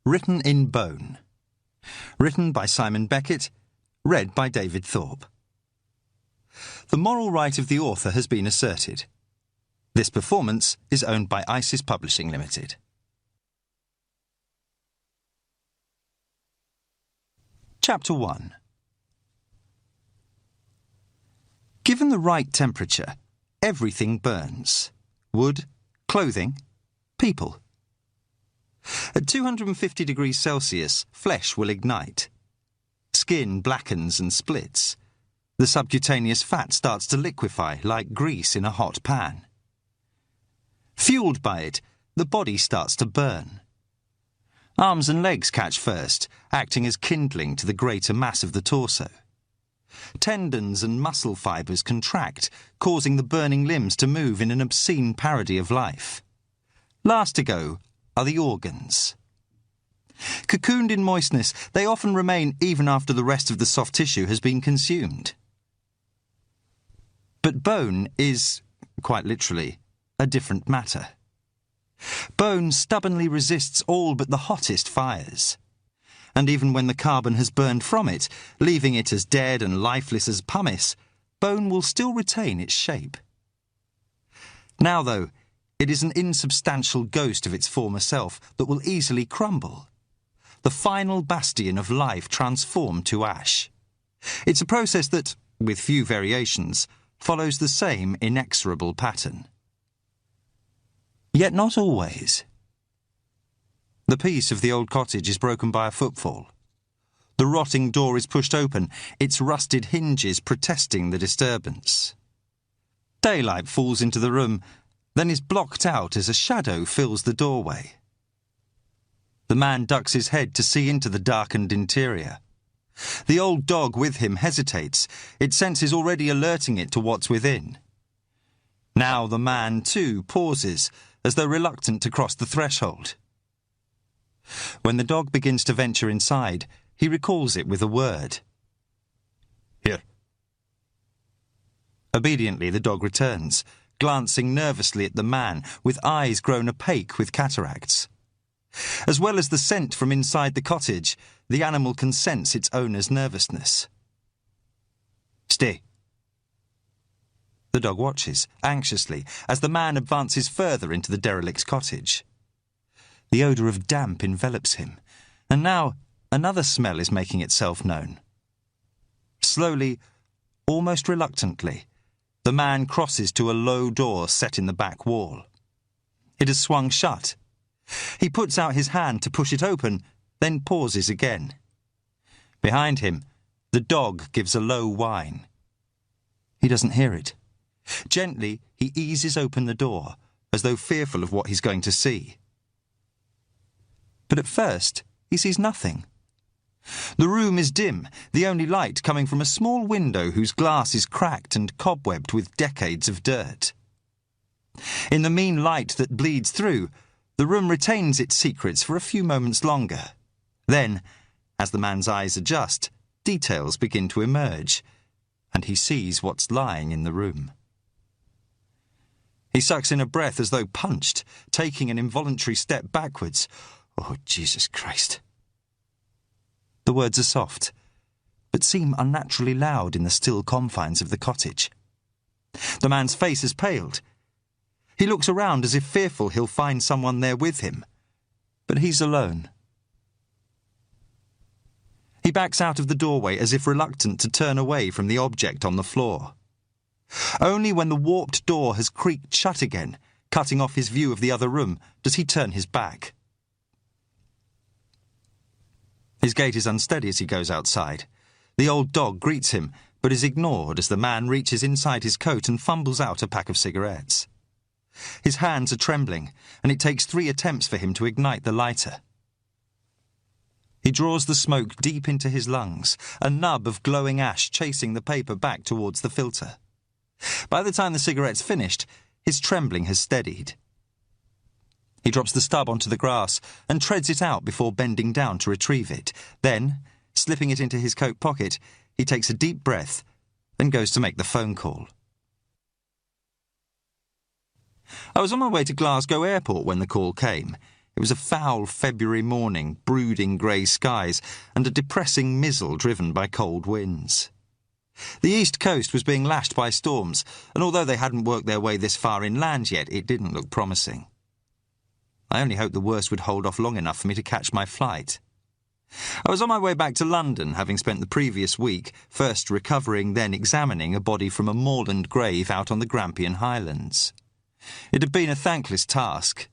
Written in Bone. Written by Simon Beckett, read by David Thorpe. The moral right of the author has been asserted. This performance is owned by Isis Publishing Limited. Chapter 1. Given the right temperature, everything burns. Wood, clothing, people. At 250 degrees Celsius, flesh will ignite. Skin blackens and splits. The subcutaneous fat starts to liquefy like grease in a hot pan. Fueled by it, the body starts to burn. Arms and legs catch first, acting as kindling to the greater mass of the torso. Tendons and muscle fibres contract, causing the burning limbs to move in an obscene parody of life. Last to go are the organs. Cocooned in moistness, they often remain even after the rest of the soft tissue has been consumed. But bone is, quite literally, a different matter. Bone stubbornly resists all but the hottest fires. And even when the carbon has burned from it, leaving it as dead and lifeless as pumice, bone will still retain its shape. Now, though, it is an insubstantial ghost of its former self that will easily crumble. The final bastion of life transformed to ash. It's a process that, with few variations, follows the same inexorable pattern. Yet not always. The peace of the old cottage is broken by a footfall. The rotting door is pushed open, its rusted hinges protesting the disturbance. Daylight falls into the room, then is blocked out as a shadow fills the doorway. The man ducks his head to see into the darkened interior. The old dog with him hesitates, its senses already alerting it to what's within. Now the man, too, pauses, as though reluctant to cross the threshold. When the dog begins to venture inside, he recalls it with a word. Here. Obediently, the dog returns, glancing nervously at the man, with eyes grown opaque with cataracts. As well as the scent from inside the cottage, the animal can sense its owner's nervousness. Stay. The dog watches, anxiously, as the man advances further into the derelict's cottage. The odour of damp envelops him, and now another smell is making itself known. Slowly, almost reluctantly, the man crosses to a low door set in the back wall. It has swung shut. He puts out his hand to push it open, then pauses again. Behind him, the dog gives a low whine. He doesn't hear it. Gently, he eases open the door, as though fearful of what he's going to see. But at first, he sees nothing. The room is dim, the only light coming from a small window whose glass is cracked and cobwebbed with decades of dirt. In the mean light that bleeds through, the room retains its secrets for a few moments longer. Then, as the man's eyes adjust, details begin to emerge, and he sees what's lying in the room. He sucks in a breath as though punched, taking an involuntary step backwards. Oh, Jesus Christ. The words are soft, but seem unnaturally loud in the still confines of the cottage. The man's face has paled. He looks around as if fearful he'll find someone there with him, but he's alone. He backs out of the doorway as if reluctant to turn away from the object on the floor. Only when the warped door has creaked shut again, cutting off his view of the other room, does he turn his back. His gait is unsteady as he goes outside. The old dog greets him, but is ignored as the man reaches inside his coat and fumbles out a pack of cigarettes. His hands are trembling, and it takes 3 attempts for him to ignite the lighter. He draws the smoke deep into his lungs, a nub of glowing ash chasing the paper back towards the filter. By the time the cigarette's finished, his trembling has steadied. He drops the stub onto the grass and treads it out before bending down to retrieve it. Then, slipping it into his coat pocket, he takes a deep breath and goes to make the phone call. I was on my way to Glasgow Airport when the call came. It was a foul February morning, brooding grey skies, and a depressing mizzle driven by cold winds. The east coast was being lashed by storms, and although they hadn't worked their way this far inland yet, it didn't look promising. I only hoped the worst would hold off long enough for me to catch my flight. I was on my way back to London, having spent the previous week first recovering, then examining a body from a moorland grave out on the Grampian Highlands. It had been a thankless task.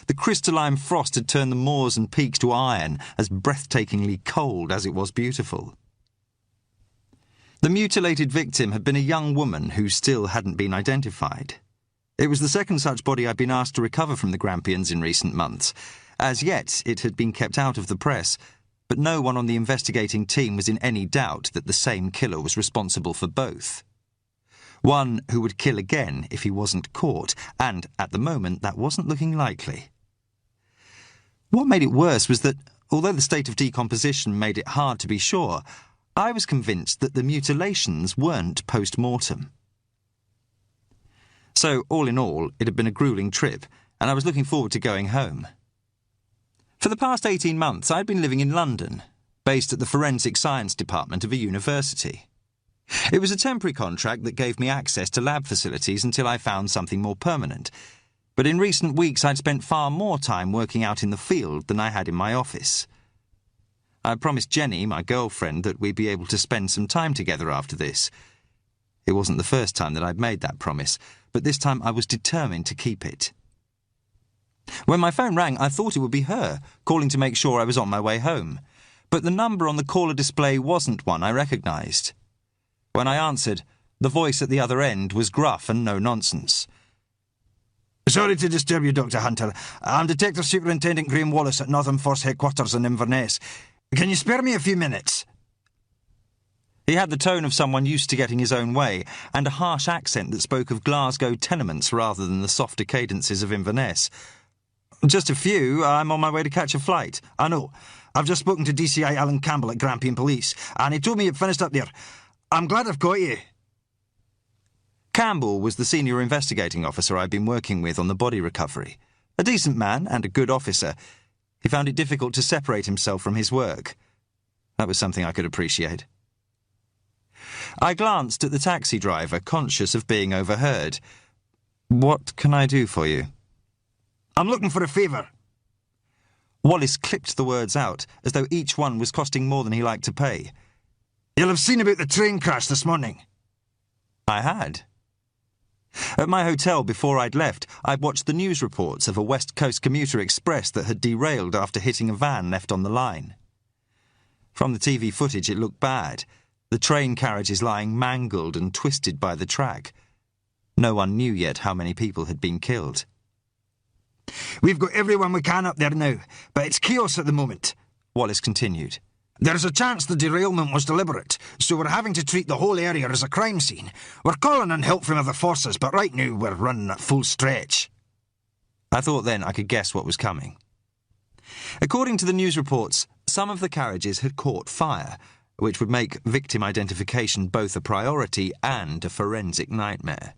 The crystalline frost had turned the moors and peaks to iron, as breathtakingly cold as it was beautiful. The mutilated victim had been a young woman who still hadn't been identified. It was the second such body I'd been asked to recover from the Grampians in recent months. As yet, it had been kept out of the press, but no one on the investigating team was in any doubt that the same killer was responsible for both. One who would kill again if he wasn't caught, and at the moment that wasn't looking likely. What made it worse was that, although the state of decomposition made it hard to be sure, I was convinced that the mutilations weren't post-mortem. So, all in all, it had been a gruelling trip, and I was looking forward to going home. For the past 18 months, I'd been living in London, based at the Forensic Science Department of a university. It was a temporary contract that gave me access to lab facilities until I found something more permanent, but in recent weeks I'd spent far more time working out in the field than I had in my office. I promised Jenny, my girlfriend, that we'd be able to spend some time together after this. It wasn't the first time that I'd made that promise, but this time I was determined to keep it. When my phone rang, I thought it would be her, calling to make sure I was on my way home. But the number on the caller display wasn't one I recognised. When I answered, the voice at the other end was gruff and no-nonsense. "Sorry to disturb you, Dr. Hunter. I'm Detective Superintendent Graham Wallace at Northern Force Headquarters in Inverness. Can you spare me a few minutes?" He had the tone of someone used to getting his own way, and a harsh accent that spoke of Glasgow tenements rather than the softer cadences of Inverness. "Just a few. I'm on my way to catch a flight." "I know. I've just spoken to DCI Alan Campbell at Grampian Police, and he told me you'd finished up there. I'm glad I've got you." Campbell was the senior investigating officer I'd been working with on the body recovery. A decent man and a good officer. He found it difficult to separate himself from his work. That was something I could appreciate. I glanced at the taxi driver, conscious of being overheard. "What can I do for you?" "I'm looking for a favour." Wallace clipped the words out, as though each one was costing more than he liked to pay. "You'll have seen about the train crash this morning." I had. At my hotel before I'd left, I'd watched the news reports of a West Coast commuter express that had derailed after hitting a van left on the line. From the TV footage, it looked bad. The train carriages lying mangled and twisted by the track. No one knew yet how many people had been killed. "We've got everyone we can up there now, but it's chaos at the moment," Wallace continued. "There's a chance the derailment was deliberate, so we're having to treat the whole area as a crime scene. We're calling on help from other forces, but right now we're running at full stretch." I thought then I could guess what was coming. According to the news reports, some of the carriages had caught fire, which would make victim identification both a priority and a forensic nightmare.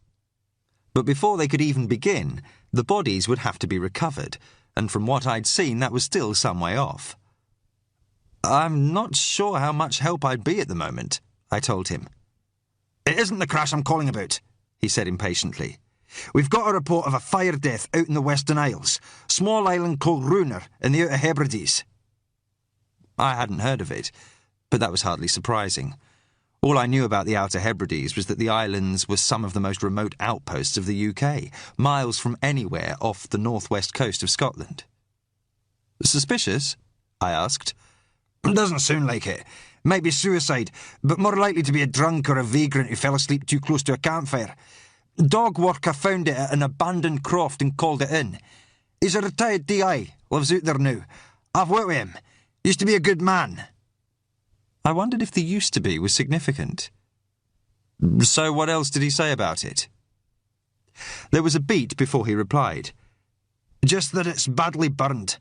But before they could even begin, the bodies would have to be recovered, and from what I'd seen, that was still some way off. "I'm not sure how much help I'd be at the moment," I told him. "It isn't the crash I'm calling about," he said impatiently. "We've got a report of a fire death out in the Western Isles, small island called Runa in the Outer Hebrides." I hadn't heard of it, but that was hardly surprising. All I knew about the Outer Hebrides was that the islands were some of the most remote outposts of the UK, miles from anywhere off the northwest coast of Scotland. "Suspicious?" I asked. "Doesn't sound like it. Might be suicide, but more likely to be a drunk or a vagrant who fell asleep too close to a campfire. Dog worker found it at an abandoned croft and called it in. He's a retired DI, lives out there now. I've worked with him. Used to be a good man." I wondered if the "used to be" was significant. "So what else did he say about it?" There was a beat before he replied. "Just that it's badly burned.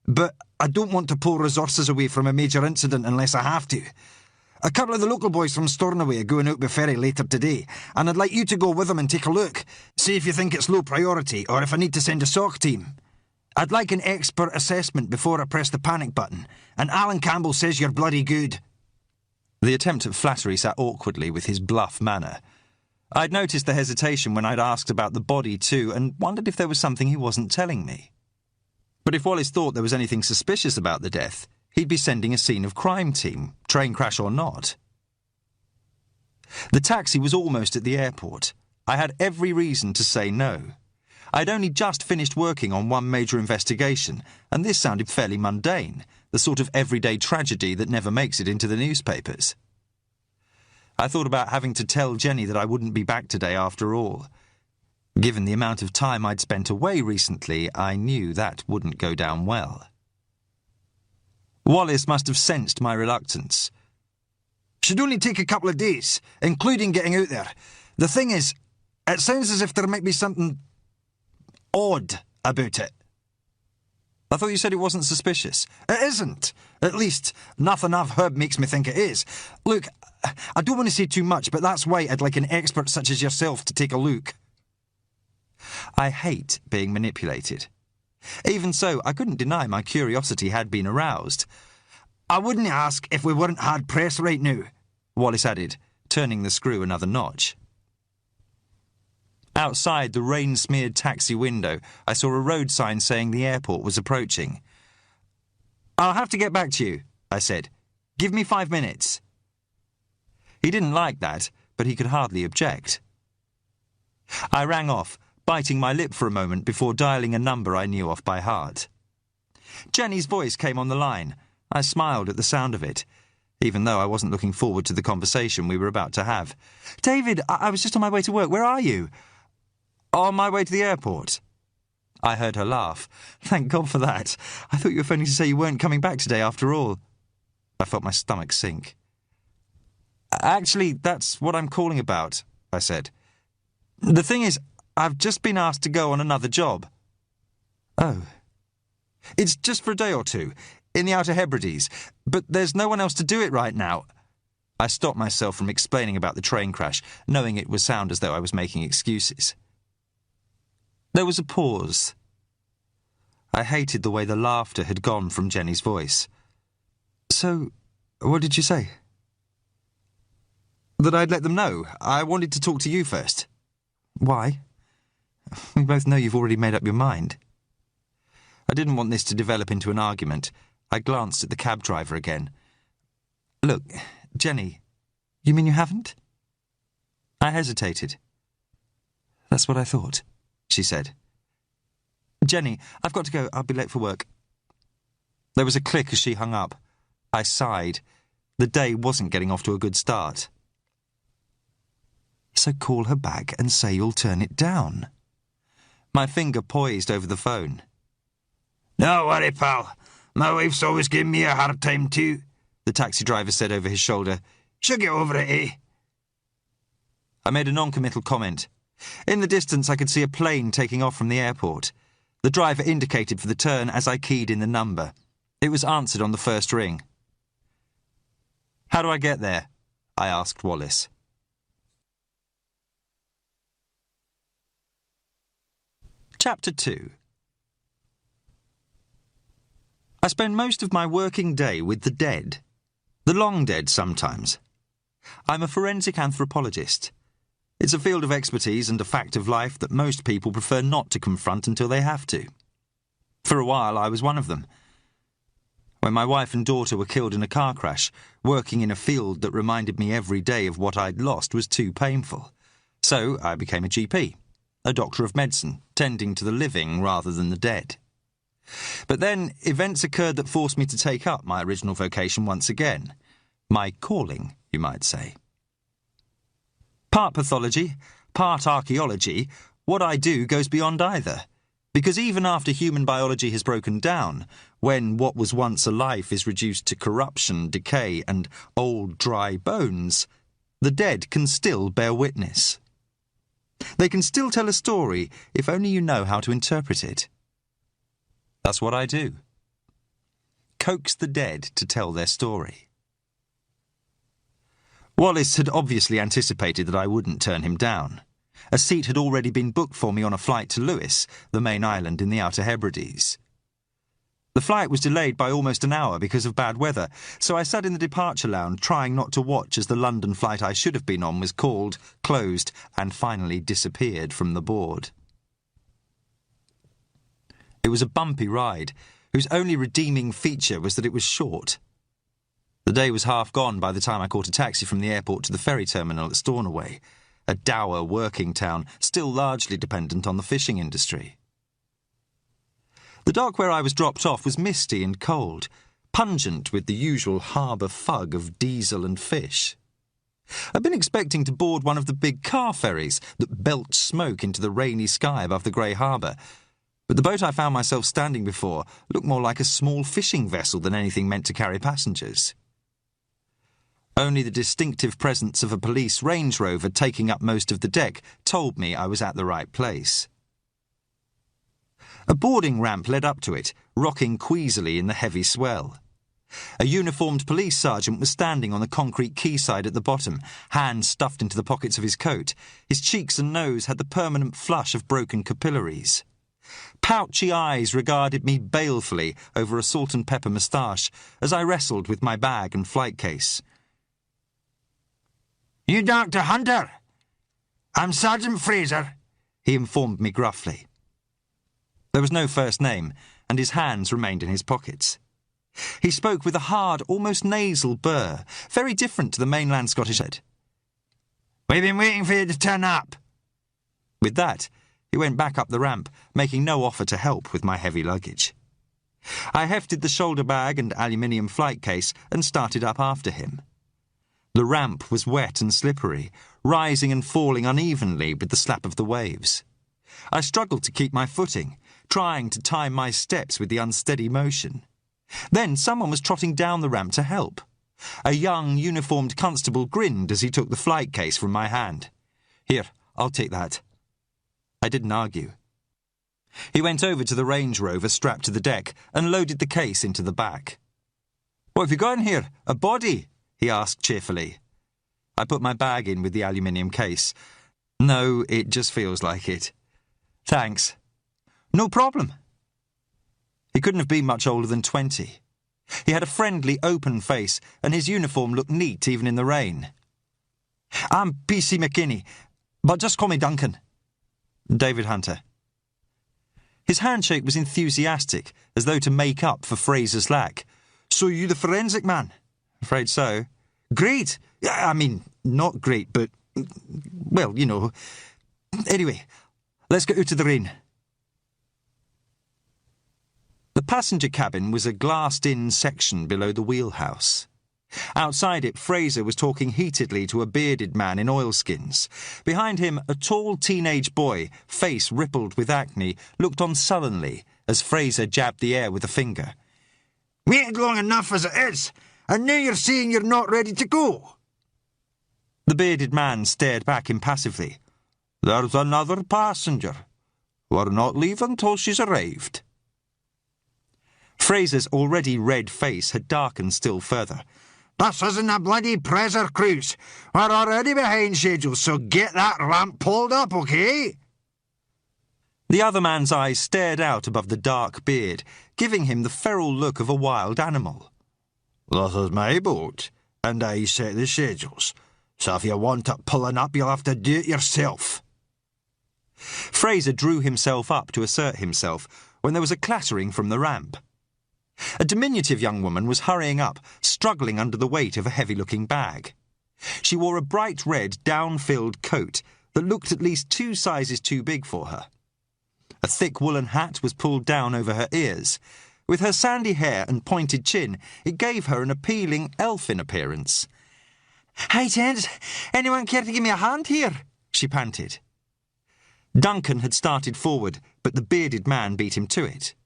But I don't want to pull resources away from a major incident unless I have to. A couple of the local boys from Stornoway are going out by ferry later today, and I'd like you to go with them and take a look. See if you think it's low priority, or if I need to send a SOC team. I'd like an expert assessment before I press the panic button, and Alan Campbell says you're bloody good. The attempt at flattery sat awkwardly with his bluff manner. I'd noticed the hesitation when I'd asked about the body too, and wondered if there was something he wasn't telling me. But if Wallace thought there was anything suspicious about the death, he'd be sending a scene of crime team, train crash or not. The taxi was almost at the airport. I had every reason to say no. I'd only just finished working on one major investigation, and this sounded fairly mundane, the sort of everyday tragedy that never makes it into the newspapers. I thought about having to tell Jenny that I wouldn't be back today after all. Given the amount of time I'd spent away recently, I knew that wouldn't go down well. Wallace must have sensed my reluctance. Should only take a couple of days, including getting out there. The thing is, it sounds as if there might be something odd about it. I thought you said it wasn't suspicious. It isn't. At least, nothing I've heard makes me think it is. Look, I don't want to say too much, but that's why I'd like an expert such as yourself to take a look. I hate being manipulated. Even so, I couldn't deny my curiosity had been aroused. I wouldn't ask if we weren't hard pressed right now, Wallace added, turning the screw another notch. Outside the rain-smeared taxi window, I saw a road sign saying the airport was approaching. "I'll have to get back to you," I said. "Give me 5 minutes." He didn't like that, but he could hardly object. I rang off, biting my lip for a moment before dialing a number I knew off by heart. Jenny's voice came on the line. I smiled at the sound of it, even though I wasn't looking forward to the conversation we were about to have. "David, I was just on my way to work. Where are you?" "On my way to the airport." I heard her laugh. "Thank God for that. I thought you were phoning to say you weren't coming back today after all." I felt my stomach sink. "Actually, that's what I'm calling about," I said. "The thing is, I've just been asked to go on another job." "Oh." "It's just for a day or two, in the Outer Hebrides, but there's no one else to do it right now." I stopped myself from explaining about the train crash, knowing it would sound as though I was making excuses. There was a pause. I hated the way the laughter had gone from Jenny's voice. "So, what did you say?" "That I'd let them know. I wanted to talk to you first." "Why?" "We both know you've already made up your mind." I didn't want this to develop into an argument. I glanced at the cab driver again. "Look, Jenny, you mean you haven't?" I hesitated. "That's what I thought," she said. "Jenny, I've got to go. I'll be late for work." There was a click as she hung up. I sighed. The day wasn't getting off to a good start. "So call her back and say you'll turn it down." My finger poised over the phone. "No worry, pal. My wife's always given me a hard time too," the taxi driver said over his shoulder. "She'll get over it, eh?" I made a non-committal comment. In the distance, I could see a plane taking off from the airport. The driver indicated for the turn as I keyed in the number. It was answered on the first ring. "How do I get there?" I asked Wallace. Chapter 2. I spend most of my working day with the dead. The long dead, sometimes. I'm a forensic anthropologist. It's a field of expertise and a fact of life that most people prefer not to confront until they have to. For a while, I was one of them. When my wife and daughter were killed in a car crash, working in a field that reminded me every day of what I'd lost was too painful. So I became a GP, a doctor of medicine, tending to the living rather than the dead. But then events occurred that forced me to take up my original vocation once again. My calling, you might say. Part pathology, part archaeology, what I do goes beyond either. Because even after human biology has broken down, when what was once a life is reduced to corruption, decay, and old dry bones, the dead can still bear witness. They can still tell a story if only you know how to interpret it. That's what I do. Coax the dead to tell their story. Wallace had obviously anticipated that I wouldn't turn him down. A seat had already been booked for me on a flight to Lewis, the main island in the Outer Hebrides. The flight was delayed by almost an hour because of bad weather, so I sat in the departure lounge trying not to watch as the London flight I should have been on was called, closed, and finally disappeared from the board. It was a bumpy ride, whose only redeeming feature was that it was short. The day was half gone by the time I caught a taxi from the airport to the ferry terminal at Stornoway, a dour working town still largely dependent on the fishing industry. The dock where I was dropped off was misty and cold, pungent with the usual harbour fug of diesel and fish. I'd been expecting to board one of the big car ferries that belched smoke into the rainy sky above the grey harbour, but the boat I found myself standing before looked more like a small fishing vessel than anything meant to carry passengers. Only the distinctive presence of a police Range Rover taking up most of the deck told me I was at the right place. A boarding ramp led up to it, rocking queasily in the heavy swell. A uniformed police sergeant was standing on the concrete quayside at the bottom, hands stuffed into the pockets of his coat. His cheeks and nose had the permanent flush of broken capillaries. Pouchy eyes regarded me balefully over a salt and pepper moustache as I wrestled with my bag and flight case. "You Dr. Hunter? I'm Sergeant Fraser," he informed me gruffly. There was no first name, and his hands remained in his pockets. He spoke with a hard, almost nasal burr, very different to the mainland Scottish accent. "We've been waiting for you to turn up." With that, he went back up the ramp, making no offer to help with my heavy luggage. I hefted the shoulder bag and aluminium flight case and started up after him. The ramp was wet and slippery, rising and falling unevenly with the slap of the waves. I struggled to keep my footing, trying to time my steps with the unsteady motion. Then someone was trotting down the ramp to help. A young, uniformed constable grinned as he took the flight case from my hand. "Here, I'll take that." I didn't argue. He went over to the Range Rover strapped to the deck and loaded the case into the back. "What have you got in here? A body?" he asked cheerfully. I put my bag in with the aluminium case. "No, it just feels like it." "Thanks." "No problem." He couldn't have been much older than 20. He had a friendly, open face, and his uniform looked neat even in the rain. "I'm P.C. McKinney, but just call me Duncan." "David Hunter." His handshake was enthusiastic, as though to make up for Fraser's lack. "So you the forensic man?" "Afraid so." "Great. I mean, not great, but, well, you know. Anyway, let's get out of the rain." The passenger cabin was a glassed-in section below the wheelhouse. Outside it, Fraser was talking heatedly to a bearded man in oilskins. Behind him, a tall teenage boy, face rippled with acne, looked on sullenly as Fraser jabbed the air with a finger. "Waited long enough as it is, and now you're saying you're not ready to go." The bearded man stared back impassively. "There's another passenger. We're not leaving till she's arrived." Fraser's already red face had darkened still further. "This isn't a bloody pleasure cruise. We're already behind schedule, so get that ramp pulled up, okay?" The other man's eyes stared out above the dark beard, giving him the feral look of a wild animal. "This is my boat, and I set the schedules, so if you want it pulling up, you'll have to do it yourself." Fraser drew himself up to assert himself when there was a clattering from the ramp. A diminutive young woman was hurrying up, struggling under the weight of a heavy-looking bag. She wore a bright red, down-filled coat that looked at least 2 sizes too big for her. A thick woolen hat was pulled down over her ears. With her sandy hair and pointed chin, it gave her an appealing elfin appearance. "Hi, gents. Anyone care to give me a hand here?" she panted. Duncan had started forward, but the bearded man beat him to it.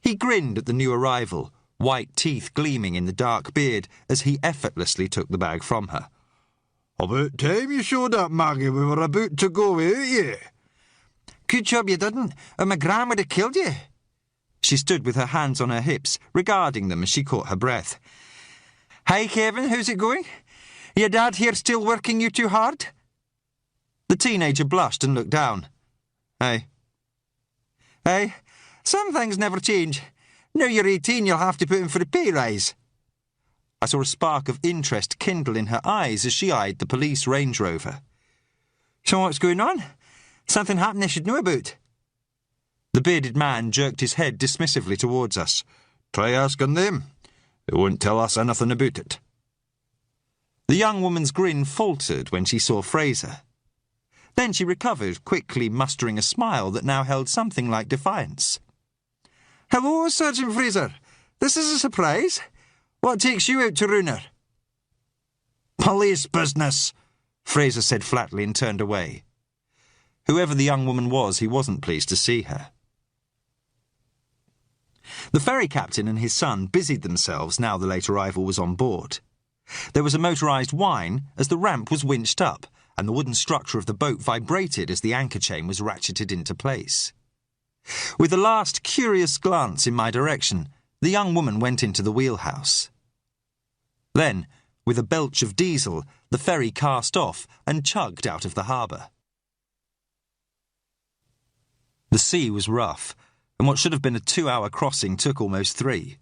He grinned at the new arrival, white teeth gleaming in the dark beard as he effortlessly took the bag from her. "About time you showed up, Maggie. We were about to go without you." "Good job you didn't, or my gran would have killed you." She stood with her hands on her hips, regarding them as she caught her breath. "Hi, Kevin, how's it going? Your dad here still working you too hard?" The teenager blushed and looked down. Hey. Hey, some things never change. Now you're 18, you'll have to put in for a pay rise. I saw a spark of interest kindle in her eyes as she eyed the police Range Rover. So what's going on? Something happened I should know about. The bearded man jerked his head dismissively towards us. Try asking them. They won't tell us anything about it. The young woman's grin faltered when she saw Fraser. Then she recovered, quickly mustering a smile that now held something like defiance. Hello, Sergeant Fraser. This is a surprise. What takes you out to Runa? Police business, Fraser said flatly and turned away. Whoever the young woman was, he wasn't pleased to see her. The ferry captain and his son busied themselves now the late arrival was on board. There was a motorised whine as the ramp was winched up, and the wooden structure of the boat vibrated as the anchor chain was ratcheted into place. With a last curious glance in my direction, the young woman went into the wheelhouse. Then, with a belch of diesel, the ferry cast off and chugged out of the harbour. The sea was rough, and what should have been a 2-hour crossing took almost 3.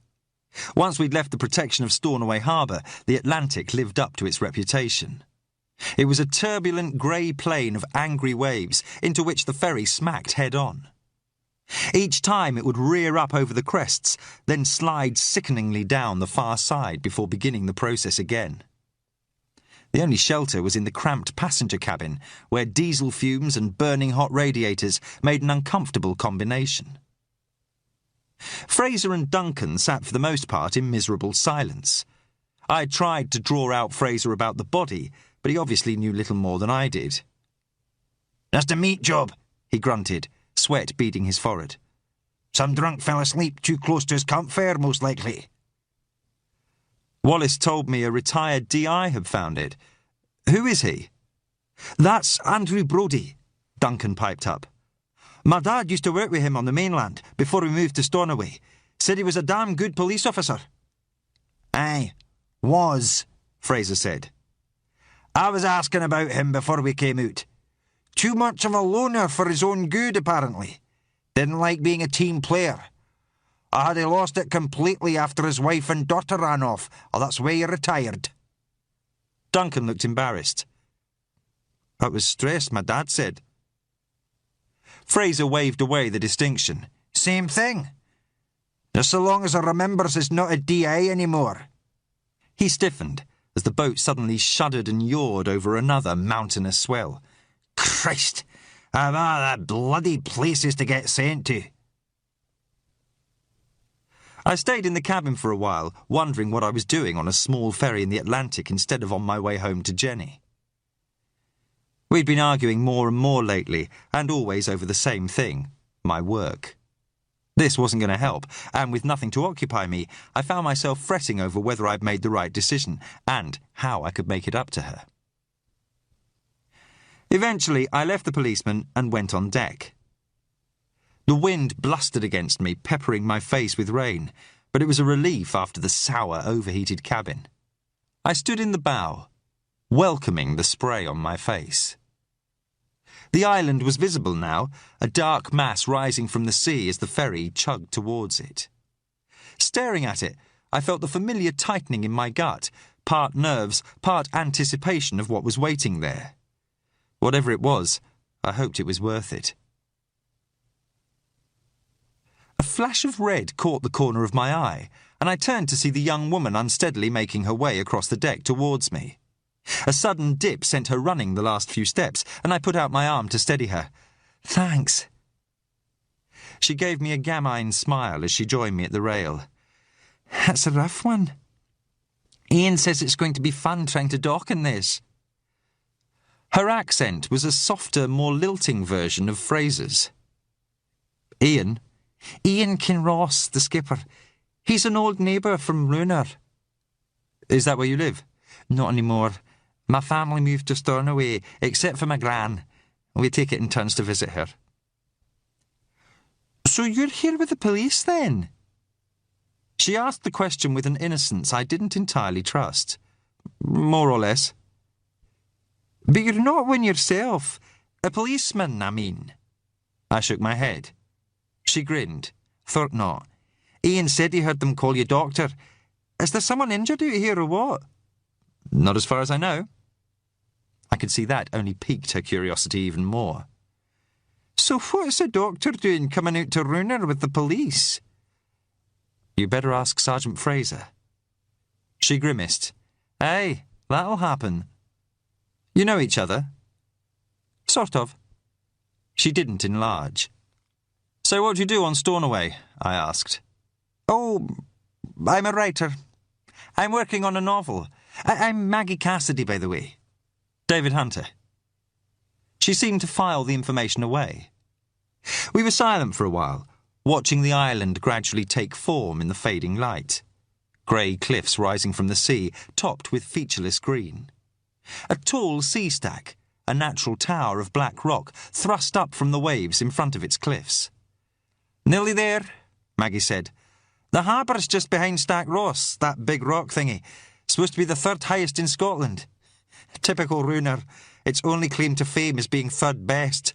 Once we'd left the protection of Stornoway Harbour, the Atlantic lived up to its reputation. It was a turbulent grey plain of angry waves into which the ferry smacked head-on. Each time it would rear up over the crests, then slide sickeningly down the far side before beginning the process again. The only shelter was in the cramped passenger cabin, where diesel fumes and burning hot radiators made an uncomfortable combination. Fraser and Duncan sat for the most part in miserable silence. I had tried to draw out Fraser about the body, but he obviously knew little more than I did. Just a meat job, he grunted, sweat beading his forehead. Some drunk fell asleep too close to his campfire, most likely. Wallace told me a retired DI had found it. Who is he? That's Andrew Brodie, Duncan piped up. My dad used to work with him on the mainland before we moved to Stornoway. Said he was a damn good police officer. Aye, was, Fraser said. I was asking about him before we came out. Too much of a loner for his own good, apparently. Didn't like being a team player. I had lost it completely after his wife and daughter ran off. Oh, that's why he retired. Duncan looked embarrassed. I was stressed, my dad said. Fraser waved away the distinction. Same thing. Just so long as he remembers he's not a DA anymore. He stiffened as the boat suddenly shuddered and yawed over another mountainous swell. Christ! That bloody places to get sent to. I stayed in the cabin for a while, wondering what I was doing on a small ferry in the Atlantic instead of on my way home to Jenny. We'd been arguing more and more lately, and always over the same thing, my work. This wasn't going to help, and with nothing to occupy me, I found myself fretting over whether I'd made the right decision, and how I could make it up to her. Eventually, I left the policeman and went on deck. The wind blustered against me, peppering my face with rain, but it was a relief after the sour, overheated cabin. I stood in the bow, welcoming the spray on my face. The island was visible now, a dark mass rising from the sea as the ferry chugged towards it. Staring at it, I felt the familiar tightening in my gut, part nerves, part anticipation of what was waiting there. Whatever it was, I hoped it was worth it. A flash of red caught the corner of my eye, and I turned to see the young woman unsteadily making her way across the deck towards me. A sudden dip sent her running the last few steps, and I put out my arm to steady her. Thanks. She gave me a gamine smile as she joined me at the rail. That's a rough one. Ian says it's going to be fun trying to dock in this. Her accent was a softer, more lilting version of Fraser's. Ian Kinross, the skipper. He's an old neighbour from Runa. Is that where you live? Not anymore. My family moved to Stornoway, except for my gran. We take it in turns to visit her. So you're here with the police, then? She asked the question with an innocence I didn't entirely trust. More or less. But you're not one yourself. A policeman, I mean. I shook my head. She grinned. Thought not. Ian said he heard them call you doctor. Is there someone injured out here or what? Not as far as I know. I could see that only piqued her curiosity even more. So what's a doctor doing coming out to Runa with the police? You better ask Sergeant Fraser. She grimaced. Hey, that'll happen. You know each other? Sort of. She didn't enlarge. So what do you do on Stornoway? I asked. Oh, I'm a writer. I'm working on a novel. I'm Maggie Cassidy, by the way. David Hunter. She seemed to file the information away. We were silent for a while, watching the island gradually take form in the fading light. Grey cliffs rising from the sea, topped with featureless green. A tall sea stack, a natural tower of black rock, thrust up from the waves in front of its cliffs. Nearly there, Maggie said. The harbour's just behind Stack Ross, that big rock thingy. Supposed to be the third highest in Scotland. Typical Runa. Its only claim to fame is being third best.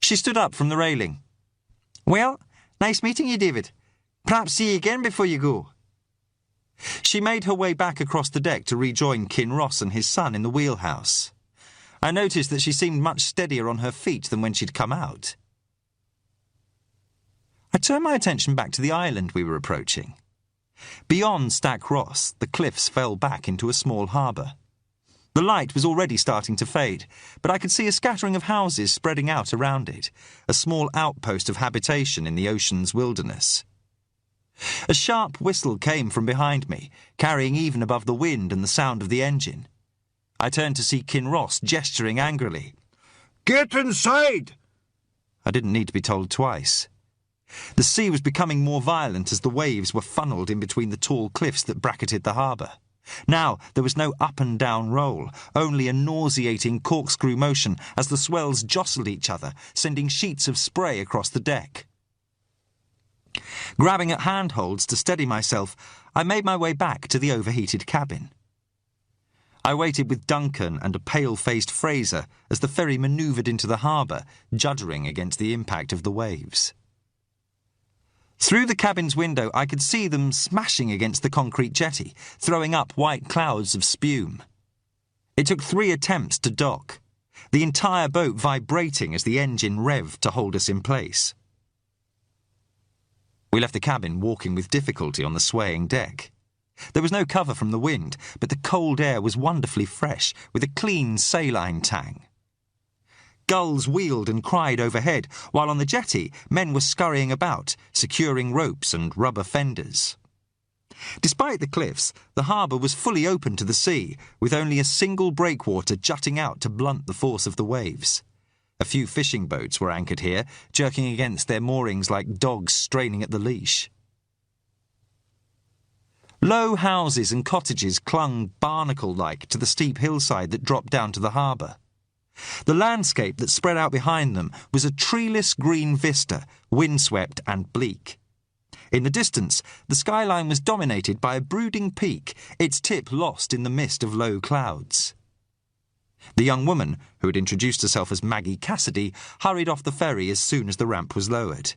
She stood up from the railing. Well, nice meeting you, David. Perhaps see you again before you go. She made her way back across the deck to rejoin Kinross and his son in the wheelhouse. I noticed that she seemed much steadier on her feet than when she'd come out. I turned my attention back to the island we were approaching. Beyond Stack Ross, the cliffs fell back into a small harbour. The light was already starting to fade, but I could see a scattering of houses spreading out around it, a small outpost of habitation in the ocean's wilderness. A sharp whistle came from behind me, carrying even above the wind and the sound of the engine. I turned to see Kinross gesturing angrily. Get inside! I didn't need to be told twice. The sea was becoming more violent as the waves were funneled in between the tall cliffs that bracketed the harbour. Now there was no up and down roll, only a nauseating corkscrew motion as the swells jostled each other, sending sheets of spray across the deck. Grabbing at handholds to steady myself, I made my way back to the overheated cabin. I waited with Duncan and a pale-faced Fraser as the ferry manoeuvred into the harbour, juddering against the impact of the waves. Through the cabin's window, I could see them smashing against the concrete jetty, throwing up white clouds of spume. It took 3 attempts to dock, the entire boat vibrating as the engine revved to hold us in place. We left the cabin walking with difficulty on the swaying deck. There was no cover from the wind, but the cold air was wonderfully fresh, with a clean saline tang. Gulls wheeled and cried overhead, while on the jetty, men were scurrying about, securing ropes and rubber fenders. Despite the cliffs, the harbour was fully open to the sea, with only a single breakwater jutting out to blunt the force of the waves. A few fishing boats were anchored here, jerking against their moorings like dogs straining at the leash. Low houses and cottages clung barnacle-like to the steep hillside that dropped down to the harbour. The landscape that spread out behind them was a treeless green vista, windswept and bleak. In the distance, the skyline was dominated by a brooding peak, its tip lost in the mist of low clouds. The young woman, who had introduced herself as Maggie Cassidy, hurried off the ferry as soon as the ramp was lowered.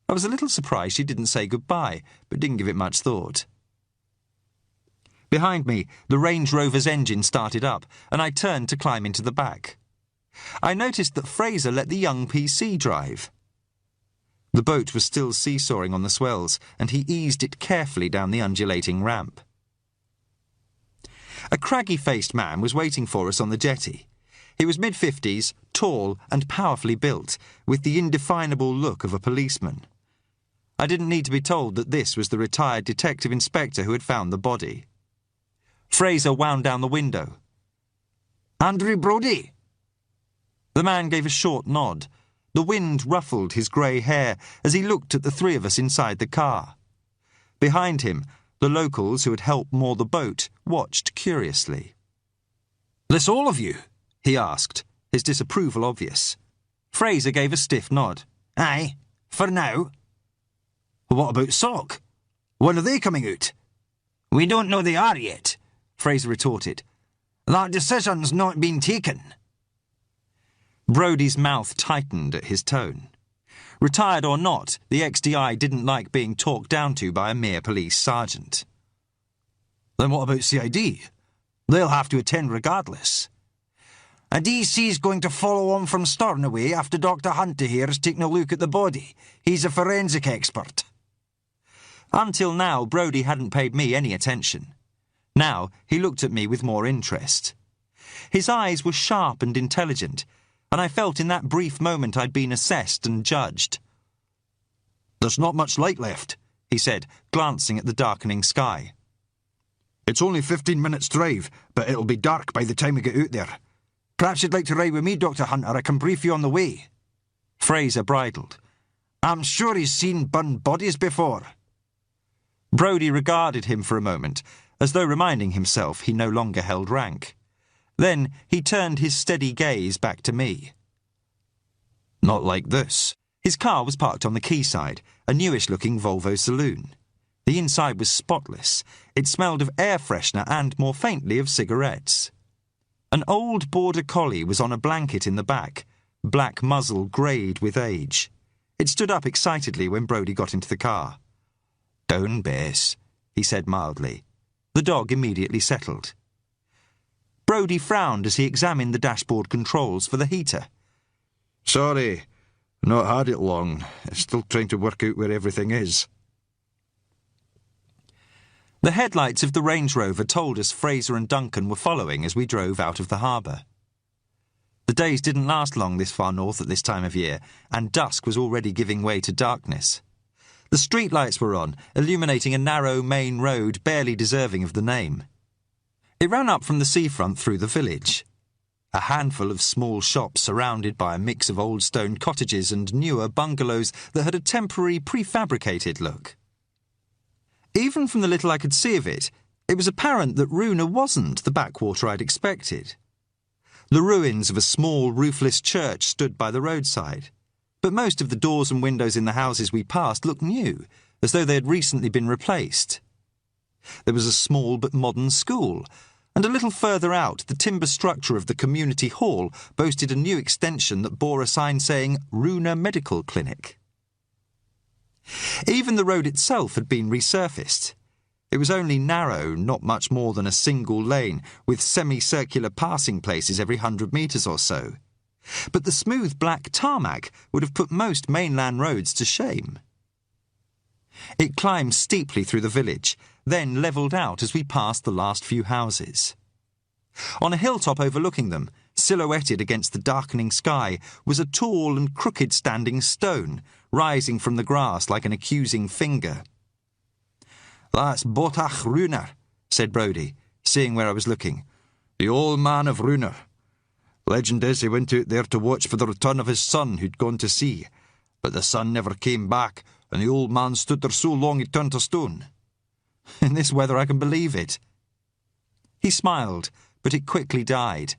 I was a little surprised she didn't say goodbye, but didn't give it much thought. Behind me, the Range Rover's engine started up, and I turned to climb into the back. I noticed that Fraser let the young PC drive. The boat was still seesawing on the swells, and he eased it carefully down the undulating ramp. A craggy-faced man was waiting for us on the jetty. He was mid-50s, tall and powerfully built, with the indefinable look of a policeman. I didn't need to be told that this was the retired detective inspector who had found the body. Fraser wound down the window. Andrew Brodie? The man gave a short nod. The wind ruffled his grey hair as he looked at the 3 of us inside the car. Behind him, the locals who had helped moor the boat watched curiously. "This all of you?" he asked, his disapproval obvious. Fraser gave a stiff nod. "Aye, for now." "What about Sock? When are they coming out?" "We don't know they are yet," Fraser retorted. "That decision's not been taken." Brodie's mouth tightened at his tone. Retired or not, the XDI didn't like being talked down to by a mere police sergeant. Then what about CID? They'll have to attend regardless. A DC's going to follow on from Stornoway after Dr. Hunter here has taken a look at the body. He's a forensic expert. Until now, Brodie hadn't paid me any attention. Now he looked at me with more interest. His eyes were sharp and intelligent, and I felt in that brief moment I'd been assessed and judged. There's not much light left, he said, glancing at the darkening sky. It's only 15 minutes' drive, but it'll be dark by the time we get out there. Perhaps you'd like to ride with me, Dr. Hunter. I can brief you on the way. Fraser bridled. I'm sure he's seen burned bodies before. Brodie regarded him for a moment, as though reminding himself he no longer held rank. Then he turned his steady gaze back to me. Not like this. His car was parked on the quayside, a newish-looking Volvo saloon. The inside was spotless. It smelled of air freshener and, more faintly, of cigarettes. An old border collie was on a blanket in the back, black muzzle greyed with age. It stood up excitedly when Brodie got into the car. "Down, Bess," he said mildly. The dog immediately settled. Brodie frowned as he examined the dashboard controls for the heater. "Sorry, not had it long. Still trying to work out where everything is." The headlights of the Range Rover told us Fraser and Duncan were following as we drove out of the harbour. The days didn't last long this far north at this time of year, and dusk was already giving way to darkness. The streetlights were on, illuminating a narrow main road barely deserving of the name. It ran up from the seafront through the village. A handful of small shops surrounded by a mix of old stone cottages and newer bungalows that had a temporary prefabricated look. Even from the little I could see of it, it was apparent that Runa wasn't the backwater I'd expected. The ruins of a small roofless church stood by the roadside, but most of the doors and windows in the houses we passed looked new, as though they had recently been replaced. There was a small but modern school, and a little further out the timber structure of the community hall boasted a new extension that bore a sign saying Runa Medical Clinic. Even the road itself had been resurfaced. It was only narrow, not much more than a single lane, with semicircular passing places every 100 metres or so. But the smooth black tarmac would have put most mainland roads to shame. It climbed steeply through the village, then levelled out as we passed the last few houses. On a hilltop overlooking them, silhouetted against the darkening sky, was a tall and crooked-standing stone, rising from the grass like an accusing finger. "That's Botach Runa," said Brodie, seeing where I was looking. "The old man of Runa. Legend is he went out there to watch for the return of his son who'd gone to sea, but the son never came back, and the old man stood there so long he turned to stone." In this weather I can believe it. He smiled, but it quickly died.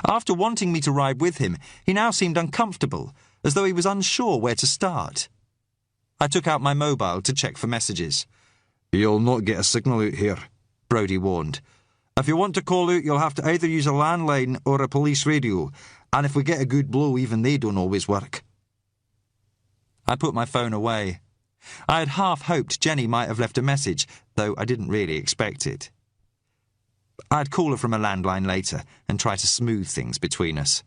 After wanting me to ride with him, he now seemed uncomfortable, as though he was unsure where to start. I took out my mobile to check for messages. "You'll not get a signal out here," Brodie warned. "If you want to call out, you'll have to either use a landline or a police radio, and if we get a good blow, even they don't always work." I put my phone away. I had half hoped Jenny might have left a message, though I didn't really expect it. I'd call her from a landline later and try to smooth things between us.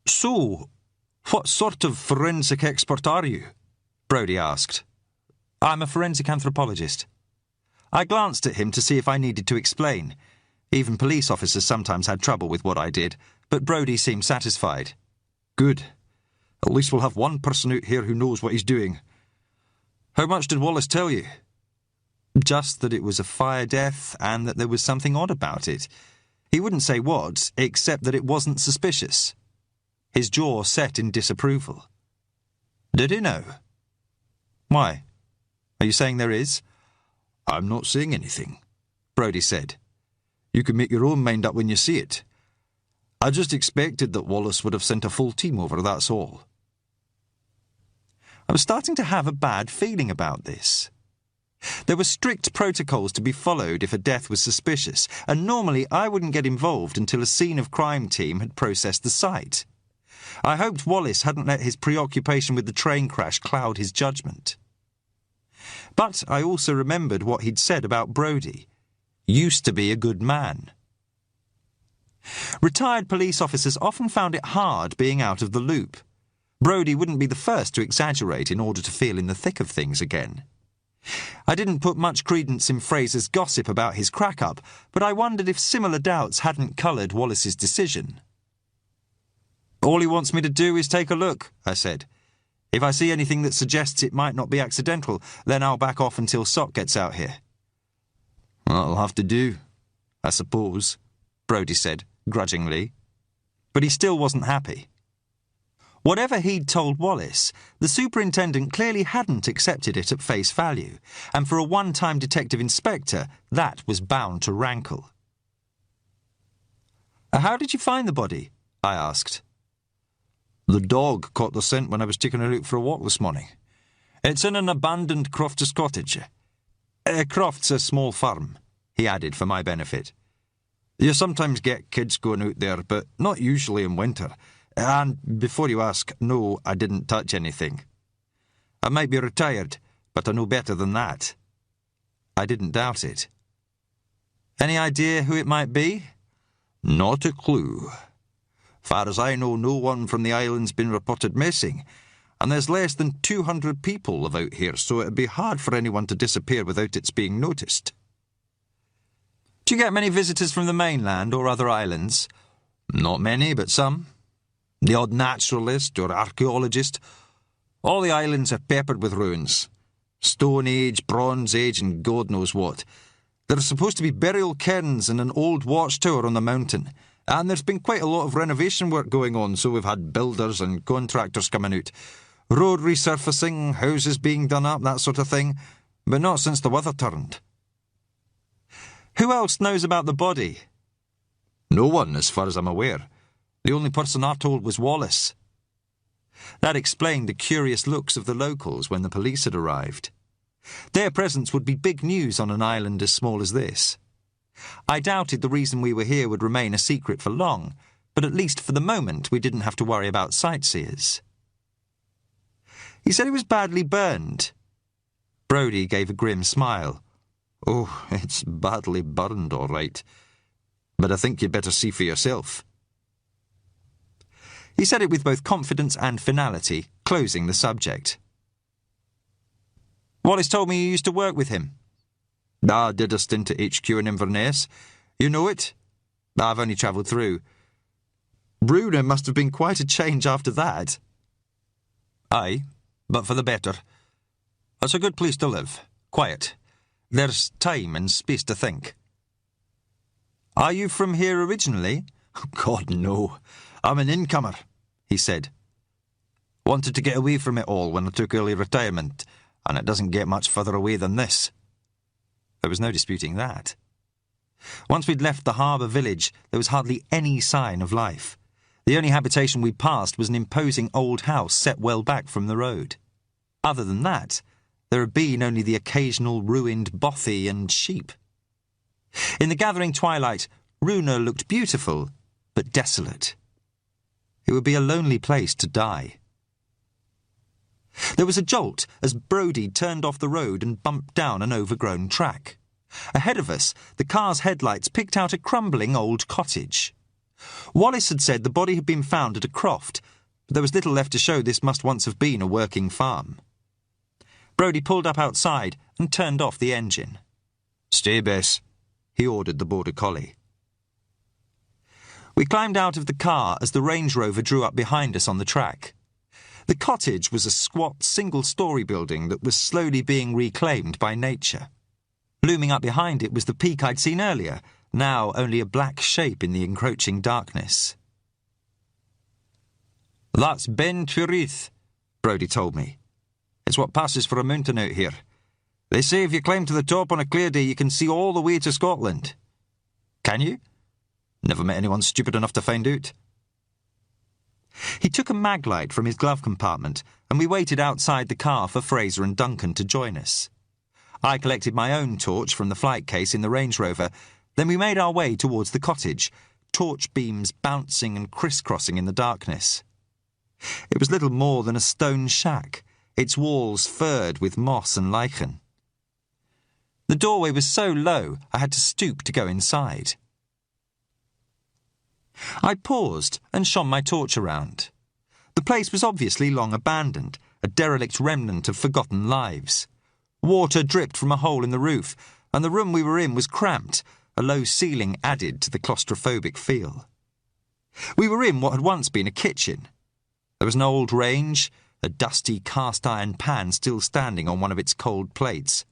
"So, what sort of forensic expert are you?" Brodie asked. "I'm a forensic anthropologist." I glanced at him to see if I needed to explain. Even police officers sometimes had trouble with what I did, but Brodie seemed satisfied. "Good. At least we'll have one person out here who knows what he's doing. How much did Wallace tell you?" Just that it was a fire death and that there was something odd about it. He wouldn't say what, except that it wasn't suspicious. His jaw set in disapproval. "Did he know?" "Why? Are you saying there is?" "I'm not saying anything," Brodie said. "You can make your own mind up when you see it. I just expected that Wallace would have sent a full team over, that's all." I was starting to have a bad feeling about this. There were strict protocols to be followed if a death was suspicious, and normally I wouldn't get involved until a scene of crime team had processed the site. I hoped Wallace hadn't let his preoccupation with the train crash cloud his judgment. But I also remembered what he'd said about Brodie. Used to be a good man. Retired police officers often found it hard being out of the loop. Brodie wouldn't be the first to exaggerate in order to feel in the thick of things again. I didn't put much credence in Fraser's gossip about his crack-up, but I wondered if similar doubts hadn't coloured Wallace's decision. "All he wants me to do is take a look," I said. "If I see anything that suggests it might not be accidental, then I'll back off until Sock gets out here." "That'll have to do, I suppose," Brodie said, grudgingly. But he still wasn't happy. Whatever he'd told Wallace, the superintendent clearly hadn't accepted it at face value, and for a one-time detective inspector, that was bound to rankle. "How did you find the body?" I asked. "The dog caught the scent when I was taking her out for a walk this morning. It's in an abandoned Crofter's cottage. Croft's a small farm," he added for my benefit. "You sometimes get kids going out there, but not usually in winter. And before you ask, no, I didn't touch anything. I might be retired, but I know better than that." I didn't doubt it. "Any idea who it might be?" "Not a clue. Far as I know, no one from the island's been reported missing, and there's less than 200 people live out here, so it'd be hard for anyone to disappear without its being noticed." "Do you get many visitors from the mainland or other islands?" "Not many, but some. The odd naturalist or archaeologist. All the islands are peppered with ruins. Stone Age, Bronze Age, and God knows what. There's supposed to be burial cairns and an old watchtower on the mountain. And there's been quite a lot of renovation work going on, so we've had builders and contractors coming out. Road resurfacing, houses being done up, that sort of thing. But not since the weather turned." "Who else knows about the body?" "No one, as far as I'm aware. The only person I told was Wallace." That explained the curious looks of the locals when the police had arrived. Their presence would be big news on an island as small as this. I doubted the reason we were here would remain a secret for long, but at least for the moment we didn't have to worry about sightseers. "He said he was badly burned." Brodie gave a grim smile. "Oh, it's badly burned, all right. But I think you'd better see for yourself." He said it with both confidence and finality, closing the subject. "Wallace told me you used to work with him." "I did a stint at HQ in Inverness. You know it?" "I've only travelled through." "Runa must have been quite a change after that." "Aye, but for the better. It's a good place to live. Quiet. There's time and space to think." "Are you from here originally?" "God, no. I'm an incomer," he said. "Wanted to get away from it all when I took early retirement, and it doesn't get much further away than this." There was no disputing that. Once we'd left the harbour village, there was hardly any sign of life. The only habitation we passed was an imposing old house set well back from the road. Other than that, there had been only the occasional ruined bothy and sheep. In the gathering twilight, Runa looked beautiful, but desolate. It would be a lonely place to die. There was a jolt as Brodie turned off the road and bumped down an overgrown track. Ahead of us, the car's headlights picked out a crumbling old cottage. Wallace had said the body had been found at a croft, but there was little left to show this must once have been a working farm. Brodie pulled up outside and turned off the engine. "Stay, Bess," he ordered the border collie. We climbed out of the car as the Range Rover drew up behind us on the track. The cottage was a squat, single-storey building that was slowly being reclaimed by nature. Looming up behind it was the peak I'd seen earlier, now only a black shape in the encroaching darkness. "That's Ben Turith," Brodie told me. "It's what passes for a mountain out here. They say if you climb to the top on a clear day, you can see all the way to Scotland." "Can you?" "Never met anyone stupid enough to find out." He took a maglite from his glove compartment, and we waited outside the car for Fraser and Duncan to join us. I collected my own torch from the flight case in the Range Rover. Then we made our way towards the cottage, torch beams bouncing and crisscrossing in the darkness. It was little more than a stone shack, its walls furred with moss and lichen. The doorway was so low I had to stoop to go inside. I paused and shone my torch around. The place was obviously long abandoned, a derelict remnant of forgotten lives. Water dripped from a hole in the roof, and the room we were in was cramped. A low ceiling added to the claustrophobic feel. We were in what had once been a kitchen. There was an old range, a dusty cast-iron pan still standing on one of its cold plates.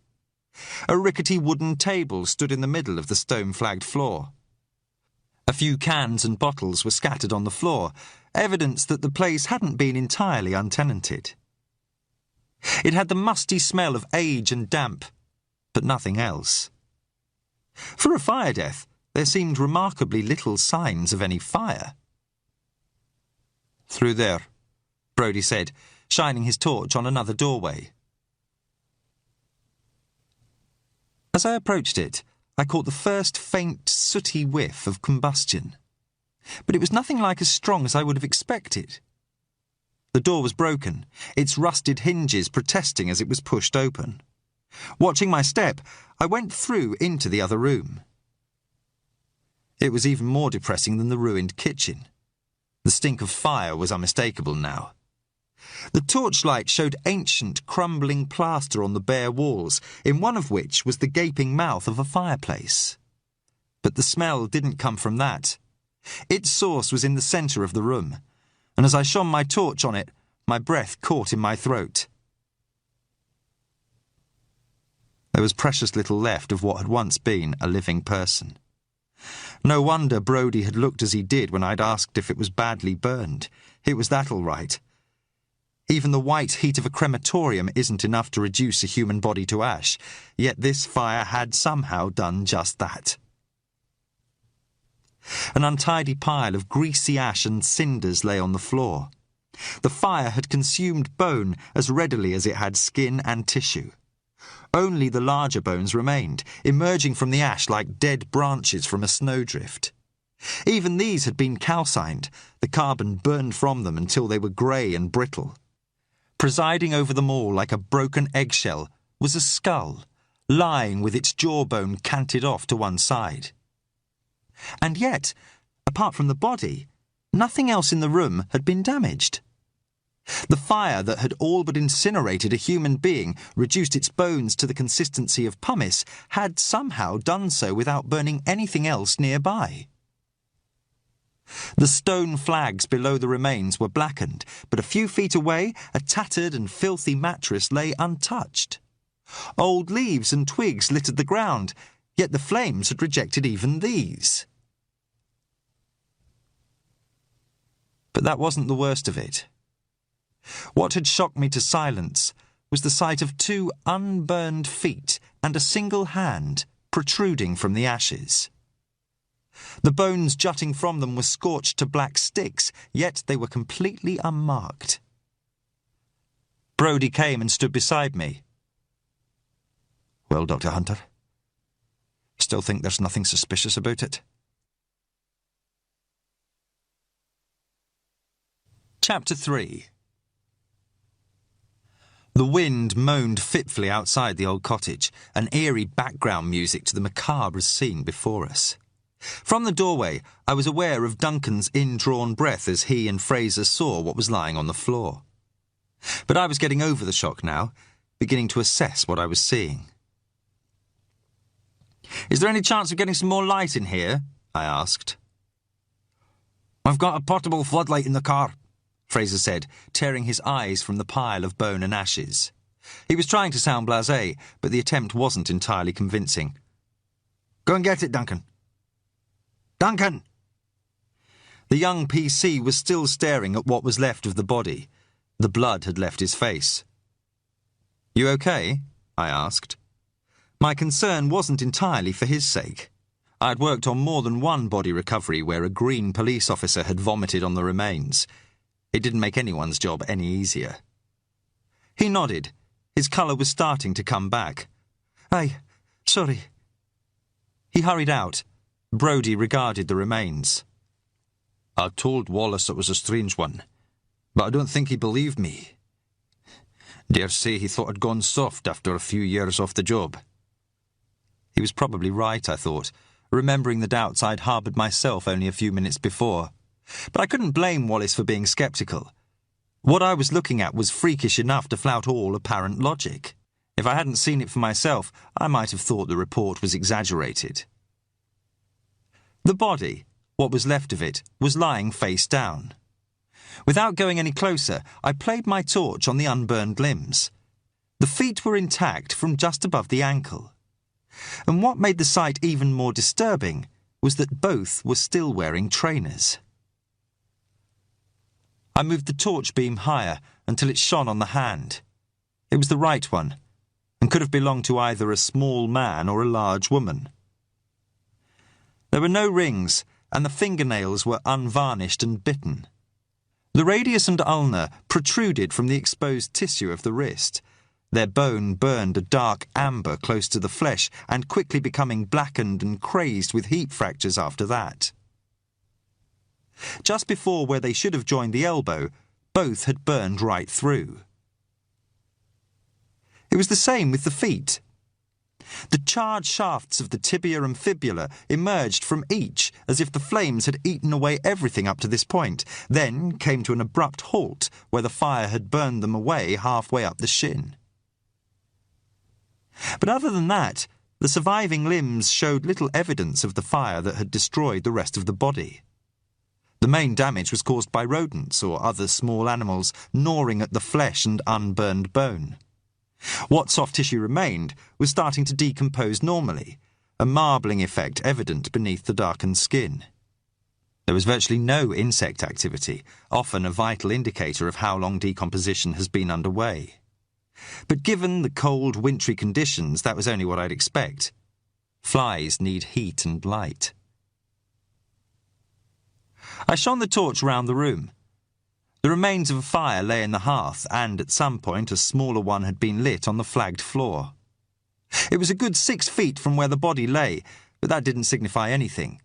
A rickety wooden table stood in the middle of the stone-flagged floor. A few cans and bottles were scattered on the floor, evidence that the place hadn't been entirely untenanted. It had the musty smell of age and damp, but nothing else. For a fire death, there seemed remarkably little signs of any fire. "Through there," Brodie said, shining his torch on another doorway. As I approached it, I caught the first faint, sooty whiff of combustion. But it was nothing like as strong as I would have expected. The door was broken, its rusted hinges protesting as it was pushed open. Watching my step, I went through into the other room. It was even more depressing than the ruined kitchen. The stink of fire was unmistakable now. The torchlight showed ancient, crumbling plaster on the bare walls, in one of which was the gaping mouth of a fireplace. But the smell didn't come from that. Its source was in the centre of the room, and as I shone my torch on it, my breath caught in my throat. There was precious little left of what had once been a living person. No wonder Brodie had looked as he did when I'd asked if it was badly burned. It was that all right. Even the white heat of a crematorium isn't enough to reduce a human body to ash, yet this fire had somehow done just that. An untidy pile of greasy ash and cinders lay on the floor. The fire had consumed bone as readily as it had skin and tissue. Only the larger bones remained, emerging from the ash like dead branches from a snowdrift. Even these had been calcined, the carbon burned from them until they were grey and brittle. Presiding over them all like a broken eggshell was a skull, lying with its jawbone canted off to one side. And yet, apart from the body, nothing else in the room had been damaged. The fire that had all but incinerated a human being, reduced its bones to the consistency of pumice, had somehow done so without burning anything else nearby. The stone flags below the remains were blackened, but a few feet away a tattered and filthy mattress lay untouched. Old leaves and twigs littered the ground, yet the flames had rejected even these. But that wasn't the worst of it. What had shocked me to silence was the sight of 2 unburned feet and a single hand protruding from the ashes. The bones jutting from them were scorched to black sticks, yet they were completely unmarked. Brodie came and stood beside me. "Well, Dr. Hunter, still think there's nothing suspicious about it?" Chapter 3. The wind moaned fitfully outside the old cottage, an eerie background music to the macabre scene before us. From the doorway, I was aware of Duncan's indrawn breath as he and Fraser saw what was lying on the floor. But I was getting over the shock now, beginning to assess what I was seeing. "Is there any chance of getting some more light in here?" I asked. "I've got a portable floodlight in the car," Fraser said, tearing his eyes from the pile of bone and ashes. He was trying to sound blasé, but the attempt wasn't entirely convincing. "Go and get it, Duncan." "Duncan!" The young PC was still staring at what was left of the body. The blood had left his face. "You okay?" I asked. My concern wasn't entirely for his sake. I'd worked on more than one body recovery where a green police officer had vomited on the remains. It didn't make anyone's job any easier. He nodded. His colour was starting to come back. Aye, sorry. He hurried out. Brodie regarded the remains. I told Wallace it was a strange one, but I don't think he believed me. Dare say he thought I'd gone soft after a few years off the job. He was probably right, I thought, remembering the doubts I'd harboured myself only a few minutes before. But I couldn't blame Wallace for being sceptical. What I was looking at was freakish enough to flout all apparent logic. If I hadn't seen it for myself, I might have thought the report was exaggerated. The body, what was left of it, was lying face down. Without going any closer, I played my torch on the unburned limbs. The feet were intact from just above the ankle. And what made the sight even more disturbing was that both were still wearing trainers. I moved the torch beam higher until it shone on the hand. It was the right one, and could have belonged to either a small man or a large woman. There were no rings, and the fingernails were unvarnished and bitten. The radius and ulna protruded from the exposed tissue of the wrist. Their bone burned a dark amber close to the flesh and quickly becoming blackened and crazed with heat fractures after that. Just before where they should have joined the elbow, both had burned right through. It was the same with the feet. The charred shafts of the tibia and fibula emerged from each as if the flames had eaten away everything up to this point, then came to an abrupt halt where the fire had burned them away halfway up the shin. But other than that, the surviving limbs showed little evidence of the fire that had destroyed the rest of the body. The main damage was caused by rodents or other small animals gnawing at the flesh and unburned bone. What soft tissue remained was starting to decompose normally, a marbling effect evident beneath the darkened skin. There was virtually no insect activity, often a vital indicator of how long decomposition has been underway. But given the cold, wintry conditions, that was only what I'd expect. Flies need heat and light. I shone the torch round the room. The remains of a fire lay in the hearth, and at some point a smaller one had been lit on the flagged floor. It was a good 6 feet from where the body lay, but that didn't signify anything.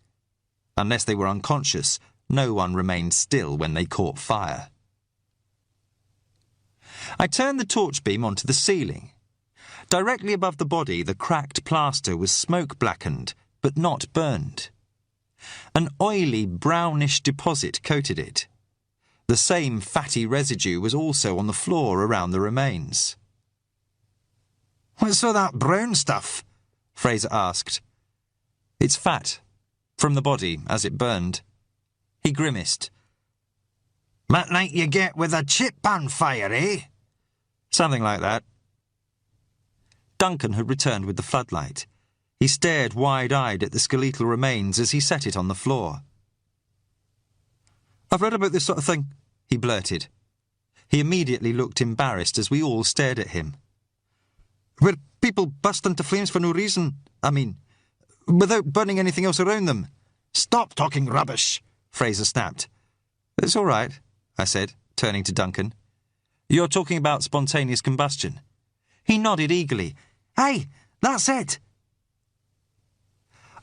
Unless they were unconscious, no one remained still when they caught fire. I turned the torch beam onto the ceiling. Directly above the body, the cracked plaster was smoke-blackened, but not burned. An oily, brownish deposit coated it. The same fatty residue was also on the floor around the remains. "What's all that brown stuff?" Fraser asked. "It's fat, from the body as it burned." He grimaced. "That like you get with a chip pan fire, eh?" "Something like that." Duncan had returned with the floodlight. He stared wide-eyed at the skeletal remains as he set it on the floor. "I've read about this sort of thing," he blurted. He immediately looked embarrassed as we all stared at him. "Where people burst into flames for no reason. I mean, without burning anything else around them." "Stop talking rubbish," Fraser snapped. "It's all right," I said, turning to Duncan. "You're talking about spontaneous combustion." He nodded eagerly. "Aye, that's it."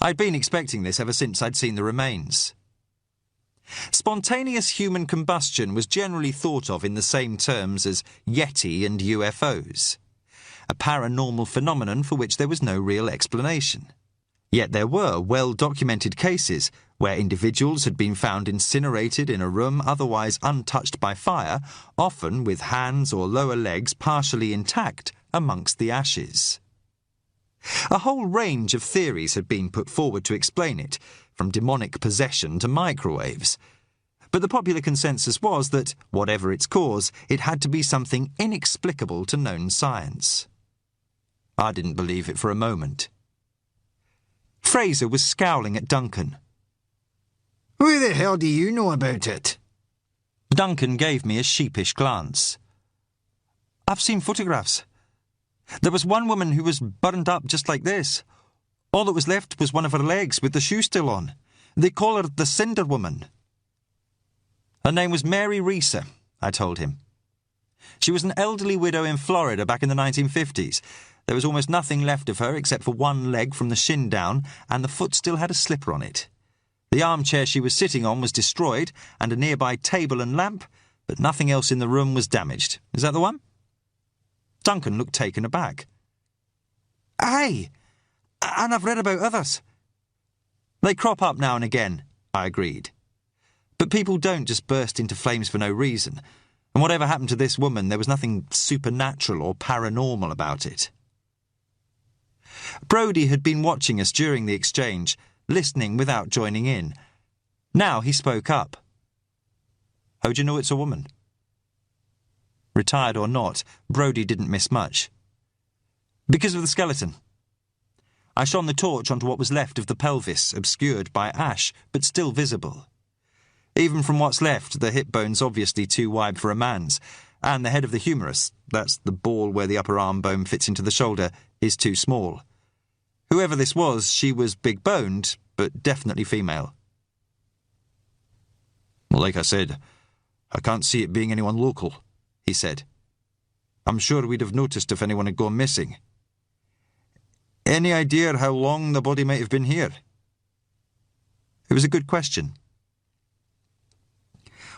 I'd been expecting this ever since I'd seen the remains. Spontaneous human combustion was generally thought of in the same terms as Yeti and UFOs, a paranormal phenomenon for which there was no real explanation. Yet there were well-documented cases where individuals had been found incinerated in a room otherwise untouched by fire, often with hands or lower legs partially intact amongst the ashes. A whole range of theories had been put forward to explain it, from demonic possession to microwaves. But the popular consensus was that, whatever its cause, it had to be something inexplicable to known science. I didn't believe it for a moment. Fraser was scowling at Duncan. "Who the hell do you know about it?" Duncan gave me a sheepish glance. "I've seen photographs. There was one woman who was burned up just like this. All that was left was one of her legs with the shoe still on. They call her the Cinder Woman." "Her name was Mary Reeser," I told him. "She was an elderly widow in Florida back in the 1950s. There was almost nothing left of her except for one leg from the shin down, and the foot still had a slipper on it. The armchair she was sitting on was destroyed, and a nearby table and lamp, but nothing else in the room was damaged. Is that the one? Duncan looked taken aback. Aye, and I've read about others. They crop up now and again, I agreed. But people don't just burst into flames for no reason, and whatever happened to this woman, there was nothing supernatural or paranormal about it. Brodie had been watching us during the exchange, listening without joining in. Now he spoke up. How do you know it's a woman? Retired or not, Brodie didn't miss much. Because of the skeleton. I shone the torch onto what was left of the pelvis, obscured by ash, but still visible. Even from what's left, the hip bone's obviously too wide for a man's, and the head of the humerus, that's the ball where the upper arm bone fits into the shoulder, is too small. Whoever this was, she was big-boned, but definitely female. Well, like I said, I can't see it being anyone local, he said. I'm sure we'd have noticed if anyone had gone missing. Any idea how long the body might have been here? It was a good question.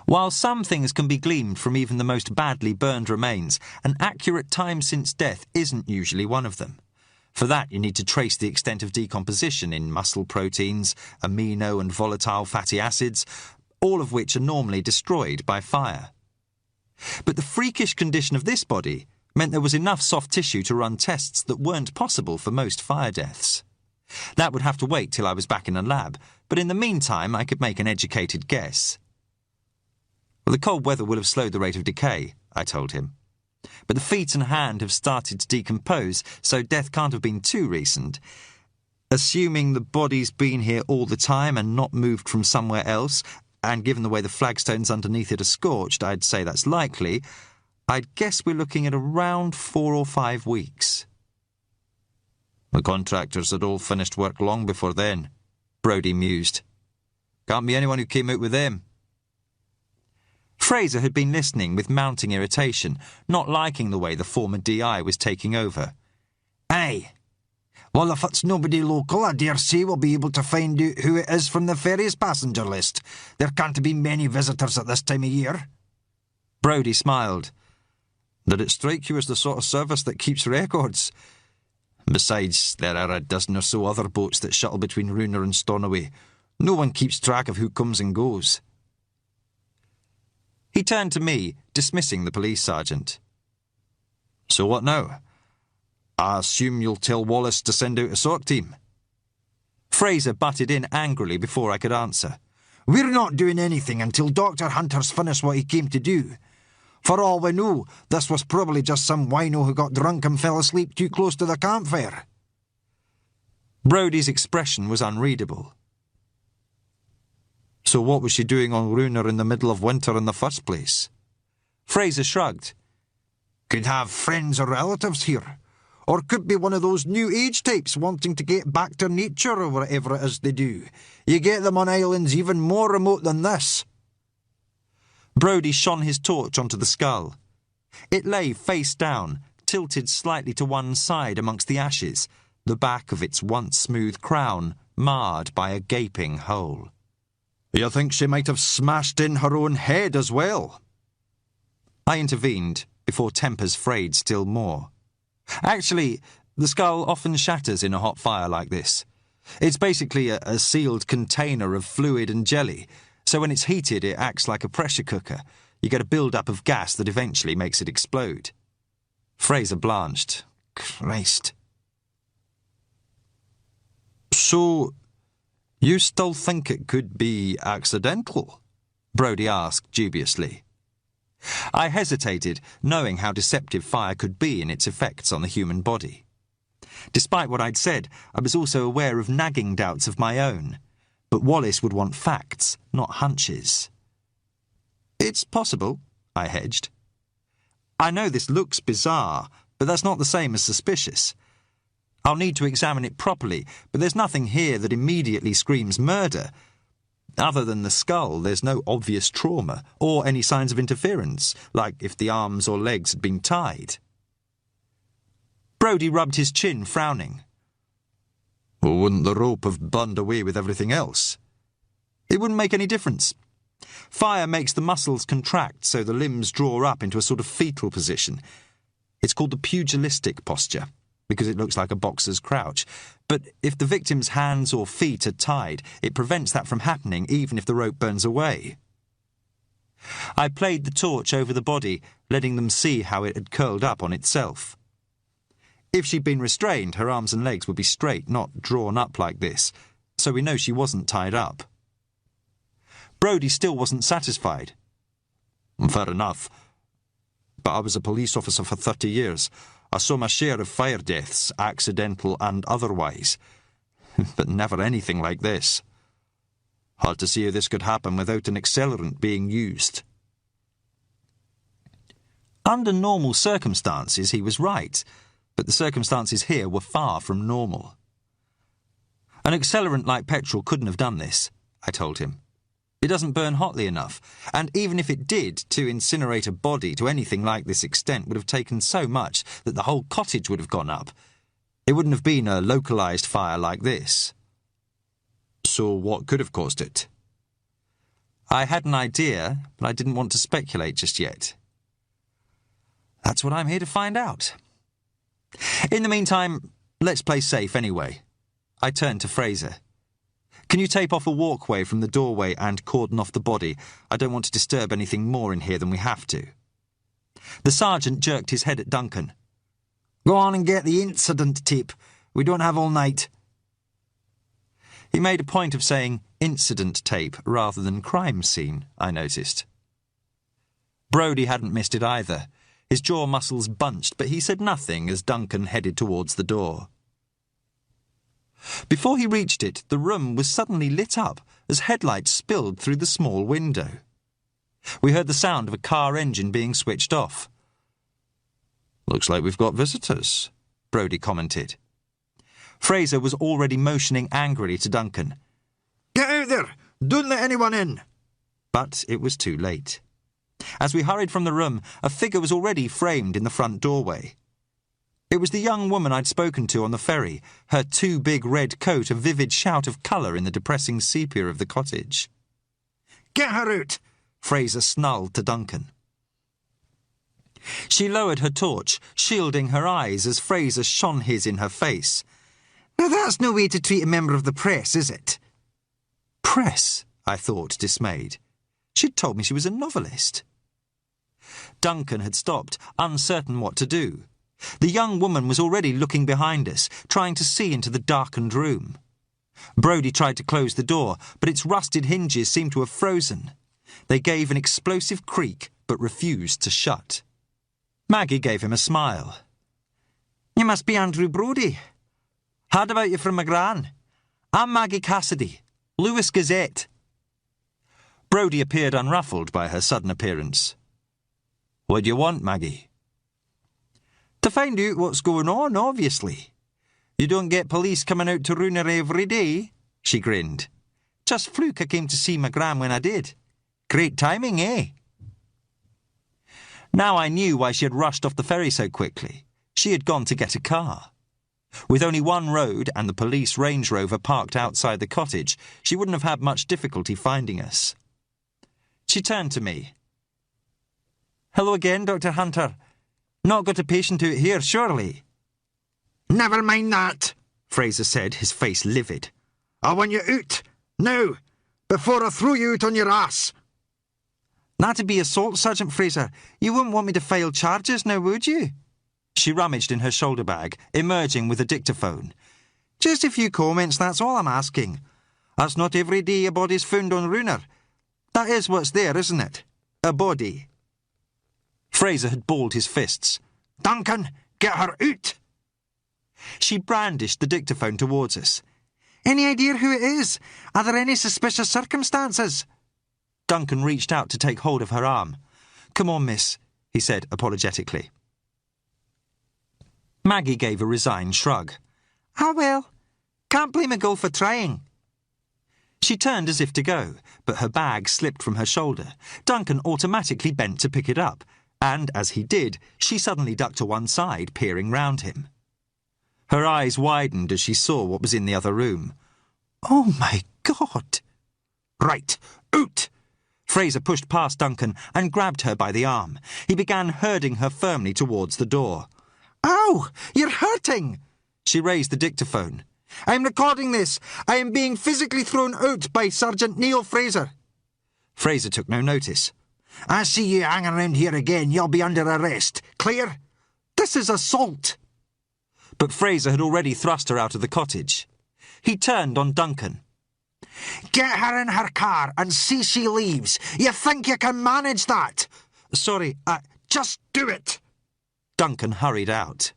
While some things can be gleaned from even the most badly burned remains, an accurate time since death isn't usually one of them. For that, you need to trace the extent of decomposition in muscle proteins, amino and volatile fatty acids, all of which are normally destroyed by fire. But the freakish condition of this body meant there was enough soft tissue to run tests that weren't possible for most fire deaths. That would have to wait till I was back in a lab, but in the meantime I could make an educated guess. Well, the cold weather will have slowed the rate of decay, I told him. But the feet and hand have started to decompose, so death can't have been too recent. Assuming the body's been here all the time and not moved from somewhere else, and given the way the flagstones underneath it are scorched, I'd say that's likely, I'd guess we're looking at around 4 or 5 weeks. The contractors had all finished work long before then, Brodie mused. Can't be anyone who came out with them. Fraser had been listening with mounting irritation, not liking the way the former DI was taking over. Aye. Well, if it's nobody local, I dare say we'll be able to find out who it is from the ferry's passenger list. There can't be many visitors at this time of year. Brodie smiled. Did it strike you as the sort of service that keeps records? Besides, there are a dozen or so other boats that shuttle between Runa and Stornoway. No one keeps track of who comes and goes. He turned to me, dismissing the police sergeant. So what now? I assume you'll tell Wallace to send out a SORT team. Fraser butted in angrily before I could answer. We're not doing anything until Dr. Hunter's finished what he came to do. For all we know, this was probably just some wino who got drunk and fell asleep too close to the campfire. Brodie's expression was unreadable. So what was she doing on Runa in the middle of winter in the first place? Fraser shrugged. Could have friends or relatives here. Or could be one of those new age types wanting to get back to nature or whatever it is they do. You get them on islands even more remote than this. Brodie shone his torch onto the skull. It lay face down, tilted slightly to one side amongst the ashes, the back of its once smooth crown marred by a gaping hole. You think she might have smashed in her own head as well? I intervened, before tempers frayed still more. Actually, the skull often shatters in a hot fire like this. It's basically a sealed container of fluid and jelly, so when it's heated it acts like a pressure cooker. You get a build-up of gas that eventually makes it explode. Fraser blanched. Christ. So, you still think it could be accidental? Brodie asked dubiously. I hesitated, knowing how deceptive fire could be in its effects on the human body. Despite what I'd said, I was also aware of nagging doubts of my own. But Wallace would want facts, not hunches. It's possible, I hedged. I know this looks bizarre, but that's not the same as suspicious. I'll need to examine it properly, but there's nothing here that immediately screams murder. Other than the skull, there's no obvious trauma, or any signs of interference, like if the arms or legs had been tied. Brodie rubbed his chin, frowning. Well, wouldn't the rope have burned away with everything else? It wouldn't make any difference. Fire makes the muscles contract so the limbs draw up into a sort of fetal position. It's called the pugilistic posture, because it looks like a boxer's crouch. But if the victim's hands or feet are tied, it prevents that from happening even if the rope burns away. I played the torch over the body, letting them see how it had curled up on itself. If she'd been restrained, her arms and legs would be straight, not drawn up like this, so we know she wasn't tied up. Brodie still wasn't satisfied. Fair enough. But I was a police officer for 30 years. I saw my share of fire deaths, accidental and otherwise. But never anything like this. Hard to see how this could happen without an accelerant being used. Under normal circumstances, he was right, but the circumstances here were far from normal. An accelerant like petrol couldn't have done this, I told him. It doesn't burn hotly enough, and even if it did, to incinerate a body to anything like this extent would have taken so much that the whole cottage would have gone up. It wouldn't have been a localised fire like this. So what could have caused it? I had an idea, but I didn't want to speculate just yet. That's what I'm here to find out. In the meantime, let's play safe anyway. I turned to Fraser. Can you tape off a walkway from the doorway and cordon off the body? I don't want to disturb anything more in here than we have to. The sergeant jerked his head at Duncan. Go on and get the incident tape. We don't have all night. He made a point of saying incident tape rather than crime scene, I noticed. Brodie hadn't missed it either. His jaw muscles bunched, but he said nothing as Duncan headed towards the door. Before he reached it, the room was suddenly lit up as headlights spilled through the small window. We heard the sound of a car engine being switched off. Looks like we've got visitors, Brodie commented. Fraser was already motioning angrily to Duncan. Get out there! Don't let anyone in! But it was too late. As we hurried from the room, a figure was already framed in the front doorway. It was the young woman I'd spoken to on the ferry, her too big red coat a vivid shout of colour in the depressing sepia of the cottage. Get her out! Fraser snarled to Duncan. She lowered her torch, shielding her eyes as Fraser shone his in her face. Now that's no way to treat a member of the press, is it? Press, I thought, dismayed. She'd told me she was a novelist. Duncan had stopped, uncertain what to do. The young woman was already looking behind us, trying to see into the darkened room. Brodie tried to close the door, but its rusted hinges seemed to have frozen. They gave an explosive creak, but refused to shut. Maggie gave him a smile. You must be Andrew Brodie. Heard about you from my gran. I'm Maggie Cassidy, Lewis Gazette. Brodie appeared unruffled by her sudden appearance. What do you want, Maggie? To find out what's going on, obviously. You don't get police coming out to Runa every day, she grinned. Just fluke I came to see my gran when I did. Great timing, eh? Now I knew why she had rushed off the ferry so quickly. She had gone to get a car. With only one road and the police Range Rover parked outside the cottage, she wouldn't have had much difficulty finding us. She turned to me. Hello again, Dr. Hunter. Not got a patient out here, surely? Never mind that, Fraser said, his face livid. I want you out, now, before I throw you out on your ass. That'd be assault, Sergeant Fraser. You wouldn't want me to file charges now, would you? She rummaged in her shoulder bag, emerging with a dictaphone. Just a few comments, that's all I'm asking. That's not every day a body's found on Runa. That is what's there, isn't it? A body. Fraser had balled his fists. Duncan, get her out! She brandished the dictaphone towards us. Any idea who it is? Are there any suspicious circumstances? Duncan reached out to take hold of her arm. Come on, miss, he said apologetically. Maggie gave a resigned shrug. Ah, well, can't blame a girl for trying. She turned as if to go, but her bag slipped from her shoulder. Duncan automatically bent to pick it up, and as he did, she suddenly ducked to one side, peering round him. Her eyes widened as she saw what was in the other room. Oh, my God! Right, out! Fraser pushed past Duncan and grabbed her by the arm. He began herding her firmly towards the door. Ow! You're hurting! She raised the dictaphone. I'm recording this. I am being physically thrown out by Sergeant Neil Fraser. Fraser took no notice. I see you hanging around here again, you'll be under arrest. Clear? This is assault. But Fraser had already thrust her out of the cottage. He turned on Duncan. Get her in her car and see she leaves. You think you can manage that? Sorry, just do it. Duncan hurried out.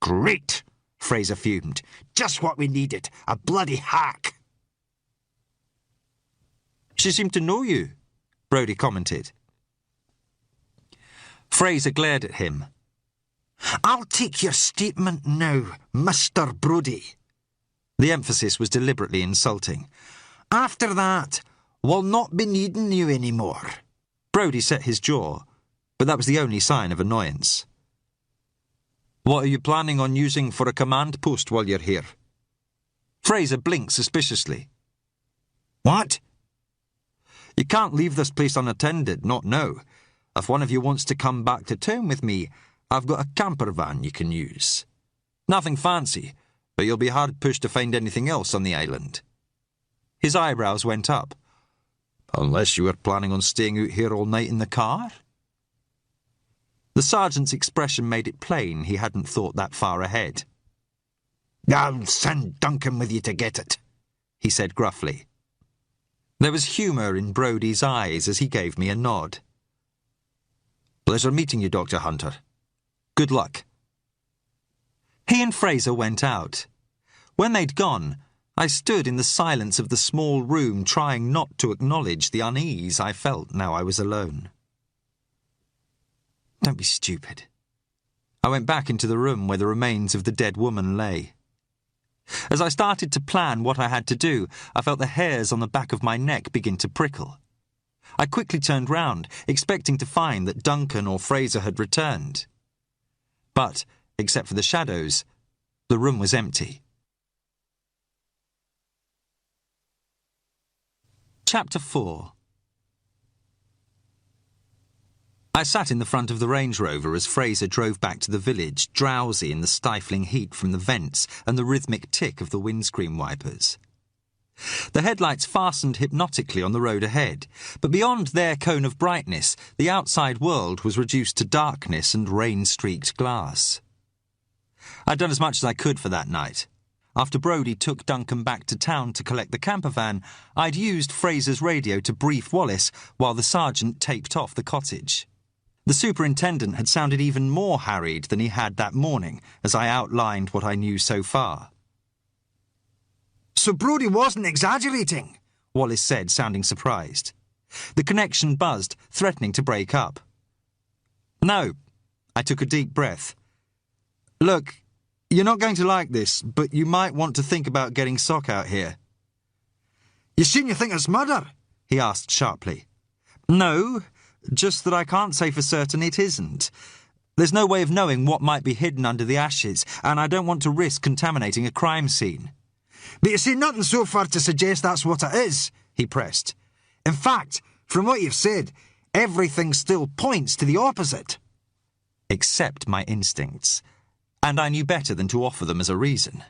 Great, Fraser fumed. Just what we needed, a bloody hack. She seemed to know you, Brodie commented. Fraser glared at him. I'll take your statement now, Mr. Brodie. The emphasis was deliberately insulting. After that, we'll not be needing you anymore. Brodie set his jaw, but that was the only sign of annoyance. What are you planning on using for a command post while you're here? Fraser blinked suspiciously. What? You can't leave this place unattended, not now. If one of you wants to come back to town with me, I've got a camper van you can use. Nothing fancy, but you'll be hard-pushed to find anything else on the island. His eyebrows went up. Unless you were planning on staying out here all night in the car? The sergeant's expression made it plain he hadn't thought that far ahead. I'll send Duncan with you to get it, he said gruffly. There was humour in Brodie's eyes as he gave me a nod. Pleasure meeting you, Dr. Hunter. Good luck. He and Fraser went out. When they'd gone, I stood in the silence of the small room trying not to acknowledge the unease I felt now I was alone. Don't be stupid. I went back into the room where the remains of the dead woman lay. As I started to plan what I had to do, I felt the hairs on the back of my neck begin to prickle. I quickly turned round, expecting to find that Duncan or Fraser had returned. But, except for the shadows, the room was empty. Chapter 4. I sat in the front of the Range Rover as Fraser drove back to the village, drowsy in the stifling heat from the vents and the rhythmic tick of the windscreen wipers. The headlights fastened hypnotically on the road ahead, but beyond their cone of brightness, the outside world was reduced to darkness and rain-streaked glass. I'd done as much as I could for that night. After Brodie took Duncan back to town to collect the camper van, I'd used Fraser's radio to brief Wallace while the sergeant taped off the cottage. The superintendent had sounded even more harried than he had that morning as I outlined what I knew so far. So Brodie wasn't exaggerating, Wallace said, sounding surprised. The connection buzzed, threatening to break up. No, I took a deep breath. Look, you're not going to like this, but you might want to think about getting Sock out here. You seem to think it's murder? He asked sharply. No, just that I can't say for certain it isn't. There's no way of knowing what might be hidden under the ashes, and I don't want to risk contaminating a crime scene. But you see nothing so far to suggest that's what it is, he pressed. In fact, from what you've said, everything still points to the opposite. Except my instincts. And I knew better than to offer them as a reason.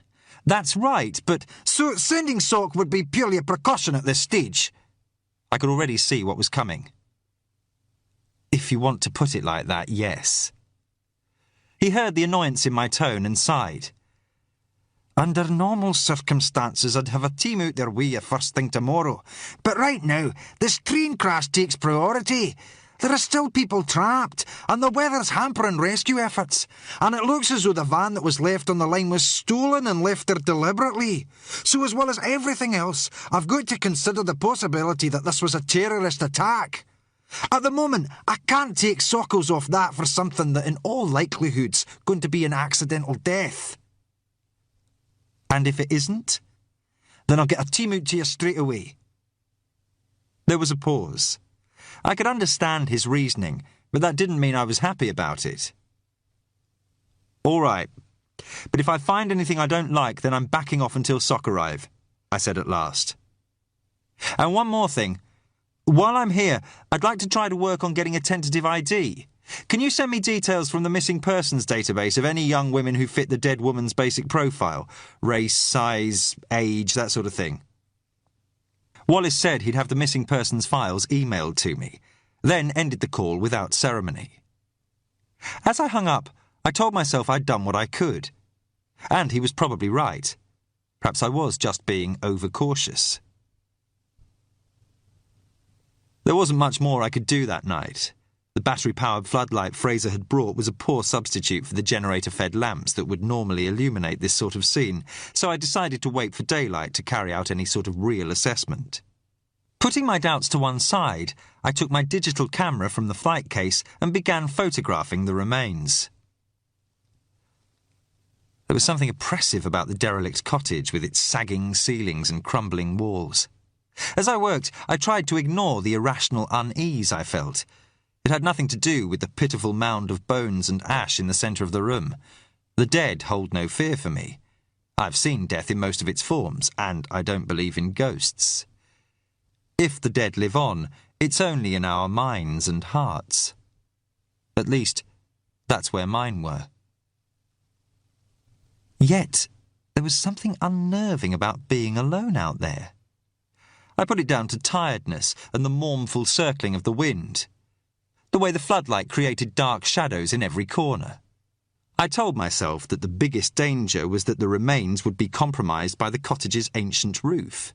That's right, but... So sending Sock would be purely a precaution at this stage? I could already see what was coming. If you want to put it like that, yes. He heard the annoyance in my tone and sighed. Under normal circumstances, I'd have a team out their way first thing tomorrow. But right now, this train crash takes priority. There are still people trapped, and the weather's hampering rescue efforts. And it looks as though the van that was left on the line was stolen and left there deliberately. So as well as everything else, I've got to consider the possibility that this was a terrorist attack. At the moment, I can't take Sockles off that for something that in all likelihood's going to be an accidental death. And if it isn't? Then I'll get a team out to you straight away. There was a pause. I could understand his reasoning, but that didn't mean I was happy about it. All right. But if I find anything I don't like, then I'm backing off until Sock arrive, I said at last. And one more thing. While I'm here, I'd like to try to work on getting a tentative ID. Can you send me details from the missing persons database of any young women who fit the dead woman's basic profile? Race, size, age, that sort of thing. Wallace said he'd have the missing persons files emailed to me, then ended the call without ceremony. As I hung up, I told myself I'd done what I could. And he was probably right. Perhaps I was just being overcautious. There wasn't much more I could do that night. The battery-powered floodlight Fraser had brought was a poor substitute for the generator-fed lamps that would normally illuminate this sort of scene, so I decided to wait for daylight to carry out any sort of real assessment. Putting my doubts to one side, I took my digital camera from the flight case and began photographing the remains. There was something oppressive about the derelict cottage with its sagging ceilings and crumbling walls. As I worked, I tried to ignore the irrational unease I felt. It had nothing to do with the pitiful mound of bones and ash in the centre of the room. The dead hold no fear for me. I've seen death in most of its forms, and I don't believe in ghosts. If the dead live on, it's only in our minds and hearts. At least, that's where mine were. Yet, there was something unnerving about being alone out there. I put it down to tiredness and the mournful circling of the wind. The way the floodlight created dark shadows in every corner. I told myself that the biggest danger was that the remains would be compromised by the cottage's ancient roof.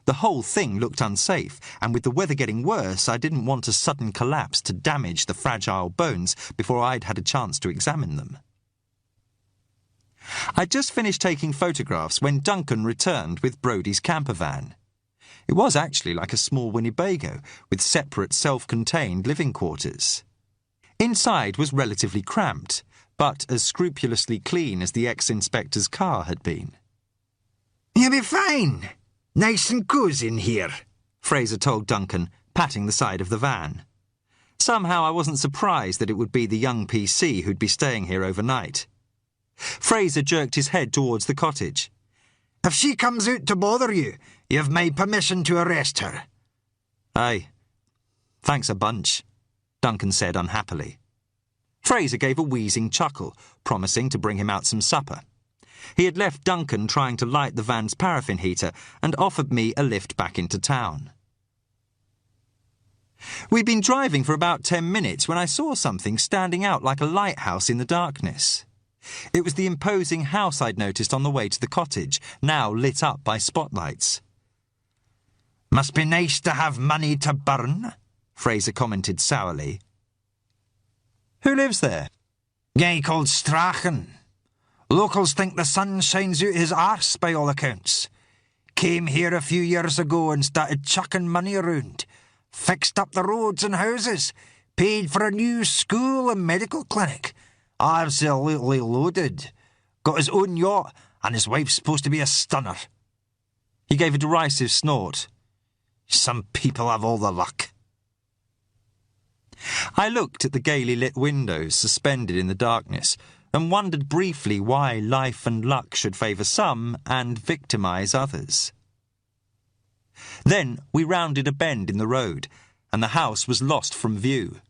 The whole thing looked unsafe, and with the weather getting worse, I didn't want a sudden collapse to damage the fragile bones before I'd had a chance to examine them. I'd just finished taking photographs when Duncan returned with Brodie's camper van. It was actually like a small Winnebago, with separate self-contained living quarters. Inside was relatively cramped, but as scrupulously clean as the ex-inspector's car had been. "You'll be fine. Nice and cosy in here," Fraser told Duncan, patting the side of the van. Somehow I wasn't surprised that it would be the young PC who'd be staying here overnight. Fraser jerked his head towards the cottage. "If she comes out to bother you, you've my permission to arrest her." "Aye. Thanks a bunch," Duncan said unhappily. Fraser gave a wheezing chuckle, promising to bring him out some supper. He had left Duncan trying to light the van's paraffin heater and offered me a lift back into town. We'd been driving for about 10 minutes when I saw something standing out like a lighthouse in the darkness. It was the imposing house I'd noticed on the way to the cottage, now lit up by spotlights. "Must be nice to have money to burn," Fraser commented sourly. "Who lives there?" "Guy called Strachan. Locals think the sun shines out his arse by all accounts. Came here a few years ago and started chucking money around. Fixed up the roads and houses. Paid for a new school and medical clinic. Absolutely loaded. Got his own yacht, and his wife's supposed to be a stunner." He gave a derisive snort. "Some people have all the luck." I looked at the gaily lit windows suspended in the darkness and wondered briefly why life and luck should favour some and victimise others. Then we rounded a bend in the road, and the house was lost from view.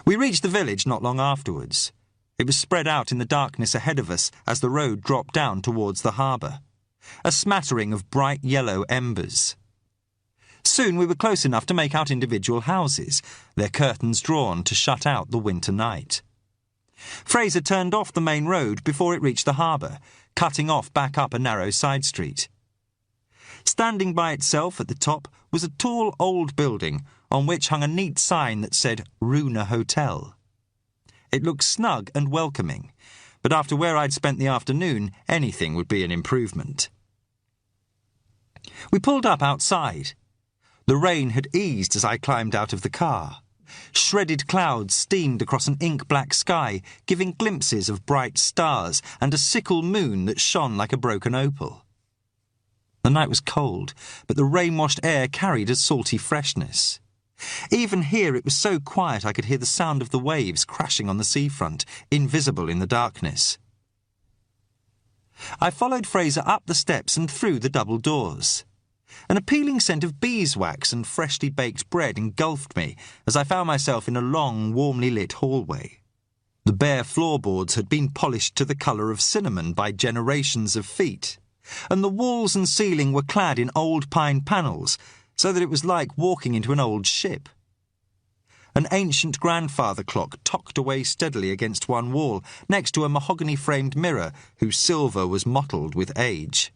We reached the village not long afterwards. It was spread out in the darkness ahead of us as the road dropped down towards the harbour. A smattering of bright yellow embers. Soon we were close enough to make out individual houses, their curtains drawn to shut out the winter night. Fraser turned off the main road before it reached the harbour, cutting off back up a narrow side street. Standing by itself at the top was a tall old building on which hung a neat sign that said Runa Hotel. It looked snug and welcoming, but after where I'd spent the afternoon, anything would be an improvement. We pulled up outside. The rain had eased as I climbed out of the car. Shredded clouds steamed across an ink-black sky, giving glimpses of bright stars and a sickle moon that shone like a broken opal. The night was cold, but the rain-washed air carried a salty freshness. Even here it was so quiet I could hear the sound of the waves crashing on the seafront, invisible in the darkness. I followed Fraser up the steps and through the double doors. An appealing scent of beeswax and freshly baked bread engulfed me as I found myself in a long, warmly lit hallway. The bare floorboards had been polished to the colour of cinnamon by generations of feet, and the walls and ceiling were clad in old pine panels, so that it was like walking into an old ship. An ancient grandfather clock tocked away steadily against one wall, next to a mahogany-framed mirror whose silver was mottled with age.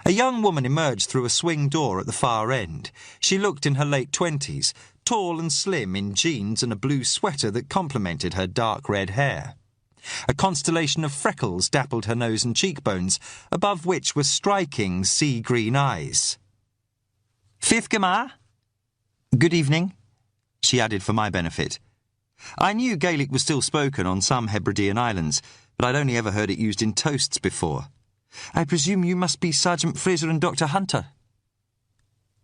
A young woman emerged through a swing door at the far end. She looked in her late 20s, tall and slim in jeans and a blue sweater that complemented her dark red hair. A constellation of freckles dappled her nose and cheekbones, above which were striking sea-green eyes. "Fifth Gemma?" "Good evening," she added for my benefit. I knew Gaelic was still spoken on some Hebridean islands, but I'd only ever heard it used in toasts before. "I presume you must be Sergeant Fraser and Dr. Hunter."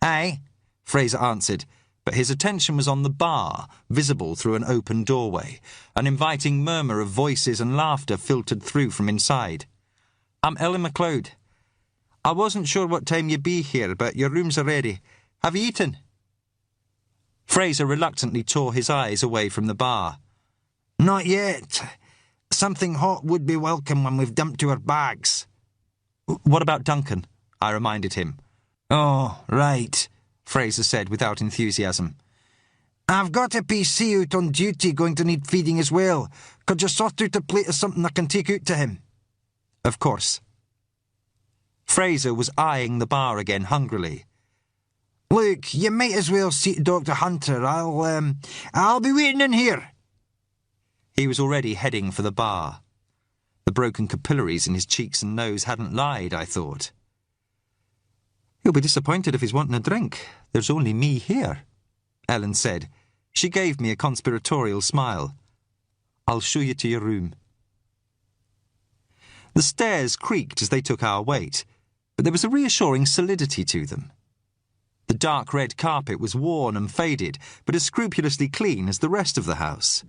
"Aye," Fraser answered, but his attention was on the bar, visible through an open doorway. An inviting murmur of voices and laughter filtered through from inside. "I'm Ellen MacLeod. I wasn't sure what time you'd be here, but your rooms are ready. Have you eaten?" Fraser reluctantly tore his eyes away from the bar. "Not yet. Something hot would be welcome when we've dumped our bags." "What about Duncan?" I reminded him. "Oh, right," Fraser said without enthusiasm. "I've got a PC out on duty going to need feeding as well. Could you sort out a plate of something I can take out to him?" "Of course." Fraser was eyeing the bar again hungrily. "Look, you might as well see to Dr. Hunter. I'll be waiting in here." He was already heading for the bar. The broken capillaries in his cheeks and nose hadn't lied, I thought. "He'll be disappointed if he's wanting a drink. There's only me here," Ellen said. She gave me a conspiratorial smile. "I'll show you to your room." The stairs creaked as they took our weight, but there was a reassuring solidity to them. The dark red carpet was worn and faded, but as scrupulously clean as the rest of the house.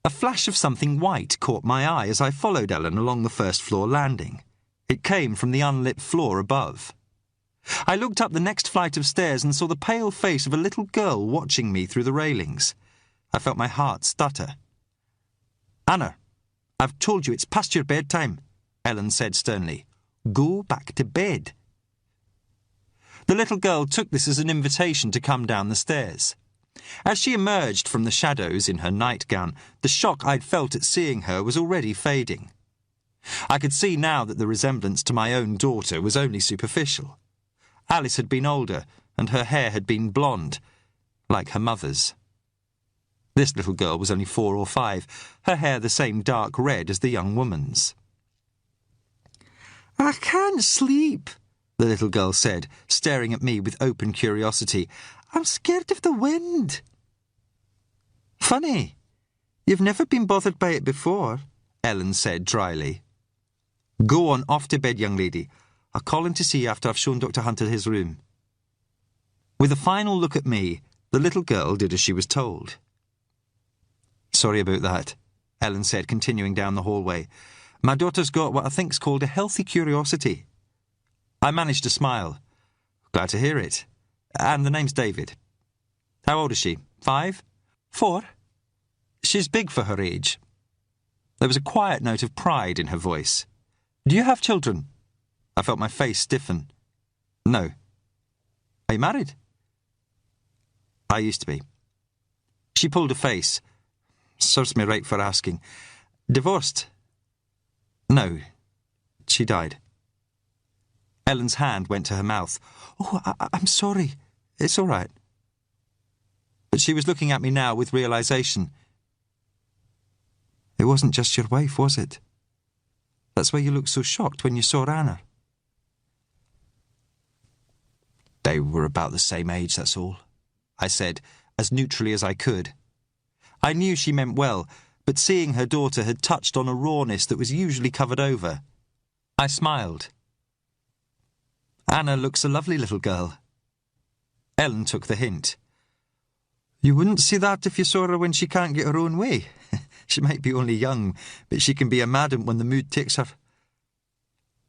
A flash of something white caught my eye as I followed Ellen along the first-floor landing. It came from the unlit floor above. I looked up the next flight of stairs and saw the pale face of a little girl watching me through the railings. I felt my heart stutter. "Anna, I've told you it's past your bedtime," Ellen said sternly. "Go back to bed." The little girl took this as an invitation to come down the stairs. As she emerged from the shadows in her nightgown, the shock I'd felt at seeing her was already fading. I could see now that the resemblance to my own daughter was only superficial. Alice had been older, and her hair had been blonde, like her mother's. This little girl was only 4 or 5, her hair the same dark red as the young woman's. "I can't sleep," the little girl said, staring at me with open curiosity. "I'm scared of the wind." "Funny. You've never been bothered by it before," Ellen said dryly. "Go on off to bed, young lady. I'll call in to see you after I've shown Dr. Hunter his room." With a final look at me, the little girl did as she was told. "Sorry about that," Ellen said, continuing down the hallway. "My daughter's got what I think's called a healthy curiosity." I managed to smile. "Glad to hear it. And the name's David. How old is she? 5? 4? She's big for her age." There was a quiet note of pride in her voice. "Do you have children?" I felt my face stiffen. "No." "Are you married?" "I used to be." She pulled a face. "Serves me right for asking. Divorced?" "No. She died." Ellen's hand went to her mouth. "Oh, I'm sorry. It's all right." But she was looking at me now with realisation. "It wasn't just your wife, was it? That's why you looked so shocked when you saw Anna." "They were about the same age, that's all," I said, as neutrally as I could. I knew she meant well, but seeing her daughter had touched on a rawness that was usually covered over. I smiled. "Anna looks a lovely little girl." Ellen took the hint. You wouldn't see that if you saw her when she can't get her own way. She might be only young, but she can be a madam when the mood takes her.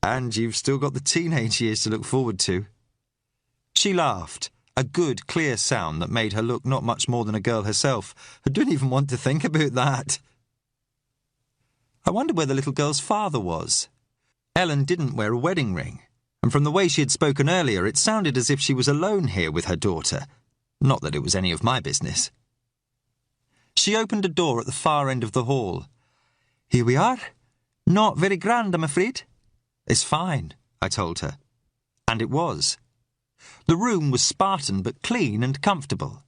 And you've still got the teenage years to look forward to. She laughed, a good, clear sound that made her look not much more than a girl herself. I don't even want to think about that. I wondered where the little girl's father was. Ellen didn't wear a wedding ring, and from the way she had spoken earlier, it sounded as if she was alone here with her daughter. Not that it was any of my business. She opened a door at the far end of the hall. Here we are. Not very grand, I'm afraid. It's fine, I told her. And it was. The room was Spartan but clean and comfortable.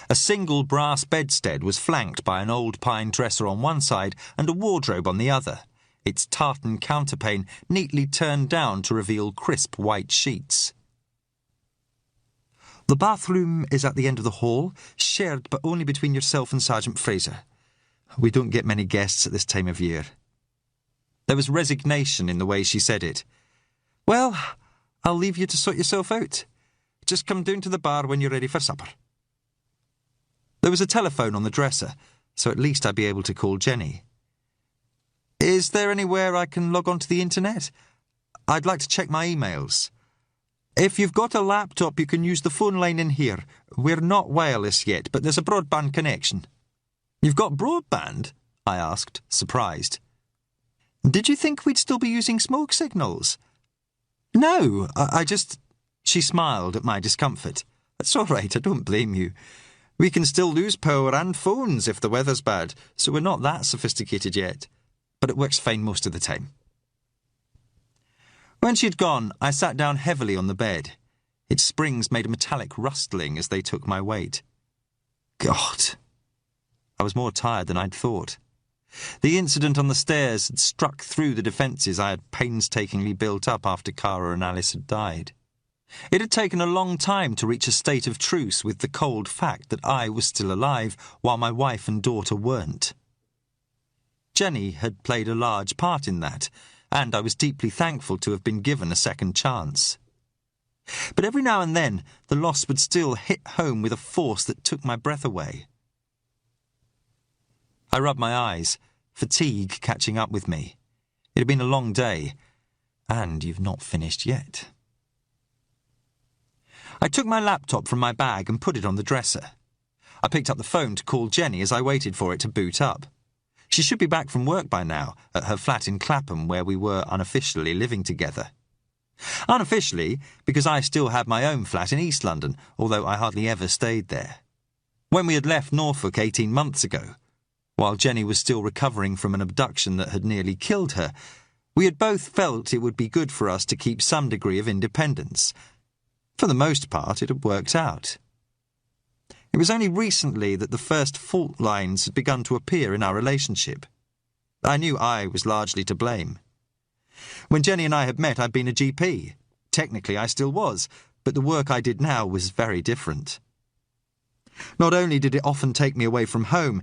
A single brass bedstead was flanked by an old pine dresser on one side and a wardrobe on the other, its tartan counterpane neatly turned down to reveal crisp white sheets. The bathroom is at the end of the hall, shared but only between yourself and Sergeant Fraser. We don't get many guests at this time of year. There was resignation in the way she said it. Well, I'll leave you to sort yourself out. Just come down to the bar when you're ready for supper. There was a telephone on the dresser, so at least I'd be able to call Jenny. Is there anywhere I can log on to the internet? I'd like to check my emails. If you've got a laptop, you can use the phone line in here. We're not wireless yet, but there's a broadband connection. You've got broadband? I asked, surprised. Did you think we'd still be using smoke signals? No, I just... She smiled at my discomfort. That's all right, I don't blame you. We can still lose power and phones if the weather's bad, so we're not that sophisticated yet. But it works fine most of the time. When she'd gone, I sat down heavily on the bed. Its springs made a metallic rustling as they took my weight. God! I was more tired than I'd thought. The incident on the stairs had struck through the defences I had painstakingly built up after Cara and Alice had died. It had taken a long time to reach a state of truce with the cold fact that I was still alive while my wife and daughter weren't. Jenny had played a large part in that, and I was deeply thankful to have been given a second chance. But every now and then, the loss would still hit home with a force that took my breath away. I rubbed my eyes, fatigue catching up with me. It had been a long day, and you've not finished yet. I took my laptop from my bag and put it on the dresser. I picked up the phone to call Jenny as I waited for it to boot up. She should be back from work by now, at her flat in Clapham, where we were unofficially living together. Unofficially, because I still had my own flat in East London, although I hardly ever stayed there. When we had left Norfolk 18 months ago, while Jenny was still recovering from an abduction that had nearly killed her, we had both felt it would be good for us to keep some degree of independence. For the most part, it had worked out. It was only recently that the first fault lines had begun to appear in our relationship. I knew I was largely to blame. When Jenny and I had met, I'd been a GP. Technically, I still was, but the work I did now was very different. Not only did it often take me away from home,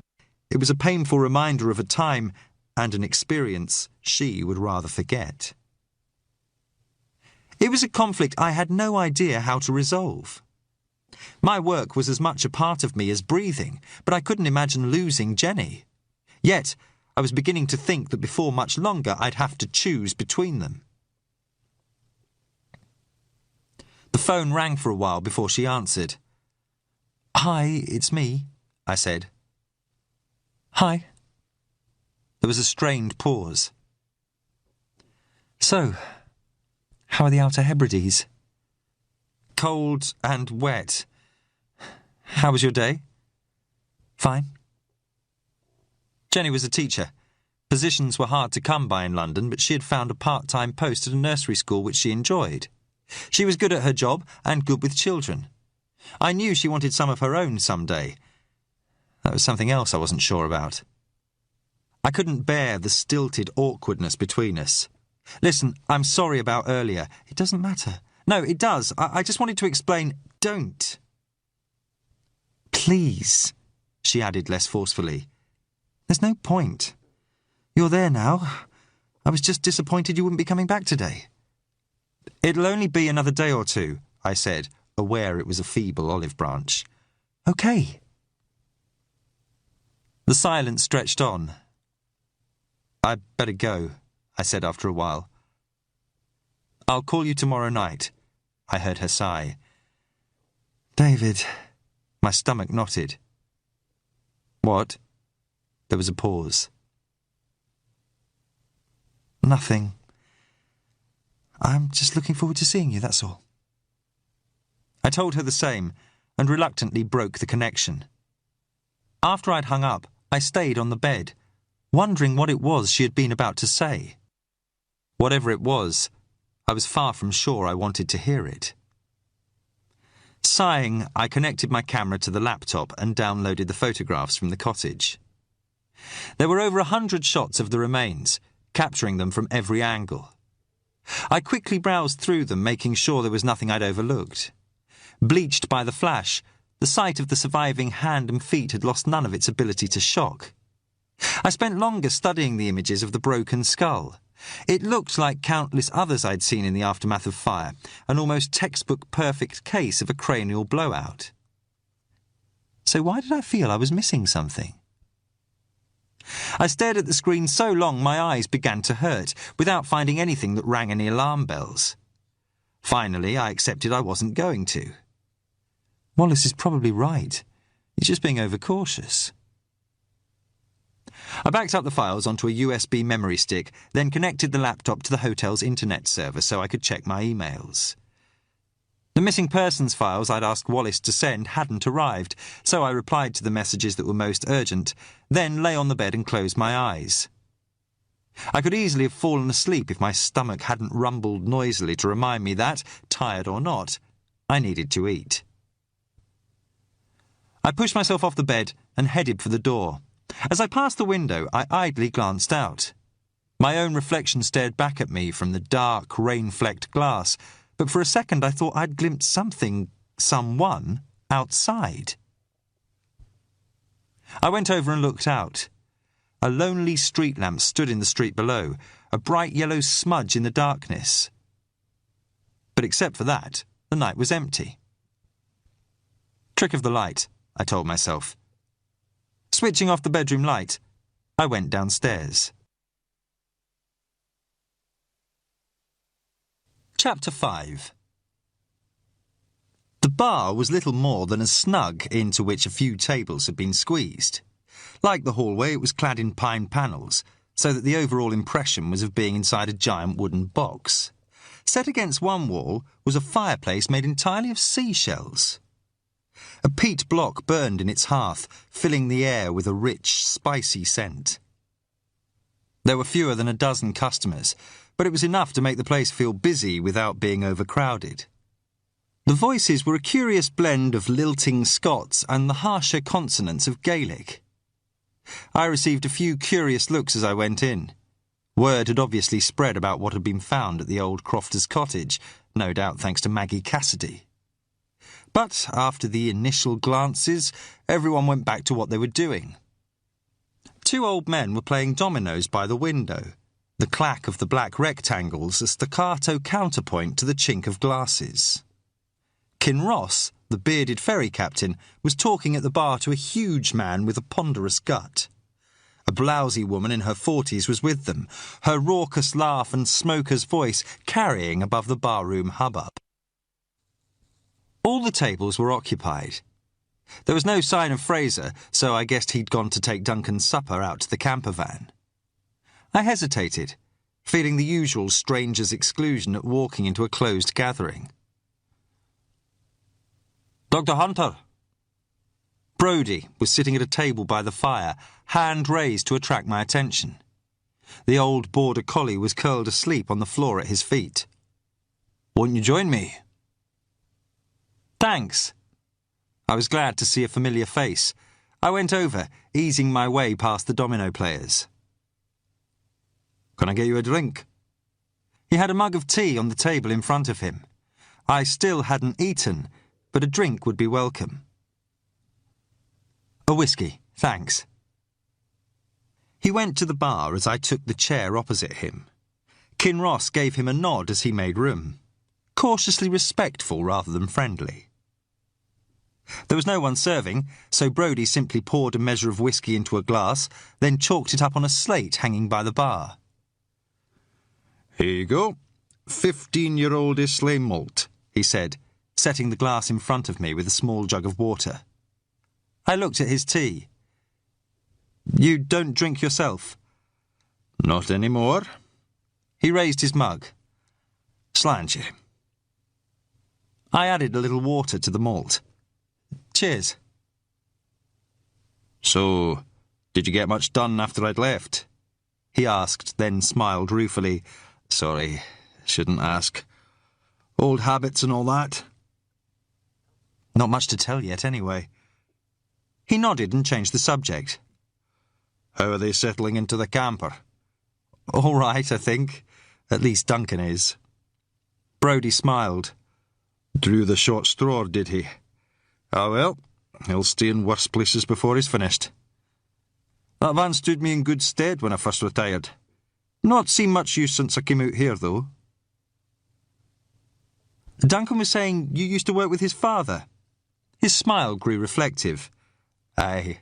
it was a painful reminder of a time and an experience she would rather forget. It was a conflict I had no idea how to resolve. My work was as much a part of me as breathing, but I couldn't imagine losing Jenny. Yet, I was beginning to think that before much longer I'd have to choose between them. The phone rang for a while before she answered. "Hi, it's me," I said. "Hi." There was a strained pause. "So, how are the Outer Hebrides?" "Cold and wet. How was your day?" "Fine." Jenny was a teacher. Positions were hard to come by in London, but she had found a part-time post at a nursery school which she enjoyed. She was good at her job and good with children. I knew she wanted some of her own someday. That was something else I wasn't sure about. I couldn't bear the stilted awkwardness between us. "Listen, I'm sorry about earlier. It doesn't matter. No, it does. I just wanted to explain. Don't." "Please," she added less forcefully. "There's no point. You're there now. I was just disappointed you wouldn't be coming back today." "It'll only be another day or two," I said, aware it was a feeble olive branch. "OK." The silence stretched on. "I'd better go," I said after a while. "I'll call you tomorrow night," I heard her sigh. "David." My stomach knotted. "What?" There was a pause. "Nothing. I'm just looking forward to seeing you, that's all." I told her the same, and reluctantly broke the connection. After I'd hung up, I stayed on the bed, wondering what it was she had been about to say. Whatever it was, I was far from sure I wanted to hear it. Sighing, I connected my camera to the laptop and downloaded the photographs from the cottage. There were over 100 shots of the remains, capturing them from every angle. I quickly browsed through them, making sure there was nothing I'd overlooked. Bleached by the flash, the sight of the surviving hand and feet had lost none of its ability to shock. I spent longer studying the images of the broken skull. It looked like countless others I'd seen in the aftermath of fire, an almost textbook perfect case of a cranial blowout. So why did I feel I was missing something? I stared at the screen so long my eyes began to hurt, without finding anything that rang any alarm bells. Finally, I accepted I wasn't going to. Wallace is probably right. He's just being overcautious. I backed up the files onto a USB memory stick, then connected the laptop to the hotel's internet server so I could check my emails. The missing persons files I'd asked Wallace to send hadn't arrived, so I replied to the messages that were most urgent, then lay on the bed and closed my eyes. I could easily have fallen asleep if my stomach hadn't rumbled noisily to remind me that, tired or not, I needed to eat. I pushed myself off the bed and headed for the door. As I passed the window, I idly glanced out. My own reflection stared back at me from the dark, rain-flecked glass, but for a second I thought I'd glimpsed someone, outside. I went over and looked out. A lonely street lamp stood in the street below, a bright yellow smudge in the darkness. But except for that, the night was empty. Trick of the light, I told myself. Switching off the bedroom light, I went downstairs. Chapter 5. The bar was little more than a snug into which a few tables had been squeezed. Like the hallway, it was clad in pine panels, so that the overall impression was of being inside a giant wooden box. Set against one wall was a fireplace made entirely of seashells. A peat block burned in its hearth, filling the air with a rich, spicy scent. There were fewer than a dozen customers, but it was enough to make the place feel busy without being overcrowded. The voices were a curious blend of lilting Scots and the harsher consonants of Gaelic. I received a few curious looks as I went in. Word had obviously spread about what had been found at the old crofter's cottage, no doubt thanks to Maggie Cassidy. But after the initial glances, everyone went back to what they were doing. 2 old men were playing dominoes by the window, the clack of the black rectangles a staccato counterpoint to the chink of glasses. Kinross, the bearded ferry captain, was talking at the bar to a huge man with a ponderous gut. A blousy woman in her 40s was with them, her raucous laugh and smoker's voice carrying above the barroom hubbub. All the tables were occupied. There was no sign of Fraser, so I guessed he'd gone to take Duncan's supper out to the camper van. I hesitated, feeling the usual stranger's exclusion at walking into a closed gathering. "Dr. Hunter." Brodie was sitting at a table by the fire, hand raised to attract my attention. The old border collie was curled asleep on the floor at his feet. "Won't you join me?" "Thanks." I was glad to see a familiar face. I went over, easing my way past the domino players. "Can I get you a drink?" He had a mug of tea on the table in front of him. I still hadn't eaten, but a drink would be welcome. "A whiskey, thanks." He went to the bar as I took the chair opposite him. Kinross gave him a nod as he made room. Cautiously respectful rather than friendly. There was no one serving, so Brodie simply poured a measure of whiskey into a glass, then chalked it up on a slate hanging by the bar. "Here you go. 15-year-old Islay malt," he said, setting the glass in front of me with a small jug of water. I looked at his tea. "You don't drink yourself?" "Not any more." He raised his mug. "Sláinte." I added a little water to the malt. "Cheers." "So, did you get much done after I'd left?" he asked, then smiled ruefully. "Sorry, shouldn't ask. Old habits and all that." "Not much to tell yet, anyway." He nodded and changed the subject. "How are they settling into the camper?" "All right, I think. At least Duncan is." Brodie smiled. "Drew the short straw, did he? Ah, well, he'll stay in worse places before he's finished. That van stood me in good stead when I first retired. Not seen much use since I came out here, though." Duncan was saying you used to work with his father. His smile grew reflective. "Aye,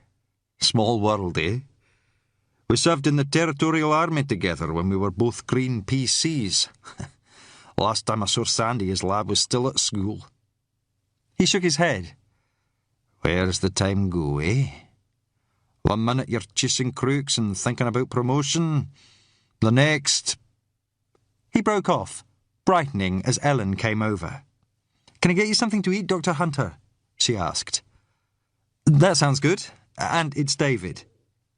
small world, eh? We served in the Territorial Army together when we were both green PCs. Last time I saw Sandy, his lad was still at school." He shook his head. "Where's the time go, eh? 1 minute you're chasing crooks and thinking about promotion. The next—" He broke off, brightening as Ellen came over. "Can I get you something to eat, Dr. Hunter?" she asked. "That sounds good. And it's David."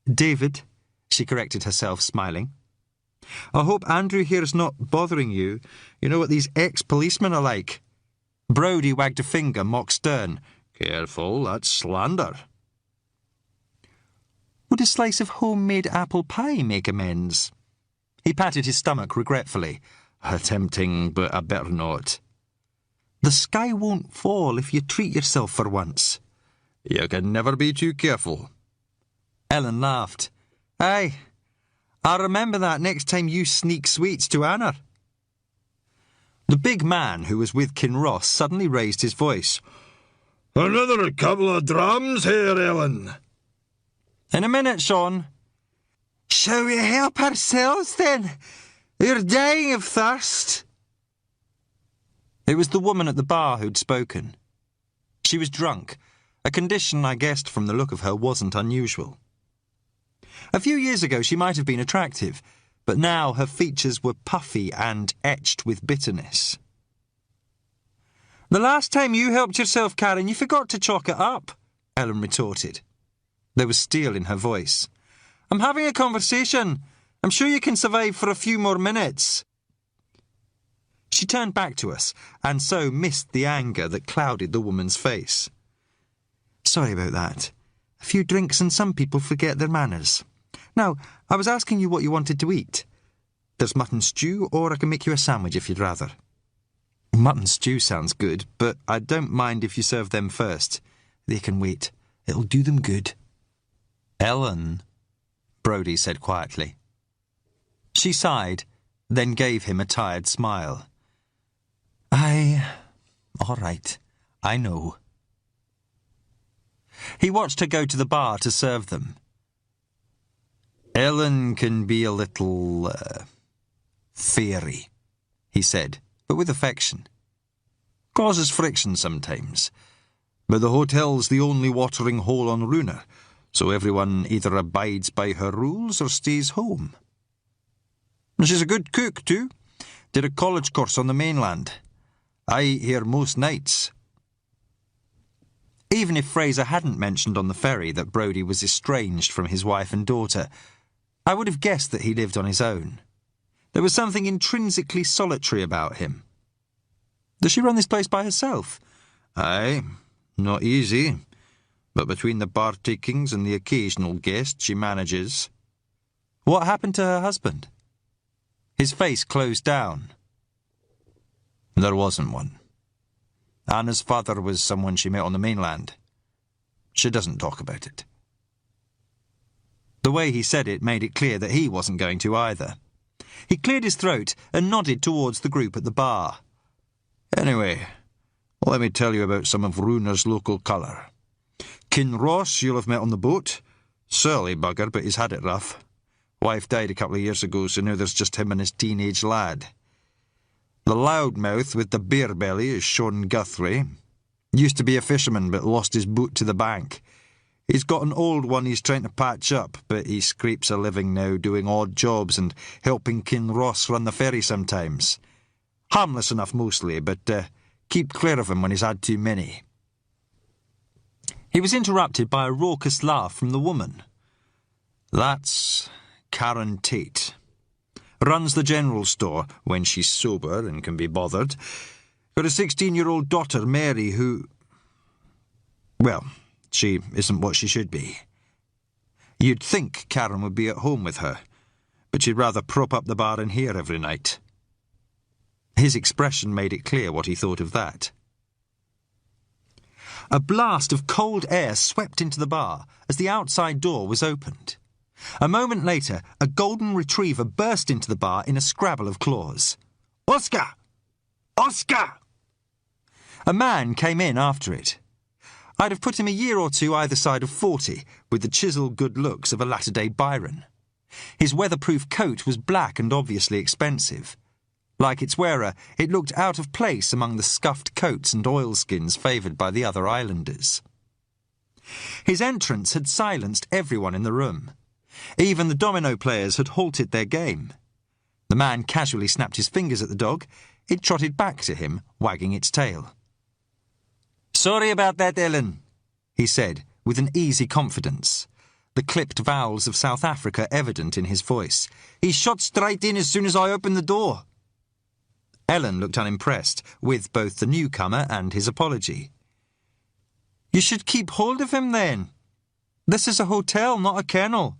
"David," she corrected herself, smiling. "I hope Andrew here is not bothering you. You know what these ex-policemen are like." Brodie wagged a finger, mock stern. "Careful, that's slander." "Would a slice of homemade apple pie make amends?" He patted his stomach regretfully. "Tempting, but I better not." "The sky won't fall if you treat yourself for once." "You can never be too careful." Ellen laughed. "Aye, I'll remember that next time you sneak sweets to Anna." The big man who was with Kinross suddenly raised his voice. "Another couple of drams here, Ellen." "In a minute, Sean." "Shall we help ourselves, then? You're dying of thirst." It was the woman at the bar who'd spoken. She was drunk, a condition I guessed from the look of her wasn't unusual. A few years ago she might have been attractive, but now her features were puffy and etched with bitterness. "The last time you helped yourself, Karen, you forgot to chalk it up," Ellen retorted. There was steel in her voice. "I'm having a conversation. I'm sure you can survive for a few more minutes." She turned back to us, and so missed the anger that clouded the woman's face. "Sorry about that. A few drinks and some people forget their manners. Now, I was asking you what you wanted to eat. There's mutton stew, or I can make you a sandwich if you'd rather." "Mutton stew sounds good, but I don't mind if you serve them first. They can wait. It'll do them good." "Ellen," Brodie said quietly. She sighed, then gave him a tired smile. All right, I know." He watched her go to the bar to serve them. "Ellen can be a little, fairy," he said, but with affection. "Causes friction sometimes. But the hotel's the only watering hole on Runa, so everyone either abides by her rules or stays home. She's a good cook, too. Did a college course on the mainland. I eat here most nights." Even if Fraser hadn't mentioned on the ferry that Brodie was estranged from his wife and daughter, I would have guessed that he lived on his own. There was something intrinsically solitary about him. "Does she run this place by herself?" "Aye, not easy. But between the bar-takings and the occasional guest, she manages." "What happened to her husband?" His face closed down. "There wasn't one. Anna's father was someone she met on the mainland. She doesn't talk about it." The way he said it made it clear that he wasn't going to either. He cleared his throat and nodded towards the group at the bar. "Anyway, Let me tell you about some of Runa's local colour. Kinross you'll have met on the boat. Surly bugger, but he's had it rough. Wife died a couple of years ago, so now there's just him and his teenage lad. The loudmouth with the beer belly is Sean Guthrie. Used to be a fisherman, but lost his boat to the bank. He's got an old one he's trying to patch up, but he scrapes a living now doing odd jobs and helping Kinross run the ferry sometimes. Harmless enough mostly, but keep clear of him when he's had too many. He was interrupted by a raucous laugh from the woman. That's Karen Tate. Runs the general store when she's sober and can be bothered. Got a 16-year-old daughter, Mary, who... well, she isn't what she should be. You'd think Karen would be at home with her, but she'd rather prop up the bar in here every night. His expression made it clear what he thought of that. A blast of cold air swept into the bar as the outside door was opened. A moment later, a golden retriever burst into the bar in a scrabble of claws. Oscar! Oscar! A man came in after it. I'd have put him a year or two either side of 40, with the chiselled good looks of a latter-day Byron. His weatherproof coat was black and obviously expensive. Like its wearer, it looked out of place among the scuffed coats and oilskins favoured by the other islanders. His entrance had silenced everyone in the room. Even the domino players had halted their game. The man casually snapped his fingers at the dog. It trotted back to him, wagging its tail. "Sorry about that, Ellen," he said, with an easy confidence, the clipped vowels of South Africa evident in his voice. "He shot straight in as soon as I opened the door." Ellen looked unimpressed with both the newcomer and his apology. "You should keep hold of him, then. This is a hotel, not a kennel."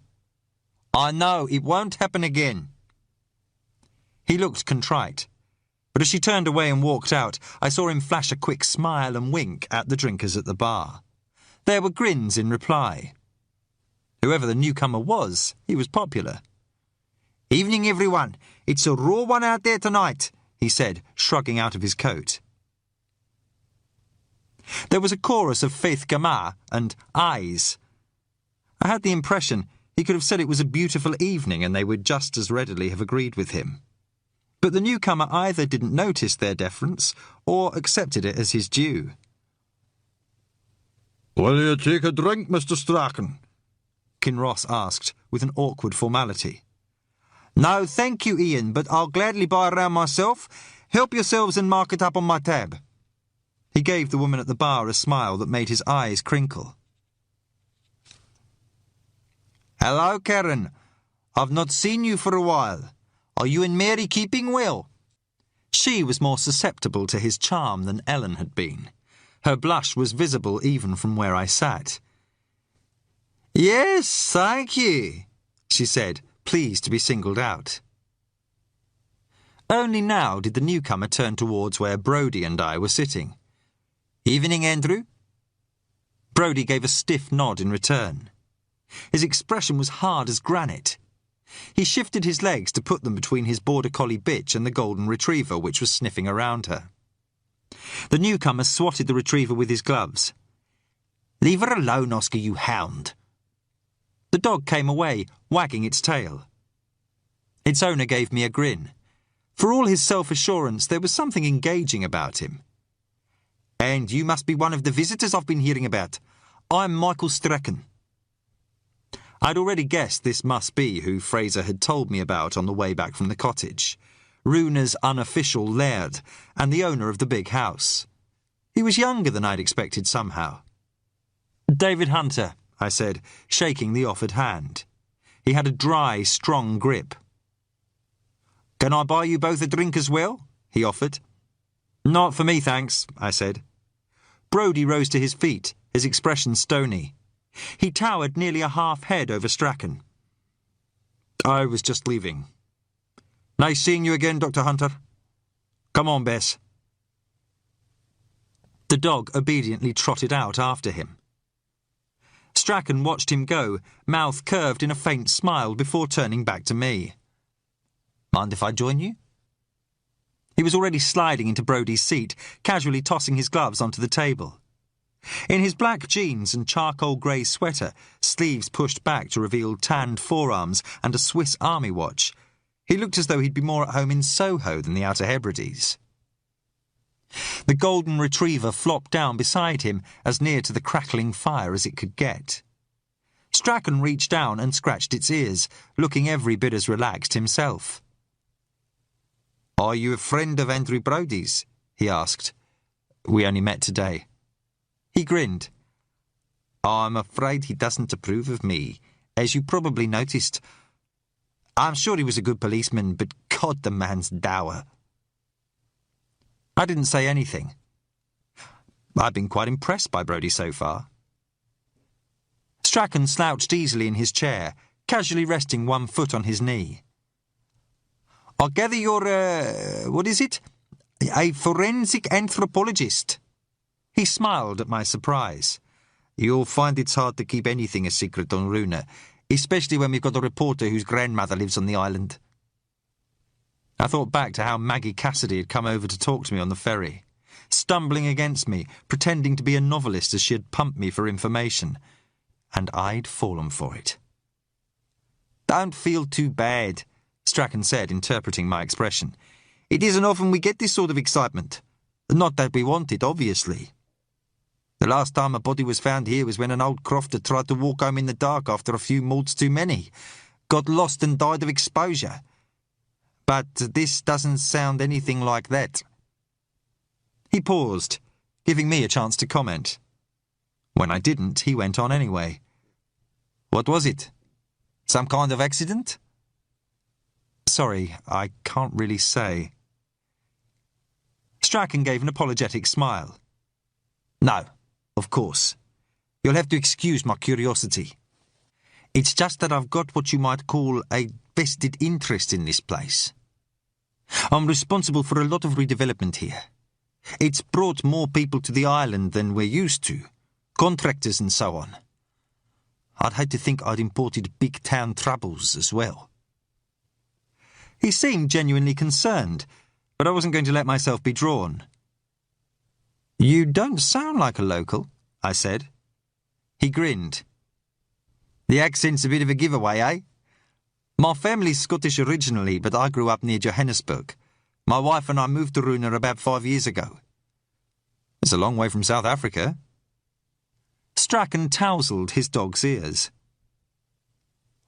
"I know, it won't happen again." He looked contrite, but as she turned away and walked out, I saw him flash a quick smile and wink at the drinkers at the bar. There were grins in reply. Whoever the newcomer was, he was popular. "Evening, everyone. It's a raw one out there tonight," he said, shrugging out of his coat. There was a chorus of Faith Gamma and eyes. I had the impression he could have said it was a beautiful evening and they would just as readily have agreed with him. But the newcomer either didn't notice their deference or accepted it as his due. "Will you take a drink, Mr. Strachan?" Kinross asked, with an awkward formality. "No, thank you, Ian, but I'll gladly buy a round myself. Help yourselves and mark it up on my tab." He gave the woman at the bar a smile that made his eyes crinkle. "Hello, Karen. I've not seen you for a while. Are you and Mary keeping well?" She was more susceptible to his charm than Ellen had been. Her blush was visible even from where I sat. "Yes, thank you," she said, pleased to be singled out. Only now did the newcomer turn towards where Brodie and I were sitting. "Evening, Andrew." Brodie gave a stiff nod in return. His expression was hard as granite. He shifted his legs to put them between his border collie bitch and the golden retriever, which was sniffing around her. The newcomer swatted the retriever with his gloves. "Leave her alone, Oscar, you hound." The dog came away, wagging its tail. Its owner gave me a grin. For all his self-assurance, there was something engaging about him. "And you must be one of the visitors I've been hearing about. I'm Michael Strachan." I'd already guessed this must be who Fraser had told me about on the way back from the cottage. Runa's unofficial laird and the owner of the big house. He was younger than I'd expected somehow. "David Hunter," I said, shaking the offered hand. He had a dry, strong grip. "Can I buy you both a drink as well?" he offered. "Not for me, thanks," I said. Brodie rose to his feet, his expression stony. He towered nearly a half head over Strachan. "I was just leaving. Nice seeing you again, Dr. Hunter. Come on, Bess." The dog obediently trotted out after him. Strachan watched him go, mouth curved in a faint smile before turning back to me. "Mind if I join you?" He was already sliding into Brodie's seat, casually tossing his gloves onto the table. In his black jeans and charcoal grey sweater, sleeves pushed back to reveal tanned forearms and a Swiss Army watch, he looked as though he'd be more at home in Soho than the Outer Hebrides. The golden retriever flopped down beside him, as near to the crackling fire as it could get. Strachan reached down and scratched its ears, looking every bit as relaxed himself. "Are you a friend of Andrew Brodie's?" he asked. "We only met today." He grinned. "I'm afraid he doesn't approve of me, as you probably noticed. I'm sure he was a good policeman, but God, the man's dour." I didn't say anything. I'd been quite impressed by Brodie so far. Strachan slouched easily in his chair, casually resting one foot on his knee. "I gather you're, what is it? A forensic anthropologist." He smiled at my surprise. "You'll find it's hard to keep anything a secret on Runa, especially when we've got a reporter whose grandmother lives on the island." I thought back to how Maggie Cassidy had come over to talk to me on the ferry, stumbling against me, pretending to be a novelist as she had pumped me for information, and I'd fallen for it. "Don't feel too bad," Strachan said, interpreting my expression. "It isn't often we get this sort of excitement. Not that we want it, obviously. The last time a body was found here was when an old crofter tried to walk home in the dark after a few malts too many, got lost and died of exposure. But this doesn't sound anything like that." He paused, giving me a chance to comment. When I didn't, he went on anyway. "What was it? Some kind of accident?" "Sorry, I can't really say." Strachan gave an apologetic smile. "No, of course. You'll have to excuse my curiosity. It's just that I've got what you might call a vested interest in this place. I'm responsible for a lot of redevelopment here. It's brought more people to the island than we're used to, contractors and so on. I'd hate to think I'd imported big-town troubles as well." He seemed genuinely concerned, but I wasn't going to let myself be drawn. "You don't sound like a local," I said. He grinned. "The accent's a bit of a giveaway, eh? My family's Scottish originally, but I grew up near Johannesburg. My wife and I moved to Runa about 5 years ago." "It's a long way from South Africa." Strachan tousled his dog's ears.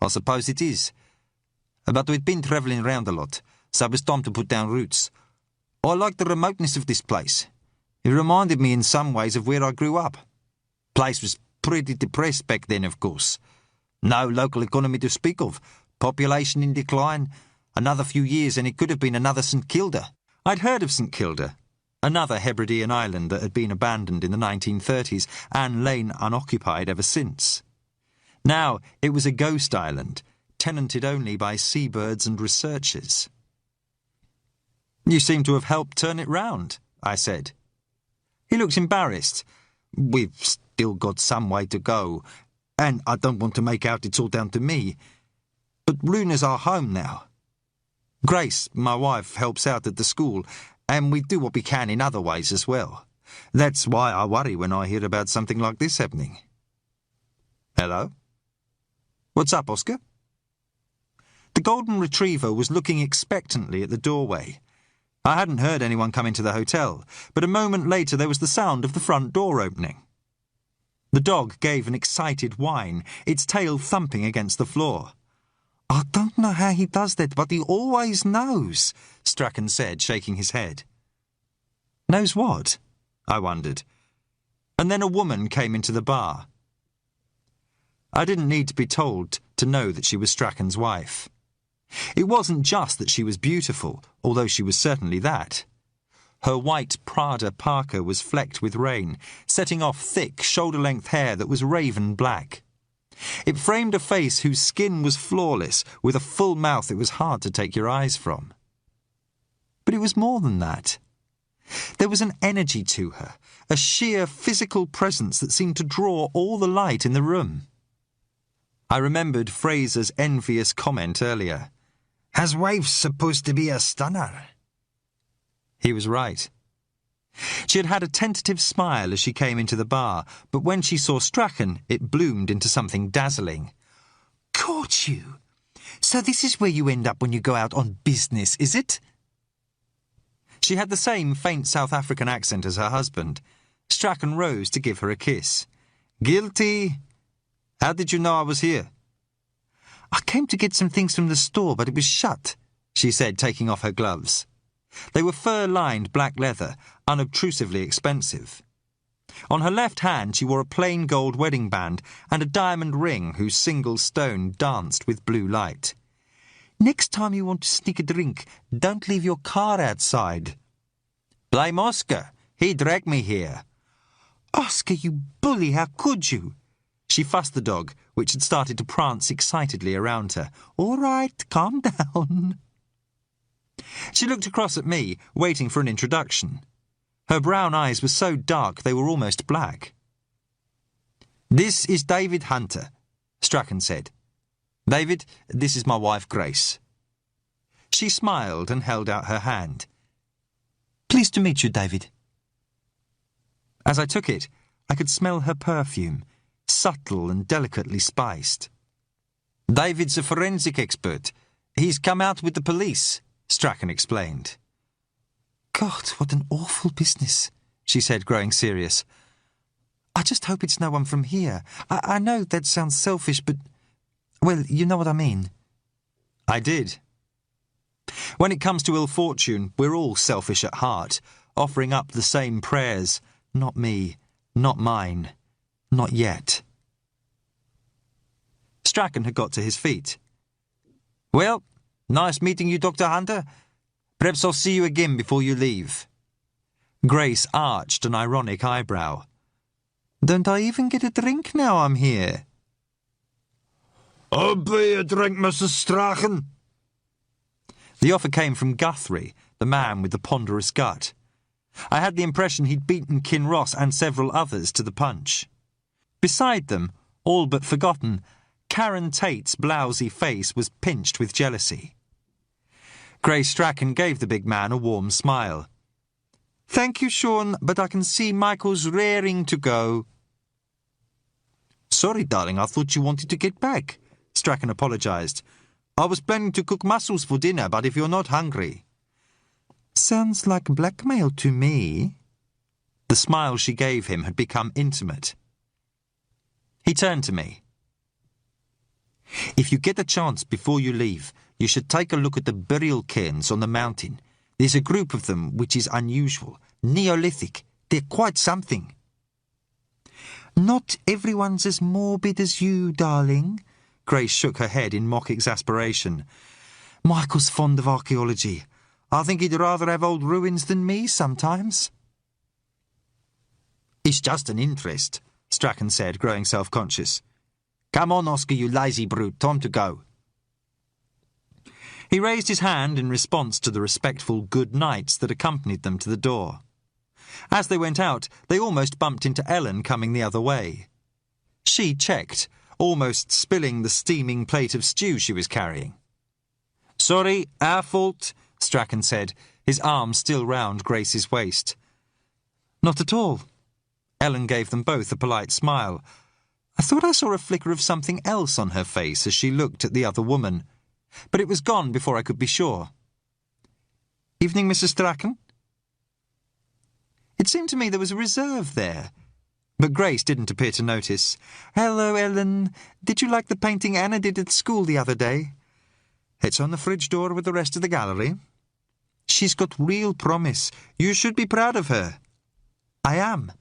"I suppose it is. But we'd been travelling around a lot, so it was time to put down roots. I like the remoteness of this place. It reminded me in some ways of where I grew up. Place was pretty depressed back then, of course. No local economy to speak of. Population in decline. Another few years and it could have been another St Kilda." I'd heard of St Kilda, another Hebridean island that had been abandoned in the 1930s and lain unoccupied ever since. Now it was a ghost island, tenanted only by seabirds and researchers. "You seem to have helped turn it round," I said. He looked embarrassed. "We've still got some way to go, and I don't want to make out it's all down to me. But Runa's our home now. Grace, my wife, helps out at the school, and we do what we can in other ways as well. That's why I worry when I hear about something like this happening." "Hello? What's up, Oscar?" The golden retriever was looking expectantly at the doorway. I hadn't heard anyone come into the hotel, but a moment later there was the sound of the front door opening. The dog gave an excited whine, its tail thumping against the floor. "I don't know how he does that, but he always knows," Strachan said, shaking his head. "Knows what?" I wondered. And then a woman came into the bar. I didn't need to be told to know that she was Strachan's wife. It wasn't just that she was beautiful, although she was certainly that. Her white Prada parka was flecked with rain, setting off thick, shoulder-length hair that was raven black. It framed a face whose skin was flawless, with a full mouth it was hard to take your eyes from. But it was more than that. There was an energy to her, a sheer physical presence that seemed to draw all the light in the room. I remembered Fraser's envious comment earlier. "His wife's supposed to be a stunner." He was right. She had had a tentative smile as she came into the bar, but when she saw Strachan, it bloomed into something dazzling. Caught you? So this is where you end up when you go out on business, is it? She had the same faint South African accent as her husband. Strachan rose to give her a kiss. Guilty. How did you know I was here? I came to get some things from the store, but it was shut, she said, taking off her gloves. They were fur-lined black leather, unobtrusively expensive. On her left hand she wore a plain gold wedding band and a diamond ring whose single stone danced with blue light. Next time you want to sneak a drink, don't leave your car outside. Blame Oscar. He dragged me here. Oscar, you bully, how could you? She fussed the dog, which had started to prance excitedly around her. All right, calm down. She looked across at me, waiting for an introduction. Her brown eyes were so dark they were almost black. This is David Hunter, Strachan said. David, this is my wife Grace. She smiled and held out her hand. Pleased to meet you, David. As I took it, I could smell her perfume, subtle and delicately spiced. David's a forensic expert. He's come out with the police, Strachan explained. God, what an awful business, she said, growing serious. I just hope it's no one from here. I know that sounds selfish, but, well, you know what I mean. I did. When it comes to ill fortune, we're all selfish at heart, offering up the same prayers. Not me, not mine, not yet. Strachan had got to his feet. Well, nice meeting you, Dr. Hunter. Perhaps I'll see you again before you leave. Grace arched an ironic eyebrow. Don't I even get a drink now I'm here? I'll buy a drink, Mrs. Strachan. The offer came from Guthrie, the man with the ponderous gut. I had the impression he'd beaten Kinross and several others to the punch. Beside them, all but forgotten, Karen Tate's blousy face was pinched with jealousy. Grace Strachan gave the big man a warm smile. Thank you, Sean, but I can see Michael's raring to go. Sorry, darling, I thought you wanted to get back, Strachan apologised. I was planning to cook mussels for dinner, but if you're not hungry... Sounds like blackmail to me. The smile she gave him had become intimate. He turned to me. If you get a chance before you leave, you should take a look at the burial cairns on the mountain. There's a group of them which is unusual, Neolithic. They're quite something. Not everyone's as morbid as you, darling. Grace shook her head in mock exasperation. Michael's fond of archaeology. I think he'd rather have old ruins than me sometimes. It's just an interest, Strachan said, growing self-conscious. Come on, Oscar, you lazy brute. Time to go. He raised his hand in response to the respectful good nights that accompanied them to the door. As they went out, they almost bumped into Ellen coming the other way. She checked, almost spilling the steaming plate of stew she was carrying. Sorry, our fault, Strachan said, his arm still round Grace's waist. Not at all. Ellen gave them both a polite smile. I thought I saw a flicker of something else on her face as she looked at the other woman, but it was gone before I could be sure. Evening, Mrs. Strachan? It seemed to me there was a reserve there, but Grace didn't appear to notice. Hello, Ellen. Did you like the painting Anna did at school the other day? It's on the fridge door with the rest of the gallery. She's got real promise. You should be proud of her. I am.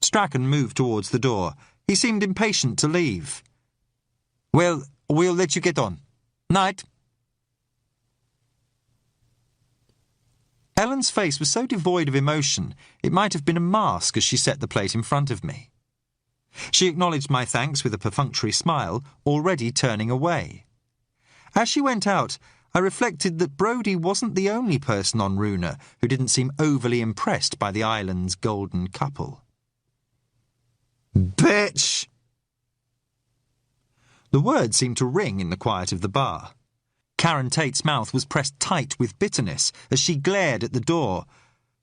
Strachan moved towards the door. He seemed impatient to leave. Well, we'll let you get on. Night. Ellen's face was so devoid of emotion, it might have been a mask as she set the plate in front of me. She acknowledged my thanks with a perfunctory smile, already turning away. As she went out, I reflected that Brodie wasn't the only person on Runa who didn't seem overly impressed by the island's golden couple. Bitch! The word seemed to ring in the quiet of the bar. Karen Tate's mouth was pressed tight with bitterness as she glared at the door,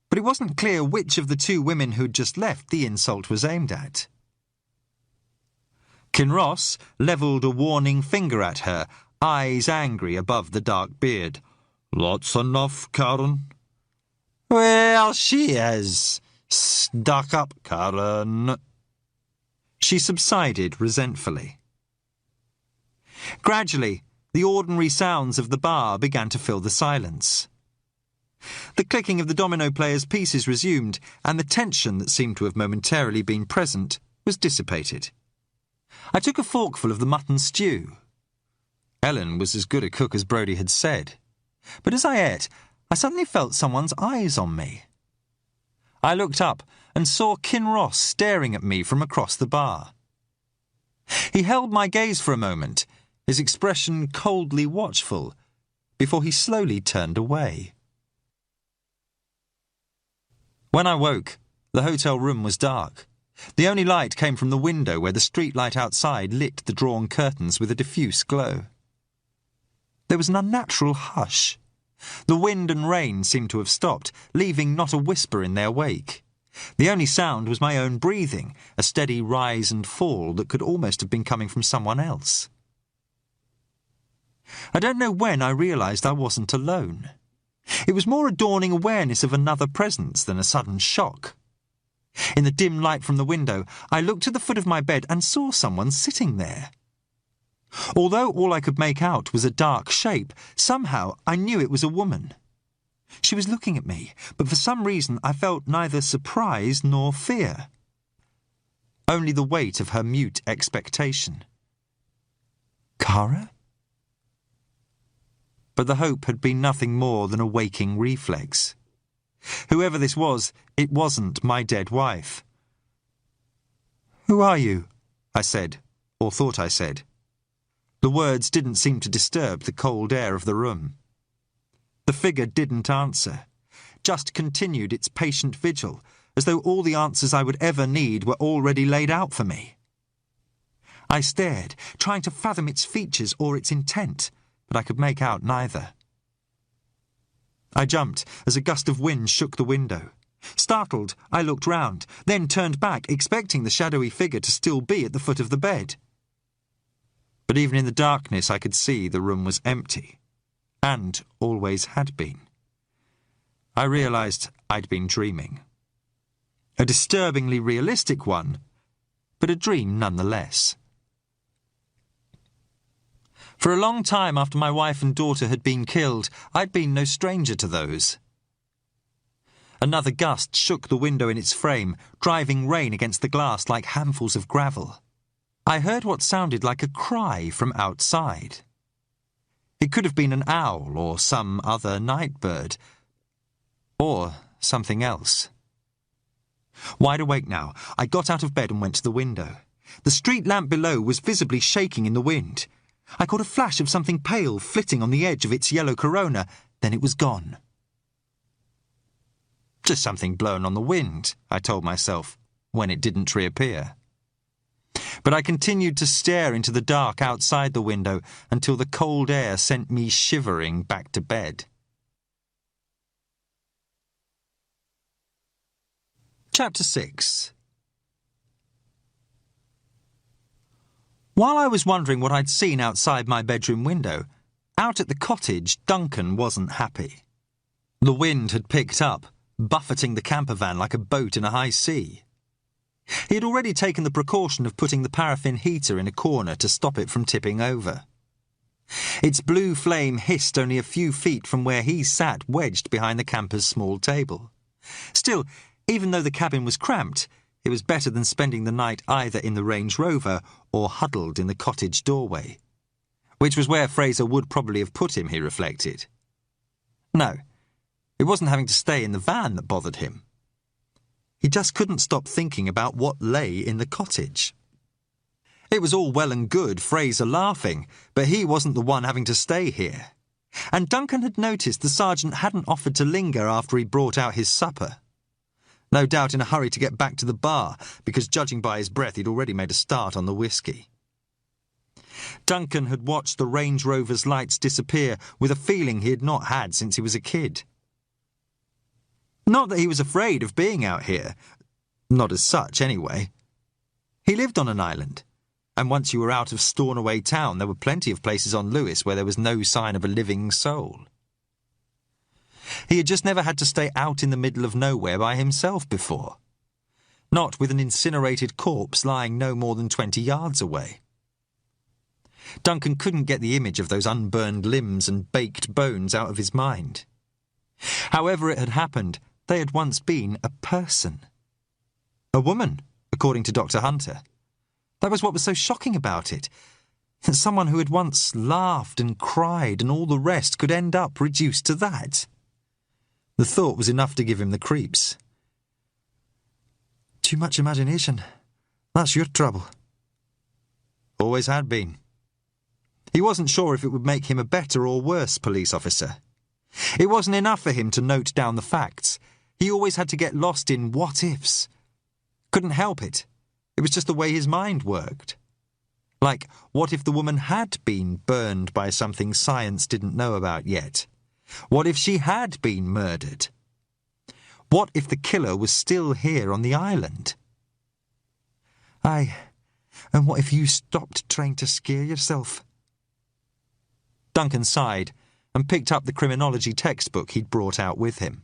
but it wasn't clear which of the two women who'd just left the insult was aimed at. Kinross levelled a warning finger at her, eyes angry above the dark beard. "That's enough, Karen." "Well, she is. Stuck up, Karen." She subsided resentfully. Gradually, the ordinary sounds of the bar began to fill the silence. The clicking of the domino players' pieces resumed, and the tension that seemed to have momentarily been present was dissipated. I took a forkful of the mutton stew. Ellen was as good a cook as Brodie had said, but as I ate, I suddenly felt someone's eyes on me. I looked up and saw Kinross staring at me from across the bar. He held my gaze for a moment, his expression coldly watchful, before he slowly turned away. When I woke, the hotel room was dark. The only light came from the window where the street light outside lit the drawn curtains with a diffuse glow. There was an unnatural hush. The wind and rain seemed to have stopped, leaving not a whisper in their wake. The only sound was my own breathing, a steady rise and fall that could almost have been coming from someone else. I don't know when I realised I wasn't alone. It was more a dawning awareness of another presence than a sudden shock. In the dim light from the window, I looked at the foot of my bed and saw someone sitting there. Although all I could make out was a dark shape, somehow I knew it was a woman. She was looking at me, but for some reason I felt neither surprise nor fear. Only the weight of her mute expectation. Cara? But the hope had been nothing more than a waking reflex. Whoever this was, it wasn't my dead wife. "Who are you?" I said, or thought I said. The words didn't seem to disturb the cold air of the room. The figure didn't answer, just continued its patient vigil, as though all the answers I would ever need were already laid out for me. I stared, trying to fathom its features or its intent, but I could make out neither. I jumped as a gust of wind shook the window. Startled, I looked round, then turned back, expecting the shadowy figure to still be at the foot of the bed. But even in the darkness I could see the room was empty, and always had been. I realised I'd been dreaming. A disturbingly realistic one, but a dream nonetheless. For a long time after my wife and daughter had been killed, I'd been no stranger to those. Another gust shook the window in its frame, driving rain against the glass like handfuls of gravel. I heard what sounded like a cry from outside. It could have been an owl or some other night bird. Or something else. Wide awake now, I got out of bed and went to the window. The street lamp below was visibly shaking in the wind. I caught a flash of something pale flitting on the edge of its yellow corona, then it was gone. Just something blown on the wind, I told myself, when it didn't reappear. But I continued to stare into the dark outside the window until the cold air sent me shivering back to bed. Chapter 6. While I was wondering what I'd seen outside my bedroom window, out at the cottage, Duncan wasn't happy. The wind had picked up, buffeting the camper van like a boat in a high sea. He had already taken the precaution of putting the paraffin heater in a corner to stop it from tipping over. Its blue flame hissed only a few feet from where he sat wedged behind the camper's small table. Still, even though the cabin was cramped, it was better than spending the night either in the Range Rover or huddled in the cottage doorway, which was where Fraser would probably have put him, he reflected. No, it wasn't having to stay in the van that bothered him. He just couldn't stop thinking about what lay in the cottage. It was all well and good Fraser laughing, but he wasn't the one having to stay here. And Duncan had noticed the sergeant hadn't offered to linger after he brought out his supper. No doubt in a hurry to get back to the bar, because judging by his breath he'd already made a start on the whiskey. Duncan had watched the Range Rover's lights disappear with a feeling he had not had since he was a kid. Not that he was afraid of being out here. Not as such, anyway. He lived on an island, and once you were out of Stornoway town, there were plenty of places on Lewis where there was no sign of a living soul. He had just never had to stay out in the middle of nowhere by himself before. Not with an incinerated corpse lying no more than 20 yards away. Duncan couldn't get the image of those unburned limbs and baked bones out of his mind. However it had happened, they had once been a person. A woman, according to Dr. Hunter. That was what was so shocking about it. That someone who had once laughed and cried and all the rest could end up reduced to that. The thought was enough to give him the creeps. Too much imagination. That's your trouble. Always had been. He wasn't sure if it would make him a better or worse police officer. It wasn't enough for him to note down the facts. He always had to get lost in what-ifs. Couldn't help it. It was just the way his mind worked. Like, what if the woman had been burned by something science didn't know about yet? What if she had been murdered? What if the killer was still here on the island? Aye, and what if you stopped trying to scare yourself? Duncan sighed and picked up the criminology textbook he'd brought out with him.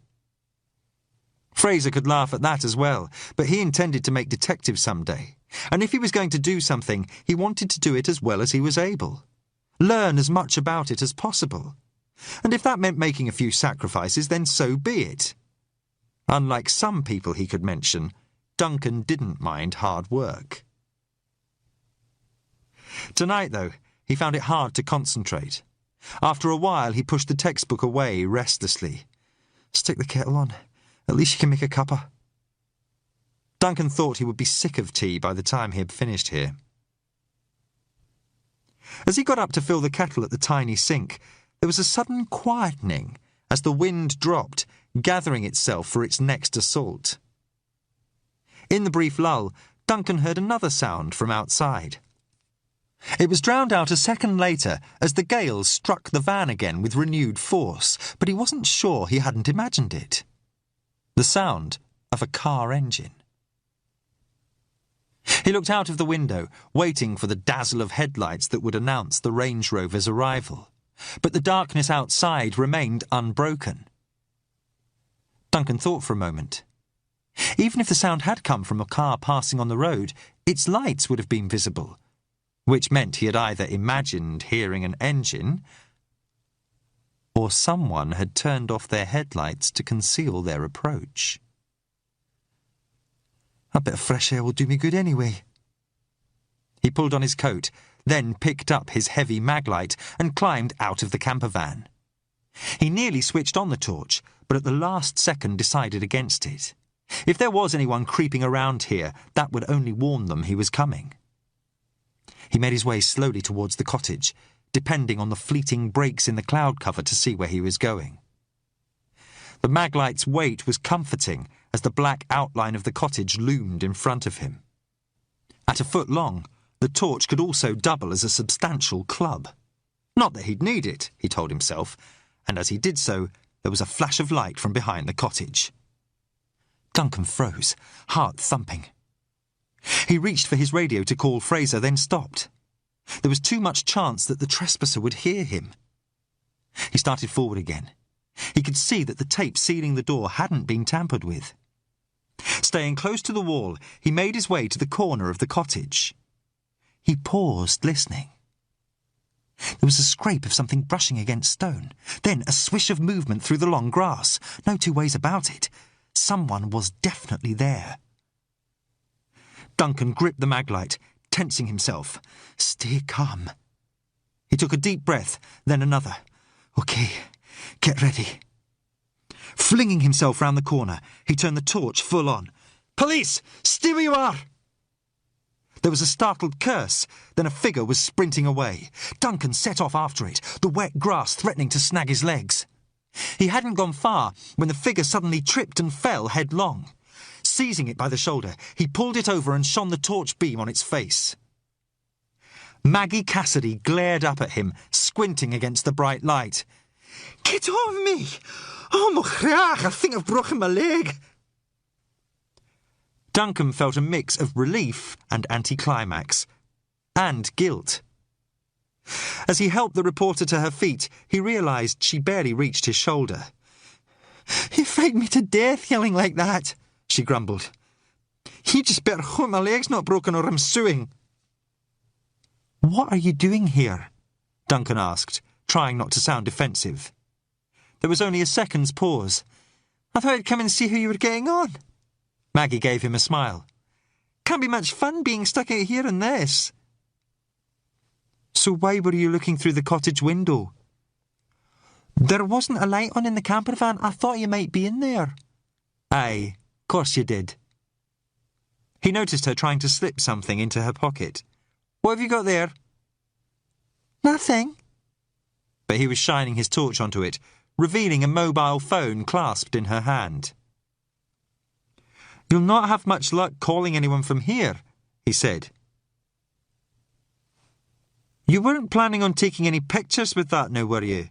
Fraser could laugh at that as well, but he intended to make detective someday, and if he was going to do something, he wanted to do it as well as he was able. Learn as much about it as possible. And if that meant making a few sacrifices, then so be it. Unlike some people he could mention, Duncan didn't mind hard work. Tonight, though, he found it hard to concentrate. After a while, he pushed the textbook away restlessly. Stick the kettle on. At least you can make a cuppa. Duncan thought he would be sick of tea by the time he had finished here. As he got up to fill the kettle at the tiny sink, there was a sudden quietening as the wind dropped, gathering itself for its next assault. In the brief lull, Duncan heard another sound from outside. It was drowned out a second later as the gale struck the van again with renewed force, but he wasn't sure he hadn't imagined it. The sound of a car engine. He looked out of the window, waiting for the dazzle of headlights that would announce the Range Rover's arrival, but the darkness outside remained unbroken. Duncan thought for a moment. Even if the sound had come from a car passing on the road, its lights would have been visible, which meant he had either imagined hearing an engine, or someone had turned off their headlights to conceal their approach. A bit of fresh air will do me good anyway. He pulled on his coat, then picked up his heavy maglite and climbed out of the camper van. He nearly switched on the torch, but at the last second decided against it. If there was anyone creeping around here, that would only warn them he was coming. He made his way slowly towards the cottage, depending on the fleeting breaks in the cloud cover to see where he was going. The maglite's weight was comforting as the black outline of the cottage loomed in front of him. At a foot long, the torch could also double as a substantial club. Not that he'd need it, he told himself, and as he did so, there was a flash of light from behind the cottage. Duncan froze, heart thumping. He reached for his radio to call Fraser, then stopped. There was too much chance that the trespasser would hear him. He started forward again. He could see that the tape sealing the door hadn't been tampered with. Staying close to the wall, he made his way to the corner of the cottage. He paused, listening. There was a scrape of something brushing against stone, then a swish of movement through the long grass. No two ways about it. Someone was definitely there. Duncan gripped the maglite, tensing himself. Stay calm. He took a deep breath, then another. Okay, get ready. Flinging himself round the corner, he turned the torch full on. Police! Stay where you are! There was a startled curse, then a figure was sprinting away. Duncan set off after it, the wet grass threatening to snag his legs. He hadn't gone far when the figure suddenly tripped and fell headlong. Seizing it by the shoulder, he pulled it over and shone the torch beam on its face. Maggie Cassidy glared up at him, squinting against the bright light. Get off me! Oh, my graag, I think I've broken my leg. Duncan felt a mix of relief and anticlimax, and guilt. As he helped the reporter to her feet, he realised she barely reached his shoulder. You frightened me to death yelling like that, she grumbled. You just better hope my leg's not broken or I'm suing. What are you doing here? Duncan asked, trying not to sound defensive. There was only a second's pause. I thought I'd come and see how you were getting on. Maggie gave him a smile. Can't be much fun being stuck out here in this. So why were you looking through the cottage window? There wasn't a light on in the camper van. I thought you might be in there. Aye, course you did. He noticed her trying to slip something into her pocket. What have you got there? Nothing. But he was shining his torch onto it, revealing a mobile phone clasped in her hand. You'll not have much luck calling anyone from here, he said. You weren't planning on taking any pictures with that now, were you?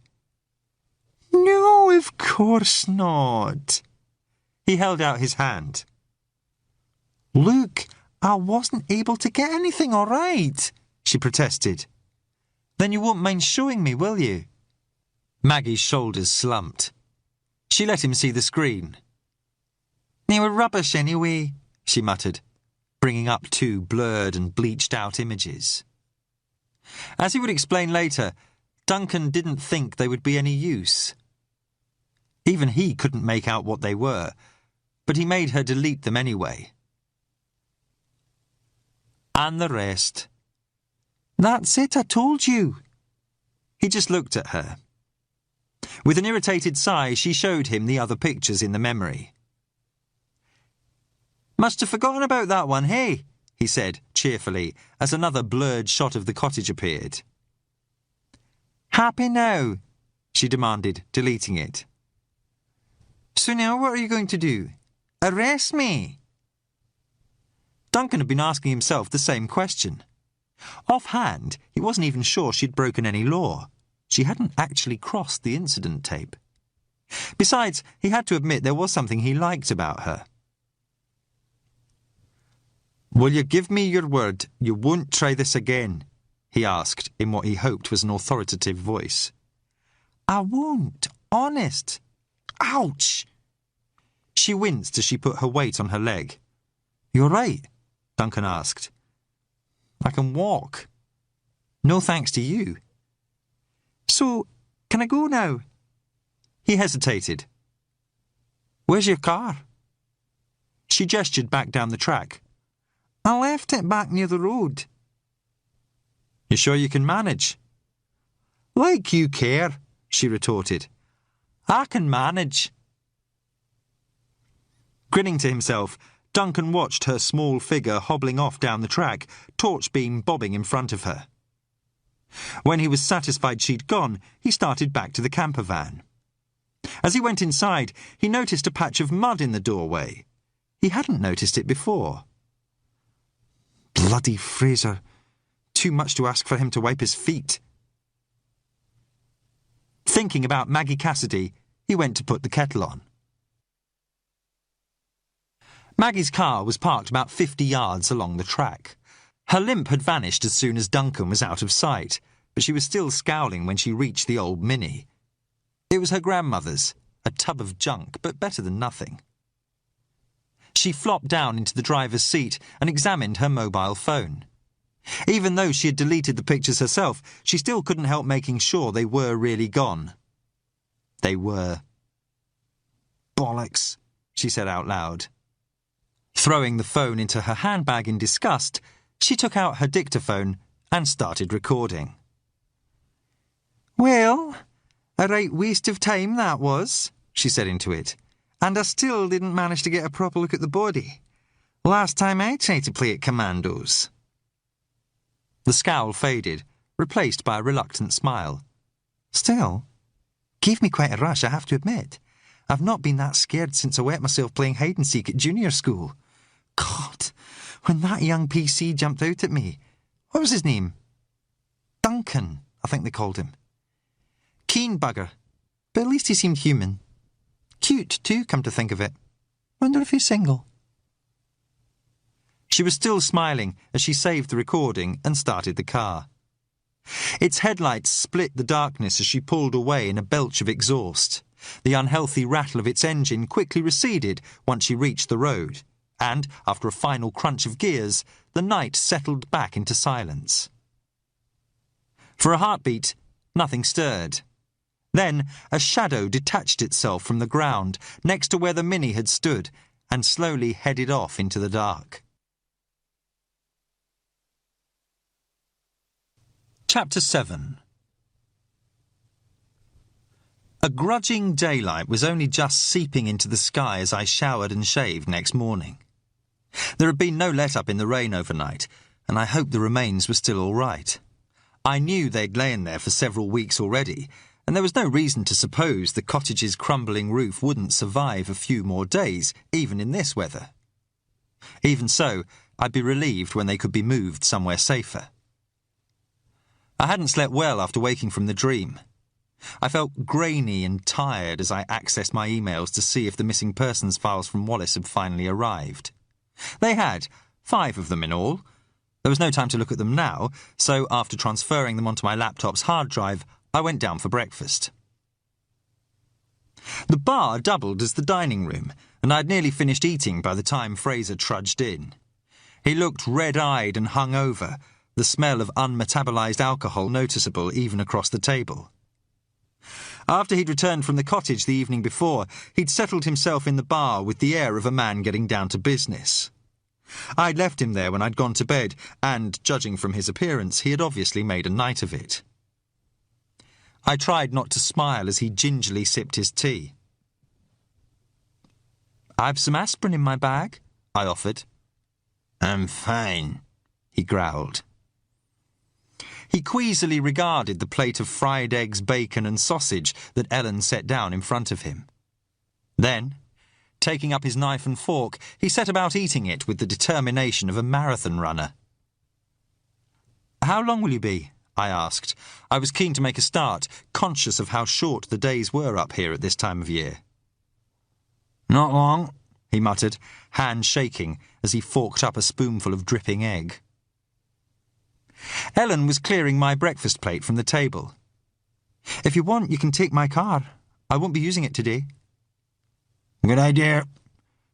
No, of course not. He held out his hand. Look, I wasn't able to get anything all right, she protested. Then you won't mind showing me, will you? Maggie's shoulders slumped. She let him see the screen. They were rubbish anyway, she muttered, bringing up 2 blurred and bleached-out images. As he would explain later, Duncan didn't think they would be any use. Even he couldn't make out what they were, but he made her delete them anyway. And the rest. That's it, I told you. He just looked at her. With an irritated sigh, she showed him the other pictures in the memory. Must have forgotten about that one, hey? He said, cheerfully, as another blurred shot of the cottage appeared. Happy now? She demanded, deleting it. So now what are you going to do? Arrest me? Duncan had been asking himself the same question. Offhand, he wasn't even sure she'd broken any law. She hadn't actually crossed the incident tape. Besides, he had to admit there was something he liked about her. Will you give me your word you won't try this again? He asked in what he hoped was an authoritative voice. I won't, honest. Ouch! She winced as she put her weight on her leg. You all right? Duncan asked. I can walk. No thanks to you. So, can I go now? He hesitated. Where's your car? She gestured back down the track. I left it back near the road. You sure you can manage? Like you care, she retorted. I can manage. Grinning to himself, Duncan watched her small figure hobbling off down the track, torch beam bobbing in front of her. When he was satisfied she'd gone, he started back to the camper van. As he went inside, he noticed a patch of mud in the doorway. He hadn't noticed it before. Bloody Fraser. Too much to ask for him to wipe his feet. Thinking about Maggie Cassidy, he went to put the kettle on. Maggie's car was parked about 50 yards along the track. Her limp had vanished as soon as Duncan was out of sight, but she was still scowling when she reached the old Mini. It was her grandmother's, a tub of junk, but better than nothing. She flopped down into the driver's seat and examined her mobile phone. Even though she had deleted the pictures herself, she still couldn't help making sure they were really gone. They were. Bollocks, she said out loud. Throwing the phone into her handbag in disgust, she took out her dictaphone and started recording. Well, a right waste of time that was, she said into it, and I still didn't manage to get a proper look at the body. Last time I tried to play it commandos. The scowl faded, replaced by a reluctant smile. Still, gave me quite a rush, I have to admit. I've not been that scared since I wet myself playing hide-and-seek at junior school. God, when that young PC jumped out at me. What was his name? Duncan, I think they called him. Keen bugger, but at least he seemed human. Cute, too, come to think of it. Wonder if he's single. She was still smiling as she saved the recording and started the car. Its headlights split the darkness as she pulled away in a belch of exhaust. The unhealthy rattle of its engine quickly receded once she reached the road, and, after a final crunch of gears, the night settled back into silence. For a heartbeat, nothing stirred. Then a shadow detached itself from the ground next to where the Mini had stood and slowly headed off into the dark. Chapter 7. A grudging daylight was only just seeping into the sky as I showered and shaved next morning. There had been no let-up in the rain overnight, and I hoped the remains were still all right. I knew they'd lain there for several weeks already, and there was no reason to suppose the cottage's crumbling roof wouldn't survive a few more days, even in this weather. Even so, I'd be relieved when they could be moved somewhere safer. I hadn't slept well after waking from the dream. I felt grainy and tired as I accessed my emails to see if the missing persons files from Wallace had finally arrived. They had, 5 of them in all. There was no time to look at them now, so after transferring them onto my laptop's hard drive, I went down for breakfast. The bar doubled as the dining room, and I'd nearly finished eating by the time Fraser trudged in. He looked red-eyed and hungover, the smell of unmetabolized alcohol noticeable even across the table. After he'd returned from the cottage the evening before, he'd settled himself in the bar with the air of a man getting down to business. I'd left him there when I'd gone to bed, and, judging from his appearance, he had obviously made a night of it. I tried not to smile as he gingerly sipped his tea. "I've some aspirin in my bag," I offered. "I'm fine," he growled. He queasily regarded the plate of fried eggs, bacon and sausage that Ellen set down in front of him. Then, taking up his knife and fork, he set about eating it with the determination of a marathon runner. "How long will you be?" I asked. I was keen to make a start, conscious of how short the days were up here at this time of year. "Not long," he muttered, hand shaking as he forked up a spoonful of dripping egg. Ellen was clearing my breakfast plate from the table. "If you want, you can take my car. I won't be using it today." "Good idea,"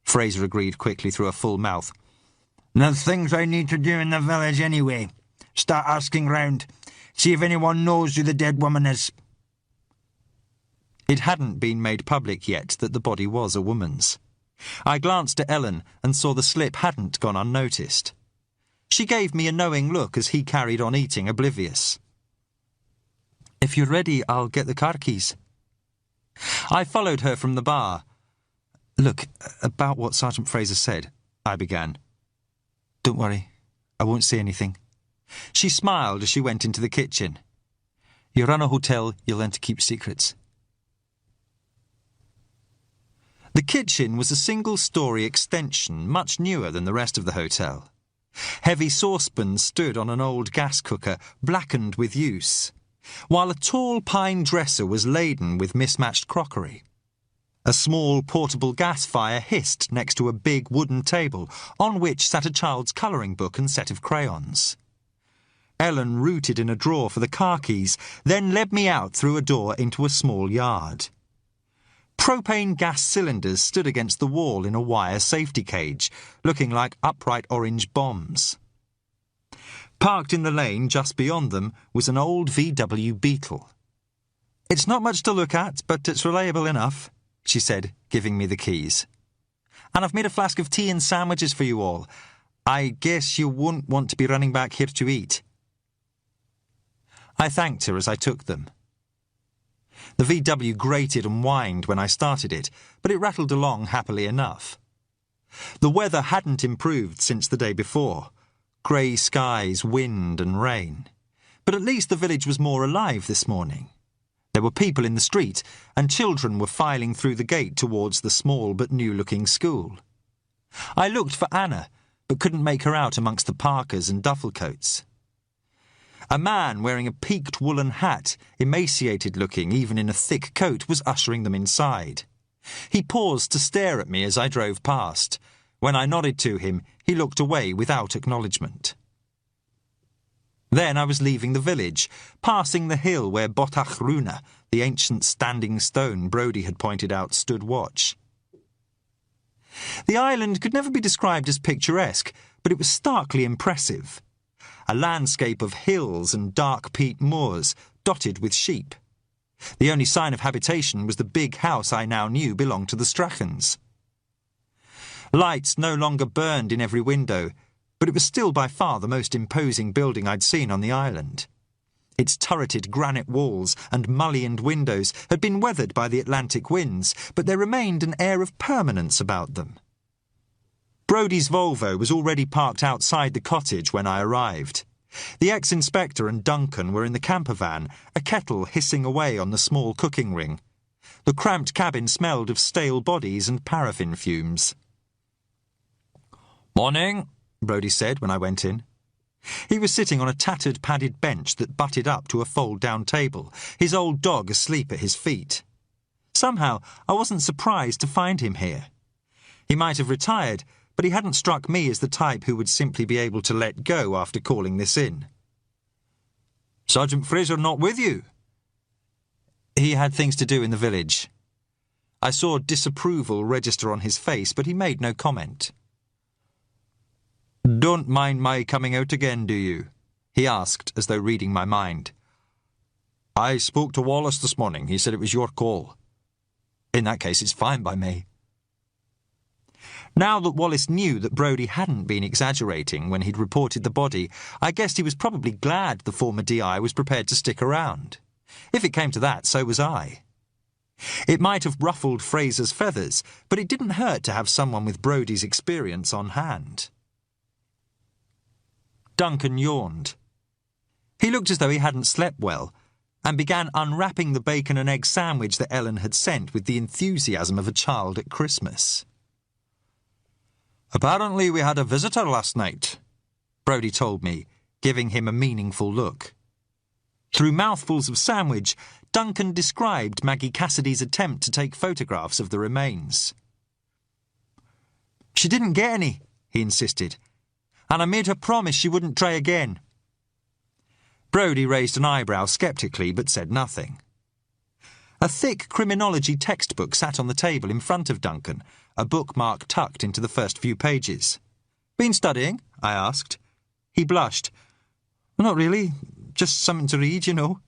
Fraser agreed quickly through a full mouth. "There's things I need to do in the village anyway. Start asking round. See if anyone knows who the dead woman is." It hadn't been made public yet that the body was a woman's. I glanced at Ellen and saw the slip hadn't gone unnoticed. She gave me a knowing look as he carried on eating, oblivious. "If you're ready, I'll get the car keys." I followed her from the bar. "Look, about what Sergeant Fraser said," I began. "Don't worry, I won't say anything." She smiled as she went into the kitchen. "You run a hotel, you'll learn to keep secrets." The kitchen was a single-storey extension, much newer than the rest of the hotel. Heavy saucepans stood on an old gas cooker, blackened with use, while a tall pine dresser was laden with mismatched crockery. A small portable gas fire hissed next to a big wooden table, on which sat a child's colouring book and set of crayons. Ellen rooted in a drawer for the car keys, then led me out through a door into a small yard. Propane gas cylinders stood against the wall in a wire safety cage, looking like upright orange bombs. Parked in the lane just beyond them was an old VW Beetle. "It's not much to look at, but it's reliable enough," she said, giving me the keys. "And I've made a flask of tea and sandwiches for you all. I guess you won't want to be running back here to eat." I thanked her as I took them. The VW grated and whined when I started it, but it rattled along happily enough. The weather hadn't improved since the day before. Grey skies, wind and rain. But at least the village was more alive this morning. There were people in the street, and children were filing through the gate towards the small but new-looking school. I looked for Anna, but couldn't make her out amongst the parkas and duffel coats. A man wearing a peaked woolen hat, emaciated looking even in a thick coat, was ushering them inside. He paused to stare at me as I drove past. When I nodded to him, he looked away without acknowledgement. Then I was leaving the village, passing the hill where Runa, the ancient standing stone Brodie had pointed out, stood watch. The island could never be described as picturesque, but it was starkly impressive. A landscape of hills and dark peat moors, dotted with sheep. The only sign of habitation was the big house I now knew belonged to the Strachans. Lights no longer burned in every window, but it was still by far the most imposing building I'd seen on the island. Its turreted granite walls and mullioned windows had been weathered by the Atlantic winds, but there remained an air of permanence about them. Brodie's Volvo was already parked outside the cottage when I arrived. The ex-inspector and Duncan were in the camper van, a kettle hissing away on the small cooking ring. The cramped cabin smelled of stale bodies and paraffin fumes. "Morning," Brodie said when I went in. He was sitting on a tattered padded bench that butted up to a fold-down table, his old dog asleep at his feet. Somehow I wasn't surprised to find him here. He might have retired, but he hadn't struck me as the type who would simply be able to let go after calling this in. "Sergeant Fraser not with you?" He had things to do in the village. I saw disapproval register on his face, but he made no comment. "Don't mind my coming out again, do you?" he asked, as though reading my mind. "I spoke to Wallace this morning. He said it was your call." "In that case, it's fine by me." Now that Wallace knew that Brodie hadn't been exaggerating when he'd reported the body, I guessed he was probably glad the former DI was prepared to stick around. If it came to that, so was I. It might have ruffled Fraser's feathers, but it didn't hurt to have someone with Brodie's experience on hand. Duncan yawned. He looked as though he hadn't slept well, and began unwrapping the bacon and egg sandwich that Ellen had sent with the enthusiasm of a child at Christmas. "Apparently we had a visitor last night," Brodie told me, giving him a meaningful look. Through mouthfuls of sandwich, Duncan described Maggie Cassidy's attempt to take photographs of the remains. "She didn't get any," he insisted, "and I made her promise she wouldn't try again." Brodie raised an eyebrow sceptically but said nothing. A thick criminology textbook sat on the table in front of Duncan, a bookmark tucked into the first few pages. "Been studying?" I asked. He blushed. "Not really, just something to read, you know."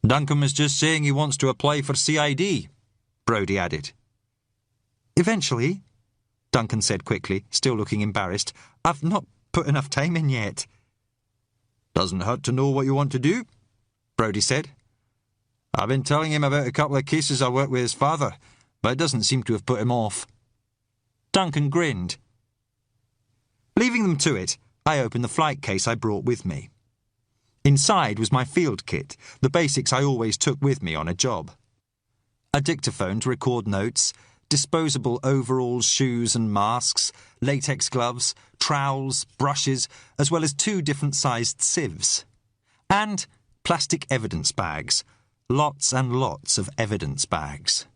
"Duncan was just saying he wants to apply for CID," Brodie added. "Eventually," Duncan said quickly, still looking embarrassed. "I've not put enough time in yet." "Doesn't hurt to know what you want to do," Brodie said. "I've been telling him about a couple of cases I worked with his father, but it doesn't seem to have put him off." Duncan grinned. Leaving them to it, I opened the flight case I brought with me. Inside was my field kit, the basics I always took with me on a job. A dictaphone to record notes, disposable overalls, shoes and masks, latex gloves, trowels, brushes, as well as 2 different-sized sieves. And plastic evidence bags. Lots and lots of evidence bags.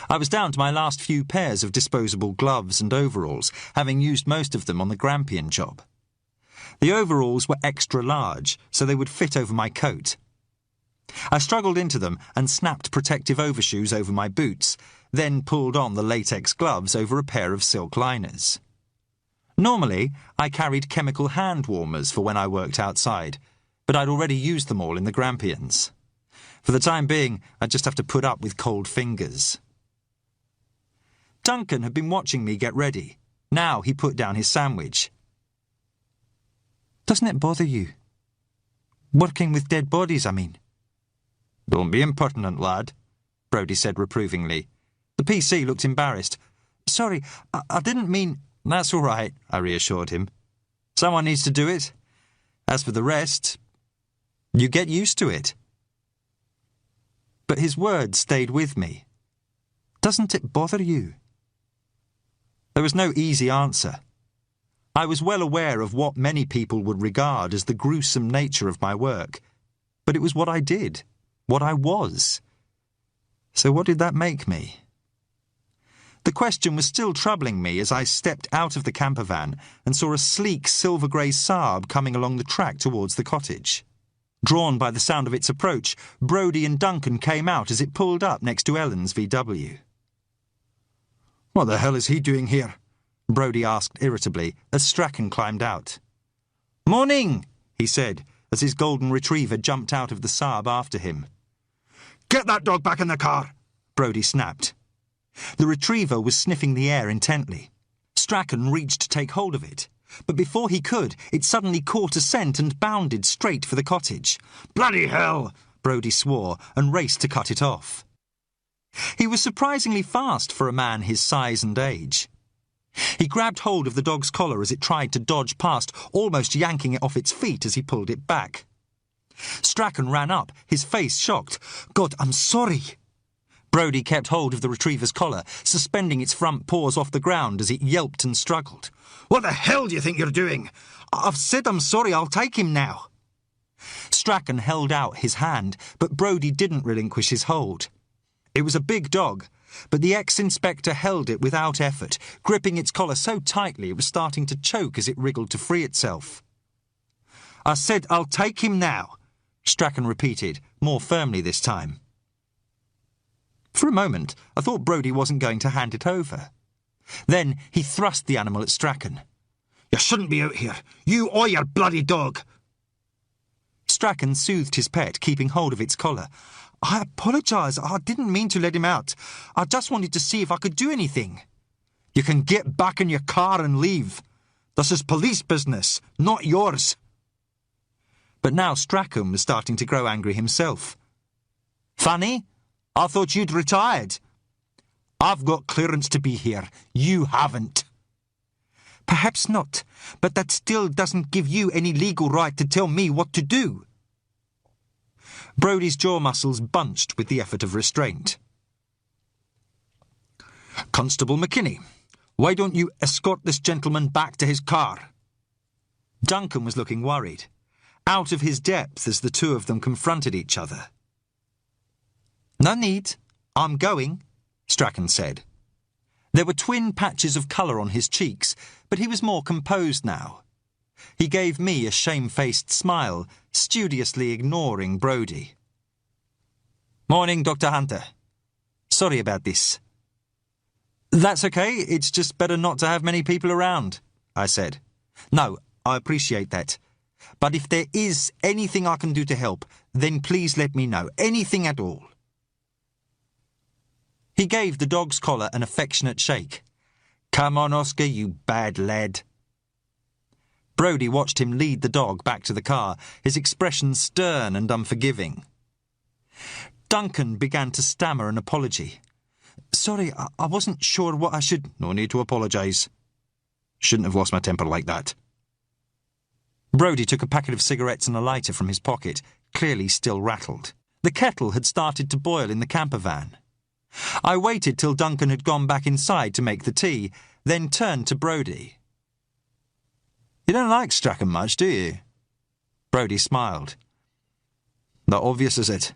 I was down to my last few pairs of disposable gloves and overalls, having used most of them on the Grampian job. The overalls were extra large, so they would fit over my coat. I struggled into them and snapped protective overshoes over my boots, then pulled on the latex gloves over a pair of silk liners. Normally, I carried chemical hand warmers for when I worked outside, but I'd already used them all in the Grampians. For the time being, I'd just have to put up with cold fingers. Duncan had been watching me get ready. Now he put down his sandwich. "Doesn't it bother you? Working with dead bodies, I mean." "Don't be impertinent, lad," Brodie said reprovingly. The PC looked embarrassed. "Sorry, I didn't mean—" "That's all right," I reassured him. "Someone needs to do it. As for the rest, you get used to it." But his words stayed with me. "Doesn't it bother you?" There was no easy answer. I was well aware of what many people would regard as the gruesome nature of my work, but it was what I did, what I was. So what did that make me? The question was still troubling me as I stepped out of the camper van and saw a sleek silver-grey Saab coming along the track towards the cottage. Drawn by the sound of its approach, Brodie and Duncan came out as it pulled up next to Ellen's VW. "What the hell is he doing here?" Brodie asked irritably as Strachan climbed out. "Morning," he said as his golden retriever jumped out of the Saab after him. "Get that dog back in the car," Brodie snapped. The retriever was sniffing the air intently. Strachan reached to take hold of it, but before he could, it suddenly caught a scent and bounded straight for the cottage. "Bloody hell!" Brodie swore and raced to cut it off. He was surprisingly fast for a man his size and age. He grabbed hold of the dog's collar as it tried to dodge past, almost yanking it off its feet as he pulled it back. Strachan ran up, his face shocked. "God, I'm sorry." Brodie kept hold of the retriever's collar, suspending its front paws off the ground as it yelped and struggled. "What the hell do you think you're doing?" "I've said I'm sorry, I'll take him now." Strachan held out his hand, but Brodie didn't relinquish his hold. It was a big dog, but the ex-inspector held it without effort, gripping its collar so tightly it was starting to choke as it wriggled to free itself. "I said I'll take him now," Strachan repeated, more firmly this time. For a moment, I thought Brodie wasn't going to hand it over. Then he thrust the animal at Strachan. "You shouldn't be out here, you or your bloody dog." Strachan soothed his pet, keeping hold of its collar. "I apologise, I didn't mean to let him out. I just wanted to see if I could do anything." "You can get back in your car and leave. This is police business, not yours." But now Strachan was starting to grow angry himself. "Funny? I thought you'd retired." "I've got clearance to be here. You haven't." "Perhaps not, but that still doesn't give you any legal right to tell me what to do." Brodie's jaw muscles bunched with the effort of restraint. "Constable McKinney, why don't you escort this gentleman back to his car?" Duncan was looking worried, out of his depth as the two of them confronted each other. "No need. I'm going," Strachan said. There were twin patches of colour on his cheeks, but he was more composed now. He gave me a shamefaced smile, studiously ignoring Brodie. "Morning, Dr. Hunter. Sorry about this." "That's okay, it's just better not to have many people around," I said. "No, I appreciate that. But if there is anything I can do to help, then please let me know. Anything at all." He gave the dog's collar an affectionate shake. "Come on, Oscar, you bad lad." Brodie watched him lead the dog back to the car, his expression stern and unforgiving. Duncan began to stammer an apology. "Sorry, I wasn't sure what I should—" "No need to apologise. Shouldn't have lost my temper like that." Brodie took a packet of cigarettes and a lighter from his pocket, clearly still rattled. The kettle had started to boil in the camper van. I waited till Duncan had gone back inside to make the tea, then turned to Brodie. "You don't like Strachan much, do you?" Brodie smiled. "That obvious, is it?"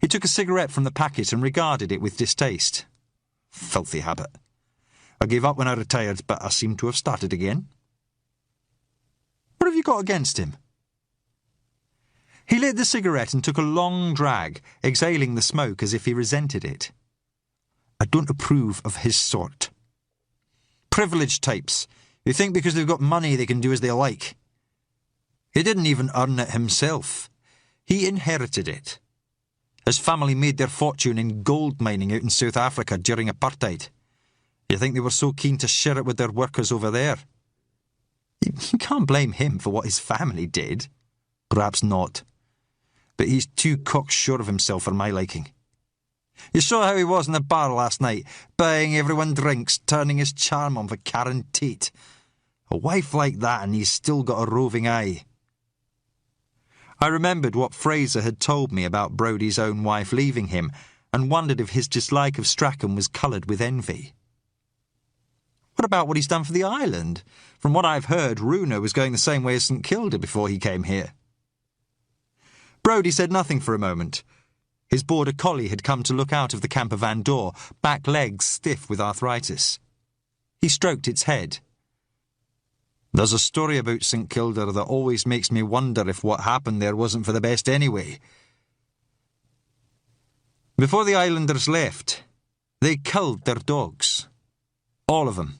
He took a cigarette from the packet and regarded it with distaste. "Filthy habit. I gave up when I retired, but I seem to have started again." "What have you got against him?" He lit the cigarette and took a long drag, exhaling the smoke as if he resented it. "I don't approve of his sort. Privilege types, who think because they've got money they can do as they like. He didn't even earn it himself. He inherited it. His family made their fortune in gold mining out in South Africa during apartheid. You think they were so keen to share it with their workers over there?" You can't blame him for what his family did." "Perhaps not. But he's too cocksure of himself for my liking. You saw how he was in the bar last night, buying everyone drinks, turning his charm on for Karen Tate. A wife like that and he's still got a roving eye." I remembered what Fraser had told me about Brodie's own wife leaving him, and wondered if his dislike of Strachan was coloured with envy. What about what he's done for the island? From what I've heard, Runa was going the same way as St Kilda before he came here. Brodie said nothing for a moment. His border collie had come to look out of the camper van door, back legs stiff with arthritis. He stroked its head. There's a story about St Kilda that always makes me wonder if what happened there wasn't for the best anyway. Before the islanders left, they killed their dogs. All of them.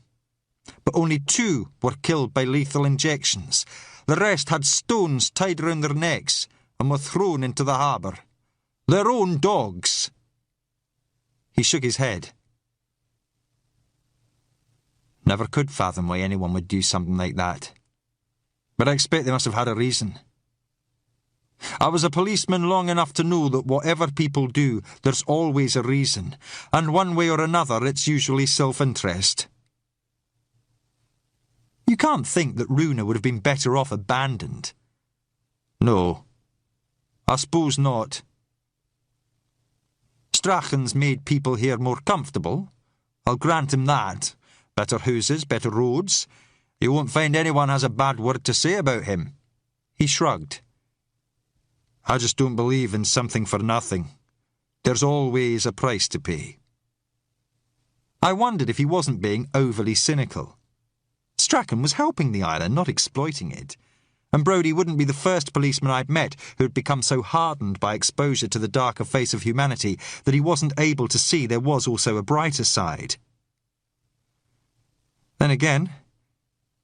But only 2 were killed by lethal injections. The rest had stones tied round their necks and were thrown into the harbour. Their own dogs. He shook his head. Never could fathom why anyone would do something like that. But I expect they must have had a reason. I was a policeman long enough to know that whatever people do, there's always a reason, and one way or another it's usually self-interest. You can't think that Runa would have been better off abandoned. No, I suppose not. Strachan's made people here more comfortable. I'll grant him that. Better houses, better roads. You won't find anyone has a bad word to say about him. He shrugged. I just don't believe in something for nothing. There's always a price to pay. I wondered if he wasn't being overly cynical. Strachan was helping the island, not exploiting it. And Brodie wouldn't be the first policeman I'd met who had become so hardened by exposure to the darker face of humanity that he wasn't able to see there was also a brighter side. Then again,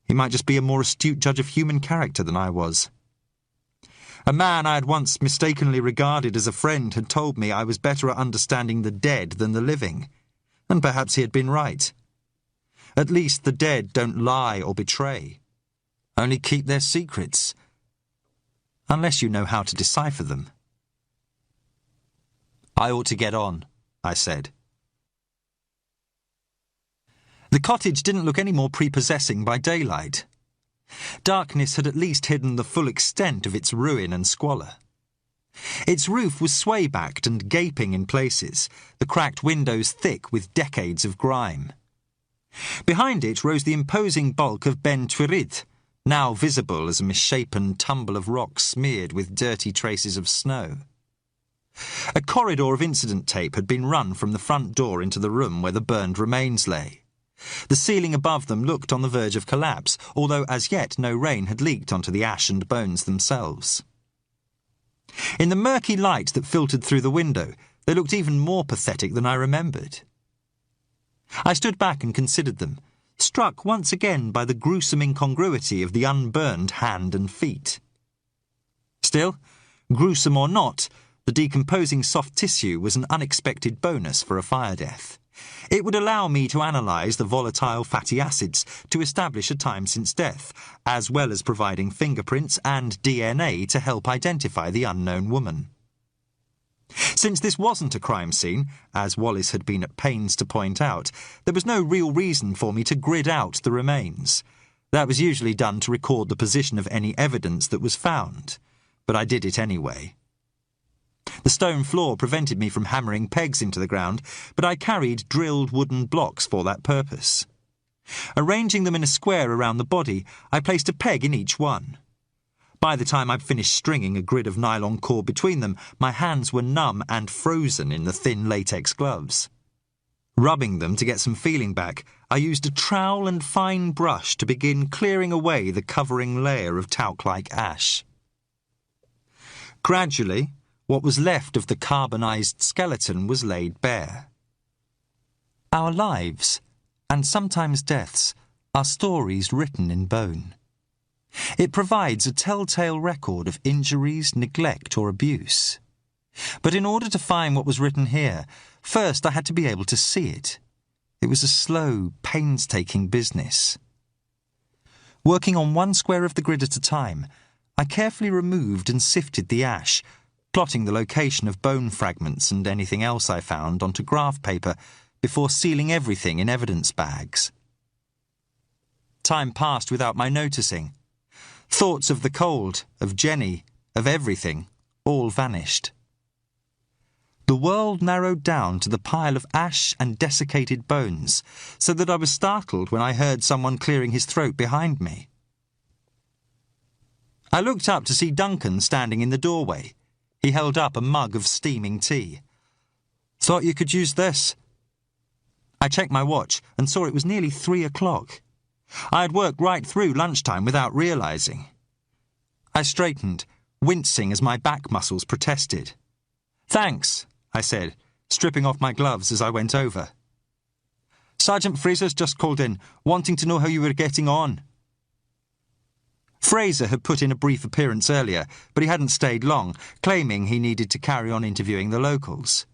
he might just be a more astute judge of human character than I was. A man I had once mistakenly regarded as a friend had told me I was better at understanding the dead than the living, and perhaps he had been right. At least the dead don't lie or betray, only keep their secrets, unless you know how to decipher them. I ought to get on, I said. The cottage didn't look any more prepossessing by daylight. Darkness had at least hidden the full extent of its ruin and squalor. Its roof was sway-backed and gaping in places, the cracked windows thick with decades of grime. Behind it rose the imposing bulk of Ben Tuirid, now visible as a misshapen tumble of rock smeared with dirty traces of snow. A corridor of incident tape had been run from the front door into the room where the burned remains lay. The ceiling above them looked on the verge of collapse, although as yet no rain had leaked onto the ash and bones themselves. In the murky light that filtered through the window, they looked even more pathetic than I remembered. I stood back and considered them, struck once again by the gruesome incongruity of the unburned hand and feet. Still, gruesome or not, the decomposing soft tissue was an unexpected bonus for a fire death. It would allow me to analyse the volatile fatty acids to establish a time since death, as well as providing fingerprints and DNA to help identify the unknown woman. Since this wasn't a crime scene, as Wallace had been at pains to point out, there was no real reason for me to grid out the remains. That was usually done to record the position of any evidence that was found, but I did it anyway. The stone floor prevented me from hammering pegs into the ground, but I carried drilled wooden blocks for that purpose. Arranging them in a square around the body, I placed a peg in each one. By the time I'd finished stringing a grid of nylon cord between them, my hands were numb and frozen in the thin latex gloves. Rubbing them to get some feeling back, I used a trowel and fine brush to begin clearing away the covering layer of talc-like ash. Gradually, what was left of the carbonised skeleton was laid bare. Our lives, and sometimes deaths, are stories written in bone. It provides a telltale record of injuries, neglect or abuse. But in order to find what was written here, first I had to be able to see it. It was a slow, painstaking business. Working on one square of the grid at a time, I carefully removed and sifted the ash, plotting the location of bone fragments and anything else I found onto graph paper before sealing everything in evidence bags. Time passed without my noticing. Thoughts of the cold, of Jenny, of everything, all vanished. The world narrowed down to the pile of ash and desiccated bones, so that I was startled when I heard someone clearing his throat behind me. I looked up to see Duncan standing in the doorway. He held up a mug of steaming tea. "Thought you could use this." I checked my watch and saw it was nearly 3 o'clock. I had worked right through lunchtime without realising. I straightened, wincing as my back muscles protested. "Thanks," I said, stripping off my gloves as I went over. "Sergeant Fraser's just called in, wanting to know how you were getting on." Fraser had put in a brief appearance earlier, but he hadn't stayed long, claiming he needed to carry on interviewing the locals.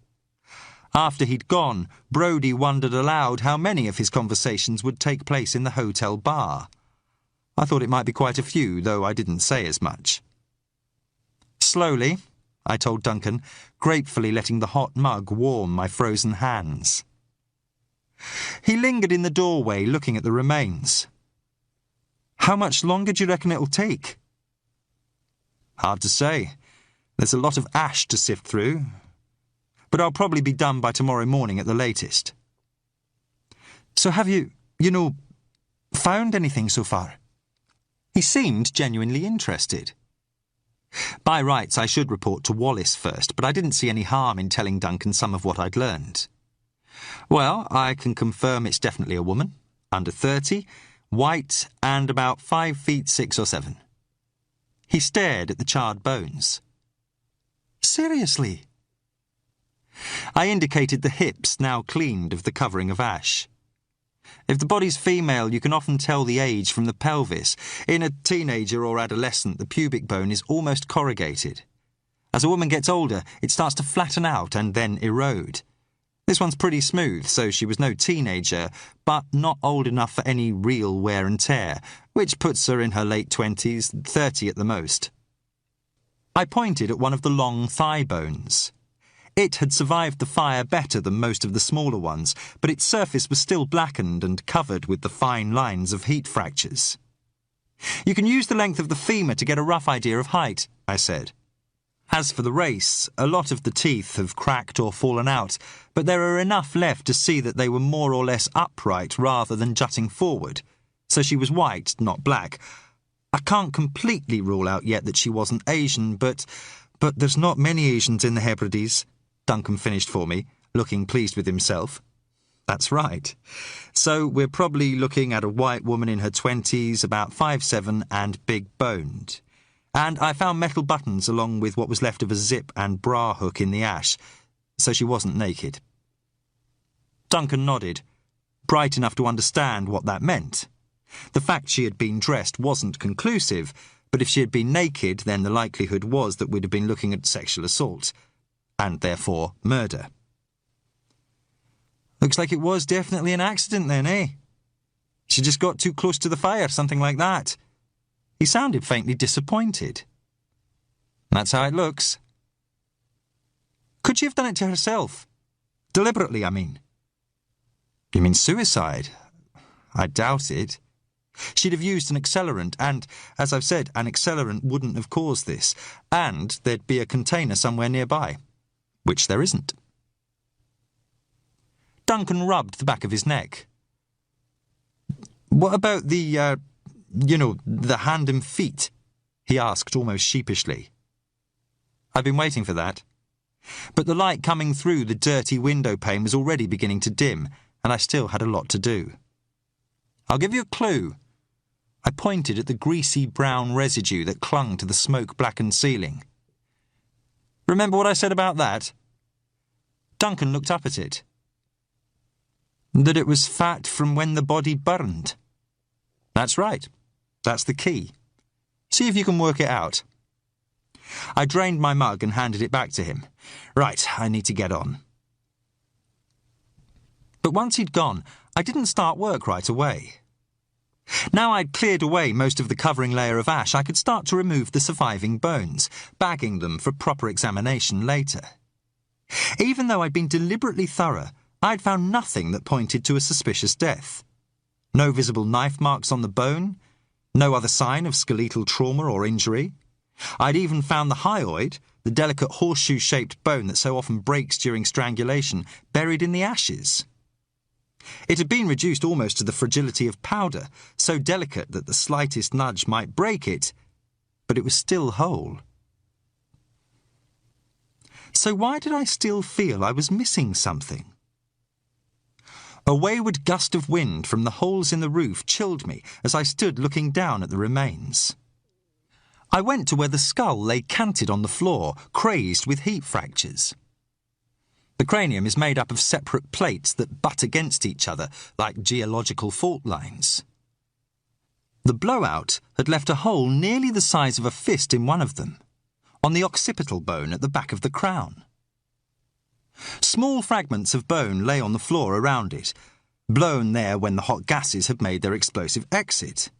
After he'd gone, Brodie wondered aloud how many of his conversations would take place in the hotel bar. I thought it might be quite a few, though I didn't say as much. "Slowly," I told Duncan, gratefully letting the hot mug warm my frozen hands. He lingered in the doorway looking at the remains. "How much longer do you reckon it'll take?" "Hard to say. There's a lot of ash to sift through. But I'll probably be done by tomorrow morning at the latest." "So have you found anything so far?" He seemed genuinely interested. By rights, I should report to Wallace first, but I didn't see any harm in telling Duncan some of what I'd learned. "Well, I can confirm it's definitely a woman, under 30, white, and about 5 feet 6 or 7. He stared at the charred bones. "Seriously?" I indicated the hips, now cleaned of the covering of ash. If the body's female, you can often tell the age from the pelvis. In a teenager or adolescent, the pubic bone is almost corrugated. As a woman gets older, it starts to flatten out and then erode. This one's pretty smooth, so she was no teenager, but not old enough for any real wear and tear, which puts her in her late 20s, 30 at the most. I pointed at one of the long thigh bones. It had survived the fire better than most of the smaller ones, but its surface was still blackened and covered with the fine lines of heat fractures. "You can use the length of the femur to get a rough idea of height," I said. "As for the race, a lot of the teeth have cracked or fallen out, but there are enough left to see that they were more or less upright rather than jutting forward, so she was white, not black. I can't completely rule out yet that she wasn't Asian, but there's not many Asians in the Hebrides," Duncan finished for me, looking pleased with himself. "That's right. So we're probably looking at a white woman in her 20s, about 5'7", and big-boned. And I found metal buttons along with what was left of a zip and bra hook in the ash, so she wasn't naked." Duncan nodded, bright enough to understand what that meant. The fact she had been dressed wasn't conclusive, but if she had been naked, then the likelihood was that we'd have been looking at sexual assault. And therefore murder. "Looks like it was definitely an accident then, eh? She just got too close to the fire, something like that." He sounded faintly disappointed. "That's how it looks." "Could she have done it to herself? Deliberately, I mean." "You mean suicide? I doubt it. She'd have used an accelerant, and, as I've said, an accelerant wouldn't have caused this, and there'd be a container somewhere nearby. Which there isn't." Duncan rubbed the back of his neck. "What about the hand and feet?" he asked almost sheepishly. I'd been waiting for that. But the light coming through the dirty window pane was already beginning to dim, and I still had a lot to do. "I'll give you a clue." I pointed at the greasy brown residue that clung to the smoke-blackened ceiling. "Remember what I said about that?" Duncan looked up at it. "That it was fat from when the body burned." "That's right. That's the key. See if you can work it out." I drained my mug and handed it back to him. "Right, I need to get on." But once he'd gone, I didn't start work right away. Now I'd cleared away most of the covering layer of ash, I could start to remove the surviving bones, bagging them for proper examination later. Even though I'd been deliberately thorough, I'd found nothing that pointed to a suspicious death. No visible knife marks on the bone, no other sign of skeletal trauma or injury. I'd even found the hyoid, the delicate horseshoe-shaped bone that so often breaks during strangulation, buried in the ashes. It had been reduced almost to the fragility of powder, so delicate that the slightest nudge might break it, but it was still whole. So why did I still feel I was missing something? A wayward gust of wind from the holes in the roof chilled me as I stood looking down at the remains. I went to where the skull lay canted on the floor, crazed with heat fractures. The cranium is made up of separate plates that butt against each other like geological fault lines. The blowout had left a hole nearly the size of a fist in one of them, on the occipital bone at the back of the crown. Small fragments of bone lay on the floor around it, blown there when the hot gases had made their explosive exit.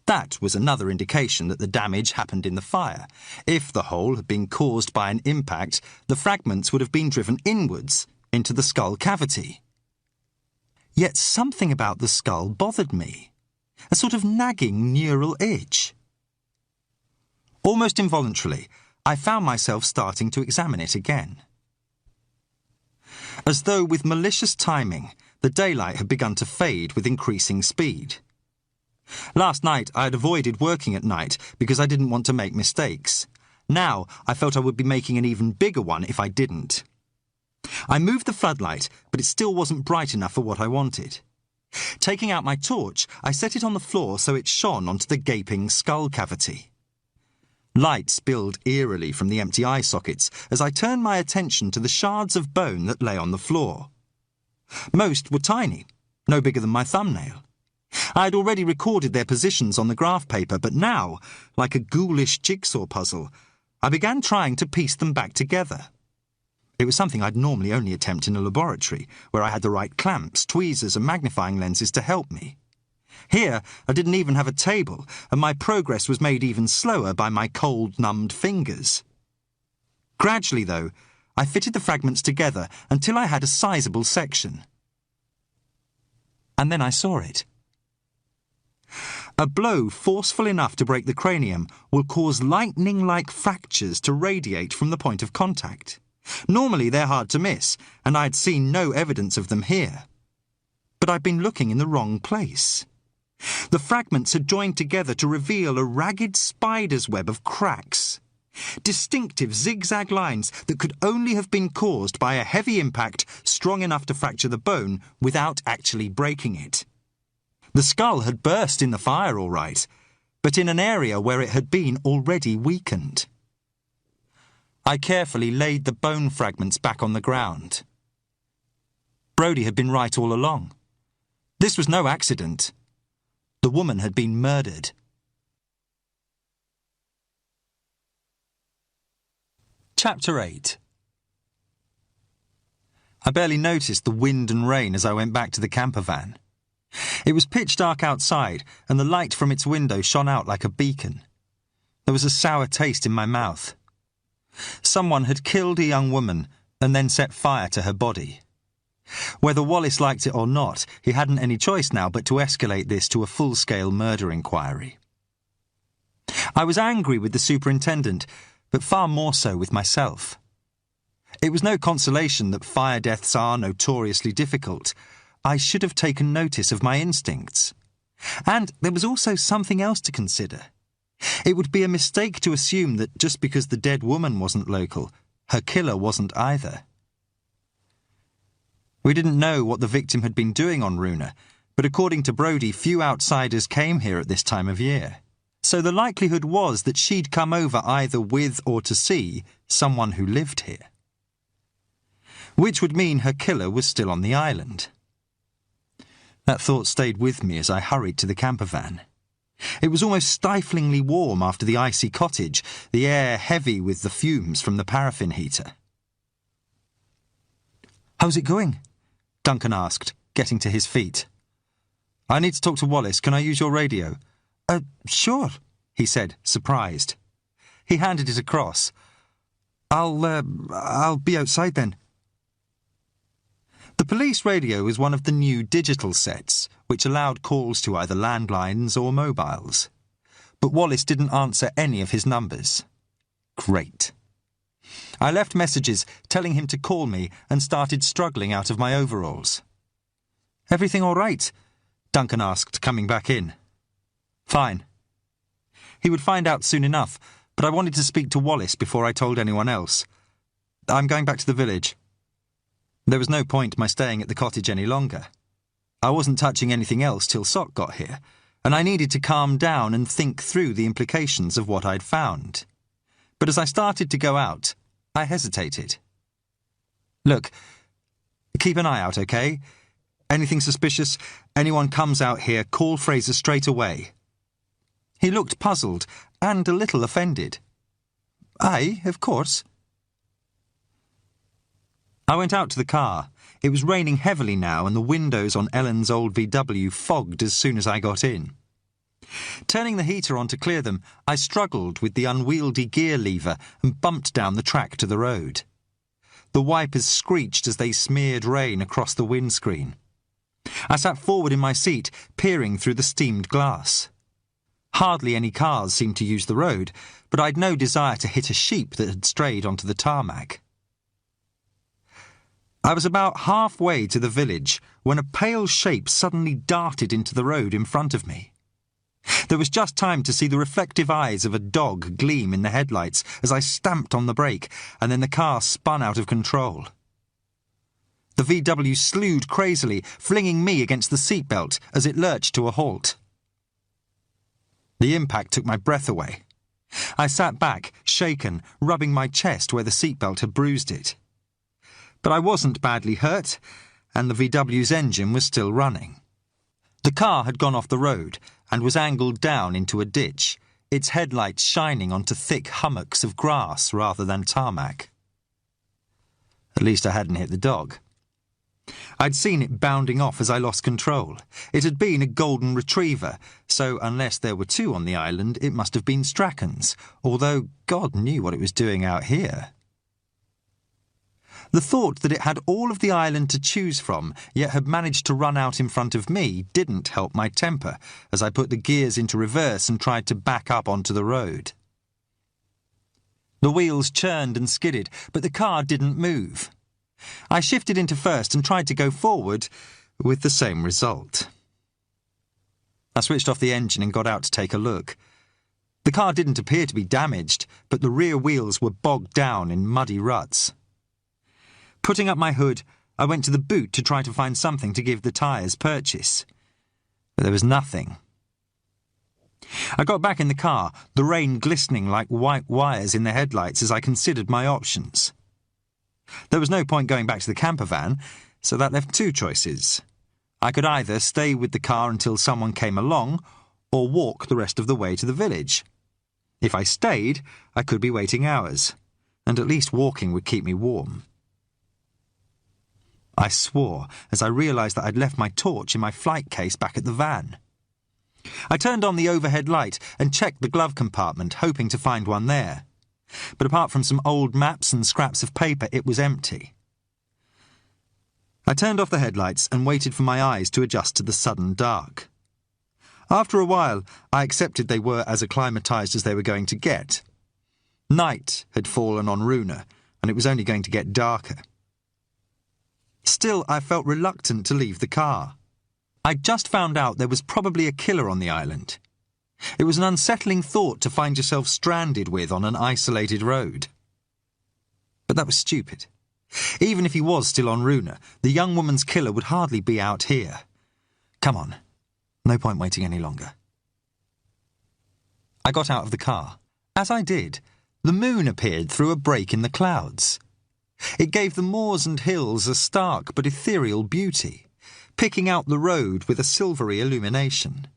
That was another indication that the damage happened in the fire. If the hole had been caused by an impact, the fragments would have been driven inwards into the skull cavity. Yet something about the skull bothered me, a sort of nagging neural itch. Almost involuntarily, I found myself starting to examine it again. As though with malicious timing, the daylight had begun to fade with increasing speed. Last night I had avoided working at night because I didn't want to make mistakes. Now I felt I would be making an even bigger one if I didn't. I moved the floodlight, but it still wasn't bright enough for what I wanted. Taking out my torch, I set it on the floor so it shone onto the gaping skull cavity. Light spilled eerily from the empty eye sockets as I turned my attention to the shards of bone that lay on the floor. Most were tiny, no bigger than my thumbnail. I had already recorded their positions on the graph paper, but now, like a ghoulish jigsaw puzzle, I began trying to piece them back together. It was something I'd normally only attempt in a laboratory, where I had the right clamps, tweezers and magnifying lenses to help me. Here, I didn't even have a table, and my progress was made even slower by my cold, numbed fingers. Gradually, though, I fitted the fragments together until I had a sizable section. And then I saw it. A blow forceful enough to break the cranium will cause lightning-like fractures to radiate from the point of contact. Normally they're hard to miss, and I'd seen no evidence of them here. But I'd been looking in the wrong place. The fragments had joined together to reveal a ragged spider's web of cracks. Distinctive zigzag lines that could only have been caused by a heavy impact strong enough to fracture the bone without actually breaking it. The skull had burst in the fire, all right, but in an area where it had been already weakened. I carefully laid the bone fragments back on the ground. Brodie had been right all along. This was no accident. The woman had been murdered. Chapter 8. I barely noticed the wind and rain as I went back to the camper van. It was pitch dark outside, and the light from its window shone out like a beacon. There was a sour taste in my mouth. Someone had killed a young woman and then set fire to her body. Whether Wallace liked it or not, he hadn't any choice now but to escalate this to a full-scale murder inquiry. I was angry with the superintendent, but far more so with myself. It was no consolation that fire deaths are notoriously difficult. I should have taken notice of my instincts. And there was also something else to consider. It would be a mistake to assume that just because the dead woman wasn't local, her killer wasn't either. We didn't know what the victim had been doing on Runa, but according to Brodie, few outsiders came here at this time of year. So the likelihood was that she'd come over either with or to see someone who lived here. Which would mean her killer was still on the island. That thought stayed with me as I hurried to the camper van. It was almost stiflingly warm after the icy cottage, the air heavy with the fumes from the paraffin heater. "How's it going?" Duncan asked, getting to his feet. "I need to talk to Wallace. Can I use your radio?" Sure," he said, surprised. He handed it across. I'll be outside then." The police radio was one of the new digital sets, which allowed calls to either landlines or mobiles. But Wallace didn't answer any of his numbers. Great. I left messages telling him to call me and started struggling out of my overalls. "Everything all right?" Duncan asked, coming back in. "Fine." He would find out soon enough, but I wanted to speak to Wallace before I told anyone else. "I'm going back to the village." There was no point my staying at the cottage any longer. I wasn't touching anything else till Sock got here, and I needed to calm down and think through the implications of what I'd found. But as I started to go out, I hesitated. "Look, keep an eye out, okay? Anything suspicious, anyone comes out here, call Fraser straight away." He looked puzzled and a little offended. "Aye, of course." I went out to the car. It was raining heavily now, and the windows on Ellen's old VW fogged as soon as I got in. Turning the heater on to clear them, I struggled with the unwieldy gear lever and bumped down the track to the road. The wipers screeched as they smeared rain across the windscreen. I sat forward in my seat, peering through the steamed glass. Hardly any cars seemed to use the road, but I'd no desire to hit a sheep that had strayed onto the tarmac. I was about halfway to the village when a pale shape suddenly darted into the road in front of me. There was just time to see the reflective eyes of a dog gleam in the headlights as I stamped on the brake, and then the car spun out of control. The VW slewed crazily, flinging me against the seatbelt as it lurched to a halt. The impact took my breath away. I sat back, shaken, rubbing my chest where the seatbelt had bruised it. But I wasn't badly hurt, and the VW's engine was still running. The car had gone off the road and was angled down into a ditch, its headlights shining onto thick hummocks of grass rather than tarmac. At least I hadn't hit the dog. I'd seen it bounding off as I lost control. It had been a golden retriever, so unless there were two on the island, it must have been Strachan's, although God knew what it was doing out here. The thought that it had all of the island to choose from, yet had managed to run out in front of me, didn't help my temper as I put the gears into reverse and tried to back up onto the road. The wheels churned and skidded, but the car didn't move. I shifted into first and tried to go forward, with the same result. I switched off the engine and got out to take a look. The car didn't appear to be damaged, but the rear wheels were bogged down in muddy ruts. Putting up my hood, I went to the boot to try to find something to give the tyres purchase. But there was nothing. I got back in the car, the rain glistening like white wires in the headlights as I considered my options. There was no point going back to the camper van, so that left two choices. I could either stay with the car until someone came along, or walk the rest of the way to the village. If I stayed, I could be waiting hours, and at least walking would keep me warm. I swore as I realised that I'd left my torch in my flight case back at the van. I turned on the overhead light and checked the glove compartment, hoping to find one there. But apart from some old maps and scraps of paper, it was empty. I turned off the headlights and waited for my eyes to adjust to the sudden dark. After a while, I accepted they were as acclimatised as they were going to get. Night had fallen on Runa, and it was only going to get darker. Still, I felt reluctant to leave the car. I'd just found out there was probably a killer on the island. It was an unsettling thought to find yourself stranded with on an isolated road. But that was stupid. Even if he was still on Runa, the young woman's killer would hardly be out here. Come on, no point waiting any longer. I got out of the car. As I did, the moon appeared through a break in the clouds. It gave the moors and hills a stark but ethereal beauty, picking out the road with a silvery illumination.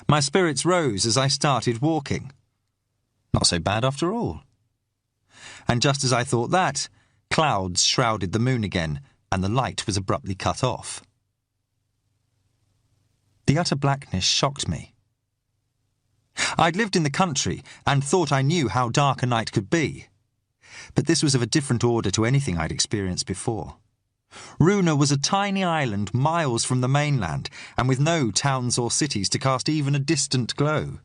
My spirits rose as I started walking. Not so bad after all. And just as I thought that, clouds shrouded the moon again, and the light was abruptly cut off. The utter blackness shocked me. I'd lived in the country and thought I knew how dark a night could be. But this was of a different order to anything I'd experienced before. Runa was a tiny island miles from the mainland, and with no towns or cities to cast even a distant glow.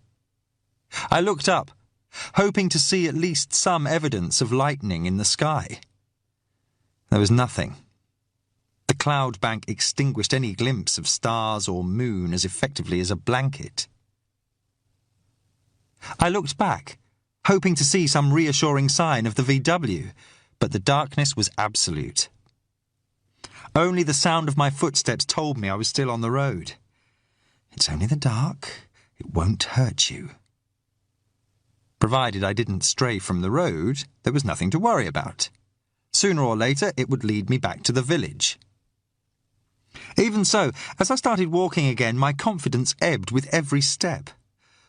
I looked up. hoping to see at least some evidence of lightning in the sky. There was nothing. The cloud bank extinguished any glimpse of stars or moon as effectively as a blanket. I looked back, hoping to see some reassuring sign of the VW, but the darkness was absolute. Only the sound of my footsteps told me I was still on the road. It's only the dark. It won't hurt you. Provided I didn't stray from the road, there was nothing to worry about. Sooner or later, it would lead me back to the village. Even so, as I started walking again, my confidence ebbed with every step.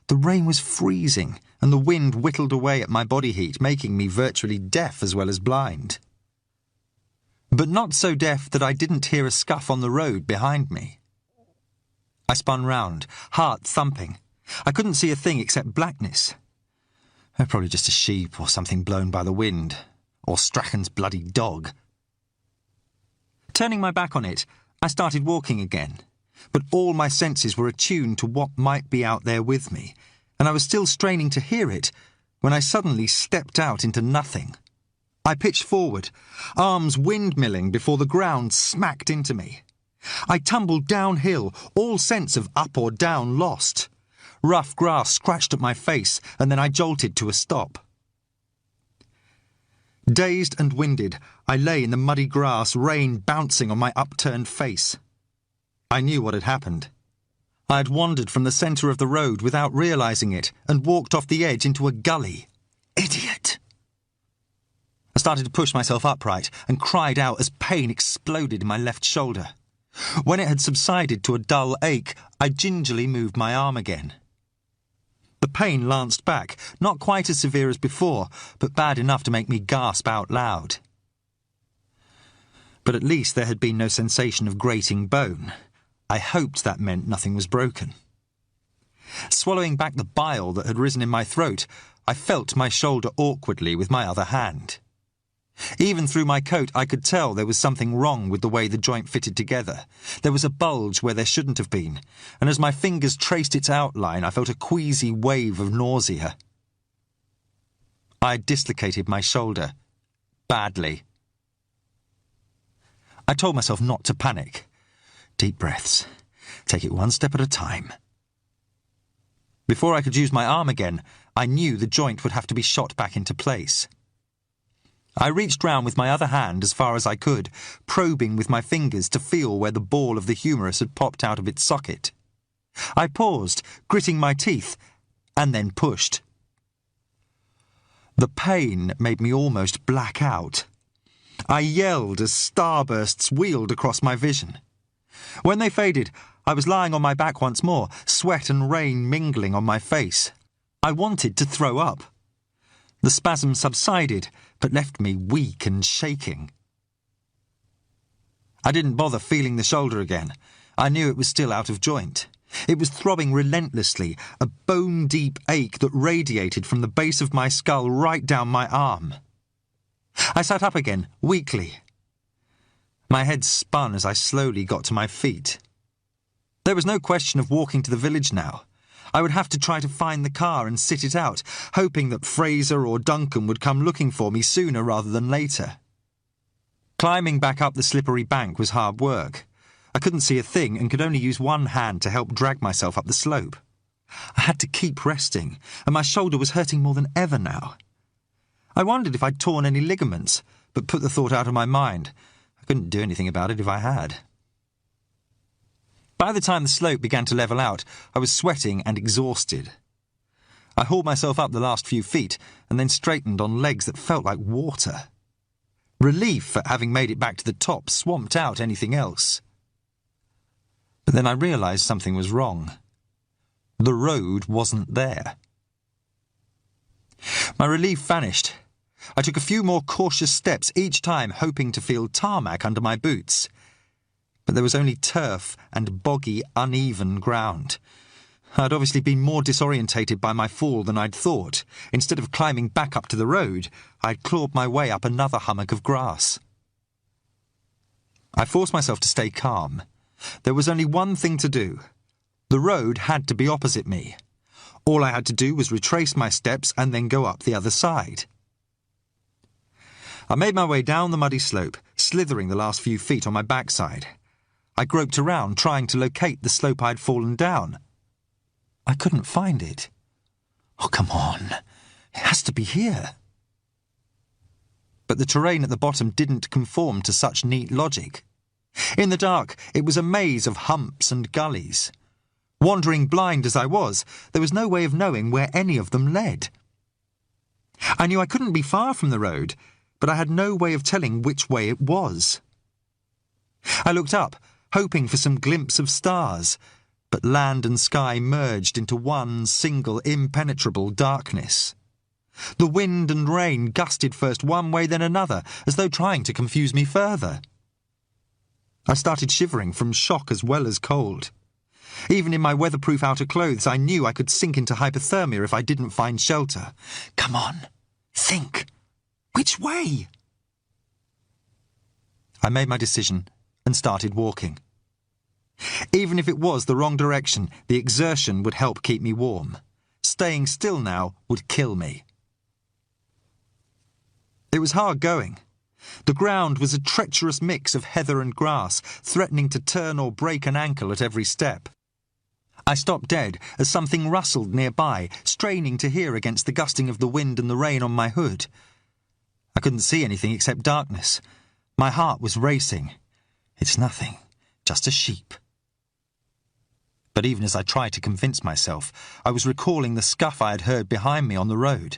The rain was freezing, and the wind whittled away at my body heat, making me virtually deaf as well as blind. But not so deaf that I didn't hear a scuff on the road behind me. I spun round, heart thumping. I couldn't see a thing except blackness. Probably just a sheep or something blown by the wind, or Strachan's bloody dog. Turning my back on it, I started walking again, but all my senses were attuned to what might be out there with me, and I was still straining to hear it when I suddenly stepped out into nothing. I pitched forward, arms windmilling before the ground smacked into me. I tumbled downhill, all sense of up or down lost. Rough grass scratched at my face, and then I jolted to a stop. Dazed and winded, I lay in the muddy grass, rain bouncing on my upturned face. I knew what had happened. I had wandered from the centre of the road without realising it and walked off the edge into a gully. Idiot! I started to push myself upright and cried out as pain exploded in my left shoulder. When it had subsided to a dull ache, I gingerly moved my arm again. The pain lanced back, not quite as severe as before, but bad enough to make me gasp out loud. But at least there had been no sensation of grating bone. I hoped that meant nothing was broken. Swallowing back the bile that had risen in my throat, I felt my shoulder awkwardly with my other hand. Even through my coat, I could tell there was something wrong with the way the joint fitted together. There was a bulge where there shouldn't have been, and as my fingers traced its outline, I felt a queasy wave of nausea. I had dislocated my shoulder. Badly. I told myself not to panic. Deep breaths. Take it one step at a time. Before I could use my arm again, I knew the joint would have to be shot back into place. I reached round with my other hand as far as I could, probing with my fingers to feel where the ball of the humerus had popped out of its socket. I paused, gritting my teeth, and then pushed. The pain made me almost black out. I yelled as starbursts wheeled across my vision. When they faded, I was lying on my back once more, sweat and rain mingling on my face. I wanted to throw up. The spasm subsided, but left me weak and shaking. I didn't bother feeling the shoulder again. I knew it was still out of joint. It was throbbing relentlessly, a bone-deep ache that radiated from the base of my skull right down my arm. I sat up again, weakly. My head spun as I slowly got to my feet. There was no question of walking to the village now. I would have to try to find the car and sit it out, hoping that Fraser or Duncan would come looking for me sooner rather than later. Climbing back up the slippery bank was hard work. I couldn't see a thing and could only use one hand to help drag myself up the slope. I had to keep resting, and my shoulder was hurting more than ever now. I wondered if I'd torn any ligaments, but put the thought out of my mind. I couldn't do anything about it if I had. By the time the slope began to level out, I was sweating and exhausted. I hauled myself up the last few feet and then straightened on legs that felt like water. Relief at having made it back to the top swamped out anything else. But then I realised something was wrong. The road wasn't there. My relief vanished. I took a few more cautious steps each time, hoping to feel tarmac under my boots. But there was only turf and boggy, uneven ground. I'd obviously been more disorientated by my fall than I'd thought. Instead of climbing back up to the road, I'd clawed my way up another hummock of grass. I forced myself to stay calm. There was only one thing to do. The road had to be opposite me. All I had to do was retrace my steps and then go up the other side. I made my way down the muddy slope, slithering the last few feet on my backside. I groped around, trying to locate the slope I'd fallen down. I couldn't find it. Oh, come on. It has to be here. But the terrain at the bottom didn't conform to such neat logic. In the dark, it was a maze of humps and gullies. Wandering blind as I was, there was no way of knowing where any of them led. I knew I couldn't be far from the road, but I had no way of telling which way it was. I looked up, hoping for some glimpse of stars, but land and sky merged into one single impenetrable darkness. The wind and rain gusted first one way then another, as though trying to confuse me further. I started shivering from shock as well as cold. Even in my weatherproof outer clothes, I knew I could sink into hypothermia if I didn't find shelter. Come on, think. Which way? I made my decision and started walking. Even if it was the wrong direction, the exertion would help keep me warm. Staying still now would kill me. It was hard going. The ground was a treacherous mix of heather and grass, threatening to turn or break an ankle at every step. I stopped dead as something rustled nearby, straining to hear against the gusting of the wind and the rain on my hood. I couldn't see anything except darkness. My heart was racing. It's nothing, just a sheep. But even as I tried to convince myself, I was recalling the scuff I had heard behind me on the road.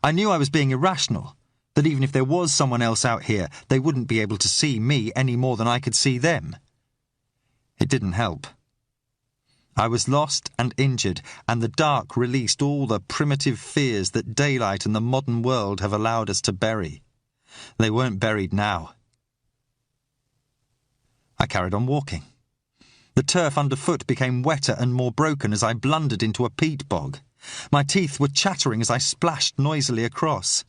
I knew I was being irrational, that even if there was someone else out here, they wouldn't be able to see me any more than I could see them. It didn't help. I was lost and injured, and the dark released all the primitive fears that daylight and the modern world have allowed us to bury. They weren't buried now. I carried on walking. The turf underfoot became wetter and more broken as I blundered into a peat bog. My teeth were chattering as I splashed noisily across.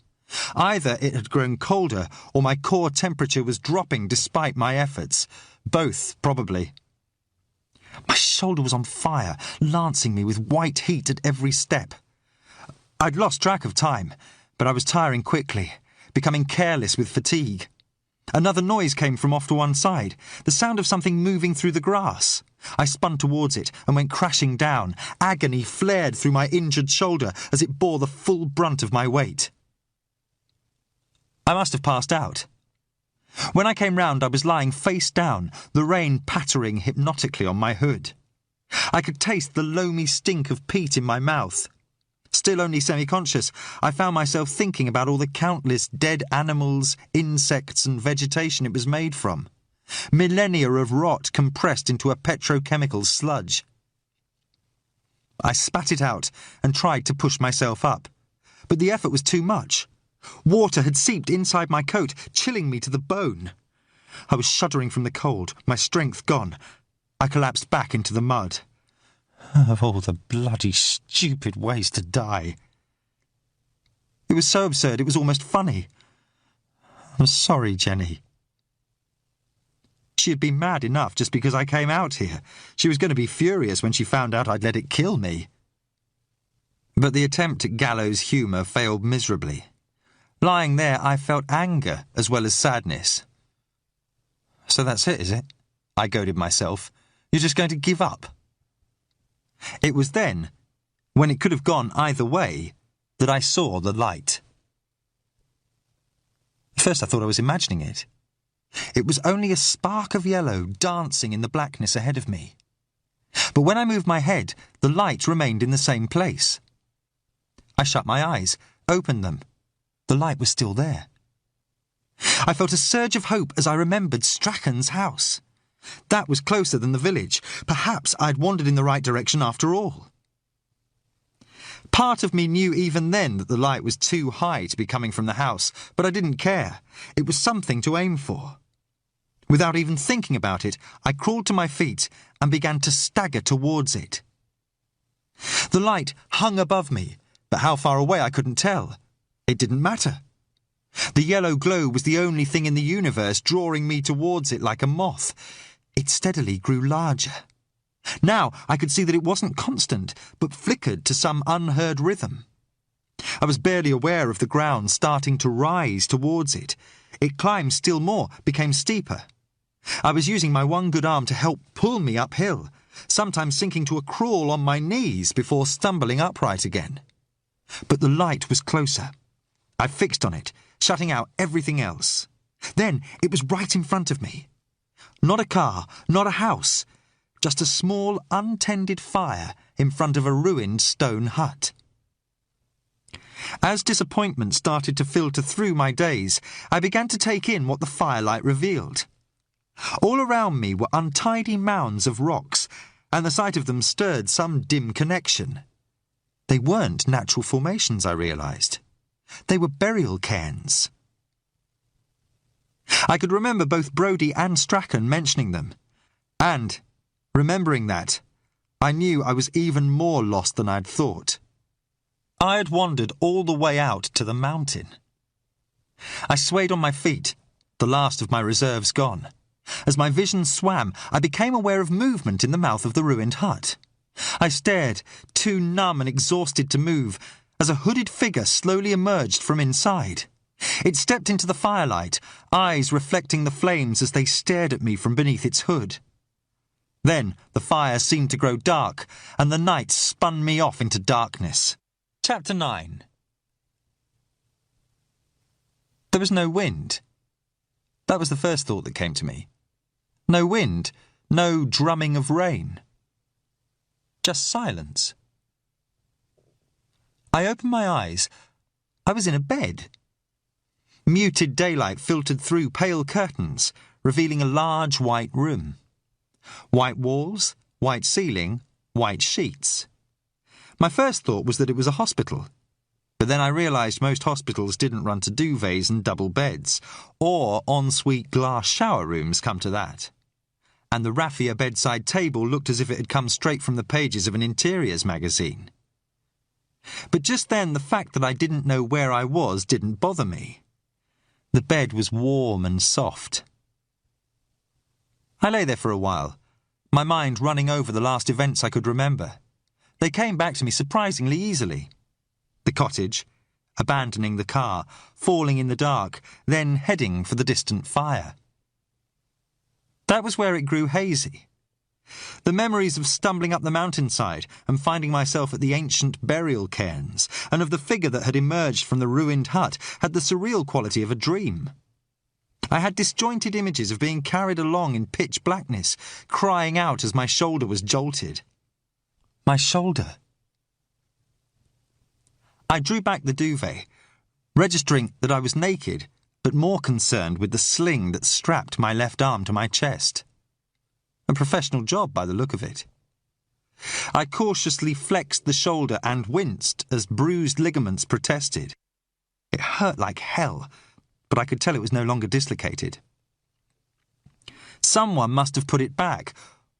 Either it had grown colder or my core temperature was dropping despite my efforts. Both, probably. My shoulder was on fire, lancing me with white heat at every step. I'd lost track of time, but I was tiring quickly, becoming careless with fatigue. Another noise came from off to one side, the sound of something moving through the grass. I spun towards it and went crashing down. Agony flared through my injured shoulder as it bore the full brunt of my weight. I must have passed out. When I came round, I was lying face down, the rain pattering hypnotically on my hood. I could taste the loamy stink of peat in my mouth. Still only semi-conscious, I found myself thinking about all the countless dead animals, insects and vegetation it was made from. Millennia of rot compressed into a petrochemical sludge. I spat it out and tried to push myself up, but the effort was too much. Water had seeped inside my coat, chilling me to the bone. I was shuddering from the cold, my strength gone. I collapsed back into the mud. Of all the bloody stupid ways to die. It was so absurd it was almost funny. I'm sorry, Jenny. She had been mad enough just because I came out here. She was going to be furious when she found out I'd let it kill me. But the attempt at gallows humour failed miserably. Lying there, I felt anger as well as sadness. So that's it, is it? I goaded myself. You're just going to give up? It was then, when it could have gone either way, that I saw the light. At first I thought I was imagining it. It was only a spark of yellow dancing in the blackness ahead of me. But when I moved my head, the light remained in the same place. I shut my eyes, opened them. The light was still there. I felt a surge of hope as I remembered Strachan's house. That was closer than the village. Perhaps I'd wandered in the right direction after all. Part of me knew even then that the light was too high to be coming from the house, but I didn't care. It was something to aim for. Without even thinking about it, I crawled to my feet and began to stagger towards it. The light hung above me, but how far away I couldn't tell. It didn't matter. The yellow glow was the only thing in the universe drawing me towards it like a moth. It steadily grew larger. Now I could see that it wasn't constant, but flickered to some unheard rhythm. I was barely aware of the ground starting to rise towards it. It climbed still more, became steeper. I was using my one good arm to help pull me uphill, sometimes sinking to a crawl on my knees before stumbling upright again. But the light was closer. I fixed on it, shutting out everything else. Then it was right in front of me. Not a car, not a house, just a small, untended fire in front of a ruined stone hut. As disappointment started to filter through my days, I began to take in what the firelight revealed. All around me were untidy mounds of rocks, and the sight of them stirred some dim connection. They weren't natural formations, I realised. They were burial cairns. I could remember both Brodie and Strachan mentioning them, and, remembering that, I knew I was even more lost than I'd thought. I had wandered all the way out to the mountain. I swayed on my feet, the last of my reserves gone. As my vision swam, I became aware of movement in the mouth of the ruined hut. I stared, too numb and exhausted to move, as a hooded figure slowly emerged from inside. It stepped into the firelight, eyes reflecting the flames as they stared at me from beneath its hood. Then the fire seemed to grow dark, and the night spun me off into darkness. Chapter 9. There was no wind. That was the first thought that came to me. No wind, no drumming of rain. Just silence. I opened my eyes. I was in a bed. Muted daylight filtered through pale curtains, revealing a large white room. White walls, white ceiling, white sheets. My first thought was that it was a hospital, but then I realised most hospitals didn't run to duvets and double beds, or ensuite glass shower rooms, come to that. And the raffia bedside table looked as if it had come straight from the pages of an interiors magazine. But just then the fact that I didn't know where I was didn't bother me. The bed was warm and soft. I lay there for a while, my mind running over the last events I could remember. They came back to me surprisingly easily. The cottage, abandoning the car, falling in the dark, then heading for the distant fire. That was where it grew hazy. The memories of stumbling up the mountainside and finding myself at the ancient burial cairns, and of the figure that had emerged from the ruined hut, had the surreal quality of a dream. I had disjointed images of being carried along in pitch blackness, crying out as my shoulder was jolted. My shoulder. I drew back the duvet, registering that I was naked, but more concerned with the sling that strapped my left arm to my chest. A professional job by the look of it. I cautiously flexed the shoulder and winced as bruised ligaments protested. It hurt like hell, but I could tell it was no longer dislocated. Someone must have put it back,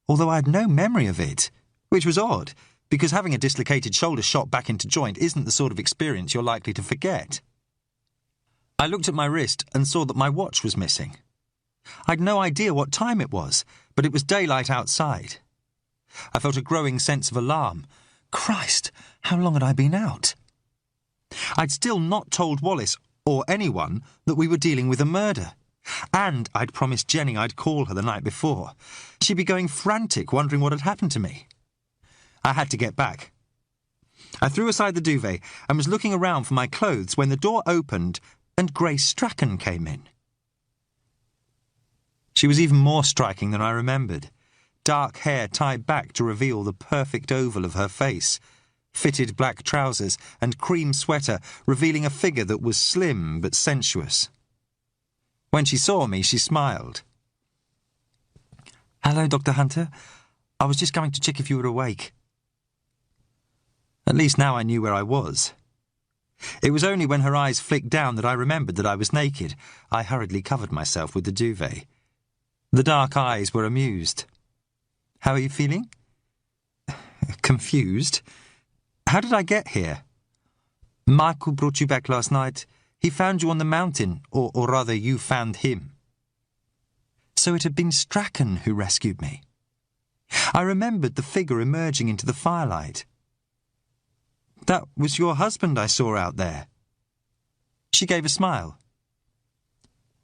although I had no memory of it. Which was odd, because having a dislocated shoulder shot back into joint isn't the sort of experience you're likely to forget. I looked at my wrist and saw that my watch was missing. I'd no idea what time it was, but it was daylight outside. I felt a growing sense of alarm. Christ, how long had I been out? I'd still not told Wallace, or anyone, that we were dealing with a murder. And I'd promised Jenny I'd call her the night before. She'd be going frantic, wondering what had happened to me. I had to get back. I threw aside the duvet and was looking around for my clothes when the door opened and Grace Strachan came in. She was even more striking than I remembered. Dark hair tied back to reveal the perfect oval of her face, fitted black trousers and cream sweater revealing a figure that was slim but sensuous. When she saw me, she smiled. "Hello, Dr. Hunter. I was just going to check if you were awake." At least now I knew where I was. It was only when her eyes flicked down that I remembered that I was naked. I hurriedly covered myself with the duvet. The dark eyes were amused. "How are you feeling?" "Confused. How did I get here?" "Michael brought you back last night. He found you on the mountain, or rather you found him." So it had been Strachan who rescued me. I remembered the figure emerging into the firelight. That was your husband I saw out there. She gave a smile.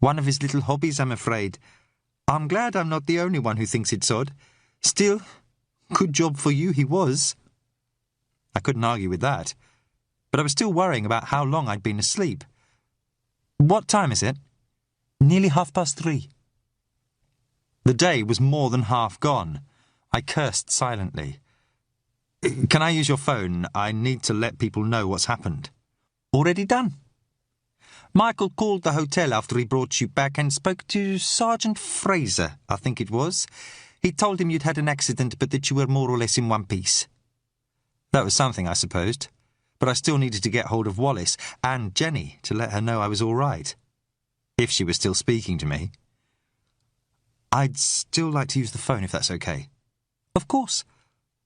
One of his little hobbies, I'm afraid. I'm glad I'm not the only one who thinks it's odd. Still, good job for you he was. I couldn't argue with that, but I was still worrying about how long I'd been asleep. What time is it? Nearly 3:30. The day was more than half gone. I cursed silently. Can I use your phone? I need to let people know what's happened. Already done. Michael called the hotel after he brought you back and spoke to Sergeant Fraser, I think it was. He told him you'd had an accident, but that you were more or less in one piece. That was something, I supposed, but I still needed to get hold of Wallace and Jenny to let her know I was all right, if she was still speaking to me. I'd still like to use the phone if that's okay. Of course.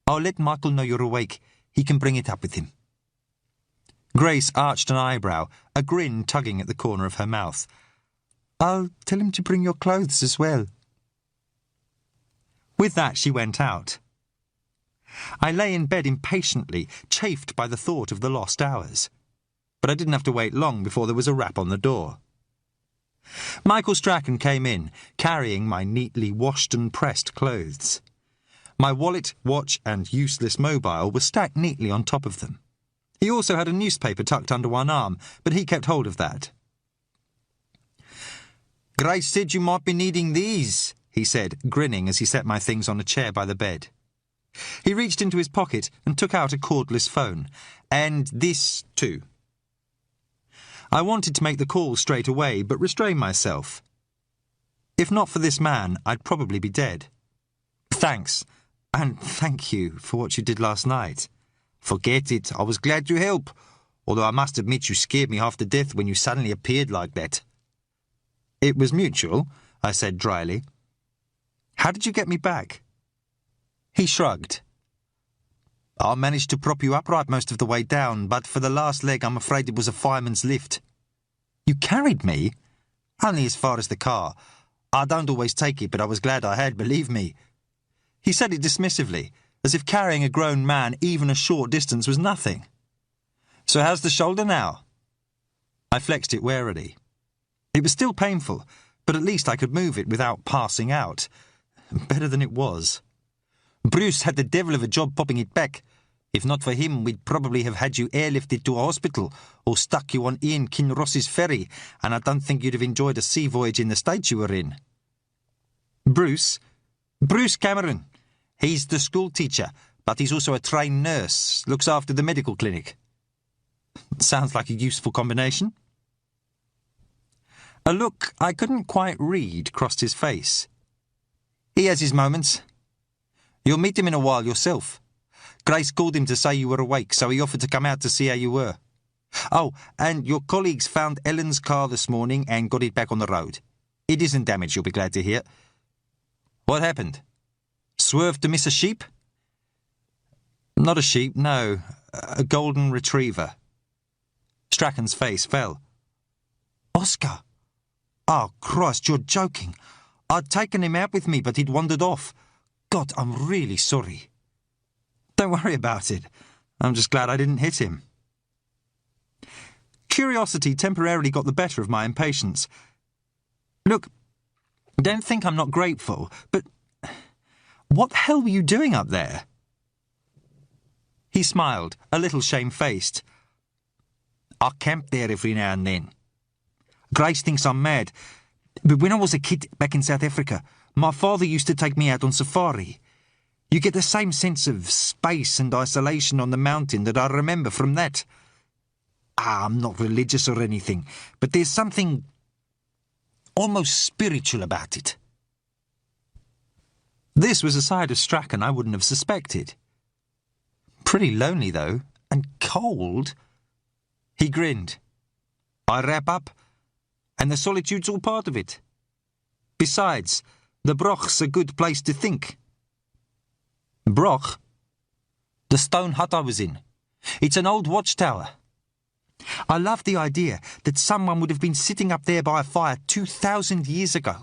I'll let Michael know you're awake. He can bring it up with him. Grace arched an eyebrow, a grin tugging at the corner of her mouth. I'll tell him to bring your clothes as well. With that, she went out. I lay in bed impatiently, chafed by the thought of the lost hours. But I didn't have to wait long before there was a rap on the door. Michael Strachan came in, carrying my neatly washed and pressed clothes. My wallet, watch and useless mobile were stacked neatly on top of them. He also had a newspaper tucked under one arm, but he kept hold of that. Grace said you might be needing these, he said, grinning as he set my things on a chair by the bed. He reached into his pocket and took out a cordless phone. And this, too. I wanted to make the call straight away, but restrained myself. If not for this man, I'd probably be dead. Thanks, and thank you for what you did last night. Forget it, I was glad to help, although I must admit you scared me half to death when you suddenly appeared like that. It was mutual, I said dryly. How did you get me back? He shrugged. I managed to prop you upright most of the way down, but for the last leg I'm afraid it was a fireman's lift. You carried me? Only as far as the car. I don't always take it, but I was glad I had, believe me. He said it dismissively, as if carrying a grown man even a short distance was nothing. So how's the shoulder now? I flexed it warily. It was still painful, but at least I could move it without passing out. Better than it was. Bruce had the devil of a job popping it back. If not for him, we'd probably have had you airlifted to a hospital or stuck you on Ian Kinross's ferry, and I don't think you'd have enjoyed a sea voyage in the state you were in. Bruce Cameron. He's the school teacher, but he's also a trained nurse, looks after the medical clinic. Sounds like a useful combination. A look I couldn't quite read crossed his face. He has his moments. You'll meet him in a while yourself. Grace called him to say you were awake, so he offered to come out to see how you were. Oh, and your colleagues found Ellen's car this morning and got it back on the road. It isn't damaged, you'll be glad to hear. What happened? Swerved to miss a sheep? Not a sheep, no. A golden retriever. Strachan's face fell. Oscar? Oh, Christ, you're joking. I'd taken him out with me, but he'd wandered off. God, I'm really sorry. Don't worry about it. I'm just glad I didn't hit him. Curiosity temporarily got the better of my impatience. Look, don't think I'm not grateful, but what the hell were you doing up there? He smiled, a little shamefaced. I camp there every now and then. Grace thinks I'm mad, but when I was a kid back in South Africa, my father used to take me out on safari. You get the same sense of space and isolation on the mountain that I remember from that. I'm not religious or anything, but there's something almost spiritual about it. This was a side of Strachan I wouldn't have suspected. Pretty lonely, though, and cold. He grinned. I wrap up, and the solitude's all part of it. Besides, the Broch's a good place to think. Broch? The stone hut I was in. It's an old watchtower. I love the idea that someone would have been sitting up there by a fire 2,000 years ago.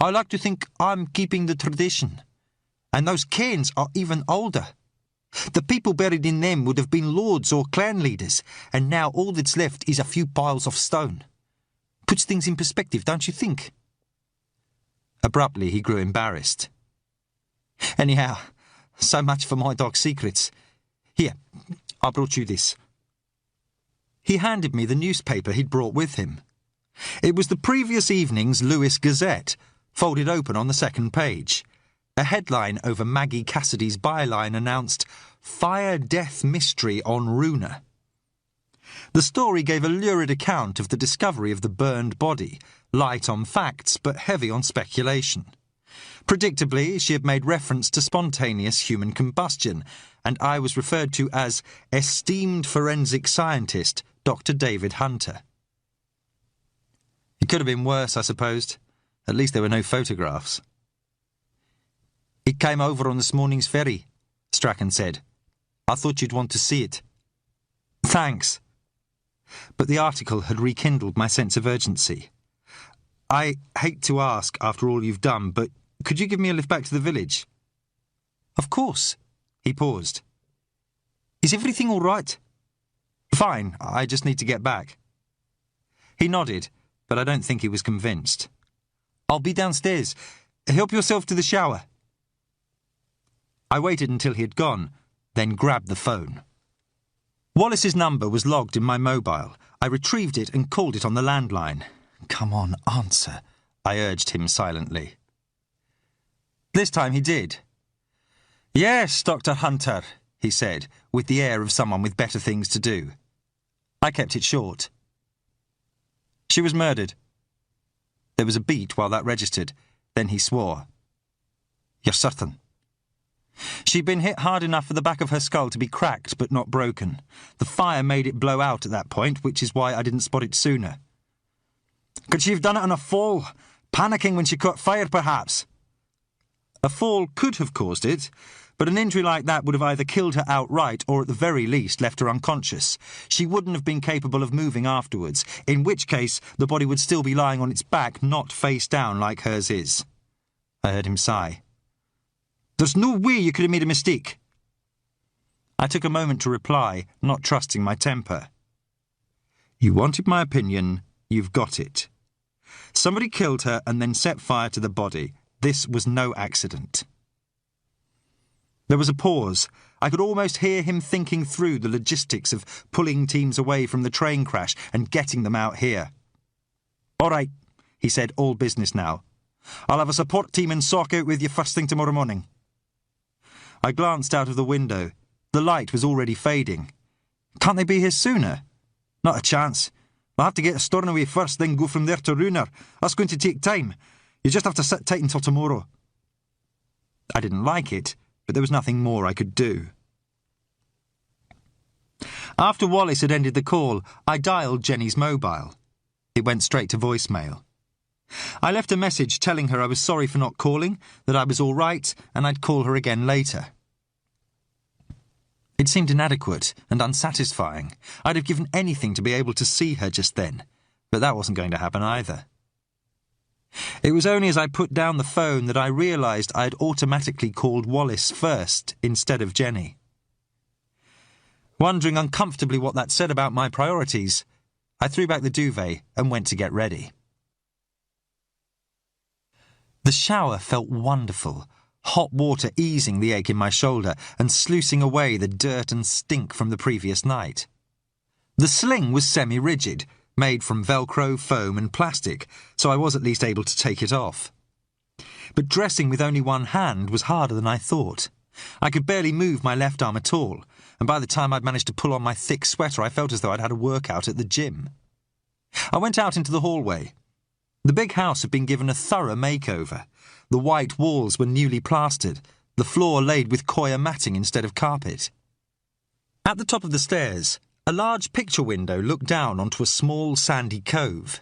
I like to think I'm keeping the tradition. And those cairns are even older. The people buried in them would have been lords or clan leaders, and now all that's left is a few piles of stone. Puts things in perspective, don't you think? Abruptly, he grew embarrassed. Anyhow, so much for my dog's secrets. Here, I brought you this. He handed me the newspaper he'd brought with him. It was the previous evening's Lewis Gazette, folded open on the second page. A headline over Maggie Cassidy's byline announced, "Fire Death Mystery on Runa." The story gave a lurid account of the discovery of the burned body, light on facts but heavy on speculation. Predictably, she had made reference to spontaneous human combustion, and I was referred to as esteemed forensic scientist Dr. David Hunter. It could have been worse, I supposed. At least there were no photographs. "It came over on this morning's ferry," Strachan said. "I thought you'd want to see it." Thanks. But the article had rekindled my sense of urgency. "I hate to ask after all you've done, but could you give me a lift back to the village?" "Of course." He paused. "Is everything all right?" "Fine, I just need to get back." He nodded, but I don't think he was convinced. "I'll be downstairs. Help yourself to the shower." I waited until he had gone, then grabbed the phone. Wallace's number was logged in my mobile. I retrieved it and called it on the landline. "Come on, answer," I urged him silently. This time he did. "Yes, Dr. Hunter," he said, with the air of someone with better things to do. I kept it short. "She was murdered." There was a beat while that registered. Then he swore. "You're certain?" "She'd been hit hard enough for the back of her skull to be cracked but not broken. The fire made it blow out at that point, which is why I didn't spot it sooner." "Could she have done it on a fall? Panicking when she caught fire, perhaps?" "A fall could have caused it, but an injury like that would have either killed her outright or at the very least left her unconscious. She wouldn't have been capable of moving afterwards, in which case the body would still be lying on its back, not face down like hers is." I heard him sigh. "There's no way you could have made a mistake." I took a moment to reply, not trusting my temper. "You wanted my opinion, you've got it. Somebody killed her and then set fire to the body. This was no accident." There was a pause. I could almost hear him thinking through the logistics of pulling teams away from the train crash and getting them out here. "All right," he said, all business now. "I'll have a support team in Sock out with you first thing tomorrow morning." I glanced out of the window. The light was already fading. "Can't they be here sooner?" "Not a chance. We'll have to get Stornoway first, then go from there to Runa. That's going to take time. You just have to sit tight until tomorrow." I didn't like it, but there was nothing more I could do. After Wallace had ended the call, I dialed Jenny's mobile. It went straight to voicemail. I left a message telling her I was sorry for not calling, that I was all right, and I'd call her again later. It seemed inadequate and unsatisfying. I'd have given anything to be able to see her just then, but that wasn't going to happen either. It was only as I put down the phone that I realised I had automatically called Wallace first instead of Jenny. Wondering uncomfortably what that said about my priorities, I threw back the duvet and went to get ready. The shower felt wonderful, hot water easing the ache in my shoulder and sluicing away the dirt and stink from the previous night. The sling was semi-rigid, made from Velcro, foam and plastic, so I was at least able to take it off. But dressing with only one hand was harder than I thought. I could barely move my left arm at all, and by the time I'd managed to pull on my thick sweater, I felt as though I'd had a workout at the gym. I went out into the hallway. The big house had been given a thorough makeover. The white walls were newly plastered, the floor laid with coir matting instead of carpet. At the top of the stairs, a large picture window looked down onto a small sandy cove.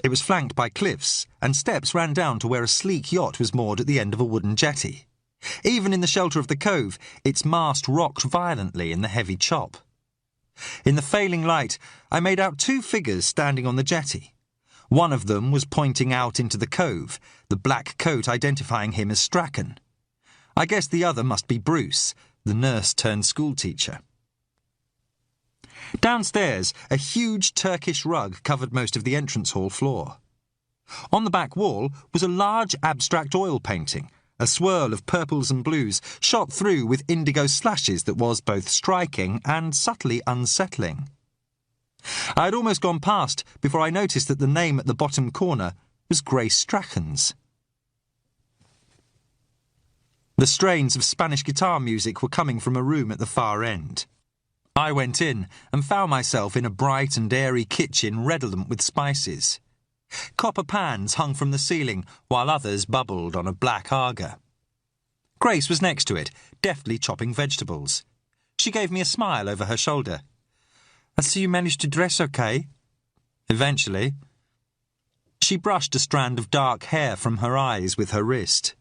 It was flanked by cliffs, and steps ran down to where a sleek yacht was moored at the end of a wooden jetty. Even in the shelter of the cove, its mast rocked violently in the heavy chop. In the failing light, I made out two figures standing on the jetty. One of them was pointing out into the cove, the black coat identifying him as Strachan. I guess the other must be Bruce, the nurse-turned-schoolteacher. Downstairs, a huge Turkish rug covered most of the entrance hall floor. On the back wall was a large abstract oil painting, a swirl of purples and blues shot through with indigo slashes that was both striking and subtly unsettling. I had almost gone past before I noticed that the name at the bottom corner was Grace Strachan's. The strains of Spanish guitar music were coming from a room at the far end. I went in and found myself in a bright and airy kitchen redolent with spices. Copper pans hung from the ceiling, while others bubbled on a black aga. Grace was next to it, deftly chopping vegetables. She gave me a smile over her shoulder. "I see you managed to dress okay." "Eventually." She brushed a strand of dark hair from her eyes with her wrist.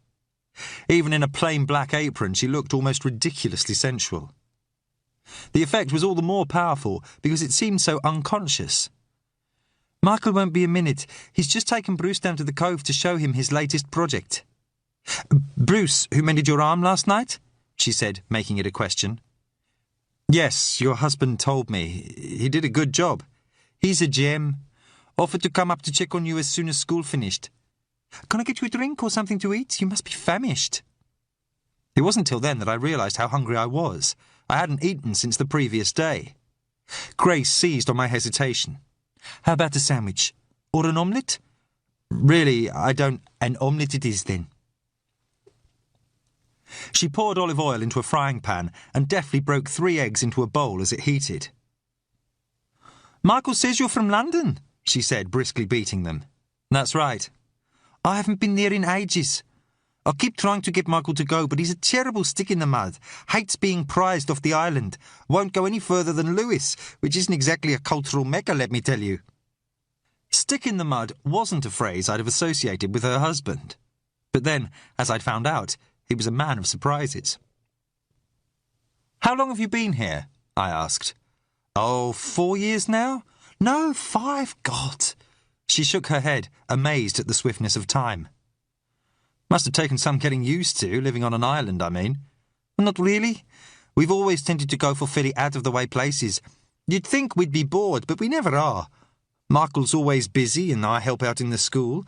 Even in a plain black apron, she looked almost ridiculously sensual. The effect was all the more powerful because it seemed so unconscious. "Michael won't be a minute. He's just taken Bruce down to the cove to show him his latest project." "Bruce, who mended your arm last night?" she said, making it a question. "Yes, your husband told me. He did a good job. He's a gem. Offered to come up to check on you as soon as school finished. Can I get you a drink or something to eat? You must be famished." It wasn't till then that I realised how hungry I was. I hadn't eaten since the previous day. Grace seized on my hesitation. "How about a sandwich? Or an omelette?" "Really, I don't—" "An omelette it is, then." She poured olive oil into a frying pan and deftly broke 3 eggs into a bowl as it heated. "Michael says you're from London," she said, briskly beating them. "That's right." "I haven't been there in ages. I keep trying to get Michael to go, but he's a terrible stick in the mud. Hates being prized off the island. Won't go any further than Lewis, which isn't exactly a cultural mecca, let me tell you." Stick in the mud wasn't a phrase I'd have associated with her husband. But then, as I'd found out, he was a man of surprises. "How long have you been here?" I asked. "Oh, 4 years now?" "No, 5, God." She shook her head, amazed at the swiftness of time. "Must have taken some getting used to, living on an island, I mean." "Not really. We've always tended to go for fairly out-of-the-way places. You'd think we'd be bored, but we never are. Michael's always busy and I help out in the school.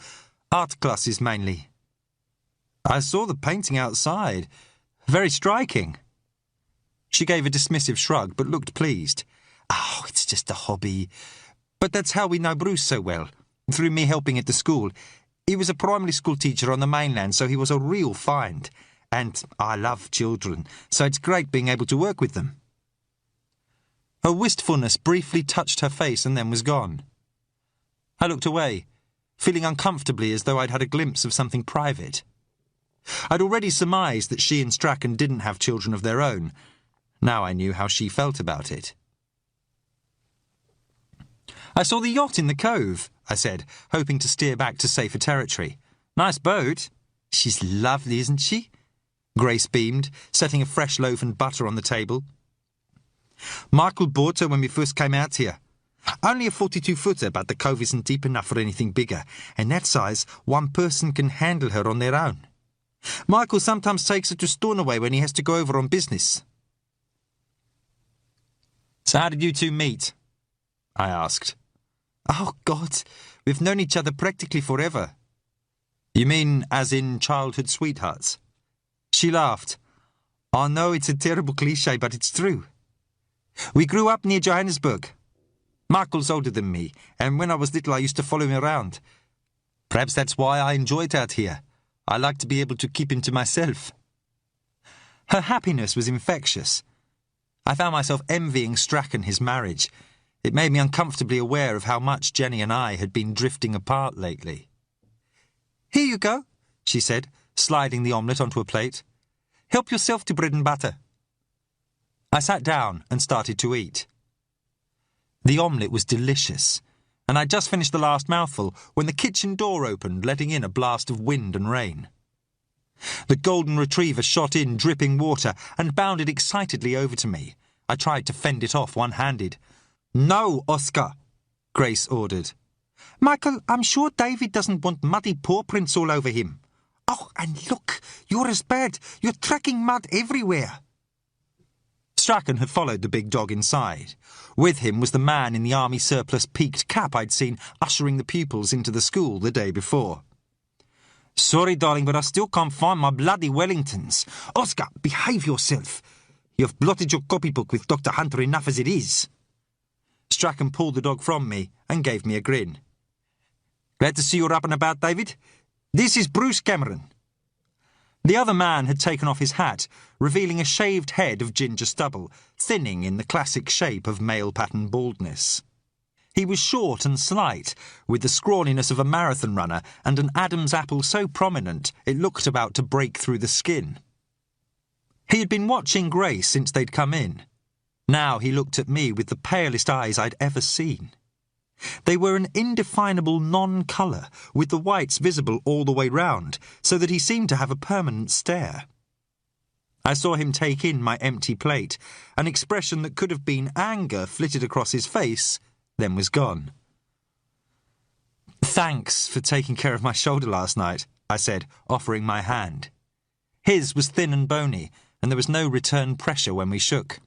Art classes mainly." "I saw the painting outside. Very striking." She gave a dismissive shrug, but looked pleased. "Oh, it's just a hobby. But that's how we know Bruce so well, through me helping at the school. He was a primary school teacher on the mainland, so he was a real find. And I love children, so it's great being able to work with them." Her wistfulness briefly touched her face and then was gone. I looked away, feeling uncomfortably as though I'd had a glimpse of something private. I'd already surmised that she and Strachan didn't have children of their own. Now I knew how she felt about it. "I saw the yacht in the cove," I said, hoping to steer back to safer territory. "Nice boat." "She's lovely, isn't she?" Grace beamed, setting a fresh loaf and butter on the table. "Michael bought her when we first came out here. Only a 42-footer, but the cove isn't deep enough for anything bigger, and that size, one person can handle her on their own. Michael sometimes takes her to Stornoway when he has to go over on business." "So how did you two meet?" I asked. "Oh, God, we've known each other practically forever." "You mean as in childhood sweethearts?" She laughed. "I know it's a terrible cliché, but it's true. We grew up near Johannesburg. Michael's older than me, and when I was little I used to follow him around. Perhaps that's why I enjoy it out here. I like to be able to keep him to myself." Her happiness was infectious. I found myself envying Strachan his marriage. It made me uncomfortably aware of how much Jenny and I had been drifting apart lately. "Here you go," she said, sliding the omelette onto a plate. "Help yourself to bread and butter." I sat down and started to eat. The omelette was delicious, and I'd just finished the last mouthful when the kitchen door opened, letting in a blast of wind and rain. The golden retriever shot in dripping water and bounded excitedly over to me. I tried to fend it off one-handed. "No, Oscar," Grace ordered. "Michael, I'm sure David doesn't want muddy paw prints all over him. Oh, and look, you're as bad. You're tracking mud everywhere. Strachan had followed the big dog inside. With him was the man in the army surplus peaked cap I'd seen ushering the pupils into the school the day before. Sorry, darling, but I still can't find my bloody Wellingtons. Oscar, behave yourself. You've blotted your copybook with Dr. Hunter enough as it is. Strachan pulled the dog from me and gave me a grin. Glad to see you're up and about, David. This is Bruce Cameron. The other man had taken off his hat, revealing a shaved head of ginger stubble, thinning in the classic shape of male-pattern baldness. He was short and slight, with the scrawniness of a marathon runner and an Adam's apple so prominent it looked about to break through the skin. He had been watching Grace since they'd come in. Now he looked at me with the palest eyes I'd ever seen. They were an indefinable non-colour, with the whites visible all the way round, so that he seemed to have a permanent stare. I saw him take in my empty plate. An expression that could have been anger flitted across his face, then was gone. "Thanks for taking care of my shoulder last night," I said, offering my hand. His was thin and bony, and there was no return pressure when we shook.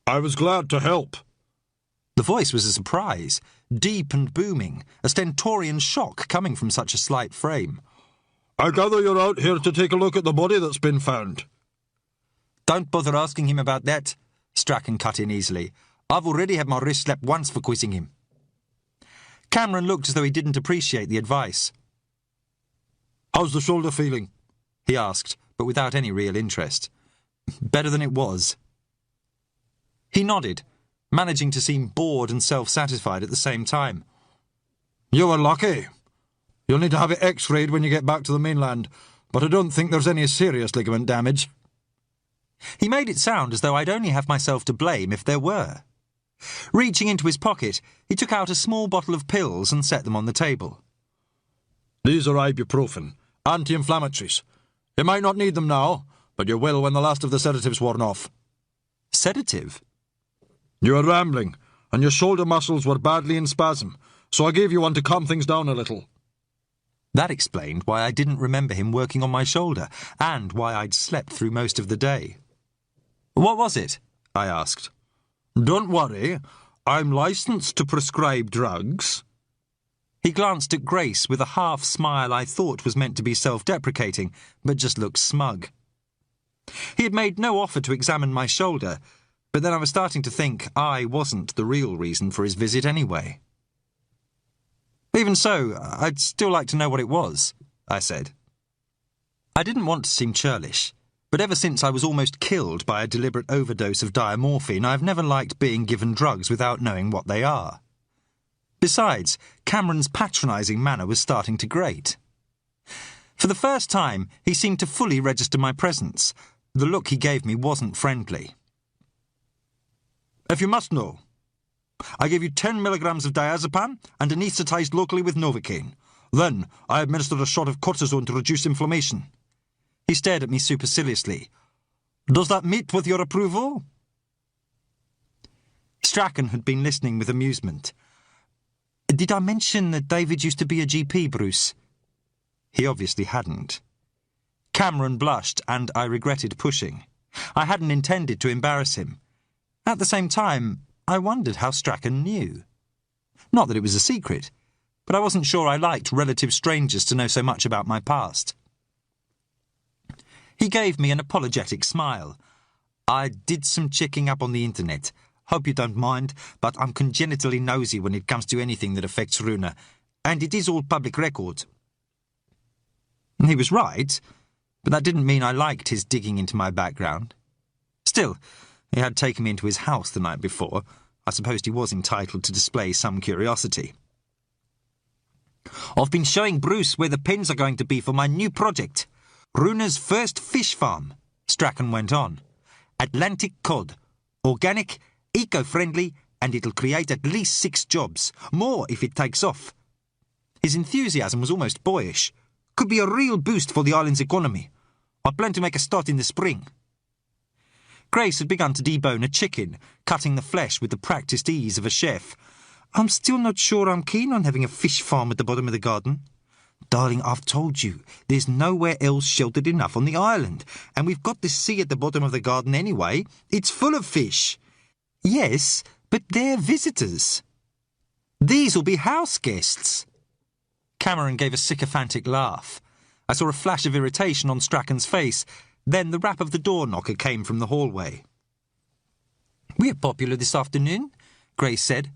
"I was glad to help." The voice was a surprise, deep and booming, a stentorian shock coming from such a slight frame. "I gather you're out here to take a look at the body that's been found." "Don't bother asking him about that," Strachan cut in easily. "I've already had my wrist slapped once for quizzing him." Cameron looked as though he didn't appreciate the advice. "How's the shoulder feeling?" he asked, but without any real interest. "Better than it was." He nodded, managing to seem bored and self-satisfied at the same time. "You were lucky. You'll need to have it x-rayed when you get back to the mainland, but I don't think there's any serious ligament damage." He made it sound as though I'd only have myself to blame if there were. Reaching into his pocket, he took out a small bottle of pills and set them on the table. "These are ibuprofen, anti-inflammatories. You might not need them now, but you will when the last of the sedative's worn off." "Sedative?" "You were rambling, and your shoulder muscles were badly in spasm, so I gave you one to calm things down a little." That explained why I didn't remember him working on my shoulder, and why I'd slept through most of the day. "What was it?" I asked. "Don't worry, I'm licensed to prescribe drugs." He glanced at Grace with a half-smile I thought was meant to be self-deprecating, but just looked smug. He had made no offer to examine my shoulder, but then I was starting to think I wasn't the real reason for his visit anyway. "Even so, I'd still like to know what it was," I said. I didn't want to seem churlish, but ever since I was almost killed by a deliberate overdose of diamorphine, I've never liked being given drugs without knowing what they are. Besides, Cameron's patronising manner was starting to grate. For the first time, he seemed to fully register my presence. The look he gave me wasn't friendly. "If you must know, I gave you 10 milligrams of diazepam and anaesthetised locally with Novocaine. Then I administered a shot of cortisone to reduce inflammation." He stared at me superciliously. "Does that meet with your approval?" Strachan had been listening with amusement. "Did I mention that David used to be a GP, Bruce?" He obviously hadn't. Cameron blushed, and I regretted pushing. I hadn't intended to embarrass him. At the same time, I wondered how Strachan knew. Not that it was a secret, but I wasn't sure I liked relative strangers to know so much about my past. He gave me an apologetic smile. "I did some checking up on the internet. Hope you don't mind, but I'm congenitally nosy when it comes to anything that affects Runa, and it is all public record." He was right, but that didn't mean I liked his digging into my background. Still, he had taken me into his house the night before. I supposed he was entitled to display some curiosity. "I've been showing Bruce where the pens are going to be for my new project. Runa's first fish farm," Strachan went on. "Atlantic cod. Organic, eco-friendly, and it'll create at least 6 jobs. More if it takes off." His enthusiasm was almost boyish. "Could be a real boost for the island's economy. I plan to make a start in the spring." Grace had begun to debone a chicken, cutting the flesh with the practised ease of a chef. "I'm still not sure I'm keen on having a fish farm at the bottom of the garden." Darling, I've told you, there's nowhere else sheltered enough on the island, and we've got the sea at the bottom of the garden anyway. It's full of fish. Yes, but they're visitors. These'll be house guests. Cameron gave a sycophantic laugh. I saw a flash of irritation on Strachan's face. Then the rap of the door knocker came from the hallway. "We're popular this afternoon," Grace said.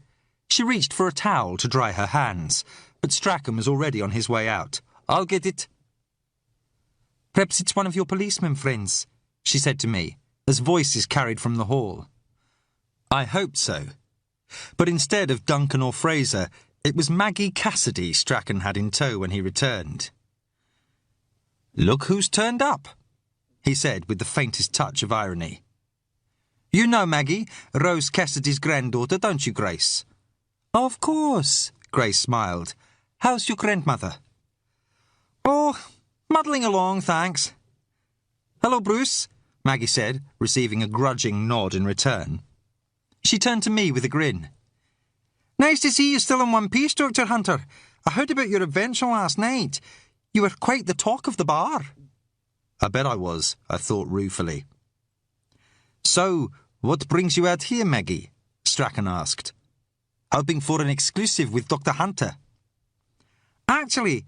She reached for a towel to dry her hands, but Strachan was already on his way out. "I'll get it." "Perhaps it's one of your policemen friends," she said to me, as voices carried from the hall. I hoped so. But instead of Duncan or Fraser, it was Maggie Cassidy Strachan had in tow when he returned. "Look who's turned up," he said with the faintest touch of irony. "You know Maggie, Rose Cassidy's granddaughter, don't you, Grace?" "Of course," Grace smiled. "How's your grandmother?" "Oh, muddling along, thanks." "Hello, Bruce," Maggie said, receiving a grudging nod in return. She turned to me with a grin. "Nice to see you still in one piece, Dr. Hunter. I heard about your adventure last night. You were quite the talk of the bar." I bet I was, I thought ruefully. "So, what brings you out here, Maggie?" Strachan asked. "Hoping for an exclusive with Dr. Hunter." "Actually,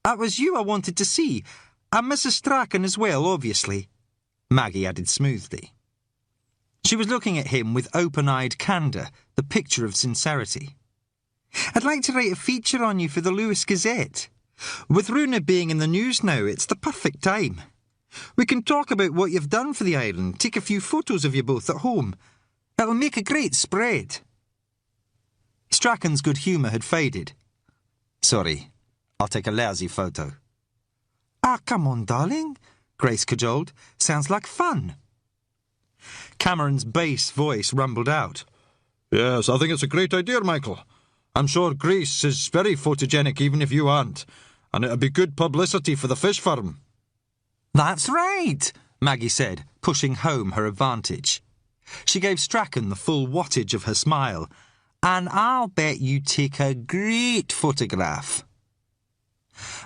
it was you I wanted to see, and Mrs. Strachan as well, obviously," Maggie added smoothly. She was looking at him with open-eyed candour, the picture of sincerity. "I'd like to write a feature on you for the Lewis Gazette. With Runa being in the news now, it's the perfect time. We can talk about what you've done for the island, take a few photos of you both at home. It'll make a great spread." Strachan's good humour had faded. "Sorry, I'll take a lousy photo." "Ah, come on, darling," Grace cajoled. "Sounds like fun." Cameron's bass voice rumbled out. "Yes, I think it's a great idea, Michael. I'm sure Grace is very photogenic even if you aren't, and it'd be good publicity for the fish farm." "That's right," Maggie said, pushing home her advantage. She gave Strachan the full wattage of her smile. "And I'll bet you take a great photograph."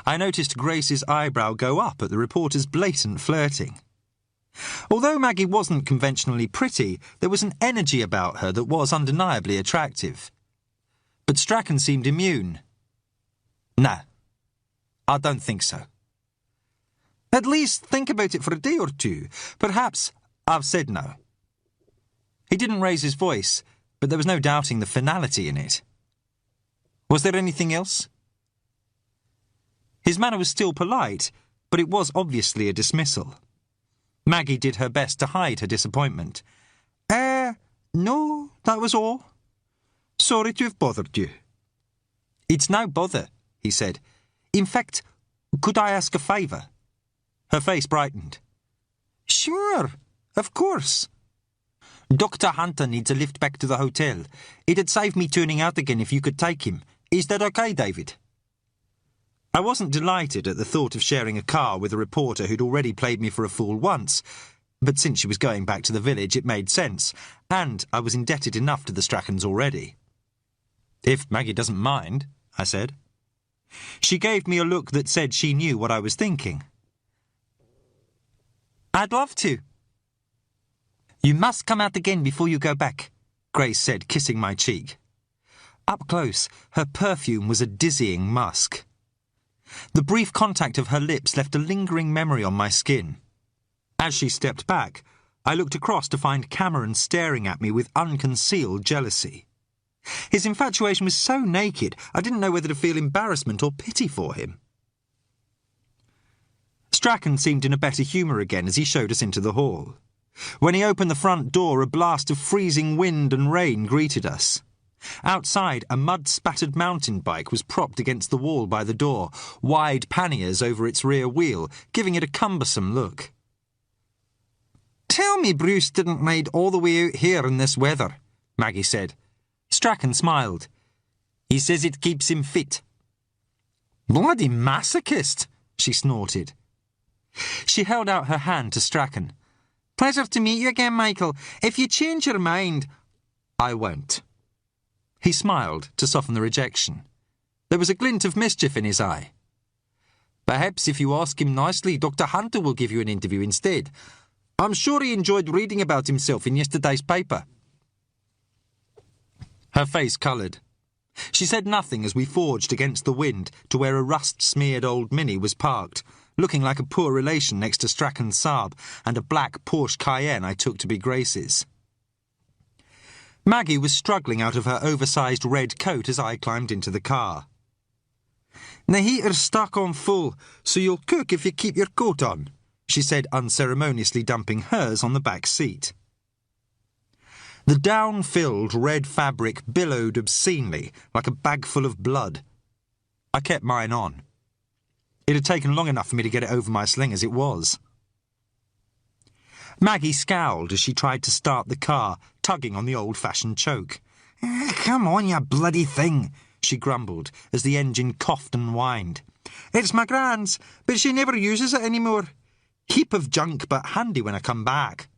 I noticed Grace's eyebrow go up at the reporter's blatant flirting. Although Maggie wasn't conventionally pretty, there was an energy about her that was undeniably attractive. But Strachan seemed immune. "No, I don't think so." "At least think about it for a day or two. Perhaps I've said no." He didn't raise his voice, but there was no doubting the finality in it. "Was there anything else?" His manner was still polite, but it was obviously a dismissal. Maggie did her best to hide her disappointment. No, that was all. Sorry to have bothered you." "It's no bother," he said. "In fact, could I ask a favour?" Her face brightened. "Sure, of course." "Dr. Hunter needs a lift back to the hotel. It'd save me turning out again if you could take him. Is that okay, David?" I wasn't delighted at the thought of sharing a car with a reporter who'd already played me for a fool once, but since she was going back to the village it made sense, and I was indebted enough to the Strachans already. "If Maggie doesn't mind," I said. She gave me a look that said she knew what I was thinking. "I'd love to." "You must come out again before you go back," Grace said, kissing my cheek. Up close, her perfume was a dizzying musk. The brief contact of her lips left a lingering memory on my skin. As she stepped back, I looked across to find Cameron staring at me with unconcealed jealousy. His infatuation was so naked, I didn't know whether to feel embarrassment or pity for him. Strachan seemed in a better humour again as he showed us into the hall. When he opened the front door, a blast of freezing wind and rain greeted us. Outside, a mud-spattered mountain bike was propped against the wall by the door, wide panniers over its rear wheel, giving it a cumbersome look. "Tell me Bruce didn't ride all the way out here in this weather," Maggie said. Strachan smiled. "He says it keeps him fit." "Bloody masochist," she snorted. She held out her hand to Strachan. "Pleasure to meet you again, Michael. If you change your mind—" "I won't." He smiled to soften the rejection. There was a glint of mischief in his eye. Perhaps if you ask him nicely, Dr. Hunter will give you an interview instead. I'm sure he enjoyed reading about himself in yesterday's paper." Her face coloured. She said nothing as we forged against the wind to where a rust-smeared old Mini was parked, looking like a poor relation next to Strachan's Saab and a black Porsche Cayenne I took to be Grace's. Maggie was struggling out of her oversized red coat as I climbed into the car. "The heater's stuck on full, so you'll cook if you keep your coat on," she said, unceremoniously dumping hers on the back seat. The down-filled red fabric billowed obscenely, like a bag full of blood. I kept mine on. It had taken long enough for me to get it over my sling as it was. Maggie scowled as she tried to start the car, tugging on the old-fashioned choke. Come on, you bloody thing," she grumbled as the engine coughed and whined. "It's my gran's, but she never uses it anymore. Heap of junk, but handy when I come back."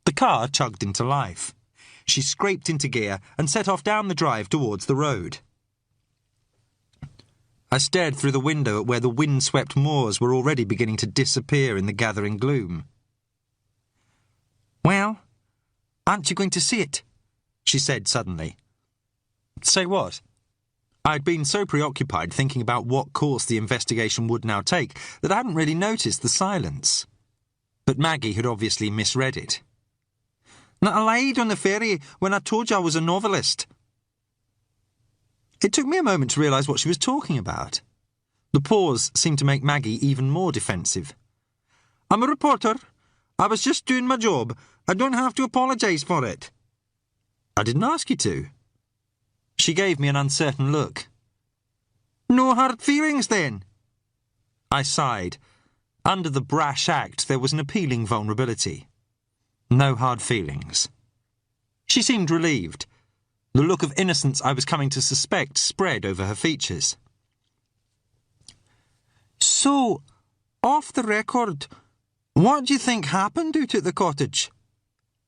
The car chugged into life. She scraped into gear and set off down the drive towards the road. I stared through the window at where the wind-swept moors were already beginning to disappear in the gathering gloom. "Well, aren't you going to see it?" she said suddenly. Say what? I'd been so preoccupied thinking about what course the investigation would now take that I hadn't really noticed the silence. But Maggie had obviously misread it. "Not I lied on the ferry when I told you I was a novelist." It took me a moment to realise what she was talking about. The pause seemed to make Maggie even more defensive. "I'm a reporter. I was just doing my job. I don't have to apologise for it." "I didn't ask you to." She gave me an uncertain look. "No hard feelings, then?" I sighed. Under the brash act there was an appealing vulnerability. No hard feelings. She seemed relieved. The look of innocence I was coming to suspect spread over her features. "So, off the record, what do you think happened out at the cottage?"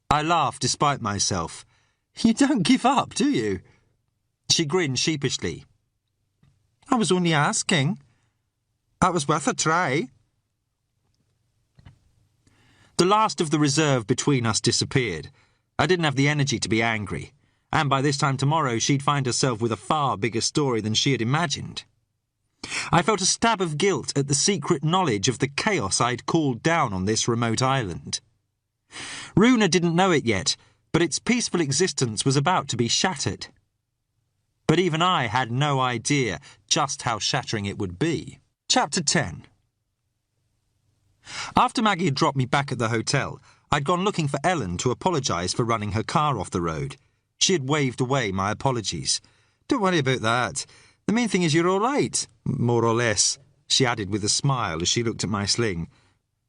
I laughed despite myself. "You don't give up, do you?" She grinned sheepishly. "I was only asking. That was worth a try." The last of the reserve between us disappeared. I didn't have the energy to be angry, and by this time tomorrow she'd find herself with a far bigger story than she had imagined. I felt a stab of guilt at the secret knowledge of the chaos I'd called down on this remote island. Runa didn't know it yet, but its peaceful existence was about to be shattered. But even I had no idea just how shattering it would be. Chapter 10. After Maggie had dropped me back at the hotel, I'd gone looking for Ellen to apologise for running her car off the road. She had waved away my apologies. "Don't worry about that. The main thing is you're all right, more or less," she added with a smile as she looked at my sling.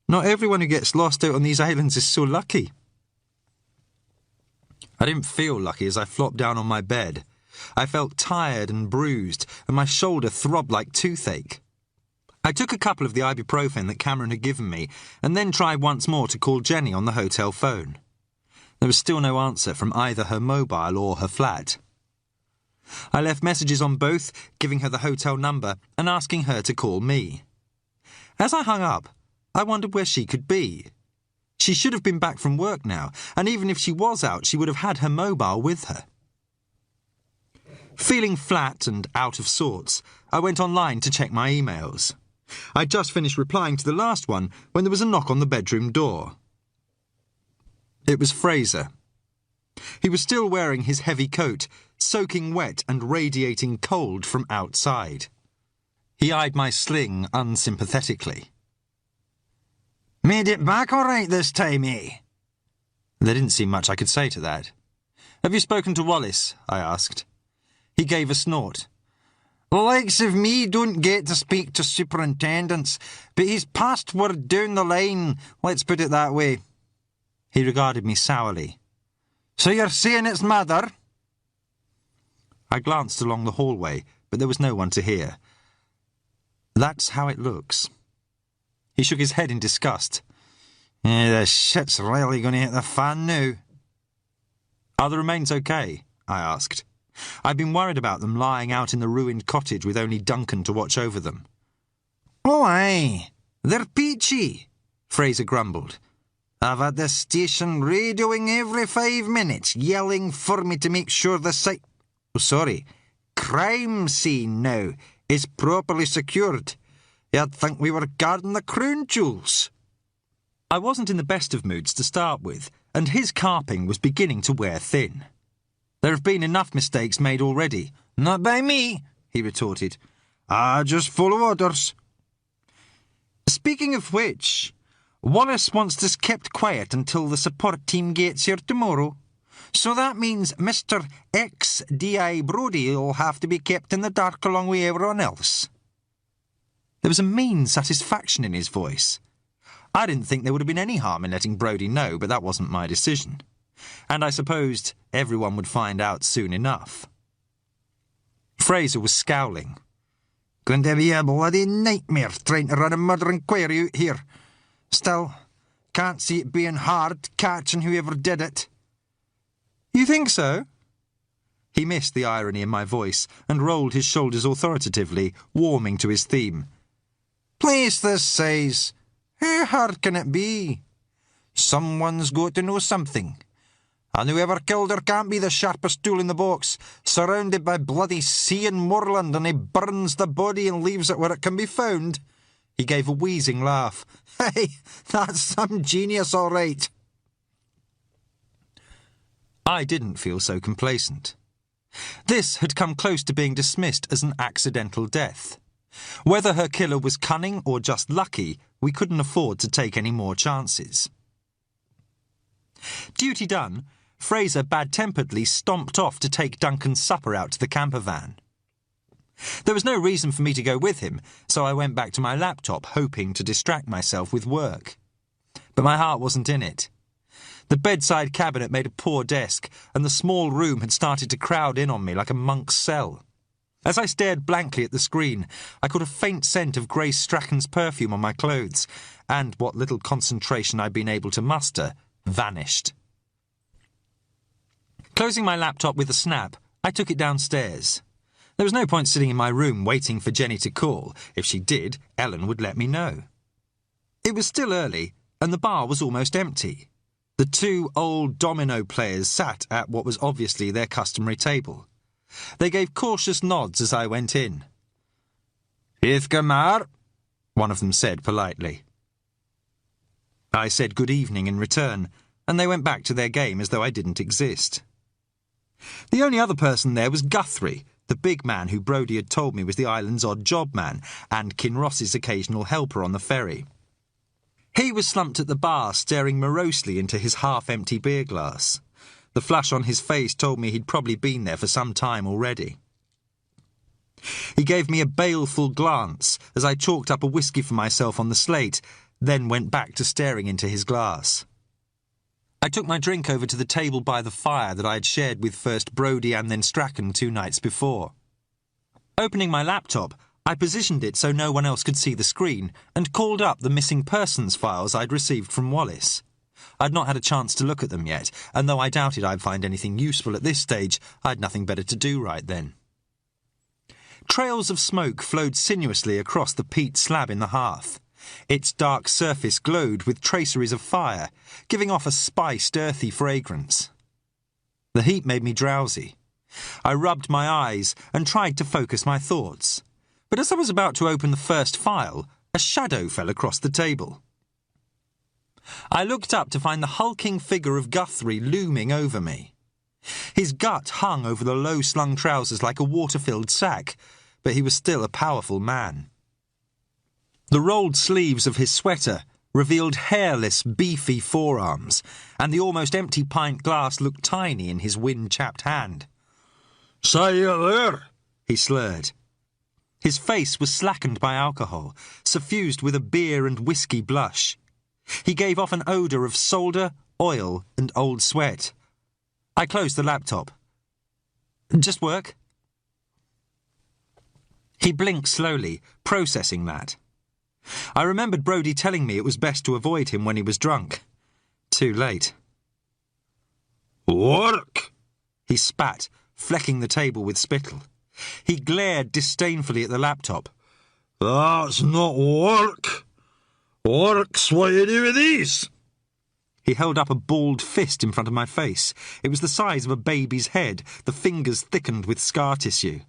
"Not everyone who gets lost out on these islands is so lucky." I didn't feel lucky as I flopped down on my bed. I felt tired and bruised, and my shoulder throbbed like toothache. I took a couple of the ibuprofen that Cameron had given me, and then tried once more to call Jenny on the hotel phone. There was still no answer from either her mobile or her flat. I left messages on both, giving her the hotel number and asking her to call me. As I hung up, I wondered where she could be. She should have been back from work now, and even if she was out, she would have had her mobile with her. Feeling flat and out of sorts, I went online to check my emails. I'd just finished replying to the last one when there was a knock on the bedroom door. It was Fraser. He was still wearing his heavy coat, soaking wet and radiating cold from outside. He eyed my sling unsympathetically. "Made it back all right this time, eh?" There didn't seem much I could say to that. "Have you spoken to Wallace?" I asked. He gave a snort. "The likes of me don't get to speak to superintendents, but he's passed word down the line, let's put it that way." He regarded me sourly. "So you're saying it's murder?" I glanced along the hallway, but there was no one to hear. "That's how it looks." He shook his head in disgust. The shit's really going to hit the fan now." "Are the remains okay?" I asked. I'd been worried about them lying out in the ruined cottage with only Duncan to watch over them. Oh, aye. They're peachy, Fraser grumbled. I've had the station radioing every 5 minutes, yelling for me to make sure the crime scene now is properly secured. You'd think we were guarding the crown jewels. I wasn't in the best of moods to start with, and his carping was beginning to wear thin. There have been enough mistakes made already. Not by me, he retorted. I just follow orders. Speaking of which, Wallace wants us kept quiet until the support team gets here tomorrow. So that means Mr. X.D.I. Brodie will have to be kept in the dark along with everyone else. There was a mean satisfaction in his voice. I didn't think there would have been any harm in letting Brodie know, but that wasn't my decision. And I supposed everyone would find out soon enough. Fraser was scowling. Going to be a bloody nightmare trying to run a murder inquiry out here. Still, can't see it being hard catching whoever did it. You think so? He missed the irony in my voice and rolled his shoulders authoritatively, warming to his theme. Place this size. How hard can it be? Someone's got to know something. And whoever killed her can't be the sharpest tool in the box, surrounded by bloody sea and moorland, and he burns the body and leaves it where it can be found. He gave a wheezing laugh. Hey, that's some genius, all right. I didn't feel so complacent. This had come close to being dismissed as an accidental death. Whether her killer was cunning or just lucky, we couldn't afford to take any more chances. Duty done, Fraser bad-temperedly stomped off to take Duncan's supper out to the camper van. There was no reason for me to go with him, so I went back to my laptop, hoping to distract myself with work. But my heart wasn't in it. The bedside cabinet made a poor desk, and the small room had started to crowd in on me like a monk's cell. As I stared blankly at the screen, I caught a faint scent of Grace Strachan's perfume on my clothes, and what little concentration I'd been able to muster vanished. Closing my laptop with a snap, I took it downstairs. There was no point sitting in my room waiting for Jenny to call. If she did, Ellen would let me know. It was still early, and the bar was almost empty. The 2 old domino players sat at what was obviously their customary table. They gave cautious nods as I went in. "Faith Gamar," one of them said politely. I said good evening in return, and they went back to their game as though I didn't exist. The only other person there was Guthrie, the big man who Brodie had told me was the island's odd job man, and Kinross's occasional helper on the ferry. He was slumped at the bar, staring morosely into his half-empty beer glass. The flush on his face told me he'd probably been there for some time already. He gave me a baleful glance as I chalked up a whiskey for myself on the slate, then went back to staring into his glass. I took my drink over to the table by the fire that I had shared with first Brodie and then Strachan 2 nights before. Opening my laptop, I positioned it so no one else could see the screen and called up the missing persons files I'd received from Wallace. I'd not had a chance to look at them yet, and though I doubted I'd find anything useful at this stage, I'd nothing better to do right then. Trails of smoke flowed sinuously across the peat slab in the hearth. Its dark surface glowed with traceries of fire, giving off a spiced, earthy fragrance. The heat made me drowsy. I rubbed my eyes and tried to focus my thoughts. But as I was about to open the first file, a shadow fell across the table. I looked up to find the hulking figure of Guthrie looming over me. His gut hung over the low-slung trousers like a water-filled sack, but he was still a powerful man. The rolled sleeves of his sweater revealed hairless, beefy forearms, and the almost empty pint glass looked tiny in his wind-chapped hand. "Say you there," he slurred. His face was slackened by alcohol, suffused with a beer and whiskey blush. He gave off an odour of solder, oil, and old sweat. I closed the laptop. "Just work?" He blinked slowly, processing that. I remembered Brodie telling me it was best to avoid him when he was drunk. Too late. "Work," he spat, flecking the table with spittle. He glared disdainfully at the laptop. That's not work. Work's what you do with these. He held up a balled fist in front of my face. It was the size of a baby's head, the fingers thickened with scar tissue.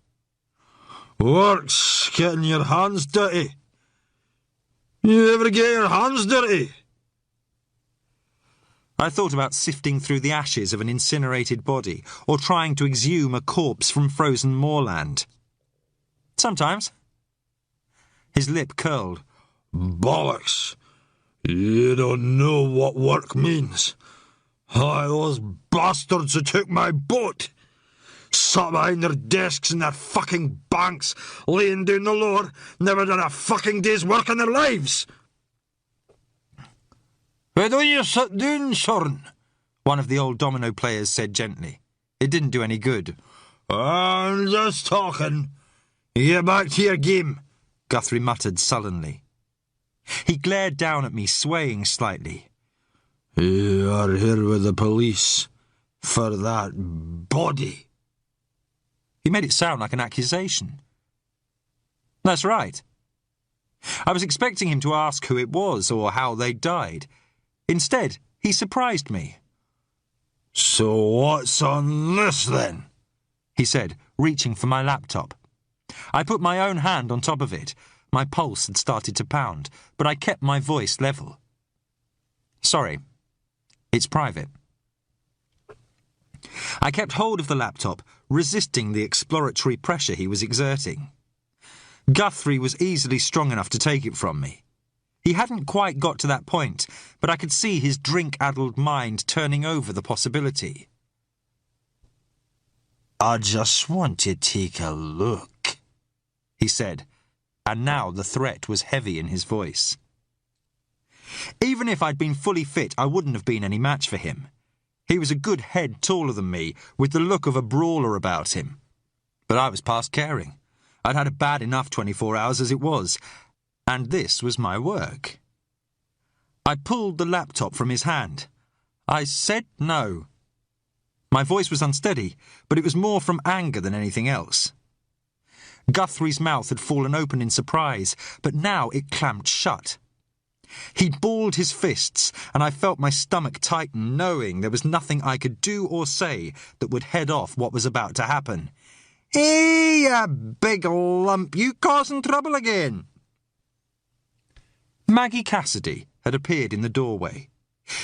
Work's getting your hands dirty. You ever get your hands dirty? I thought about sifting through the ashes of an incinerated body or trying to exhume a corpse from frozen moorland. Sometimes. His lip curled. Bollocks. You don't know what work means. Aye, those bastards who took my boat. Sat behind their desks in their fucking banks, laying down the law, never done a fucking day's work in their lives. Why don't you sit down, son? One of the old domino players said gently. It didn't do any good. I'm just talking. Get back to your game, Guthrie muttered sullenly. He glared down at me, swaying slightly. You are here with the police for that body. He made it sound like an accusation. That's right. I was expecting him to ask who it was or how they died. Instead, he surprised me. So what's on this then? He said, reaching for my laptop. I put my own hand on top of it. My pulse had started to pound, but I kept my voice level. Sorry, it's private. I kept hold of the laptop, resisting the exploratory pressure he was exerting. Guthrie was easily strong enough to take it from me. He hadn't quite got to that point, but I could see his drink-addled mind turning over the possibility. I just want to take a look, he said, and now the threat was heavy in his voice. Even if I'd been fully fit, I wouldn't have been any match for him. He was a good head taller than me, with the look of a brawler about him. But I was past caring. I'd had a bad enough 24 hours as it was, and this was my work. I pulled the laptop from his hand. I said no. My voice was unsteady, but it was more from anger than anything else. Guthrie's mouth had fallen open in surprise, but now it clamped shut. He'd balled his fists, and I felt my stomach tighten, knowing there was nothing I could do or say that would head off what was about to happen. Hey, you big lump, you causing trouble again? Maggie Cassidy had appeared in the doorway.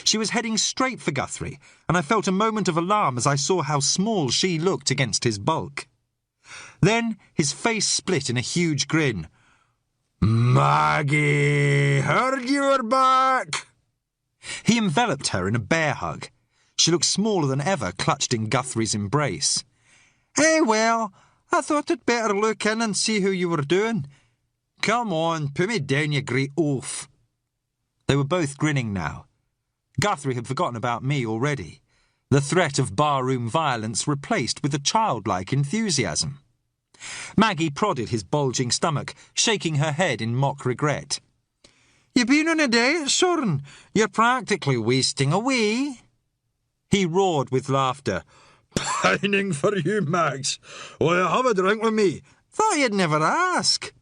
She was heading straight for Guthrie, and I felt a moment of alarm as I saw how small she looked against his bulk. Then his face split in a huge grin. Maggie, heard you were back. He enveloped her in a bear hug. She looked smaller than ever, clutched in Guthrie's embrace. Hey, well, I thought I'd better look in and see who you were doing. Come on, put me down, you great oaf. They were both grinning now. Guthrie had forgotten about me already. The threat of barroom violence replaced with a childlike enthusiasm. Maggie prodded his bulging stomach, shaking her head in mock regret. You been on a diet, son? You're practically wasting away. He roared with laughter. Pining for you, Max. Will you have a drink with me? Thought you'd never ask.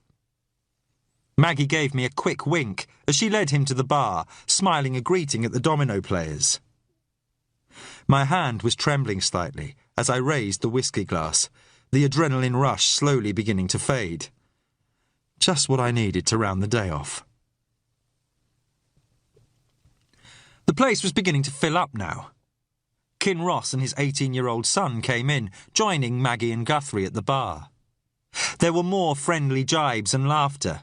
Maggie gave me a quick wink as she led him to the bar, smiling a greeting at the domino players. My hand was trembling slightly as I raised the whiskey glass, the adrenaline rush slowly beginning to fade. Just what I needed to round the day off. The place was beginning to fill up now. Kinross and his 18-year-old son came in, joining Maggie and Guthrie at the bar. There were more friendly jibes and laughter.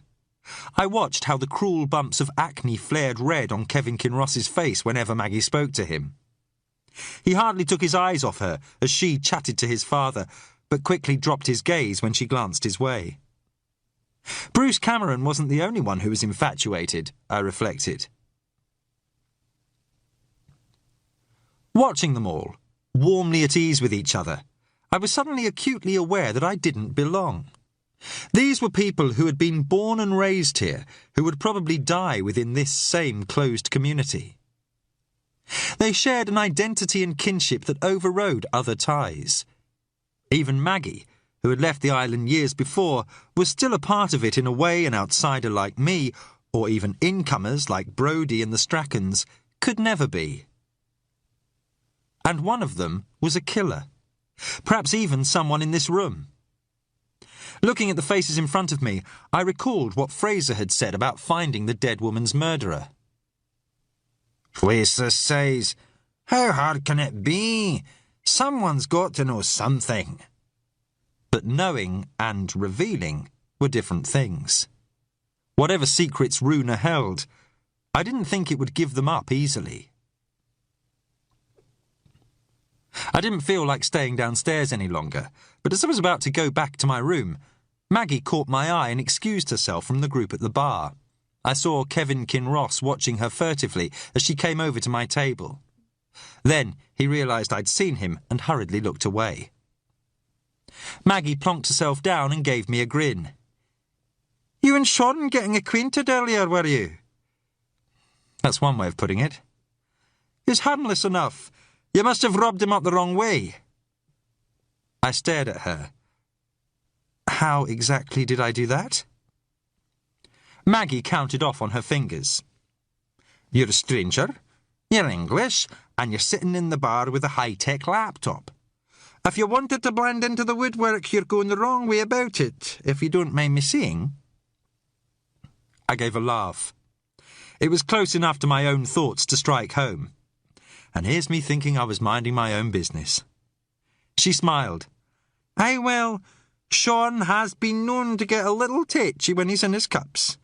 I watched how the cruel bumps of acne flared red on Kevin Kinross's face whenever Maggie spoke to him. He hardly took his eyes off her as she chatted to his father, but quickly dropped his gaze when she glanced his way. Bruce Cameron wasn't the only one who was infatuated, I reflected. Watching them all, warmly at ease with each other, I was suddenly acutely aware that I didn't belong. These were people who had been born and raised here, who would probably die within this same closed community. They shared an identity and kinship that overrode other ties. Even Maggie, who had left the island years before, was still a part of it in a way an outsider like me, or even incomers like Brodie and the Strackens, could never be. And one of them was a killer. Perhaps even someone in this room. Looking at the faces in front of me, I recalled what Fraser had said about finding the dead woman's murderer. Fraser says, "How hard can it be? Someone's got to know something." But knowing and revealing were different things. Whatever secrets Runa held, I didn't think it would give them up easily. I didn't feel like staying downstairs any longer, but as I was about to go back to my room, Maggie caught my eye and excused herself from the group at the bar. I saw Kevin Kinross watching her furtively as she came over to my table. Then he realised I'd seen him and hurriedly looked away. Maggie plonked herself down and gave me a grin. "You and Sean getting acquainted earlier, were you?" That's one way of putting it. "He's harmless enough. You must have rubbed him up the wrong way." I stared at her. How exactly did I do that? Maggie counted off on her fingers. "You're a stranger, you're English, and you're sitting in the bar with a high-tech laptop. If you wanted to blend into the woodwork, you're going the wrong way about it, if you don't mind me saying." I gave a laugh. It was close enough to my own thoughts to strike home. And here's me thinking I was minding my own business. She smiled. "Aye, well, Sean has been known to get a little tetchy when he's in his cups.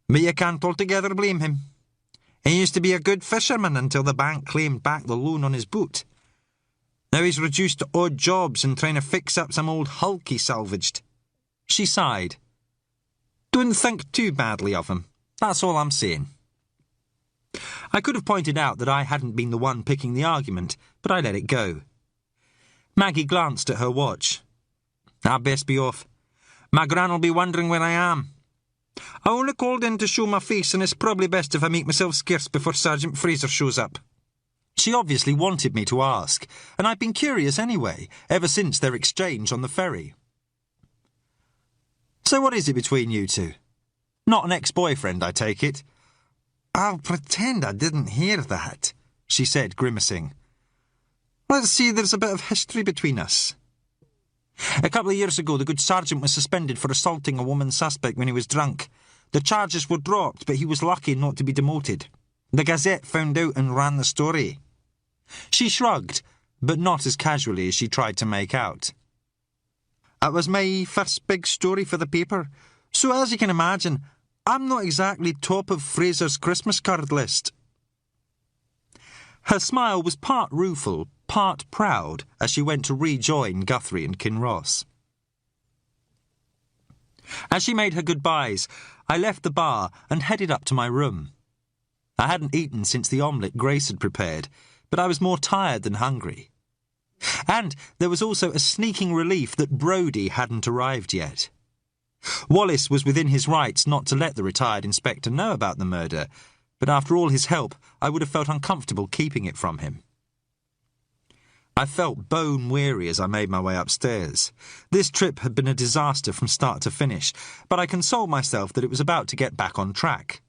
But you can't altogether blame him. He used to be a good fisherman until the bank claimed back the loan on his boat. Now he's reduced to odd jobs and trying to fix up some old hulk he salvaged." She sighed. "Don't think too badly of him. That's all I'm saying." I could have pointed out that I hadn't been the one picking the argument, but I let it go. Maggie glanced at her watch. "I'd best be off. My gran'll be wondering where I am. I only called in to show my face, and it's probably best if I make myself scarce before Sergeant Fraser shows up." She obviously wanted me to ask, and I'd been curious anyway, ever since their exchange on the ferry. "So what is it between you two? Not an ex-boyfriend, I take it?" "I'll pretend I didn't hear that," she said, grimacing. "Let's see, there's a bit of history between us. A couple of years ago, the good sergeant was suspended for assaulting a woman suspect when he was drunk. The charges were dropped, but he was lucky not to be demoted. The Gazette found out and ran the story." She shrugged, but not as casually as she tried to make out. "It was my first big story for the paper, so as you can imagine, I'm not exactly top of Fraser's Christmas card list." Her smile was part rueful, part proud, as she went to rejoin Guthrie and Kinross. As she made her goodbyes, I left the bar and headed up to my room. I hadn't eaten since the omelette Grace had prepared, but I was more tired than hungry. And there was also a sneaking relief that Brodie hadn't arrived yet. Wallace was within his rights not to let the retired inspector know about the murder, but after all his help, I would have felt uncomfortable keeping it from him. I felt bone-weary as I made my way upstairs. This trip had been a disaster from start to finish, but I consoled myself that it was about to get back on track.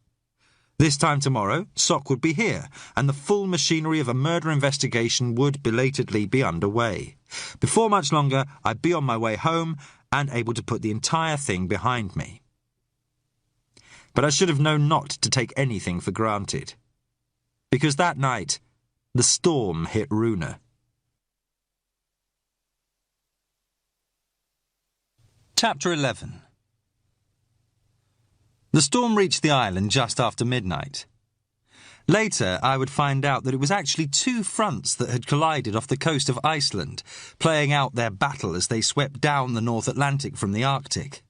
This time tomorrow, Sock would be here, and the full machinery of a murder investigation would belatedly be underway. Before much longer, I'd be on my way home and able to put the entire thing behind me. But I should have known not to take anything for granted. Because that night, the storm hit Runa. Chapter 11. The storm reached the island just after midnight. Later, I would find out that it was actually two fronts that had collided off the coast of Iceland, playing out their battle as they swept down the North Atlantic from the Arctic.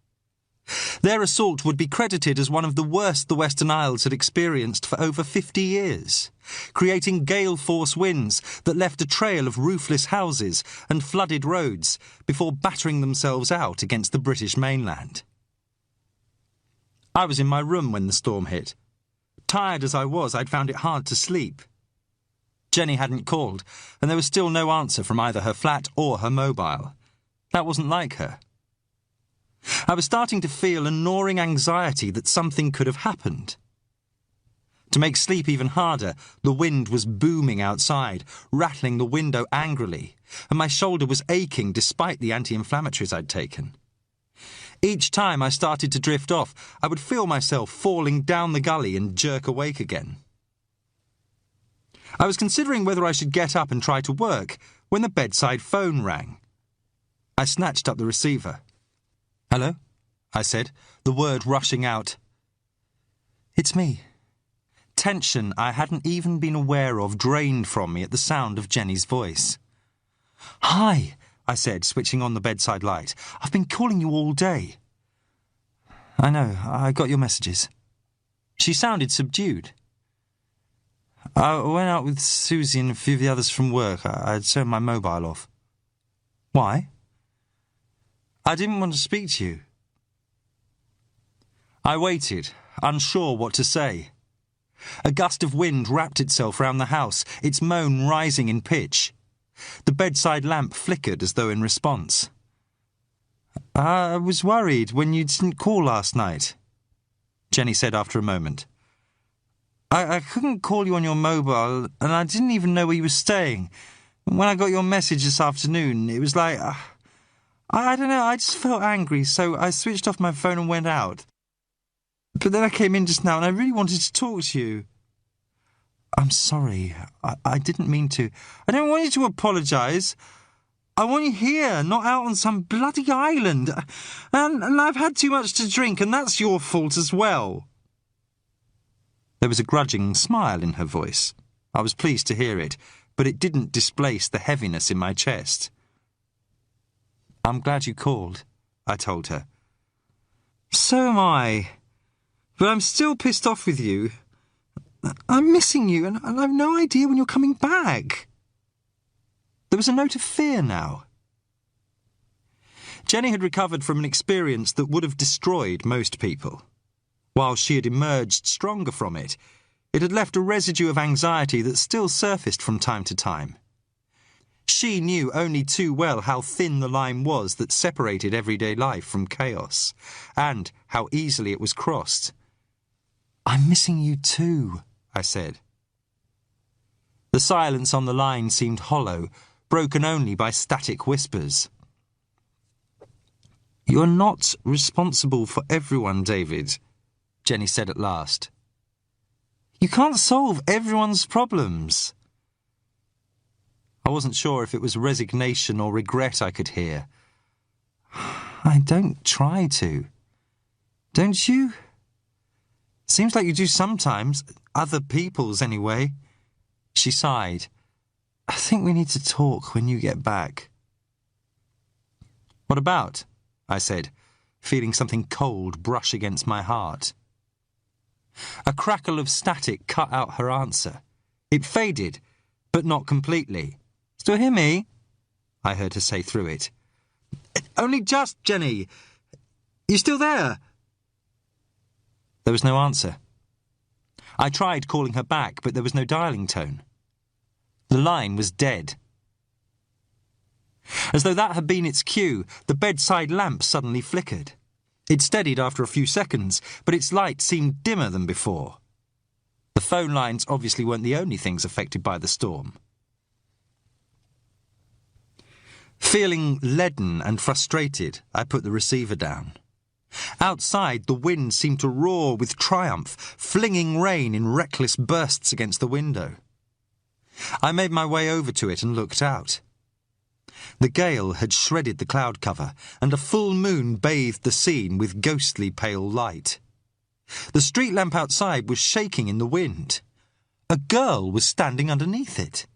Their assault would be credited as one of the worst the Western Isles had experienced for over 50 years, creating gale-force winds that left a trail of roofless houses and flooded roads before battering themselves out against the British mainland. I was in my room when the storm hit. Tired as I was, I'd found it hard to sleep. Jenny hadn't called, and there was still no answer from either her flat or her mobile. That wasn't like her. I was starting to feel a gnawing anxiety that something could have happened. To make sleep even harder, the wind was booming outside, rattling the window angrily, and my shoulder was aching despite the anti-inflammatories I'd taken. Each time I started to drift off, I would feel myself falling down the gully and jerk awake again. I was considering whether I should get up and try to work when the bedside phone rang. I snatched up the receiver. "Hello?" I said, the word rushing out. "It's me." Tension I hadn't even been aware of drained from me at the sound of Jenny's voice. "Hi," I said, switching on the bedside light. "I've been calling you all day." "I know, I got your messages." She sounded subdued. "I went out with Susie and a few of the others from work. I'd turned my mobile off." "Why?" "I didn't want to speak to you." I waited, unsure what to say. A gust of wind wrapped itself round the house, its moan rising in pitch. The bedside lamp flickered as though in response. "I was worried when you didn't call last night," Jenny said after a moment. I couldn't call you on your mobile, and I didn't even know where you were staying. When I got your message this afternoon, it was like... I don't know, I just felt angry, so I switched off my phone and went out. But then I came in just now and I really wanted to talk to you." "I'm sorry. I didn't mean to." "I don't want you to apologise. I want you here, not out on some bloody island. And I've had too much to drink, and that's your fault as well." There was a grudging smile in her voice. I was pleased to hear it, but it didn't displace the heaviness in my chest. "I'm glad you called," I told her. "So am I. But I'm still pissed off with you. I'm missing you, and I've no idea when you're coming back." There was a note of fear now. Jenny had recovered from an experience that would have destroyed most people. While she had emerged stronger from it, it had left a residue of anxiety that still surfaced from time to time. She knew only too well how thin the line was that separated everyday life from chaos, and how easily it was crossed. "I'm missing you too," I said. The silence on the line seemed hollow, broken only by static whispers. "You're not responsible for everyone, David," Jenny said at last. "You can't solve everyone's problems." I wasn't sure if it was resignation or regret I could hear. "I don't try to. Don't you? Seems like you do sometimes. Other people's, anyway." She sighed. "I think we need to talk when you get back." "What about?" I said, feeling something cold brush against my heart. A crackle of static cut out her answer. It faded, but not completely. "Still hear me?" I heard her say through it. "Only just, Jenny. You still there?" There was no answer. I tried calling her back, but there was no dialing tone. The line was dead. As though that had been its cue, the bedside lamp suddenly flickered. It steadied after a few seconds, but its light seemed dimmer than before. The phone lines obviously weren't the only things affected by the storm. Feeling leaden and frustrated, I put the receiver down. Outside, the wind seemed to roar with triumph, flinging rain in reckless bursts against the window. I made my way over to it and looked out. The gale had shredded the cloud cover, and a full moon bathed the scene with ghostly pale light. The street lamp outside was shaking in the wind. A girl was standing underneath it.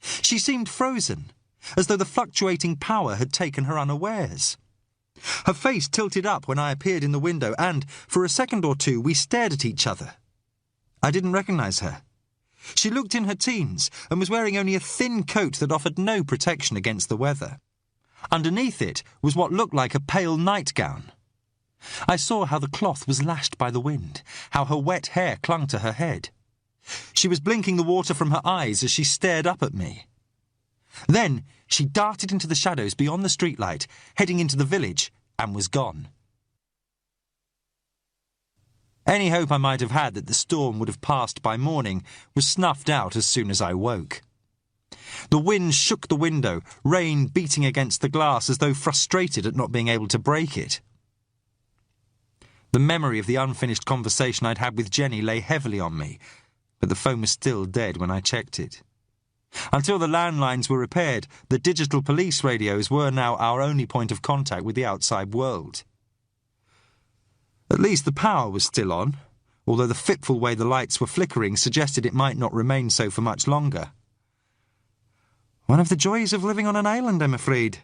She seemed frozen, as though the fluctuating power had taken her unawares. Her face tilted up when I appeared in the window, and, for a second or two, we stared at each other. I didn't recognise her. She looked in her teens, and was wearing only a thin coat that offered no protection against the weather. Underneath it was what looked like a pale nightgown. I saw how the cloth was lashed by the wind, how her wet hair clung to her head. She was blinking the water from her eyes as she stared up at me. Then she darted into the shadows beyond the streetlight, heading into the village, and was gone. Any hope I might have had that the storm would have passed by morning was snuffed out as soon as I woke. The wind shook the window, rain beating against the glass as though frustrated at not being able to break it. The memory of the unfinished conversation I'd had with Jenny lay heavily on me, but the phone was still dead when I checked it. Until the landlines were repaired, the digital police radios were now our only point of contact with the outside world. At least the power was still on, although the fitful way the lights were flickering suggested it might not remain so for much longer. "One of the joys of living on an island, I'm afraid,"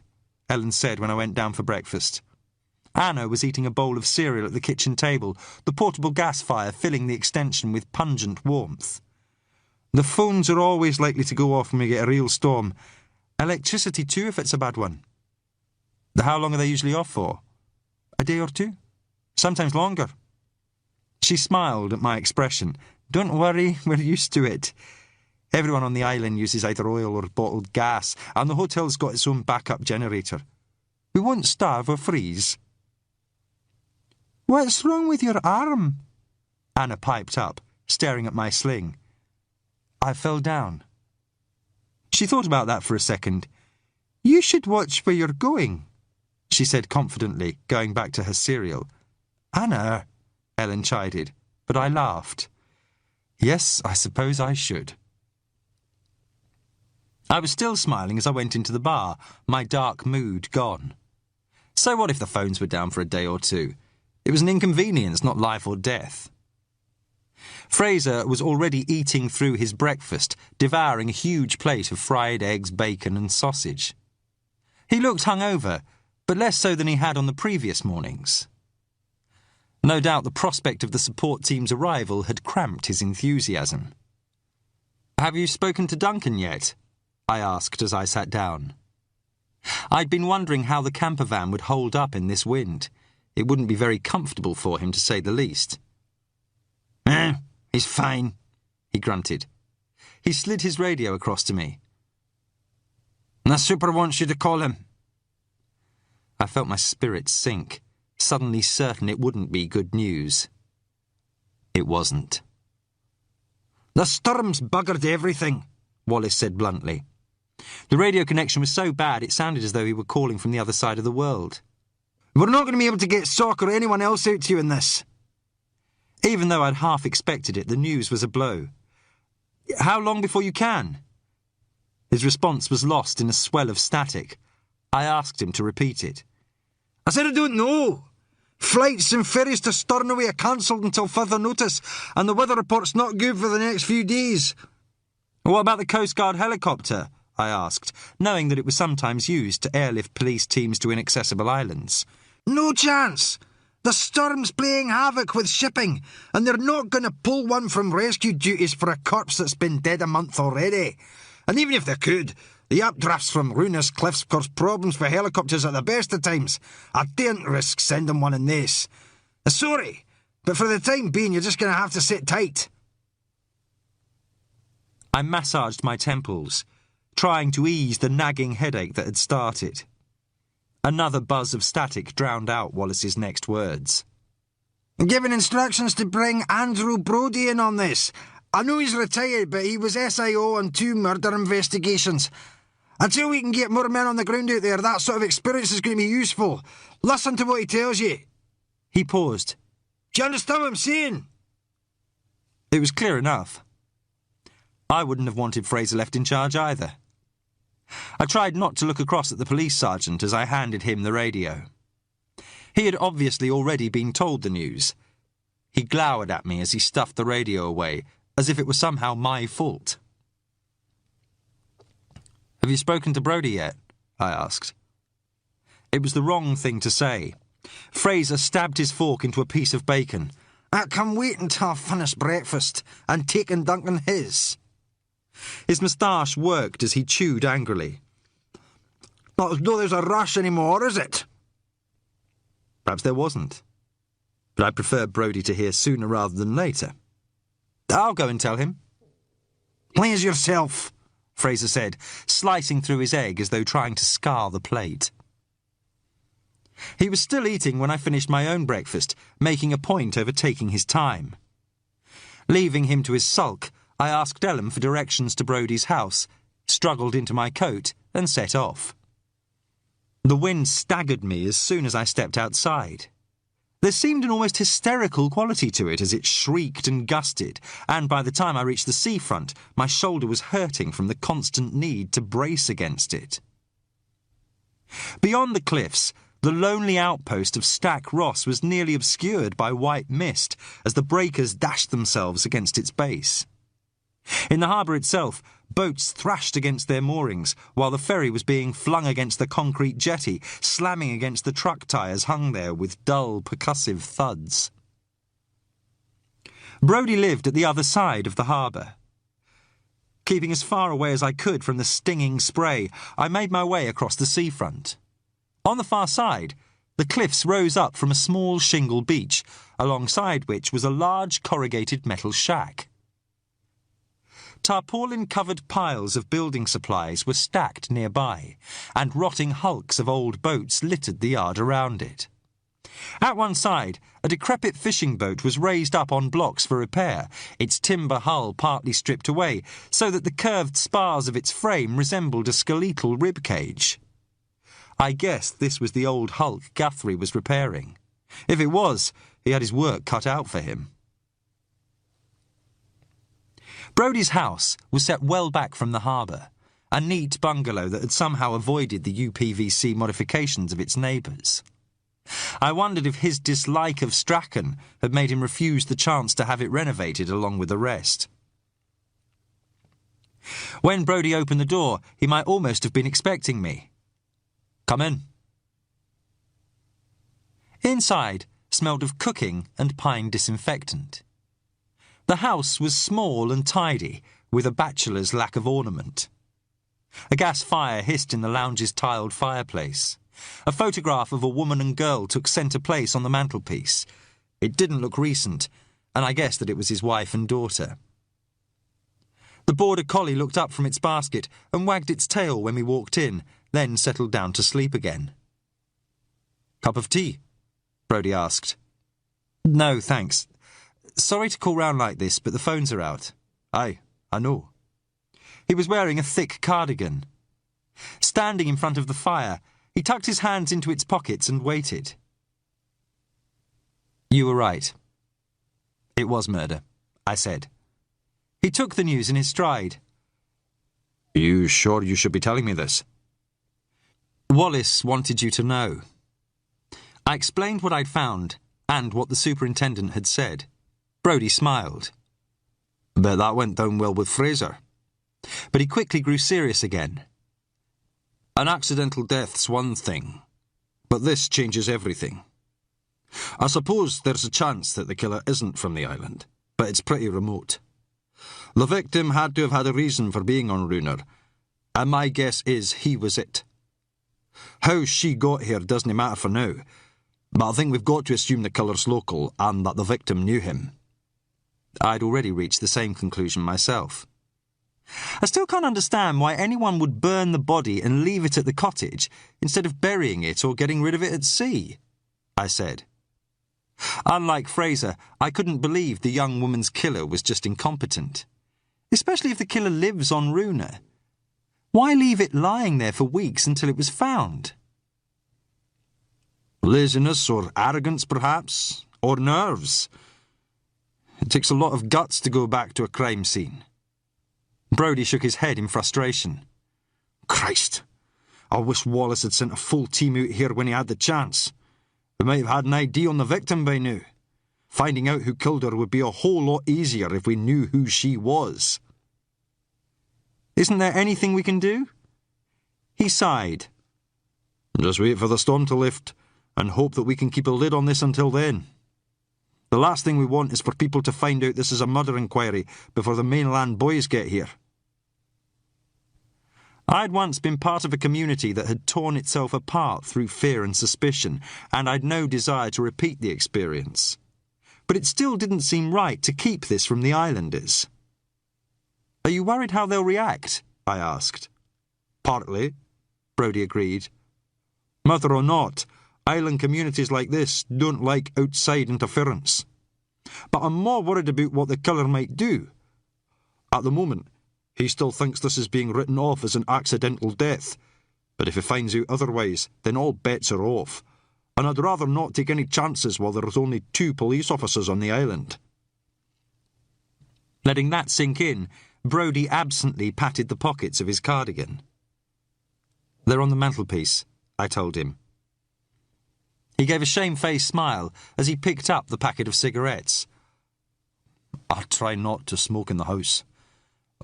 Ellen said when I went down for breakfast. Anna was eating a bowl of cereal at the kitchen table, the portable gas fire filling the extension with pungent warmth. "The phones are always likely to go off when we get a real storm. Electricity too, if it's a bad one." "How long are they usually off for?" "A day or two. Sometimes longer." She smiled at my expression. "Don't worry, we're used to it. Everyone on the island uses either oil or bottled gas, and the hotel's got its own backup generator. We won't starve or freeze." "What's wrong with your arm?" Anna piped up, staring at my sling. "I fell down." She thought about that for a second. "You should watch where you're going," she said confidently, going back to her cereal. "Anna," Ellen chided, but I laughed. Yes, I suppose I should. I was still smiling as I went into the bar, my dark mood gone. So what if the phones were down for a day or two? It was an inconvenience, not life or death. Fraser was already eating through his breakfast, devouring a huge plate of fried eggs, bacon and sausage. He looked hungover, but less so than he had on the previous mornings. No doubt the prospect of the support team's arrival had cramped his enthusiasm. "Have you spoken to Duncan yet?" I asked as I sat down. I'd been wondering how the camper van would hold up in this wind. It wouldn't be very comfortable for him, to say the least. He's fine," he grunted. He slid his radio across to me. "The super wants you to call him." I felt my spirits sink, suddenly certain it wouldn't be good news. It wasn't. "The storm's buggered everything," Wallace said bluntly. The radio connection was so bad it sounded as though he were calling from the other side of the world. "We're not going to be able to get Sock or anyone else out to you in this." Even though I'd half expected it, the news was a blow. "How long before you can?" His response was lost in a swell of static. I asked him to repeat it. "I said I don't know. Flights and ferries to Stornoway are cancelled until further notice, and the weather report's not good for the next few days." "What about the Coast Guard helicopter?" I asked, knowing that it was sometimes used to airlift police teams to inaccessible islands. "No chance. The storm's playing havoc with shipping, and they're not going to pull one from rescue duties for a corpse that's been dead a month already. And even if they could, the updrafts from Runa's cliffs cause problems for helicopters at the best of times. I daren't risk sending one in this. Sorry, but for the time being, you're just going to have to sit tight." I massaged my temples, trying to ease the nagging headache that had started. Another buzz of static drowned out Wallace's next words. "Given instructions to bring Andrew Brodie in on this. I know he's retired, but he was SIO on 2 murder investigations. Until we can get more men on the ground out there, that sort of experience is going to be useful. Listen to what he tells you." He paused. "Do you understand what I'm saying?" It was clear enough. I wouldn't have wanted Fraser left in charge either. I tried not to look across at the police sergeant as I handed him the radio. He had obviously already been told the news. He glowered at me as he stuffed the radio away, as if it were somehow my fault. "Have you spoken to Brodie yet?" I asked. It was the wrong thing to say. Fraser stabbed his fork into a piece of bacon. "I can wait until I've finished breakfast and taken Duncan his." His moustache worked as he chewed angrily. "Not as though there's a rush anymore, is it?" Perhaps there wasn't. But I prefer Brodie to hear sooner rather than later. "I'll go and tell him." "Please yourself," Fraser said, slicing through his egg as though trying to scar the plate. He was still eating when I finished my own breakfast, making a point over taking his time. Leaving him to his sulk, I asked Ellen for directions to Brodie's house, struggled into my coat, and set off. The wind staggered me as soon as I stepped outside. There seemed an almost hysterical quality to it as it shrieked and gusted, and by the time I reached the seafront, my shoulder was hurting from the constant need to brace against it. Beyond the cliffs, the lonely outpost of Stack Ross was nearly obscured by white mist as the breakers dashed themselves against its base. In the harbour itself, boats thrashed against their moorings, while the ferry was being flung against the concrete jetty, slamming against the truck tyres hung there with dull, percussive thuds. Brodie lived at the other side of the harbour. Keeping as far away as I could from the stinging spray, I made my way across the seafront. On the far side, the cliffs rose up from a small shingle beach, alongside which was a large corrugated metal shack. Tarpaulin-covered piles of building supplies were stacked nearby, and rotting hulks of old boats littered the yard around it. At one side, a decrepit fishing boat was raised up on blocks for repair, its timber hull partly stripped away, so that the curved spars of its frame resembled a skeletal rib cage. I guessed this was the old hulk Guthrie was repairing. If it was, he had his work cut out for him. Brodie's house was set well back from the harbour, a neat bungalow that had somehow avoided the UPVC modifications of its neighbours. I wondered if his dislike of Strachan had made him refuse the chance to have it renovated along with the rest. When Brodie opened the door, he might almost have been expecting me. "Come in." Inside smelled of cooking and pine disinfectant. The house was small and tidy, with a bachelor's lack of ornament. A gas fire hissed in the lounge's tiled fireplace. A photograph of a woman and girl took centre place on the mantelpiece. It didn't look recent, and I guessed that it was his wife and daughter. The border collie looked up from its basket and wagged its tail when we walked in, then settled down to sleep again. "Cup of tea?" Brodie asked. "No, thanks. Sorry to call round like this, but the phones are out." "Aye, I know." He was wearing a thick cardigan. Standing in front of the fire, he tucked his hands into its pockets and waited. "You were right. It was murder," I said. He took the news in his stride. "You sure you should be telling me this?" "Wallace wanted you to know." I explained what I'd found and what the superintendent had said. Brodie smiled. "Bet that went down well with Fraser." But he quickly grew serious again. "An accidental death's one thing, but this changes everything. I suppose there's a chance that the killer isn't from the island, but it's pretty remote. The victim had to have had a reason for being on Runa, and my guess is he was it. How she got here doesn't matter for now, but I think we've got to assume the killer's local and that the victim knew him." I'd already reached the same conclusion myself. I still can't understand why anyone would burn the body and leave it at the cottage instead of burying it or getting rid of it at sea, I said. Unlike Fraser, I couldn't believe the young woman's killer was just incompetent, especially if the killer lives on Runa. Why leave it lying there for weeks until it was found? Laziness or arrogance, perhaps, or nerves. It takes a lot of guts to go back to a crime scene. Brodie shook his head in frustration. "Christ, I wish Wallace had sent a full team out here when he had the chance. We might have had an ID on the victim by now. Finding out who killed her would be a whole lot easier if we knew who she was." "Isn't there anything we can do?" He sighed. "Just wait for the storm to lift and hope that we can keep a lid on this until then. The last thing we want is for people to find out this is a murder inquiry before the mainland boys get here." I'd once been part of a community that had torn itself apart through fear and suspicion, and I'd no desire to repeat the experience. But it still didn't seem right to keep this from the islanders. "Are you worried how they'll react?" I asked. "Partly," Brodie agreed. "Murder or not, Island communities like this don't like outside interference. But I'm more worried about what the killer might do. At the moment, he still thinks this is being written off as an accidental death. But if he finds out otherwise, then all bets are off. And I'd rather not take any chances while there's only 2 police officers on the island. Letting that sink in, Brodie absently patted the pockets of his cardigan. "They're on the mantelpiece," I told him. He gave a shamefaced smile as he picked up the packet of cigarettes. "I try not to smoke in the house.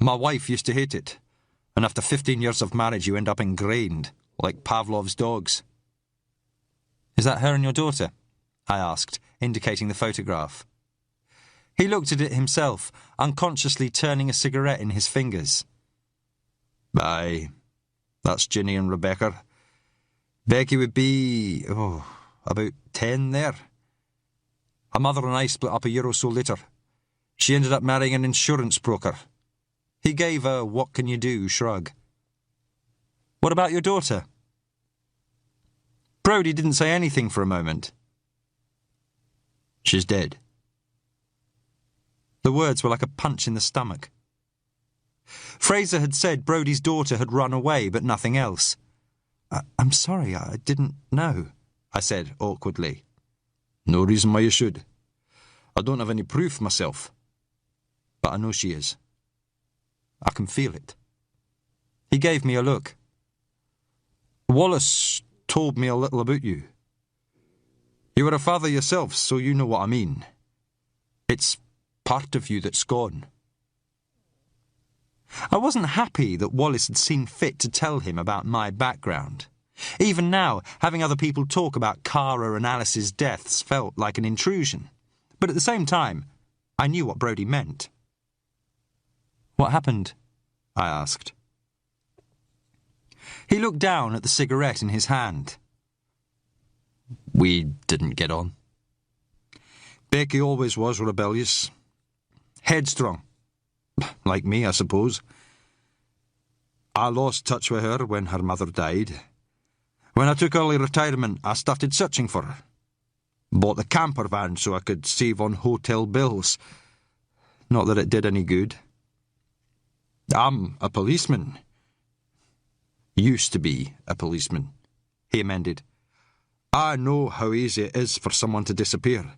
My wife used to hate it, and after 15 years of marriage you end up ingrained, like Pavlov's dogs." "Is that her and your daughter?" I asked, indicating the photograph. He looked at it himself, unconsciously turning a cigarette in his fingers. "Aye, that's Ginny and Rebecca. Becky would be, about 10 there. Her mother and I split up a year or so later. She ended up marrying an insurance broker." He gave a what-can-you-do shrug. "What about your daughter?" Brodie didn't say anything for a moment. "She's dead." The words were like a punch in the stomach. Fraser had said Brodie's daughter had run away, but nothing else. I'm sorry, I didn't know," I said awkwardly. "No reason why you should. I don't have any proof myself. But I know she is. I can feel it." He gave me a look. "Wallace told me a little about you. You were a father yourself, so you know what I mean. It's part of you that's gone." I wasn't happy that Wallace had seen fit to tell him about my background. Even now, having other people talk about Cara and Alice's deaths felt like an intrusion. But at the same time, I knew what Brodie meant. "What happened?" I asked. He looked down at the cigarette in his hand. "We didn't get on. Becky always was rebellious. Headstrong. Like me, I suppose. I lost touch with her when her mother died. When I took early retirement, I started searching for her. Bought the camper van so I could save on hotel bills. Not that it did any good. I'm a policeman. Used to be a policeman," he amended. "I know how easy it is for someone to disappear.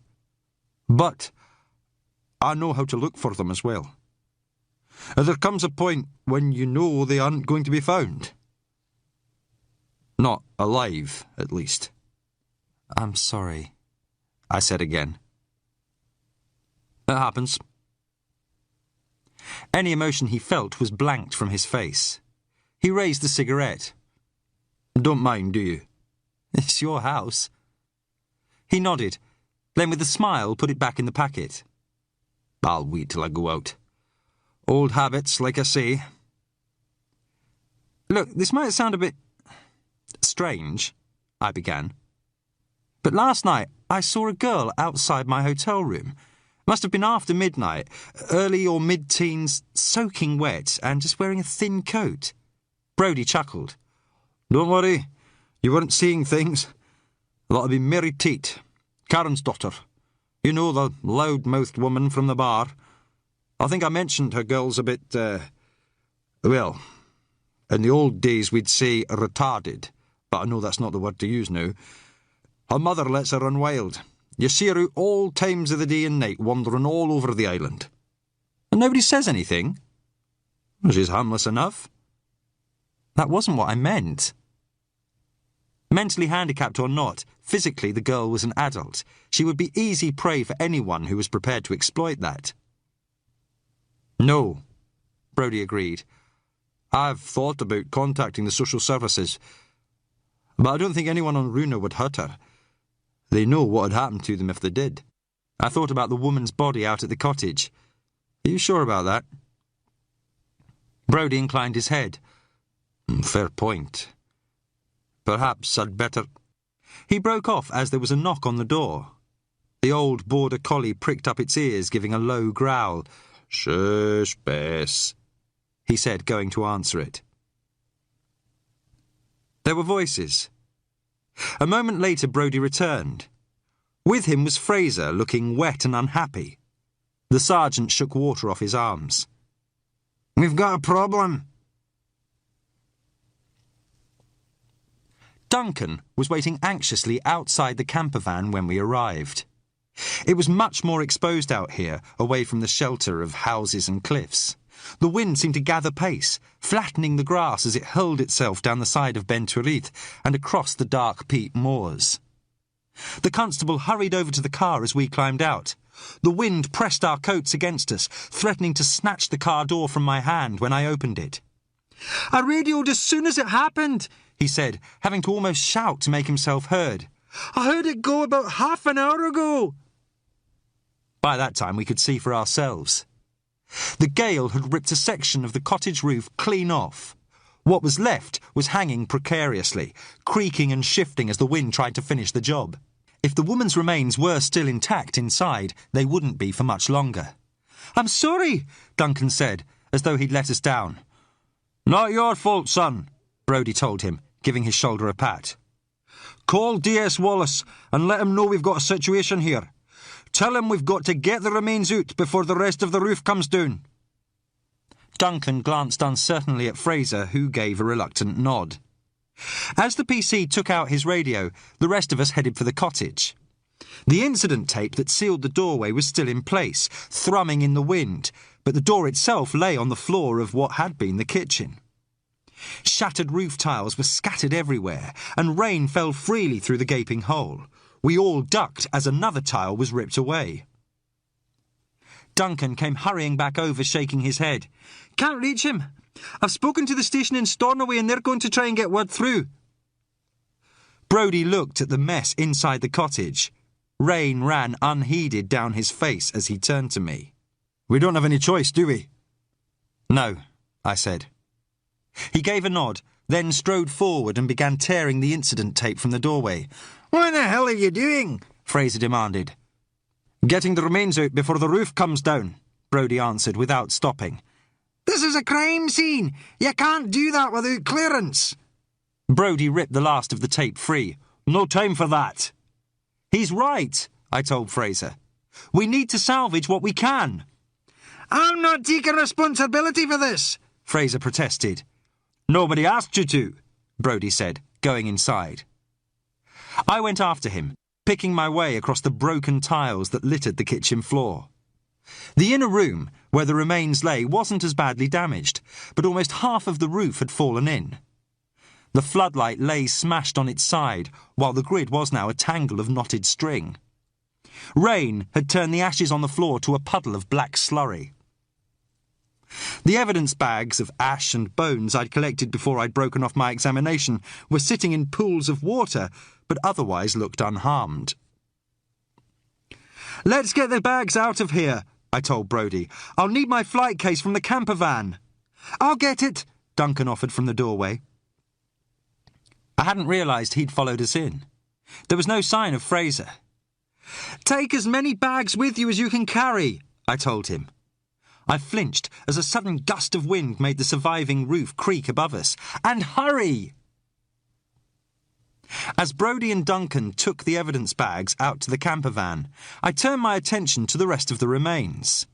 But I know how to look for them as well. There comes a point when you know they aren't going to be found. Not alive, at least." "I'm sorry," I said again. "That happens." Any emotion he felt was blanked from his face. He raised the cigarette. "Don't mind, do you?" "It's your house." He nodded, then with a smile put it back in the packet. "I'll wait till I go out. Old habits, like I say." "Look, this might sound a bit strange," I began. "But last night I saw a girl outside my hotel room. Must have been after midnight, early or mid-teens, soaking wet and just wearing a thin coat." Brodie chuckled. "Don't worry, you weren't seeing things. That'll be Mary Tate, Karen's daughter. You know, the loud-mouthed woman from the bar. I think I mentioned her girl's a bit, well, in the old days we'd say retarded, but I know that's not the word to use now. Her mother lets her run wild. You see her out all times of the day and night, wandering all over the island. And nobody says anything. She's harmless enough." "That wasn't what I meant." Mentally handicapped or not, physically the girl was an adult. She would be easy prey for anyone who was prepared to exploit that. "No," Brodie agreed. "I've thought about contacting the social services, but I don't think anyone on Runa would hurt her. They know what had happened to them if they did. I thought about the woman's body out at the cottage. Are you sure about that?" Brodie inclined his head. "Fair point. Perhaps I'd better—" He broke off as there was a knock on the door. The old border collie pricked up its ears, giving a low growl. "Shush, Bess," he said, going to answer it. There were voices. A moment later, Brodie returned. With him was Fraser, looking wet and unhappy. The sergeant shook water off his arms. "We've got a problem." Duncan was waiting anxiously outside the camper van when we arrived. It was much more exposed out here, away from the shelter of houses and cliffs. The wind seemed to gather pace, flattening the grass as it hurled itself down the side of Ben Turit and across the dark peat moors. The constable hurried over to the car as we climbed out. The wind pressed our coats against us, threatening to snatch the car door from my hand when I opened it. "I radioed as soon as it happened," he said, having to almost shout to make himself heard. "I heard it go about half an hour ago." By that time we could see for ourselves. The gale had ripped a section of the cottage roof clean off. What was left was hanging precariously, creaking and shifting as the wind tried to finish the job. If the woman's remains were still intact inside, they wouldn't be for much longer. "I'm sorry," Duncan said, as though he'd let us down. "Not your fault, son," Brodie told him, giving his shoulder a pat. "Call D.S. Wallace and let him know we've got a situation here. Tell him we've got to get the remains out before the rest of the roof comes down." Duncan glanced uncertainly at Fraser, who gave a reluctant nod. As the PC took out his radio, the rest of us headed for the cottage. The incident tape that sealed the doorway was still in place, thrumming in the wind, but the door itself lay on the floor of what had been the kitchen. Shattered roof tiles were scattered everywhere, and rain fell freely through the gaping hole. We all ducked as another tile was ripped away. Duncan came hurrying back over, shaking his head. "Can't reach him. I've spoken to the station in Stornoway and they're going to try and get word through." Brodie looked at the mess inside the cottage. Rain ran unheeded down his face as he turned to me. "We don't have any choice, do we?" "No," I said. He gave a nod, then strode forward and began tearing the incident tape from the doorway. "What the hell are you doing?" Fraser demanded. "Getting the remains out before the roof comes down," Brodie answered without stopping. "This is a crime scene. You can't do that without clearance." Brodie ripped the last of the tape free. "No time for that." "He's right," I told Fraser. "We need to salvage what we can." "I'm not taking responsibility for this," Fraser protested. "Nobody asked you to," Brodie said, going inside. I went after him, picking my way across the broken tiles that littered the kitchen floor. The inner room, where the remains lay, wasn't as badly damaged, but almost half of the roof had fallen in. The floodlight lay smashed on its side, while the grid was now a tangle of knotted string. Rain had turned the ashes on the floor to a puddle of black slurry. The evidence bags of ash and bones I'd collected before I'd broken off my examination were sitting in pools of water, but otherwise looked unharmed. "Let's get the bags out of here," I told Brodie. "I'll need my flight case from the camper van." "I'll get it," Duncan offered from the doorway. I hadn't realised he'd followed us in. There was no sign of Fraser. "Take as many bags with you as you can carry," I told him. I flinched as a sudden gust of wind made the surviving roof creak above us. "And hurry!" As Brodie and Duncan took the evidence bags out to the camper van, I turned my attention to the rest of the remains.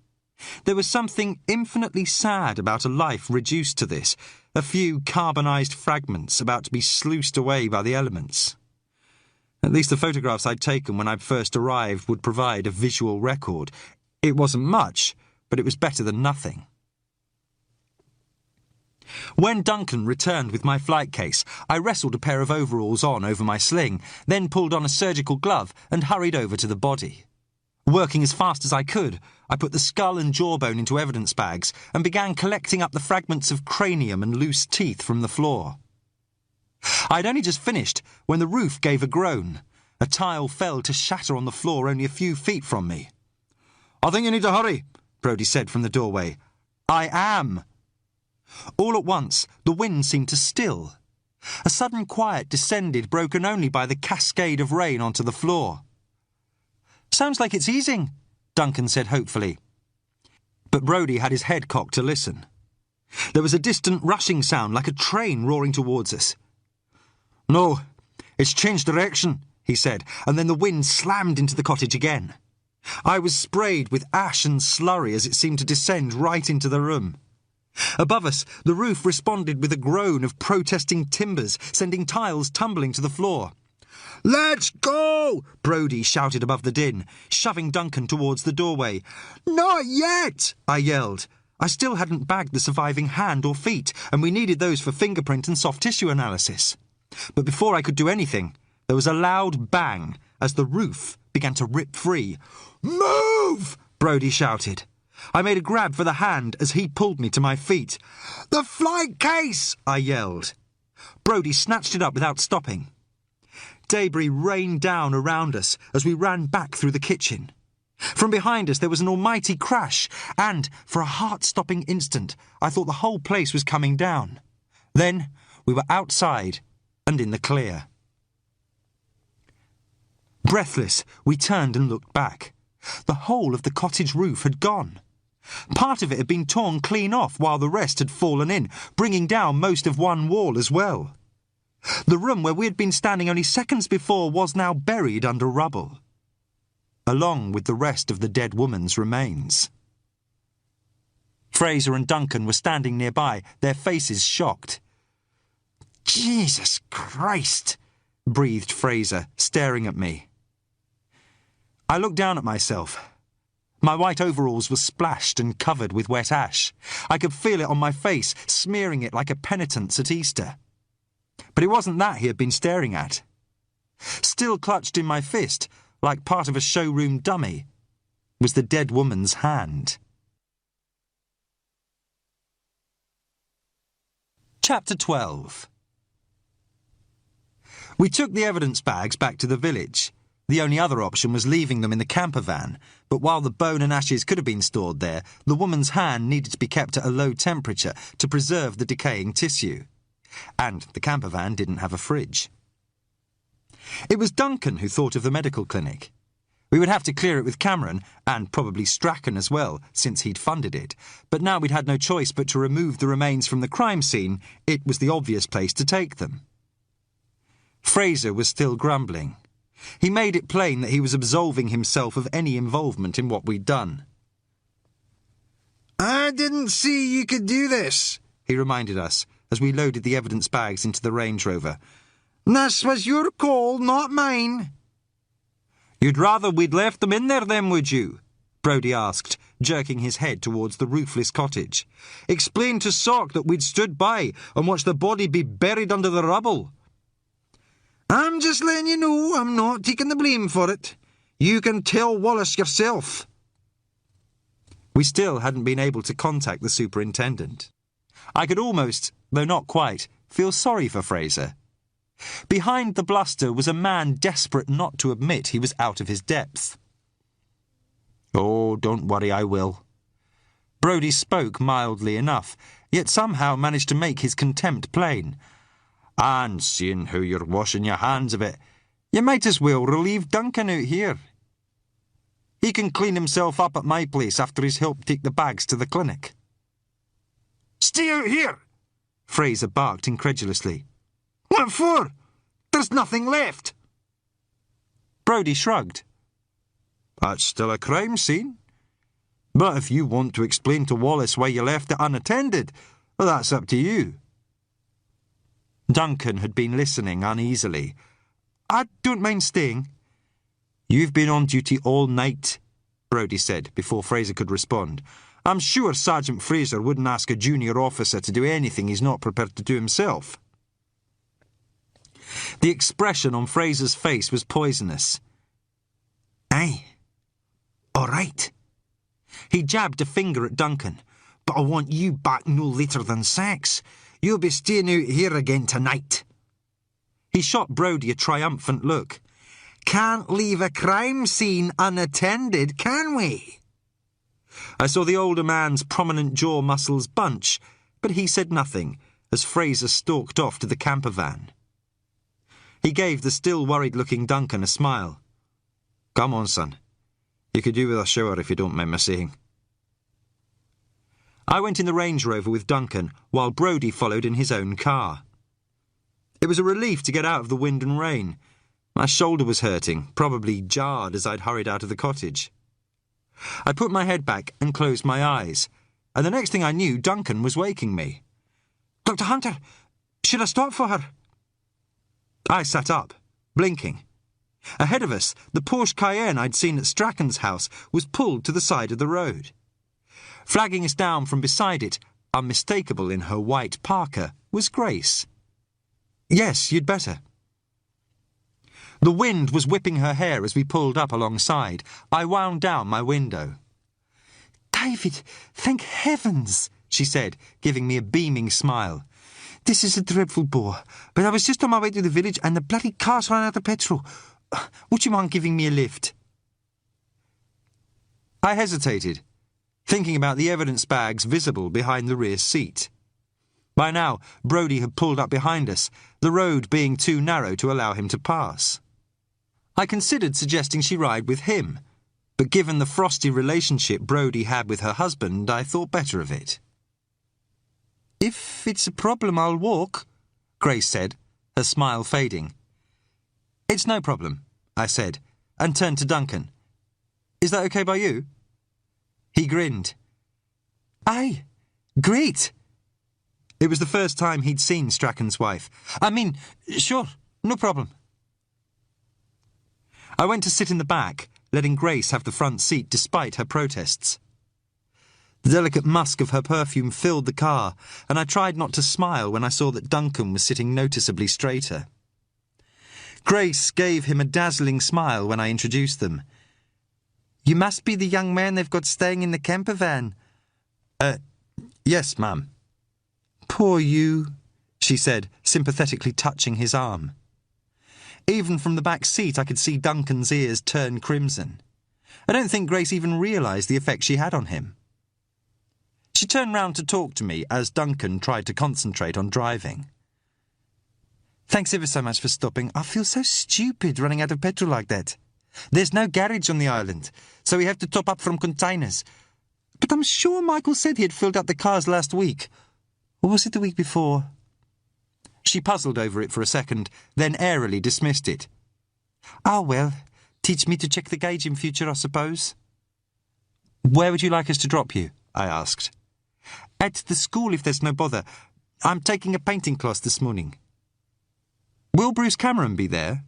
There was something infinitely sad about a life reduced to this, a few carbonised fragments about to be sluiced away by the elements. At least the photographs I'd taken when I'd first arrived would provide a visual record. It wasn't much, but it was better than nothing. When Duncan returned with my flight case, I wrestled a pair of overalls on over my sling, then pulled on a surgical glove and hurried over to the body. Working as fast as I could, I put the skull and jawbone into evidence bags and began collecting up the fragments of cranium and loose teeth from the floor. I'd only just finished when the roof gave a groan. A tile fell to shatter on the floor only a few feet from me. "I think you need to hurry," Brodie said from the doorway. "I am." All at once, the wind seemed to still. A sudden quiet descended, broken only by the cascade of rain onto the floor. "Sounds like it's easing," Duncan said hopefully. But Brodie had his head cocked to listen. There was a distant rushing sound like a train roaring towards us. "No, It's changed direction, he said, and then the wind slammed into the cottage again. I was sprayed with ash and slurry as it seemed to descend right into the room. Above us, the roof responded with a groan of protesting timbers, sending tiles tumbling to the floor. "Let's go!" Brodie shouted above the din, shoving Duncan towards the doorway. "Not yet!" I yelled. I still hadn't bagged the surviving hand or feet, and we needed those for fingerprint and soft tissue analysis. But before I could do anything, there was a loud bang as the roof began to rip free. "Move!" Brodie shouted. I made a grab for the hand as he pulled me to my feet. "The flight case!" I yelled. Brodie snatched it up without stopping. Debris rained down around us as we ran back through the kitchen. From behind us there was an almighty crash, and, for a heart-stopping instant, I thought the whole place was coming down. Then we were outside and in the clear. Breathless, we turned and looked back. The whole of the cottage roof had gone. Part of it had been torn clean off while the rest had fallen in, bringing down most of one wall as well. The room where we had been standing only seconds before was now buried under rubble, along with the rest of the dead woman's remains. Fraser and Duncan were standing nearby, their faces shocked. "Jesus Christ!" breathed Fraser, staring at me. I looked down at myself. My white overalls were splashed and covered with wet ash. I could feel it on my face, smearing it like a penitence at Easter. But it wasn't that he had been staring at. Still clutched in my fist, like part of a showroom dummy, was the dead woman's hand. Chapter 12. We took the evidence bags back to the village. The only other option was leaving them in the camper van, but while the bone and ashes could have been stored there, the woman's hand needed to be kept at a low temperature to preserve the decaying tissue. And the camper van didn't have a fridge. It was Duncan who thought of the medical clinic. We would have to clear it with Cameron, and probably Strachan as well, since he'd funded it, but now we'd had no choice but to remove the remains from the crime scene. It was the obvious place to take them. Fraser was still grumbling. He made it plain that he was absolving himself of any involvement in what we'd done. "I didn't see you could do this," he reminded us, as we loaded the evidence bags into the Range Rover. "This was your call, not mine." "You'd rather we'd left them in there then, would you?" Brodie asked, jerking his head towards the roofless cottage. "Explain to Sock that we'd stood by and watched the body be buried under the rubble." "I'm just letting you know I'm not taking the blame for it. You can tell Wallace yourself." We still hadn't been able to contact the superintendent. I could almost, though not quite, feel sorry for Fraser. Behind the bluster was a man desperate not to admit he was out of his depth. "Oh, don't worry, I will." Brodie spoke mildly enough, yet somehow managed to make his contempt plain. "And seeing how you're washing your hands of it, you might as well relieve Duncan out here. He can clean himself up at my place after he's helped take the bags to the clinic." "Stay out here!" Fraser barked incredulously. "What for? There's nothing left." Brodie shrugged. "That's still a crime scene. But if you want to explain to Wallace why you left it unattended, well, that's up to you." Duncan had been listening uneasily. "I don't mind staying." "You've been on duty all night," Brodie said before Fraser could respond. "I'm sure Sergeant Fraser wouldn't ask a junior officer to do anything he's not prepared to do himself." The expression on Fraser's face was poisonous. "Aye. All right." He jabbed a finger at Duncan. "But I want you back no later than 6. You'll be staying out here again tonight." He shot Brodie a triumphant look. "Can't leave a crime scene unattended, can we?" I saw the older man's prominent jaw muscles bunch, but he said nothing as Fraser stalked off to the camper van. He gave the still worried-looking Duncan a smile. "Come on, son. You could do with a shower if you don't mind my saying." I went in the Range Rover with Duncan, while Brodie followed in his own car. It It was a relief to get out of the wind and rain. My shoulder was hurting, probably jarred as I'd hurried out of the cottage. I put my head back and closed my eyes, and the next thing I knew, Duncan was waking me. "Dr. Hunter, should I stop for her?" I sat up, blinking. Ahead of us, the Porsche Cayenne I'd seen at Strachan's house was pulled to the side of the road. Flagging us down from beside it, unmistakable in her white parka, was Grace. "Yes, you'd better." The wind was whipping her hair as we pulled up alongside. I wound down my window. "David, thank heavens," she said, giving me a beaming smile. "This is a dreadful bore, but I was just on my way to the village and the bloody car's run out of petrol. Would you mind giving me a lift?" I hesitated, thinking about the evidence bags visible behind the rear seat. By now, Brodie had pulled up behind us, the road being too narrow to allow him to pass. I considered suggesting she ride with him, but given the frosty relationship Brodie had with her husband, I thought better of it. "If it's a problem, I'll walk," Grace said, her smile fading. "It's no problem," I said, and turned to Duncan. "Is that okay by you?" He grinned. "Aye, great." It was the first time he'd seen Strachan's wife. "I mean, sure, no problem." I went to sit in the back, letting Grace have the front seat despite her protests. The delicate musk of her perfume filled the car, and I tried not to smile when I saw that Duncan was sitting noticeably straighter. Grace gave him a dazzling smile when I introduced them. "You must be the young man they've got staying in the camper van." Yes, ma'am." "Poor you," she said, sympathetically touching his arm. Even from the back seat I could see Duncan's ears turn crimson. I don't think Grace even realised the effect she had on him. She turned round to talk to me as Duncan tried to concentrate on driving. "Thanks ever so much for stopping. I feel so stupid running out of petrol like that. There's no garage on the island, so we have to top up from containers. But I'm sure Michael said he had filled up the cars last week. Or was it the week before?" She puzzled over it for a second, then airily dismissed it. "Ah, well, teach me to check the gauge in future, I suppose." "Where would you like us to drop you?" I asked. "At the school, if there's no bother. I'm taking a painting class this morning." "Will Bruce Cameron be there?"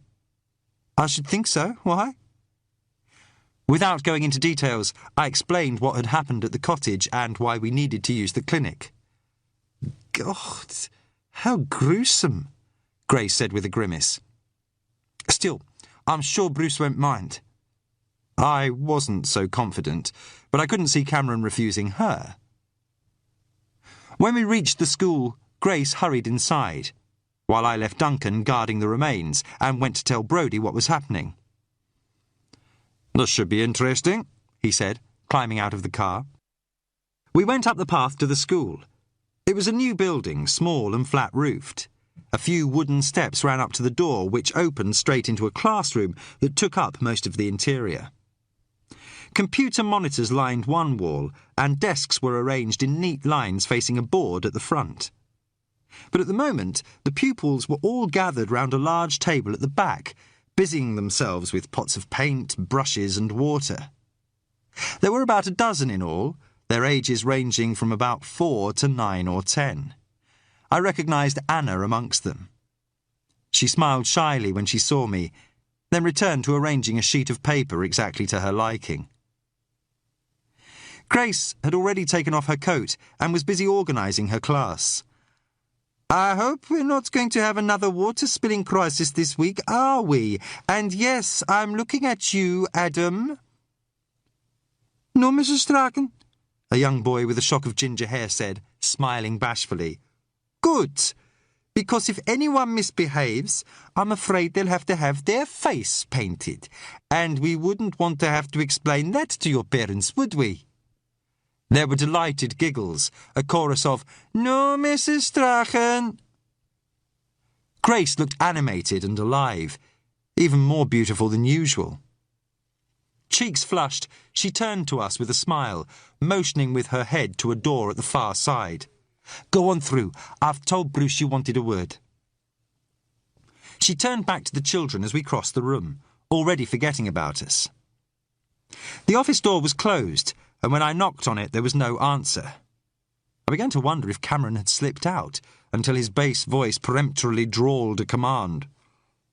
"I should think so. Why?" Without going into details, I explained what had happened at the cottage and why we needed to use the clinic. "God, how gruesome," Grace said with a grimace. "Still, I'm sure Bruce won't mind." I wasn't so confident, but I couldn't see Cameron refusing her. When we reached the school, Grace hurried inside, while I left Duncan guarding the remains and went to tell Brodie what was happening. "This should be interesting," he said, climbing out of the car. We went up the path to the school. It was a new building, small and flat-roofed. A few wooden steps ran up to the door, which opened straight into a classroom that took up most of the interior. Computer monitors lined one wall, and desks were arranged in neat lines facing a board at the front. But at the moment, the pupils were all gathered round a large table at the back, busying themselves with pots of paint, brushes and water. There were about a dozen in all, their ages ranging from about 4 to 9 or 10. I recognised Anna amongst them. She smiled shyly when she saw me, then returned to arranging a sheet of paper exactly to her liking. Grace had already taken off her coat and was busy organising her class. "I hope we're not going to have another water-spilling crisis this week, are we? And yes, I'm looking at you, Adam." "No, Mrs. Strachan," a young boy with a shock of ginger hair said, smiling bashfully. "Good, because if anyone misbehaves, I'm afraid they'll have to have their face painted, and we wouldn't want to have to explain that to your parents, would we?" There were delighted giggles, a chorus of, "No, Mrs. Strachan." Grace looked animated and alive, even more beautiful than usual. Cheeks flushed, she turned to us with a smile, motioning with her head to a door at the far side. "Go on through. I've told Bruce you wanted a word." She turned back to the children as we crossed the room, already forgetting about us. The office door was closed, and when I knocked on it, there was no answer. I began to wonder if Cameron had slipped out, until his bass voice peremptorily drawled a command.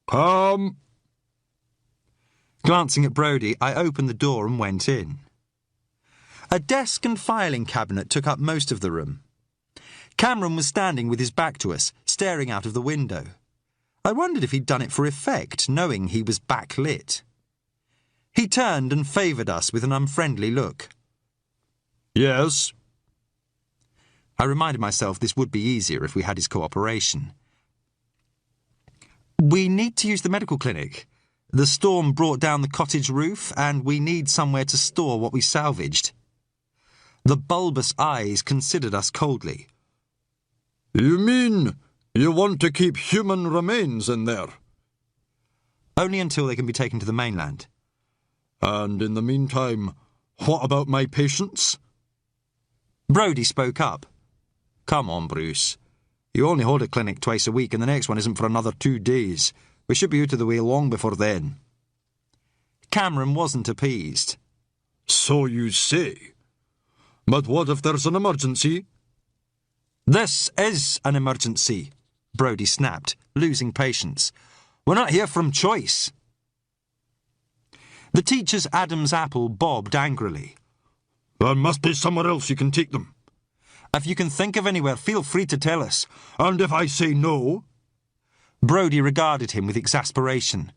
Come! Glancing at Brodie, I opened the door and went in. A desk and filing cabinet took up most of the room. Cameron was standing with his back to us, staring out of the window. I wondered if he'd done it for effect, knowing he was backlit. He turned and favoured us with an unfriendly look. Yes? I reminded myself this would be easier if we had his cooperation. We need to use the medical clinic. The storm brought down the cottage roof, and we need somewhere to store what we salvaged. The bulbous eyes considered us coldly. You mean you want to keep human remains in there? Only until they can be taken to the mainland. And in the meantime, what about my patients? Brodie spoke up. Come on, Bruce. You only hold a clinic twice a week, and the next one isn't for another 2 days. We should be out of the way long before then. Cameron wasn't appeased. So you say. But what if there's an emergency? This is an emergency, Brodie snapped, losing patience. We're not here from choice. The teacher's Adam's apple bobbed angrily. There must be somewhere else you can take them. If you can think of anywhere, feel free to tell us. And if I say no? Brodie regarded him with exasperation.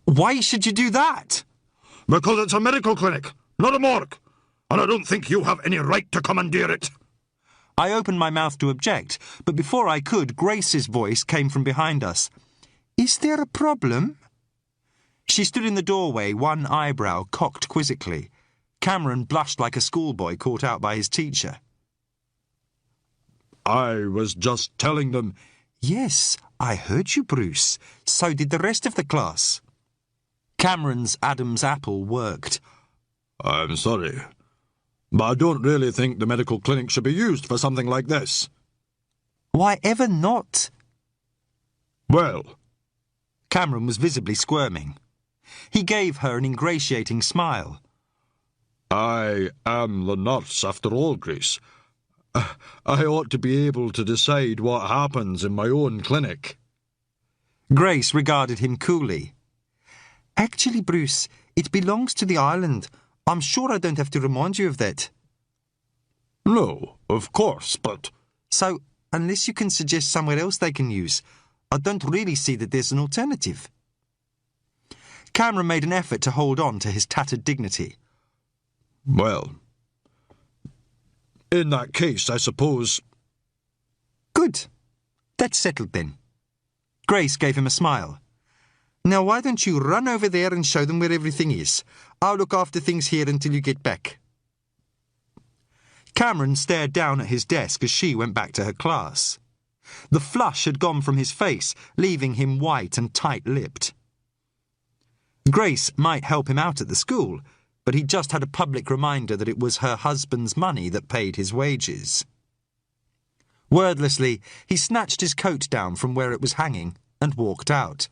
Why should you do that? Because it's a medical clinic, not a morgue. And I don't think you have any right to commandeer it. I opened my mouth to object, but before I could, Grace's voice came from behind us. Is there a problem? She stood in the doorway, one eyebrow cocked quizzically. Cameron blushed like a schoolboy caught out by his teacher. I was just telling them. Yes, I heard you, Bruce. So did the rest of the class. Cameron's Adam's apple worked. I'm sorry, but I don't really think the medical clinic should be used for something like this. Why ever not? Well. Cameron was visibly squirming. He gave her an ingratiating smile. I am the nurse, after all, Grace. I ought to be able to decide what happens in my own clinic. Grace regarded him coolly. Actually, Bruce, it belongs to the island. I'm sure I don't have to remind you of that. No, of course, but... So, unless you can suggest somewhere else they can use, I don't really see that there's an alternative. Cameron made an effort to hold on to his tattered dignity. Well, in that case, I suppose... Good. That's settled then. Grace gave him a smile. Now why don't you run over there and show them where everything is? I'll look after things here until you get back. Cameron stared down at his desk as she went back to her class. The flush had gone from his face, leaving him white and tight-lipped. Grace might help him out at the school, but he just had a public reminder that it was her husband's money that paid his wages. Wordlessly, he snatched his coat down from where it was hanging and walked out.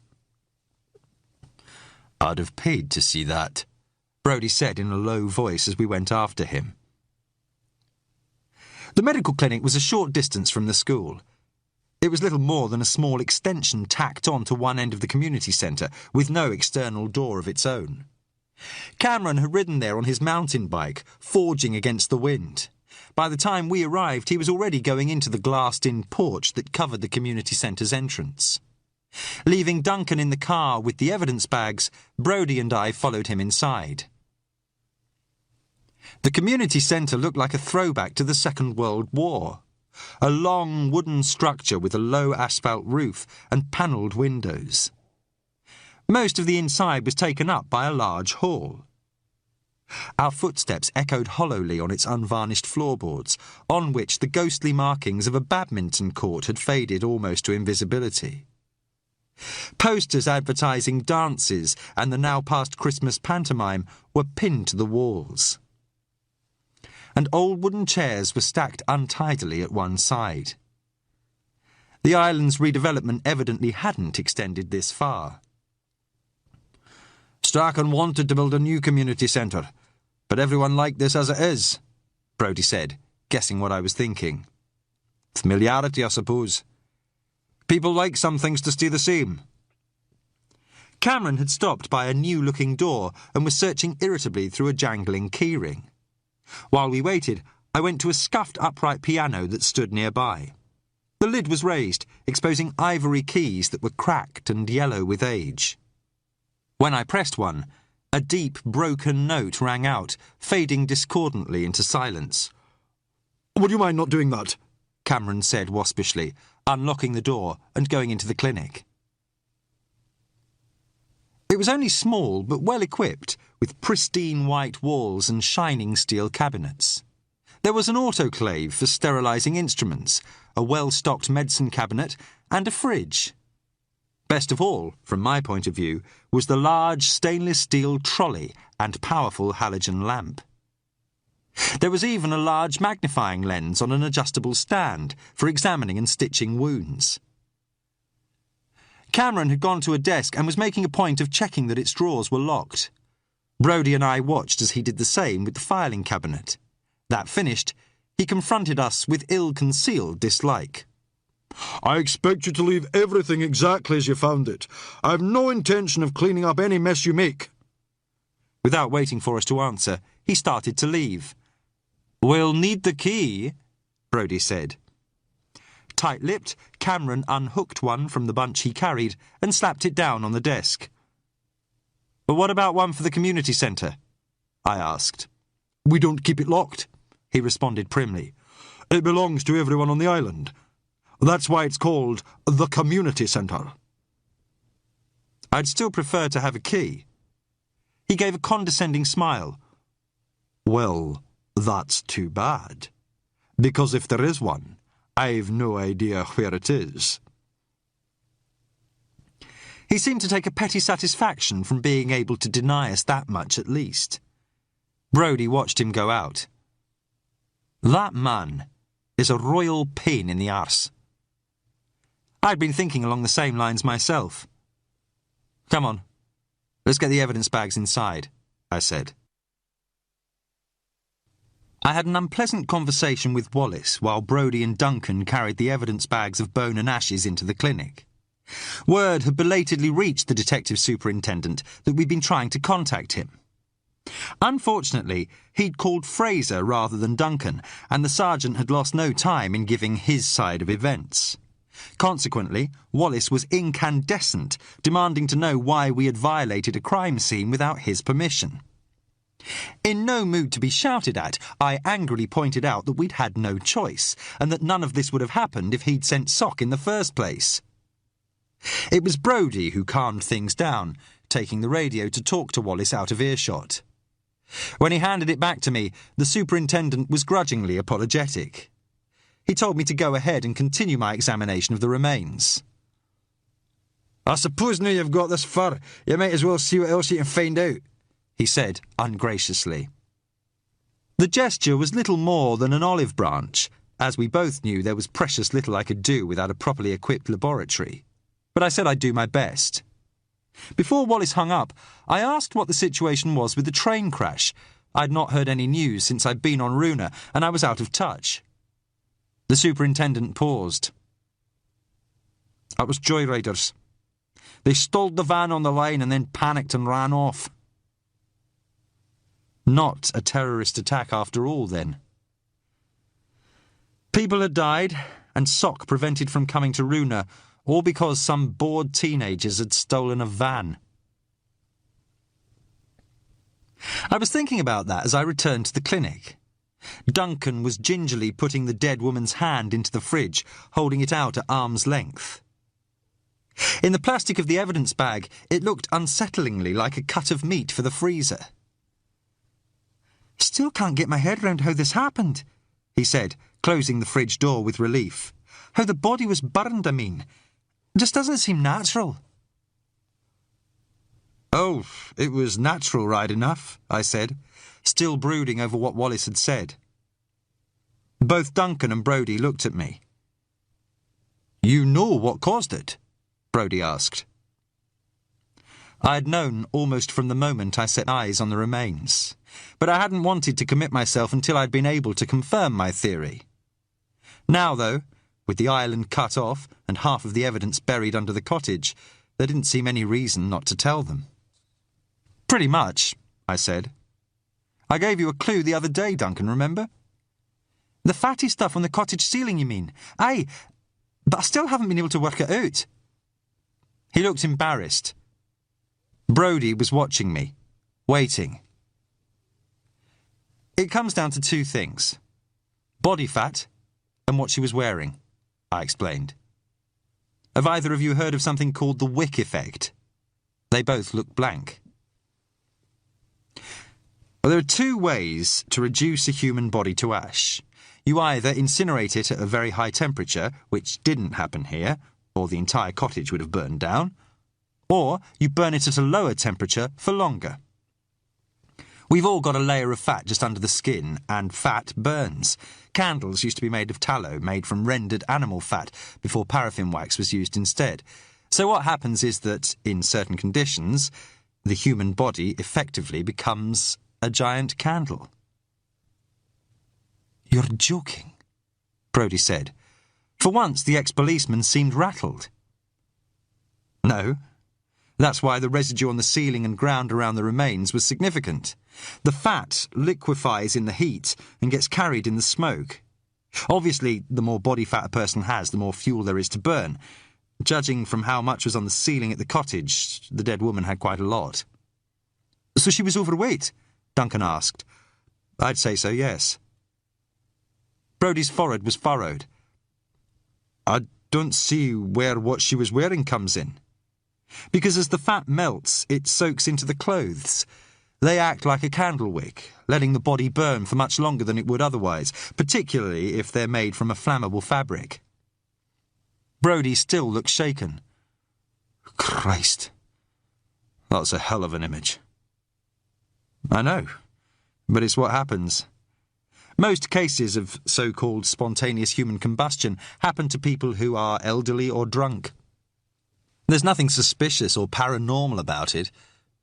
I'd have paid to see that, Brodie said in a low voice as we went after him. The medical clinic was a short distance from the school. It was little more than a small extension tacked on to one end of the community centre, with no external door of its own. Cameron had ridden there on his mountain bike, forging against the wind. By the time we arrived, he was already going into the glassed-in porch that covered the community centre's entrance. Leaving Duncan in the car with the evidence bags, Brodie and I followed him inside. The community centre looked like a throwback to the Second World War. A long wooden structure with a low asphalt roof and panelled windows. Most of the inside was taken up by a large hall. Our footsteps echoed hollowly on its unvarnished floorboards, on which the ghostly markings of a badminton court had faded almost to invisibility. Posters advertising dances and the now-past Christmas pantomime were pinned to the walls. And old wooden chairs were stacked untidily at one side. The island's redevelopment evidently hadn't extended this far. Strachan wanted to build a new community centre, but everyone liked this as it is, Brodie said, guessing what I was thinking. Familiarity, I suppose. People like some things to stay the same. Cameron had stopped by a new-looking door and was searching irritably through a jangling keyring. While we waited, I went to a scuffed upright piano that stood nearby. The lid was raised, exposing ivory keys that were cracked and yellow with age. When I pressed one, a deep, broken note rang out, fading discordantly into silence. "Would you mind not doing that?" Cameron said waspishly, unlocking the door and going into the clinic. It was only small but well equipped, with pristine white walls and shining steel cabinets. There was an autoclave for sterilising instruments, a well-stocked medicine cabinet, and a fridge. Best of all, from my point of view, was the large stainless steel trolley and powerful halogen lamp. There was even a large magnifying lens on an adjustable stand for examining and stitching wounds. Cameron had gone to a desk and was making a point of checking that its drawers were locked. Brodie and I watched as he did the same with the filing cabinet. That finished, he confronted us with ill-concealed dislike. "I expect you to leave everything exactly as you found it. I have no intention of cleaning up any mess you make." Without waiting for us to answer, he started to leave. "We'll need the key," Brodie said. Tight-lipped, Cameron unhooked one from the bunch he carried and slapped it down on the desk. "But what about one for the community centre?" I asked. "We don't keep it locked," he responded primly. "It belongs to everyone on the island. That's why it's called the community centre." "I'd still prefer to have a key." He gave a condescending smile. "Well, that's too bad. Because if there is one, I've no idea where it is." He seemed to take a petty satisfaction from being able to deny us that much at least. Brodie watched him go out. "That man is a royal pain in the arse." I'd been thinking along the same lines myself. "Come on, let's get the evidence bags inside," I said. I had an unpleasant conversation with Wallace while Brodie and Duncan carried the evidence bags of bone and ashes into the clinic. Word had belatedly reached the detective superintendent that we'd been trying to contact him. Unfortunately, he'd called Fraser rather than Duncan, and the sergeant had lost no time in giving his side of events. Consequently, Wallace was incandescent, demanding to know why we had violated a crime scene without his permission. In no mood to be shouted at, I angrily pointed out that we'd had no choice, and that none of this would have happened if he'd sent Sock in the first place. It was Brodie who calmed things down, taking the radio to talk to Wallace out of earshot. When he handed it back to me, the superintendent was grudgingly apologetic. He told me to go ahead and continue my examination of the remains. "I suppose now you've got this far, you might as well see what else you can find out," he said ungraciously. The gesture was little more than an olive branch, as we both knew there was precious little I could do without a properly equipped laboratory. But I said I'd do my best. Before Wallace hung up, I asked what the situation was with the train crash. I'd not heard any news since I'd been on Runa, and I was out of touch. The superintendent paused. "That was joyriders. They stole the van on the line and then panicked and ran off." Not a terrorist attack after all, then. People had died, and Sock prevented from coming to Runa, all because some bored teenagers had stolen a van. I was thinking about that as I returned to the clinic. Duncan was gingerly putting the dead woman's hand into the fridge, holding it out at arm's length. In the plastic of the evidence bag, it looked unsettlingly like a cut of meat for the freezer. "Still can't get my head round how this happened," he said, closing the fridge door with relief. "How the body was burned, I mean. Just doesn't seem natural." "Oh, it was natural right enough," I said, still brooding over what Wallace had said. Both Duncan and Brodie looked at me. You know what caused it? Brodie asked. I had known almost from the moment I set eyes on the remains, but I hadn't wanted to commit myself until I'd been able to confirm my theory. Now, though, with the island cut off and half of the evidence buried under the cottage, there didn't seem any reason not to tell them. Pretty much, I said. I gave you a clue the other day, Duncan, remember? The fatty stuff on the cottage ceiling, you mean? Aye, but I still haven't been able to work it out. He looked embarrassed. Brodie was watching me, waiting. It comes down to two things. Body fat and what she was wearing, I explained. Have either of you heard of something called the wick effect? They both looked blank. Well, there are two ways to reduce a human body to ash. You either incinerate it at a very high temperature, which didn't happen here, or the entire cottage would have burned down, or you burn it at a lower temperature for longer. We've all got a layer of fat just under the skin, and fat burns. Candles used to be made of tallow, made from rendered animal fat, before paraffin wax was used instead. So what happens is that, in certain conditions, the human body effectively becomes a giant candle. You're joking, Brodie said. For once, the ex-policeman seemed rattled. No. That's why the residue on the ceiling and ground around the remains was significant. The fat liquefies in the heat and gets carried in the smoke. Obviously, the more body fat a person has, the more fuel there is to burn. Judging from how much was on the ceiling at the cottage, the dead woman had quite a lot. So she was overweight? Duncan asked. I'd say so, yes. Brodie's forehead was furrowed. I don't see where what she was wearing comes in. Because as the fat melts, it soaks into the clothes. They act like a candle wick, letting the body burn for much longer than it would otherwise, particularly if they're made from a flammable fabric. Brodie still looked shaken. Christ. That's a hell of an image. I know, but it's what happens. Most cases of so-called spontaneous human combustion happen to people who are elderly or drunk. There's nothing suspicious or paranormal about it.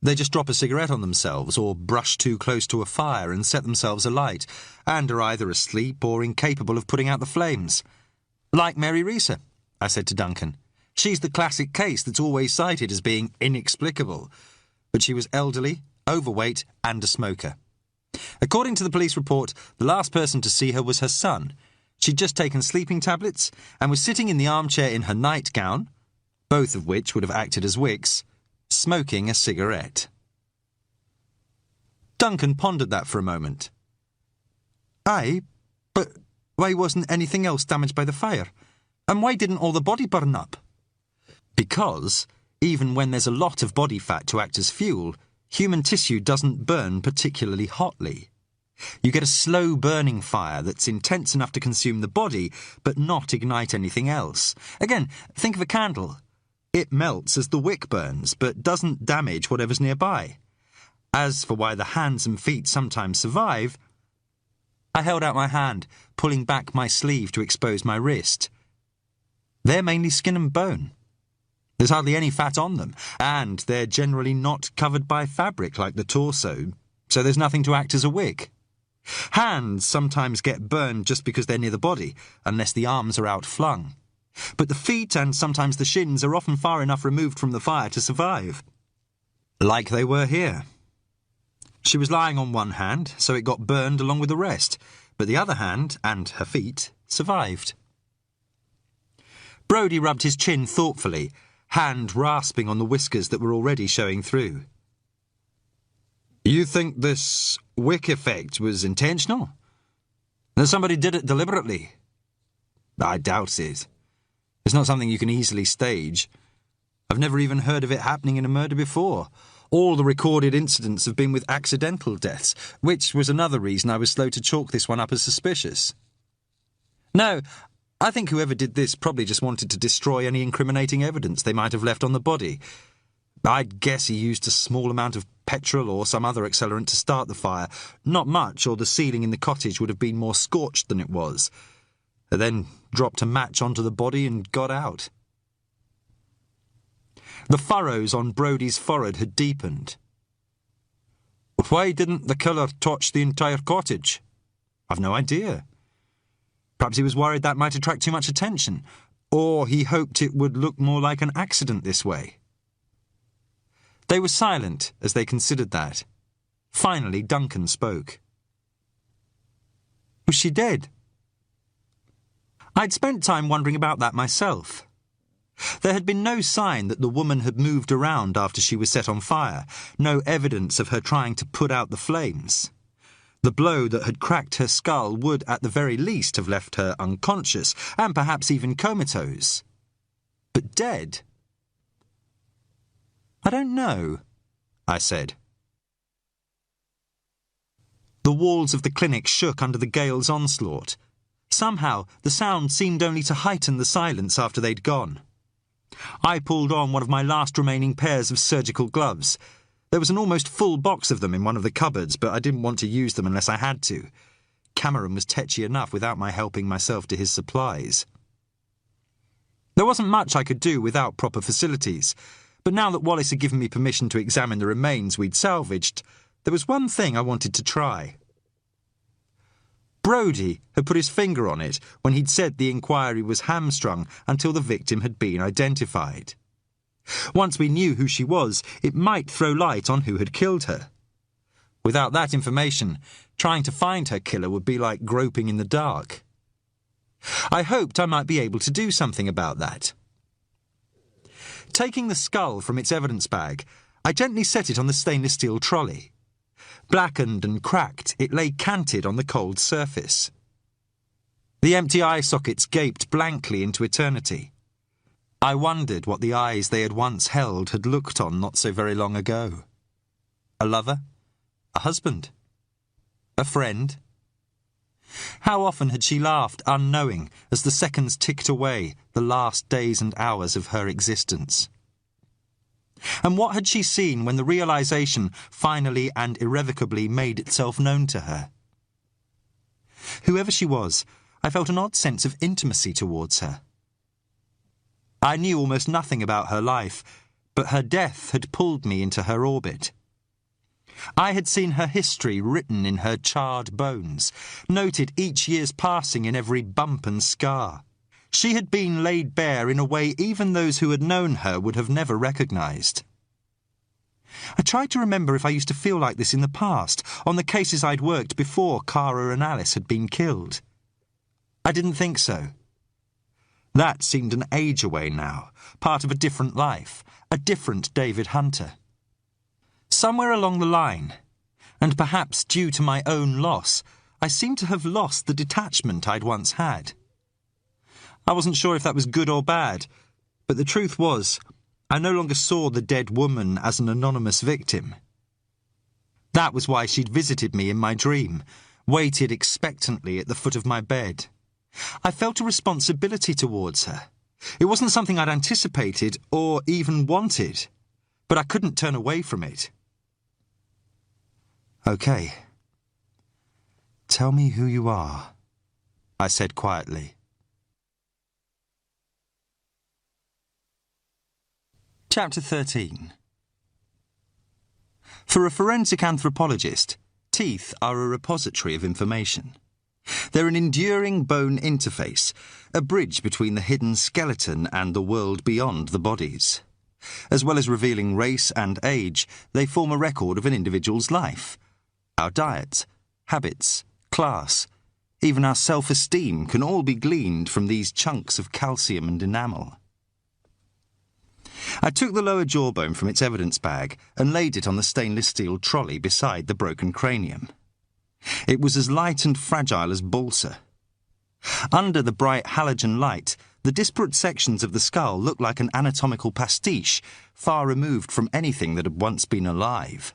They just drop a cigarette on themselves or brush too close to a fire and set themselves alight, and are either asleep or incapable of putting out the flames. Like Mary Risa, I said to Duncan. She's the classic case that's always cited as being inexplicable. But she was elderly, overweight, and a smoker. According to the police report, the last person to see her was her son. She'd just taken sleeping tablets and was sitting in the armchair in her nightgown, both of which would have acted as wicks, smoking a cigarette. Duncan pondered that for a moment. Aye, but why wasn't anything else damaged by the fire? And why didn't all the body burn up? Because, even when there's a lot of body fat to act as fuel, human tissue doesn't burn particularly hotly. You get a slow burning fire that's intense enough to consume the body, but not ignite anything else. Again, think of a candle. It melts as the wick burns, but doesn't damage whatever's nearby. As for why the hands and feet sometimes survive, I held out my hand, pulling back my sleeve to expose my wrist. They're mainly skin and bone. There's hardly any fat on them, and they're generally not covered by fabric like the torso, so there's nothing to act as a wick. Hands sometimes get burned just because they're near the body, unless the arms are outflung. But the feet and sometimes the shins are often far enough removed from the fire to survive. Like they were here. She was lying on one hand, so it got burned along with the rest, but the other hand, and her feet, survived. Brodie rubbed his chin thoughtfully, hand rasping on the whiskers that were already showing through. You think this wick effect was intentional? That somebody did it deliberately? I doubt it. It's not something you can easily stage. I've never even heard of it happening in a murder before. All the recorded incidents have been with accidental deaths, which was another reason I was slow to chalk this one up as suspicious. No, I think whoever did this probably just wanted to destroy any incriminating evidence they might have left on the body. I'd guess he used a small amount of petrol or some other accelerant to start the fire. Not much, or the ceiling in the cottage would have been more scorched than it was. and then dropped a match onto the body and got out. The furrows on Brodie's forehead had deepened. Why didn't the killer torch the entire cottage? I've no idea. Perhaps he was worried that might attract too much attention, or he hoped it would look more like an accident this way. They were silent as they considered that. Finally, Duncan spoke. Was she dead? I'd spent time wondering about that myself. There had been no sign that the woman had moved around after she was set on fire, no evidence of her trying to put out the flames. The blow that had cracked her skull would, at the very least, have left her unconscious, and perhaps even comatose. But dead? I don't know, I said. The walls of the clinic shook under the gale's onslaught. Somehow, the sound seemed only to heighten the silence after they'd gone. I pulled on one of my last remaining pairs of surgical gloves. There was an almost full box of them in one of the cupboards, but I didn't want to use them unless I had to. Cameron was tetchy enough without my helping myself to his supplies. There wasn't much I could do without proper facilities, but now that Wallace had given me permission to examine the remains we'd salvaged, there was one thing I wanted to try. Brodie had put his finger on it when he'd said the inquiry was hamstrung until the victim had been identified. Once we knew who she was, it might throw light on who had killed her. Without that information, trying to find her killer would be like groping in the dark. I hoped I might be able to do something about that. Taking the skull from its evidence bag, I gently set it on the stainless steel trolley. Blackened and cracked, it lay canted on the cold surface. The empty eye sockets gaped blankly into eternity. I wondered what the eyes they had once held had looked on not so very long ago. A lover? A husband? A friend? How often had she laughed unknowing as the seconds ticked away, the last days and hours of her existence? And what had she seen when the realization finally and irrevocably made itself known to her? Whoever she was, I felt an odd sense of intimacy towards her. I knew almost nothing about her life, but her death had pulled me into her orbit. I had seen her history written in her charred bones, noted each year's passing in every bump and scar. She had been laid bare in a way even those who had known her would have never recognised. I tried to remember if I used to feel like this in the past, on the cases I'd worked before Cara and Alice had been killed. I didn't think so. That seemed an age away now, part of a different life, a different David Hunter. Somewhere along the line, and perhaps due to my own loss, I seemed to have lost the detachment I'd once had. I wasn't sure if that was good or bad, but the truth was, I no longer saw the dead woman as an anonymous victim. That was why she'd visited me in my dream, waited expectantly at the foot of my bed. I felt a responsibility towards her. It wasn't something I'd anticipated or even wanted, but I couldn't turn away from it. "Okay. Tell me who you are," I said quietly. Chapter 13. For a forensic anthropologist, teeth are a repository of information. They're an enduring bone interface, a bridge between the hidden skeleton and the world beyond the bodies. As well as revealing race and age, they form a record of an individual's life. Our diet, habits, class, even our self-esteem can all be gleaned from these chunks of calcium and enamel. I took the lower jawbone from its evidence bag and laid it on the stainless steel trolley beside the broken cranium. It was as light and fragile as balsa. Under the bright halogen light, the disparate sections of the skull looked like an anatomical pastiche, far removed from anything that had once been alive.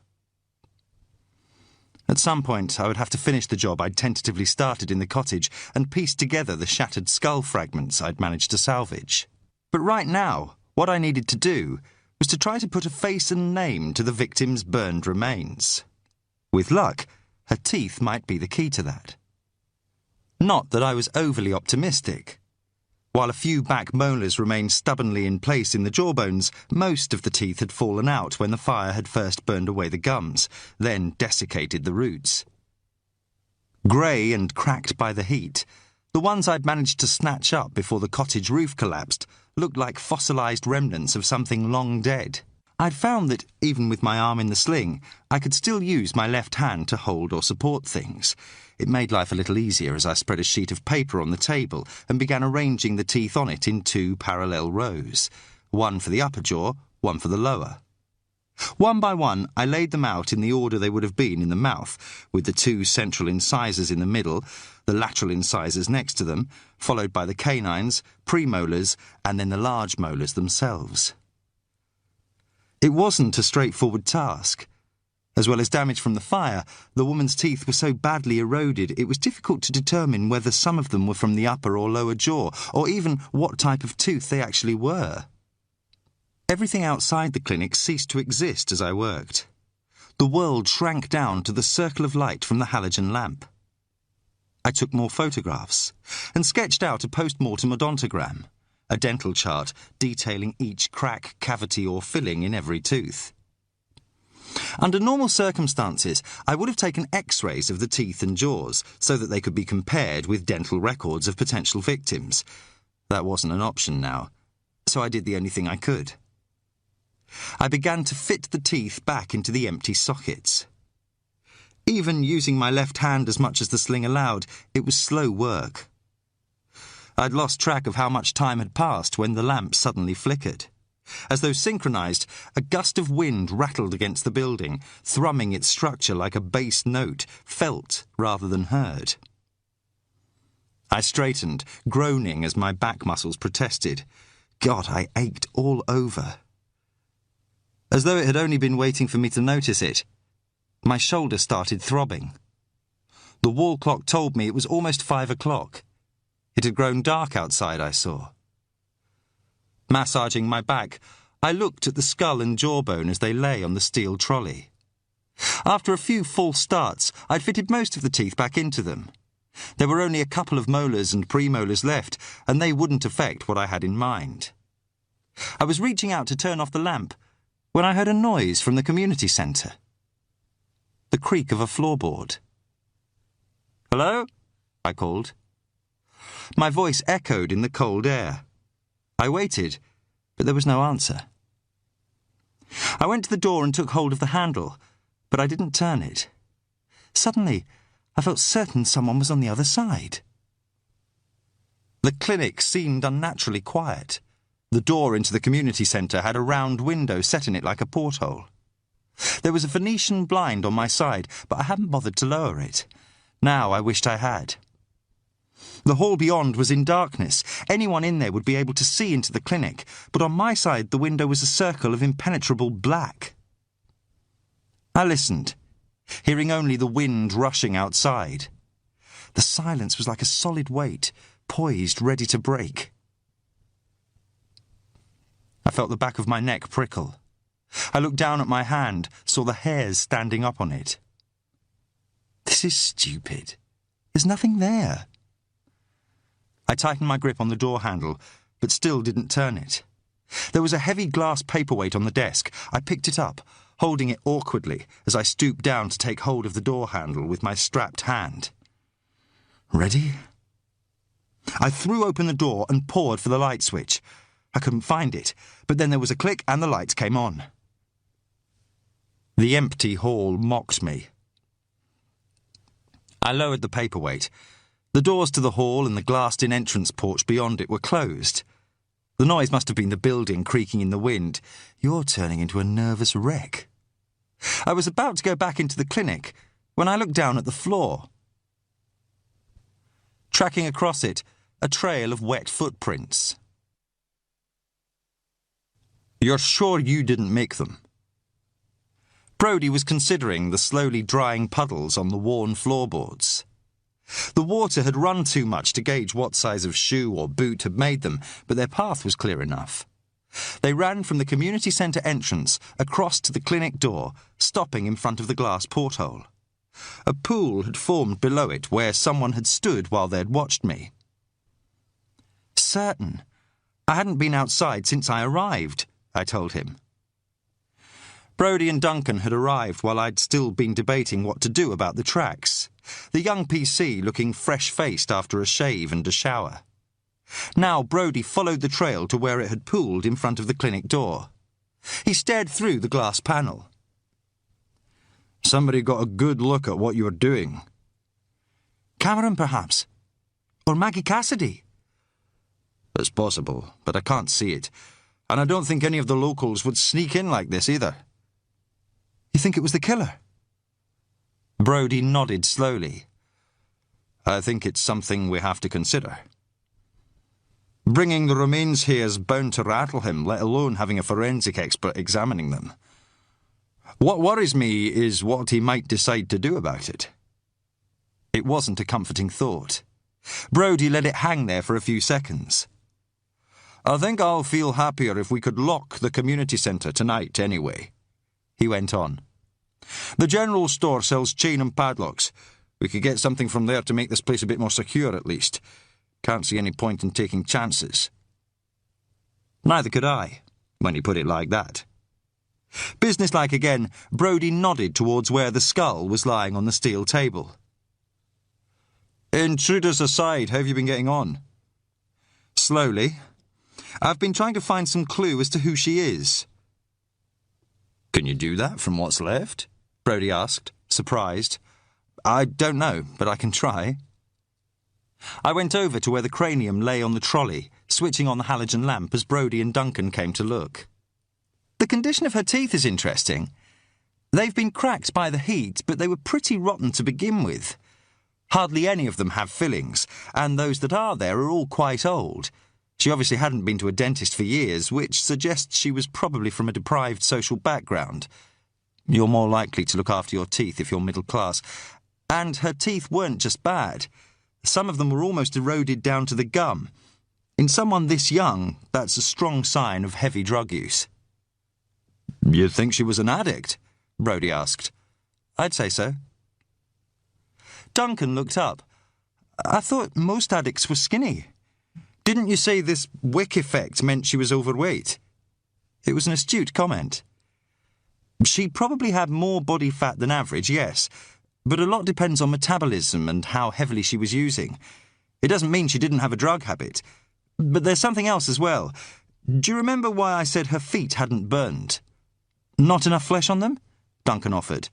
At some point, I would have to finish the job I'd tentatively started in the cottage and piece together the shattered skull fragments I'd managed to salvage. But right now, what I needed to do was to try to put a face and name to the victim's burned remains. With luck, her teeth might be the key to that. Not that I was overly optimistic. While a few back molars remained stubbornly in place in the jawbones, most of the teeth had fallen out when the fire had first burned away the gums, then desiccated the roots. Grey and cracked by the heat, the ones I'd managed to snatch up before the cottage roof collapsed looked like fossilised remnants of something long dead. I'd found that, even with my arm in the sling, I could still use my left hand to hold or support things. It made life a little easier as I spread a sheet of paper on the table and began arranging the teeth on it in 2 parallel rows, one for the upper jaw, one for the lower. One by one, I laid them out in the order they would have been in the mouth, with the 2 central incisors in the middle, the lateral incisors next to them, followed by the canines, premolars, and then the large molars themselves. It wasn't a straightforward task. As well as damage from the fire, the woman's teeth were so badly eroded it was difficult to determine whether some of them were from the upper or lower jaw, or even what type of tooth they actually were. Everything outside the clinic ceased to exist as I worked. The world shrank down to the circle of light from the halogen lamp. I took more photographs and sketched out a post-mortem odontogram, a dental chart detailing each crack, cavity or filling in every tooth. Under normal circumstances, I would have taken X-rays of the teeth and jaws so that they could be compared with dental records of potential victims. That wasn't an option now, so I did the only thing I could. I began to fit the teeth back into the empty sockets. Even using my left hand as much as the sling allowed, it was slow work. I'd lost track of how much time had passed when the lamp suddenly flickered. As though synchronized, a gust of wind rattled against the building, thrumming its structure like a bass note, felt rather than heard. I straightened, groaning as my back muscles protested. God, I ached all over. As though it had only been waiting for me to notice it, my shoulder started throbbing. The wall clock told me it was almost 5 o'clock. It had grown dark outside, I saw. Massaging my back, I looked at the skull and jawbone as they lay on the steel trolley. After a few false starts, I'd fitted most of the teeth back into them. There were only a couple of molars and premolars left, and they wouldn't affect what I had in mind. I was reaching out to turn off the lamp when I heard a noise from the community centre. The creak of a floorboard. "Hello?" I called. My voice echoed in the cold air. I waited, but there was no answer. I went to the door and took hold of the handle, but I didn't turn it. Suddenly, I felt certain someone was on the other side. The clinic seemed unnaturally quiet. The door into the community centre had a round window set in it like a porthole. There was a Venetian blind on my side, but I hadn't bothered to lower it. Now I wished I had. The hall beyond was in darkness. Anyone in there would be able to see into the clinic, but on my side the window was a circle of impenetrable black. I listened, hearing only the wind rushing outside. The silence was like a solid weight, poised, ready to break. I felt the back of my neck prickle. I looked down at my hand, saw the hairs standing up on it. This is stupid. There's nothing there. I tightened my grip on the door handle, but still didn't turn it. There was a heavy glass paperweight on the desk. I picked it up, holding it awkwardly as I stooped down to take hold of the door handle with my strapped hand. Ready? I threw open the door and pawed for the light switch. I couldn't find it, but then there was a click and the lights came on. The empty hall mocked me. I lowered the paperweight. The doors to the hall and the glassed-in entrance porch beyond it were closed. The noise must have been the building creaking in the wind. You're turning into a nervous wreck. I was about to go back into the clinic when I looked down at the floor. Tracking across it, a trail of wet footprints. You're sure you didn't make them? Brodie was considering the slowly drying puddles on the worn floorboards. The water had run too much to gauge what size of shoe or boot had made them, but their path was clear enough. They ran from the community centre entrance across to the clinic door, stopping in front of the glass porthole. A pool had formed below it where someone had stood while they'd watched me. Certain. I hadn't been outside since I arrived, I told him. Brodie and Duncan had arrived while I'd still been debating what to do about the tracks, the young PC looking fresh-faced after a shave and a shower. Now Brodie followed the trail to where it had pooled in front of the clinic door. He stared through the glass panel. Somebody got a good look at what you were doing. Cameron, perhaps? Or Maggie Cassidy? It's possible, but I can't see it. And I don't think any of the locals would sneak in like this either. You think it was the killer? Brodie nodded slowly. I think it's something we have to consider. Bringing the remains here is bound to rattle him, let alone having a forensic expert examining them. What worries me is what he might decide to do about it. It wasn't a comforting thought. Brodie let it hang there for a few seconds. I think I'll feel happier if we could lock the community centre tonight anyway, he went on. The general store sells chain and padlocks. We could get something from there to make this place a bit more secure at least. Can't see any point in taking chances. Neither could I, when he put it like that. Businesslike again, Brodie nodded towards where the skull was lying on the steel table. Intruders aside, how have you been getting on? Slowly. I've been trying to find some clue as to who she is. Can you do that from what's left? Brodie asked, surprised. I don't know, but I can try. I went over to where the cranium lay on the trolley, switching on the halogen lamp as Brodie and Duncan came to look. The condition of her teeth is interesting. They've been cracked by the heat, but they were pretty rotten to begin with. Hardly any of them have fillings, and those that are there are all quite old. She obviously hadn't been to a dentist for years, which suggests she was probably from a deprived social background. You're more likely to look after your teeth if you're middle class. And her teeth weren't just bad. Some of them were almost eroded down to the gum. In someone this young, that's a strong sign of heavy drug use. You think she was an addict? Brodie asked. I'd say so. Duncan looked up. I thought most addicts were skinny. Didn't you say this wick effect meant she was overweight? It was an astute comment. She probably had more body fat than average, yes, but a lot depends on metabolism and how heavily she was using. It doesn't mean she didn't have a drug habit. But there's something else as well. Do you remember why I said her feet hadn't burned? Not enough flesh on them? Duncan offered.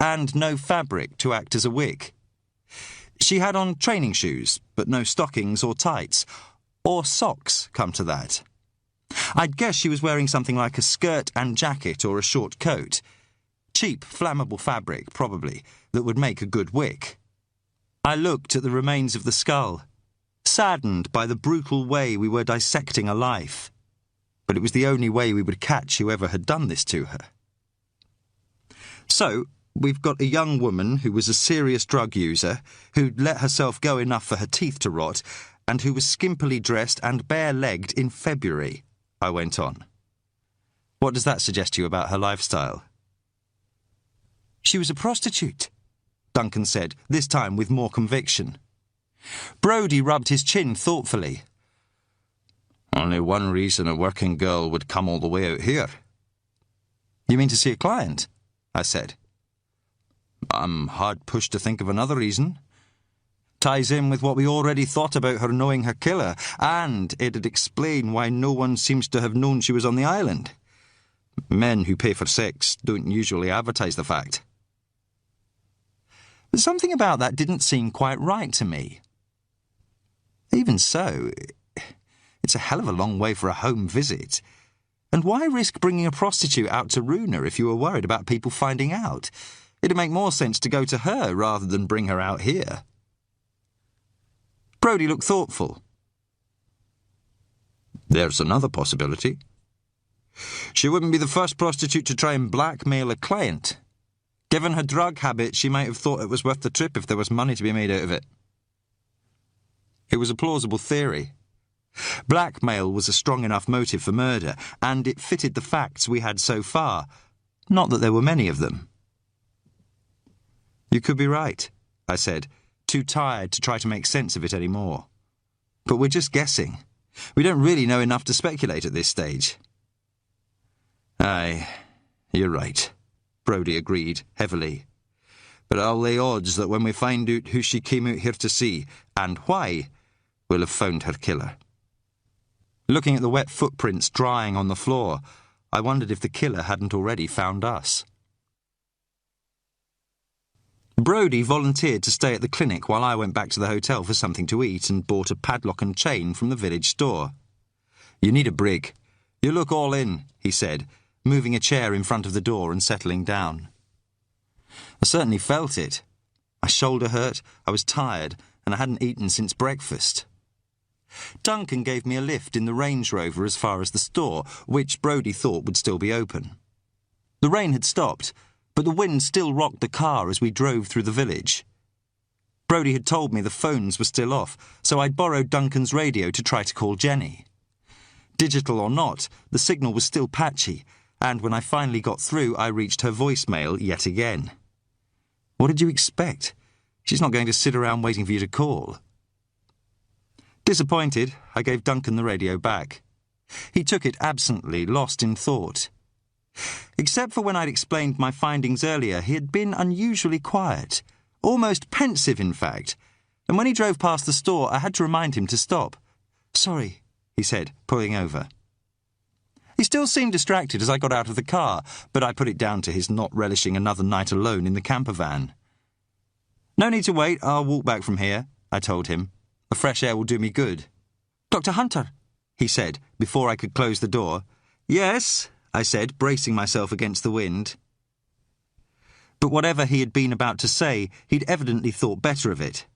And no fabric to act as a wick. She had on training shoes, but no stockings or tights. Or socks, come to that. I'd guess she was wearing something like a skirt and jacket or a short coat. Cheap, flammable fabric, probably, that would make a good wick. I looked at the remains of the skull, saddened by the brutal way we were dissecting a life. But it was the only way we would catch whoever had done this to her. So, we've got a young woman who was a serious drug user, who'd let herself go enough for her teeth to rot, and who was skimpily dressed and bare-legged in February, I went on. What does that suggest to you about her lifestyle? She was a prostitute, Duncan said, this time with more conviction. Brodie rubbed his chin thoughtfully. Only one reason a working girl would come all the way out here. You mean to see a client? I said. I'm hard-pushed to think of another reason. Ties in with what we already thought about her knowing her killer, and it'd explain why no one seems to have known she was on the island. Men who pay for sex don't usually advertise the fact. But something about that didn't seem quite right to me. Even so, it's a hell of a long way for a home visit. And why risk bringing a prostitute out to Runa if you were worried about people finding out? It'd make more sense to go to her rather than bring her out here. Brodie looked thoughtful. There's another possibility. She wouldn't be the first prostitute to try and blackmail a client. Given her drug habit, she might have thought it was worth the trip if there was money to be made out of it. It was a plausible theory. Blackmail was a strong enough motive for murder, and it fitted the facts we had so far. Not that there were many of them. You could be right, I said, too tired to try to make sense of it any more. But we're just guessing. We don't really know enough to speculate at this stage. Aye, you're right, Brodie agreed, heavily. But I'll lay odds that when we find out who she came out here to see, and why, we'll have found her killer. Looking at the wet footprints drying on the floor, I wondered if the killer hadn't already found us. Brodie volunteered to stay at the clinic while I went back to the hotel for something to eat and bought a padlock and chain from the village store. You need a brig. You look all in, he said, moving a chair in front of the door and settling down. I certainly felt it. My shoulder hurt, I was tired, and I hadn't eaten since breakfast. Duncan gave me a lift in the Range Rover as far as the store, which Brodie thought would still be open. The rain had stopped, but the wind still rocked the car as we drove through the village. Brodie had told me the phones were still off, so I'd borrowed Duncan's radio to try to call Jenny. Digital or not, the signal was still patchy, and when I finally got through, I reached her voicemail yet again. What did you expect? She's not going to sit around waiting for you to call. Disappointed, I gave Duncan the radio back. He took it absently, lost in thought. Except for when I'd explained my findings earlier, he had been unusually quiet, almost pensive in fact, and when he drove past the store, I had to remind him to stop. Sorry, he said, pulling over. He still seemed distracted as I got out of the car, but I put it down to his not relishing another night alone in the camper van. No need to wait, I'll walk back from here, I told him. The fresh air will do me good. Dr. Hunter, he said, before I could close the door. Yes, I said, bracing myself against the wind. But whatever he had been about to say, he'd evidently thought better of it.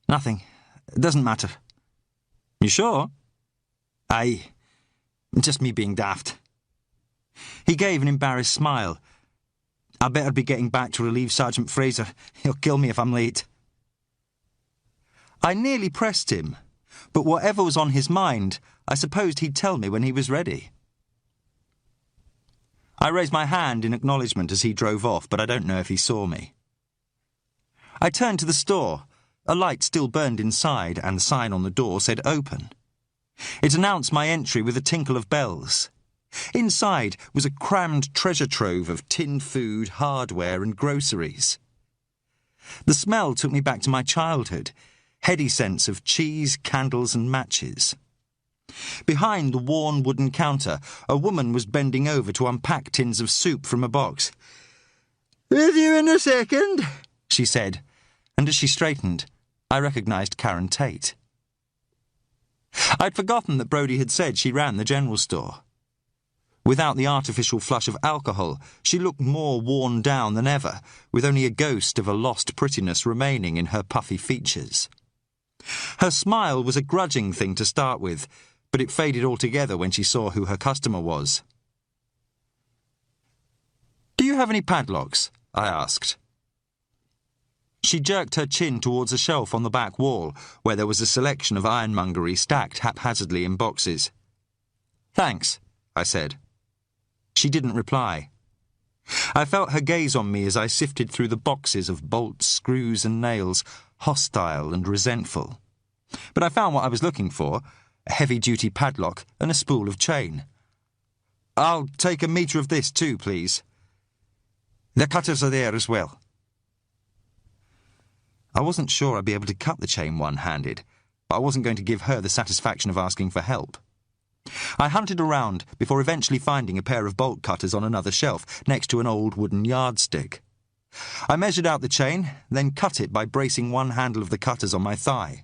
Nothing. It doesn't matter. You sure? Aye. Just me being daft. He gave an embarrassed smile. I better be getting back to relieve Sergeant Fraser. He'll kill me if I'm late. I nearly pressed him, but whatever was on his mind, I supposed he'd tell me when he was ready. I raised my hand in acknowledgement as he drove off, but I don't know if he saw me. I turned to the store. A light still burned inside, and the sign on the door said open. It announced my entry with a tinkle of bells. Inside was a crammed treasure trove of tinned food, hardware and groceries. The smell took me back to my childhood, heady scents of cheese, candles and matches. Behind the worn wooden counter, a woman was bending over to unpack tins of soup from a box. "With you in a second," she said, and as she straightened, I recognised Karen Tate. I'd forgotten that Brodie had said she ran the general store. Without the artificial flush of alcohol, she looked more worn down than ever, with only a ghost of a lost prettiness remaining in her puffy features. Her smile was a grudging thing to start with, but it faded altogether when she saw who her customer was. "Do you have any padlocks?" I asked. She jerked her chin towards a shelf on the back wall, where there was a selection of ironmongery stacked haphazardly in boxes. "Thanks," I said. She didn't reply. I felt her gaze on me as I sifted through the boxes of bolts, screws and nails, hostile and resentful. But I found what I was looking for, a heavy-duty padlock and a spool of chain. "I'll take a metre of this too, please." "The cutters are there as well." I wasn't sure I'd be able to cut the chain one-handed, but I wasn't going to give her the satisfaction of asking for help. I hunted around before eventually finding a pair of bolt cutters on another shelf next to an old wooden yardstick. I measured out the chain, then cut it by bracing one handle of the cutters on my thigh.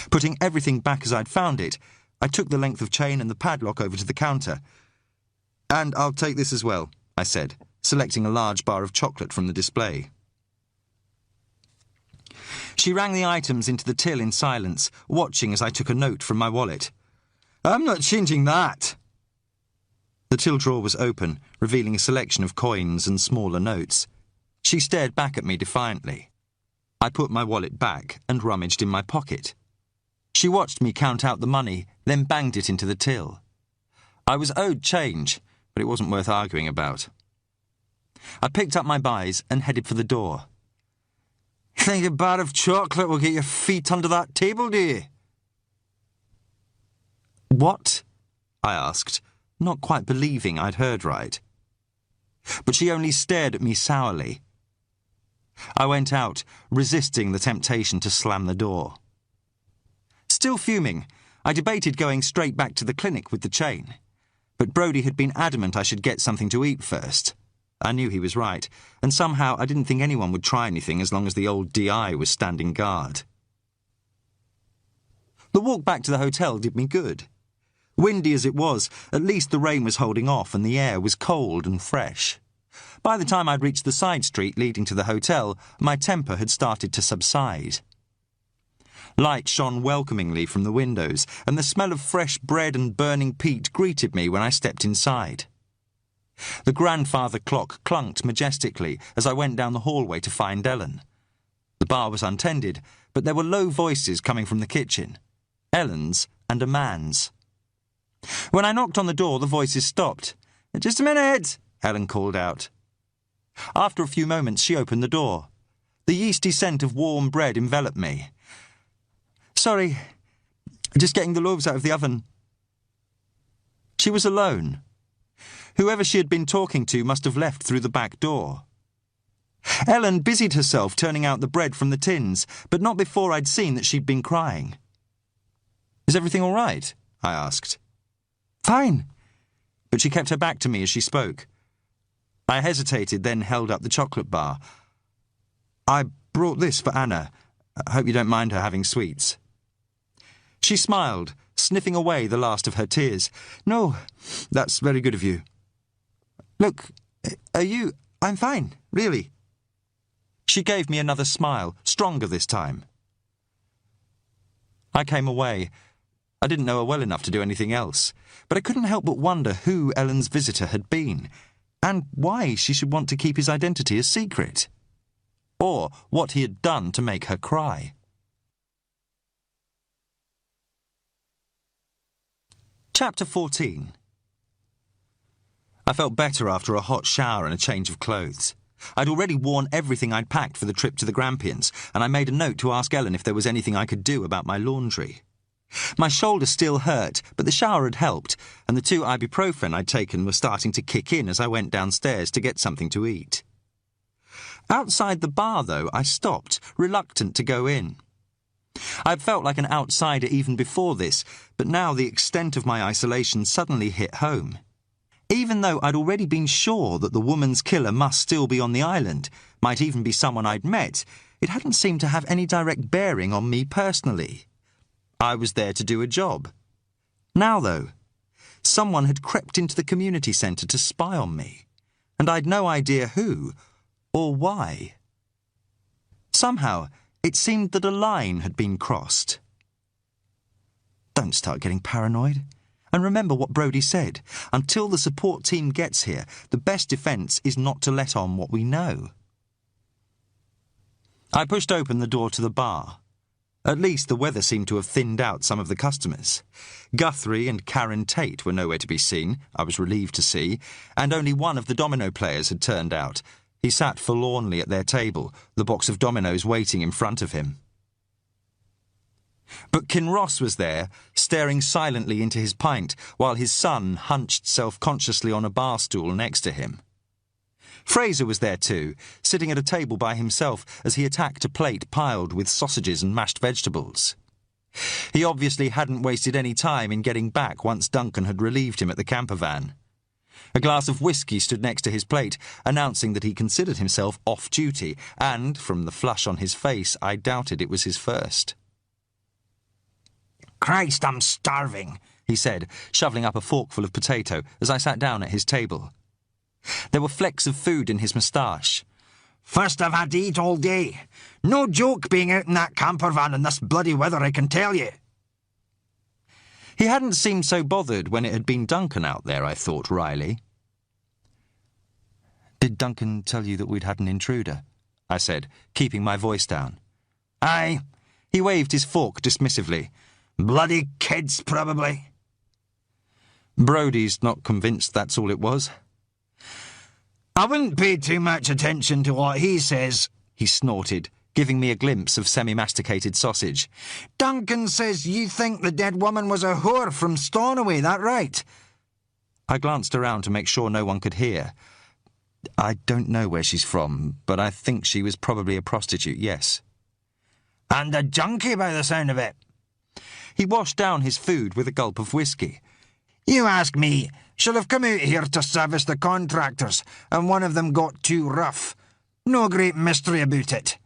Putting everything back as I'd found it, I took the length of chain and the padlock over to the counter. "And I'll take this as well," I said, selecting a large bar of chocolate from the display. She rang the items into the till in silence, watching as I took a note from my wallet. "I'm not changing that." The till drawer was open, revealing a selection of coins and smaller notes. She stared back at me defiantly. I put my wallet back and rummaged in my pocket. She watched me count out the money, then banged it into the till. I was owed change, but it wasn't worth arguing about. I picked up my buys and headed for the door. Think a bar of chocolate will get your feet under that table, do you? What? I asked, not quite believing I'd heard right. But she only stared at me sourly. I went out, resisting the temptation to slam the door. Still fuming, I debated going straight back to the clinic with the chain. But Brodie had been adamant I should get something to eat first. I knew he was right, and somehow I didn't think anyone would try anything as long as the old DI was standing guard. The walk back to the hotel did me good. Windy as it was, at least the rain was holding off and the air was cold and fresh. By the time I'd reached the side street leading to the hotel, my temper had started to subside. Light shone welcomingly from the windows, and the smell of fresh bread and burning peat greeted me when I stepped inside. The grandfather clock clunked majestically as I went down the hallway to find Ellen. The bar was untended, but there were low voices coming from the kitchen. Ellen's and a man's. When I knocked on the door, the voices stopped. "Just a minute," Ellen called out. After a few moments, she opened the door. The yeasty scent of warm bread enveloped me. "Sorry, just getting the loaves out of the oven." She was alone. Whoever she had been talking to must have left through the back door. Ellen busied herself turning out the bread from the tins, but not before I'd seen that she'd been crying. "Is everything all right?" I asked. "Fine," but she kept her back to me as she spoke. I hesitated, then held up the chocolate bar. "I brought this for Anna. I hope you don't mind her having sweets." She smiled, sniffing away the last of her tears. "No, that's very good of you." "Look, are you—" "I'm fine, really." She gave me another smile, stronger this time. I came away. I didn't know her well enough to do anything else, but I couldn't help but wonder who Ellen's visitor had been, and why she should want to keep his identity a secret, or what he had done to make her cry. Chapter 14. I felt better after a hot shower and a change of clothes. I'd already worn everything I'd packed for the trip to the Grampians, and I made a note to ask Ellen if there was anything I could do about my laundry. My shoulder still hurt, but the shower had helped, and the 2 ibuprofen I'd taken were starting to kick in as I went downstairs to get something to eat. Outside the bar, though, I stopped, reluctant to go in. I'd felt like an outsider even before this, but now the extent of my isolation suddenly hit home. Even though I'd already been sure that the woman's killer must still be on the island, might even be someone I'd met, it hadn't seemed to have any direct bearing on me personally. I was there to do a job. Now, though, someone had crept into the community centre to spy on me, and I'd no idea who or why. Somehow, it seemed that a line had been crossed. Don't start getting paranoid. And remember what Brodie said. Until the support team gets here, the best defence is not to let on what we know. I pushed open the door to the bar. At least the weather seemed to have thinned out some of the customers. Guthrie and Karen Tate were nowhere to be seen, I was relieved to see, and only one of the domino players had turned out. He sat forlornly at their table, the box of dominoes waiting in front of him. But Kinross was there, staring silently into his pint, while his son hunched self-consciously on a bar stool next to him. Fraser was there too, sitting at a table by himself as he attacked a plate piled with sausages and mashed vegetables. He obviously hadn't wasted any time in getting back once Duncan had relieved him at the camper van. A glass of whiskey stood next to his plate, announcing that he considered himself off-duty, and, from the flush on his face, I doubted it was his first. "Christ, I'm starving," he said, shoveling up a forkful of potato as I sat down at his table. There were flecks of food in his moustache. "First I've had to eat all day. No joke being out in that camper van in this bloody weather, I can tell you." He hadn't seemed so bothered when it had been Duncan out there, I thought wryly. "Did Duncan tell you that we'd had an intruder?" I said, keeping my voice down. "Aye." He waved his fork dismissively. "Bloody kids, probably." Brodie's not convinced that's all it was. I wouldn't pay too much attention to what he says, he snorted, giving me a glimpse of semi-masticated sausage. Duncan says you think the dead woman was a whore from Stornoway, that right? I glanced around to make sure no one could hear. I don't know where she's from, but I think she was probably a prostitute, yes. And a junkie by the sound of it. He washed down his food with a gulp of whiskey. You ask me, she'll have come out here to service the contractors, and one of them got too rough. No great mystery about it.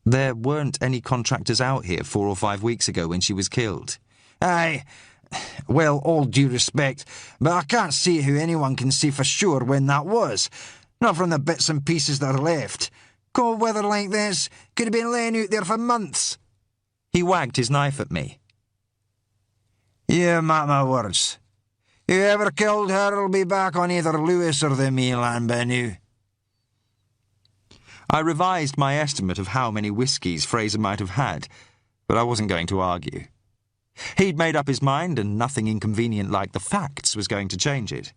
There weren't any contractors out here 4 or 5 weeks ago when she was killed. Aye. Well, all due respect, but I can't see how anyone can say for sure when that was. Not from the bits and pieces that are left. Cold weather like this could have been laying out there for months. He wagged his knife at me. You mark my words. Whoever killed her will be back on either Lewis or the mainland by now. I revised my estimate of how many whiskies Fraser might have had, but I wasn't going to argue. He'd made up his mind, and nothing inconvenient like the facts was going to change it.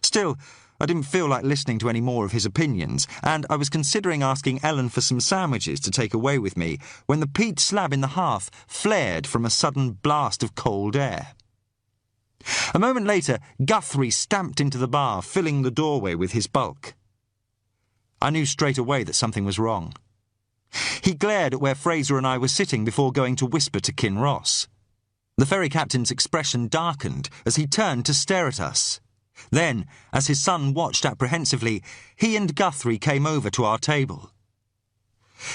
Still, I didn't feel like listening to any more of his opinions, and I was considering asking Ellen for some sandwiches to take away with me when the peat slab in the hearth flared from a sudden blast of cold air. A moment later, Guthrie stamped into the bar, filling the doorway with his bulk. I knew straight away that something was wrong. He glared at where Fraser and I were sitting before going to whisper to Kinross. The ferry captain's expression darkened as he turned to stare at us. Then, as his son watched apprehensively, he and Guthrie came over to our table.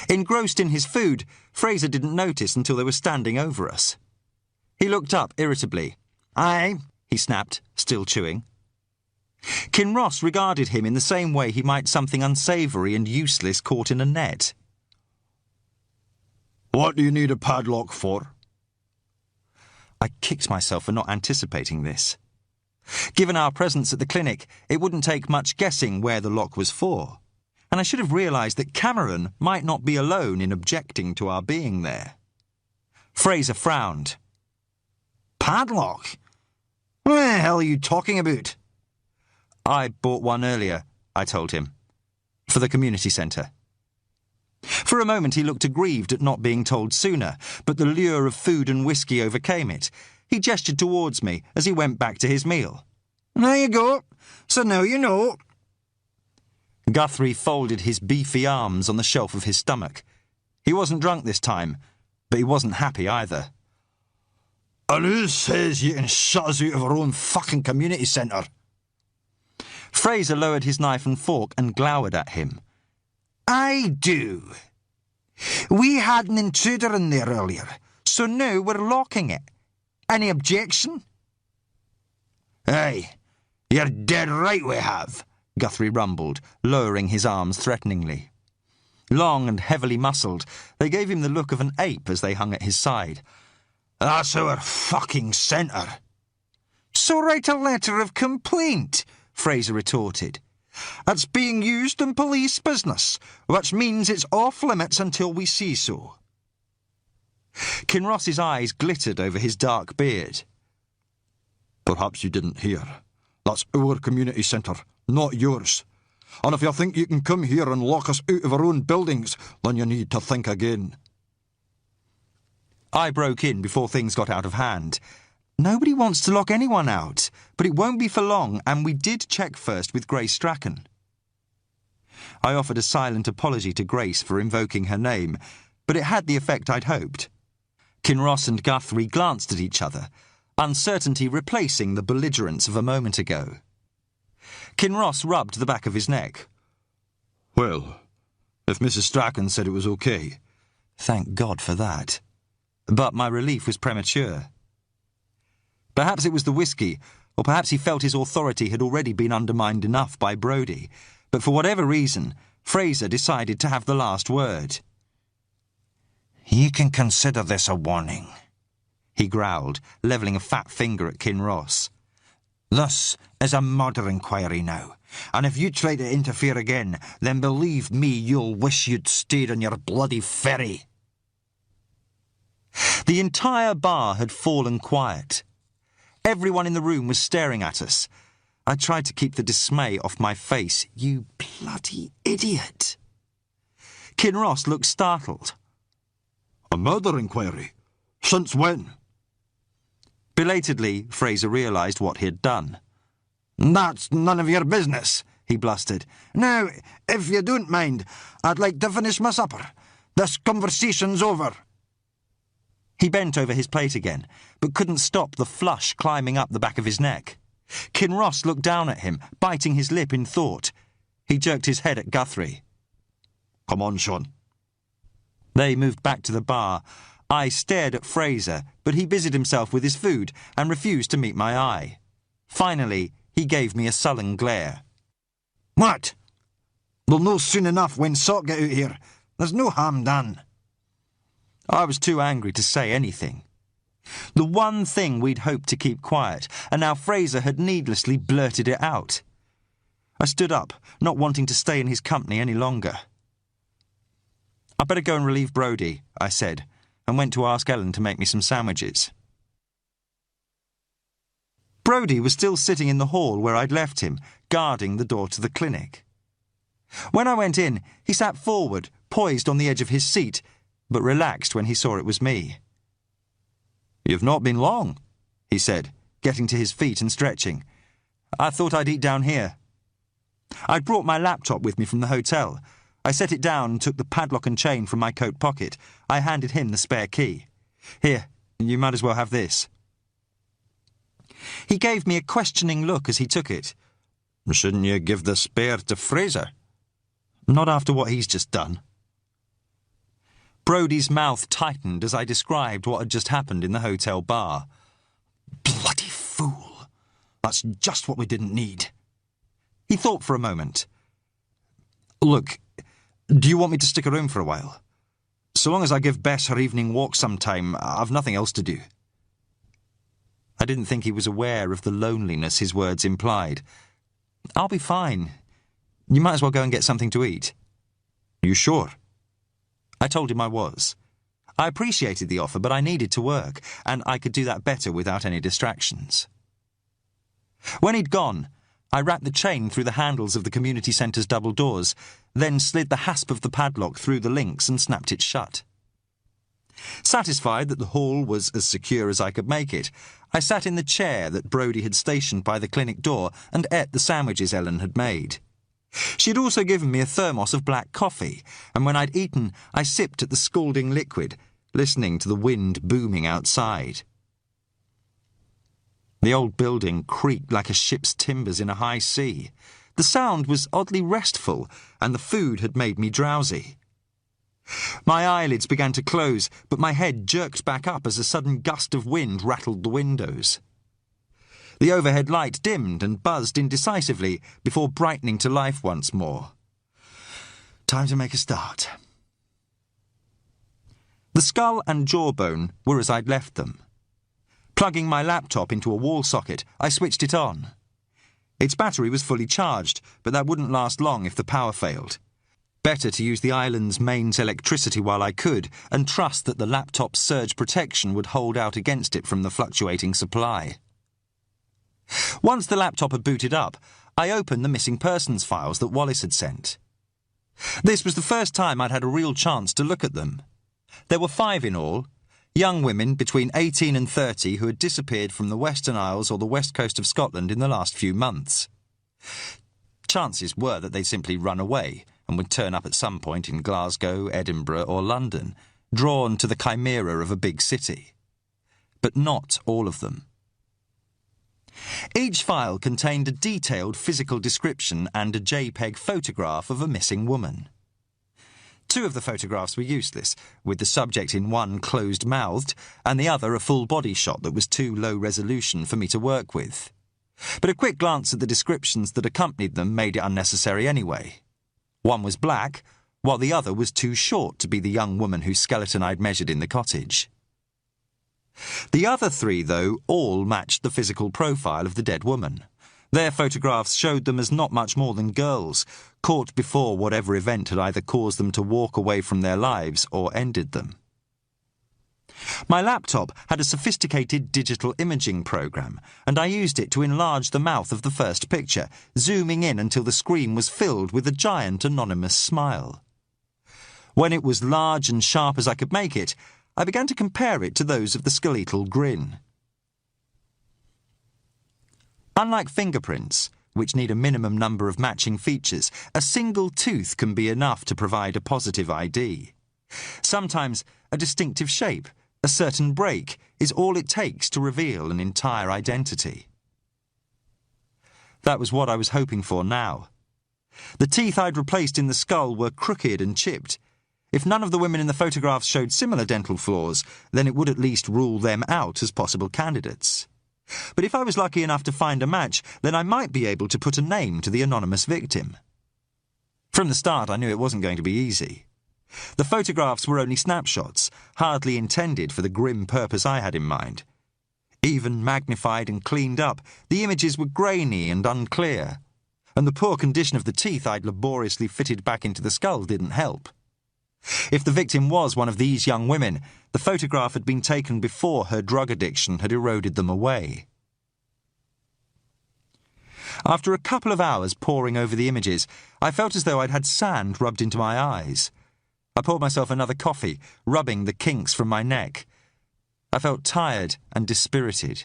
Engrossed in his food, Fraser didn't notice until they were standing over us. He looked up irritably. Aye, he snapped, still chewing. Kinross regarded him in the same way he might something unsavoury and useless caught in a net. What do you need a padlock for? I kicked myself for not anticipating this. Given our presence at the clinic, it wouldn't take much guessing where the lock was for, and I should have realised that Cameron might not be alone in objecting to our being there. Fraser frowned. Padlock? What the hell are you talking about? I bought one earlier, I told him, for the community centre. For a moment he looked aggrieved at not being told sooner, but the lure of food and whiskey overcame it. He gestured towards me as he went back to his meal. There you go. So now you know. Guthrie folded his beefy arms on the shelf of his stomach. He wasn't drunk this time, but he wasn't happy either. And who says you can shut us out of our own fucking community centre? Fraser lowered his knife and fork and glowered at him. I do. We had an intruder in there earlier, so now we're locking it. Any objection? Aye, you're dead right we have, Guthrie rumbled, lowering his arms threateningly. Long and heavily muscled, they gave him the look of an ape as they hung at his side. That's our fucking centre. So write a letter of complaint, Fraser retorted. That's being used in police business, which means it's off limits until we see so. Kinross's eyes glittered over his dark beard. Perhaps you didn't hear. That's our community centre, not yours. And if you think you can come here and lock us out of our own buildings, then you need to think again. I broke in before things got out of hand. Nobody wants to lock anyone out, but it won't be for long, and we did check first with Grace Strachan. I offered a silent apology to Grace for invoking her name, but it had the effect I'd hoped. Kinross and Guthrie glanced at each other, uncertainty replacing the belligerence of a moment ago. Kinross rubbed the back of his neck. Well, if Mrs. Strachan said it was okay. Thank God for that. But my relief was premature. Perhaps it was the whiskey, or perhaps he felt his authority had already been undermined enough by Brodie, but for whatever reason, Fraser decided to have the last word. You can consider this a warning, he growled, levelling a fat finger at Kinross. This is a murder inquiry now, and if you try to interfere again, then believe me, you'll wish you'd stayed on your bloody ferry. The entire bar had fallen quiet. Everyone in the room was staring at us. I tried to keep the dismay off my face. You bloody idiot. Kinross looked startled. A murder inquiry? Since when? Belatedly, Fraser realised what he had done. That's none of your business, he blustered. Now, if you don't mind, I'd like to finish my supper. This conversation's over. He bent over his plate again, but couldn't stop the flush climbing up the back of his neck. Kinross looked down at him, biting his lip in thought. He jerked his head at Guthrie. Come on, Sean. They moved back to the bar. I stared at Fraser, but he busied himself with his food and refused to meet my eye. Finally, he gave me a sullen glare. What? We'll know soon enough when Sock get out here. There's no harm done. I was too angry to say anything. The one thing we'd hoped to keep quiet, and now Fraser had needlessly blurted it out. I stood up, not wanting to stay in his company any longer. "I'd better go and relieve Brodie," I said, and went to ask Ellen to make me some sandwiches. Brodie was still sitting in the hall where I'd left him, guarding the door to the clinic. When I went in, he sat forward, poised on the edge of his seat, but relaxed when he saw it was me. "You've not been long," he said, getting to his feet and stretching. "I thought I'd eat down here." I'd brought my laptop with me from the hotel. I set it down and took the padlock and chain from my coat pocket. I handed him the spare key. "Here, you might as well have this." He gave me a questioning look as he took it. "Shouldn't you give the spare to Fraser?" "Not after what he's just done." Brodie's mouth tightened as I described what had just happened in the hotel bar. Bloody fool. That's just what we didn't need. He thought for a moment. "Look, do you want me to stick around for a while? So long as I give Bess her evening walk sometime, I've nothing else to do." I didn't think he was aware of the loneliness his words implied. "I'll be fine. You might as well go and get something to eat." "You sure?" I told him I was. I appreciated the offer, but I needed to work, and I could do that better without any distractions. When he'd gone, I wrapped the chain through the handles of the community centre's double doors, then slid the hasp of the padlock through the links and snapped it shut. Satisfied that the hall was as secure as I could make it, I sat in the chair that Brodie had stationed by the clinic door and ate the sandwiches Ellen had made. She had also given me a thermos of black coffee, and when I'd eaten, I sipped at the scalding liquid, listening to the wind booming outside. The old building creaked like a ship's timbers in a high sea. The sound was oddly restful, and the food had made me drowsy. My eyelids began to close, but my head jerked back up as a sudden gust of wind rattled the windows. The overhead light dimmed and buzzed indecisively before brightening to life once more. Time to make a start. The skull and jawbone were as I'd left them. Plugging my laptop into a wall socket, I switched it on. Its battery was fully charged, but that wouldn't last long if the power failed. Better to use the island's mains electricity while I could, and trust that the laptop's surge protection would hold out against it from the fluctuating supply. Once the laptop had booted up, I opened the missing persons files that Wallace had sent. This was the first time I'd had a real chance to look at them. There were 5 in all, young women between 18 and 30 who had disappeared from the Western Isles or the west coast of Scotland in the last few months. Chances were that they'd simply run away and would turn up at some point in Glasgow, Edinburgh or London, drawn to the chimera of a big city. But not all of them. Each file contained a detailed physical description and a JPEG photograph of a missing woman. 2 of the photographs were useless, with the subject in one closed-mouthed and the other a full-body shot that was too low resolution for me to work with. But a quick glance at the descriptions that accompanied them made it unnecessary anyway. One was black, while the other was too short to be the young woman whose skeleton I'd measured in the cottage. The other 3, though, all matched the physical profile of the dead woman. Their photographs showed them as not much more than girls, caught before whatever event had either caused them to walk away from their lives or ended them. My laptop had a sophisticated digital imaging program, and I used it to enlarge the mouth of the first picture, zooming in until the screen was filled with a giant anonymous smile. When it was large and sharp as I could make it, I began to compare it to those of the skeletal grin. Unlike fingerprints, which need a minimum number of matching features, a single tooth can be enough to provide a positive ID. Sometimes a distinctive shape, a certain break, is all it takes to reveal an entire identity. That was what I was hoping for now. The teeth I'd replaced in the skull were crooked and chipped. If none of the women in the photographs showed similar dental flaws, then it would at least rule them out as possible candidates. But if I was lucky enough to find a match, then I might be able to put a name to the anonymous victim. From the start, I knew it wasn't going to be easy. The photographs were only snapshots, hardly intended for the grim purpose I had in mind. Even magnified and cleaned up, the images were grainy and unclear, and the poor condition of the teeth I'd laboriously fitted back into the skull didn't help. If the victim was one of these young women, the photograph had been taken before her drug addiction had eroded them away. After a couple of hours poring over the images, I felt as though I'd had sand rubbed into my eyes. I poured myself another coffee, rubbing the kinks from my neck. I felt tired and dispirited.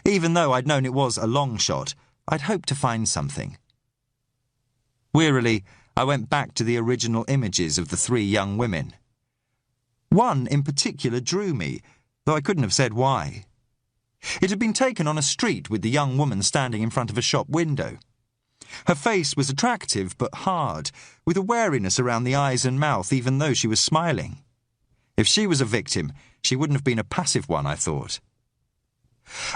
Even though I'd known it was a long shot, I'd hoped to find something. Wearily, I went back to the original images of the three young women. One in particular drew me, though I couldn't have said why. It had been taken on a street with the young woman standing in front of a shop window. Her face was attractive but hard, with a wariness around the eyes and mouth even though she was smiling. If she was a victim, she wouldn't have been a passive one, I thought.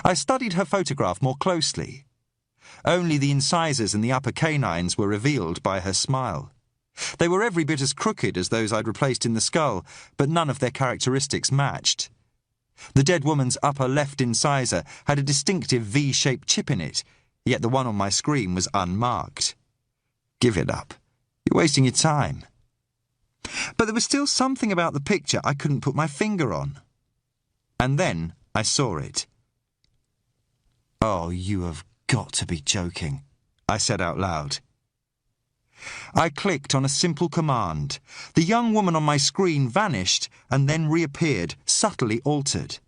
I studied her photograph more closely. Only the incisors and the upper canines were revealed by her smile. They were every bit as crooked as those I'd replaced in the skull, but none of their characteristics matched. The dead woman's upper left incisor had a distinctive V-shaped chip in it, yet the one on my screen was unmarked. Give it up. You're wasting your time. But there was still something about the picture I couldn't put my finger on. And then I saw it. "Oh, you have got to be joking," I said out loud. I clicked on a simple command. The young woman on my screen vanished and then reappeared, subtly altered.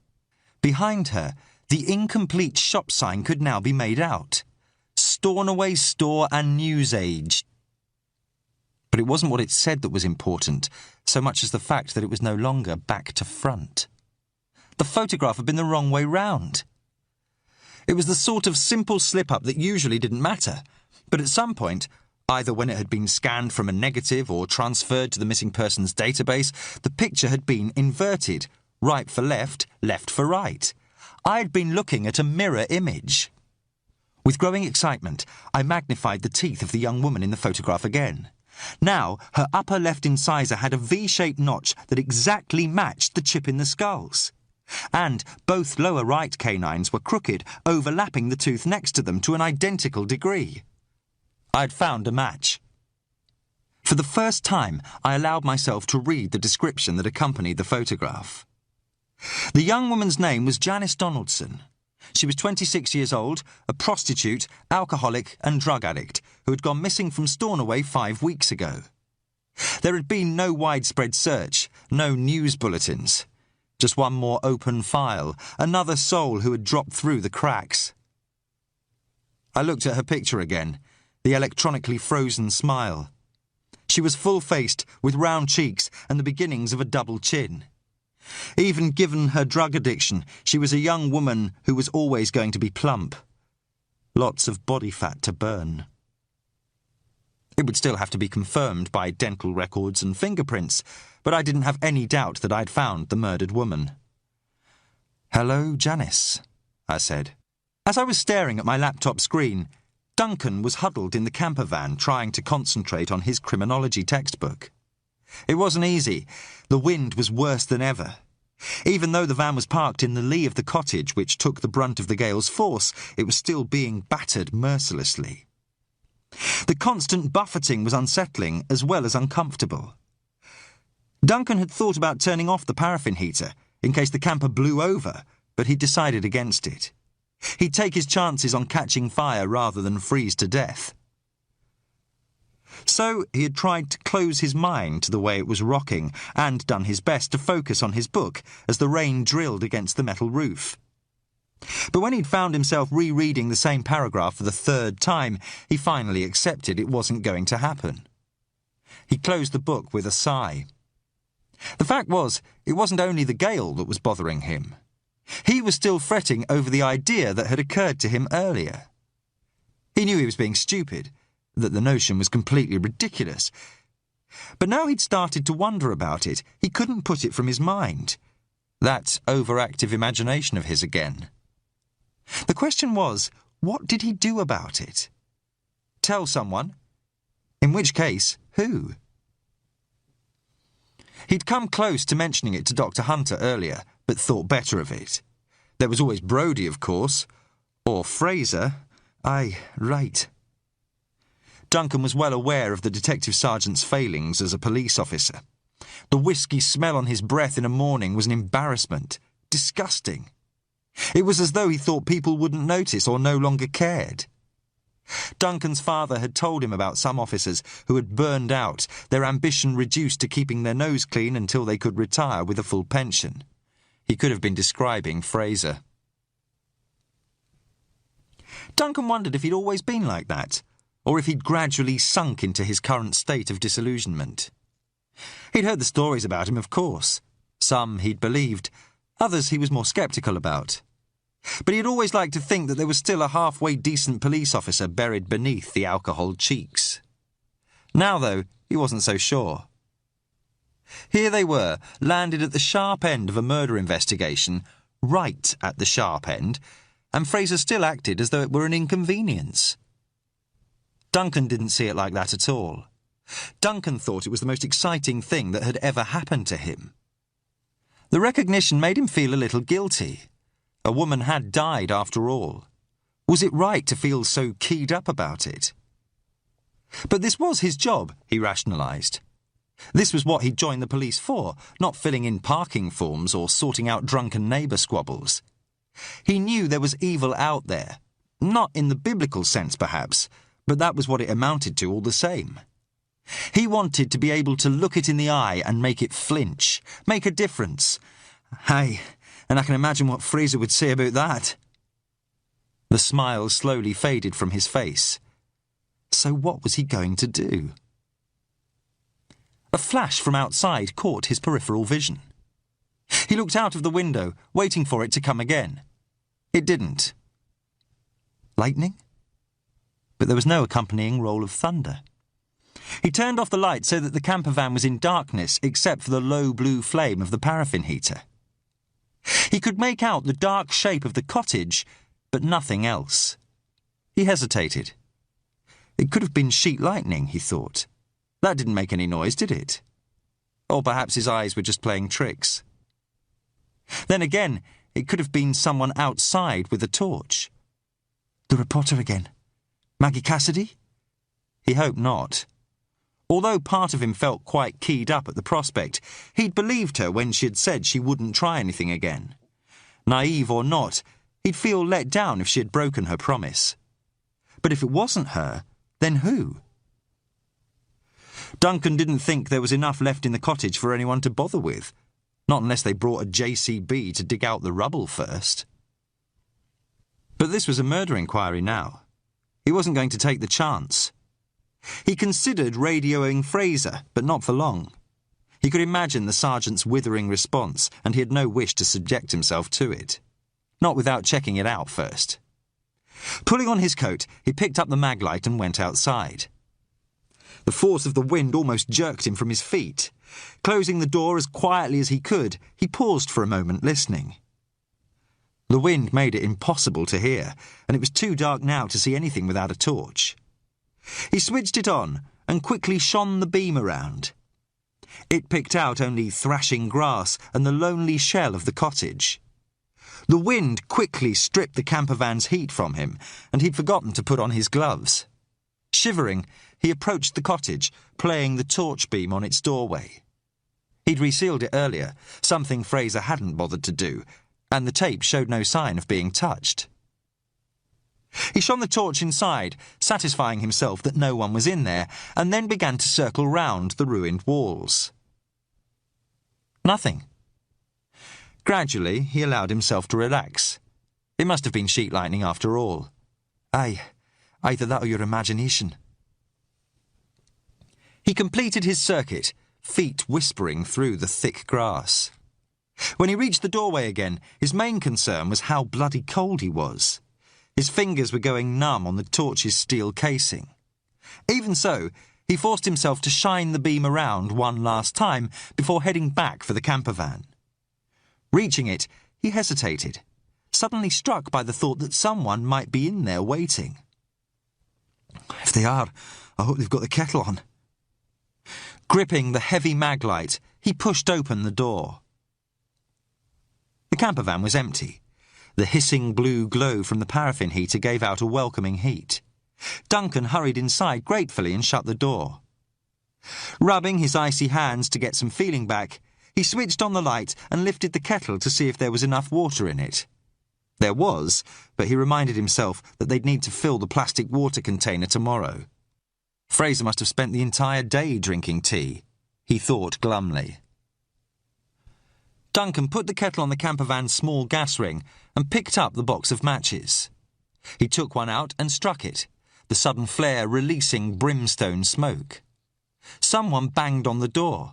Behind her, the incomplete shop sign could now be made out. Stornoway Store and Newsage. But it wasn't what it said that was important, so much as the fact that it was no longer back to front. The photograph had been the wrong way round. It was the sort of simple slip-up that usually didn't matter, but at some point, either when it had been scanned from a negative or transferred to the missing person's database, the picture had been inverted, right for left, left for right. I had been looking at a mirror image. With growing excitement, I magnified the teeth of the young woman in the photograph again. Now, her upper left incisor had a V-shaped notch that exactly matched the chip in the skulls. And both lower right canines were crooked, overlapping the tooth next to them to an identical degree. I'd found a match. For the first time, I allowed myself to read the description that accompanied the photograph. The young woman's name was Janice Donaldson. She was 26 years old, a prostitute, alcoholic and drug addict who had gone missing from Stornoway 5 weeks ago. There had been no widespread search, no news bulletins. Just one more open file, another soul who had dropped through the cracks. I looked at her picture again, the electronically frozen smile. She was full-faced, with round cheeks and the beginnings of a double chin. Even given her drug addiction, she was a young woman who was always going to be plump. Lots of body fat to burn. It would still have to be confirmed by dental records and fingerprints, but I didn't have any doubt that I'd found the murdered woman. "Hello, Janice," I said. As I was staring at my laptop screen, Duncan was huddled in the camper van trying to concentrate on his criminology textbook. It wasn't easy. The wind was worse than ever. Even though the van was parked in the lee of the cottage which took the brunt of the gale's force, it was still being battered mercilessly. The constant buffeting was unsettling as well as uncomfortable. Duncan had thought about turning off the paraffin heater, in case the camper blew over, but he decided against it. He'd take his chances on catching fire rather than freeze to death. So he had tried to close his mind to the way it was rocking and done his best to focus on his book as the rain drilled against the metal roof. But when he'd found himself rereading the same paragraph for the third time, he finally accepted it wasn't going to happen. He closed the book with a sigh. The fact was, it wasn't only the gale that was bothering him. He was still fretting over the idea that had occurred to him earlier. He knew he was being stupid, that the notion was completely ridiculous. But now he'd started to wonder about it, he couldn't put it from his mind. That overactive imagination of his again. The question was, what did he do about it? Tell someone? In which case, who? He'd come close to mentioning it to Dr. Hunter earlier, but thought better of it. There was always Brodie, of course. Or Fraser. Aye, right. Duncan was well aware of the detective sergeant's failings as a police officer. The whisky smell on his breath in a morning was an embarrassment. Disgusting. It was as though he thought people wouldn't notice or no longer cared. Duncan's father had told him about some officers who had burned out, their ambition reduced to keeping their nose clean until they could retire with a full pension. He could have been describing Fraser. Duncan wondered if he'd always been like that, or if he'd gradually sunk into his current state of disillusionment. He'd heard the stories about him, of course. Some he'd believed, others he was more sceptical about. But he'd always liked to think that there was still a halfway decent police officer buried beneath the alcohol cheeks. Now, though, he wasn't so sure. Here they were, landed at the sharp end of a murder investigation, right at the sharp end, and Fraser still acted as though it were an inconvenience. Duncan didn't see it like that at all. Duncan thought it was the most exciting thing that had ever happened to him. The recognition made him feel a little guilty. A woman had died after all. Was it right to feel so keyed up about it? But this was his job, he rationalised. This was what he'd joined the police for, not filling in parking forms or sorting out drunken neighbour squabbles. He knew there was evil out there. Not in the biblical sense, perhaps, but that was what it amounted to all the same. He wanted to be able to look it in the eye and make it flinch, make a difference. Aye, and I can imagine what Fraser would say about that. The smile slowly faded from his face. So what was he going to do? A flash from outside caught his peripheral vision. He looked out of the window, waiting for it to come again. It didn't. Lightning? But there was no accompanying roll of thunder. He turned off the light so that the camper van was in darkness except for the low blue flame of the paraffin heater. He could make out the dark shape of the cottage, but nothing else. He hesitated. It could have been sheet lightning, he thought. That didn't make any noise, did it? Or perhaps his eyes were just playing tricks. Then again, it could have been someone outside with a torch. The reporter again. Maggie Cassidy? He hoped not. Although part of him felt quite keyed up at the prospect, he'd believed her when she had said she wouldn't try anything again. Naive or not, he'd feel let down if she had broken her promise. But if it wasn't her, then who? Duncan didn't think there was enough left in the cottage for anyone to bother with. Not unless they brought a JCB to dig out the rubble first. But this was a murder inquiry now. He wasn't going to take the chance. He considered radioing Fraser, but not for long. He could imagine the sergeant's withering response, and he had no wish to subject himself to it. Not without checking it out first. Pulling on his coat, he picked up the mag light and went outside. The force of the wind almost jerked him from his feet. Closing the door as quietly as he could, he paused for a moment, listening. The wind made it impossible to hear, and it was too dark now to see anything without a torch. He switched it on and quickly shone the beam around. It picked out only thrashing grass and the lonely shell of the cottage. The wind quickly stripped the camper van's heat from him, and he'd forgotten to put on his gloves. Shivering, he approached the cottage, playing the torch beam on its doorway. He'd resealed it earlier, something Fraser hadn't bothered to do, and the tape showed no sign of being touched. He shone the torch inside, satisfying himself that no one was in there, and then began to circle round the ruined walls. Nothing. Gradually, he allowed himself to relax. It must have been sheet lightning after all. Aye, either that or your imagination. He completed his circuit, feet whispering through the thick grass. When he reached the doorway again, his main concern was how bloody cold he was. His fingers were going numb on the torch's steel casing. Even so, he forced himself to shine the beam around one last time before heading back for the camper van. Reaching it, he hesitated, suddenly struck by the thought that someone might be in there waiting. If they are, I hope they've got the kettle on. Gripping the heavy mag light, he pushed open the door. The camper van was empty. The hissing blue glow from the paraffin heater gave out a welcoming heat. Duncan hurried inside gratefully and shut the door. Rubbing his icy hands to get some feeling back, he switched on the light and lifted the kettle to see if there was enough water in it. There was, but he reminded himself that they'd need to fill the plastic water container tomorrow. Fraser must have spent the entire day drinking tea, he thought glumly. Duncan put the kettle on the camper van's small gas ring and picked up the box of matches. He took one out and struck it, the sudden flare releasing brimstone smoke. Someone banged on the door.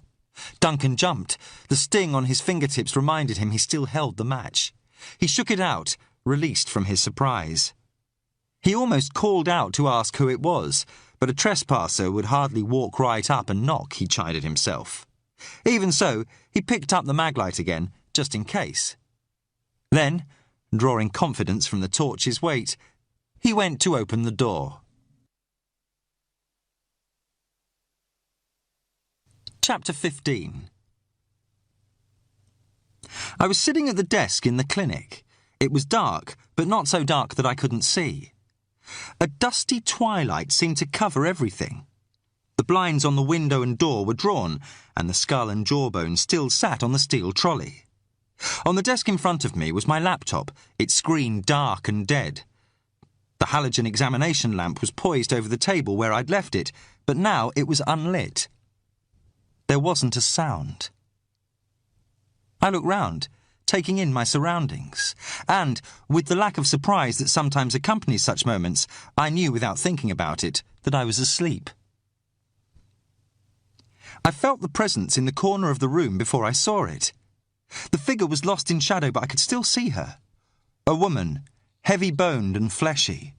Duncan jumped. The sting on his fingertips reminded him he still held the match. He shook it out, released from his surprise. He almost called out to ask who it was, but a trespasser would hardly walk right up and knock, he chided himself. Even so, he picked up the maglite again, just in case. Then, drawing confidence from the torch's weight, he went to open the door. Chapter 15. I was sitting at the desk in the clinic. It was dark, but not so dark that I couldn't see. A dusty twilight seemed to cover everything. The blinds on the window and door were drawn, and the skull and jawbone still sat on the steel trolley. On the desk in front of me was my laptop, its screen dark and dead. The halogen examination lamp was poised over the table where I'd left it, but now it was unlit. There wasn't a sound. I looked round, taking in my surroundings, and, with the lack of surprise that sometimes accompanies such moments, I knew without thinking about it that I was asleep. I felt the presence in the corner of the room before I saw it. The figure was lost in shadow, but I could still see her. A woman, heavy-boned and fleshy.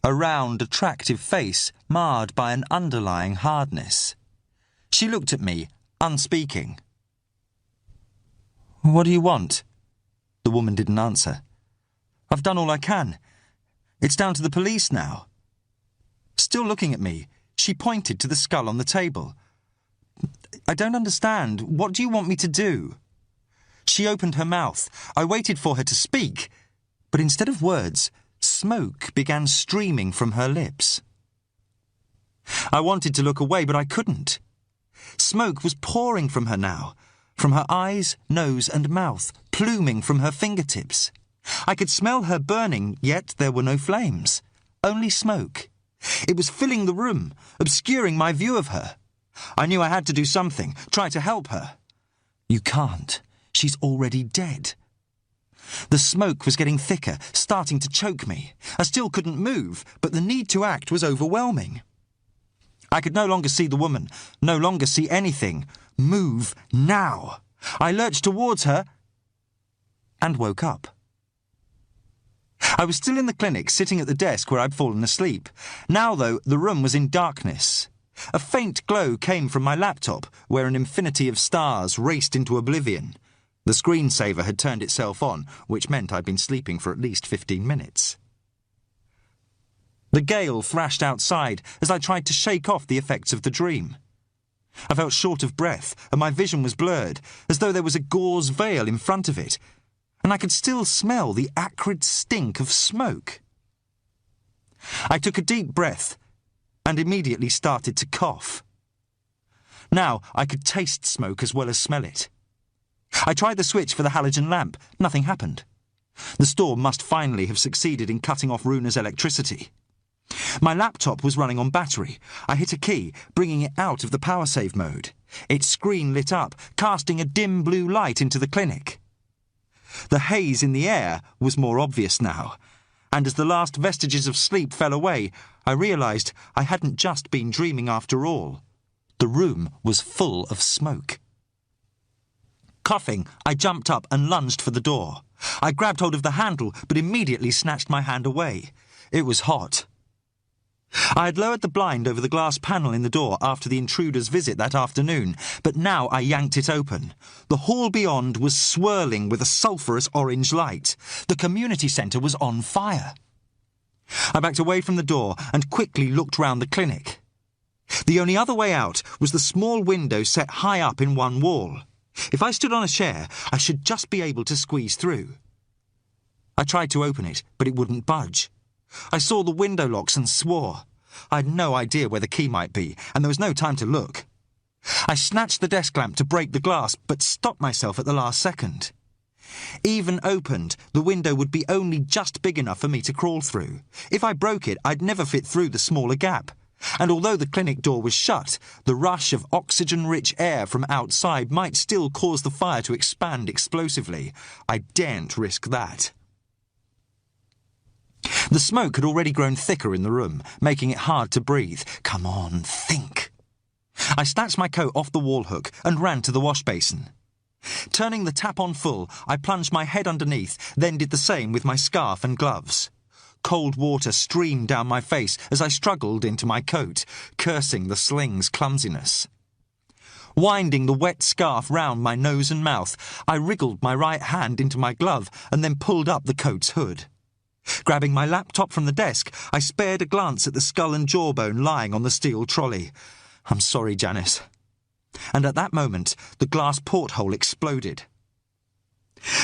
A round, attractive face marred by an underlying hardness. She looked at me, unspeaking. "What do you want?" The woman didn't answer. "I've done all I can. It's down to the police now." Still looking at me, she pointed to the skull on the table. "I don't understand. What do you want me to do?" She opened her mouth. I waited for her to speak, but instead of words, smoke began streaming from her lips. I wanted to look away, but I couldn't. Smoke was pouring from her now, from her eyes, nose and mouth, pluming from her fingertips. I could smell her burning, yet there were no flames, only smoke. It was filling the room, obscuring my view of her. I knew I had to do something, try to help her. "You can't. She's already dead." The smoke was getting thicker, starting to choke me. I still couldn't move, but the need to act was overwhelming. I could no longer see the woman, no longer see anything. Move now. I lurched towards her and woke up. I was still in the clinic, sitting at the desk where I'd fallen asleep. Now, though, the room was in darkness. A faint glow came from my laptop, where an infinity of stars raced into oblivion. The screensaver had turned itself on, which meant I'd been sleeping for at least 15 minutes. The gale thrashed outside as I tried to shake off the effects of the dream. I felt short of breath, and my vision was blurred, as though there was a gauze veil in front of it, and I could still smell the acrid stink of smoke. I took a deep breath and immediately started to cough. Now I could taste smoke as well as smell it. I tried the switch for the halogen lamp. Nothing happened. The storm must finally have succeeded in cutting off Runa's electricity. My laptop was running on battery. I hit a key, bringing it out of the power save mode. Its screen lit up, casting a dim blue light into the clinic. The haze in the air was more obvious now, and as the last vestiges of sleep fell away, I realised I hadn't just been dreaming after all. The room was full of smoke. Coughing, I jumped up and lunged for the door. I grabbed hold of the handle, but immediately snatched my hand away. It was hot. I had lowered the blind over the glass panel in the door after the intruder's visit that afternoon, but now I yanked it open. The hall beyond was swirling with a sulphurous orange light. The community centre was on fire. I backed away from the door and quickly looked round the clinic. The only other way out was the small window set high up in one wall. If I stood on a chair, I should just be able to squeeze through. I tried to open it, but it wouldn't budge. I saw the window locks and swore. I had no idea where the key might be, and there was no time to look. I snatched the desk lamp to break the glass, but stopped myself at the last second. Even opened, the window would be only just big enough for me to crawl through. If I broke it, I'd never fit through the smaller gap. And although the clinic door was shut, the rush of oxygen-rich air from outside might still cause the fire to expand explosively. I daren't risk that. The smoke had already grown thicker in the room, making it hard to breathe. Come on, think. I snatched my coat off the wall hook and ran to the wash basin. Turning the tap on full, I plunged my head underneath, then did the same with my scarf and gloves. Cold water streamed down my face as I struggled into my coat, cursing the sling's clumsiness. Winding the wet scarf round my nose and mouth, I wriggled my right hand into my glove and then pulled up the coat's hood. Grabbing my laptop from the desk, I spared a glance at the skull and jawbone lying on the steel trolley. I'm sorry, Janice. And at that moment, the glass porthole exploded.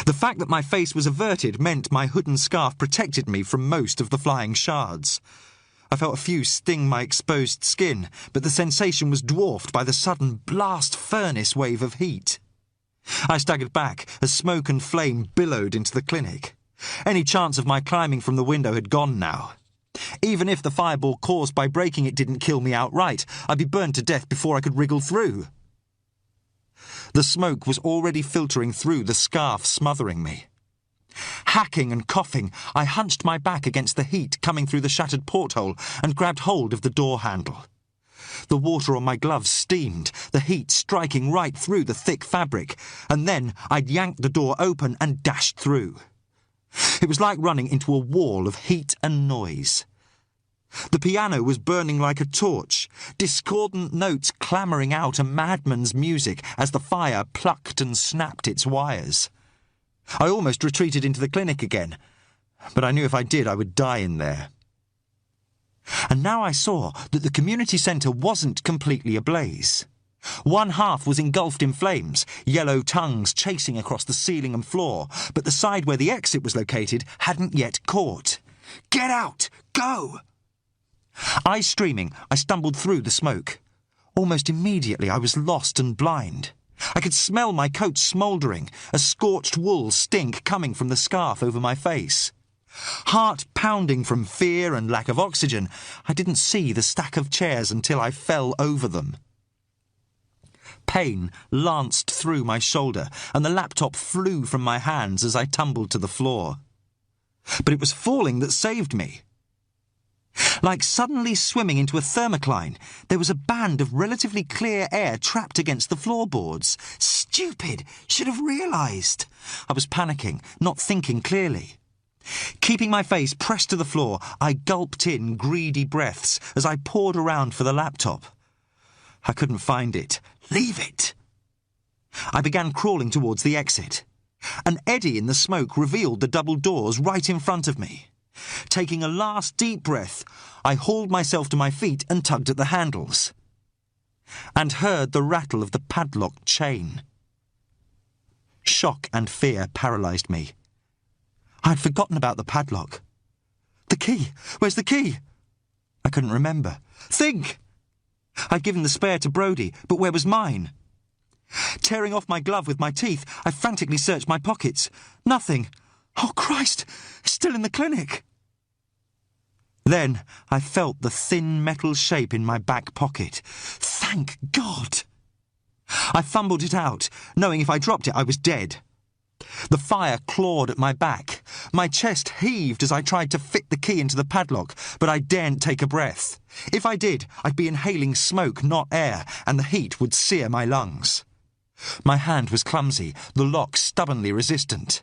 The fact that my face was averted meant my hood and scarf protected me from most of the flying shards. I felt a few sting my exposed skin, but the sensation was dwarfed by the sudden blast furnace wave of heat. I staggered back as smoke and flame billowed into the clinic. Any chance of my climbing from the window had gone now. Even if the fireball caused by breaking it didn't kill me outright, I'd be burned to death before I could wriggle through. The smoke was already filtering through the scarf, smothering me. Hacking and coughing, I hunched my back against the heat coming through the shattered porthole and grabbed hold of the door handle. The water on my gloves steamed, the heat striking right through the thick fabric, and then I'd yanked the door open and dashed through. It was like running into a wall of heat and noise. The piano was burning like a torch, discordant notes clamouring out a madman's music as the fire plucked and snapped its wires. I almost retreated into the clinic again, but I knew if I did I would die in there. And now I saw that the community centre wasn't completely ablaze. One half was engulfed in flames, yellow tongues chasing across the ceiling and floor, but the side where the exit was located hadn't yet caught. Get out! Go! Eyes streaming, I stumbled through the smoke. Almost immediately I was lost and blind. I could smell my coat smouldering, a scorched wool stink coming from the scarf over my face. Heart pounding from fear and lack of oxygen, I didn't see the stack of chairs until I fell over them. Pain lanced through my shoulder, and the laptop flew from my hands as I tumbled to the floor. But it was falling that saved me. Like suddenly swimming into a thermocline, there was a band of relatively clear air trapped against the floorboards. Stupid! Should have realised. I was panicking, not thinking clearly. Keeping my face pressed to the floor, I gulped in greedy breaths as I poured around for the laptop. I couldn't find it. Leave it! I began crawling towards the exit. An eddy in the smoke revealed the double doors right in front of me. Taking a last deep breath, I hauled myself to my feet and tugged at the handles. And heard the rattle of the padlocked chain. Shock and fear paralysed me. I had forgotten about the padlock. The key! Where's the key? I couldn't remember. Think! I'd given the spare to Brodie, but where was mine? Tearing off my glove with my teeth, I frantically searched my pockets. Nothing. Oh, Christ! Still in the clinic! Then I felt the thin metal shape in my back pocket. Thank God! I fumbled it out, knowing if I dropped it I was dead. The fire clawed at my back. My chest heaved as I tried to fit the key into the padlock, but I daren't take a breath. If I did, I'd be inhaling smoke, not air, and the heat would sear my lungs. My hand was clumsy, the lock stubbornly resistant.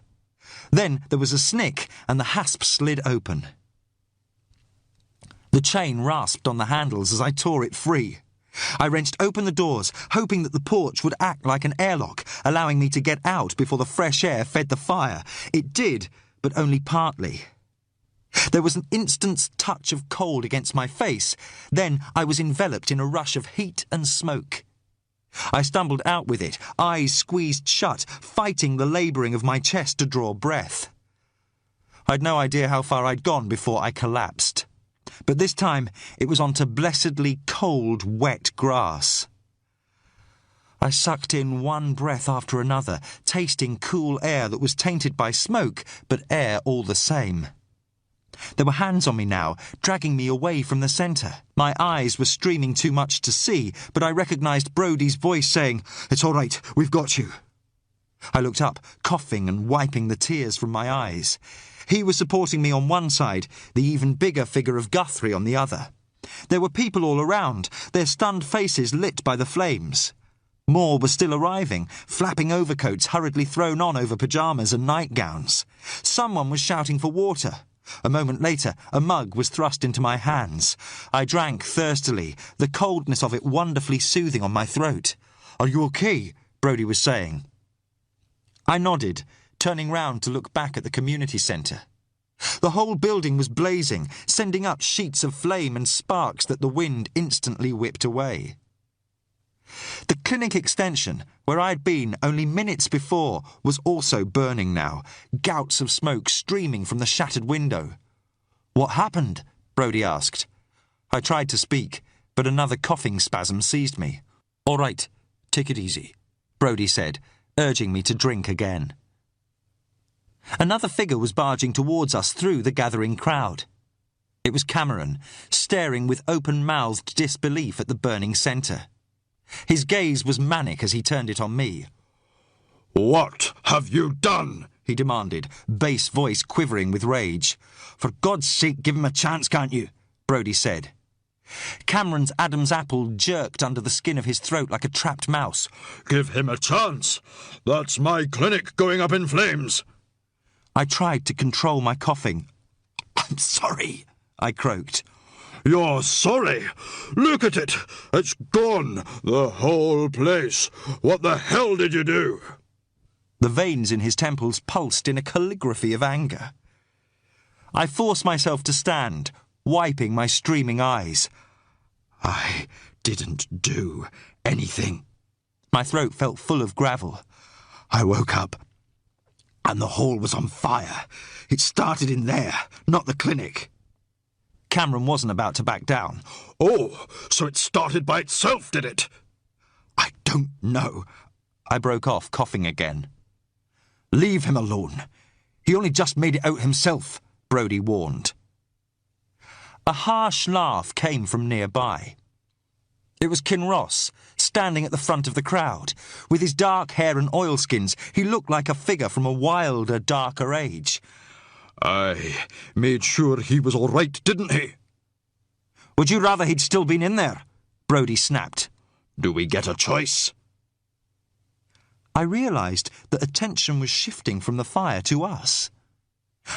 Then there was a snick, and the hasp slid open. The chain rasped on the handles as I tore it free. I wrenched open the doors, hoping that the porch would act like an airlock, allowing me to get out before the fresh air fed the fire. It did, but only partly. There was an instant's touch of cold against my face. Then I was enveloped in a rush of heat and smoke. I stumbled out with it, eyes squeezed shut, fighting the labouring of my chest to draw breath. I'd no idea how far I'd gone before I collapsed. But this time it was onto blessedly cold, wet grass. I sucked in one breath after another, tasting cool air that was tainted by smoke, but air all the same. There were hands on me now, dragging me away from the centre. My eyes were streaming too much to see, but I recognised Brodie's voice saying, "It's all right, we've got you." I looked up, coughing and wiping the tears from my eyes. He was supporting me on one side, the even bigger figure of Guthrie on the other. There were people all around, their stunned faces lit by the flames. More were still arriving, flapping overcoats hurriedly thrown on over pyjamas and nightgowns. Someone was shouting for water. A moment later, a mug was thrust into my hands. I drank thirstily, the coldness of it wonderfully soothing on my throat. "Are you okay?" Brodie was saying. I nodded, turning round to look back at the community centre. The whole building was blazing, sending up sheets of flame and sparks that the wind instantly whipped away. The clinic extension, where I'd been only minutes before, was also burning now, gouts of smoke streaming from the shattered window. "What happened?" Brodie asked. I tried to speak, but another coughing spasm seized me. "All right, take it easy," Brodie said, urging me to drink again. Another figure was barging towards us through the gathering crowd. It was Cameron, staring with open-mouthed disbelief at the burning centre. His gaze was manic as he turned it on me. "What have you done?" he demanded, bass voice quivering with rage. "For God's sake, give him a chance, can't you?" Brodie said. Cameron's Adam's apple jerked under the skin of his throat like a trapped mouse. "Give him a chance. That's my clinic going up in flames." I tried to control my coughing. "I'm sorry," I croaked. "You're sorry? Look at it. It's gone. The whole place. What the hell did you do?" The veins in his temples pulsed in a calligraphy of anger. I forced myself to stand, wiping my streaming eyes. "I didn't do anything." My throat felt full of gravel. "I woke up, and the hall was on fire. It started in there, not the clinic." Cameron wasn't about to back down. "Oh, so it started by itself, did it?" "I don't know." I broke off, coughing again. "Leave him alone. He only just made it out himself," Brodie warned. A harsh laugh came from nearby. It was Kinross, standing at the front of the crowd. With his dark hair and oilskins, he looked like a figure from a wilder, darker age. "I made sure he was all right, didn't he?" "Would you rather he'd still been in there?" Brodie snapped. "Do we get a choice?" I realised that attention was shifting from the fire to us.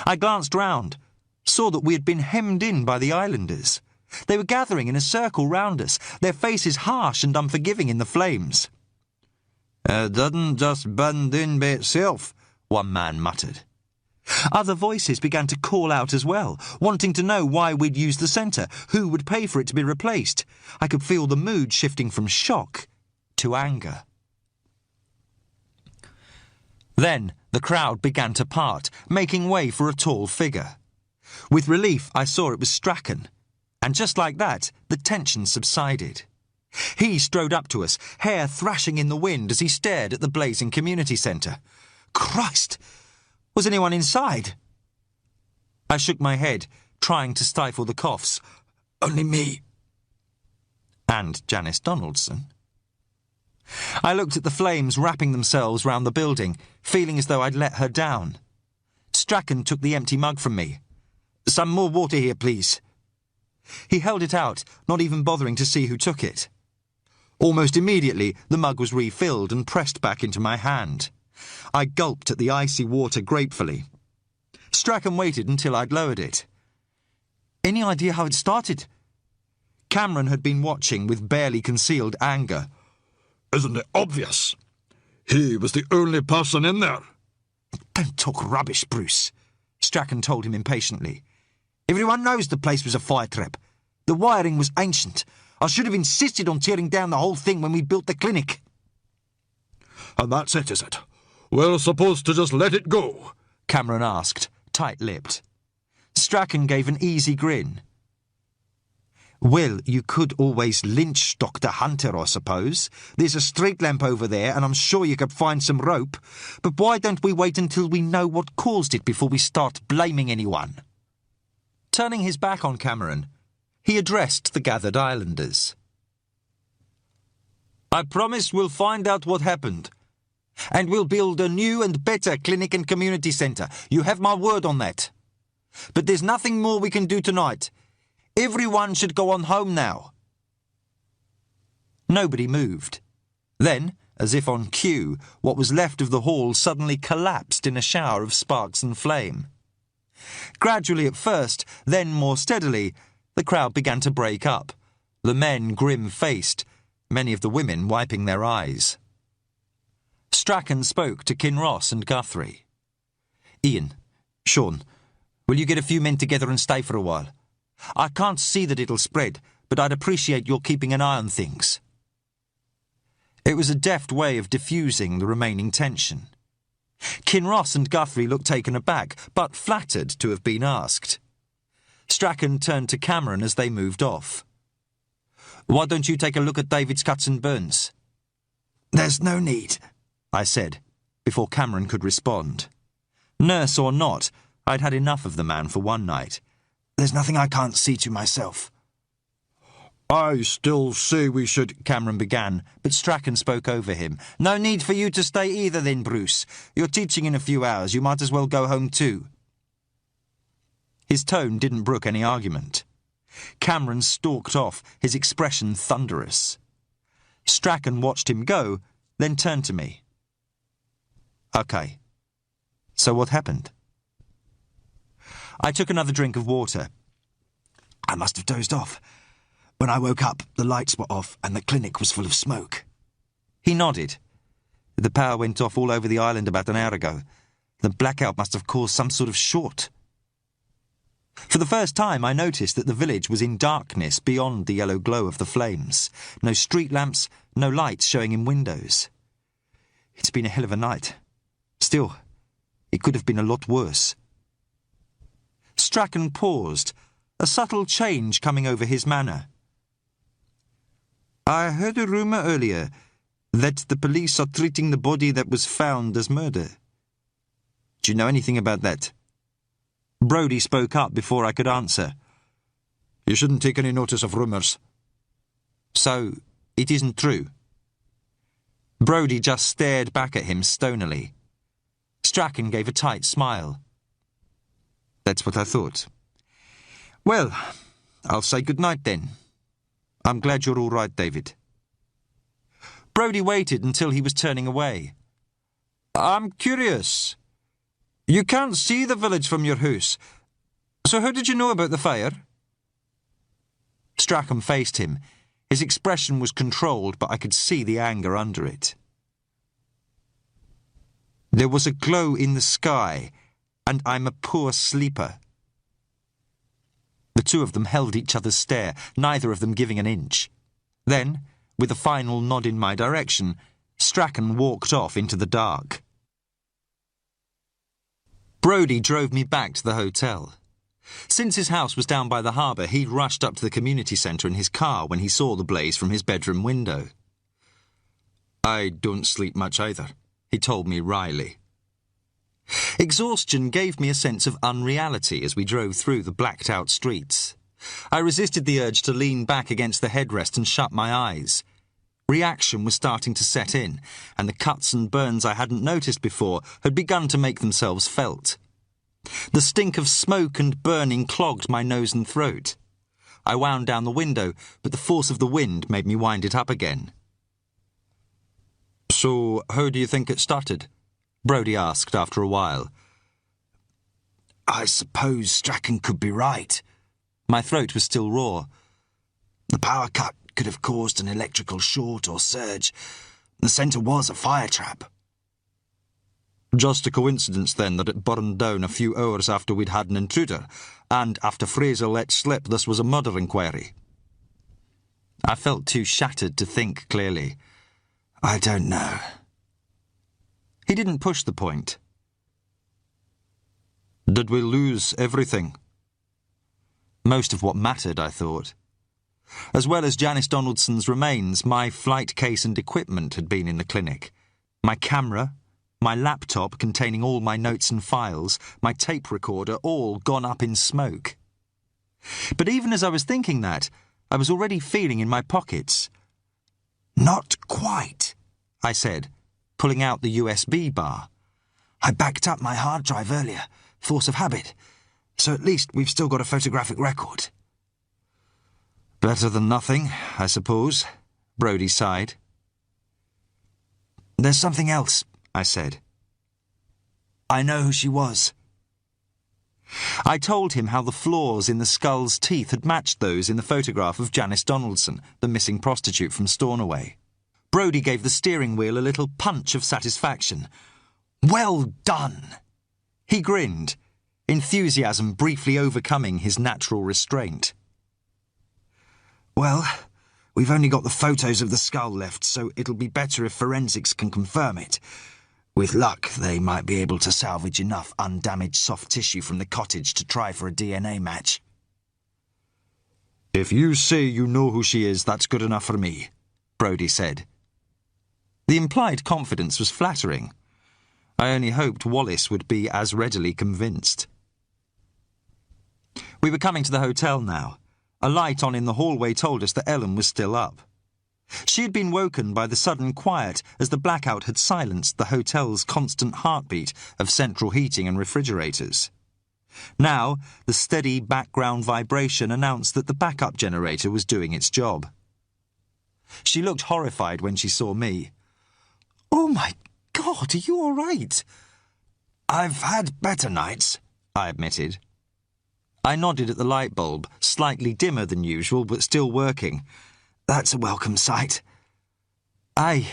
I glanced round, saw that we had been hemmed in by the islanders. They were gathering in a circle round us, their faces harsh and unforgiving in the flames. "It didn't just burn in by itself," one man muttered. Other voices began to call out as well, wanting to know why we'd used the centre, who would pay for it to be replaced. I could feel the mood shifting from shock to anger. Then the crowd began to part, making way for a tall figure. With relief, I saw it was Strachan, and just like that, the tension subsided. He strode up to us, hair thrashing in the wind as he stared at the blazing community centre. Christ! Was anyone inside? I shook my head, trying to stifle the coughs. Only me. And Janice Donaldson. I looked at the flames wrapping themselves round the building, feeling as though I'd let her down. Strachan took the empty mug from me. Some more water here, please. He held it out, not even bothering to see who took it. Almost immediately, the mug was refilled and pressed back into my hand. I gulped at the icy water gratefully. Strachan waited until I'd lowered it. Any idea how it started? Cameron had been watching with barely concealed anger. Isn't it obvious? He was the only person in there. Don't talk rubbish, Bruce, Strachan told him impatiently. Everyone knows the place was a fire trap. The wiring was ancient. I should have insisted on tearing down the whole thing when we built the clinic. And that's it, is it? We're supposed to just let it go? Cameron asked, tight-lipped. Strachan gave an easy grin. Well, you could always lynch Dr. Hunter, I suppose. There's a street lamp over there, and I'm sure you could find some rope. But why don't we wait until we know what caused it before we start blaming anyone? Turning his back on Cameron, he addressed the gathered islanders. I promise we'll find out what happened. And we'll build a new and better clinic and community centre. You have my word on that. But there's nothing more we can do tonight. Everyone should go on home now. Nobody moved. Then, as if on cue, what was left of the hall suddenly collapsed in a shower of sparks and flame. Gradually at first, then more steadily, the crowd began to break up, the men grim-faced, many of the women wiping their eyes. Strachan spoke to Kinross and Guthrie. Ian, Sean, will you get a few men together and stay for a while? I can't see that it'll spread, but I'd appreciate your keeping an eye on things. It was a deft way of diffusing the remaining tension. Kinross and Guthrie looked taken aback, but flattered to have been asked. Strachan turned to Cameron as they moved off. Why don't you take a look at David's cuts and burns? There's no need, I said, before Cameron could respond. Nurse or not, I'd had enough of the man for one night. There's nothing I can't see to myself. I still say we should... Cameron began, but Strachan spoke over him. No need for you to stay either then, Bruce. You're teaching in a few hours. You might as well go home too. His tone didn't brook any argument. Cameron stalked off, his expression thunderous. Strachan watched him go, then turned to me. OK. So what happened? I took another drink of water. I must have dozed off. When I woke up, the lights were off and the clinic was full of smoke. He nodded. The power went off all over the island about an hour ago. The blackout must have caused some sort of short. For the first time, I noticed that the village was in darkness beyond the yellow glow of the flames. No street lamps, no lights showing in windows. It's been a hell of a night. Still, it could have been a lot worse. Strachan paused, a subtle change coming over his manner. I heard a rumour earlier that the police are treating the body that was found as murder. Do you know anything about that? Brodie spoke up before I could answer. You shouldn't take any notice of rumours. So, it isn't true? Brodie just stared back at him stonily. Strachan gave a tight smile. That's what I thought. Well, I'll say good night then. I'm glad you're all right, David. Brodie waited until he was turning away. I'm curious. You can't see the village from your house. So how did you know about the fire? Strachan faced him. His expression was controlled, but I could see the anger under it. There was a glow in the sky, and I'm a poor sleeper. The two of them held each other's stare, neither of them giving an inch. Then, with a final nod in my direction, Strachan walked off into the dark. Brodie drove me back to the hotel. Since his house was down by the harbour, he'd rushed up to the community centre in his car when he saw the blaze from his bedroom window. "I don't sleep much either," he told me wryly. Exhaustion gave me a sense of unreality as we drove through the blacked-out streets. I resisted the urge to lean back against the headrest and shut my eyes. Reaction was starting to set in, and the cuts and burns I hadn't noticed before had begun to make themselves felt. The stink of smoke and burning clogged my nose and throat. I wound down the window, but the force of the wind made me wind it up again. "So, how do you think it started?" Brodie asked after a while. "I suppose Strachan could be right." My throat was still raw. "The power cut could have caused an electrical short or surge. The centre was a fire trap." "Just a coincidence, then, that it burned down a few hours after we'd had an intruder, and after Fraser let slip this was a murder inquiry." I felt too shattered to think clearly. "I don't know." He didn't push the point. "Did we lose everything?" Most of what mattered, I thought. As well as Janice Donaldson's remains, my flight case and equipment had been in the clinic. My camera, my laptop containing all my notes and files, my tape recorder, all gone up in smoke. But even as I was thinking that, I was already feeling in my pockets. "Not quite," I said, pulling out the USB bar. "I backed up my hard drive earlier, force of habit, so at least we've still got a photographic record." "Better than nothing, I suppose," Brodie sighed. "There's something else," I said. "I know who she was." I told him how the flaws in the skull's teeth had matched those in the photograph of Janice Donaldson, the missing prostitute from Stornoway. Brodie gave the steering wheel a little punch of satisfaction. "Well done!" He grinned, enthusiasm briefly overcoming his natural restraint. "Well, we've only got the photos of the skull left, so it'll be better if forensics can confirm it. With luck, they might be able to salvage enough undamaged soft tissue from the cottage to try for a DNA match." "If you say you know who she is, that's good enough for me," Brodie said. The implied confidence was flattering. I only hoped Wallace would be as readily convinced. We were coming to the hotel now. A light on in the hallway told us that Ellen was still up. She had been woken by the sudden quiet as the blackout had silenced the hotel's constant heartbeat of central heating and refrigerators. Now, the steady background vibration announced that the backup generator was doing its job. She looked horrified when she saw me. "Oh my God, are you all right?" "I've had better nights," I admitted. I nodded at the light bulb, slightly dimmer than usual, but still working. "That's a welcome sight." "Aye,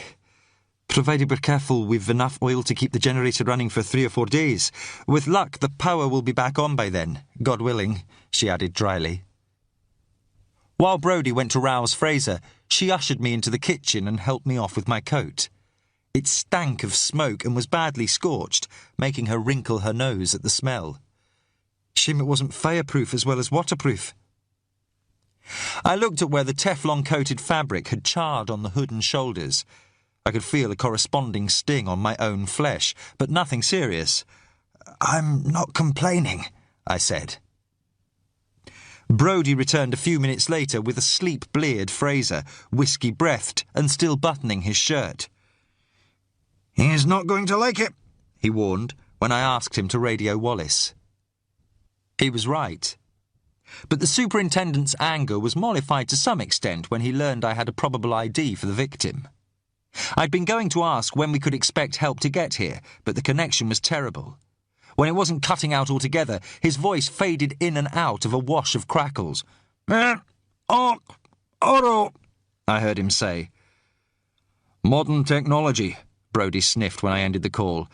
provided we're careful we've enough oil to keep the generator running for 3 or 4 days. With luck, the power will be back on by then, God willing," she added dryly. While Brodie went to rouse Fraser, she ushered me into the kitchen and helped me off with my coat. It stank of smoke and was badly scorched, making her wrinkle her nose at the smell. Shame it wasn't fireproof as well as waterproof. I looked at where the Teflon-coated fabric had charred on the hood and shoulders. I could feel a corresponding sting on my own flesh, but nothing serious. "I'm not complaining," I said. Brodie returned a few minutes later with a sleep-bleared Fraser, whisky-breathed and still buttoning his shirt. "He's not going to like it," he warned when I asked him to radio Wallace. He was right. But the superintendent's anger was mollified to some extent when he learned I had a probable ID for the victim. I'd been going to ask when we could expect help to get here, but the connection was terrible. When it wasn't cutting out altogether, his voice faded in and out of a wash of crackles. Oro, I heard him say. "Modern technology," Brodie sniffed when I ended the call.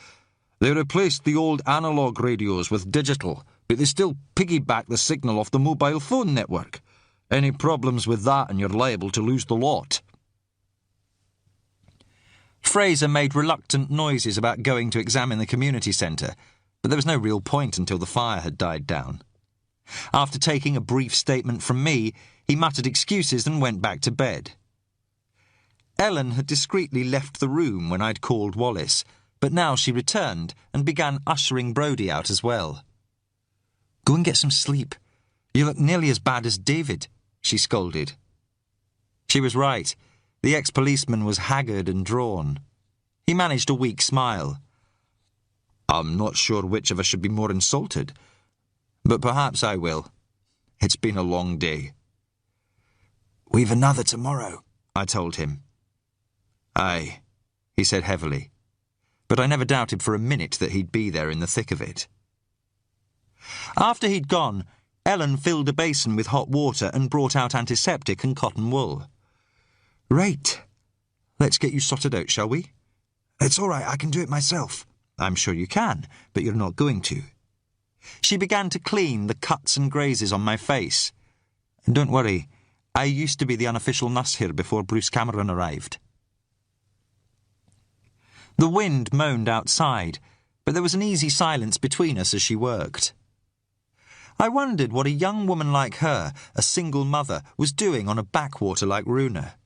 "They replaced the old analogue radios with digital, but they still piggyback the signal off the mobile phone network. Any problems with that and you're liable to lose the lot." Fraser made reluctant noises about going to examine the community centre, but there was no real point until the fire had died down. After taking a brief statement from me, he muttered excuses and went back to bed. Ellen had discreetly left the room when I'd called Wallace, but now she returned and began ushering Brodie out as well. "Go and get some sleep. You look nearly as bad as David," she scolded. She was right. The ex-policeman was haggard and drawn. He managed a weak smile. "I'm not sure which of us should be more insulted, but perhaps I will. It's been a long day." "We've another tomorrow," I told him. "Aye," he said heavily, but I never doubted for a minute that he'd be there in the thick of it. After he'd gone, Ellen filled a basin with hot water and brought out antiseptic and cotton wool. "Right. Let's get you sorted out, shall we?" "It's all right, I can do it myself." "I'm sure you can, but you're not going to." She began to clean the cuts and grazes on my face. "Don't worry, I used to be the unofficial nurse here before Bruce Cameron arrived." The wind moaned outside, but there was an easy silence between us as she worked. I wondered what a young woman like her, a single mother, was doing on a backwater like Runa.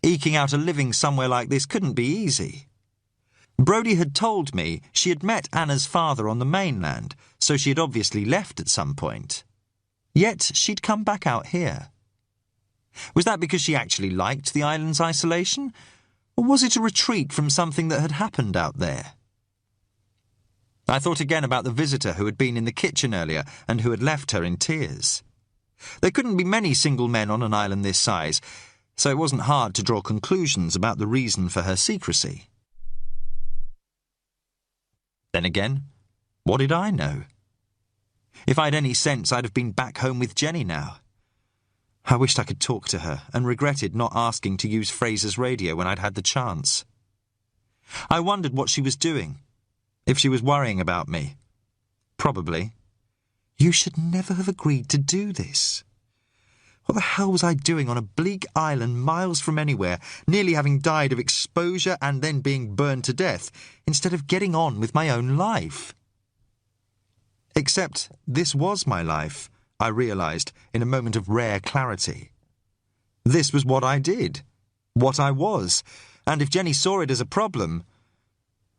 Eking out a living somewhere like this couldn't be easy. Brodie had told me she had met Anna's father on the mainland, so she had obviously left at some point. Yet she'd come back out here. Was that because she actually liked the island's isolation? Or was it a retreat from something that had happened out there? I thought again about the visitor who had been in the kitchen earlier and who had left her in tears. There couldn't be many single men on an island this size, so it wasn't hard to draw conclusions about the reason for her secrecy. Then again, what did I know? If I'd any sense, I'd have been back home with Jenny now. I wished I could talk to her and regretted not asking to use Fraser's radio when I'd had the chance. I wondered what she was doing, if she was worrying about me. Probably. You should never have agreed to do this. What the hell was I doing on a bleak island miles from anywhere, nearly having died of exposure and then being burned to death, instead of getting on with my own life? Except this was my life, I realised in a moment of rare clarity. This was what I did, what I was, and if Jenny saw it as a problem,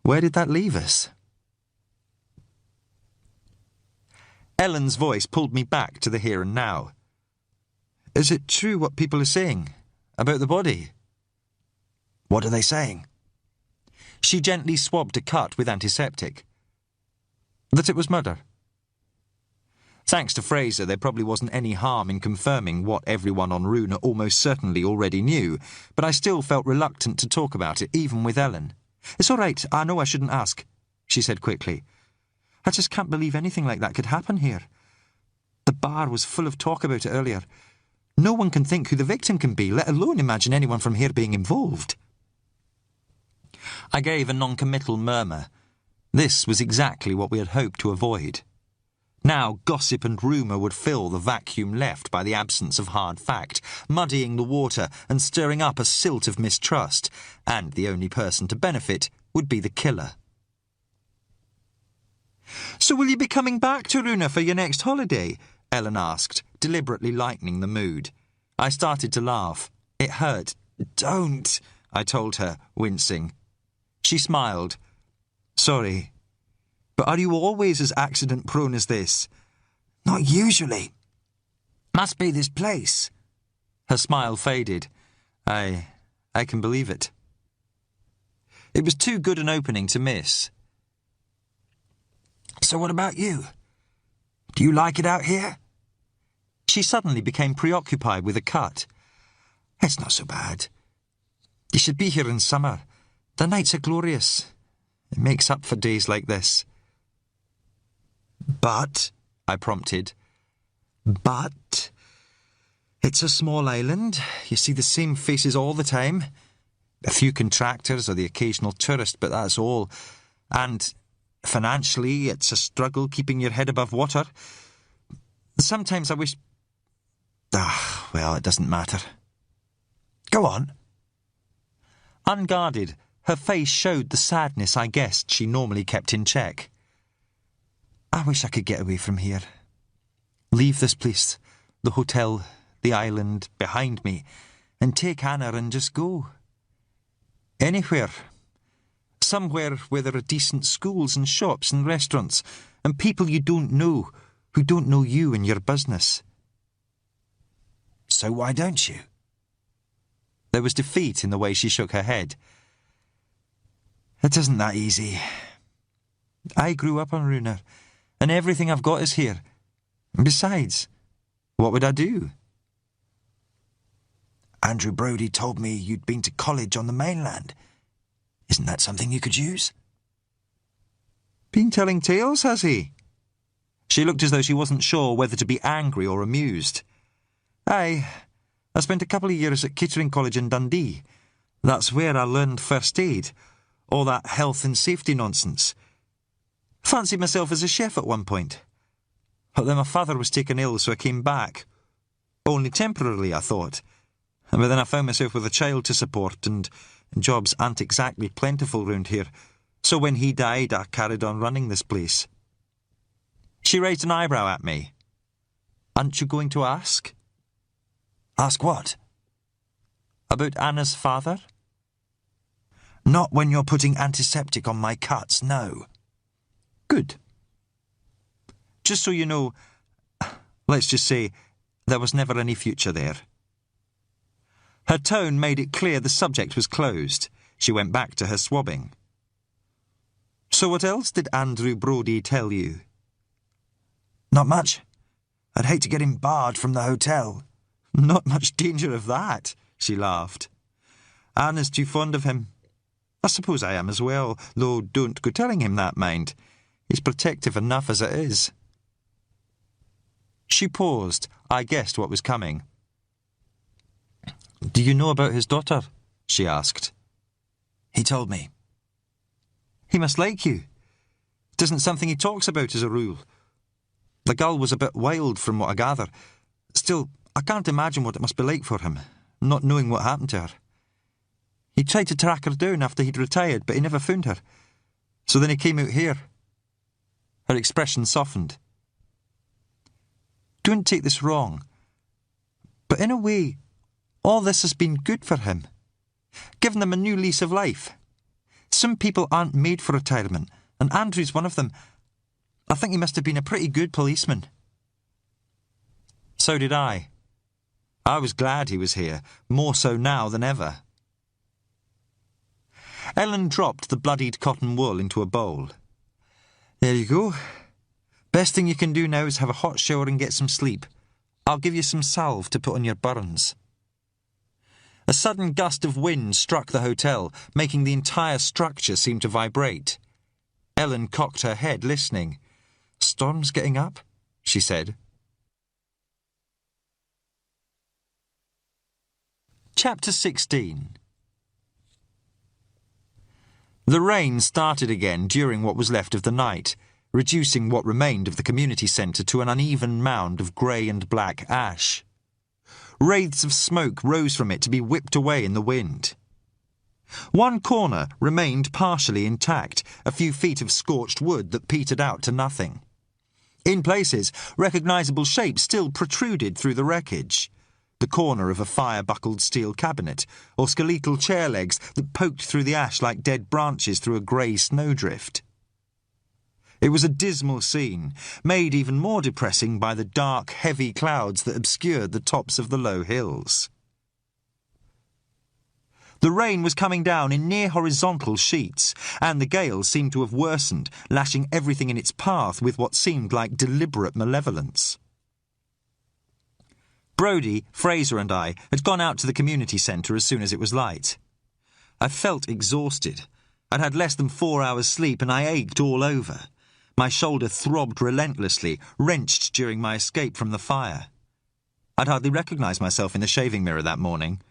where did that leave us? Ellen's voice pulled me back to the here and now. Is it true what people are saying about the body? What are they saying? She gently swabbed a cut with antiseptic. That it was murder. Thanks to Fraser, there probably wasn't any harm in confirming what everyone on Runa almost certainly already knew, but I still felt reluctant to talk about it, even with Ellen. It's all right, I know I shouldn't ask, she said quickly. I just can't believe anything like that could happen here. The bar was full of talk about it earlier. No one can think who the victim can be, let alone imagine anyone from here being involved. I gave a non-committal murmur. This was exactly what we had hoped to avoid. Now gossip and rumour would fill the vacuum left by the absence of hard fact, muddying the water and stirring up a silt of mistrust, and the only person to benefit would be the killer. So will you be coming back to Runa for your next holiday? Ellen asked, deliberately lightening the mood. I started to laugh. It hurt. Don't, I told her, wincing. She smiled. Sorry. But are you always as accident-prone as this? Not usually. Must be this place. Her smile faded. I can believe it. It was too good an opening to miss. So what about you? Do you like it out here? She suddenly became preoccupied with a cut. It's not so bad. You should be here in summer. The nights are glorious. It makes up for days like this. But, I prompted. But it's a small island. You see the same faces all the time. A few contractors or the occasional tourist, but that's all. And financially, it's a struggle keeping your head above water. Sometimes I wish... well, it doesn't matter. Go on. Unguarded, her face showed the sadness I guessed she normally kept in check. I wish I could get away from here. Leave this place, the hotel, the island, behind me, and take Anna and just go. Anywhere. Somewhere where there are decent schools and shops and restaurants, and people you don't know, who don't know you and your business. So why don't you? There was defeat in the way she shook her head. It isn't that easy. I grew up on Runa, and everything I've got is here. And besides, what would I do? Andrew Brodie told me you'd been to college on the mainland. Isn't that something you could use? Been telling tales, has he? She looked as though she wasn't sure whether to be angry or amused. Aye, I spent a couple of years at Kettering College in Dundee. That's where I learned first aid. All that health and safety nonsense. Fancied myself as a chef at one point. But then my father was taken ill, so I came back. Only temporarily, I thought. But then I found myself with a child to support, and jobs aren't exactly plentiful round here. So when he died, I carried on running this place. She raised an eyebrow at me. Aren't you going to ask? Ask what? About Anna's father? Not when you're putting antiseptic on my cuts, no. Good. Just so you know, let's just say there was never any future there. Her tone made it clear the subject was closed. She went back to her swabbing. So what else did Andrew Brodie tell you? Not much. I'd hate to get him barred from the hotel. Not much danger of that, she laughed. Anna's too fond of him. I suppose I am as well, though don't go telling him that, mind. He's protective enough as it is. She paused. I guessed what was coming. Do you know about his daughter? She asked. He told me. He must like you. It isn't something he talks about as a rule. The girl was a bit wild from what I gather. Still, I can't imagine what it must be like for him, not knowing what happened to her. He tried to track her down after he'd retired, but he never found her. So then he came out here. Her expression softened. Don't take this wrong, but in a way, all this has been good for him. Given them a new lease of life. Some people aren't made for retirement, and Andrew's one of them. I think he must have been a pretty good policeman. So did I. I was glad he was here, more so now than ever. Ellen dropped the bloodied cotton wool into a bowl. There you go. Best thing you can do now is have a hot shower and get some sleep. I'll give you some salve to put on your burns. A sudden gust of wind struck the hotel, making the entire structure seem to vibrate. Ellen cocked her head, listening. Storm's getting up, she said. Chapter 16. The rain started again during what was left of the night, reducing what remained of the community centre to an uneven mound of grey and black ash. Wraiths of smoke rose from it to be whipped away in the wind. One corner remained partially intact, a few feet of scorched wood that petered out to nothing. In places, recognisable shapes still protruded through the wreckage. The corner of a fire-buckled steel cabinet, or skeletal chair legs that poked through the ash like dead branches through a grey snowdrift. It was a dismal scene, made even more depressing by the dark, heavy clouds that obscured the tops of the low hills. The rain was coming down in near-horizontal sheets, and the gale seemed to have worsened, lashing everything in its path with what seemed like deliberate malevolence. Brodie, Fraser and I had gone out to the community centre as soon as it was light. I felt exhausted. I'd had less than 4 hours' sleep and I ached all over. My shoulder throbbed relentlessly, wrenched during my escape from the fire. I'd hardly recognised myself in the shaving mirror that morning.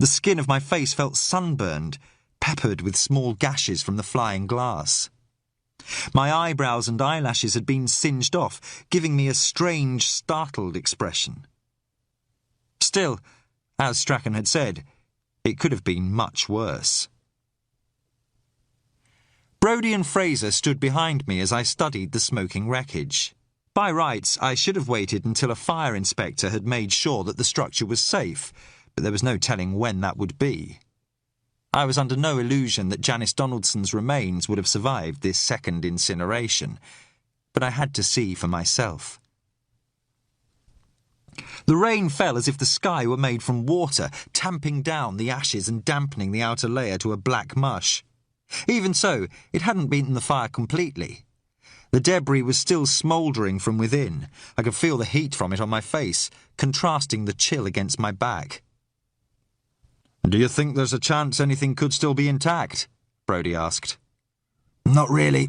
The skin of my face felt sunburned, peppered with small gashes from the flying glass. My eyebrows and eyelashes had been singed off, giving me a strange, startled expression. Still, as Strachan had said, it could have been much worse. Brodie and Fraser stood behind me as I studied the smoking wreckage. By rights, I should have waited until a fire inspector had made sure that the structure was safe, but there was no telling when that would be. I was under no illusion that Janice Donaldson's remains would have survived this second incineration, but I had to see for myself. The rain fell as if the sky were made from water, tamping down the ashes and dampening the outer layer to a black mush. Even so, it hadn't beaten the fire completely. The debris was still smouldering from within. I could feel the heat from it on my face, contrasting the chill against my back. "Do you think there's a chance anything could still be intact?" Brodie asked. Not really.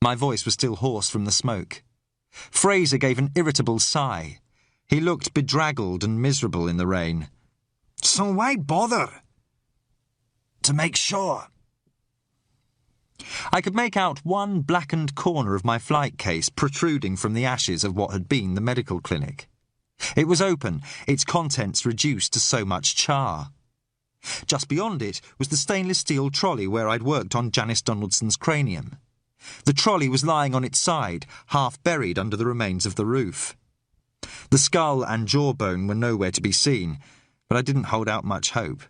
My voice was still hoarse from the smoke. Fraser gave an irritable sigh. He looked bedraggled and miserable in the rain. So why bother? To make sure. I could make out one blackened corner of my flight case protruding from the ashes of what had been the medical clinic. It was open, its contents reduced to so much char. Just beyond it was the stainless steel trolley where I'd worked on Janice Donaldson's cranium. The trolley was lying on its side, half buried under the remains of the roof. The skull and jawbone were nowhere to be seen, but I didn't hold out much hope.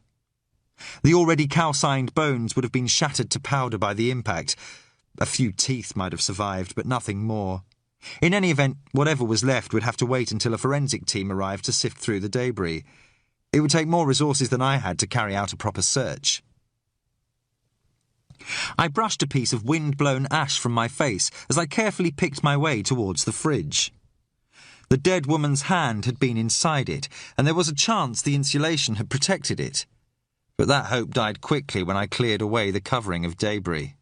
The already calcined bones would have been shattered to powder by the impact. A few teeth might have survived, but nothing more. In any event, whatever was left would have to wait until a forensic team arrived to sift through the debris. It would take more resources than I had to carry out a proper search. I brushed a piece of wind-blown ash from my face as I carefully picked my way towards the fridge. The dead woman's hand had been inside it, and there was a chance the insulation had protected it. But that hope died quickly when I cleared away the covering of debris.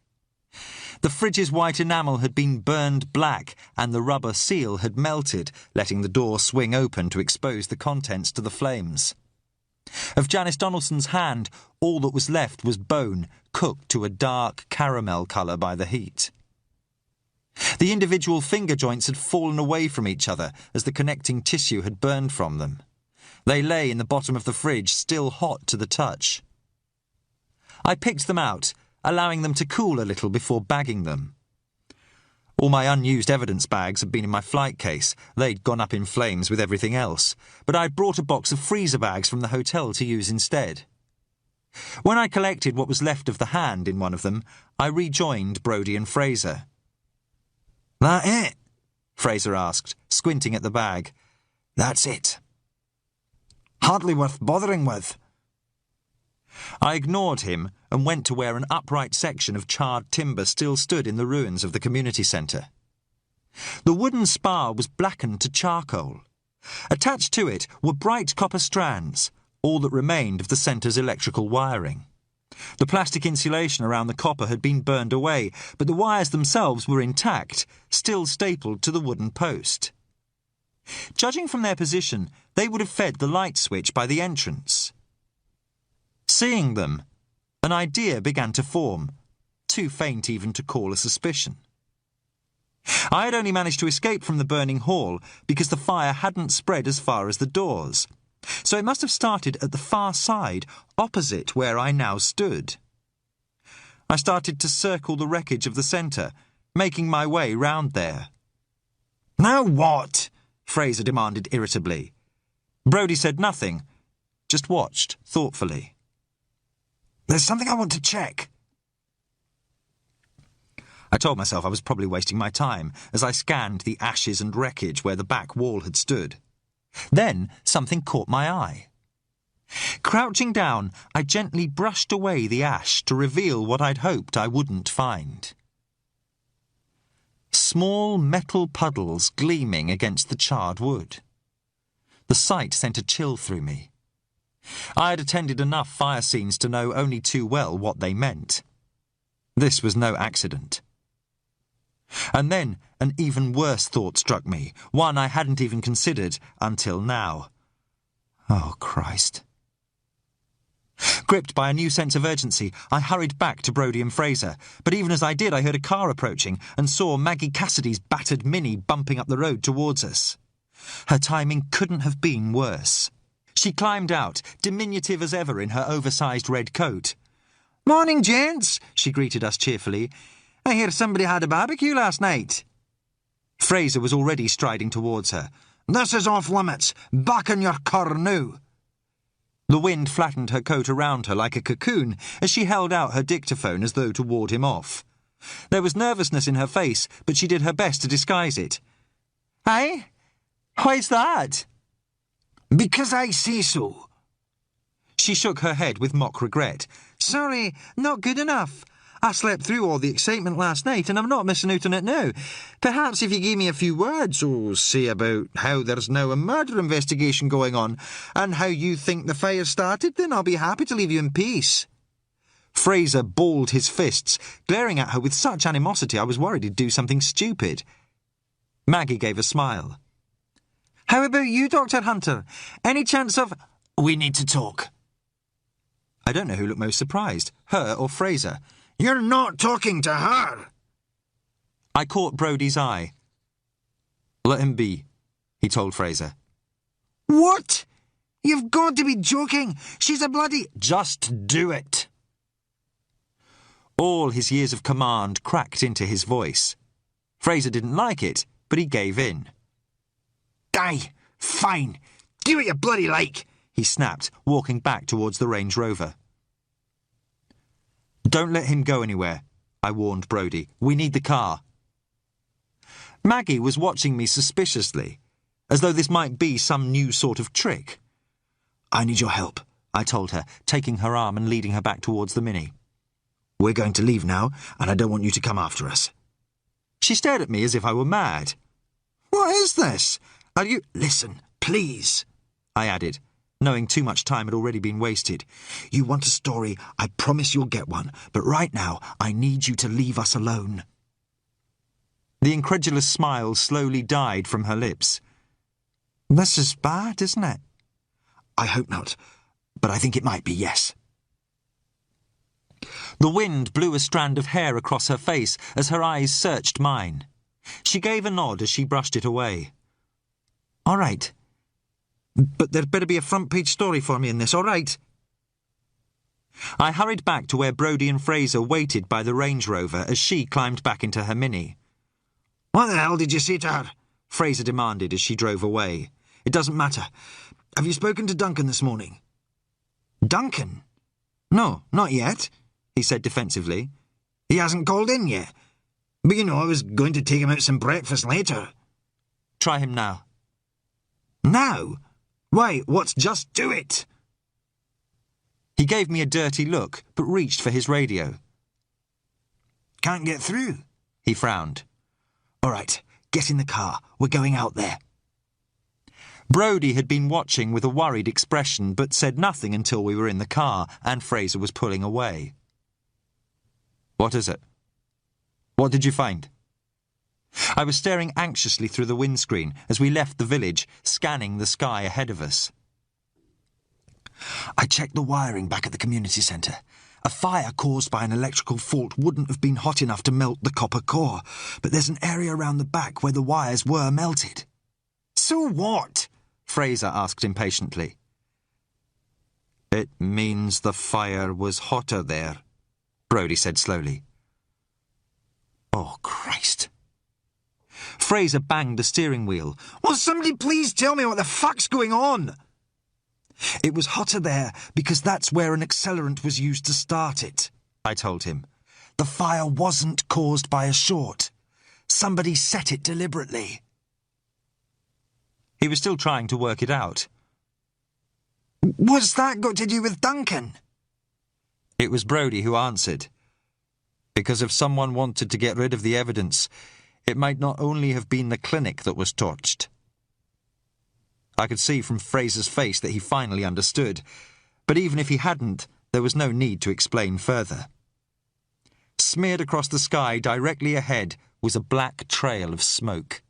The fridge's white enamel had been burned black, and the rubber seal had melted, letting the door swing open to expose the contents to the flames. Of Janice Donaldson's hand, all that was left was bone, cooked to a dark caramel colour by the heat. The individual finger joints had fallen away from each other as the connecting tissue had burned from them. They lay in the bottom of the fridge, still hot to the touch. I picked them out, allowing them to cool a little before bagging them. All my unused evidence bags had been in my flight case. They'd gone up in flames with everything else, but I'd brought a box of freezer bags from the hotel to use instead. When I collected what was left of the hand in one of them, I rejoined Brodie and Fraser. "That it?" Fraser asked, squinting at the bag. "That's it. Hardly worth bothering with." I ignored him and went to where an upright section of charred timber still stood in the ruins of the community centre. The wooden spar was blackened to charcoal. Attached to it were bright copper strands, all that remained of the centre's electrical wiring. The plastic insulation around the copper had been burned away, but the wires themselves were intact, still stapled to the wooden post. Judging from their position, they would have fed the light switch by the entrance. Seeing them, an idea began to form, too faint even to call a suspicion. I had only managed to escape from the burning hall because the fire hadn't spread as far as the doors, so it must have started at the far side, opposite where I now stood. I started to circle the wreckage of the centre, making my way round there. "Now what?" Fraser demanded irritably. Brodie said nothing, just watched thoughtfully. "There's something I want to check." I told myself I was probably wasting my time as I scanned the ashes and wreckage where the back wall had stood. Then something caught my eye. Crouching down, I gently brushed away the ash to reveal what I'd hoped I wouldn't find. Small metal puddles gleaming against the charred wood. The sight sent a chill through me. I had attended enough fire scenes to know only too well what they meant. This was no accident. And then an even worse thought struck me, one I hadn't even considered until now. Oh, Christ. Gripped by a new sense of urgency, I hurried back to Brodie and Fraser, but even as I did, I heard a car approaching and saw Maggie Cassidy's battered Mini bumping up the road towards us. Her timing couldn't have been worse. She climbed out, diminutive as ever in her oversized red coat. "Morning, gents," she greeted us cheerfully. "I hear somebody had a barbecue last night." Fraser was already striding towards her. This is off limits. Back in your car now. The wind flattened her coat around her like a cocoon as she held out her dictaphone as though to ward him off. There was nervousness in her face, but she did her best to disguise it. "Hey? Why's that?" Because I say so. She shook her head with mock regret. "Sorry, not good enough. I slept through all the excitement last night and I'm not missing out on it now. Perhaps if you gave me a few words, or say about how there's now a murder investigation going on and how you think the fire started, then I'll be happy to leave you in peace." Fraser balled his fists, glaring at her with such animosity I was worried he'd do something stupid. Maggie gave a smile. "How about you, Dr. Hunter? Any chance of—" "We need to talk." I don't know who looked most surprised, her or Fraser. "You're not talking to her." I caught Brodie's eye. "Let him be," he told Fraser. "What? You've got to be joking. She's a bloody—" "Just do it." All his years of command cracked into his voice. Fraser didn't like it, but he gave in. "Aye, fine. Do what you bloody like," he snapped, walking back towards the Range Rover. "Don't let him go anywhere," I warned Brodie. "We need the car." Maggie was watching me suspiciously, as though this might be some new sort of trick. "I need your help," I told her, taking her arm and leading her back towards the Mini. "We're going to leave now, and I don't want you to come after us." She stared at me as if I were mad. "What is this? Are you—" "Listen, please," I added, knowing too much time had already been wasted. "You want a story, I promise you'll get one, but right now I need you to leave us alone." The incredulous smile slowly died from her lips. "This is bad, isn't it?" "I hope not, but I think it might be, yes." The wind blew a strand of hair across her face as her eyes searched mine. She gave a nod as she brushed it away. "All right. But there'd better be a front-page story for me in this, all right?" I hurried back to where Brodie and Fraser waited by the Range Rover as she climbed back into her Mini. "What the hell did you say to her?" Fraser demanded as she drove away. "It doesn't matter. Have you spoken to Duncan this morning?" "Duncan?" "No, not yet," he said defensively. "He hasn't called in yet. But you know I was going to take him out some breakfast later." "Try him now." "Now? Why, what's just do it?" He gave me a dirty look, but reached for his radio. "Can't get through?" He frowned. "All right, get in the car. We're going out there." Brodie had been watching with a worried expression, but said nothing until we were in the car and Fraser was pulling away. "What is it? What did you find?" I was staring anxiously through the windscreen as we left the village, scanning the sky ahead of us. "I checked the wiring back at the community centre. A fire caused by an electrical fault wouldn't have been hot enough to melt the copper core, but there's an area around the back where the wires were melted." "So what?" Fraser asked impatiently. "It means the fire was hotter there," Brodie said slowly. "Oh, Christ." Fraser banged the steering wheel. "Will somebody please tell me what the fuck's going on?" "It was hotter there because that's where an accelerant was used to start it," I told him. "The fire wasn't caused by a short. Somebody set it deliberately." He was still trying to work it out. "What's that got to do with Duncan?" It was Brodie who answered. "Because if someone wanted to get rid of the evidence, it might not only have been the clinic that was torched." I could see from Fraser's face that he finally understood, but even if he hadn't, there was no need to explain further. Smeared across the sky directly ahead was a black trail of smoke.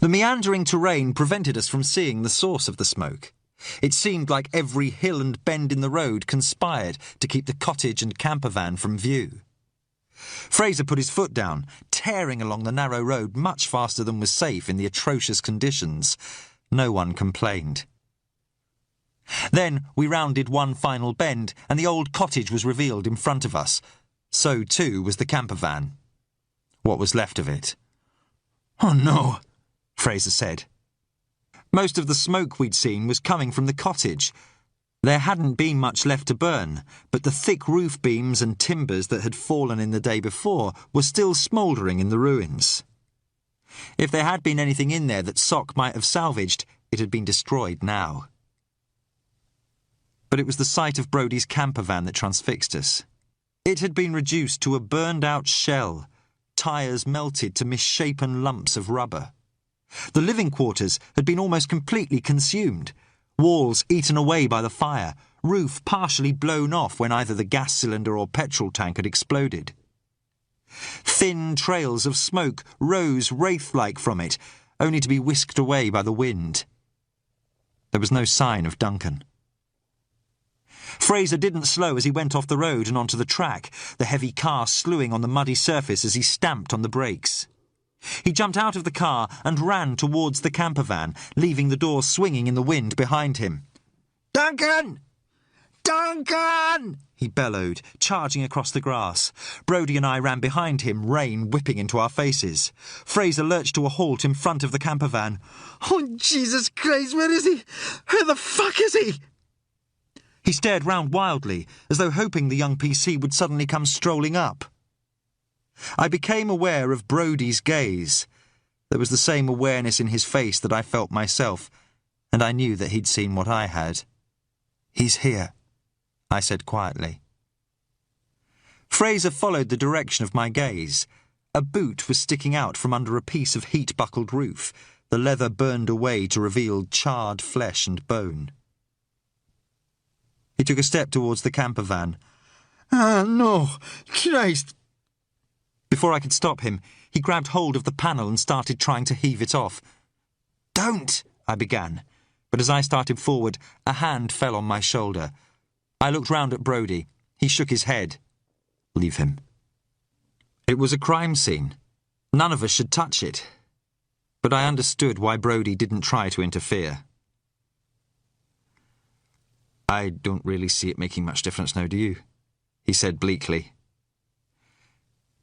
The meandering terrain prevented us from seeing the source of the smoke. It seemed like every hill and bend in the road conspired to keep the cottage and camper van from view. Fraser put his foot down, tearing along the narrow road much faster than was safe in the atrocious conditions. No one complained. Then we rounded one final bend and the old cottage was revealed in front of us. So too was the camper van. what was left of it. "Oh no," Fraser said. Most of the smoke we'd seen was coming from the cottage. There hadn't been much left to burn, but the thick roof beams and timbers that had fallen in the day before were still smouldering in the ruins. If there had been anything in there that Sock might have salvaged, it had been destroyed now. But it was the sight of Brodie's camper van that transfixed us. It had been reduced to a burned-out shell, tyres melted to misshapen lumps of rubber. The living quarters had been almost completely consumed, walls eaten away by the fire, roof partially blown off when either the gas cylinder or petrol tank had exploded. Thin trails of smoke rose wraith-like from it, only to be whisked away by the wind. There was no sign of Duncan. Fraser didn't slow as he went off the road and onto the track, the heavy car slewing on the muddy surface as he stamped on the brakes. He jumped out of the car and ran towards the camper van, leaving the door swinging in the wind behind him. "Duncan! Duncan!" he bellowed, charging across the grass. Brodie and I ran behind him, rain whipping into our faces. Fraser lurched to a halt in front of the camper van. "Oh, Jesus Christ, where is he? Where the fuck is he?" He stared round wildly, as though hoping the young PC would suddenly come strolling up. I became aware of Brodie's gaze. There was the same awareness in his face that I felt myself, and I knew that he'd seen what I had. "He's here," I said quietly. Fraser followed the direction of my gaze. A boot was sticking out from under a piece of heat-buckled roof, the leather burned away to reveal charred flesh and bone. He took a step towards the camper van. "Ah, no! Christ!" Before I could stop him, he grabbed hold of the panel and started trying to heave it off. "Don't!" I began, but as I started forward, a hand fell on my shoulder. I looked round at Brodie. He shook his head. "Leave him." It was a crime scene. None of us should touch it. But I understood why Brodie didn't try to interfere. "I don't really see it making much difference now, do you?" he said bleakly.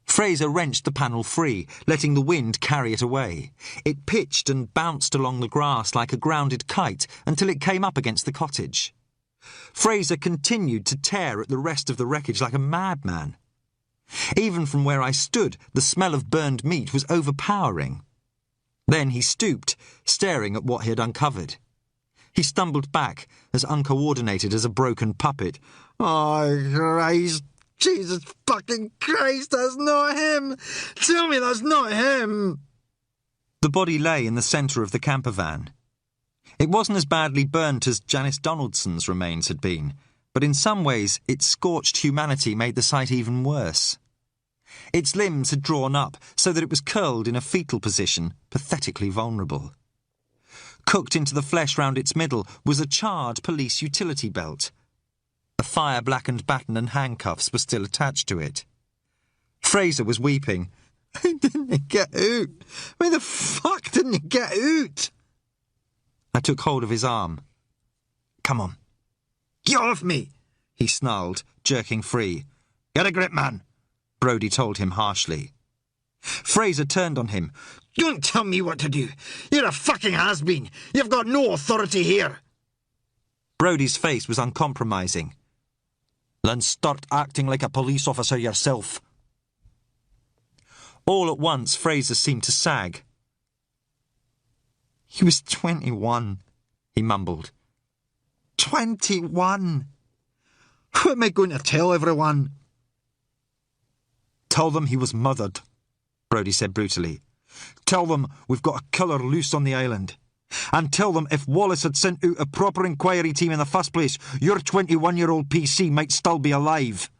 Fraser wrenched the panel free, letting the wind carry it away. It pitched and bounced along the grass like a grounded kite until it came up against the cottage. Fraser continued to tear at the rest of the wreckage like a madman. Even from where I stood, the smell of burned meat was overpowering. Then he stooped, staring at what he had uncovered. He stumbled back, as uncoordinated as a broken puppet. "Oh, Christ! Jesus fucking Christ, that's not him! Tell me that's not him!" The body lay in the centre of the camper van. It wasn't as badly burnt as Janice Donaldson's remains had been, but in some ways its scorched humanity made the sight even worse. Its limbs had drawn up so that it was curled in a fetal position, pathetically vulnerable. Cooked into the flesh round its middle was a charred police utility belt. A fire-blackened baton and handcuffs were still attached to it. Fraser was weeping. "How didn't it get out? Why the fuck didn't it get out?" I took hold of his arm. "Come on." "Get off me!" he snarled, jerking free. "Get a grip, man," Brodie told him harshly. Fraser turned on him. "Don't tell me what to do. You're a fucking has-been. You've got no authority here." Brodie's face was uncompromising. "Then start acting like a police officer yourself." All at once, Fraser seemed to sag. "He was 21, he mumbled. 21! What am I going to tell everyone? Tell them he was murdered, Brodie said brutally. Tell them we've got a killer loose on the island. And tell them if Wallace had sent out a proper inquiry team in the first place, your 21-year-old PC might still be alive.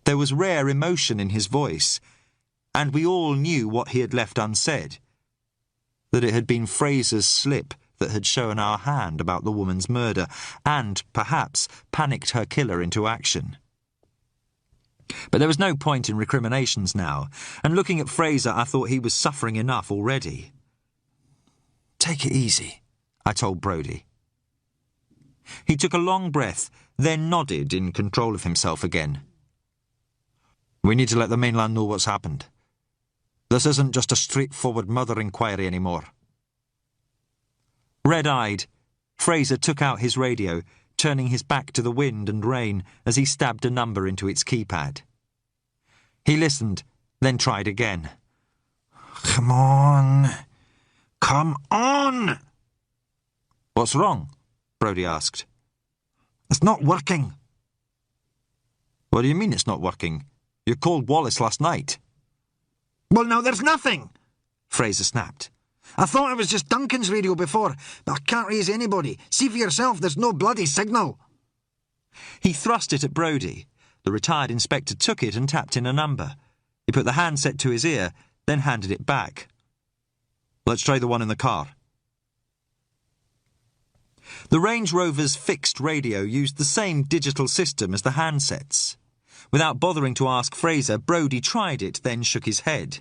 There was rare emotion in his voice, and we all knew what he had left unsaid. That it had been Fraser's slip that had shown our hand about the woman's murder, and, perhaps, panicked her killer into action. But there was no point in recriminations now, and looking at Fraser I thought he was suffering enough already. Take it easy, I told Brodie. He took a long breath, then nodded in control of himself again. We need to let the mainland know what's happened. This isn't just a straightforward murder inquiry anymore. Red-eyed, Fraser took out his radio, turning his back to the wind and rain as he stabbed a number into its keypad. He listened, then tried again. Come on. Come on! What's wrong? Brodie asked. It's not working. What do you mean it's not working? You called Wallace last night. Well, now there's nothing, Fraser snapped. I thought it was just Duncan's radio before, but I can't raise anybody. See for yourself, there's no bloody signal. He thrust it at Brodie. The retired inspector took it and tapped in a number. He put the handset to his ear, then handed it back. Let's try the one in the car. The Range Rover's fixed radio used the same digital system as the handsets. Without bothering to ask Fraser, Brodie tried it, then shook his head.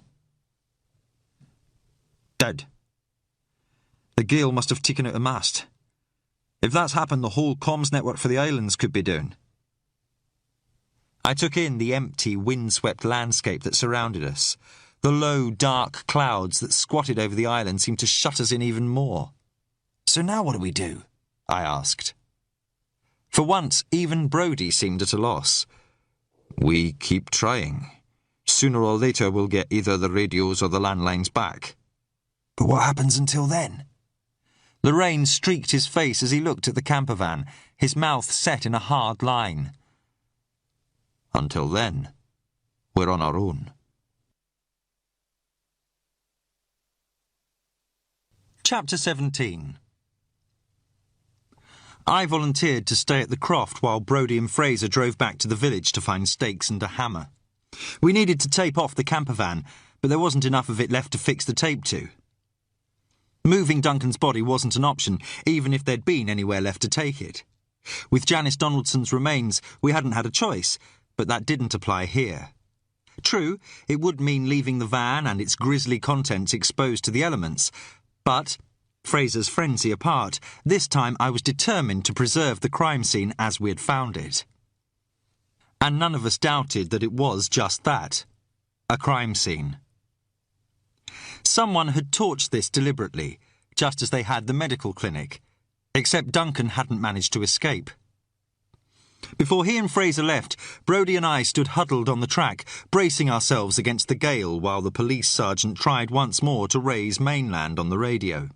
Dead. The gale must have taken out a mast. If that's happened, the whole comms network for the islands could be down. I took in the empty, windswept landscape that surrounded us. The low, dark clouds that squatted over the island seemed to shut us in even more. So now what do we do? I asked. For once, even Brodie seemed at a loss. We keep trying. Sooner or later we'll get either the radios or the landlines back. But what happens until then? The rain streaked his face as he looked at the camper van, his mouth set in a hard line. Until then, we're on our own. Chapter 17. I volunteered to stay at the croft while Brodie and Fraser drove back to the village to find stakes and a hammer. We needed to tape off the camper van, but there wasn't enough of it left to fix the tape to. Moving Duncan's body wasn't an option, even if there'd been anywhere left to take it. With Janice Donaldson's remains, we hadn't had a choice, but that didn't apply here. True, it would mean leaving the van and its grisly contents exposed to the elements, but, Fraser's frenzy apart, this time I was determined to preserve the crime scene as we had found it. And none of us doubted that it was just that, a crime scene. Someone had torched this deliberately, just as they had the medical clinic, except Duncan hadn't managed to escape. Before he and Fraser left, Brodie and I stood huddled on the track, bracing ourselves against the gale while the police sergeant tried once more to raise mainland on the radio.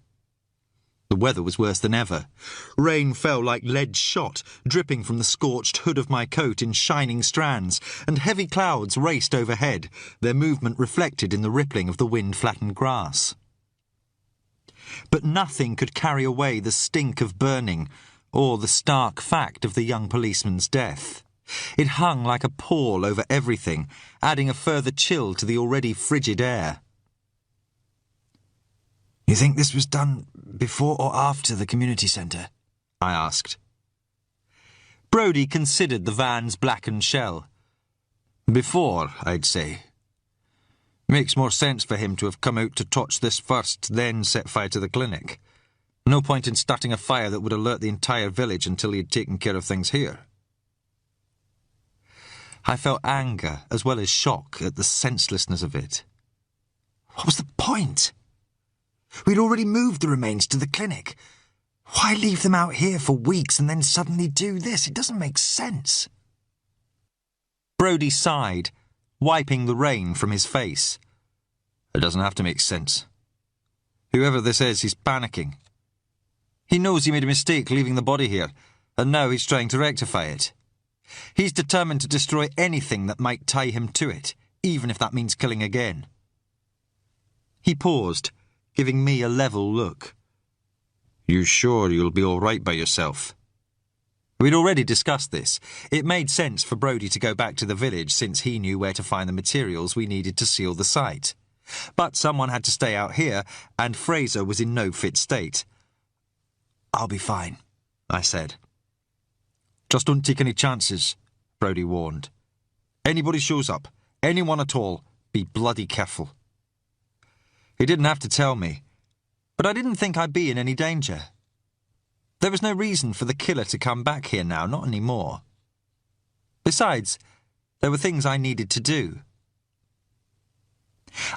The weather was worse than ever. Rain fell like lead shot, dripping from the scorched hood of my coat in shining strands, and heavy clouds raced overhead, their movement reflected in the rippling of the wind-flattened grass. But nothing could carry away the stink of burning, or the stark fact of the young policeman's death. It hung like a pall over everything, adding a further chill to the already frigid air. You think this was done before or after the community centre? I asked. Brodie considered the van's blackened shell. Before, I'd say. Makes more sense for him to have come out to touch this first, then set fire to the clinic. No point in starting a fire that would alert the entire village until he had taken care of things here. I felt anger as well as shock at the senselessness of it. What was the point? We'd already moved the remains to the clinic. Why leave them out here for weeks and then suddenly do this? It doesn't make sense. Brodie sighed, wiping the rain from his face. It doesn't have to make sense. Whoever this is, he's panicking. He knows he made a mistake leaving the body here, and now he's trying to rectify it. He's determined to destroy anything that might tie him to it, even if that means killing again. He paused, giving me a level look. You sure you'll be all right by yourself? We'd already discussed this. It made sense for Brodie to go back to the village since he knew where to find the materials we needed to seal the site. But someone had to stay out here, and Fraser was in no fit state. I'll be fine, I said. Just don't take any chances, Brodie warned. Anybody shows up, anyone at all, be bloody careful. He didn't have to tell me, but I didn't think I'd be in any danger. There was no reason for the killer to come back here now, not anymore. Besides, There were things I needed to do.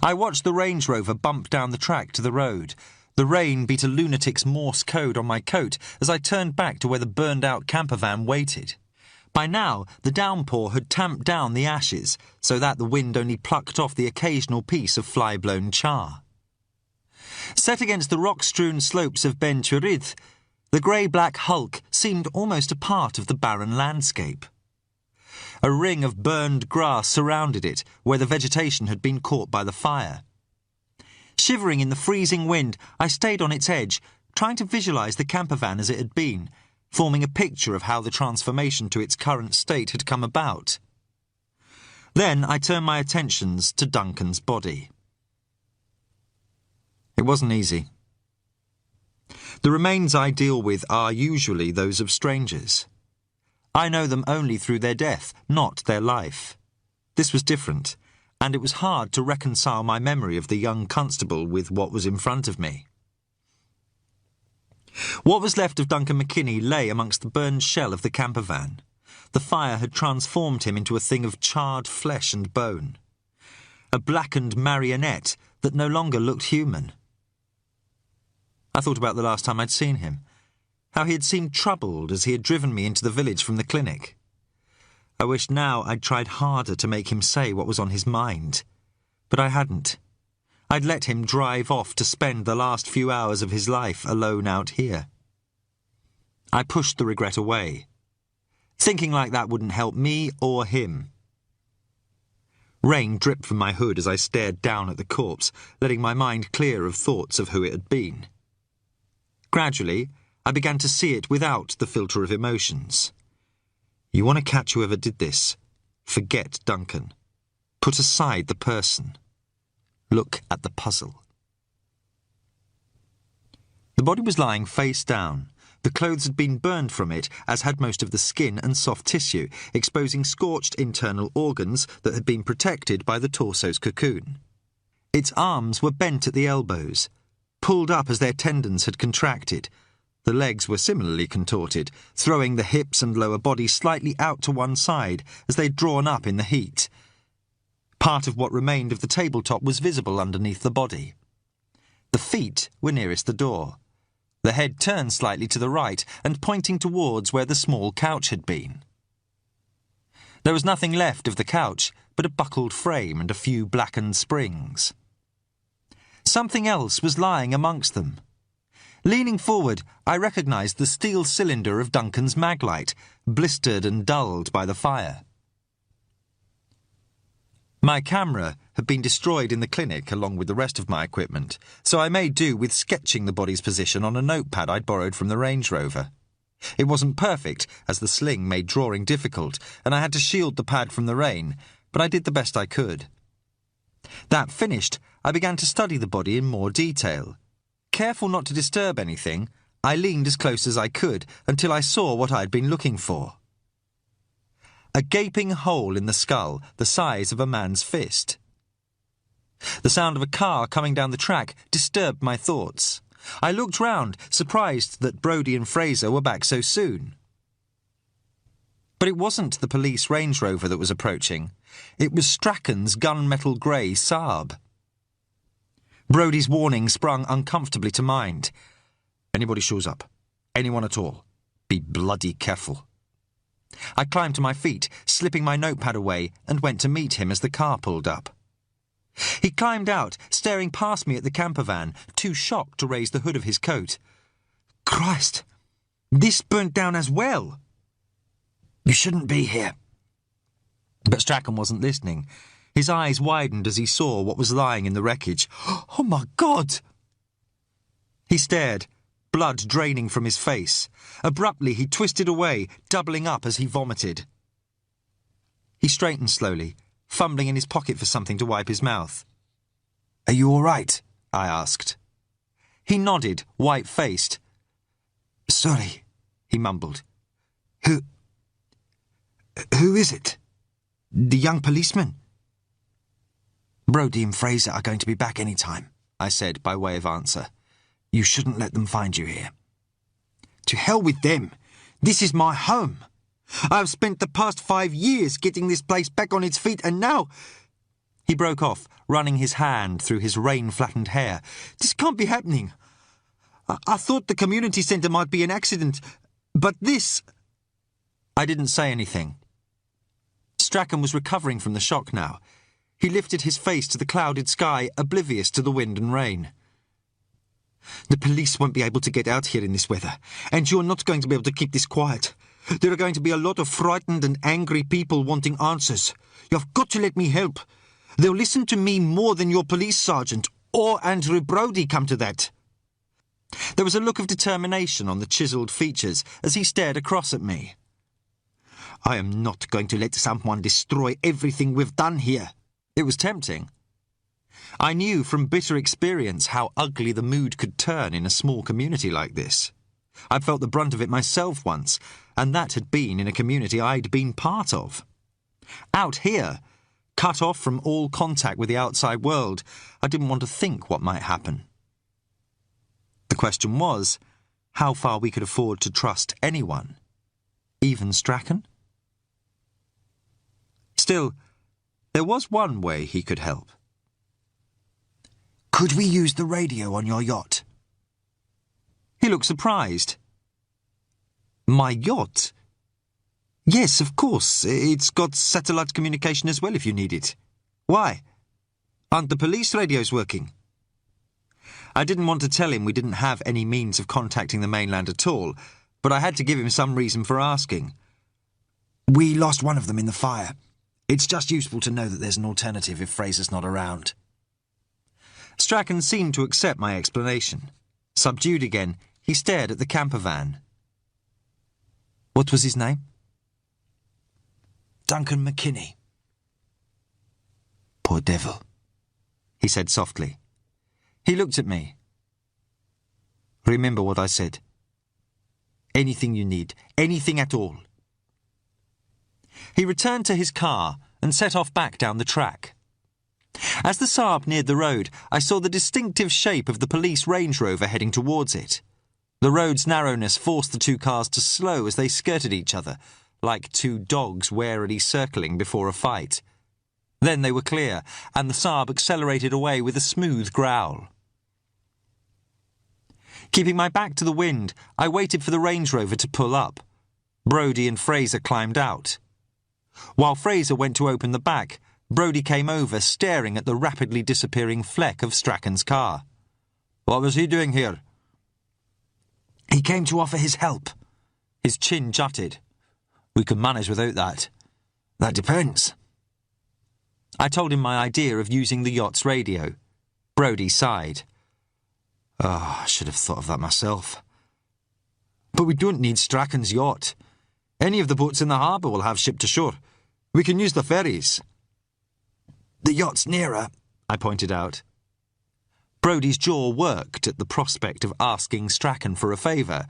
I watched the Range Rover bump down the track to the road. The rain beat a lunatic's Morse code on my coat as I turned back to where the burned-out camper van waited. By now, the downpour had tamped down the ashes, so that the wind only plucked off the occasional piece of fly-blown char. Set against the rock-strewn slopes of Ben Churith, the grey-black hulk seemed almost a part of the barren landscape. A ring of burned grass surrounded it, where the vegetation had been caught by the fire. Shivering in the freezing wind, I stayed on its edge, trying to visualise the camper van as it had been, forming a picture of how the transformation to its current state had come about. Then I turned my attentions to Duncan's body. It wasn't easy. The remains I deal with are usually those of strangers. I know them only through their death, not their life. This was different, and it was hard to reconcile my memory of the young constable with what was in front of me. What was left of Duncan McKinney lay amongst the burned shell of the camper van. The fire had transformed him into a thing of charred flesh and bone. A blackened marionette that no longer looked human. I thought about the last time I'd seen him, how he had seemed troubled as he had driven me into the village from the clinic. I wished now I'd tried harder to make him say what was on his mind, but I hadn't. I'd let him drive off to spend the last few hours of his life alone out here. I pushed the regret away. Thinking like that wouldn't help me or him. Rain dripped from my hood as I stared down at the corpse, letting my mind clear of thoughts of who it had been. Gradually, I began to see it without the filter of emotions. You want to catch whoever did this? Forget Duncan. Put aside the person. Look at the puzzle. The body was lying face down. The clothes had been burned from it, as had most of the skin and soft tissue, exposing scorched internal organs that had been protected by the torso's cocoon. Its arms were bent at the elbows, pulled up as their tendons had contracted. The legs were similarly contorted, throwing the hips and lower body slightly out to one side as they'd drawn up in the heat. Part of what remained of the tabletop was visible underneath the body. The feet were nearest the door. The head turned slightly to the right and pointing towards where the small couch had been. There was nothing left of the couch but a buckled frame and a few blackened springs. Something else was lying amongst them. Leaning forward, I recognised the steel cylinder of Duncan's maglite, blistered and dulled by the fire. My camera had been destroyed in the clinic along with the rest of my equipment, so I made do with sketching the body's position on a notepad I'd borrowed from the Range Rover. It wasn't perfect, as the sling made drawing difficult, and I had to shield the pad from the rain, but I did the best I could. That finished, I began to study the body in more detail. Careful not to disturb anything, I leaned as close as I could until I saw what I'd been looking for. A gaping hole in the skull the size of a man's fist. The sound of a car coming down the track disturbed my thoughts. I looked round, surprised that Brodie and Fraser were back so soon. But it wasn't the police Range Rover that was approaching. It was Strachan's gunmetal grey Saab. Brodie's warning sprung uncomfortably to mind. Anybody shows up, anyone at all, be bloody careful. I climbed to my feet, slipping my notepad away, and went to meet him as the car pulled up. He climbed out, staring past me at the camper van, too shocked to raise the hood of his coat. Christ! This burnt down as well! You shouldn't be here. But Strachan wasn't listening. His eyes widened as he saw what was lying in the wreckage. Oh, my God! He stared, blood draining from his face. Abruptly, he twisted away, doubling up as he vomited. He straightened slowly, fumbling in his pocket for something to wipe his mouth. Are you all right? I asked. He nodded, white-faced. Sorry, he mumbled. Who is it? The young policeman? Brodie and Fraser are going to be back any time, I said by way of answer. You shouldn't let them find you here. To hell with them. This is my home. I've spent the past 5 years getting this place back on its feet, and now—" He broke off, running his hand through his rain-flattened hair. "This can't be happening. I thought the community centre might be an accident, but this—" I didn't say anything. Strachan was recovering from the shock now. He lifted his face to the clouded sky, oblivious to the wind and rain. "The police won't be able to get out here in this weather, and you're not going to be able to keep this quiet. There are going to be a lot of frightened and angry people wanting answers. You've got to let me help. They'll listen to me more than your police sergeant, or Andrew Brodie, come to that." There was a look of determination on the chiselled features as he stared across at me. "I am not going to let someone destroy everything we've done here." It was tempting. I knew from bitter experience how ugly the mood could turn in a small community like this. I'd felt the brunt of it myself once, and that had been in a community I'd been part of. Out here, cut off from all contact with the outside world, I didn't want to think what might happen. The question was, how far we could afford to trust anyone, even Strachan? Still, there was one way he could help. "Could we use the radio on your yacht?" He looked surprised. "My yacht?" "Yes, of course. It's got satellite communication as well if you need it. Why? Aren't the police radios working?" I didn't want to tell him we didn't have any means of contacting the mainland at all, but I had to give him some reason for asking. "We lost one of them in the fire. It's just useful to know that there's an alternative if Fraser's not around." Strachan seemed to accept my explanation. Subdued again, he stared at the camper van. "What was his name?" "Duncan McKinney." "Poor devil," he said softly. He looked at me. "Remember what I said. Anything you need, anything at all." He returned to his car and set off back down the track. As the Saab neared the road, I saw the distinctive shape of the police Range Rover heading towards it. The road's narrowness forced the two cars to slow as they skirted each other, like two dogs warily circling before a fight. Then they were clear, and the Saab accelerated away with a smooth growl. Keeping my back to the wind, I waited for the Range Rover to pull up. Brodie and Fraser climbed out. While Fraser went to open the back, Brodie came over, staring at the rapidly disappearing fleck of Strachan's car. "What was he doing here?" "He came to offer his help." His chin jutted. "We can manage without that." "That depends." I told him my idea of using the yacht's radio. Brodie sighed. "I should have thought of that myself. But we don't need Strachan's yacht. Any of the boats in the harbour will have shipped ashore. We can use the ferries." "The yacht's nearer," I pointed out. Brodie's jaw worked at the prospect of asking Strachan for a favour,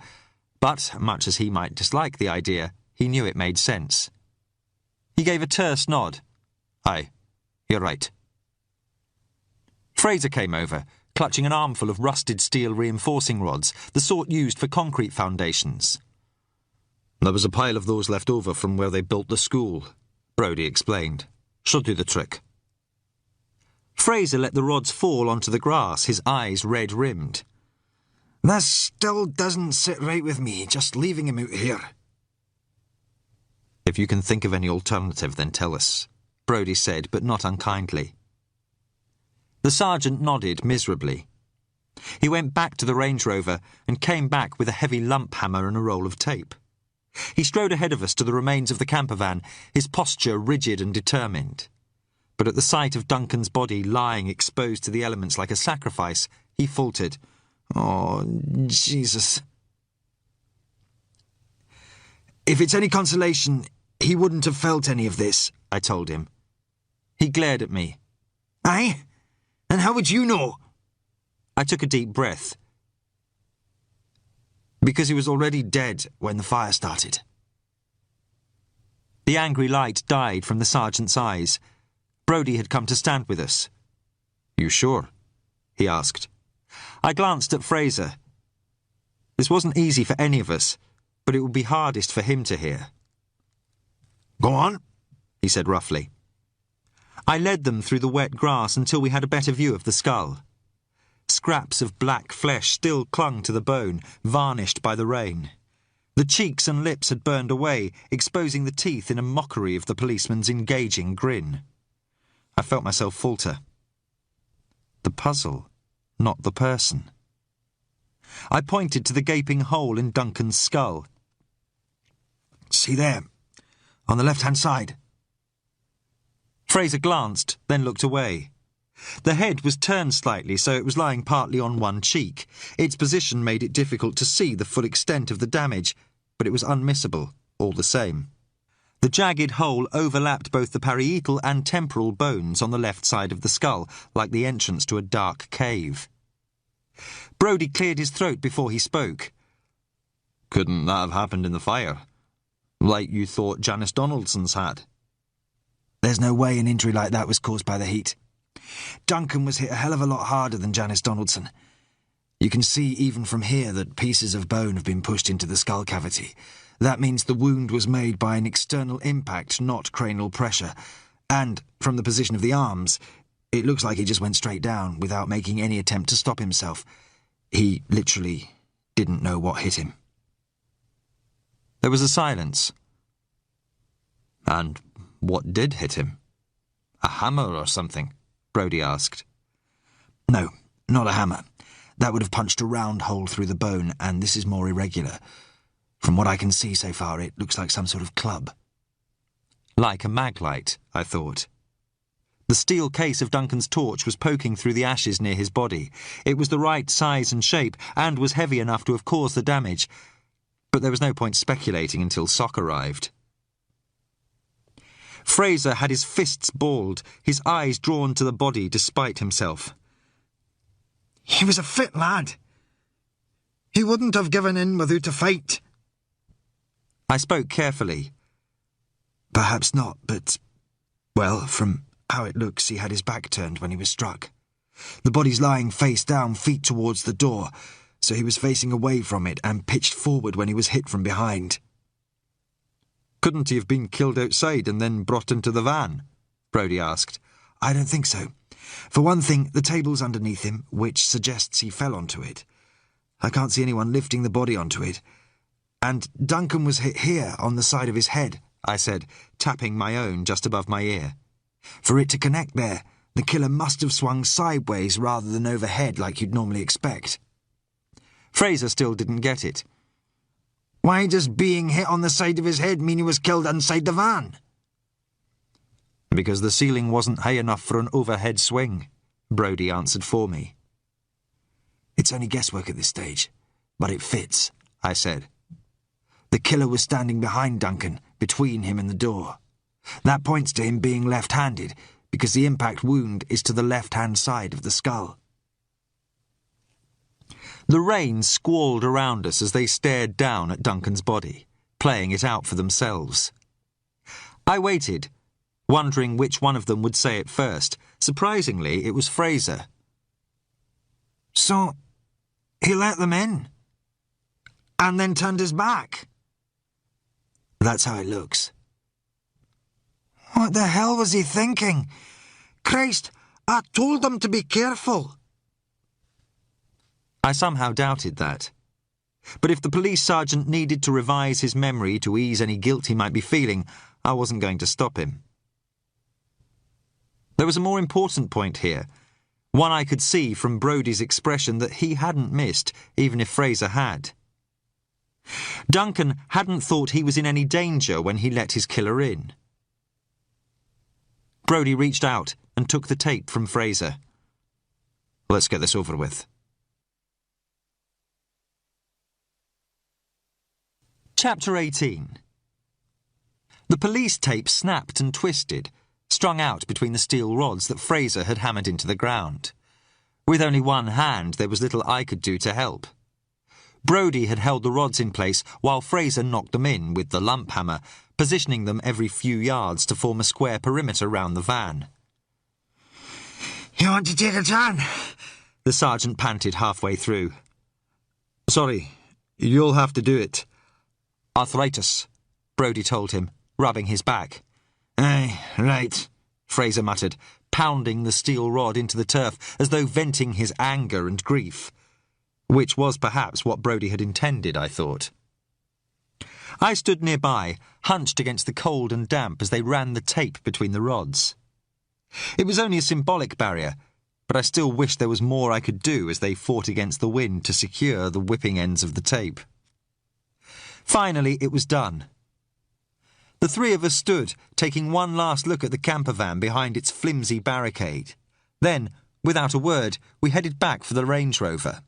but, much as he might dislike the idea, he knew it made sense. He gave a terse nod. "Aye, you're right." Fraser came over, clutching an armful of rusted steel reinforcing rods, the sort used for concrete foundations. "There was a pile of those left over from where they built the school," Brodie explained. "Should do the trick." Fraser let the rods fall onto the grass, his eyes red-rimmed. "That still doesn't sit right with me, just leaving him out here." "If you can think of any alternative, then tell us," Brodie said, but not unkindly. The sergeant nodded miserably. He went back to the Range Rover and came back with a heavy lump hammer and a roll of tape. He strode ahead of us to the remains of the camper van, his posture rigid and determined. But at the sight of Duncan's body lying exposed to the elements like a sacrifice, he faltered. "Oh, Jesus." "If it's any consolation, he wouldn't have felt any of this," I told him. He glared at me. "Aye? And how would you know?" I took a deep breath. "Because he was already dead when the fire started." The angry light died from the sergeant's eyes. Brodie had come to stand with us. "You sure?" he asked. I glanced at Fraser. This wasn't easy for any of us, but it would be hardest for him to hear. Go on, he said roughly. I led them through the wet grass until we had a better view of the skull. Scraps of black flesh still clung to the bone, varnished by the rain. The cheeks and lips had burned away, exposing the teeth in a mockery of the policeman's engaging grin. I felt myself falter. The puzzle, not the person. I pointed to the gaping hole in Duncan's skull. See there, on the left-hand side. Fraser glanced, then looked away. The head was turned slightly, so it was lying partly on one cheek. Its position made it difficult to see the full extent of the damage, but it was unmissable, all the same. The jagged hole overlapped both the parietal and temporal bones on the left side of the skull, like the entrance to a dark cave. Brodie cleared his throat before he spoke. Couldn't that have happened in the fire? Like you thought Janice Donaldson's had? There's no way an injury like that was caused by the heat. Duncan was hit a hell of a lot harder than Janice Donaldson. You can see even from here that pieces of bone have been pushed into the skull cavity. That means the wound was made by an external impact, not cranial pressure. And, from the position of the arms, it looks like he just went straight down without making any attempt to stop himself. He literally didn't know what hit him. There was a silence. And what did hit him? A hammer or something? Brodie asked. No, not a hammer. That would have punched a round hole through the bone, and this is more irregular. From what I can see so far, it looks like some sort of club. Like a maglite, I thought. The steel case of Duncan's torch was poking through the ashes near his body. It was the right size and shape, and was heavy enough to have caused the damage. But there was no point speculating until Sock arrived. Fraser had his fists balled, his eyes drawn to the body despite himself. He was a fit lad. He wouldn't have given in without a fight. I spoke carefully. Perhaps not, but, well, from how it looks, he had his back turned when he was struck. The body's lying face down, feet towards the door, so he was facing away from it and pitched forward when he was hit from behind. Couldn't he have been killed outside and then brought into the van? Brodie asked. I don't think so. For one thing, the table's underneath him, which suggests he fell onto it. I can't see anyone lifting the body onto it. And Duncan was hit here, on the side of his head, I said, tapping my own just above my ear. For it to connect there, the killer must have swung sideways rather than overhead like you'd normally expect. Fraser still didn't get it. Why does being hit on the side of his head mean he was killed inside the van? Because the ceiling wasn't high enough for an overhead swing, Brodie answered for me. It's only guesswork at this stage, but it fits, I said. The killer was standing behind Duncan, between him and the door. That points to him being left-handed, because the impact wound is to the left-hand side of the skull. The rain squalled around us as they stared down at Duncan's body, playing it out for themselves. I waited, wondering which one of them would say it first. Surprisingly, it was Fraser. So, he let them in? And then turned his back? That's how it looks. What the hell was he thinking? Christ, I told him to be careful. I somehow doubted that. But if the police sergeant needed to revise his memory to ease any guilt he might be feeling, I wasn't going to stop him. There was a more important point here, one I could see from Brodie's expression that he hadn't missed, even if Fraser had. Duncan hadn't thought he was in any danger when he let his killer in. Brodie reached out and took the tape from Fraser. Let's get this over with. Chapter 18. The police tape snapped and twisted, strung out between the steel rods that Fraser had hammered into the ground. With only one hand, there was little I could do to help. Brodie had held the rods in place while Fraser knocked them in with the lump hammer, positioning them every few yards to form a square perimeter round the van. You want to take a turn? The sergeant panted halfway through. Sorry, you'll have to do it. Arthritis, Brodie told him, rubbing his back. Aye, right, Fraser muttered, pounding the steel rod into the turf as though venting his anger and grief. Which was perhaps what Brodie had intended, I thought. I stood nearby, hunched against the cold and damp as they ran the tape between the rods. It was only a symbolic barrier, but I still wished there was more I could do as they fought against the wind to secure the whipping ends of the tape. Finally, it was done. The three of us stood, taking one last look at the camper van behind its flimsy barricade. Then, without a word, we headed back for the Range Rover.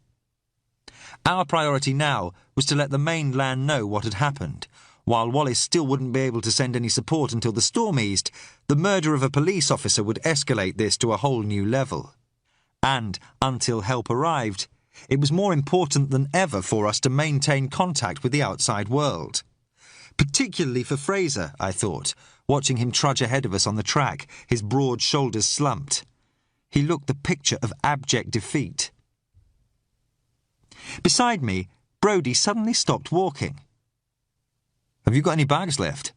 Our priority now was to let the mainland know what had happened. While Wallace still wouldn't be able to send any support until the storm eased, the murder of a police officer would escalate this to a whole new level. And, until help arrived, it was more important than ever for us to maintain contact with the outside world. Particularly for Fraser, I thought, watching him trudge ahead of us on the track, his broad shoulders slumped. He looked the picture of abject defeat. Beside me, Brodie suddenly stopped walking. "Have you got any bags left?"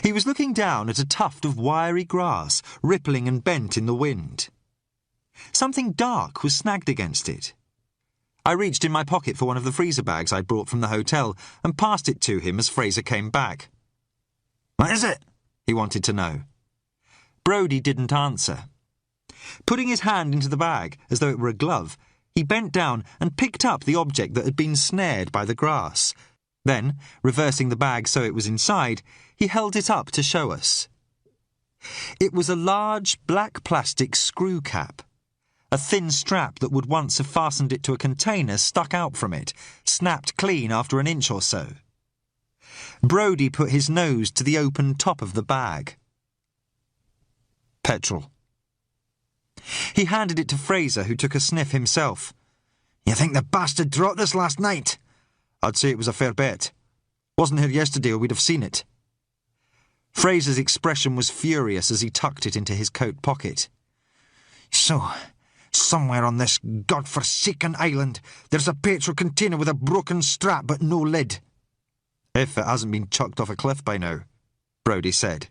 He was looking down at a tuft of wiry grass, rippling and bent in the wind. Something dark was snagged against it. I reached in my pocket for one of the freezer bags I'd brought from the hotel and passed it to him as Fraser came back. "What is it?" he wanted to know. Brodie didn't answer. Putting his hand into the bag, as though it were a glove, he bent down and picked up the object that had been snared by the grass. Then, reversing the bag so it was inside, he held it up to show us. It was a large black plastic screw cap. A thin strap that would once have fastened it to a container stuck out from it, snapped clean after an inch or so. Brodie put his nose to the open top of the bag. "Petrol." He handed it to Fraser, who took a sniff himself. "You think the bastard dropped this last night?" "I'd say it was a fair bet. Wasn't here yesterday or we'd have seen it." Fraser's expression was furious as he tucked it into his coat pocket. "So, somewhere on this god-forsaken island, there's a petrol container with a broken strap but no lid." "If it hasn't been chucked off a cliff by now," Brodie said.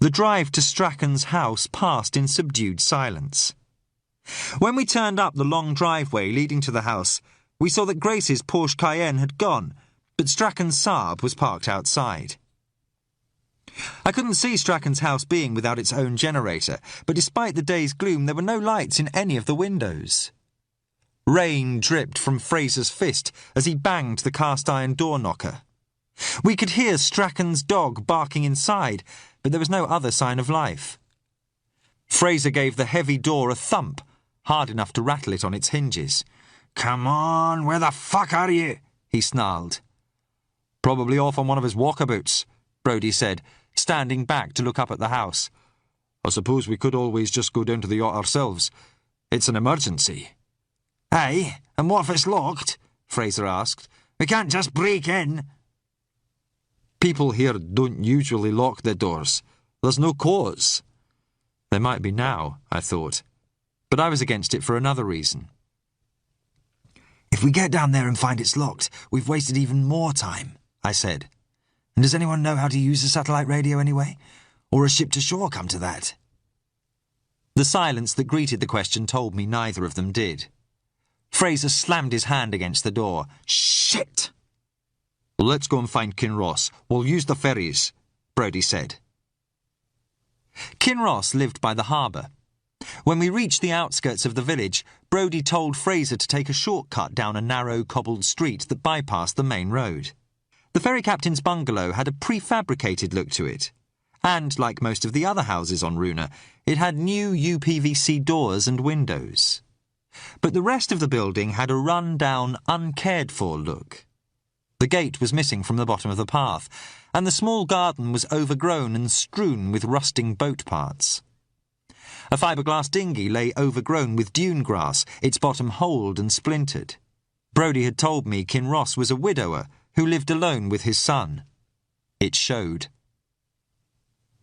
The drive to Strachan's house passed in subdued silence. When we turned up the long driveway leading to the house, we saw that Grace's Porsche Cayenne had gone, but Strachan's Saab was parked outside. I couldn't see Strachan's house being without its own generator, but despite the day's gloom there were no lights in any of the windows. Rain dripped from Fraser's fist as he banged the cast-iron door knocker. We could hear Strachan's dog barking inside, but there was no other sign of life. Fraser gave the heavy door a thump, hard enough to rattle it on its hinges. "Come on, where the fuck are you?" he snarled. "Probably off on one of his walkabouts," Brodie said, standing back to look up at the house. "I suppose we could always just go down to the yacht ourselves. It's an emergency." "Aye, and what if it's locked?" Fraser asked. "We can't just break in." "People here don't usually lock their doors. There's no cause." There might be now, I thought, but I was against it for another reason. "If we get down there and find it's locked, we've wasted even more time," I said. "And does anyone know how to use a satellite radio anyway? Or a ship to shore come to that?" The silence that greeted the question told me neither of them did. Fraser slammed his hand against the door. "Shit!" "Let's go and find Kinross. We'll use the ferries," Brodie said. Kinross lived by the harbour. When we reached the outskirts of the village, Brodie told Fraser to take a shortcut down a narrow cobbled street that bypassed the main road. The ferry captain's bungalow had a prefabricated look to it, and, like most of the other houses on Runa, it had new UPVC doors and windows. But the rest of the building had a run-down, uncared-for look. The gate was missing from the bottom of the path, and the small garden was overgrown and strewn with rusting boat parts. A fiberglass dinghy lay overgrown with dune grass, its bottom holed and splintered. Brodie had told me Kinross was a widower who lived alone with his son. It showed.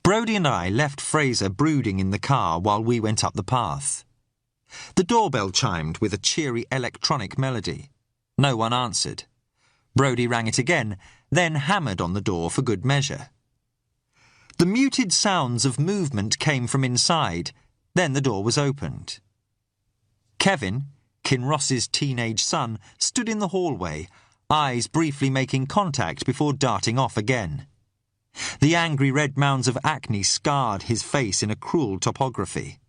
Brodie and I left Fraser brooding in the car while we went up the path. The doorbell chimed with a cheery electronic melody. No one answered. Brodie rang it again, then hammered on the door for good measure. The muted sounds of movement came from inside, then the door was opened. Kevin, Kinross's teenage son, stood in the hallway, eyes briefly making contact before darting off again. The angry red mounds of acne scarred his face in a cruel topography.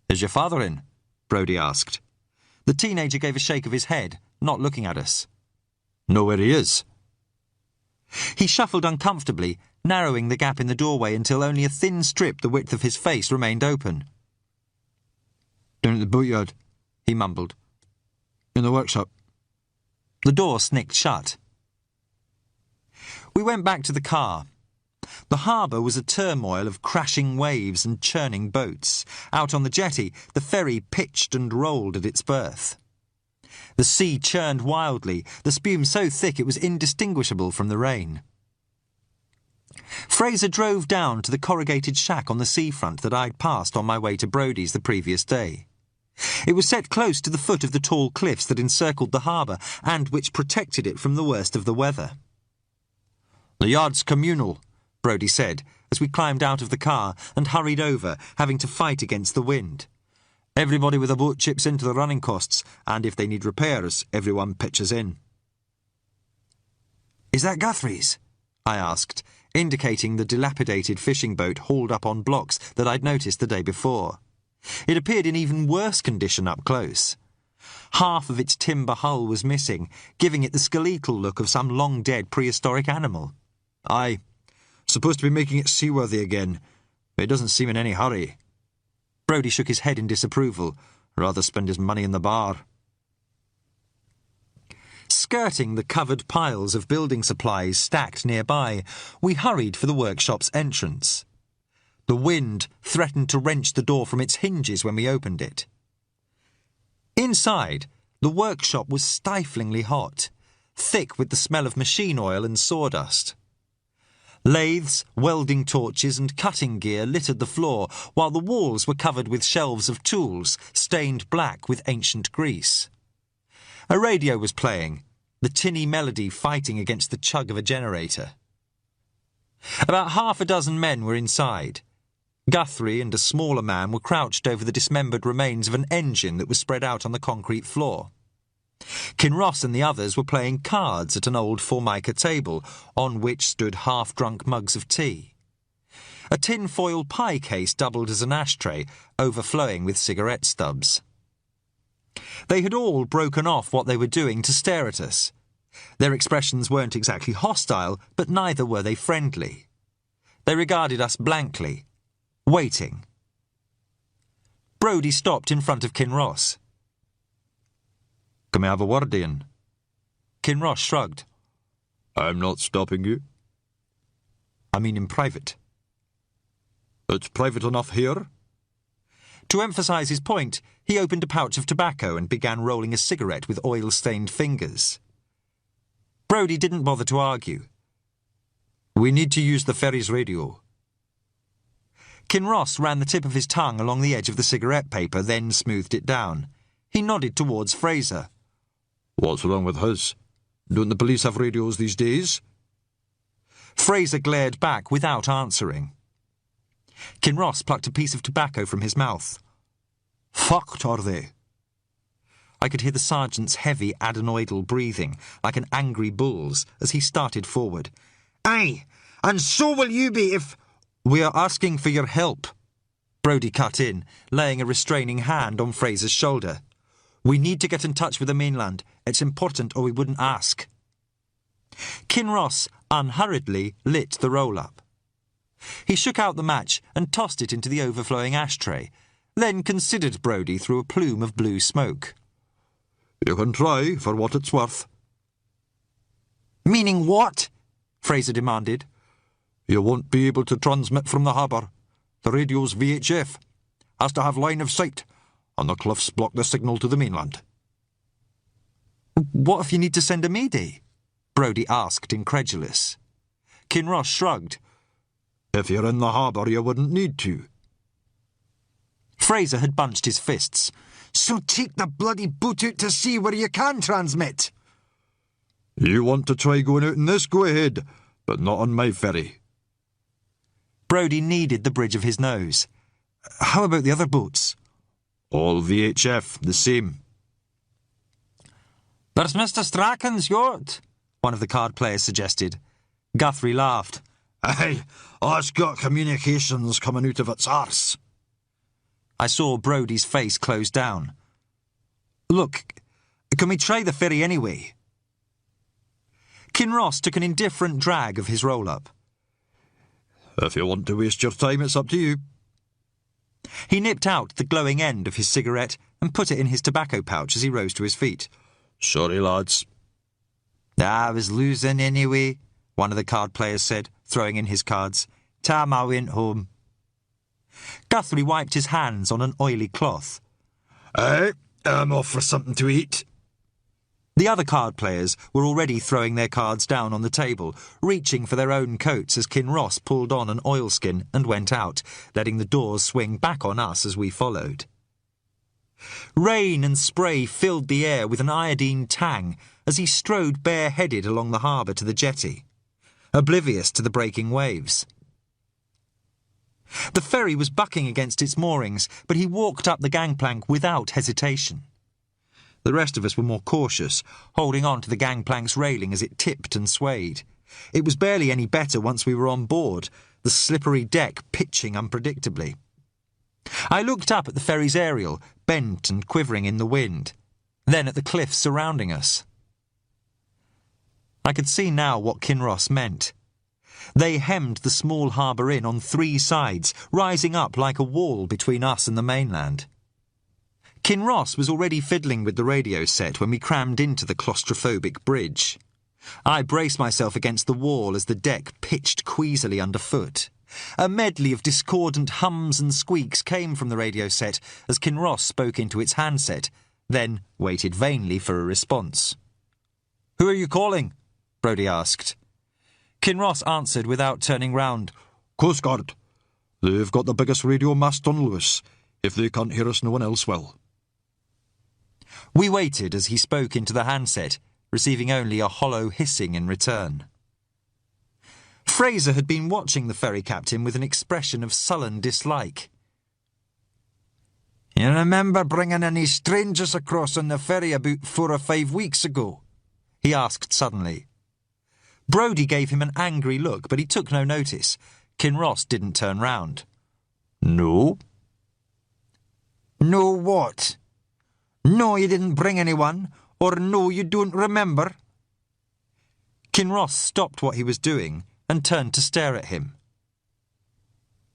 "Is your father in?" Brodie asked. The teenager gave a shake of his head, not looking at us. "Know where he is?" He shuffled uncomfortably, narrowing the gap in the doorway until only a thin strip the width of his face remained open. "Down at the boatyard," he mumbled. "In the workshop." The door snicked shut. We went back to the car. The harbour was a turmoil of crashing waves and churning boats. Out on the jetty, the ferry pitched and rolled at its berth. The sea churned wildly, the spume so thick it was indistinguishable from the rain. Fraser drove down to the corrugated shack on the seafront that I'd passed on my way to Brodie's the previous day. It was set close to the foot of the tall cliffs that encircled the harbour and which protected it from the worst of the weather. "The yard's communal," Brodie said, as we climbed out of the car and hurried over, having to fight against the wind. "Everybody with a boat chips into the running costs, and if they need repairs, everyone pitches in." "Is that Guthrie's?" I asked, indicating the dilapidated fishing boat hauled up on blocks that I'd noticed the day before. It appeared in even worse condition up close. Half of its timber hull was missing, giving it the skeletal look of some long-dead prehistoric animal. "Aye, supposed to be making it seaworthy again, but it doesn't seem in any hurry." Brodie shook his head in disapproval. "Rather spend his money in the bar." Skirting the covered piles of building supplies stacked nearby, we hurried for the workshop's entrance. The wind threatened to wrench the door from its hinges when we opened it. Inside, the workshop was stiflingly hot, thick with the smell of machine oil and sawdust. Lathes, welding torches and cutting gear littered the floor, while the walls were covered with shelves of tools, stained black with ancient grease. A radio was playing, the tinny melody fighting against the chug of a generator. About half a dozen men were inside. Guthrie and a smaller man were crouched over the dismembered remains of an engine that was spread out on the concrete floor. Kinross and the others were playing cards at an old formica table, on which stood half-drunk mugs of tea. A tin-foil pie case doubled as an ashtray, overflowing with cigarette stubs. They had all broken off what they were doing to stare at us. Their expressions weren't exactly hostile, but neither were they friendly. They regarded us blankly, waiting. Brodie stopped in front of Kinross. "Can I have a word, Ian?" Kinross shrugged. "I'm not stopping you." "I mean in private." "It's private enough here." To emphasise his point, he opened a pouch of tobacco and began rolling a cigarette with oil-stained fingers. Brodie didn't bother to argue. "We need to use the ferry's radio." Kinross ran the tip of his tongue along the edge of the cigarette paper, then smoothed it down. He nodded towards Fraser. "What's wrong with his? Don't the police have radios these days?" Fraser glared back without answering. Kinross plucked a piece of tobacco from his mouth. "Fucked, are they?" I could hear the sergeant's heavy adenoidal breathing, like an angry bull's, as he started forward. "Aye, and so will you be if—" "We are asking for your help," Brodie cut in, laying a restraining hand on Fraser's shoulder. "We need to get in touch with the mainland. It's important or we wouldn't ask." Kinross unhurriedly lit the roll-up. He shook out the match and tossed it into the overflowing ashtray, then considered Brodie through a plume of blue smoke. "You can try for what it's worth." "Meaning what?" Fraser demanded. "You won't be able to transmit from the harbour. The radio's VHF. Has to have line of sight, and the cliffs block the signal to the mainland." "What if you need to send a mayday?" Brodie asked, incredulous. Kinross shrugged. "If you're in the harbour, you wouldn't need to." Fraser had bunched his fists. "So take the bloody boat out to sea where you can transmit." You want to try going out in this? Go ahead, but not on my ferry. Brodie kneaded the bridge of his nose. How about the other boats? All VHF, the same. There's Mr. Strachan's yacht, one of the card players suggested. Guthrie laughed. Aye, it's got communications coming out of its arse. I saw Brodie's face close down. Look, can we try the ferry anyway? Kinross took an indifferent drag of his roll-up. If you want to waste your time, it's up to you. He nipped out the glowing end of his cigarette and put it in his tobacco pouch as he rose to his feet. Sorry, lads. I was losing anyway, one of the card players said, throwing in his cards. Time I went home. Guthrie wiped his hands on an oily cloth. Aye, I'm off for something to eat. The other card players were already throwing their cards down on the table, reaching for their own coats as Kinross pulled on an oilskin and went out, letting the doors swing back on us as we followed. Rain and spray filled the air with an iodine tang as he strode bareheaded along the harbour to the jetty, oblivious to the breaking waves. The ferry was bucking against its moorings, but he walked up the gangplank without hesitation. The rest of us were more cautious, holding on to the gangplank's railing as it tipped and swayed. It was barely any better once we were on board, the slippery deck pitching unpredictably. I looked up at the ferry's aerial, bent and quivering in the wind, then at the cliffs surrounding us. I could see now what Kinross meant. They hemmed the small harbour in on 3 sides, rising up like a wall between us and the mainland. Kinross was already fiddling with the radio set when we crammed into the claustrophobic bridge. I braced myself against the wall as the deck pitched queasily underfoot. A medley of discordant hums and squeaks came from the radio set as Kinross spoke into its handset, then waited vainly for a response. "Who are you calling?" Brodie asked. Kinross answered without turning round. Coast Guard. They've got the biggest radio mast on Lewis. If they can't hear us, no one else will. We waited as he spoke into the handset, receiving only a hollow hissing in return. Fraser had been watching the ferry captain with an expression of sullen dislike. "You remember bringing any strangers across on the ferry about 4 or 5 weeks ago?" he asked suddenly. Brodie gave him an angry look, but he took no notice. Kinross didn't turn round. "No." "No what? No, you didn't bring anyone, or no, you don't remember?" Kinross stopped what he was doing and turned to stare at him.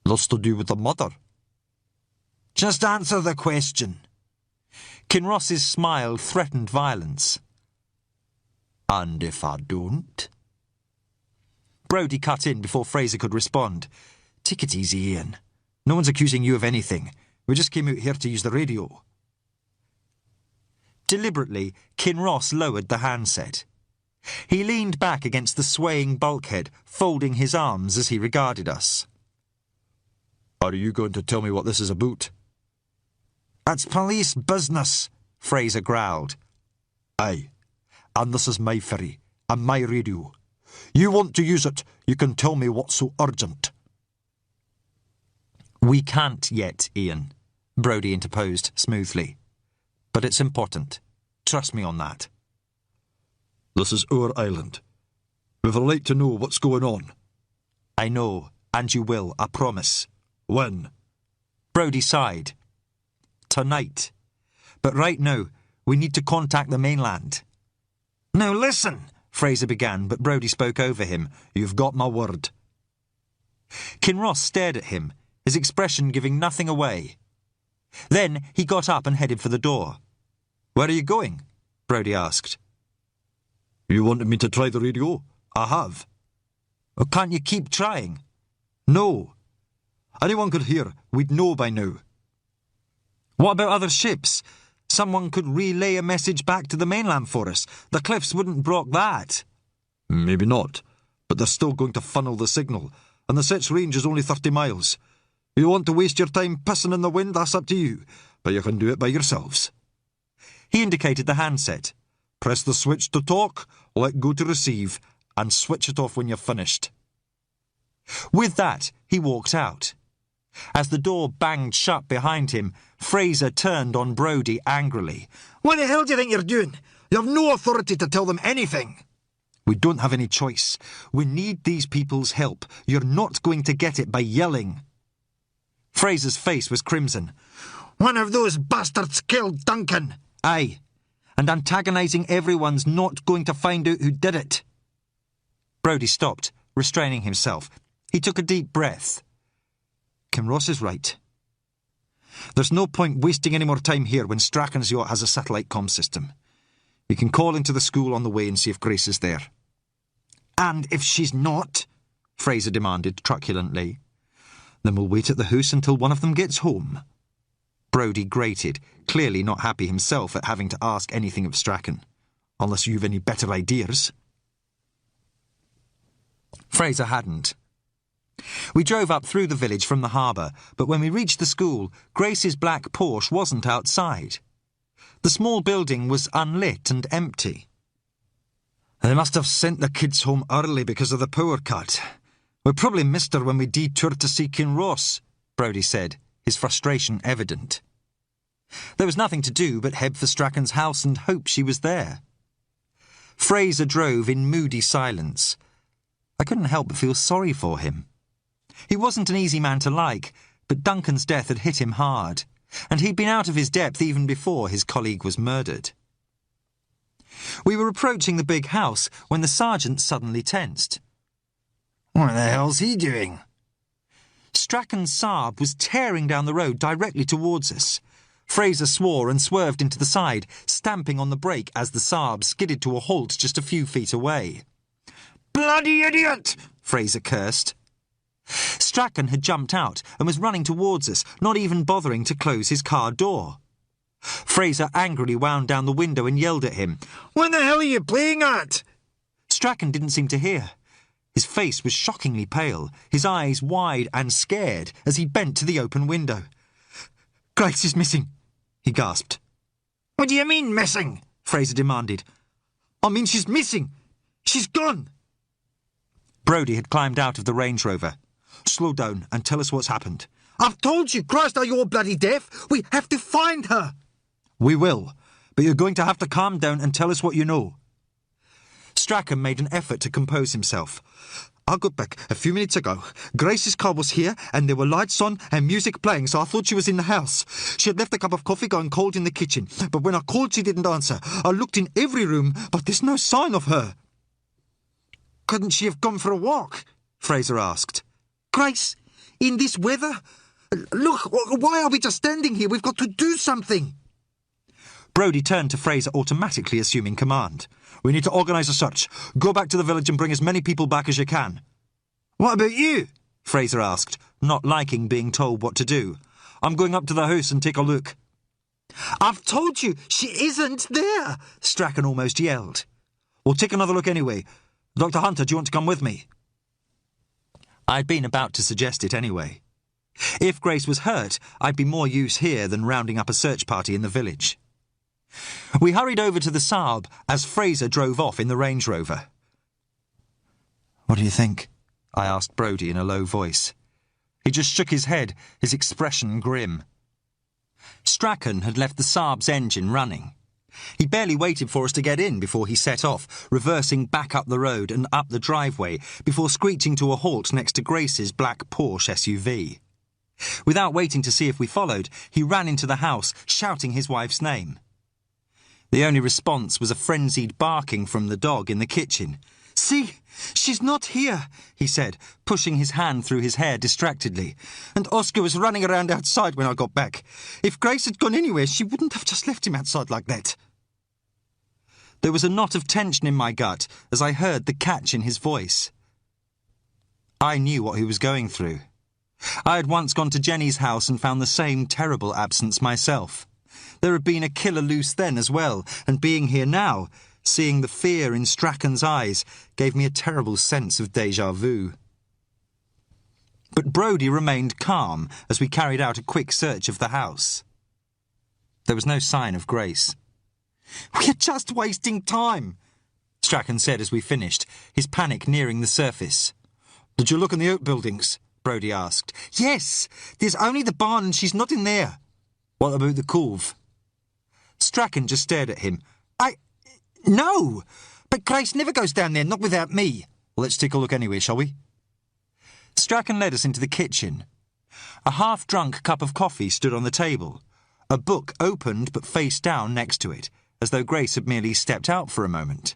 "That's to do with the mother." "Just answer the question." Kinross's smile threatened violence. "And if I don't?" Brodie cut in before Fraser could respond. "Take it easy, Ian. No one's accusing you of anything. We just came out here to use the radio." Deliberately, Kinross lowered the handset. He leaned back against the swaying bulkhead, folding his arms as he regarded us. "Are you going to tell me what this is about?" "It's police business," Fraser growled. "Aye, and this is my ferry, and my radio. You want to use it, you can tell me what's so urgent." "We can't yet, Ian," Brodie interposed smoothly. "But it's important. Trust me on that." "This is our island. We've a right to know what's going on." "I know, and you will, I promise." "When?" Brodie sighed. "Tonight. But right now, we need to contact the mainland." "Now listen," Fraser began, but Brodie spoke over him. "You've got my word." Kinross stared at him, his expression giving nothing away. Then he got up and headed for the door. "Where are you going?" Brodie asked. "You wanted me to try the radio? I have." "Or can't you keep trying?" "No. Anyone could hear. We'd know by now." "What about other ships? Someone could relay a message back to the mainland for us. The cliffs wouldn't block that." "Maybe not, but they're still going to funnel the signal, and the set's range is only 30 miles. You want to waste your time pissing in the wind, that's up to you, but you can do it by yourselves." He indicated the handset. "Press the switch to talk, let go to receive, and switch it off when you're finished." With that, he walked out. As the door banged shut behind him, Fraser turned on Brodie angrily. "What the hell do you think you're doing? You have no authority to tell them anything." "We don't have any choice. We need these people's help. You're not going to get it by yelling." Fraser's face was crimson. "One of those bastards killed Duncan." "Aye, and antagonising everyone's not going to find out who did it." Brodie stopped, restraining himself. He took a deep breath. Kinross is right. There's no point wasting any more time here when Strachan's yacht has a satellite comm system. We can call into the school on the way and see if Grace is there. "And if she's not?" Fraser demanded truculently. "Then we'll wait at the house until one of them gets home." Brodie grated, clearly not happy himself at having to ask anything of Strachan. "Unless you've any better ideas." Fraser hadn't. We drove up through the village from the harbour, but when we reached the school, Grace's black Porsche wasn't outside. The small building was unlit and empty. "They must have sent the kids home early because of the power cut. We probably missed her when we detoured to see Kinross," Brodie said, his frustration evident. There was nothing to do but head for Strachan's house and hope she was there. Fraser drove in moody silence. I couldn't help but feel sorry for him. He wasn't an easy man to like, but Duncan's death had hit him hard, and he'd been out of his depth even before his colleague was murdered. We were approaching the big house when the sergeant suddenly tensed. "What the hell's he doing?" Strachan's Saab was tearing down the road directly towards us. Fraser swore and swerved into the side, stamping on the brake as the Saab skidded to a halt just a few feet away. "Bloody idiot!" Fraser cursed. Strachan had jumped out and was running towards us, not even bothering to close his car door. Fraser angrily wound down the window and yelled at him. "What the hell are you playing at?" Strachan didn't seem to hear. His face was shockingly pale, his eyes wide and scared as he bent to the open window. "Grace is missing," he gasped. "What do you mean, missing?" Fraser demanded. "I mean she's missing. She's gone." Brodie had climbed out of the Range Rover. "Slow down and tell us what's happened." "I've told you, Christ, are you all bloody deaf? We have to find her." "We will, but you're going to have to calm down and tell us what you know." Strachan made an effort to compose himself. "I got back a few minutes ago. Grace's car was here and there were lights on and music playing, so I thought she was in the house. She had left a cup of coffee going cold in the kitchen, but when I called she didn't answer. I looked in every room, but there's no sign of her." "Couldn't she have gone for a walk?" Fraser asked. "Grace, in this weather? Look, why are we just standing here? We've got to do something." Brodie turned to Fraser, automatically assuming command. "We need to organise a search. Go back to the village and bring as many people back as you can." "What about you?" Fraser asked, not liking being told what to do. "I'm going up to the house and take a look." "I've told you, she isn't there," Strachan almost yelled. "We'll take another look anyway. Dr. Hunter, do you want to come with me?" I'd been about to suggest it anyway. If Grace was hurt, I'd be more use here than rounding up a search party in the village. We hurried over to the Saab as Fraser drove off in the Range Rover. "What do you think?" I asked Brodie in a low voice. He just shook his head, his expression grim. Strachan had left the Saab's engine running. He barely waited for us to get in before he set off, reversing back up the road and up the driveway before screeching to a halt next to Grace's black Porsche SUV. Without waiting to see if we followed, he ran into the house, shouting his wife's name. The only response was a frenzied barking from the dog in the kitchen. "See, she's not here," he said, pushing his hand through his hair distractedly. "And Oscar was running around outside when I got back. If Grace had gone anywhere, she wouldn't have just left him outside like that." There was a knot of tension in my gut as I heard the catch in his voice. I knew what he was going through. I had once gone to Jenny's house and found the same terrible absence myself. There had been a killer loose then as well, and being here now, seeing the fear in Strachan's eyes, gave me a terrible sense of déjà vu. But Brodie remained calm as we carried out a quick search of the house. There was no sign of Grace. "We're just wasting time." Strachan said as we finished, his panic nearing the surface. Did you look in the outbuildings? Brodie asked. Yes, there's only the barn and she's not in there. What about the cove? Strachan just stared at him. No, but Grace never goes down there, not without me. Let's take a look anyway, shall we? Strachan led us into the kitchen. A half-drunk cup of coffee stood on the table, a book opened but face down next to it, as though Grace had merely stepped out for a moment.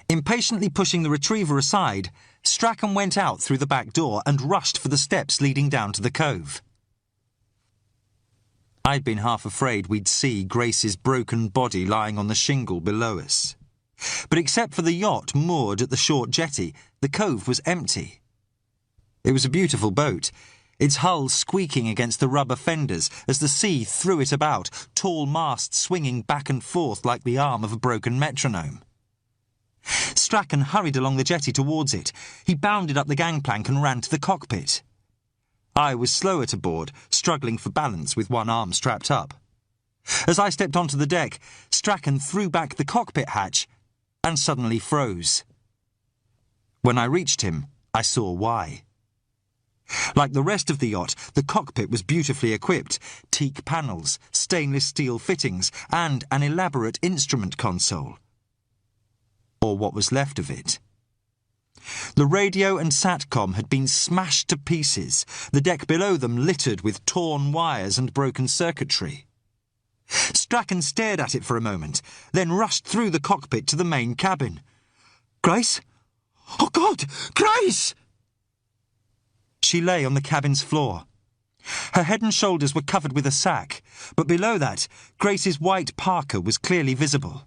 Impatiently pushing the retriever aside, Strachan went out through the back door and rushed for the steps leading down to the cove. I'd been half afraid we'd see Grace's broken body lying on the shingle below us. But except for the yacht moored at the short jetty, the cove was empty. It was a beautiful boat, its hull squeaking against the rubber fenders as the sea threw it about, tall masts swinging back and forth like the arm of a broken metronome. Strachan hurried along the jetty towards it. He bounded up the gangplank and ran to the cockpit. I was slower to board, struggling for balance with one arm strapped up. As I stepped onto the deck, Strachan threw back the cockpit hatch and suddenly froze. When I reached him, I saw why. Like the rest of the yacht, the cockpit was beautifully equipped, teak panels, stainless steel fittings, and an elaborate instrument console. Or what was left of it. The radio and satcom had been smashed to pieces, the deck below them littered with torn wires and broken circuitry. Strachan stared at it for a moment, then rushed through the cockpit to the main cabin. "Grace? Oh, God! Grace!" She lay on the cabin's floor. Her head and shoulders were covered with a sack, but below that, Grace's white parka was clearly visible.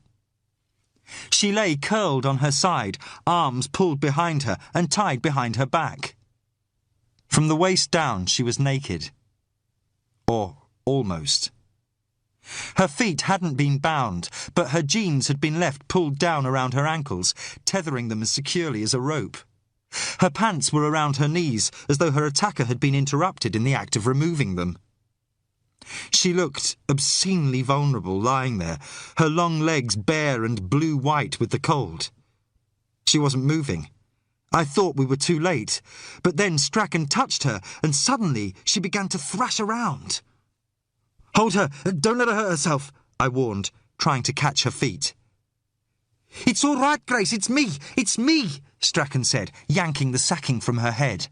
She lay curled on her side, arms pulled behind her and tied behind her back. From the waist down, she was naked. Or almost. Her feet hadn't been bound, but her jeans had been left pulled down around her ankles, tethering them as securely as a rope. Her pants were around her knees, as though her attacker had been interrupted in the act of removing them. She looked obscenely vulnerable lying there, her long legs bare and blue-white with the cold. She wasn't moving. I thought we were too late, but then Strachan touched her, and suddenly she began to thrash around. "Hold her! Don't let her hurt herself!" I warned, trying to catch her feet. "It's all right, Grace, it's me! It's me!" Strachan said, yanking the sacking from her head.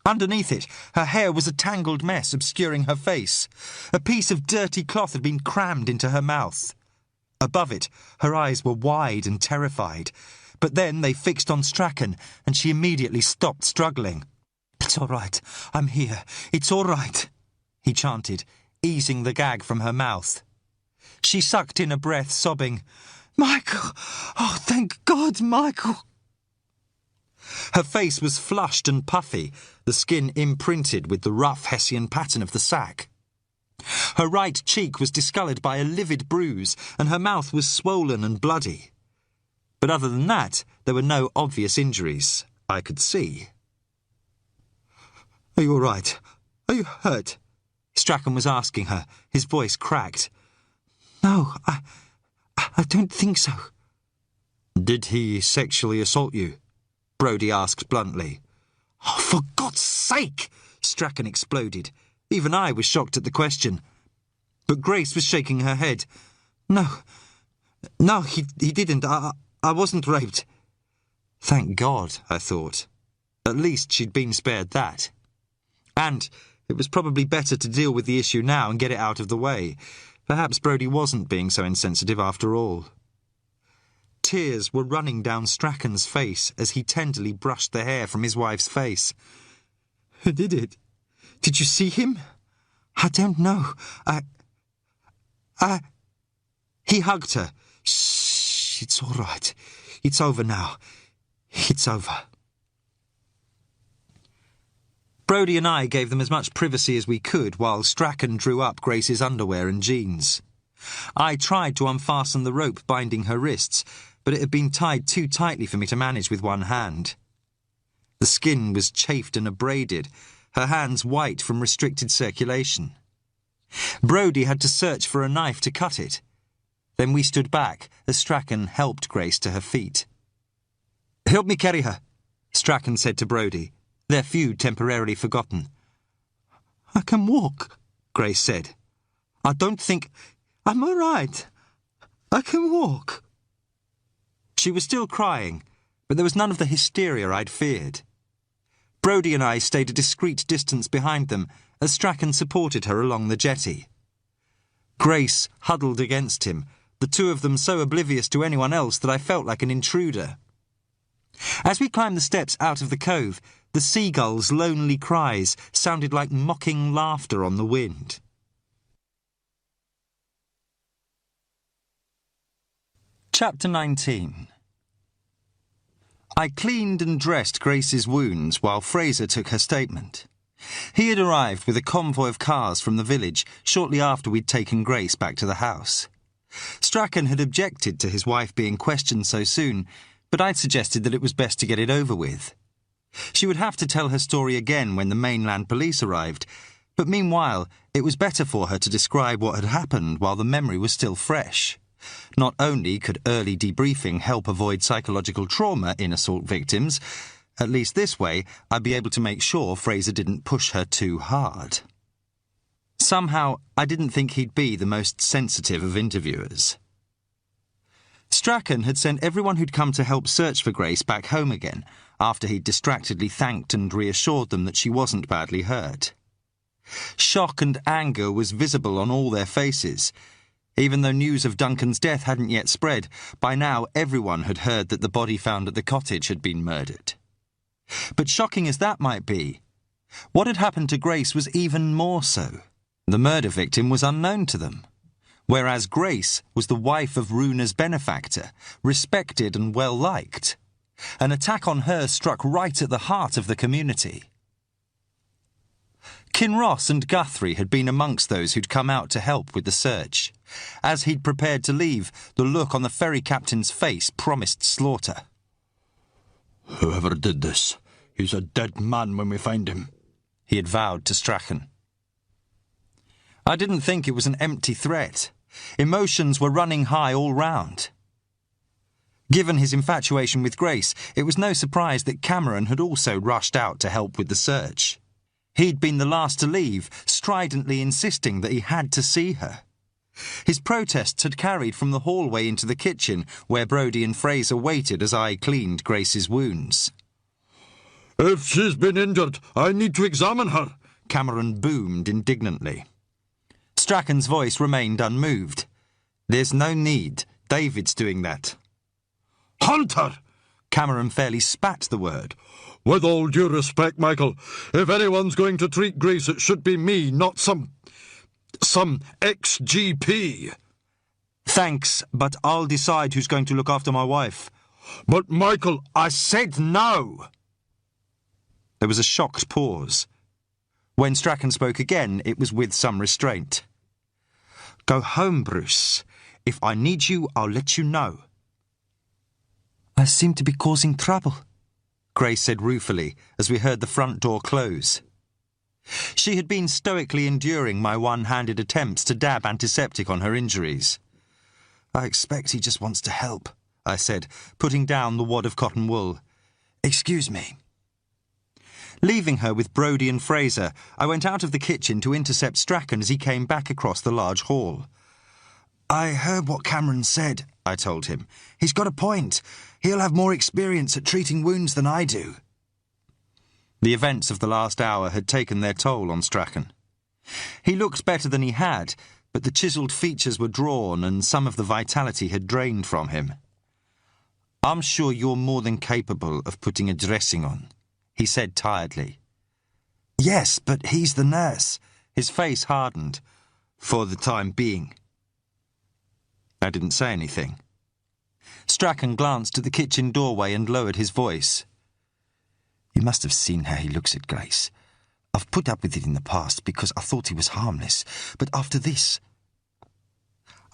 Underneath it, her hair was a tangled mess obscuring her face. A piece of dirty cloth had been crammed into her mouth. Above it, her eyes were wide and terrified, but then they fixed on Strachan, and she immediately stopped struggling. "It's all right, I'm here, it's all right," he chanted, easing the gag from her mouth. She sucked in a breath, sobbing, "Michael! Oh, thank God, Michael!" Her face was flushed and puffy, the skin imprinted with the rough Hessian pattern of the sack. Her right cheek was discoloured by a livid bruise, and her mouth was swollen and bloody. But other than that, there were no obvious injuries I could see. "Are you all right? Are you hurt?" Strachan was asking her, his voice cracked. "No, I don't think so." "Did he sexually assault you?" Brodie asked bluntly. "Oh, for God's sake!" Strachan exploded. Even I was shocked at the question. But Grace was shaking her head. No, he didn't. I wasn't raped." Thank God, I thought. At least she'd been spared that. And it was probably better to deal with the issue now and get it out of the way. Perhaps Brodie wasn't being so insensitive after all. Tears were running down Strachan's face as he tenderly brushed the hair from his wife's face. "Who did it? Did you see him?" "I don't know. He hugged her. "Shh, it's all right. It's over now. It's over." Brodie and I gave them as much privacy as we could while Strachan drew up Grace's underwear and jeans. I tried to unfasten the rope binding her wrists, but it had been tied too tightly for me to manage with one hand. The skin was chafed and abraded, her hands white from restricted circulation. Brodie had to search for a knife to cut it. Then we stood back as Strachan helped Grace to her feet. "Help me carry her," Strachan said to Brodie, their feud temporarily forgotten. "I can walk," Grace said. "I don't think... I'm all right. I can walk." She was still crying, but there was none of the hysteria I'd feared. Brodie and I stayed a discreet distance behind them as Strachan supported her along the jetty. Grace huddled against him, the two of them so oblivious to anyone else that I felt like an intruder. As we climbed the steps out of the cove, the seagulls' lonely cries sounded like mocking laughter on the wind. Chapter 19. I cleaned and dressed Grace's wounds while Fraser took her statement. He had arrived with a convoy of cars from the village shortly after we'd taken Grace back to the house. Strachan had objected to his wife being questioned so soon, but I'd suggested that it was best to get it over with. She would have to tell her story again when the mainland police arrived, but meanwhile it was better for her to describe what had happened while the memory was still fresh. Not only could early debriefing help avoid psychological trauma in assault victims, at least this way I'd be able to make sure Fraser didn't push her too hard. Somehow, I didn't think he'd be the most sensitive of interviewers. Strachan had sent everyone who'd come to help search for Grace back home again, after he'd distractedly thanked and reassured them that she wasn't badly hurt. Shock and anger was visible on all their faces. Even though news of Duncan's death hadn't yet spread, by now everyone had heard that the body found at the cottage had been murdered. But shocking as that might be, what had happened to Grace was even more so. The murder victim was unknown to them, whereas Grace was the wife of Runa's benefactor, respected and well-liked. An attack on her struck right at the heart of the community. Kinross and Guthrie had been amongst those who'd come out to help with the search. As he'd prepared to leave, the look on the ferry captain's face promised slaughter. "Whoever did this, he's a dead man when we find him," he had vowed to Strachan. I didn't think it was an empty threat. Emotions were running high all round. Given his infatuation with Grace, it was no surprise that Cameron had also rushed out to help with the search. He'd been the last to leave, stridently insisting that he had to see her. His protests had carried from the hallway into the kitchen, where Brodie and Fraser waited as I cleaned Grace's wounds. "If she's been injured, I need to examine her," Cameron boomed indignantly. Strachan's voice remained unmoved. "There's no need. David's doing that." "Hunter!" Cameron fairly spat the word. "With all due respect, Michael, if anyone's going to treat Grace, it should be me, not some ex-GP. Thanks, but I'll decide who's going to look after my wife." "But, Michael, I said no!" There was a shocked pause. When Strachan spoke again, it was with some restraint. "Go home, Bruce. If I need you, I'll let you know." "I seem to be causing trouble," Grace said ruefully as we heard the front door close. She had been stoically enduring my one-handed attempts to dab antiseptic on her injuries. "I expect he just wants to help," I said, putting down the wad of cotton wool. "Excuse me." Leaving her with Brodie and Fraser, I went out of the kitchen to intercept Strachan as he came back across the large hall. "I heard what Cameron said," I told him. "He's got a point. He'll have more experience at treating wounds than I do." The events of the last hour had taken their toll on Strachan. He looked better than he had, but the chiselled features were drawn and some of the vitality had drained from him. "I'm sure you're more than capable of putting a dressing on," he said tiredly. "Yes, but he's the nurse." His face hardened. "For the time being." I didn't say anything. Strachan glanced at the kitchen doorway and lowered his voice. "You must have seen how he looks at Grace. I've put up with it in the past because I thought he was harmless, but after this..."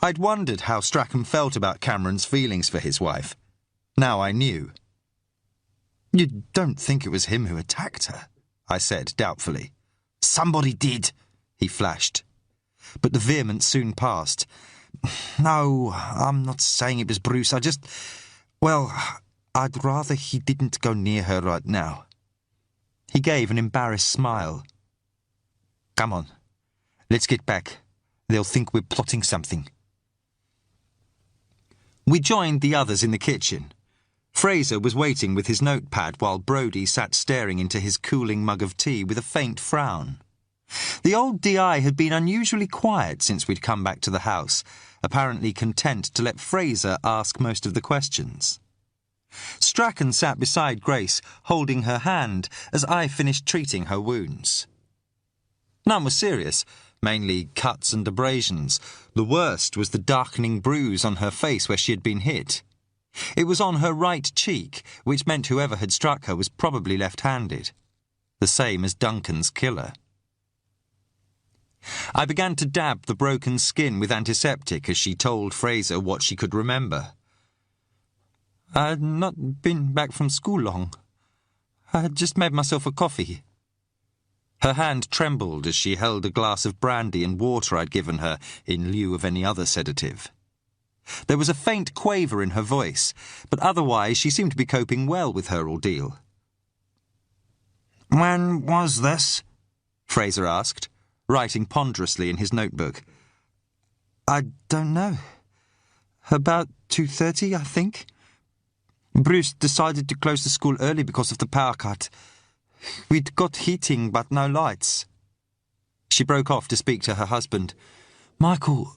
I'd wondered how Strachan felt about Cameron's feelings for his wife. Now I knew. "You don't think it was him who attacked her?" I said doubtfully. "Somebody did," he flashed. But the vehemence soon passed. No, I'm not saying it was Bruce. Well, I'd rather he didn't go near her right now. He gave an embarrassed smile. Come on, let's get back. They'll think we're plotting something. We joined the others in the kitchen. Fraser was waiting with his notepad while Brodie sat staring into his cooling mug of tea with a faint frown. The old DI had been unusually quiet since we'd come back to the house, apparently content to let Fraser ask most of the questions. Strachan sat beside Grace, holding her hand as I finished treating her wounds. None was serious, mainly cuts and abrasions. The worst was the darkening bruise on her face where she had been hit. It was on her right cheek, which meant whoever had struck her was probably left-handed. The same as Duncan's killer. I began to dab the broken skin with antiseptic as she told Fraser what she could remember. I had not been back from school long. I had just made myself a coffee. Her hand trembled as she held a glass of brandy and water I'd given her in lieu of any other sedative. There was a faint quaver in her voice, but otherwise she seemed to be coping well with her ordeal. When was this? Fraser asked, writing ponderously in his notebook. I don't know. About 2:30, I think. Bruce decided to close the school early because of the power cut. We'd got heating, but no lights. She broke off to speak to her husband. Michael,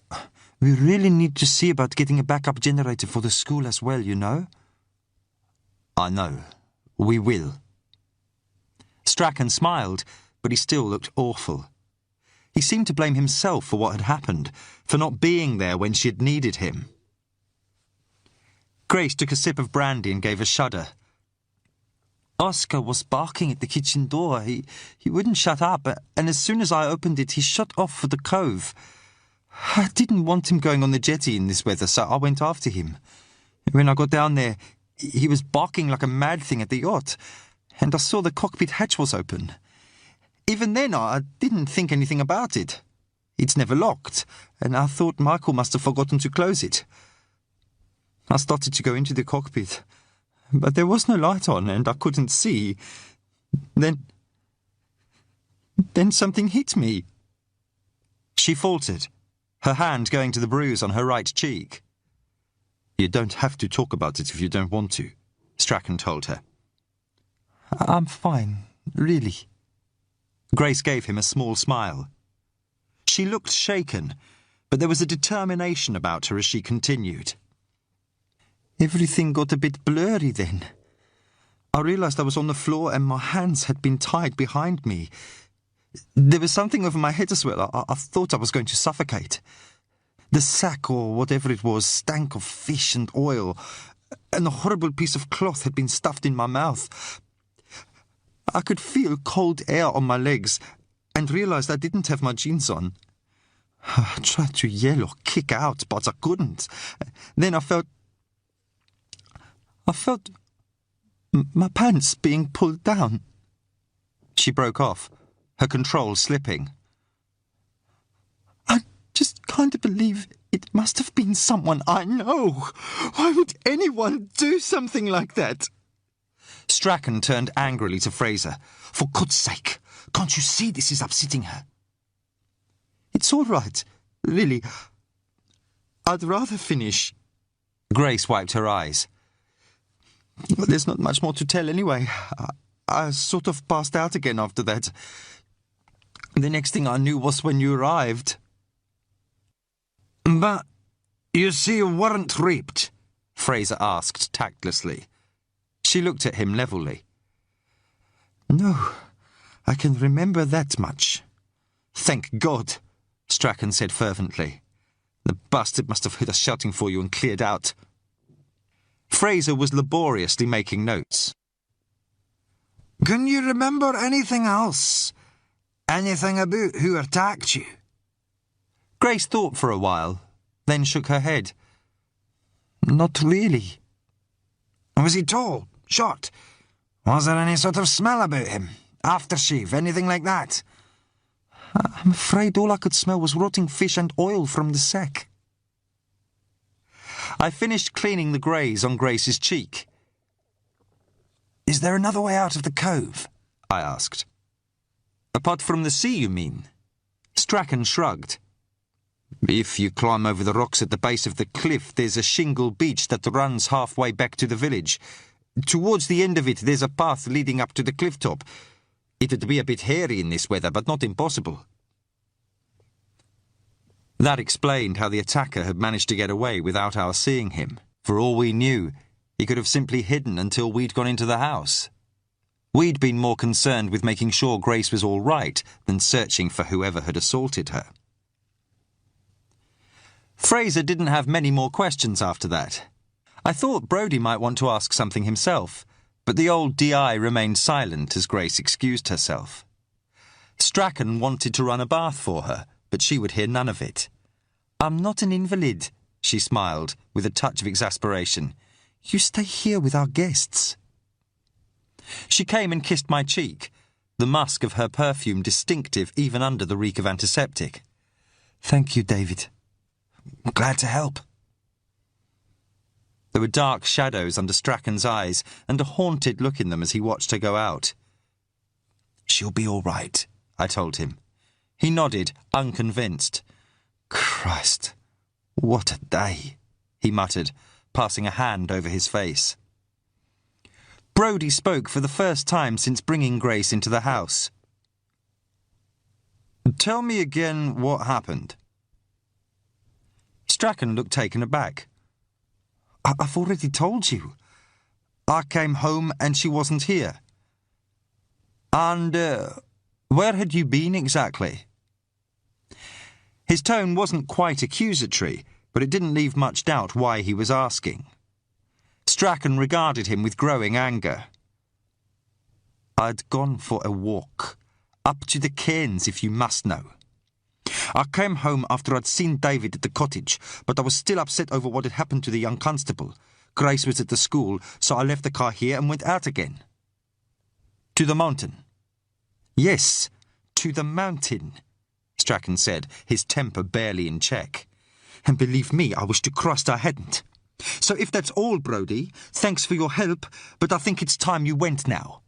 we really need to see about getting a backup generator for the school as well, you know? I know. We will. Strachan smiled, but he still looked awful. He seemed to blame himself for what had happened, for not being there when she had needed him. Grace took a sip of brandy and gave a shudder. Oscar was barking at the kitchen door. He wouldn't shut up, and as soon as I opened it, he shot off for the cove. I didn't want him going on the jetty in this weather, so I went after him. When I got down there, he was barking like a mad thing at the yacht, and I saw the cockpit hatch was open. Even then, I didn't think anything about it. It's never locked, and I thought Michael must have forgotten to close it. I started to go into the cockpit, but there was no light on, and I couldn't see. Then something hit me. She faltered, her hand going to the bruise on her right cheek. You don't have to talk about it if you don't want to, Strachan told her. I'm fine, really. Grace gave him a small smile. She looked shaken, but there was a determination about her as she continued. Everything got a bit blurry then. I realised I was on the floor and my hands had been tied behind me. There was something over my head as well. I thought I was going to suffocate. The sack, or whatever it was, stank of fish and oil, and a horrible piece of cloth had been stuffed in my mouth. I could feel cold air on my legs and realised I didn't have my jeans on. I tried to yell or kick out, but I couldn't. Then I felt my pants being pulled down. She broke off, her control slipping. I just can't believe it must have been someone I know. Why would anyone do something like that? Strachan turned angrily to Fraser. For God's sake, can't you see this is upsetting her? It's all right, really. I'd rather finish. Grace wiped her eyes. Well, there's not much more to tell anyway. I sort of passed out again after that. The next thing I knew was when you arrived. But you see, you weren't raped? Fraser asked tactlessly. She looked at him levelly. No, I can remember that much. Thank God, Strachan said fervently. The bastard must have heard us shouting for you and cleared out. Fraser was laboriously making notes. Can you remember anything else? Anything about who attacked you? Grace thought for a while, then shook her head. Not really. Was he tall? Short? Was there any sort of smell about him? Aftershave? Anything like that? I'm afraid all I could smell was rotting fish and oil from the sack. I finished cleaning the greys on Grace's cheek. Is there another way out of the cove? I asked. Apart from the sea, you mean? Strachan shrugged. If you climb over the rocks at the base of the cliff, there's a shingle beach that runs halfway back to the village. Towards the end of it, there's a path leading up to the cliff top. It'd be a bit hairy in this weather, but not impossible. That explained how the attacker had managed to get away without our seeing him. For all we knew, he could have simply hidden until we'd gone into the house. We'd been more concerned with making sure Grace was all right than searching for whoever had assaulted her. Fraser didn't have many more questions after that. I thought Brodie might want to ask something himself, but the old DI remained silent as Grace excused herself. Strachan wanted to run a bath for her, but she would hear none of it. "I'm not an invalid," she smiled, with a touch of exasperation. "You stay here with our guests." She came and kissed my cheek, the musk of her perfume distinctive even under the reek of antiseptic. "Thank you, David. Glad to help." There were dark shadows under Strachan's eyes and a haunted look in them as he watched her go out. "She'll be all right," I told him. He nodded, unconvinced. "Christ, what a day," he muttered, passing a hand over his face. Brodie spoke for the first time since bringing Grace into the house. "Tell me again what happened." Strachan looked taken aback. "I've already told you. I came home and she wasn't here." "And where had you been exactly?" His tone wasn't quite accusatory, but it didn't leave much doubt why he was asking. Strachan regarded him with growing anger. "I'd gone for a walk, up to the cairns if you must know. I came home after I'd seen David at the cottage, but I was still upset over what had happened to the young constable. Grace was at the school, so I left the car here and went out again." "To the mountain?" "Yes, to the mountain," Strachan said, his temper barely in check. "And believe me, I wish to Christ I hadn't. So if that's all, Brodie, thanks for your help, but I think it's time you went now."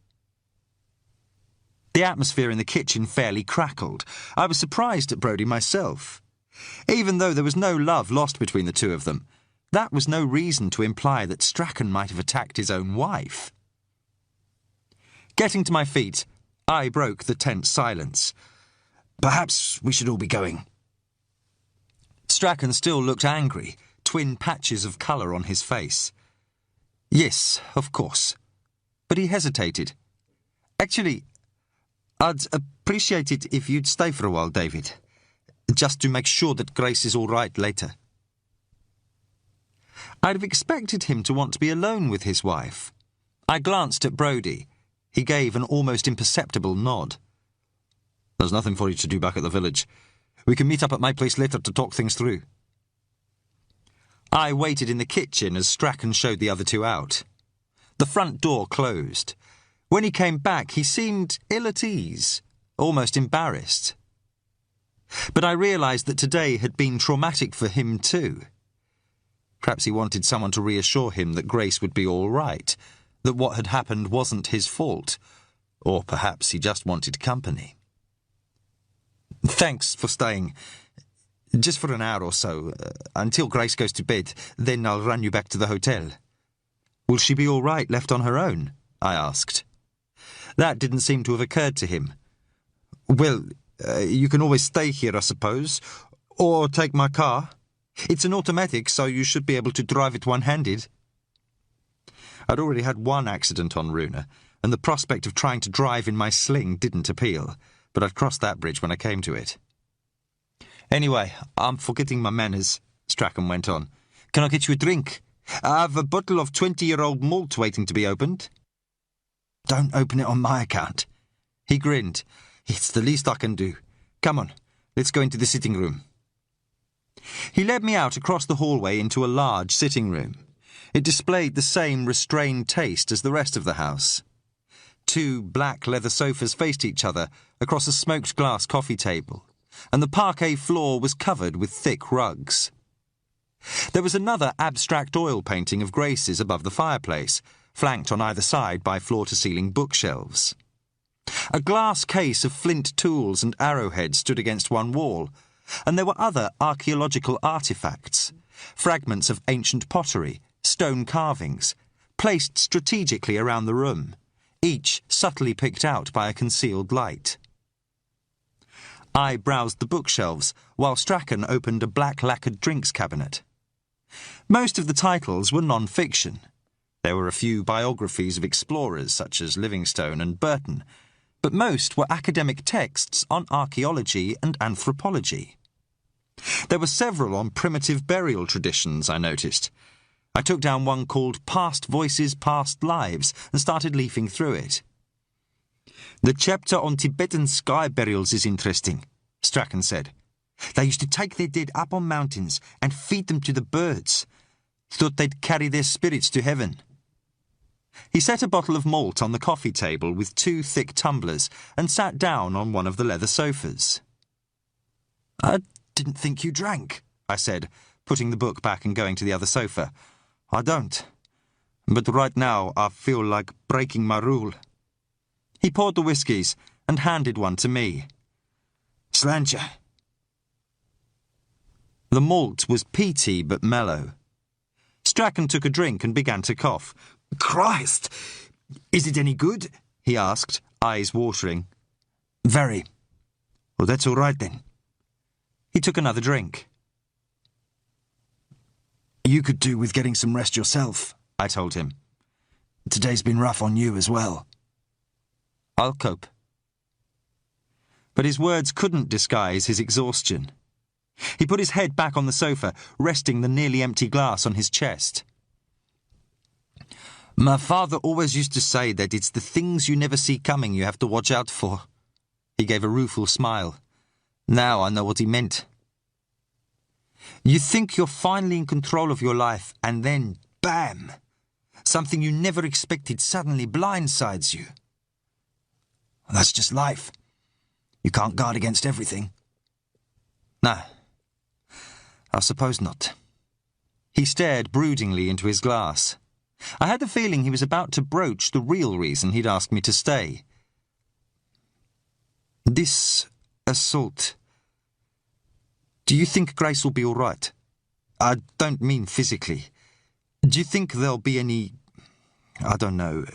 The atmosphere in the kitchen fairly crackled. I was surprised at Brodie myself. Even though there was no love lost between the two of them, that was no reason to imply that Strachan might have attacked his own wife. Getting to my feet, I broke the tense silence. "Perhaps we should all be going." Strachan still looked angry, twin patches of colour on his face. "Yes, of course." But he hesitated. "Actually, I'd appreciate it if you'd stay for a while, David, just to make sure that Grace is all right later." I'd have expected him to want to be alone with his wife. I glanced at Brodie. He gave an almost imperceptible nod. "There's nothing for you to do back at the village. We can meet up at my place later to talk things through." I waited in the kitchen as Strachan showed the other two out. The front door closed. When he came back, he seemed ill at ease, almost embarrassed. But I realised that today had been traumatic for him too. Perhaps he wanted someone to reassure him that Grace would be all right, that what had happened wasn't his fault, or perhaps he just wanted company. "Thanks for staying. Just for an hour or so, until Grace goes to bed, then I'll run you back to the hotel." "Will she be all right left on her own?" I asked. That didn't seem to have occurred to him. "Well, you can always stay here, I suppose, or take my car. It's an automatic, so you should be able to drive it one-handed." I'd already had one accident on Runa, and the prospect of trying to drive in my sling didn't appeal, but I'd crossed that bridge when I came to it. "Anyway, I'm forgetting my manners," Strachan went on. "Can I get you a drink? I have a bottle of 20-year-old malt waiting to be opened." "Don't open it on my account." He grinned. "It's the least I can do. Come on, let's go into the sitting room." He led me out across the hallway into a large sitting room. It displayed the same restrained taste as the rest of the house. Two black leather sofas faced each other across a smoked glass coffee table, and the parquet floor was covered with thick rugs. There was another abstract oil painting of Grace's above the fireplace, flanked on either side by floor-to-ceiling bookshelves. A glass case of flint tools and arrowheads stood against one wall, and there were other archaeological artefacts, fragments of ancient pottery, stone carvings, placed strategically around the room, each subtly picked out by a concealed light. I browsed the bookshelves, while Strachan opened a black-lacquered drinks cabinet. Most of the titles were non-fiction. There were a few biographies of explorers such as Livingstone and Burton, but most were academic texts on archaeology and anthropology. There were several on primitive burial traditions, I noticed. I took down one called Past Voices, Past Lives and started leafing through it. "The chapter on Tibetan sky burials is interesting," Strachan said. "They used to take their dead up on mountains and feed them to the birds. Thought they'd carry their spirits to heaven." He set a bottle of malt on the coffee table with 2 thick tumblers and sat down on one of the leather sofas. "I didn't think you drank," I said, putting the book back and going to the other sofa. "I don't. But right now I feel like breaking my rule." He poured the whiskies and handed one to me. "Sláinte." The malt was peaty but mellow. Strachan took a drink and began to cough. "Christ! Is it any good?" he asked, eyes watering. "Very." "Well, that's all right then." He took another drink. "You could do with getting some rest yourself," I told him. "Today's been rough on you as well." "I'll cope." But his words couldn't disguise his exhaustion. He put his head back on the sofa, resting the nearly empty glass on his chest. "My father always used to say that it's the things you never see coming you have to watch out for." He gave a rueful smile. Now I know what he meant. You think you're finally in control of your life, and then, bam! Something you never expected suddenly blindsides you. That's just life. You can't guard against everything. No, I suppose not. He stared broodingly into his glass. I had the feeling he was about to broach the real reason he'd asked me to stay. This assault... Do you think Grace will be all right? I don't mean physically. Do you think there'll be any, I don't know,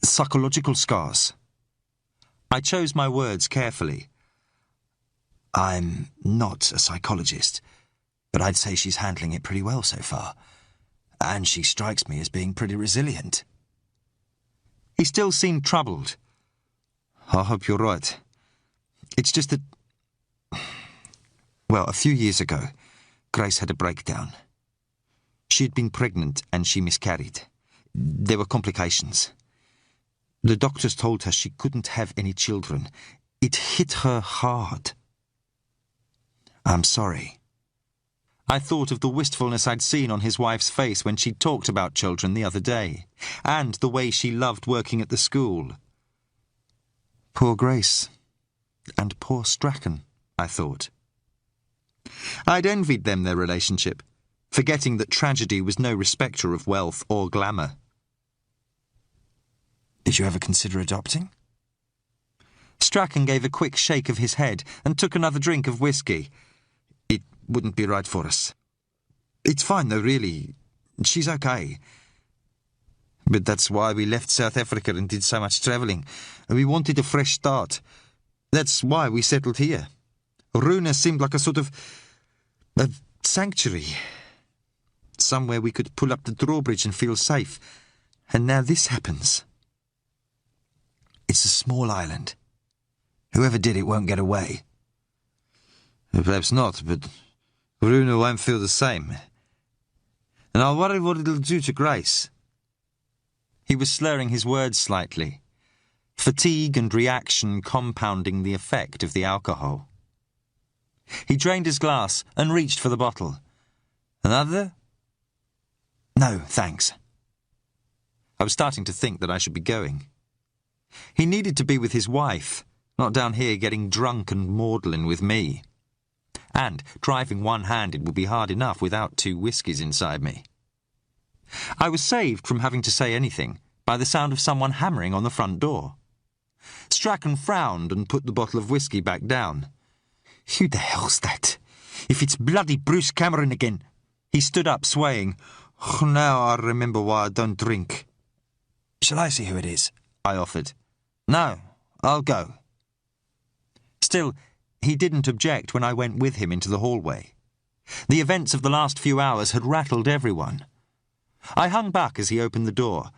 psychological scars? I chose my words carefully. I'm not a psychologist, but I'd say she's handling it pretty well so far. And she strikes me as being pretty resilient. He still seemed troubled. I hope you're right. It's just that... Well, a few years ago, Grace had a breakdown. She'd been pregnant and she miscarried. There were complications. The doctors told her she couldn't have any children. It hit her hard. I'm sorry. I thought of the wistfulness I'd seen on his wife's face when she'd talked about children the other day, and the way she loved working at the school. Poor Grace. And poor Strachan, I thought. I'd envied them their relationship, forgetting that tragedy was no respecter of wealth or glamour. Did you ever consider adopting? Strachan gave a quick shake of his head and took another drink of whiskey. It wouldn't be right for us. It's fine though, really. She's okay. But that's why we left South Africa and did so much travelling. We wanted a fresh start. That's why we settled here. Runa seemed like a sort of... a sanctuary. Somewhere we could pull up the drawbridge and feel safe. And now this happens. It's a small island. Whoever did it won't get away. Perhaps not, but Runa won't feel the same. And I'll worry what it'll do to Grace. He was slurring his words slightly, fatigue and reaction compounding the effect of the alcohol. He drained his glass and reached for the bottle. Another? No, thanks. I was starting to think that I should be going. He needed to be with his wife, not down here getting drunk and maudlin with me. and driving one-handed would be hard enough without 2 whiskies inside me. I was saved from having to say anything by the sound of someone hammering on the front door. Strachan frowned and put the bottle of whisky back down. Who the hell's that? If it's bloody Bruce Cameron again. He stood up, swaying. Oh, now I remember why I don't drink. Shall I see who it is? I offered. No, I'll go. Still, he didn't object when I went with him into the hallway. The events of the last few hours had rattled everyone. I hung back as he opened the door,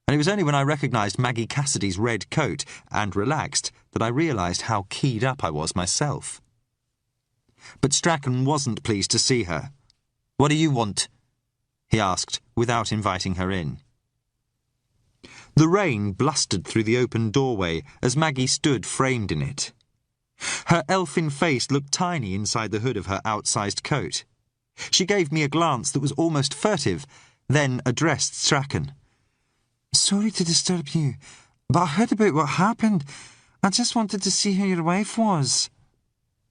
and it was only when I recognised Maggie Cassidy's red coat and relaxed that I realised how keyed up I was myself. But Strachan wasn't pleased to see her. "What do you want?" he asked, without inviting her in. The rain blustered through the open doorway as Maggie stood framed in it. Her elfin face looked tiny inside the hood of her outsized coat. She gave me a glance that was almost furtive, then addressed Strachan. "Sorry to disturb you, but I heard about what happened. I just wanted to see who your wife was."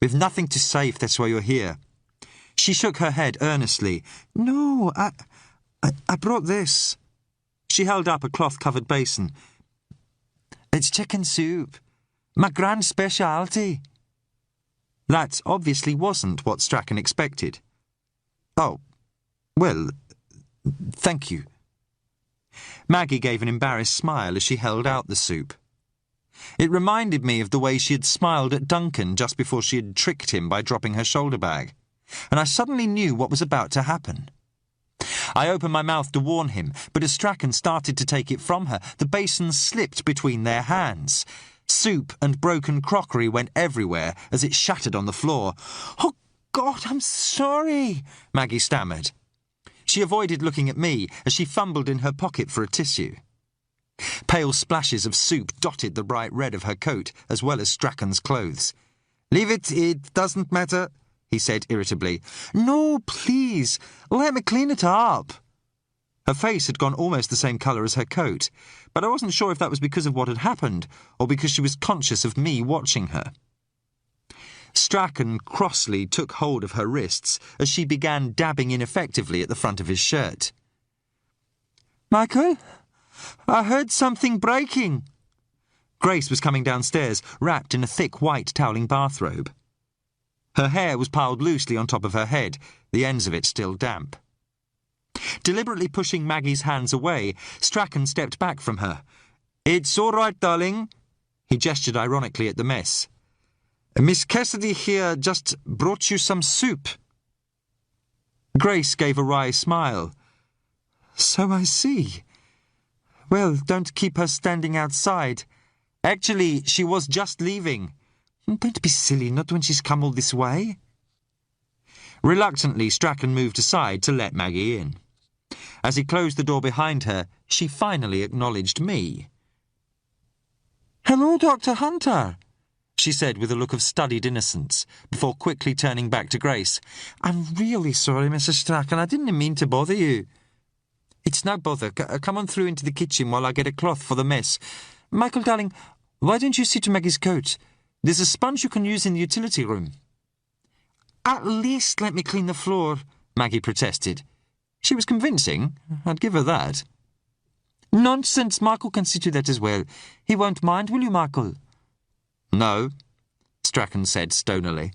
"We've nothing to say if that's why you're here." She shook her head earnestly. "No, I brought this." She held up a cloth-covered basin. "It's chicken soup. My grand speciality." That obviously wasn't what Strachan expected. "Oh, well, thank you." Maggie gave an embarrassed smile as she held out the soup. It reminded me of the way she had smiled at Duncan just before she had tricked him by dropping her shoulder bag, and I suddenly knew what was about to happen. I opened my mouth to warn him, but as Strachan started to take it from her, the basin slipped between their hands. Soup and broken crockery went everywhere as it shattered on the floor. "Oh, God, I'm sorry," Maggie stammered. She avoided looking at me as she fumbled in her pocket for a tissue. Pale splashes of soup dotted the bright red of her coat as well as Strachan's clothes. "Leave it doesn't matter," he said irritably. "No, please, let me clean it up." Her face had gone almost the same colour as her coat, but I wasn't sure if that was because of what had happened or because she was conscious of me watching her. Strachan crossly took hold of her wrists as she began dabbing ineffectively at the front of his shirt. "Michael, I heard something breaking." Grace was coming downstairs, wrapped in a thick white toweling bathrobe. Her hair was piled loosely on top of her head, the ends of it still damp. Deliberately pushing Maggie's hands away, Strachan stepped back from her. "It's all right, darling." He gestured ironically at the mess. "Miss Cassidy here just brought you some soup." Grace gave a wry smile. "So I see. Well, don't keep her standing outside. Actually, she was just leaving." "Don't be silly, not when she's come all this way." Reluctantly, Strachan moved aside to let Maggie in. As he closed the door behind her, she finally acknowledged me. "Hello, Dr. Hunter," she said with a look of studied innocence, before quickly turning back to Grace. "I'm really sorry, Mrs. Strachan. I didn't mean to bother you." "It's no bother. Come on through into the kitchen while I get a cloth for the mess. Michael, darling, why don't you see to Maggie's coat? There's a sponge you can use in the utility room." "At least let me clean the floor," Maggie protested. She was convincing. I'd give her that. "Nonsense. Michael can see to that as well. He won't mind, will you, Michael?" "No," Strachan said stonily.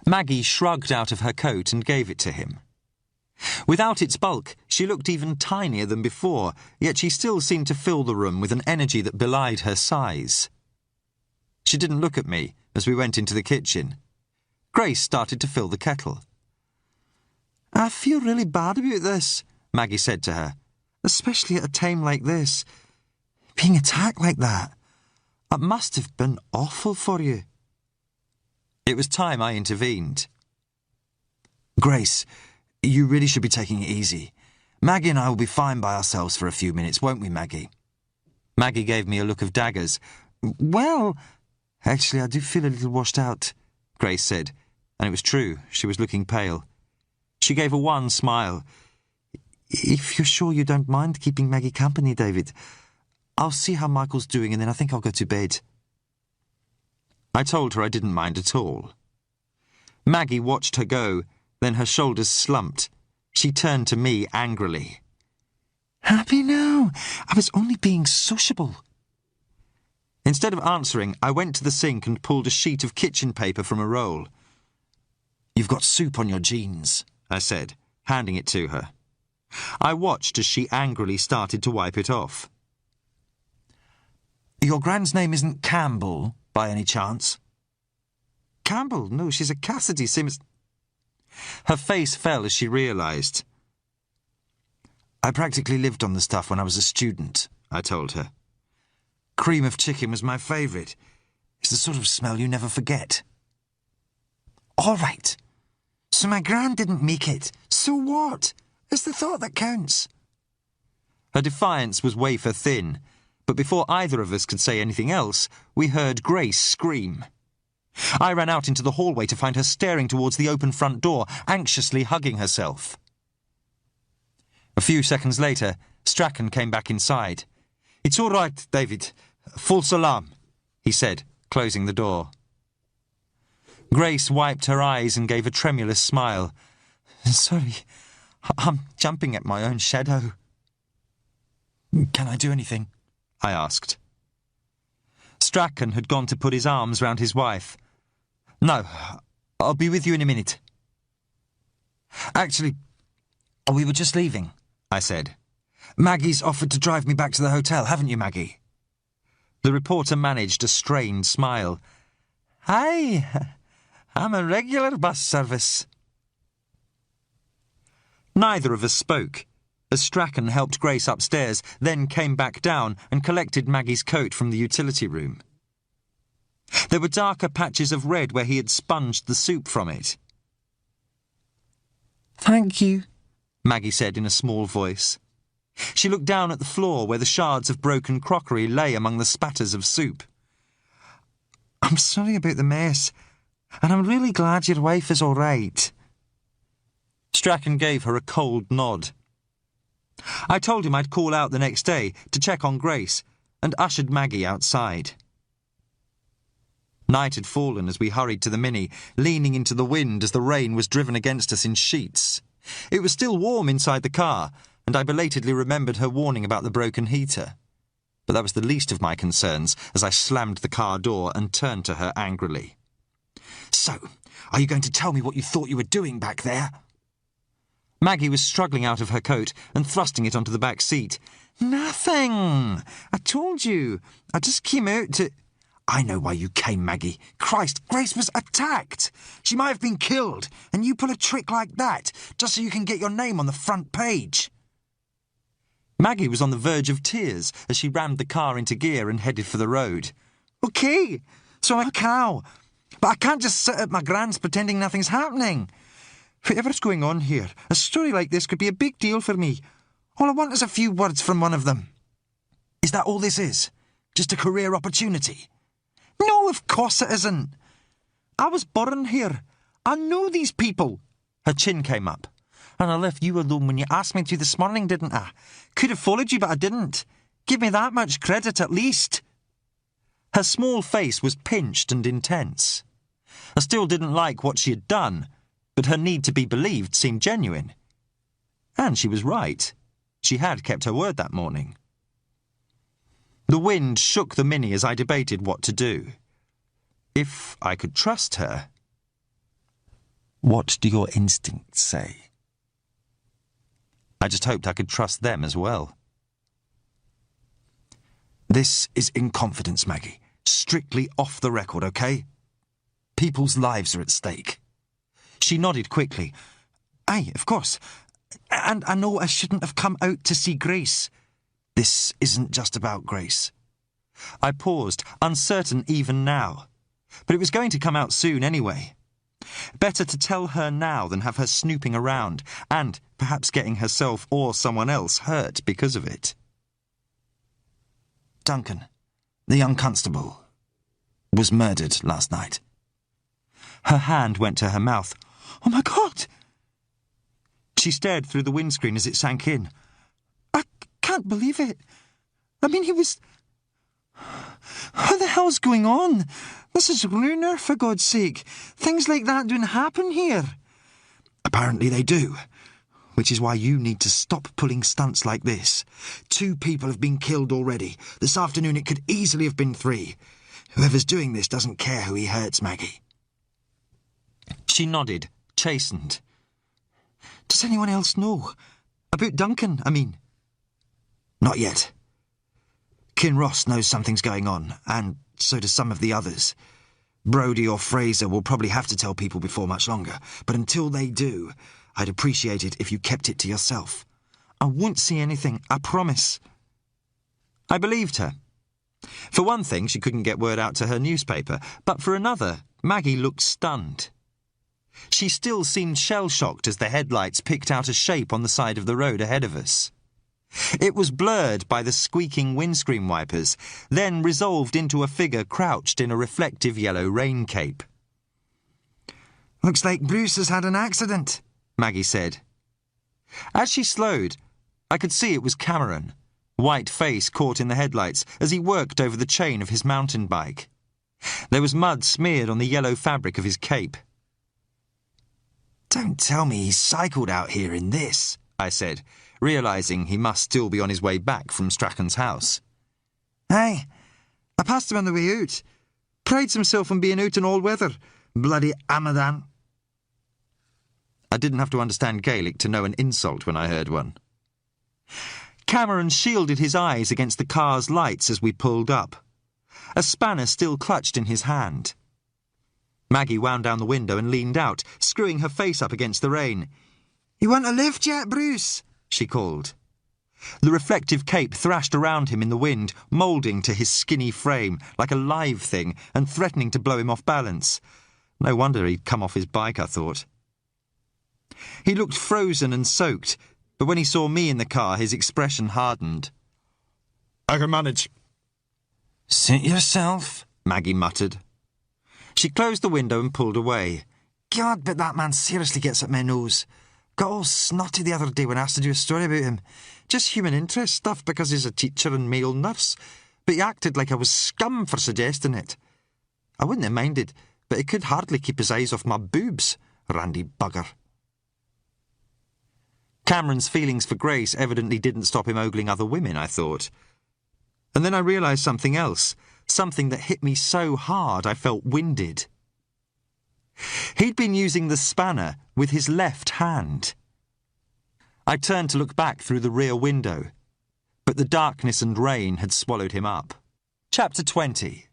Maggie shrugged out of her coat and gave it to him. Without its bulk, she looked even tinier than before, yet she still seemed to fill the room with an energy that belied her size. She didn't look at me as we went into the kitchen. Grace started to fill the kettle. "I feel really bad about this," Maggie said to her, "especially at a time like this. Being attacked like that. It must have been awful for you." It was time I intervened. "Grace, you really should be taking it easy. Maggie and I will be fine by ourselves for a few minutes, won't we, Maggie?" Maggie gave me a look of daggers. "Well, actually, I do feel a little washed out," Grace said, and it was true. She was looking pale. She gave a wan smile. "If you're sure you don't mind keeping Maggie company, David, I'll see how Michael's doing and then I think I'll go to bed." I told her I didn't mind at all. Maggie watched her go, then her shoulders slumped. She turned to me angrily. Happy now? I was only being sociable. Instead of answering, I went to the sink and pulled a sheet of kitchen paper from a roll. You've got soup on your jeans, I said, handing it to her. I watched as she angrily started to wipe it off. Your grand's name isn't Campbell, by any chance? Campbell? No, she's a Cassidy, same as... Her face fell as she realised. I practically lived on the stuff when I was a student, I told her. Cream of chicken was my favourite. It's the sort of smell you never forget. All right. So my gran didn't make it. So what? It's the thought that counts. Her defiance was wafer thin, but before either of us could say anything else, we heard Grace scream. I ran out into the hallway to find her staring towards the open front door, anxiously hugging herself. A few seconds later, Strachan came back inside. "It's all right, David. False alarm," he said, closing the door. Grace wiped her eyes and gave a tremulous smile. "Sorry, I'm jumping at my own shadow." Can I do anything? I asked. Strachan had gone to put his arms round his wife. "No, I'll be with you in a minute." Actually, we were just leaving, I said. Maggie's offered to drive me back to the hotel, haven't you, Maggie? The reporter managed a strained smile. "Aye, I'm a regular bus service." Neither of us spoke, as Strachan helped Grace upstairs, then came back down and collected Maggie's coat from the utility room. There were darker patches of red where he had sponged the soup from it. "Thank you," Maggie said in a small voice. She looked down at the floor where the shards of broken crockery lay among the spatters of soup. "I'm sorry about the mess, and I'm really glad your wife is all right." Strachan gave her a cold nod. I told him I'd call out the next day to check on Grace and ushered Maggie outside. Night had fallen as we hurried to the Mini, leaning into the wind as the rain was driven against us in sheets. It was still warm inside the car, and I belatedly remembered her warning about the broken heater. But that was the least of my concerns as I slammed the car door and turned to her angrily. "So, are you going to tell me what you thought you were doing back there?" Maggie was struggling out of her coat and thrusting it onto the back seat. "Nothing. I told you. I just came out to..." "I know why you came, Maggie. Christ, Grace was attacked. She might have been killed, and you pull a trick like that just so you can get your name on the front page." Maggie was on the verge of tears as she rammed the car into gear and headed for the road. "OK, so I'm a cow. But I can't just sit at my grand's pretending nothing's happening. Whatever's going on here, a story like this could be a big deal for me. All I want is a few words from one of them." "Is that all this is? Just a career opportunity?" "No, of course it isn't. I was born here. I know these people." Her chin came up. "And I left you alone when you asked me to this morning, didn't I? Could have followed you, but I didn't. Give me that much credit at least." Her small face was pinched and intense. I still didn't like what she had done, but her need to be believed seemed genuine. And she was right. She had kept her word that morning. The wind shook the Mini as I debated what to do. If I could trust her... "What do your instincts say?" I just hoped I could trust them as well. "This is in confidence, Maggie. Strictly off the record, OK? People's lives are at stake." She nodded quickly. "Aye, of course. And I know I shouldn't have come out to see Grace. This isn't just about Grace." I paused, uncertain even now. But it was going to come out soon anyway. Better to tell her now than have her snooping around and perhaps getting herself or someone else hurt because of it. "Duncan, the young constable, was murdered last night." Her hand went to her mouth. "Oh, my God!" She stared through the windscreen as it sank in. "I can't believe it. I mean, he was... What the hell's going on? This is Runa, for God's sake. Things like that don't happen here. Apparently they do. Which is why you need to stop pulling stunts like this. 2 people have been killed already. This afternoon it could easily have been 3. Whoever's doing this doesn't care who he hurts, Maggie. She nodded, chastened. Does anyone else know? About Duncan, I mean. Not yet. Kinross knows something's going on, and so do some of the others. Brodie or Fraser will probably have to tell people before much longer, but until they do, I'd appreciate it if you kept it to yourself. I won't say anything, I promise. I believed her. For one thing, she couldn't get word out to her newspaper, but for another, Maggie looked stunned. She still seemed shell-shocked as the headlights picked out a shape on the side of the road ahead of us. It was blurred by the squeaking windscreen wipers, then resolved into a figure crouched in a reflective yellow rain cape. Looks like Bruce has had an accident, Maggie said. As she slowed, I could see it was Cameron, white face caught in the headlights as he worked over the chain of his mountain bike. There was mud smeared on the yellow fabric of his cape. Don't tell me he's cycled out here in this, I said, realising he must still be on his way back from Strachan's house. Aye, I passed him on the way out. Prides himself on being out in all weather. Bloody Amadan. I didn't have to understand Gaelic to know an insult when I heard one. Cameron shielded his eyes against the car's lights as we pulled up. A spanner still clutched in his hand. Maggie wound down the window and leaned out, screwing her face up against the rain. You want a lift yet, Bruce? She called. The reflective cape thrashed around him in the wind, moulding to his skinny frame like a live thing and threatening to blow him off balance. No wonder he'd come off his bike, I thought. He looked frozen and soaked, but when he saw me in the car, his expression hardened. I can manage. Suit yourself, Maggie muttered. She closed the window and pulled away. God, but that man seriously gets up my nose. Got all snotty the other day when I asked to do a story about him. Just human interest stuff because he's a teacher and male nurse. But he acted like I was scum for suggesting it. I wouldn't have minded, but he could hardly keep his eyes off my boobs, randy bugger. Cameron's feelings for Grace evidently didn't stop him ogling other women, I thought. And then I realised something else, something that hit me so hard I felt winded. He'd been using the spanner with his left hand. I turned to look back through the rear window, but the darkness and rain had swallowed him up. Chapter 20.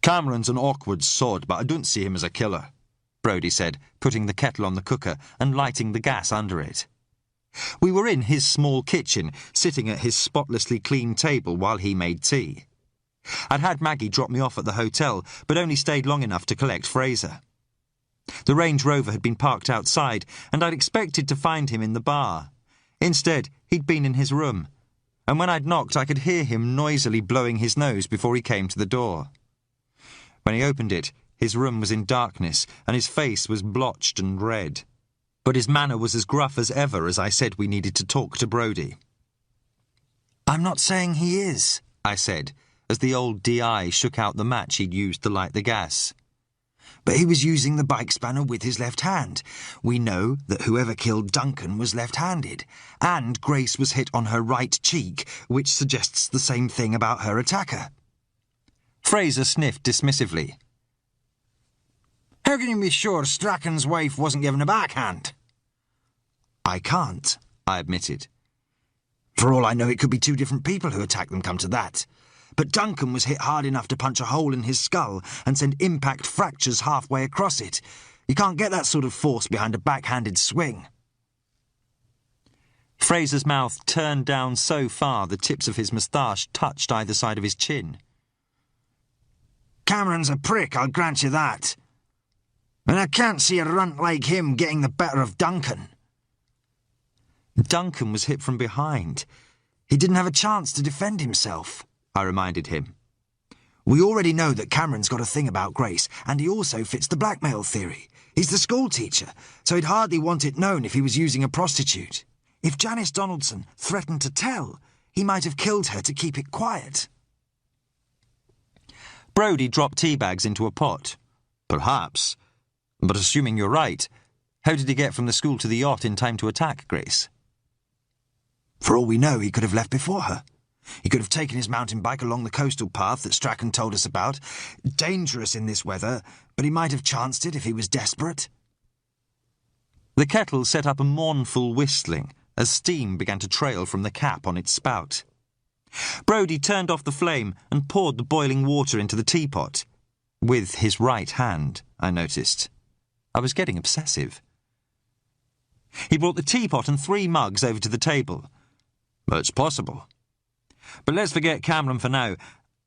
Cameron's an awkward sod, but I don't see him as a killer, Brodie said, putting the kettle on the cooker and lighting the gas under it. We were in his small kitchen, sitting at his spotlessly clean table while he made tea. I'd had Maggie drop me off at the hotel, but only stayed long enough to collect Fraser. The Range Rover had been parked outside, and I'd expected to find him in the bar. Instead, he'd been in his room, and when I'd knocked I could hear him noisily blowing his nose before he came to the door. When he opened it, his room was in darkness, and his face was blotched and red. But his manner was as gruff as ever as I said we needed to talk to Brodie. I'm not saying he is, I said, as the old DI shook out the match he'd used to light the gas. But he was using the bike spanner with his left hand. We know that whoever killed Duncan was left-handed, and Grace was hit on her right cheek, which suggests the same thing about her attacker. Fraser sniffed dismissively. How can you be sure Strachan's wife wasn't given a backhand? I can't, I admitted. For all I know, it could be 2 different people who attacked them, come to that. But Duncan was hit hard enough to punch a hole in his skull and send impact fractures halfway across it. You can't get that sort of force behind a backhanded swing. Fraser's mouth turned down so far the tips of his moustache touched either side of his chin. Cameron's a prick, I'll grant you that. And I can't see a runt like him getting the better of Duncan. Duncan was hit from behind. He didn't have a chance to defend himself, I reminded him. We already know that Cameron's got a thing about Grace, and he also fits the blackmail theory. He's the school teacher, so he'd hardly want it known if he was using a prostitute. If Janice Donaldson threatened to tell, he might have killed her to keep it quiet. Brodie dropped tea bags into a pot. Perhaps. But assuming you're right, how did he get from the school to the yacht in time to attack Grace? For all we know, he could have left before her. He could have taken his mountain bike along the coastal path that Strachan told us about. Dangerous in this weather, but he might have chanced it if he was desperate. The kettle set up a mournful whistling as steam began to trail from the cap on its spout. Brodie turned off the flame and poured the boiling water into the teapot. With his right hand, I noticed. I was getting obsessive. He brought the teapot and 3 mugs over to the table. It's possible. But let's forget Cameron for now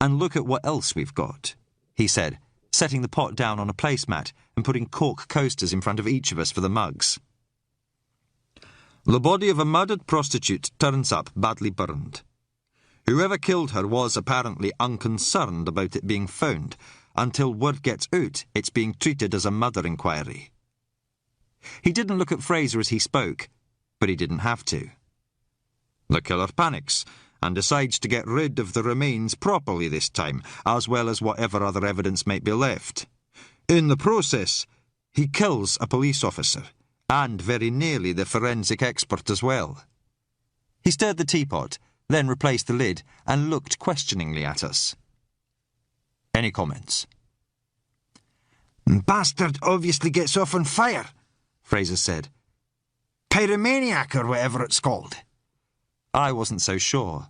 and look at what else we've got, he said, setting the pot down on a placemat and putting cork coasters in front of each of us for the mugs. The body of a murdered prostitute turns up badly burned. Whoever killed her was apparently unconcerned about it being found. Until word gets out, it's being treated as a murder inquiry. He didn't look at Fraser as he spoke, but he didn't have to. The killer panics and decides to get rid of the remains properly this time, as well as whatever other evidence might be left. In the process, he kills a police officer, and very nearly the forensic expert as well. He stirred the teapot, then replaced the lid and looked questioningly at us. Any comments? Bastard obviously gets off on fire, Fraser said. Pyromaniac or whatever it's called. I wasn't so sure.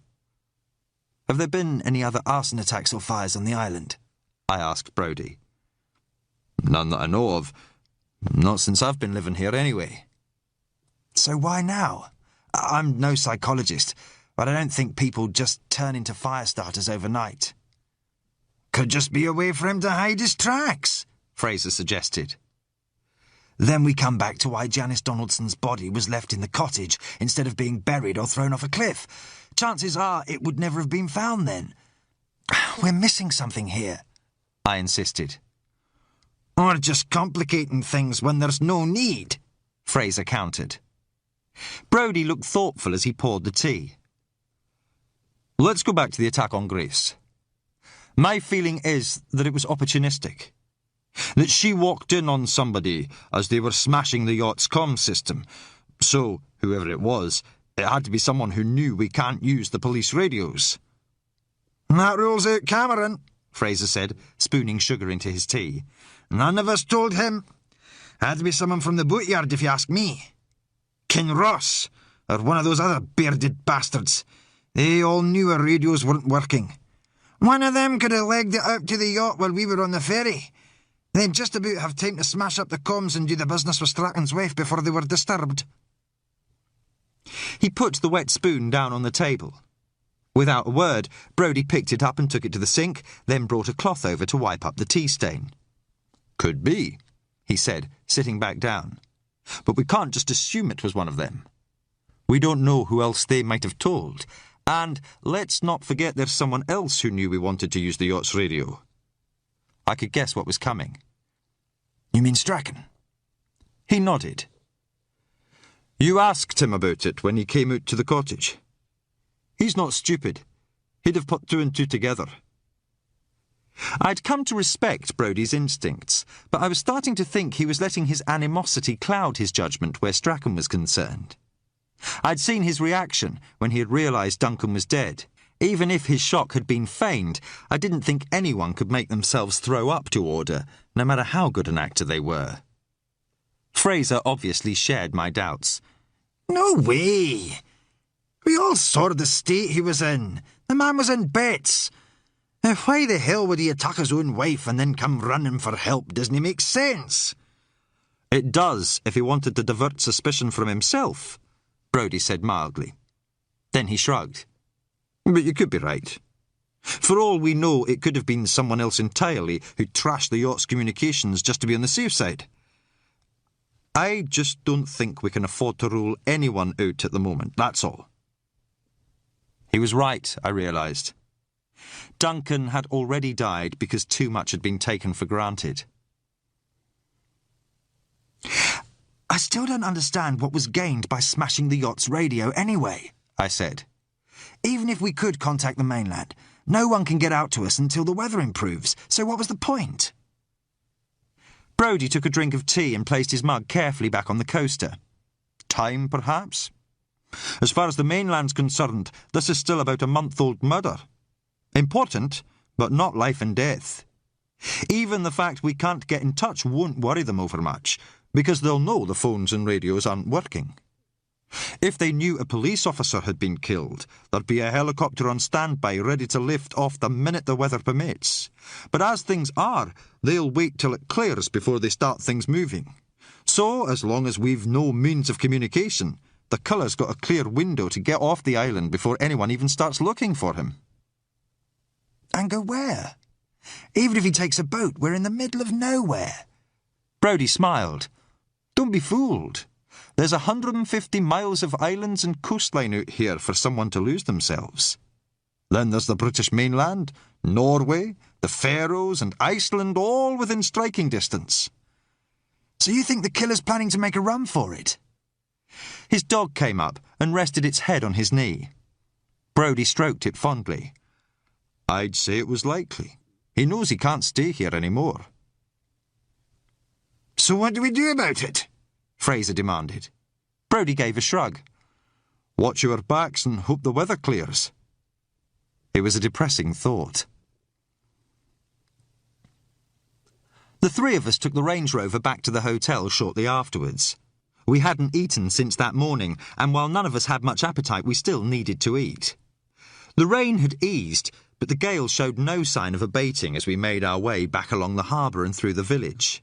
Have there been any other arson attacks or fires on the island? I asked Brodie. None that I know of. Not since I've been living here anyway. So why now? I'm no psychologist, but I don't think people just turn into fire starters overnight. Could just be a way for him to hide his tracks, Fraser suggested. Then we come back to why Janice Donaldson's body was left in the cottage instead of being buried or thrown off a cliff. Chances are it would never have been found then. We're missing something here, I insisted. Or just complicating things when there's no need, Fraser countered. Brodie looked thoughtful as he poured the tea. Let's go back to the attack on Grace. My feeling is that it was opportunistic. That she walked in on somebody as they were smashing the yacht's comm system. So, whoever it was, it had to be someone who knew we can't use the police radios. That rules out Cameron, Fraser said, spooning sugar into his tea. None of us told him. Had to be someone from the boatyard if you ask me. Ken Ross, or one of those other bearded bastards. They all knew our radios weren't working. One of them could have legged it out to the yacht while we were on the ferry. They'd just about have time to smash up the comms and do the business with Strachan's wife before they were disturbed. He put the wet spoon down on the table. Without a word, Brodie picked it up and took it to the sink, then brought a cloth over to wipe up the tea stain. Could be, he said, sitting back down. But we can't just assume it was one of them. We don't know who else they might have told. And let's not forget there's someone else who knew we wanted to use the yacht's radio. I could guess what was coming. You mean Strachan? He nodded. You asked him about it when he came out to the cottage. He's not stupid. He'd have put 2 and 2 together. I'd come to respect Brodie's instincts, but I was starting to think he was letting his animosity cloud his judgment where Strachan was concerned. I'd seen his reaction when he had realised Duncan was dead. Even if his shock had been feigned, I didn't think anyone could make themselves throw up to order, no matter how good an actor they were. Fraser obviously shared my doubts. No way! We all saw the state he was in. The man was in bits. Now why the hell would he attack his own wife and then come running for help? Doesn't it make sense? It does if he wanted to divert suspicion from himself, Brodie said mildly. Then he shrugged. But you could be right. For all we know, it could have been someone else entirely who trashed the yacht's communications just to be on the safe side. I just don't think we can afford to rule anyone out at the moment, that's all. He was right, I realised. Duncan had already died because too much had been taken for granted. I still don't understand what was gained by smashing the yacht's radio anyway, I said. Even if we could contact the mainland, no one can get out to us until the weather improves, so what was the point? Brodie took a drink of tea and placed his mug carefully back on the coaster. Time, perhaps? As far as the mainland's concerned, this is still about a month-old murder. Important, but not life and death. Even the fact we can't get in touch won't worry them overmuch, because they'll know the phones and radios aren't working. If they knew a police officer had been killed, there'd be a helicopter on standby ready to lift off the minute the weather permits. But as things are, they'll wait till it clears before they start things moving. So, as long as we've no means of communication, the culler's got a clear window to get off the island before anyone even starts looking for him. And go where? Even if he takes a boat, we're in the middle of nowhere. Brodie smiled. Don't be fooled. There's 150 miles of islands and coastline out here for someone to lose themselves. Then there's the British mainland, Norway, the Faroes and Iceland, all within striking distance. So you think the killer's planning to make a run for it? His dog came up and rested its head on his knee. Brodie stroked it fondly. I'd say it was likely. He knows he can't stay here anymore. So what do we do about it? Fraser demanded. Brodie gave a shrug. Watch your backs and hope the weather clears. It was a depressing thought. The three of us took the Range Rover back to the hotel shortly afterwards. We hadn't eaten since that morning, and while none of us had much appetite, we still needed to eat. The rain had eased, but the gale showed no sign of abating as we made our way back along the harbour and through the village.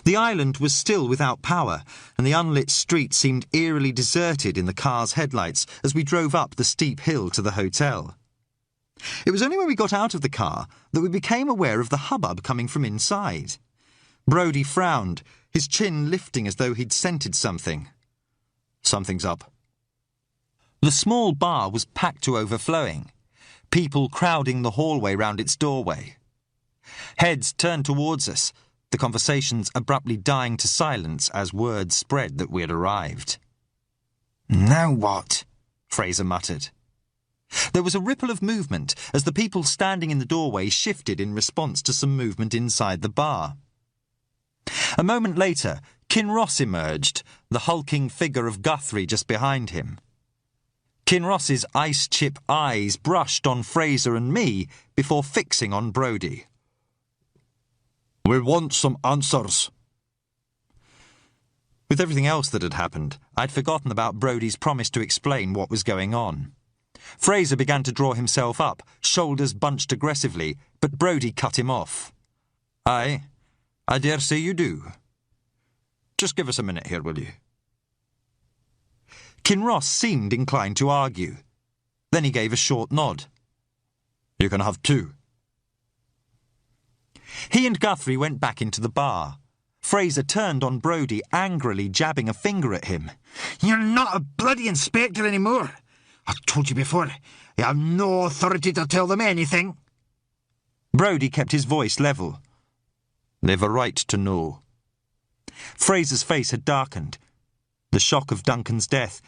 The island was still without power, and the unlit street seemed eerily deserted in the car's headlights as we drove up the steep hill to the hotel. It was only when we got out of the car that we became aware of the hubbub coming from inside. Brodie frowned, his chin lifting as though he'd scented something. Something's up. The small bar was packed to overflowing, people crowding the hallway round its doorway. Heads turned towards us, the conversations abruptly dying to silence as word spread that we had arrived. Now what? Fraser muttered. There was a ripple of movement as the people standing in the doorway shifted in response to some movement inside the bar. A moment later, Kinross emerged, the hulking figure of Guthrie just behind him. Kinross's ice-chip eyes brushed on Fraser and me before fixing on Brodie. We want some answers. With everything else that had happened, I'd forgotten about Brodie's promise to explain what was going on. Fraser began to draw himself up, shoulders bunched aggressively, but Brodie cut him off. I dare say you do. Just give us a minute here, will you? Kinross seemed inclined to argue. Then he gave a short nod. You can have two. He and Guthrie went back into the bar. Fraser turned on Brodie, angrily jabbing a finger at him. You're not a bloody inspector anymore. I've told you before, you have no authority to tell them anything. Brodie kept his voice level. They've a right to know. Fraser's face had darkened. The shock of Duncan's death,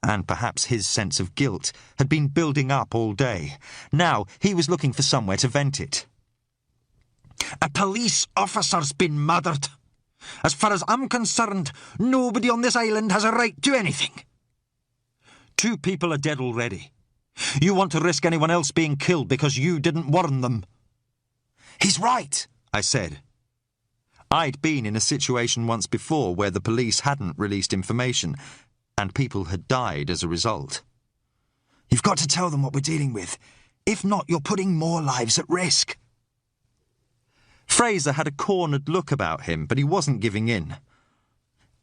and perhaps his sense of guilt, had been building up all day. Now he was looking for somewhere to vent it. A police officer's been murdered. As far as I'm concerned, nobody on this island has a right to anything. 2 people are dead already. You want to risk anyone else being killed because you didn't warn them. He's right, I said. I'd been in a situation once before where the police hadn't released information, and people had died as a result. You've got to tell them what we're dealing with. If not, you're putting more lives at risk. Fraser had a cornered look about him, but he wasn't giving in.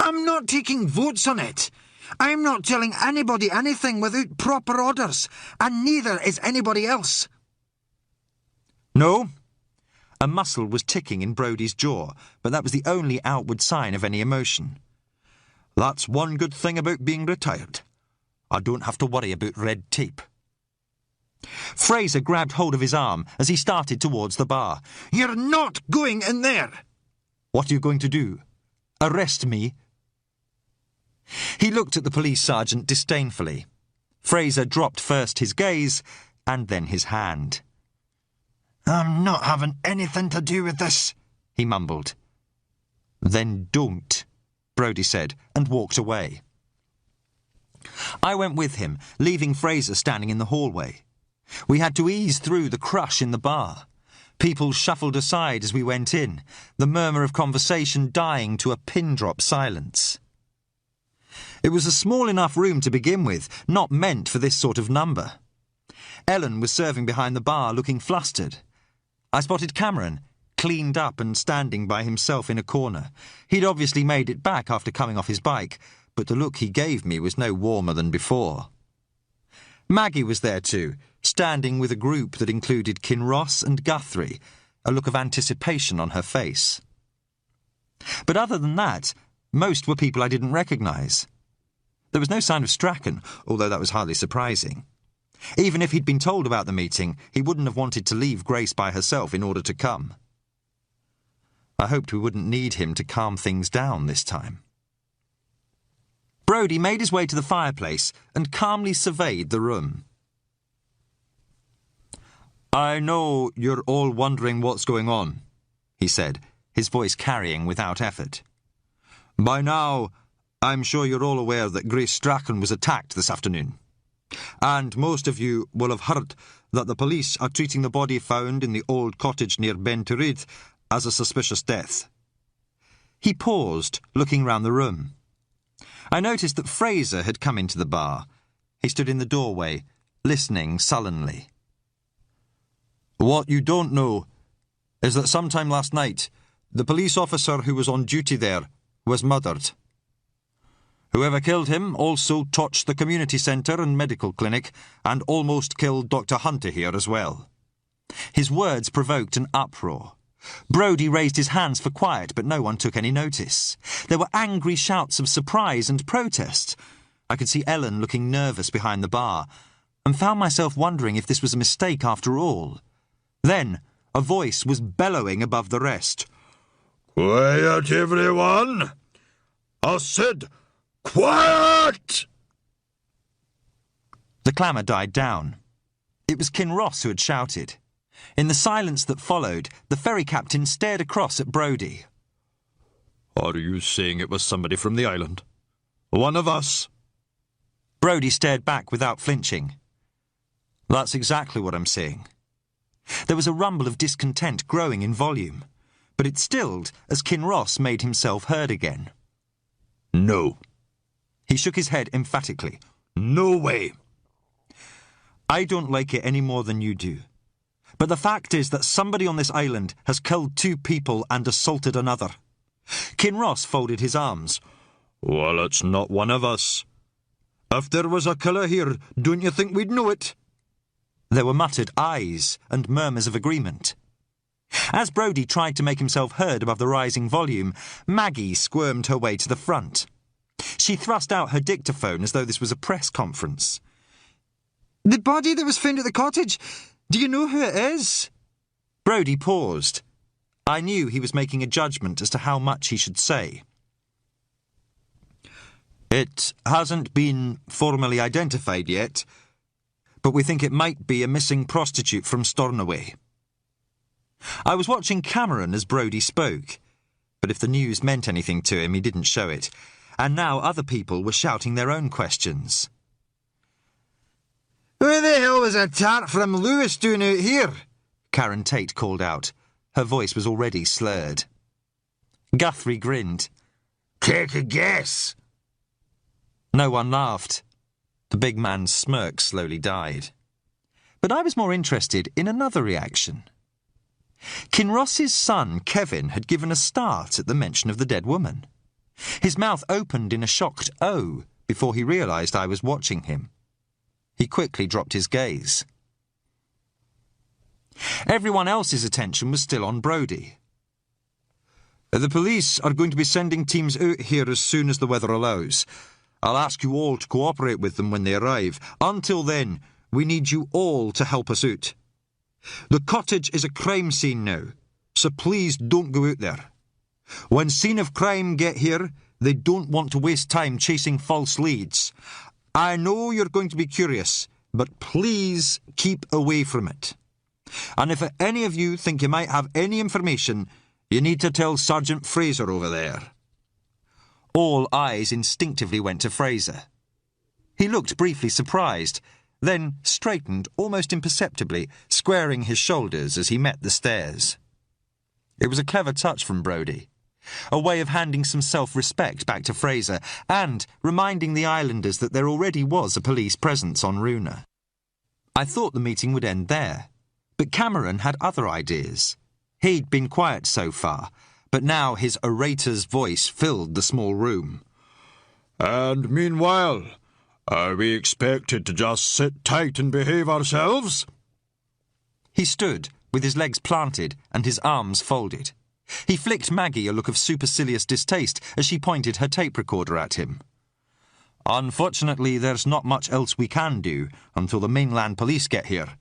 I'm not taking votes on it. I'm not telling anybody anything without proper orders, and neither is anybody else. No? A muscle was ticking in Brodie's jaw, but that was the only outward sign of any emotion. That's one good thing about being retired. I don't have to worry about red tape. Fraser grabbed hold of his arm as he started towards the bar. You're not going in there! What are you going to do? Arrest me? He looked at the police sergeant disdainfully. Fraser dropped first his gaze and then his hand. "I'm not having anything to do with this," he mumbled. "Then don't," Brodie said, and walked away. I went with him, leaving Fraser standing in the hallway. We had to ease through the crush in the bar. People shuffled aside as we went in, the murmur of conversation dying to a pin-drop silence. It was a small enough room to begin with, not meant for this sort of number. Ellen was serving behind the bar, looking flustered. I spotted Cameron, cleaned up and standing by himself in a corner. He'd obviously made it back after coming off his bike, but the look he gave me was no warmer than before. Maggie was there too, standing with a group that included Kinross and Guthrie, a look of anticipation on her face. But other than that, most were people I didn't recognise. There was no sign of Strachan, although that was hardly surprising. Even if he'd been told about the meeting, he wouldn't have wanted to leave Grace by herself in order to come. I hoped we wouldn't need him to calm things down this time. Brodie made his way to the fireplace and calmly surveyed the room. "I know you're all wondering what's going on," he said, his voice carrying without effort. "By now, I'm sure you're all aware that Grace Strachan was attacked this afternoon. And most of you will have heard that the police are treating the body found in the old cottage near Ben Turid as a suspicious death." He paused, looking round the room. I noticed that Fraser had come into the bar. He stood in the doorway, listening sullenly. "What you don't know is that sometime last night, the police officer who was on duty there was murdered. Whoever killed him also torched the community centre and medical clinic and almost killed Dr. Hunter here as well." His words provoked an uproar. Brodie raised his hands for quiet, but no one took any notice. There were angry shouts of surprise and protest. I could see Ellen looking nervous behind the bar, and found myself wondering if this was a mistake after all. Then a voice was bellowing above the rest. "Quiet, everyone! I said, quiet!" The clamour died down. It was Kinross who had shouted. In the silence that followed, the ferry captain stared across at Brodie. "Are you saying it was somebody from the island? One of us?" Brodie stared back without flinching. "That's exactly what I'm saying." There was a rumble of discontent growing in volume, but it stilled as Kinross made himself heard again. "No." He shook his head emphatically. "No way." "I don't like it any more than you do. But the fact is that somebody on this island has killed 2 people and assaulted another." Kinross folded his arms. "Well, it's not one of us. If there was a killer here, don't you think we'd know it?" There were muttered ayes and murmurs of agreement. As Brodie tried to make himself heard above the rising volume, Maggie squirmed her way to the front. She thrust out her dictaphone as though this was a press conference. "The body that was found at the cottage, do you know who it is?" Brodie paused. I knew he was making a judgment as to how much he should say. "It hasn't been formally identified yet, but we think it might be a missing prostitute from Stornoway." I was watching Cameron as Brodie spoke, but if the news meant anything to him, he didn't show it, and now other people were shouting their own questions. "Who the hell was a tart from Lewis doing out here?" Karen Tate called out. Her voice was already slurred. Guthrie grinned. "Take a guess." No one laughed. The big man's smirk slowly died. But I was more interested in another reaction. Kinross's son, Kevin, had given a start at the mention of the dead woman. His mouth opened in a shocked "oh" before he realised I was watching him. He quickly dropped his gaze. Everyone else's attention was still on Brodie. "The police are going to be sending teams out here as soon as the weather allows. I'll ask you all to cooperate with them when they arrive. Until then, we need you all to help us out. The cottage is a crime scene now, so please don't go out there. When scene of crime get here, they don't want to waste time chasing false leads. I know you're going to be curious, but please keep away from it. And if any of you think you might have any information, you need to tell Sergeant Fraser over there." All eyes instinctively went to Fraser. He looked briefly surprised, then straightened almost imperceptibly, squaring his shoulders as he met the stares. It was a clever touch from Brodie, a way of handing some self-respect back to Fraser and reminding the islanders that there already was a police presence on Runa. I thought the meeting would end there, but Cameron had other ideas. He'd been quiet so far, but now his orator's voice filled the small room. "And meanwhile, are we expected to just sit tight and behave ourselves?" He stood, with his legs planted and his arms folded. He flicked Maggie a look of supercilious distaste as she pointed her tape recorder at him. "Unfortunately, there's not much else we can do until the mainland police get here,"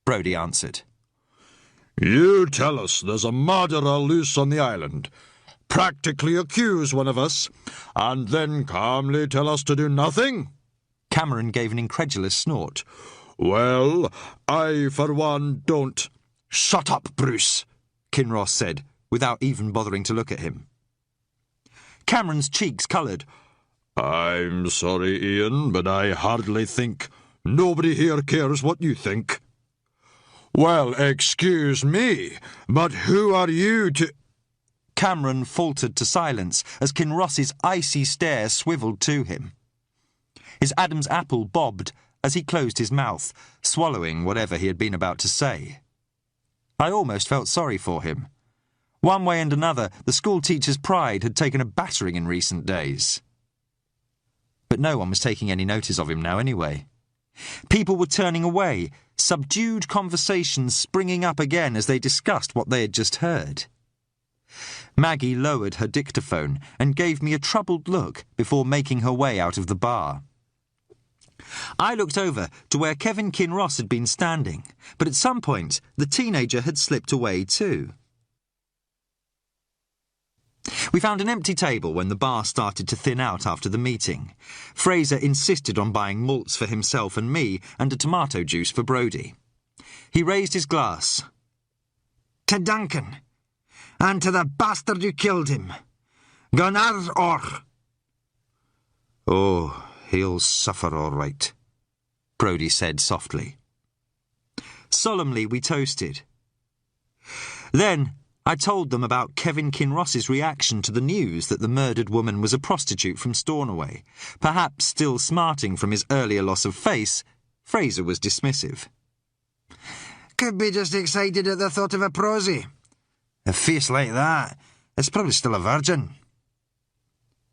Brodie answered. "You tell us there's a murderer loose on the island, practically accuse one of us, and then calmly tell us to do nothing?" Cameron gave an incredulous snort. "Well, I, for one, don't—" "Shut up, Bruce," Kinross said, without even bothering to look at him. Cameron's cheeks coloured. "I'm sorry, Ian, but I hardly think nobody here cares what you think." "Well, excuse me, but who are you to—" Cameron faltered to silence as Kinross's icy stare swivelled to him. His Adam's apple bobbed as he closed his mouth, swallowing whatever he had been about to say. I almost felt sorry for him. One way and another, the schoolteacher's pride had taken a battering in recent days. But no one was taking any notice of him now anyway. People were turning away, subdued conversations springing up again as they discussed what they had just heard. Maggie lowered her dictaphone and gave me a troubled look before making her way out of the bar. I looked over to where Kevin Kinross had been standing, but at some point the teenager had slipped away too. We found an empty table when the bar started to thin out after the meeting. Fraser insisted on buying malts for himself and me and a tomato juice for Brodie. He raised his glass. "To Duncan, and to the bastard who killed him. Gunnar or—" "Oh, he'll suffer all right," Brodie said softly. Solemnly we toasted. Then I told them about Kevin Kinross's reaction to the news that the murdered woman was a prostitute from Stornoway. Perhaps still smarting from his earlier loss of face, Fraser was dismissive. "Could be just excited at the thought of a prosy. A face like that, it's probably still a virgin."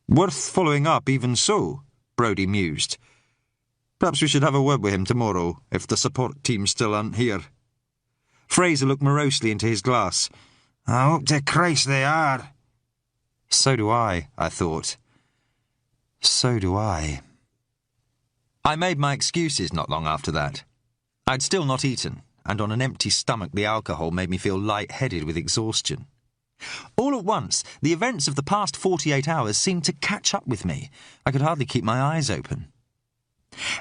"Worth following up even so," Brodie mused. "Perhaps we should have a word with him tomorrow, if the support team still aren't here." Fraser looked morosely into his glass. "I hope to Christ they are." So do I thought. So do I. I made my excuses not long after that. I'd still not eaten, and on an empty stomach the alcohol made me feel light-headed with exhaustion. All at once, the events of the past 48 hours seemed to catch up with me. I could hardly keep my eyes open.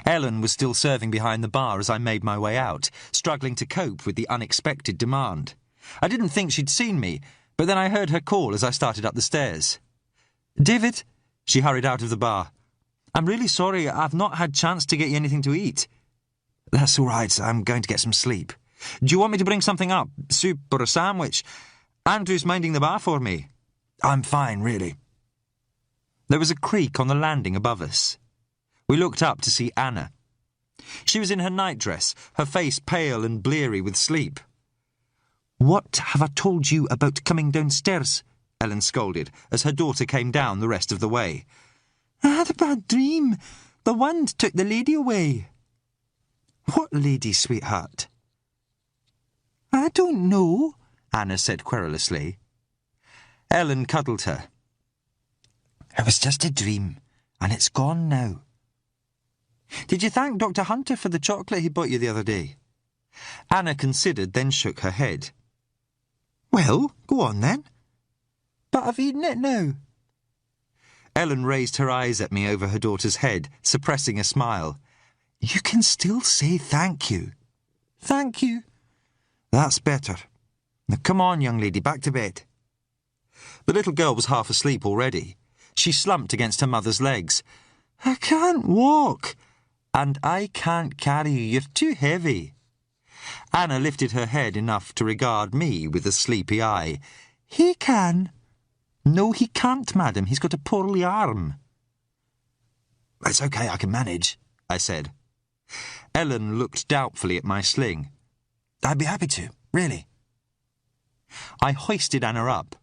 Ellen was still serving behind the bar as I made my way out, struggling to cope with the unexpected demand. I didn't think she'd seen me, but then I heard her call as I started up the stairs. "David," she hurried out of the bar. "I'm really sorry, I've not had chance to get you anything to eat." "That's all right, I'm going to get some sleep. Do you want me to bring something up? Soup or a sandwich? Andrew's minding the bar for me." "I'm fine, really." There was a creak on the landing above us. We looked up to see Anna. She was in her nightdress, her face pale and bleary with sleep. "What have I told you about coming downstairs?" Ellen scolded as her daughter came down the rest of the way. "I had a bad dream. The wind took the lady away." "What lady, sweetheart?" "I don't know," Anna said querulously. Ellen cuddled her. "It was just a dream, and it's gone now." "Did you thank Dr. Hunter for the chocolate he bought you the other day?" Anna considered, then shook her head. "Well, go on then." "But I've eaten it now." Ellen raised her eyes at me over her daughter's head, suppressing a smile. You can still say thank you. Thank you. That's better. Now come on, young lady, back to bed. The little girl was half asleep already. She slumped against her mother's legs. I can't walk. And I can't carry you, you're too heavy. Anna lifted her head enough to regard me with a sleepy eye. He can. No, he can't, madam. He's got a poorly arm. It's okay, I can manage, I said. Ellen looked doubtfully at my sling. I'd be happy to, really. I hoisted Anna up.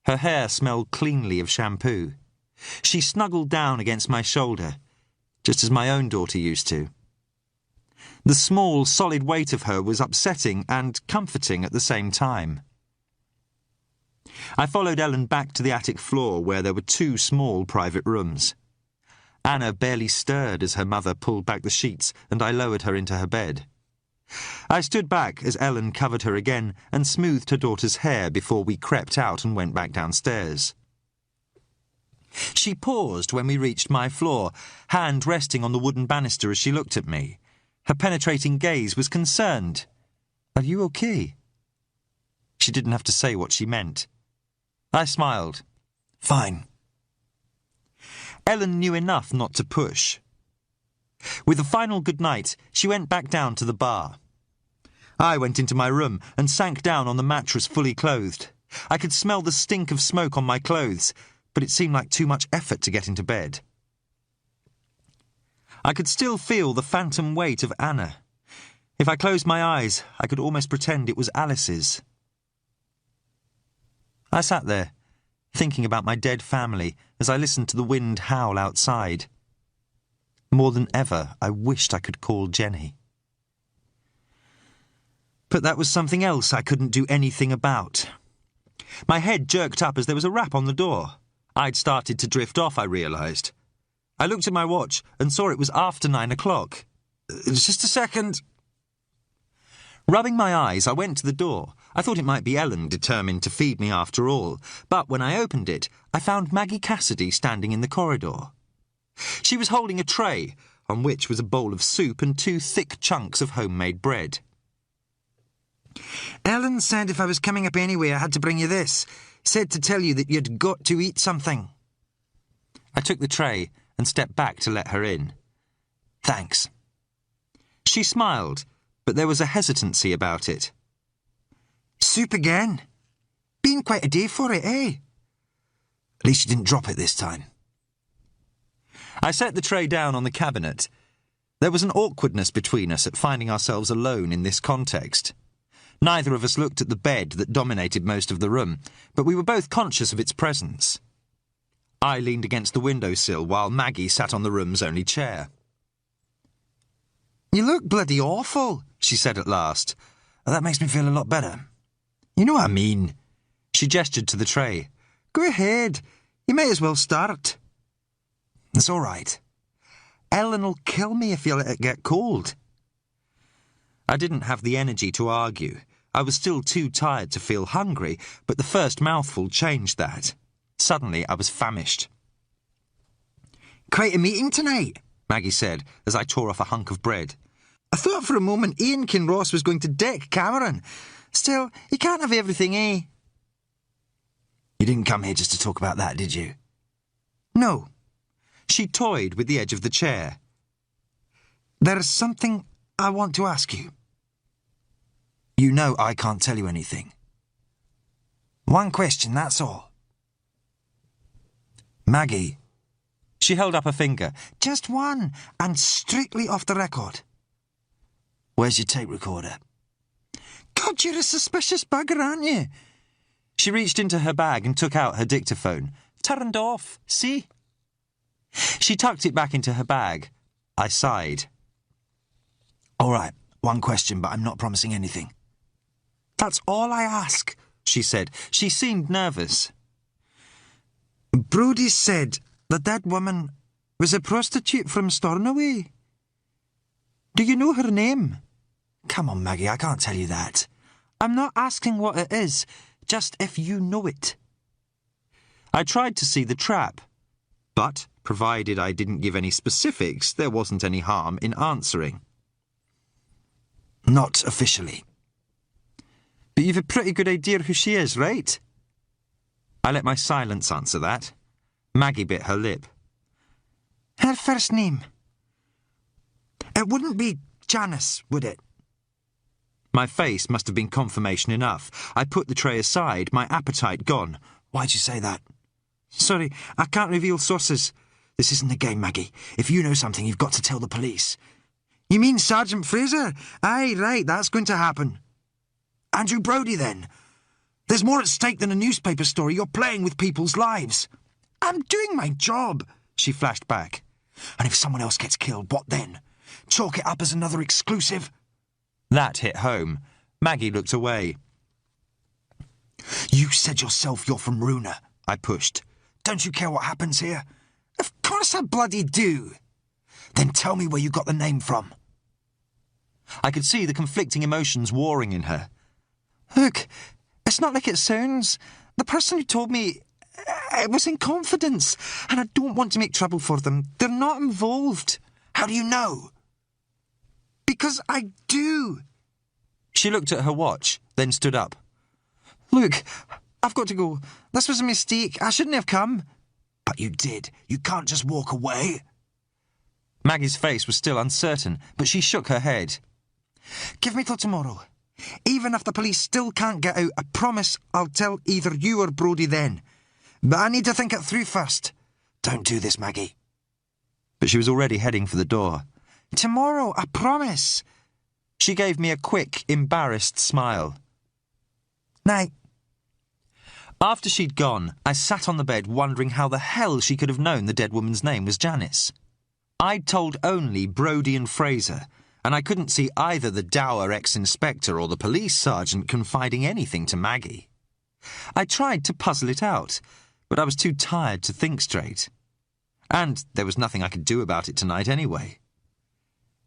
Her hair smelled cleanly of shampoo. She snuggled down against my shoulder, just as my own daughter used to. The small, solid weight of her was upsetting and comforting at the same time. I followed Ellen back to the attic floor where there were 2 small private rooms. Anna barely stirred as her mother pulled back the sheets and I lowered her into her bed. I stood back as Ellen covered her again and smoothed her daughter's hair before we crept out and went back downstairs. She paused when we reached my floor, hand resting on the wooden banister as she looked at me. Her penetrating gaze was concerned. Are you okay? She didn't have to say what she meant. I smiled. Fine. Ellen knew enough not to push. With a final good night, she went back down to the bar. I went into my room and sank down on the mattress fully clothed. I could smell the stink of smoke on my clothes, but it seemed like too much effort to get into bed. I could still feel the phantom weight of Anna. If I closed my eyes, I could almost pretend it was Alice's. I sat there, thinking about my dead family as I listened to the wind howl outside. More than ever, I wished I could call Jenny. But that was something else I couldn't do anything about. My head jerked up as there was a rap on the door. I'd started to drift off, I realised. I looked at my watch and saw it was after 9 o'clock. Just a second. Rubbing my eyes, I went to the door. I thought it might be Ellen, determined to feed me after all. But when I opened it, I found Maggie Cassidy standing in the corridor. She was holding a tray, on which was a bowl of soup and 2 thick chunks of homemade bread. Ellen said if I was coming up anyway, I had to bring you this. Said to tell you that you'd got to eat something. I took the tray and stepped back to let her in. Thanks. She smiled, but there was a hesitancy about it. Soup again? Been quite a day for it, eh? At least you didn't drop it this time. I set the tray down on the cabinet. There was an awkwardness between us at finding ourselves alone in this context. Neither of us looked at the bed that dominated most of the room, but we were both conscious of its presence. I leaned against the windowsill while Maggie sat on the room's only chair. You look bloody awful, she said at last. That makes me feel a lot better. You know what I mean. She gestured to the tray. Go ahead. You may as well start. It's all right. Ellen'll kill me if you let it get cold. I didn't have the energy to argue. I was still too tired to feel hungry, but the first mouthful changed that. Suddenly, I was famished. Quite a meeting tonight, Maggie said, as I tore off a hunk of bread. I thought for a moment Ian Kinross was going to deck Cameron. Still, he can't have everything, eh? You didn't come here just to talk about that, did you? No. She toyed with the edge of the chair. There's something I want to ask you. You know I can't tell you anything. One question, that's all. Maggie. She held up a finger. Just one, and strictly off the record. Where's your tape recorder? God, you're a suspicious bugger, aren't you? She reached into her bag and took out her dictaphone. Turned off, see? She tucked it back into her bag. I sighed. All right, one question, but I'm not promising anything. That's all I ask, she said. She seemed nervous. Brodie said the dead woman was a prostitute from Stornoway. Do you know her name? Come on, Maggie, I can't tell you that. I'm not asking what it is, just if you know it. I tried to see the trap. But, provided I didn't give any specifics, there wasn't any harm in answering. Not officially. But you've a pretty good idea who she is, right? I let my silence answer that. Maggie bit her lip. Her first name? It wouldn't be Janice, would it? My face must have been confirmation enough. I put the tray aside, my appetite gone. Why'd you say that? Sorry, I can't reveal sources. This isn't a game, Maggie. If you know something, you've got to tell the police. You mean Sergeant Fraser? Aye, right, that's going to happen. Andrew Brodie, then. There's more at stake than a newspaper story. You're playing with people's lives. I'm doing my job, she flashed back. And if someone else gets killed, what then? Chalk it up as another exclusive? That hit home. Maggie looked away. You said yourself you're from Runa, I pushed. Don't you care what happens here? Of course I bloody do. Then tell me where you got the name from. I could see the conflicting emotions warring in her. Look, it's not like it sounds. The person who told me, it was in confidence, and I don't want to make trouble for them. They're not involved. How do you know? Because I do. She looked at her watch, then stood up. Look, I've got to go. This was a mistake. I shouldn't have come. But you did. You can't just walk away. Maggie's face was still uncertain, but she shook her head. Give me till tomorrow. Even if the police still can't get out, I promise I'll tell either you or Brodie then. But I need to think it through first. Don't do this, Maggie. But she was already heading for the door. Tomorrow, I promise. She gave me a quick, embarrassed smile. Night. After she'd gone, I sat on the bed wondering how the hell she could have known the dead woman's name was Janice. I'd told only Brodie and Fraser, and I couldn't see either the dour ex-inspector or the police sergeant confiding anything to Maggie. I tried to puzzle it out, but I was too tired to think straight. And there was nothing I could do about it tonight anyway.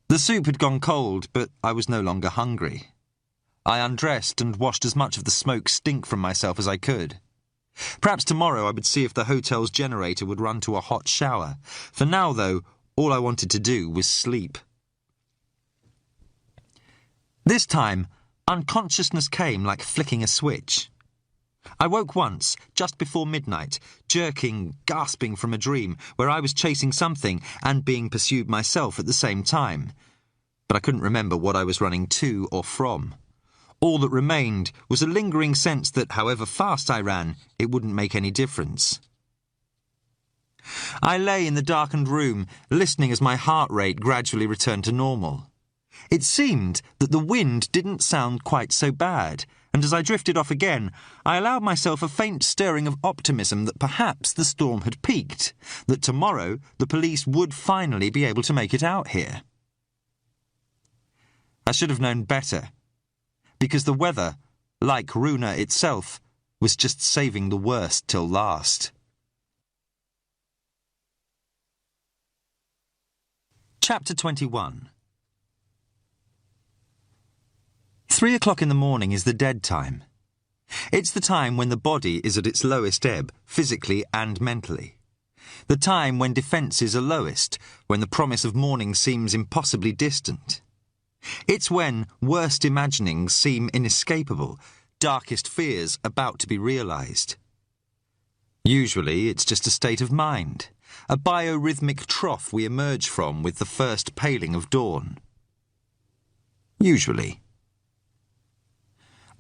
The soup had gone cold, but I was no longer hungry. I undressed and washed as much of the smoke stink from myself as I could. Perhaps tomorrow I would see if the hotel's generator would run to a hot shower. For now, though, all I wanted to do was sleep. This time, unconsciousness came like flicking a switch. I woke once, just before midnight, jerking, gasping from a dream where I was chasing something and being pursued myself at the same time. But I couldn't remember what I was running to or from. All that remained was a lingering sense that, however fast I ran, it wouldn't make any difference. I lay in the darkened room, listening as my heart rate gradually returned to normal. It seemed that the wind didn't sound quite so bad, and as I drifted off again, I allowed myself a faint stirring of optimism that perhaps the storm had peaked, that tomorrow the police would finally be able to make it out here. I should have known better, because the weather, like Runa itself, was just saving the worst till last. Chapter 21. 3 o'clock in the morning is the dead time. It's the time when the body is at its lowest ebb, physically and mentally. The time when defences are lowest, when the promise of morning seems impossibly distant. It's when worst imaginings seem inescapable, darkest fears about to be realised. Usually it's just a state of mind, a biorhythmic trough we emerge from with the first paling of dawn. Usually.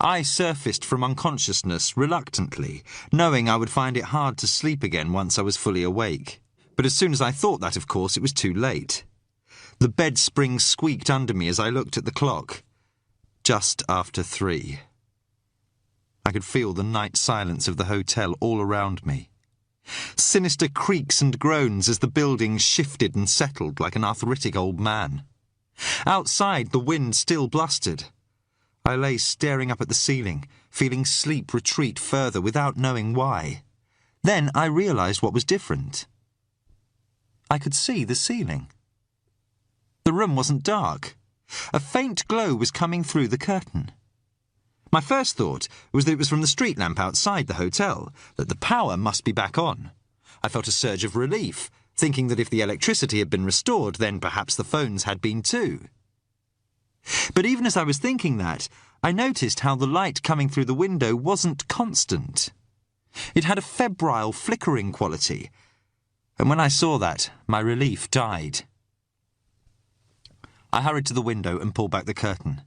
I surfaced from unconsciousness reluctantly, knowing I would find it hard to sleep again once I was fully awake. But as soon as I thought that, of course, it was too late. The bed spring squeaked under me as I looked at the clock. Just after 3. I could feel the night silence of the hotel all around me. Sinister creaks and groans as the building shifted and settled like an arthritic old man. Outside, the wind still blustered. I lay staring up at the ceiling, feeling sleep retreat further without knowing why. Then I realised what was different. I could see the ceiling. The room wasn't dark. A faint glow was coming through the curtain. My first thought was that it was from the street lamp outside the hotel, that the power must be back on. I felt a surge of relief, thinking that if the electricity had been restored, then perhaps the phones had been too. But even as I was thinking that, I noticed how the light coming through the window wasn't constant. It had a febrile, flickering quality, and when I saw that, my relief died. I hurried to the window and pulled back the curtain.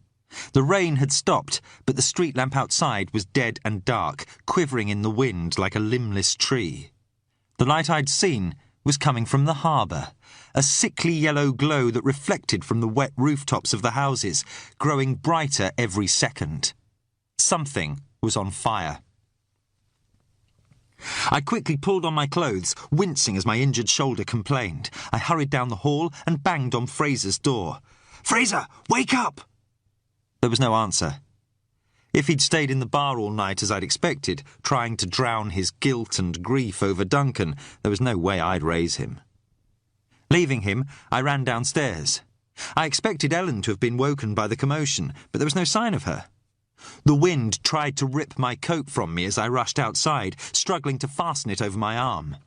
The rain had stopped, but the street lamp outside was dead and dark, quivering in the wind like a limbless tree. The light I'd seen was coming from the harbour, a sickly yellow glow that reflected from the wet rooftops of the houses, growing brighter every second. Something was on fire. I quickly pulled on my clothes, wincing as my injured shoulder complained. I hurried down the hall and banged on Fraser's door. "Fraser, wake up!" There was no answer. If he'd stayed in the bar all night as I'd expected, trying to drown his guilt and grief over Duncan, there was no way I'd raise him. Leaving him, I ran downstairs. I expected Ellen to have been woken by the commotion, but there was no sign of her. The wind tried to rip my coat from me as I rushed outside, struggling to fasten it over my arm.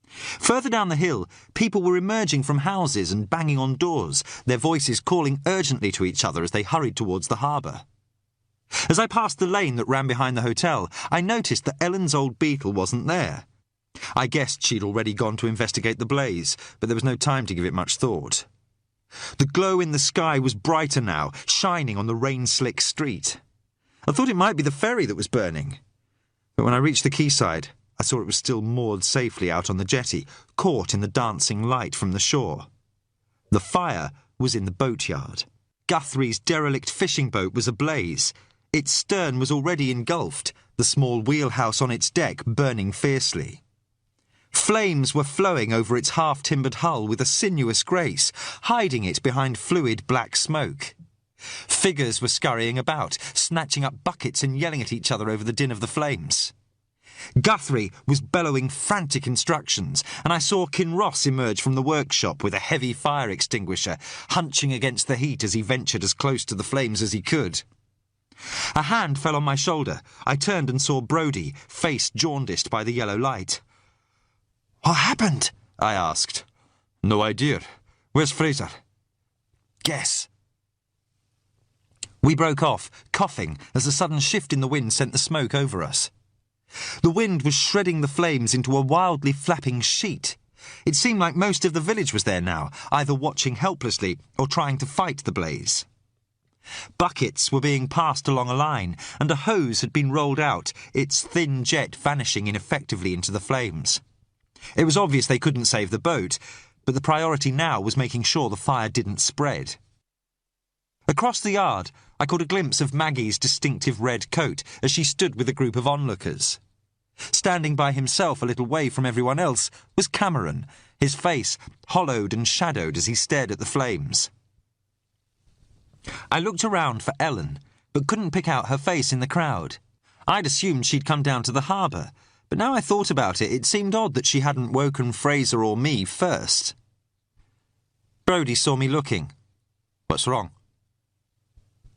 Further down the hill, people were emerging from houses and banging on doors, their voices calling urgently to each other as they hurried towards the harbour. As I passed the lane that ran behind the hotel, I noticed that Ellen's old Beetle wasn't there. I guessed she'd already gone to investigate the blaze, but there was no time to give it much thought. The glow in the sky was brighter now, shining on the rain-slick street. I thought it might be the ferry that was burning. But when I reached the quayside, I saw it was still moored safely out on the jetty, caught in the dancing light from the shore. The fire was in the boatyard. Guthrie's derelict fishing boat was ablaze. Its stern was already engulfed, the small wheelhouse on its deck burning fiercely. Flames were flowing over its half-timbered hull with a sinuous grace, hiding it behind fluid black smoke. Figures were scurrying about, snatching up buckets and yelling at each other over the din of the flames. Guthrie was bellowing frantic instructions, and I saw Kinross emerge from the workshop with a heavy fire extinguisher, hunching against the heat as he ventured as close to the flames as he could. A hand fell on my shoulder. I turned and saw Brodie, face jaundiced by the yellow light. "What happened?" I asked. "No idea. Where's Fraser?" "Guess." We broke off, coughing, as a sudden shift in the wind sent the smoke over us. The wind was shredding the flames into a wildly flapping sheet. It seemed like most of the village was there now, either watching helplessly or trying to fight the blaze. Buckets were being passed along a line, and a hose had been rolled out, its thin jet vanishing ineffectively into the flames. It was obvious they couldn't save the boat, but the priority now was making sure the fire didn't spread. Across the yard, I caught a glimpse of Maggie's distinctive red coat as she stood with a group of onlookers. Standing by himself a little way from everyone else was Cameron, his face hollowed and shadowed as he stared at the flames. I looked around for Ellen, but couldn't pick out her face in the crowd. I'd assumed she'd come down to the harbour, but now I thought about it, it seemed odd that she hadn't woken Fraser or me first. Brodie saw me looking. "What's wrong?"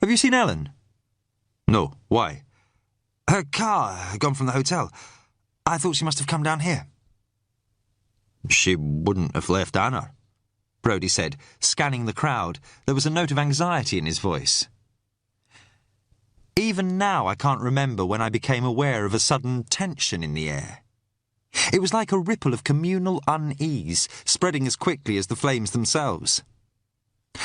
"Have you seen Ellen?" "No. Why?" "Her car had gone from the hotel. I thought she must have come down here." "She wouldn't have left Anna," Brodie said, scanning the crowd. There was a note of anxiety in his voice. Even now I can't remember when I became aware of a sudden tension in the air. It was like a ripple of communal unease, spreading as quickly as the flames themselves.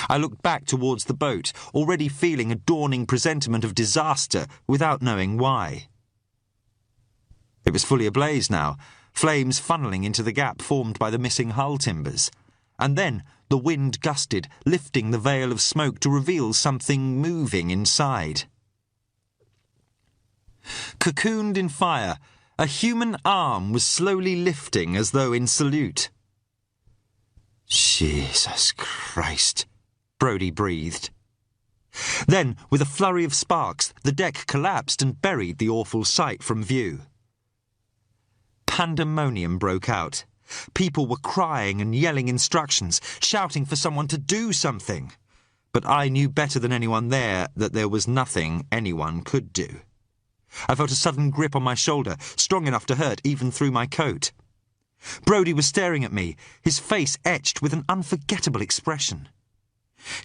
I looked back towards the boat, already feeling a dawning presentiment of disaster without knowing why. It was fully ablaze now, flames funneling into the gap formed by the missing hull timbers. And then the wind gusted, lifting the veil of smoke to reveal something moving inside. Cocooned in fire, a human arm was slowly lifting as though in salute. "Jesus Christ," Brodie breathed. Then, with a flurry of sparks, the deck collapsed and buried the awful sight from view. Pandemonium broke out. People were crying and yelling instructions, shouting for someone to do something. But I knew better than anyone there that there was nothing anyone could do. I felt a sudden grip on my shoulder, strong enough to hurt even through my coat. Brodie was staring at me, his face etched with an unforgettable expression.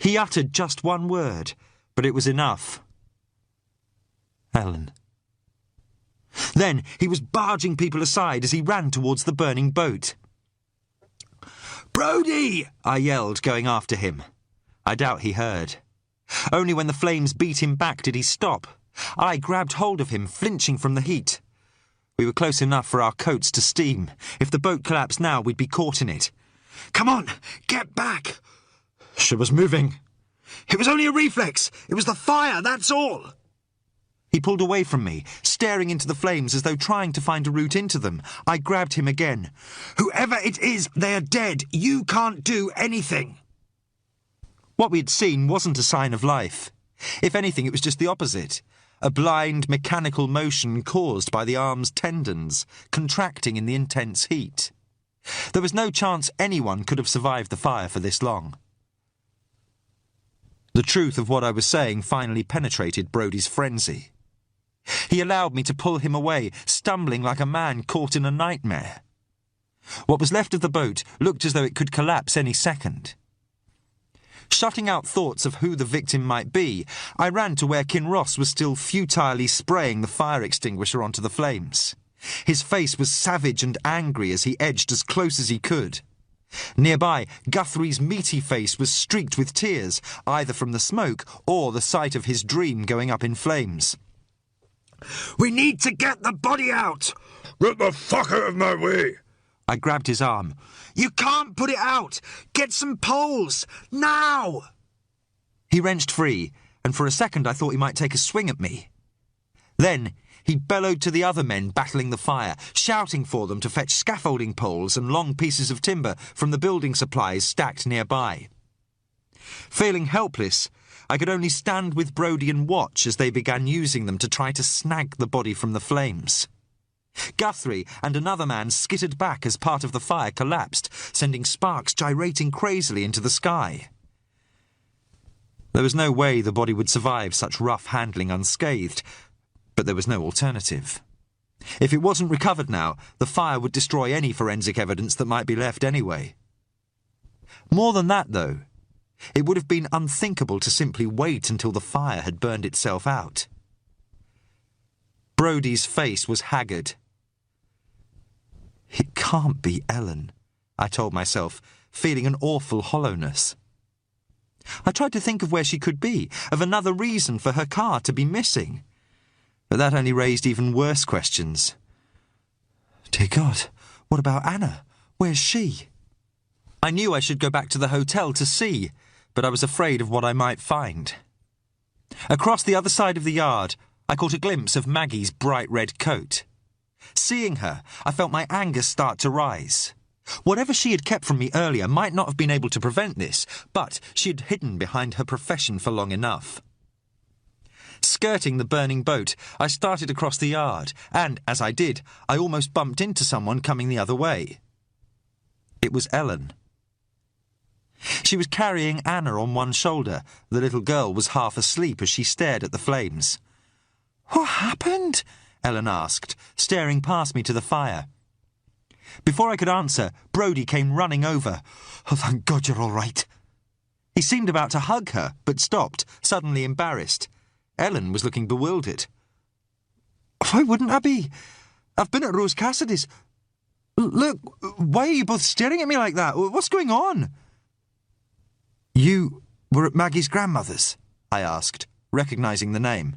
He uttered just one word, but it was enough. Ellen. Then he was barging people aside as he ran towards the burning boat. "Brodie!" I yelled, going after him. I doubt he heard. Only when the flames beat him back did he stop. I grabbed hold of him, flinching from the heat. We were close enough for our coats to steam. If the boat collapsed now, we'd be caught in it. "Come on, get back!" She was moving. "It was only a reflex. It was the fire, that's all." He pulled away from me, staring into the flames as though trying to find a route into them. I grabbed him again. "Whoever it is, they are dead. You can't do anything." What we had seen wasn't a sign of life. If anything, it was just the opposite. A blind, mechanical motion caused by the arm's tendons, contracting in the intense heat. There was no chance anyone could have survived the fire for this long. The truth of what I was saying finally penetrated Brodie's frenzy. He allowed me to pull him away, stumbling like a man caught in a nightmare. What was left of the boat looked as though it could collapse any second. Shutting out thoughts of who the victim might be, I ran to where Kinross was still futilely spraying the fire extinguisher onto the flames. His face was savage and angry as he edged as close as he could. Nearby, Guthrie's meaty face was streaked with tears, either from the smoke or the sight of his dream going up in flames. "We need to get the body out!" "Get the fuck out of my way!" I grabbed his arm. "You can't put it out! Get some poles! Now!" He wrenched free, and for a second I thought he might take a swing at me. Then he bellowed to the other men battling the fire, shouting for them to fetch scaffolding poles and long pieces of timber from the building supplies stacked nearby. Feeling helpless, I could only stand with Brodie and watch as they began using them to try to snag the body from the flames. Guthrie and another man skittered back as part of the fire collapsed, sending sparks gyrating crazily into the sky. There was no way the body would survive such rough handling unscathed, but there was no alternative. If it wasn't recovered now, the fire would destroy any forensic evidence that might be left anyway. More than that, though, it would have been unthinkable to simply wait until the fire had burned itself out. Brodie's face was haggard. It can't be Ellen, I told myself, feeling an awful hollowness. I tried to think of where she could be, of another reason for her car to be missing. But that only raised even worse questions. Dear God, what about Anna? Where's she? I knew I should go back to the hotel to see, but I was afraid of what I might find. Across the other side of the yard, I caught a glimpse of Maggie's bright red coat. Seeing her, I felt my anger start to rise. Whatever she had kept from me earlier might not have been able to prevent this, but she had hidden behind her profession for long enough. Skirting the burning boat, I started across the yard, and, as I did, I almost bumped into someone coming the other way. It was Ellen. She was carrying Anna on one shoulder. The little girl was half asleep as she stared at the flames. "What happened?" Ellen asked, staring past me to the fire. Before I could answer, Brodie came running over. "Oh, thank God you're all right." He seemed about to hug her, but stopped, suddenly embarrassed. Ellen was looking bewildered. "Why wouldn't I be? I've been at Rose Cassidy's. Look, why are you both staring at me like that? What's going on?" "You were at Maggie's grandmother's?" I asked, recognising the name.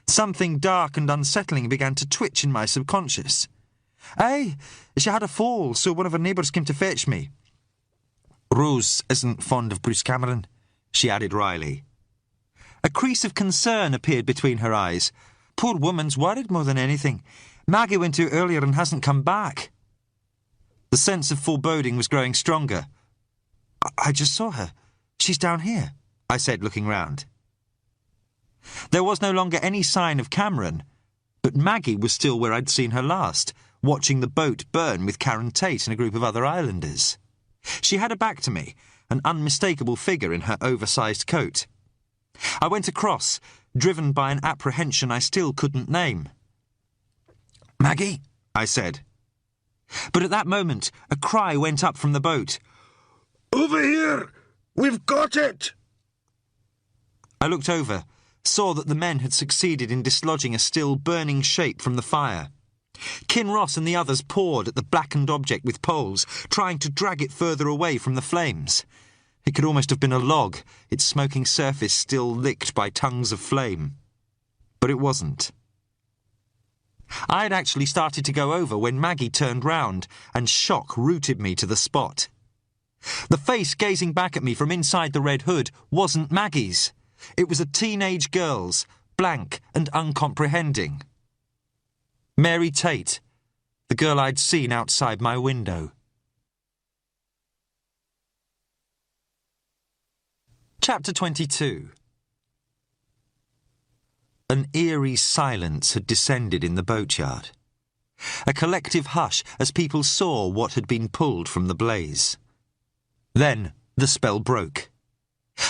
Something dark and unsettling began to twitch in my subconscious. "Aye, she had a fall, so one of her neighbours came to fetch me." "Rose isn't fond of Bruce Cameron," she added wryly. A crease of concern appeared between her eyes. "Poor woman's worried more than anything. Maggie went out earlier and hasn't come back." The sense of foreboding was growing stronger. I just saw her. She's down here," I said, looking round. There was no longer any sign of Cameron, but Maggie was still where I'd seen her last, watching the boat burn with Karen Tate and a group of other islanders. She had her back to me, an unmistakable figure in her oversized coat. I went across, driven by an apprehension I still couldn't name. "Maggie?" I said. But at that moment, a cry went up from the boat. Over here! We've got it! I looked over, saw that the men had succeeded in dislodging a still burning shape from the fire. Kinross and the others pawed at the blackened object with poles, trying to drag it further away from the flames. It could almost have been a log, its smoking surface still licked by tongues of flame. But it wasn't. I had actually started to go over when Maggie turned round, and shock rooted me to the spot. The face gazing back at me from inside the red hood wasn't Maggie's. It was a teenage girl's, blank and uncomprehending. Mary Tate, the girl I'd seen outside my window. Chapter 22. An eerie silence had descended in the boatyard. A collective hush as people saw what had been pulled from the blaze. Then the spell broke.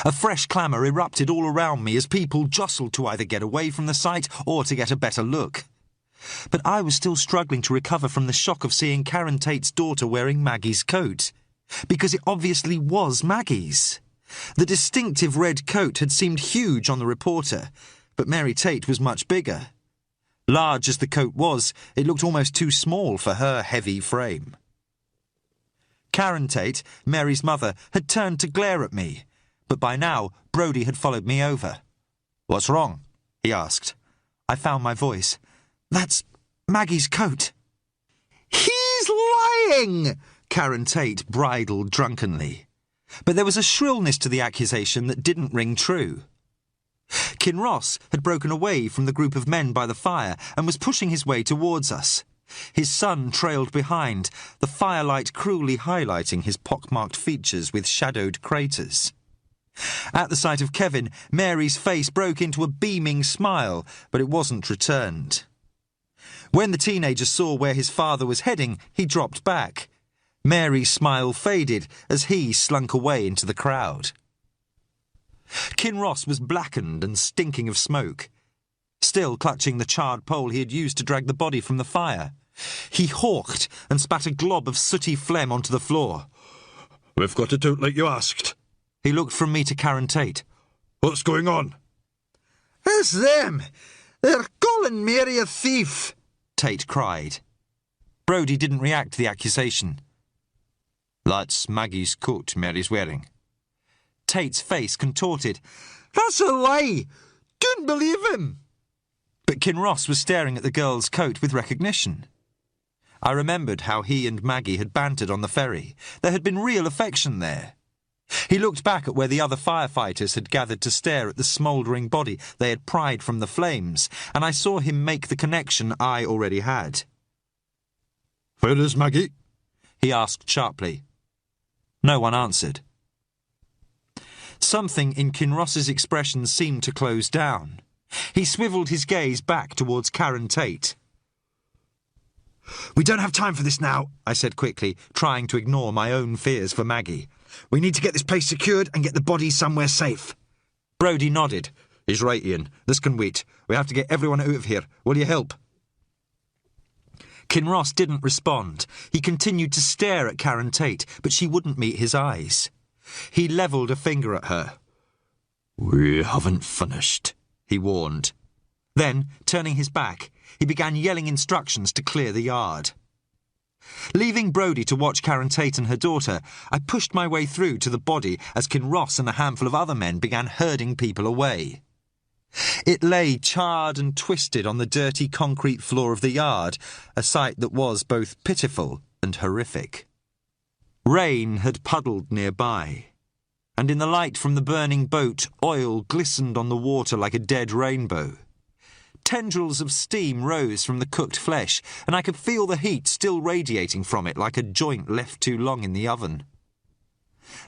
A fresh clamour erupted all around me as people jostled to either get away from the sight or to get a better look. But I was still struggling to recover from the shock of seeing Karen Tate's daughter wearing Maggie's coat, because it obviously was Maggie's. The distinctive red coat had seemed huge on the reporter, but Mary Tate was much bigger. Large as the coat was, it looked almost too small for her heavy frame. Karen Tate, Mary's mother, had turned to glare at me, but by now Brodie had followed me over. "What's wrong?" he asked. I found my voice. "That's Maggie's coat." "He's lying!" Karen Tate bridled drunkenly. But there was a shrillness to the accusation that didn't ring true. Kinross had broken away from the group of men by the fire and was pushing his way towards us. His son trailed behind, the firelight cruelly highlighting his pockmarked features with shadowed craters. At the sight of Kevin, Mary's face broke into a beaming smile, but it wasn't returned. When the teenager saw where his father was heading, he dropped back. Mary's smile faded as he slunk away into the crowd. Kinross was blackened and stinking of smoke, still clutching the charred pole he had used to drag the body from the fire. He hawked and spat a glob of sooty phlegm onto the floor. "We've got it out like you asked." He looked from me to Karen Tate. "What's going on?" "It's them! They're calling Mary a thief!" Tate cried. Brodie didn't react to the accusation. "That's Maggie's coat Mary's wearing." Tate's face contorted. "That's a lie! Don't believe him!" But Kinross was staring at the girl's coat with recognition. I remembered how he and Maggie had bantered on the ferry. There had been real affection there. He looked back at where the other firefighters had gathered to stare at the smouldering body they had pried from the flames, and I saw him make the connection I already had. "Where is Maggie?" he asked sharply. No one answered. Something in Kinross's expression seemed to close down. He swivelled his gaze back towards Karen Tate. "We don't have time for this now," I said quickly, trying to ignore my own fears for Maggie. "We need to get this place secured and get the body somewhere safe." Brodie nodded. "He's right, Ian. This can wait. We have to get everyone out of here. Will you help?" Kinross didn't respond. He continued to stare at Karen Tate, but she wouldn't meet his eyes. He levelled a finger at her. "We haven't finished," he warned. Then, turning his back, he began yelling instructions to clear the yard. Leaving Brodie to watch Karen Tate and her daughter, I pushed my way through to the body as Kinross and a handful of other men began herding people away. It lay charred and twisted on the dirty concrete floor of the yard, a sight that was both pitiful and horrific. Rain had puddled nearby, and in the light from the burning boat, oil glistened on the water like a dead rainbow. Tendrils of steam rose from the cooked flesh, and I could feel the heat still radiating from it like a joint left too long in the oven.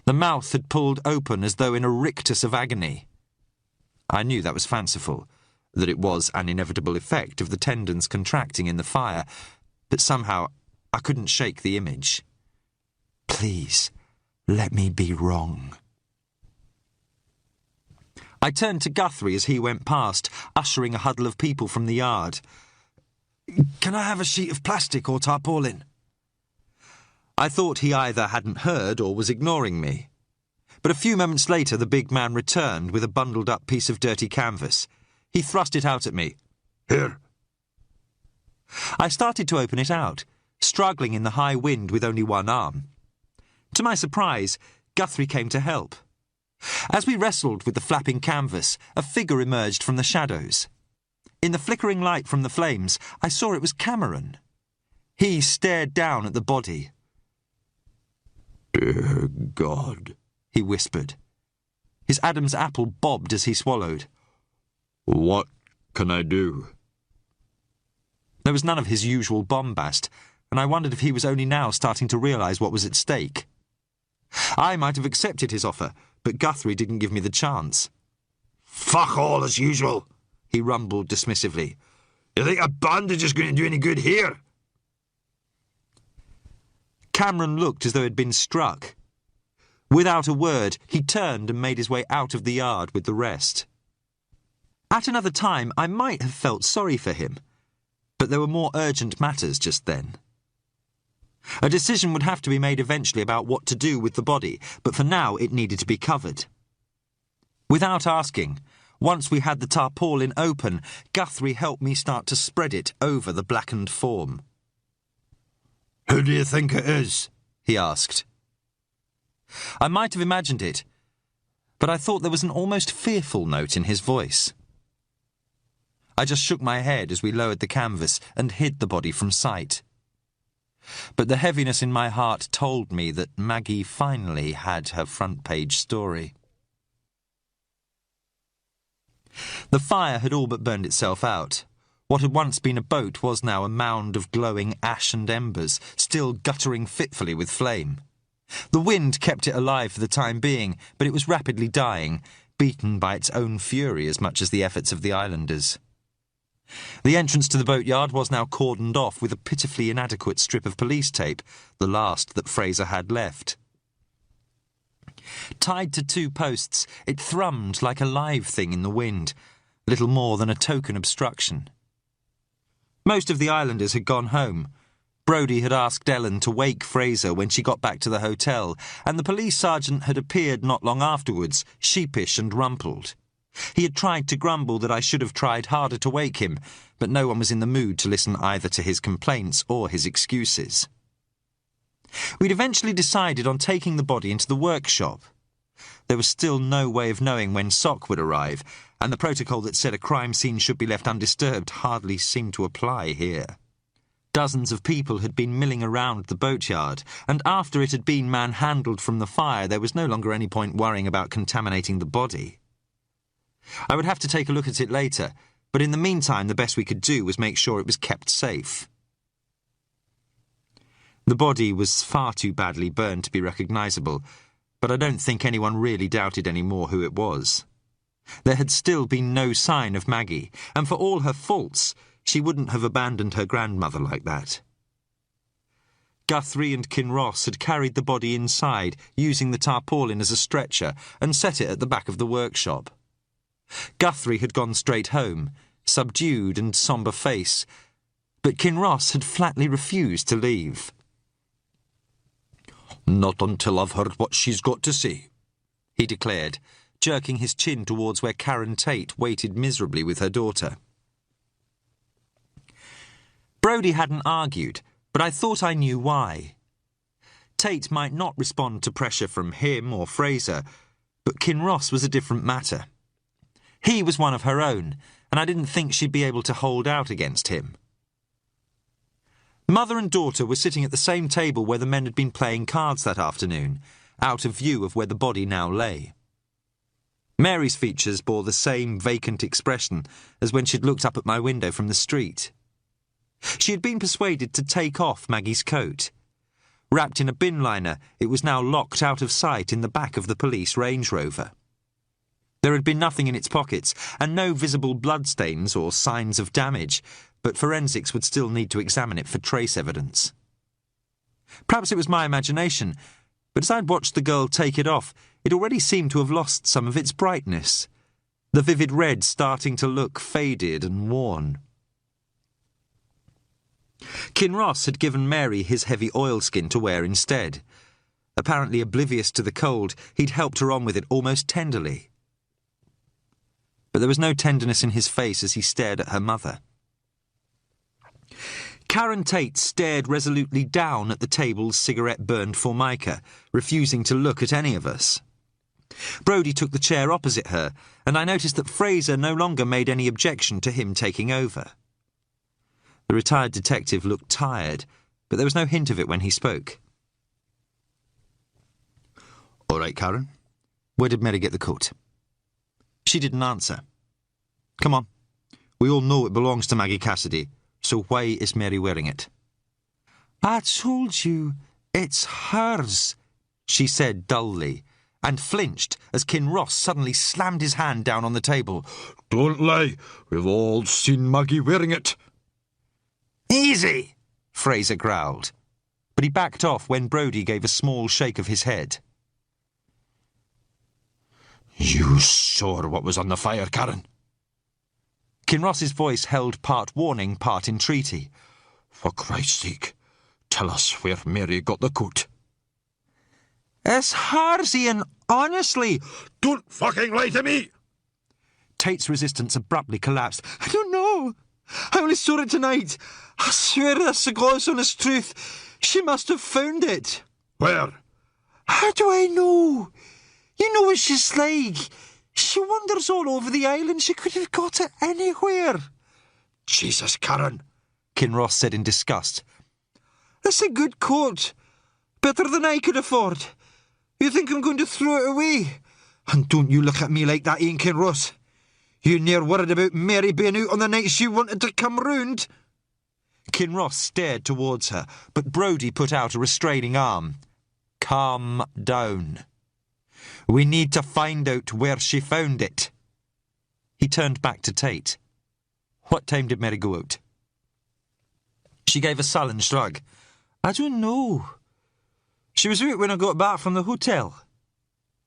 The mouth had pulled open as though in a rictus of agony. I knew that was fanciful, that it was an inevitable effect of the tendons contracting in the fire, but somehow I couldn't shake the image. Please, let me be wrong. I turned to Guthrie as he went past, ushering a huddle of people from the yard. "Can I have a sheet of plastic or tarpaulin?" I thought he either hadn't heard or was ignoring me. But a few moments later the big man returned with a bundled-up piece of dirty canvas. He thrust it out at me. Here. I started to open it out, struggling in the high wind with only one arm. To my surprise, Guthrie came to help. As we wrestled with the flapping canvas, a figure emerged from the shadows. In the flickering light from the flames, I saw it was Cameron. He stared down at the body. "Dear God," he whispered. His Adam's apple bobbed as he swallowed. "What can I do?" There was none of his usual bombast, and I wondered if he was only now starting to realise what was at stake. I might have accepted his offer, but Guthrie didn't give me the chance. "Fuck all as usual," he rumbled dismissively. "You think a bandage is going to do any good here?" Cameron looked as though he'd been struck. Without a word, he turned and made his way out of the yard with the rest. At another time, I might have felt sorry for him, but there were more urgent matters just then. A decision would have to be made eventually about what to do with the body, but for now it needed to be covered. Without asking, once we had the tarpaulin open, Guthrie helped me start to spread it over the blackened form. "Who do you think it is?" he asked. I might have imagined it, but I thought there was an almost fearful note in his voice. I just shook my head as we lowered the canvas and hid the body from sight. But the heaviness in my heart told me that Maggie finally had her front-page story. The fire had all but burned itself out. What had once been a boat was now a mound of glowing ash and embers, still guttering fitfully with flame. The wind kept it alive for the time being, but it was rapidly dying, beaten by its own fury as much as the efforts of the islanders. The entrance to the boatyard was now cordoned off with a pitifully inadequate strip of police tape, the last that Fraser had left. Tied to 2 posts, it thrummed like a live thing in the wind, little more than a token obstruction. Most of the islanders had gone home. Brodie had asked Ellen to wake Fraser when she got back to the hotel, and the police sergeant had appeared not long afterwards, sheepish and rumpled. He had tried to grumble that I should have tried harder to wake him, but no one was in the mood to listen either to his complaints or his excuses. We'd eventually decided on taking the body into the workshop. There was still no way of knowing when Sock would arrive, and the protocol that said a crime scene should be left undisturbed hardly seemed to apply here. Dozens of people had been milling around the boatyard, and after it had been manhandled from the fire, there was no longer any point worrying about contaminating the body. I would have to take a look at it later, but in the meantime the best we could do was make sure it was kept safe. The body was far too badly burned to be recognisable, but I don't think anyone really doubted any more who it was. There had still been no sign of Maggie, and for all her faults, she wouldn't have abandoned her grandmother like that. Guthrie and Kinross had carried the body inside, using the tarpaulin as a stretcher, and set it at the back of the workshop. Guthrie had gone straight home, subdued and sombre face, but Kinross had flatly refused to leave. "Not until I've heard what she's got to say," he declared, jerking his chin towards where Karen Tate waited miserably with her daughter. Brodie hadn't argued, but I thought I knew why. Tate might not respond to pressure from him or Fraser, but Kinross was a different matter. He was one of her own, and I didn't think she'd be able to hold out against him. Mother and daughter were sitting at the same table where the men had been playing cards that afternoon, out of view of where the body now lay. Mary's features bore the same vacant expression as when she'd looked up at my window from the street. She had been persuaded to take off Maggie's coat. Wrapped in a bin liner, it was now locked out of sight in the back of the police Range Rover. There had been nothing in its pockets, and no visible bloodstains or signs of damage, but forensics would still need to examine it for trace evidence. Perhaps it was my imagination, but as I'd watched the girl take it off, it already seemed to have lost some of its brightness, the vivid red starting to look faded and worn. Kinross had given Mary his heavy oilskin to wear instead. Apparently oblivious to the cold, he'd helped her on with it almost tenderly. But there was no tenderness in his face as he stared at her mother. Karen Tate stared resolutely down at the table's cigarette-burned formica, refusing to look at any of us. Brodie took the chair opposite her, and I noticed that Fraser no longer made any objection to him taking over. The retired detective looked tired, but there was no hint of it when he spoke. "All right, Karen. Where did Mary get the coat?" She didn't answer. "Come on. We all know it belongs to Maggie Cassidy, so why is Mary wearing it?" "I told you, it's hers," she said dully, and flinched as Kinross suddenly slammed his hand down on the table. Don't lie. We've all seen Maggie wearing it. "Easy," Fraser growled, but he backed off when Brodie gave a small shake of his head. You saw what was on the fire, Karen. Kinross's voice held part warning, part entreaty. For Christ's sake, tell us where Mary got the coat. "It's hers, Ian, honestly." Don't fucking lie to me! Tate's resistance abruptly collapsed. "I don't know. I only saw it tonight. I swear that's the God's honest truth. She must have found it." Where? "How do I know? You know what she's like. She wanders all over the island. She could have got it anywhere." Jesus, Karen, Kinross said in disgust. "It's a good coat. Better than I could afford. You think I'm going to throw it away? And don't you look at me like that, Ian Kinross. You near worried about Mary being out on the night she wanted to come round?" Kinross stared towards her, but Brodie put out a restraining arm. "Calm down. We need to find out where she found it." He turned back to Tate. "What time did Mary go out?" She gave a sullen shrug. "I don't know. She was out when I got back from the hotel."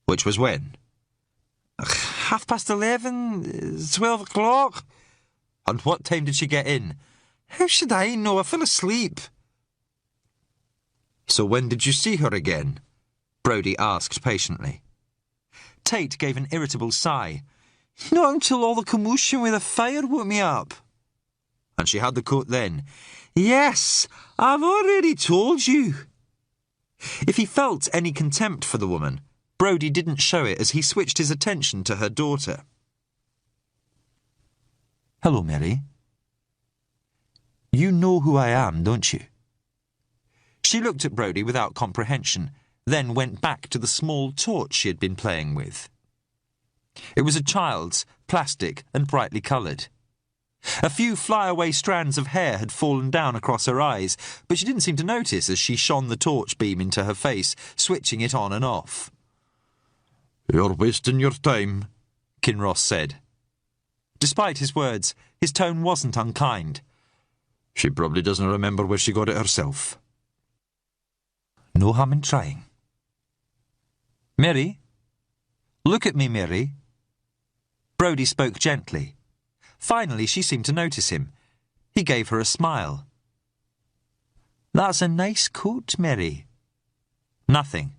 "Which was when?" 11:30, 12 o'clock. "And what time did she get in?" "How should I know? I fell asleep." "So when did you see her again?" Brodie asked patiently. Tate gave an irritable sigh. "Not until all the commotion with the fire woke me up." "And she had the coat then?" "Yes, I've already told you." If he felt any contempt for the woman, Brodie didn't show it as he switched his attention to her daughter. "Hello, Mary. You know who I am, don't you?" She looked at Brodie without comprehension, then went back to the small torch she had been playing with. It was a child's, plastic and brightly coloured. A few flyaway strands of hair had fallen down across her eyes, but she didn't seem to notice as she shone the torch beam into her face, switching it on and off. You're wasting your time, Kinross said. Despite his words, his tone wasn't unkind. She probably doesn't remember where she got it herself. No harm in trying. Mary? Look at me, Mary. Brodie spoke gently. Finally, she seemed to notice him. He gave her a smile. That's a nice coat, Mary. Nothing.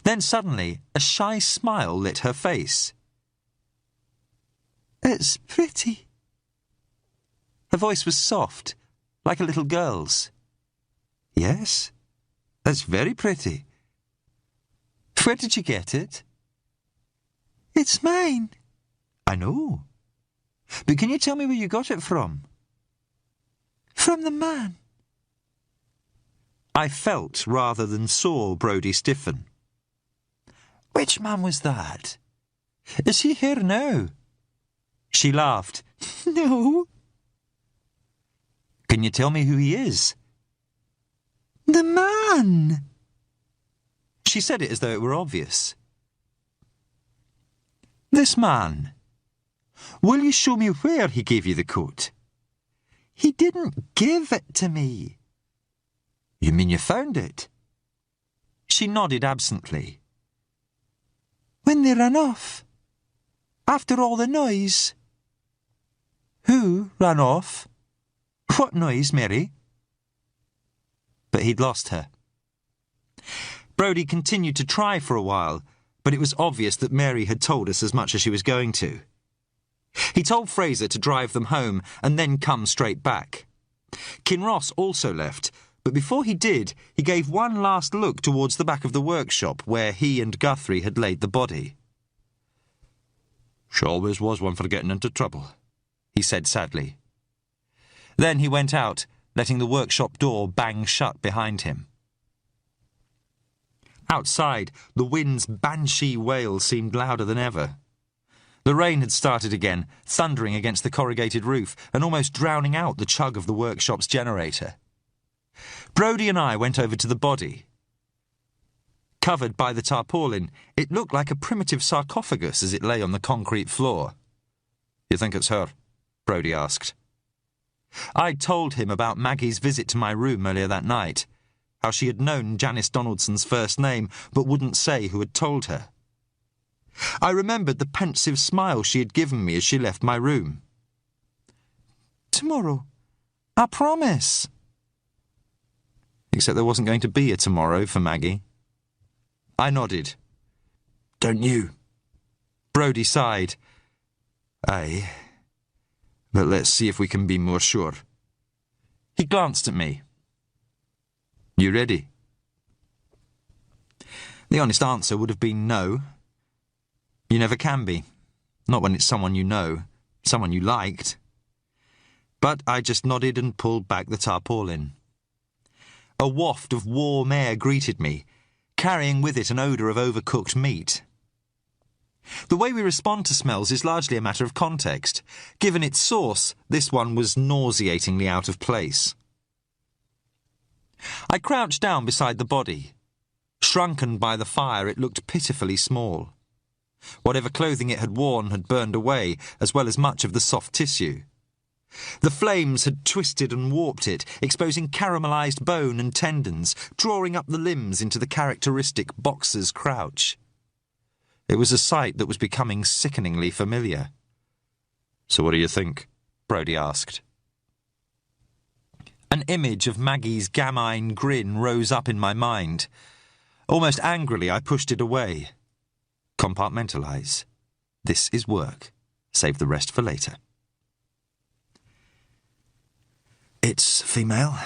Then suddenly, a shy smile lit her face. It's pretty. Her voice was soft, like a little girl's. Yes, it's very pretty. Where did you get it? It's mine. I know. But can you tell me where you got it from? From the man. I felt rather than saw Brodie stiffen. Which man was that? Is he here now? She laughed. No. Can you tell me who he is? The man. She said it as though it were obvious. This man. Will you show me where he gave you the coat? He didn't give it to me. You mean you found it? She nodded absently. When they ran off. After all the noise. Who ran off? What noise, Mary? But he'd lost her. Brodie continued to try for a while, but it was obvious that Mary had told us as much as she was going to. He told Fraser to drive them home and then come straight back. Kinross also left, but before he did, he gave one last look towards the back of the workshop where he and Guthrie had laid the body. "She always was one for getting into trouble," he said sadly. Then he went out, letting the workshop door bang shut behind him. Outside, the wind's banshee wail seemed louder than ever. The rain had started again, thundering against the corrugated roof and almost drowning out the chug of the workshop's generator. Brodie and I went over to the body. Covered by the tarpaulin, it looked like a primitive sarcophagus as it lay on the concrete floor. "You think it's her?" Brodie asked. I'd told him about Maggie's visit to my room earlier that night, how she had known Janice Donaldson's first name but wouldn't say who had told her. I remembered the pensive smile she had given me as she left my room. "Tomorrow, I promise." Except there wasn't going to be a tomorrow for Maggie. I nodded. "Don't you?" Brodie sighed. "Aye, but let's see if we can be more sure." He glanced at me. "You ready?" The honest answer would have been no. You never can be. Not when it's someone you know, someone you liked. But I just nodded and pulled back the tarpaulin. A waft of warm air greeted me, carrying with it an odour of overcooked meat. The way we respond to smells is largely a matter of context. Given its source, this one was nauseatingly out of place. I crouched down beside the body. Shrunken by the fire, it looked pitifully small. Whatever clothing it had worn had burned away, as well as much of the soft tissue. The flames had twisted and warped it, exposing caramelised bone and tendons, drawing up the limbs into the characteristic boxer's crouch. It was a sight that was becoming sickeningly familiar. "So what do you think?" Brodie asked. An image of Maggie's gamine grin rose up in my mind. Almost angrily, I pushed it away. Compartmentalise. This is work. Save the rest for later. It's female.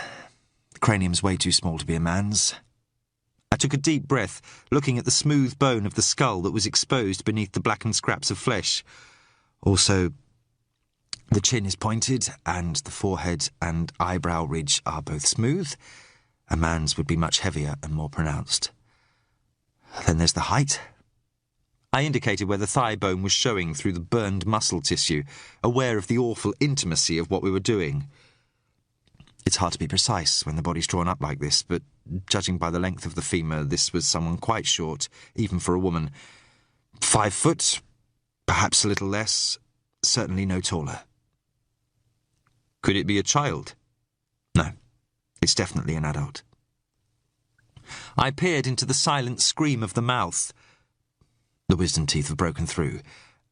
The cranium's way too small to be a man's. I took a deep breath, looking at the smooth bone of the skull that was exposed beneath the blackened scraps of flesh. Also, the chin is pointed, and the forehead and eyebrow ridge are both smooth. A man's would be much heavier and more pronounced. Then there's the height. I indicated where the thigh bone was showing through the burned muscle tissue, aware of the awful intimacy of what we were doing. It's hard to be precise when the body's drawn up like this, but judging by the length of the femur, this was someone quite short, even for a woman. 5 foot, perhaps a little less, certainly no taller. Could it be a child? No, it's definitely an adult. I peered into the silent scream of the mouth. The wisdom teeth have broken through.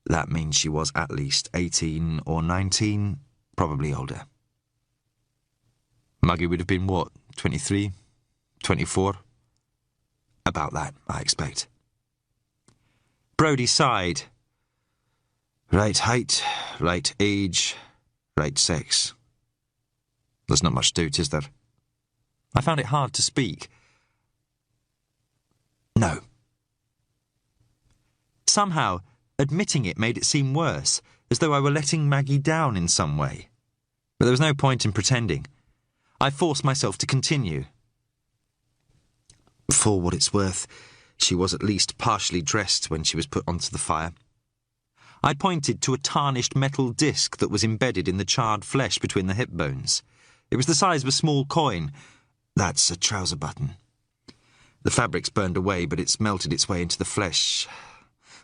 That means she was at least 18 or 19, probably older. Maggie would have been what, 23, 24? About that, I expect. Brodie sighed. Right height, right age, right sex. There's not much doubt, is there? I found it hard to speak. No. Somehow, admitting it made it seem worse, as though I were letting Maggie down in some way. But there was no point in pretending. I forced myself to continue. For what it's worth, she was at least partially dressed when she was put onto the fire. I pointed to a tarnished metal disc that was embedded in the charred flesh between the hip bones. It was the size of a small coin. That's a trouser button. The fabric's burned away, but it's melted its way into the flesh.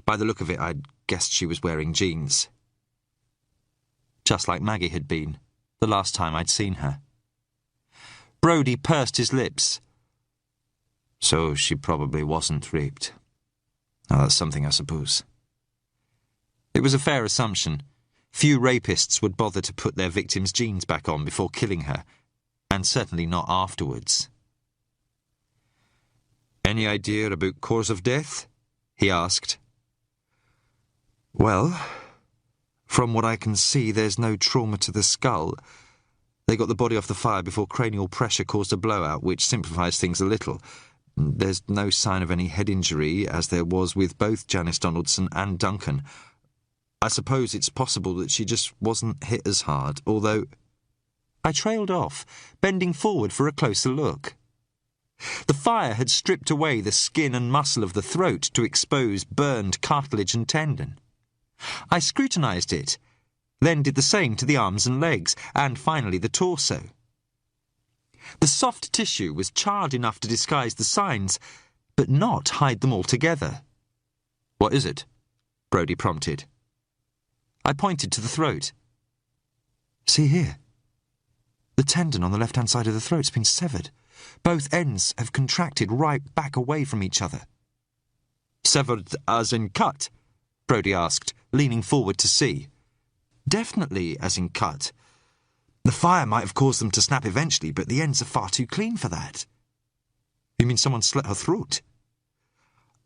By the look of it, I'd guessed she was wearing jeans. Just like Maggie had been, the last time I'd seen her. Brodie pursed his lips. So she probably wasn't raped. Now that's something, I suppose. It was a fair assumption. Few rapists would bother to put their victim's jeans back on before killing her, and certainly not afterwards. Any idea about cause of death? He asked. Well, from what I can see, there's no trauma to the skull. They got the body off the fire before cranial pressure caused a blowout, which simplifies things a little. There's no sign of any head injury, as there was with both Janice Donaldson and Duncan. I suppose it's possible that she just wasn't hit as hard, although... I trailed off, bending forward for a closer look. The fire had stripped away the skin and muscle of the throat to expose burned cartilage and tendon. I scrutinised it, then did the same to the arms and legs, and finally the torso. The soft tissue was charred enough to disguise the signs, but not hide them altogether. What is it? Brodie prompted. I pointed to the throat. See here. The tendon on the left-hand side of the throat's been severed. Both ends have contracted right back away from each other. Severed as in cut? Brodie asked, leaning forward to see. Definitely as in cut. The fire might have caused them to snap eventually, but the ends are far too clean for that. You mean someone slit her throat?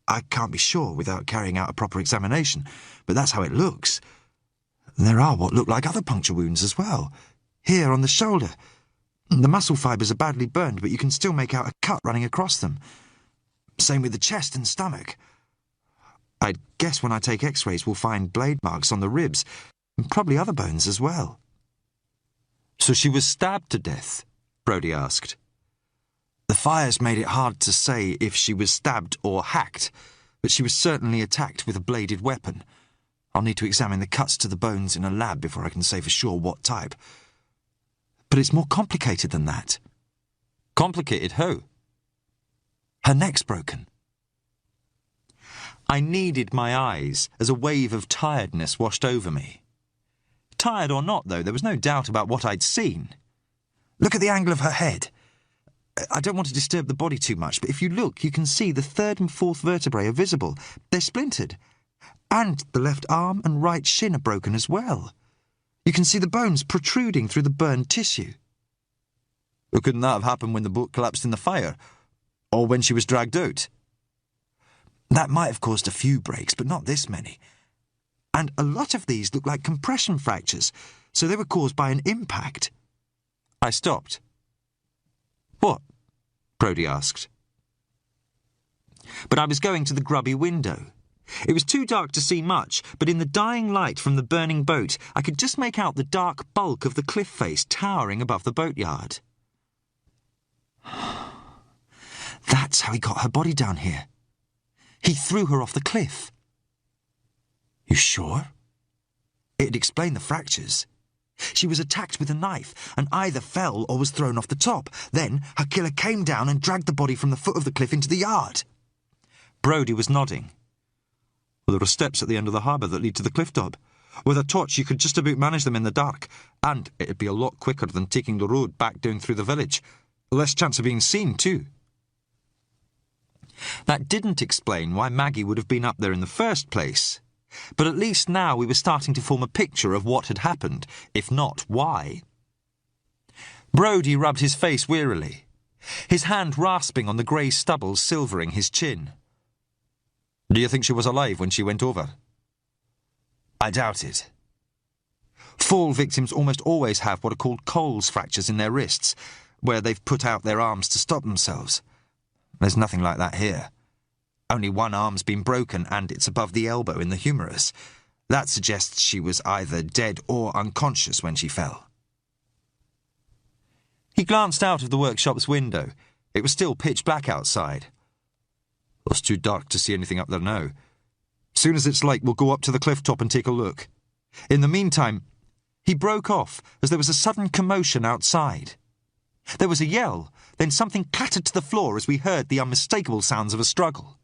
I can't be sure without carrying out a proper examination, but that's how it looks. There are what look like other puncture wounds as well. Here on the shoulder. The muscle fibres are badly burned, but you can still make out a cut running across them. Same with the chest and stomach. I'd guess when I take x-rays we'll find blade marks on the ribs, and probably other bones as well. So she was stabbed to death? Brodie asked. The fire's made it hard to say if she was stabbed or hacked, but she was certainly attacked with a bladed weapon. I'll need to examine the cuts to the bones in a lab before I can say for sure what type. But it's more complicated than that. Complicated how? Her neck's broken. I kneaded my eyes as a wave of tiredness washed over me. Tired or not, though, there was no doubt about what I'd seen. Look at the angle of her head. I don't want to disturb the body too much, but if you look, you can see the third and fourth vertebrae are visible. They're splintered. And the left arm and right shin are broken as well. You can see the bones protruding through the burned tissue. Well, couldn't that have happened when the boat collapsed in the fire? Or when she was dragged out? That might have caused a few breaks, but not this many. And a lot of these look like compression fractures, so they were caused by an impact. I stopped. What? Brodie asked. But I was going to the grubby window. It was too dark to see much, but in the dying light from the burning boat, I could just make out the dark bulk of the cliff face towering above the boatyard. That's how he got her body down here. He threw her off the cliff. You sure? It'd explain the fractures. She was attacked with a knife and either fell or was thrown off the top. Then her killer came down and dragged the body from the foot of the cliff into the yard. Brodie was nodding. Well, there are steps at the end of the harbour that lead to the cliff top. With a torch, you could just about manage them in the dark, and it'd be a lot quicker than taking the road back down through the village. Less chance of being seen, too. That didn't explain why Maggie would have been up there in the first place. But at least now we were starting to form a picture of what had happened, if not why. Brodie rubbed his face wearily, his hand rasping on the grey stubble silvering his chin. Do you think she was alive when she went over? I doubt it. Fall victims almost always have what are called Cole's fractures in their wrists, where they've put out their arms to stop themselves. There's nothing like that here. Only one arm's been broken and it's above the elbow in the humerus. That suggests she was either dead or unconscious when she fell. He glanced out of the workshop's window. It was still pitch black outside. It's too dark to see anything up there now. Soon as it's light, we'll go up to the cliff top and take a look. In the meantime, he broke off as there was a sudden commotion outside. There was a yell, then something clattered to the floor as we heard the unmistakable sounds of a struggle.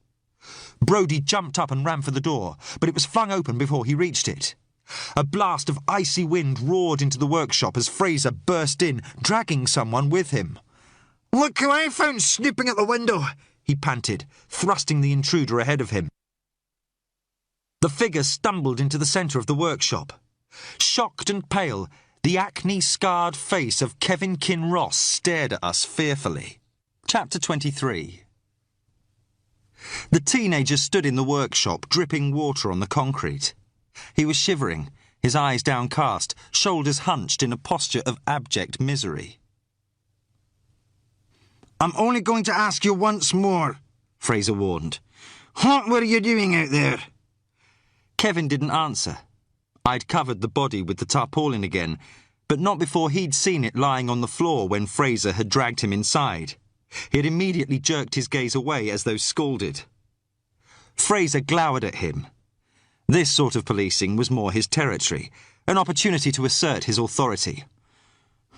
Brodie jumped up and ran for the door, but it was flung open before he reached it. A blast of icy wind roared into the workshop as Fraser burst in, dragging someone with him. "Look who I found snooping at the window," he panted, thrusting the intruder ahead of him. The figure stumbled into the centre of the workshop. Shocked and pale, the acne-scarred face of Kevin Kinross stared at us fearfully. Chapter 23. The teenager stood in the workshop, dripping water on the concrete. He was shivering, his eyes downcast, shoulders hunched in a posture of abject misery. "I'm only going to ask you once more," Fraser warned. "What were you doing out there?" Kevin didn't answer. I'd covered the body with the tarpaulin again, but not before he'd seen it lying on the floor when Fraser had dragged him inside. He had immediately jerked his gaze away as though scalded. Fraser glowered at him. This sort of policing was more his territory, an opportunity to assert his authority.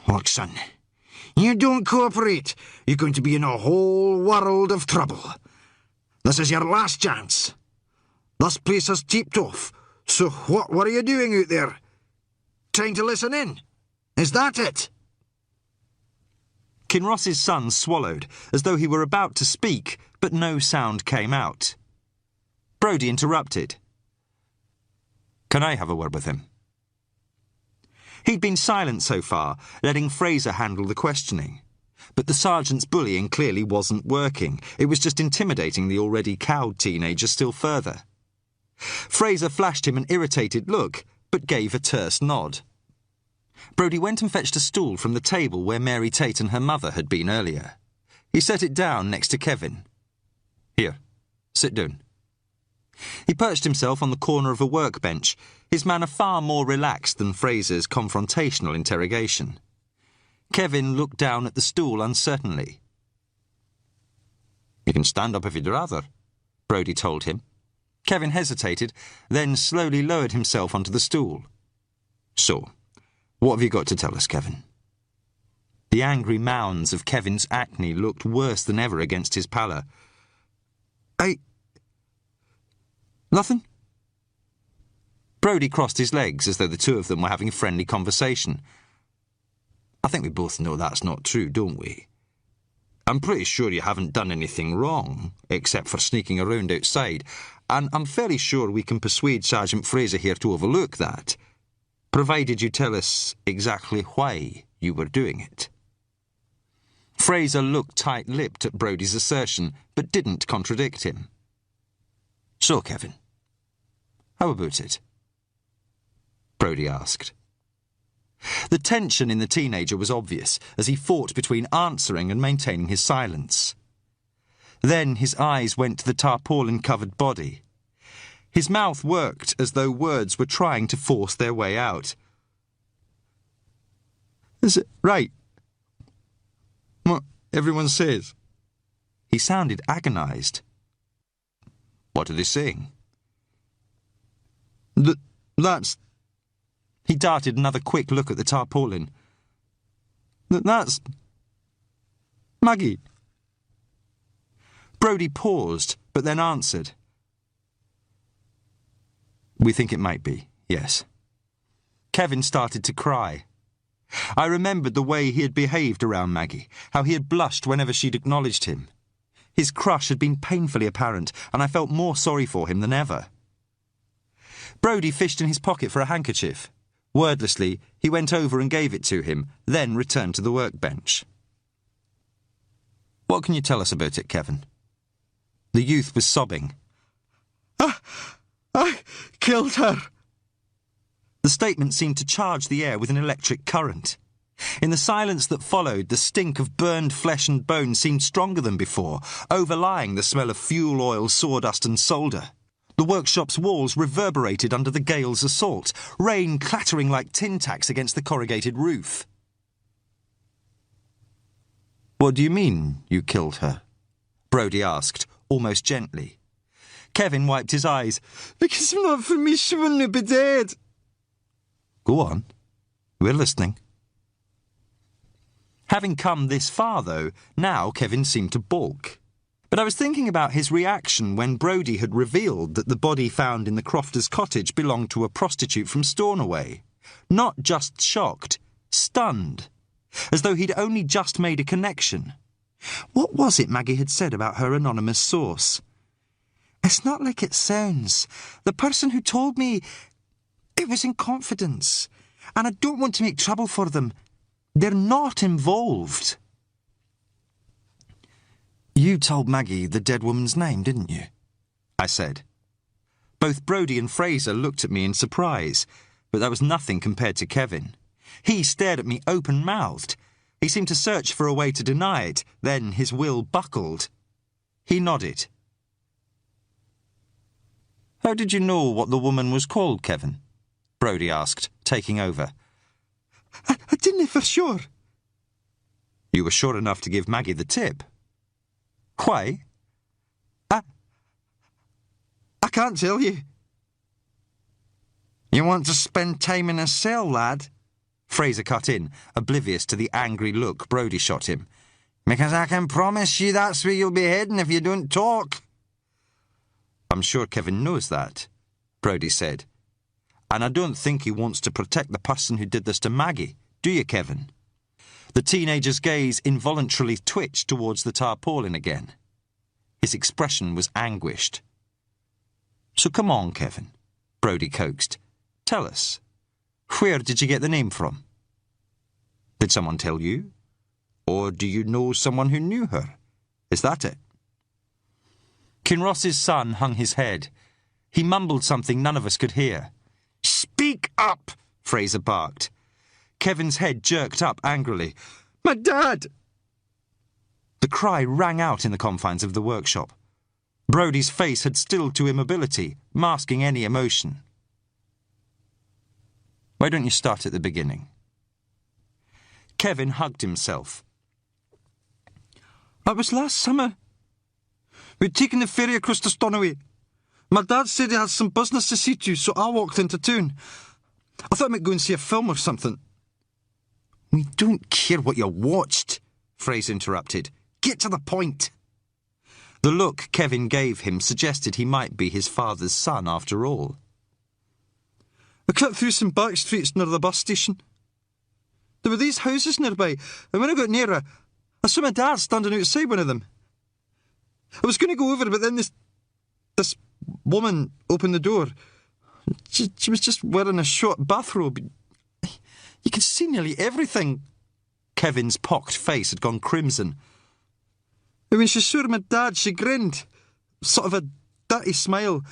"Look, son, you don't cooperate, you're going to be in a whole world of trouble. This is your last chance. This place has tipped off, so what were you doing out there? Trying to listen in? Is that it?" Kinross's son swallowed, as though he were about to speak, but no sound came out. Brodie interrupted. "Can I have a word with him?" He'd been silent so far, letting Fraser handle the questioning. But the sergeant's bullying clearly wasn't working. It was just intimidating the already cowed teenager still further. Fraser flashed him an irritated look, but gave a terse nod. Brodie went and fetched a stool from the table where Mary Tate and her mother had been earlier. He set it down next to Kevin. "Here, sit down." He perched himself on the corner of a workbench, his manner far more relaxed than Fraser's confrontational interrogation. Kevin looked down at the stool uncertainly. "You can stand up if you'd rather," Brodie told him. Kevin hesitated, then slowly lowered himself onto the stool. "So, what have you got to tell us, Kevin?" The angry mounds of Kevin's acne looked worse than ever against his pallor. "Nothing?" Brodie crossed his legs as though the two of them were having a friendly conversation. "I think we both know that's not true, don't we? I'm pretty sure you haven't done anything wrong, except for sneaking around outside, and I'm fairly sure we can persuade Sergeant Fraser here to overlook that, provided you tell us exactly why you were doing it." Fraser looked tight-lipped at Brodie's assertion, but didn't contradict him. "So, Kevin, how about it?" Brodie asked. The tension in the teenager was obvious as he fought between answering and maintaining his silence. Then his eyes went to the tarpaulin-covered body. His mouth worked as though words were trying to force their way out. "Is it right what everyone says?" He sounded agonised. "What are they saying?" That's... He darted another quick look at the tarpaulin. "That's... Maggie." Brodie paused, but then answered. "We think it might be, yes." Kevin started to cry. I remembered the way he had behaved around Maggie, how he had blushed whenever she'd acknowledged him. His crush had been painfully apparent, and I felt more sorry for him than ever. Brodie fished in his pocket for a handkerchief. Wordlessly, he went over and gave it to him, then returned to the workbench. "What can you tell us about it, Kevin?" The youth was sobbing. I killed her." The statement seemed to charge the air with an electric current. In the silence that followed, the stink of burned flesh and bone seemed stronger than before, overlying the smell of fuel oil, sawdust and solder. The workshop's walls reverberated under the gale's assault, rain clattering like tin tacks against the corrugated roof. "What do you mean, you killed her?" Brodie asked, almost gently. Kevin wiped his eyes. "Because if not for me, she wouldn't be dead." "Go on. We're listening." Having come this far, though, now Kevin seemed to balk. But I was thinking about his reaction when Brodie had revealed that the body found in the Crofters' cottage belonged to a prostitute from Stornoway. Not just shocked, stunned, as though he'd only just made a connection. What was it Maggie had said about her anonymous source? "It's not like it sounds. The person who told me... It was in confidence, and I don't want to make trouble for them. They're not involved. You told Maggie the dead woman's name, didn't you? I said. Both Brodie and Fraser looked at me in surprise, but that was nothing compared to Kevin. He stared at me open-mouthed. He seemed to search for a way to deny it, then his will buckled. He nodded. How did you know what the woman was called, Kevin? Brodie asked, taking over. I didn't for sure. You were sure enough to give Maggie the tip. Why? I can't tell you. You want to spend time in a cell, lad? Fraser cut in, oblivious to the angry look Brodie shot him. Because I can promise you that's where you'll be heading if you don't talk. I'm sure Kevin knows that, Brodie said. And I don't think he wants to protect the person who did this to Maggie, do you, Kevin? The teenager's gaze involuntarily twitched towards the tarpaulin again. His expression was anguished. So come on, Kevin, Brodie coaxed. Tell us, where did you get the name from? Did someone tell you? Or do you know someone who knew her? Is that it? Kinross's son hung his head. He mumbled something none of us could hear. Speak up, Fraser barked. Kevin's head jerked up angrily. My dad! The cry rang out in the confines of the workshop. Brodie's face had stilled to immobility, masking any emotion. Why don't you start at the beginning? Kevin hugged himself. That was last summer. We'd taken the ferry across to Stonaway. My dad said he had some business to see to, so I walked into town. I thought I might go and see a film or something. We don't care what you watched, Fraser interrupted. Get to the point. The look Kevin gave him suggested he might be his father's son after all. I cut through some back streets near the bus station. There were these houses nearby, and when I got nearer, I saw my dad standing outside one of them. I was going to go over, but then this woman opened the door. She was just wearing a short bathrobe. You could see nearly everything. Kevin's pocked face had gone crimson. And when she saw my dad, she grinned, sort of a dirty smile.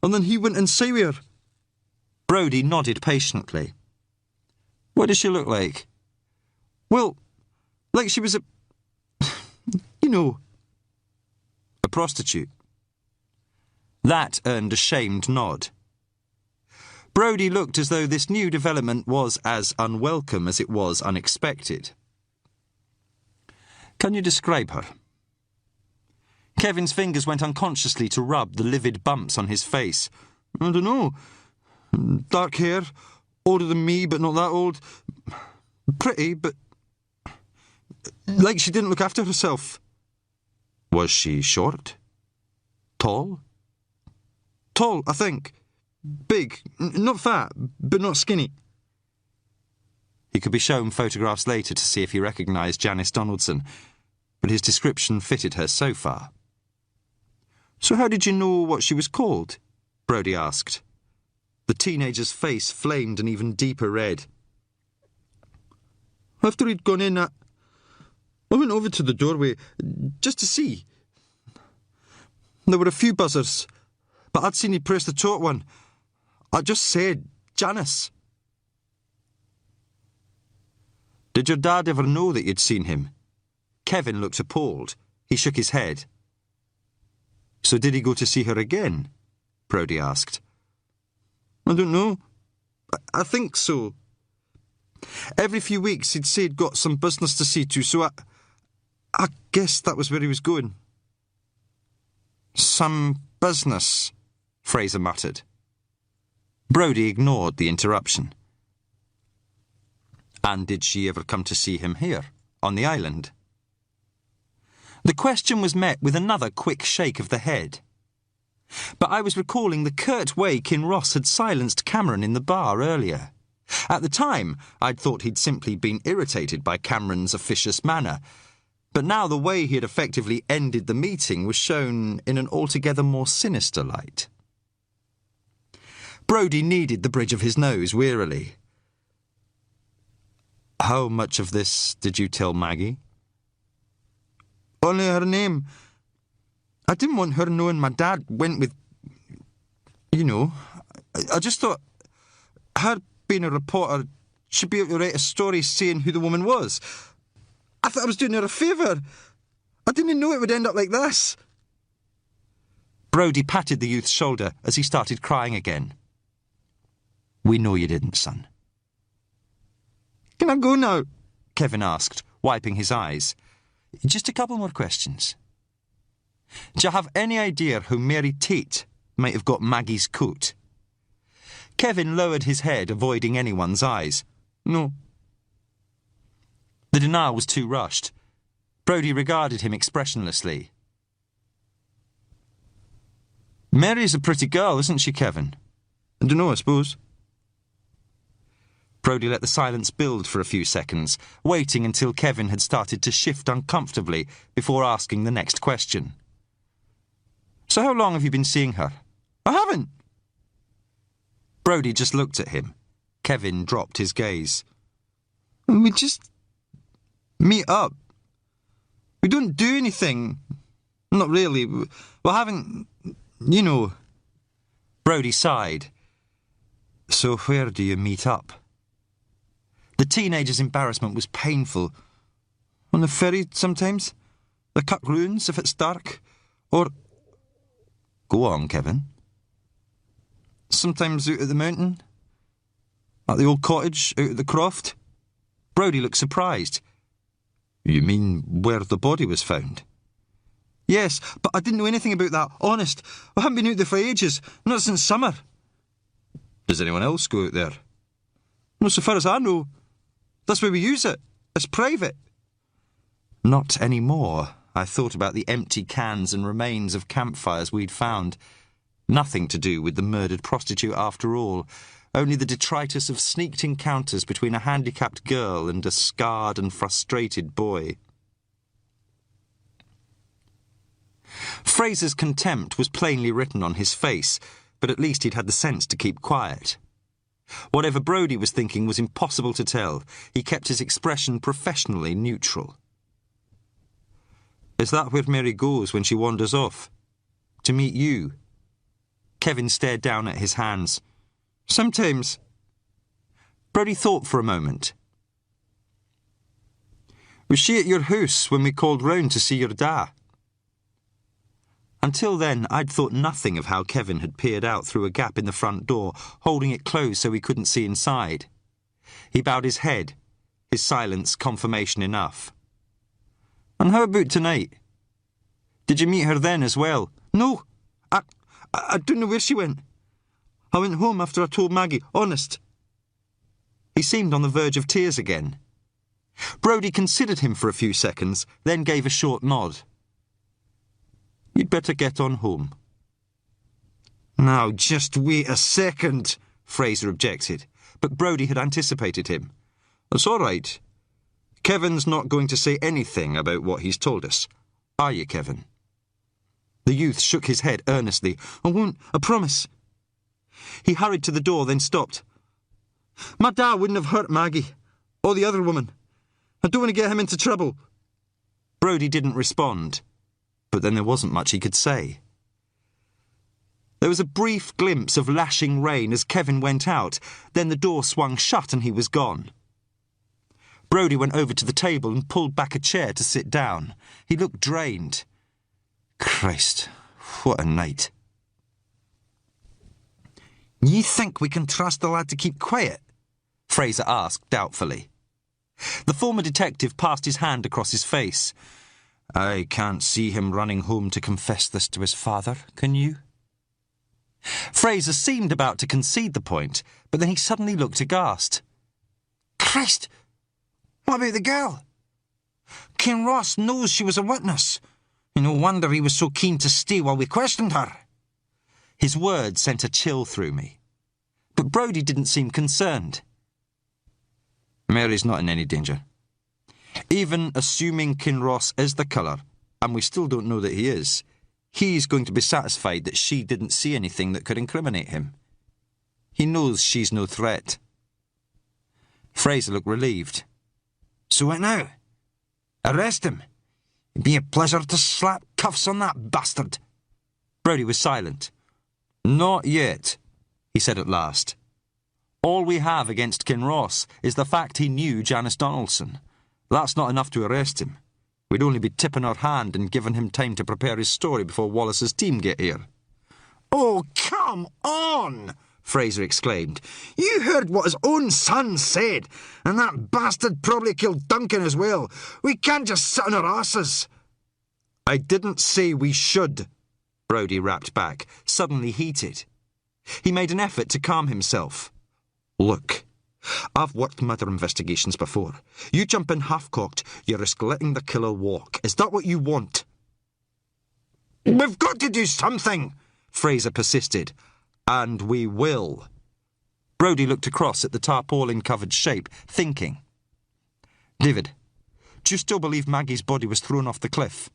And then he went inside with her. Brodie nodded patiently. What does she look like? Well, like she was a... you know... A prostitute. That earned a shamed nod. Brodie looked as though this new development was as unwelcome as it was unexpected. Can you describe her? Kevin's fingers went unconsciously to rub the livid bumps on his face. I don't know. Dark hair, older than me, but not that old. Pretty, but... like she didn't look after herself. Was she short? Tall? Tall, I think. Big. Not fat, but not skinny. He could be shown photographs later to see if he recognised Janice Donaldson, but his description fitted her so far. So how did you know what she was called? Brodie asked. The teenager's face flamed an even deeper red. After he'd gone in, I went over to the doorway, just to see. There were a few buzzers, but I'd seen he press the top one. I just said, Janice. Did your dad ever know that you'd seen him? Kevin looked appalled. He shook his head. So did he go to see her again? Brodie asked. I don't know. I think so. Every few weeks he'd say he'd got some business to see to, so I guess that was where he was going. Some business, Fraser muttered. Brodie ignored the interruption. And did she ever come to see him here, on the island? The question was met with another quick shake of the head. But I was recalling the curt way Kinross had silenced Cameron in the bar earlier. At the time, I'd thought he'd simply been irritated by Cameron's officious manner, but now the way he had effectively ended the meeting was shown in an altogether more sinister light. Brodie kneaded the bridge of his nose wearily. How much of this did you tell Maggie? Only her name. I didn't want her knowing my dad went with... You know, I just thought her being a reporter should be able to write a story saying who the woman was. I thought I was doing her a favour. I didn't know it would end up like this. Brodie patted the youth's shoulder as he started crying again. We know you didn't, son. Can I go now? Kevin asked, wiping his eyes. Just a couple more questions. Do you have any idea how Mary Tate might have got Maggie's coat? Kevin lowered his head, avoiding anyone's eyes. No. The denial was too rushed. Brodie regarded him expressionlessly. Mary's a pretty girl, isn't she, Kevin? I don't know, I suppose. Brodie let the silence build for a few seconds, waiting until Kevin had started to shift uncomfortably before asking the next question. So how long have you been seeing her? I haven't. Brodie just looked at him. Kevin dropped his gaze. We just meet up. We don't do anything. Not really. We haven't, you know. Brodie sighed. So where do you meet up? The teenager's embarrassment was painful. On the ferry sometimes. The cut ruins if it's dark. Or... Go on, Kevin. Sometimes out at the mountain. At the old cottage out at the croft. Brodie looked surprised. You mean where the body was found? Yes, but I didn't know anything about that, honest. I haven't been out there for ages, not since summer. Does anyone else go out there? Not so far as I know. That's where we use it. It's private. Not anymore. I thought about the empty cans and remains of campfires we'd found. Nothing to do with the murdered prostitute after all. Only the detritus of sneaked encounters between a handicapped girl and a scarred and frustrated boy. Fraser's contempt was plainly written on his face, but at least he'd had the sense to keep quiet. Whatever Brodie was thinking was impossible to tell. He kept his expression professionally neutral. Is that where Mary goes when she wanders off? To meet you? Kevin stared down at his hands. Sometimes. Brodie thought for a moment. Was she at your house when we called round to see your da? Until then, I'd thought nothing of how Kevin had peered out through a gap in the front door, holding it closed so he couldn't see inside. He bowed his head, his silence confirmation enough. And how about tonight? Did you meet her then as well? No, I don't know where she went. I went home after I told Maggie, honest. He seemed on the verge of tears again. Brodie considered him for a few seconds, then gave a short nod. You'd better get on home. Now, just wait a second, Fraser objected, but Brodie had anticipated him. That's all right. Kevin's not going to say anything about what he's told us. Are you, Kevin? The youth shook his head earnestly. I won't, I promise. He hurried to the door, then stopped. My dad wouldn't have hurt Maggie, or the other woman. I don't want to get him into trouble. Brodie didn't respond, but then there wasn't much he could say. There was a brief glimpse of lashing rain as Kevin went out, then the door swung shut and he was gone. Brodie went over to the table and pulled back a chair to sit down. He looked drained. Christ, what a night. You think we can trust the lad to keep quiet? Fraser asked doubtfully. The former detective passed his hand across his face. I can't see him running home to confess this to his father, can you? Fraser seemed about to concede the point, but then he suddenly looked aghast. Christ! What about the girl? Kinross knows she was a witness. No wonder he was so keen to stay while we questioned her. His words sent a chill through me. But Brodie didn't seem concerned. Mary's not in any danger. Even assuming Kinross is the killer, and we still don't know that he is, he's going to be satisfied that she didn't see anything that could incriminate him. He knows she's no threat. Fraser looked relieved. So what now? Arrest him? It'd be a pleasure to slap cuffs on that bastard. Brodie was silent. Not yet, he said at last. All we have against Kinross is the fact he knew Janice Donaldson. That's not enough to arrest him. We'd only be tipping our hand and giving him time to prepare his story before Wallace's team get here. Oh, come on! Fraser exclaimed. You heard what his own son said, and that bastard probably killed Duncan as well. We can't just sit on our asses. I didn't say we should, Brodie rapped back, suddenly heated. He made an effort to calm himself. Look, I've worked murder investigations before. You jump in half-cocked, you risk letting the killer walk. Is that what you want? We've got to do something, Fraser persisted. And we will. Brodie looked across at the tarpaulin-covered shape, thinking. David, do you still believe Maggie's body was thrown off the cliff?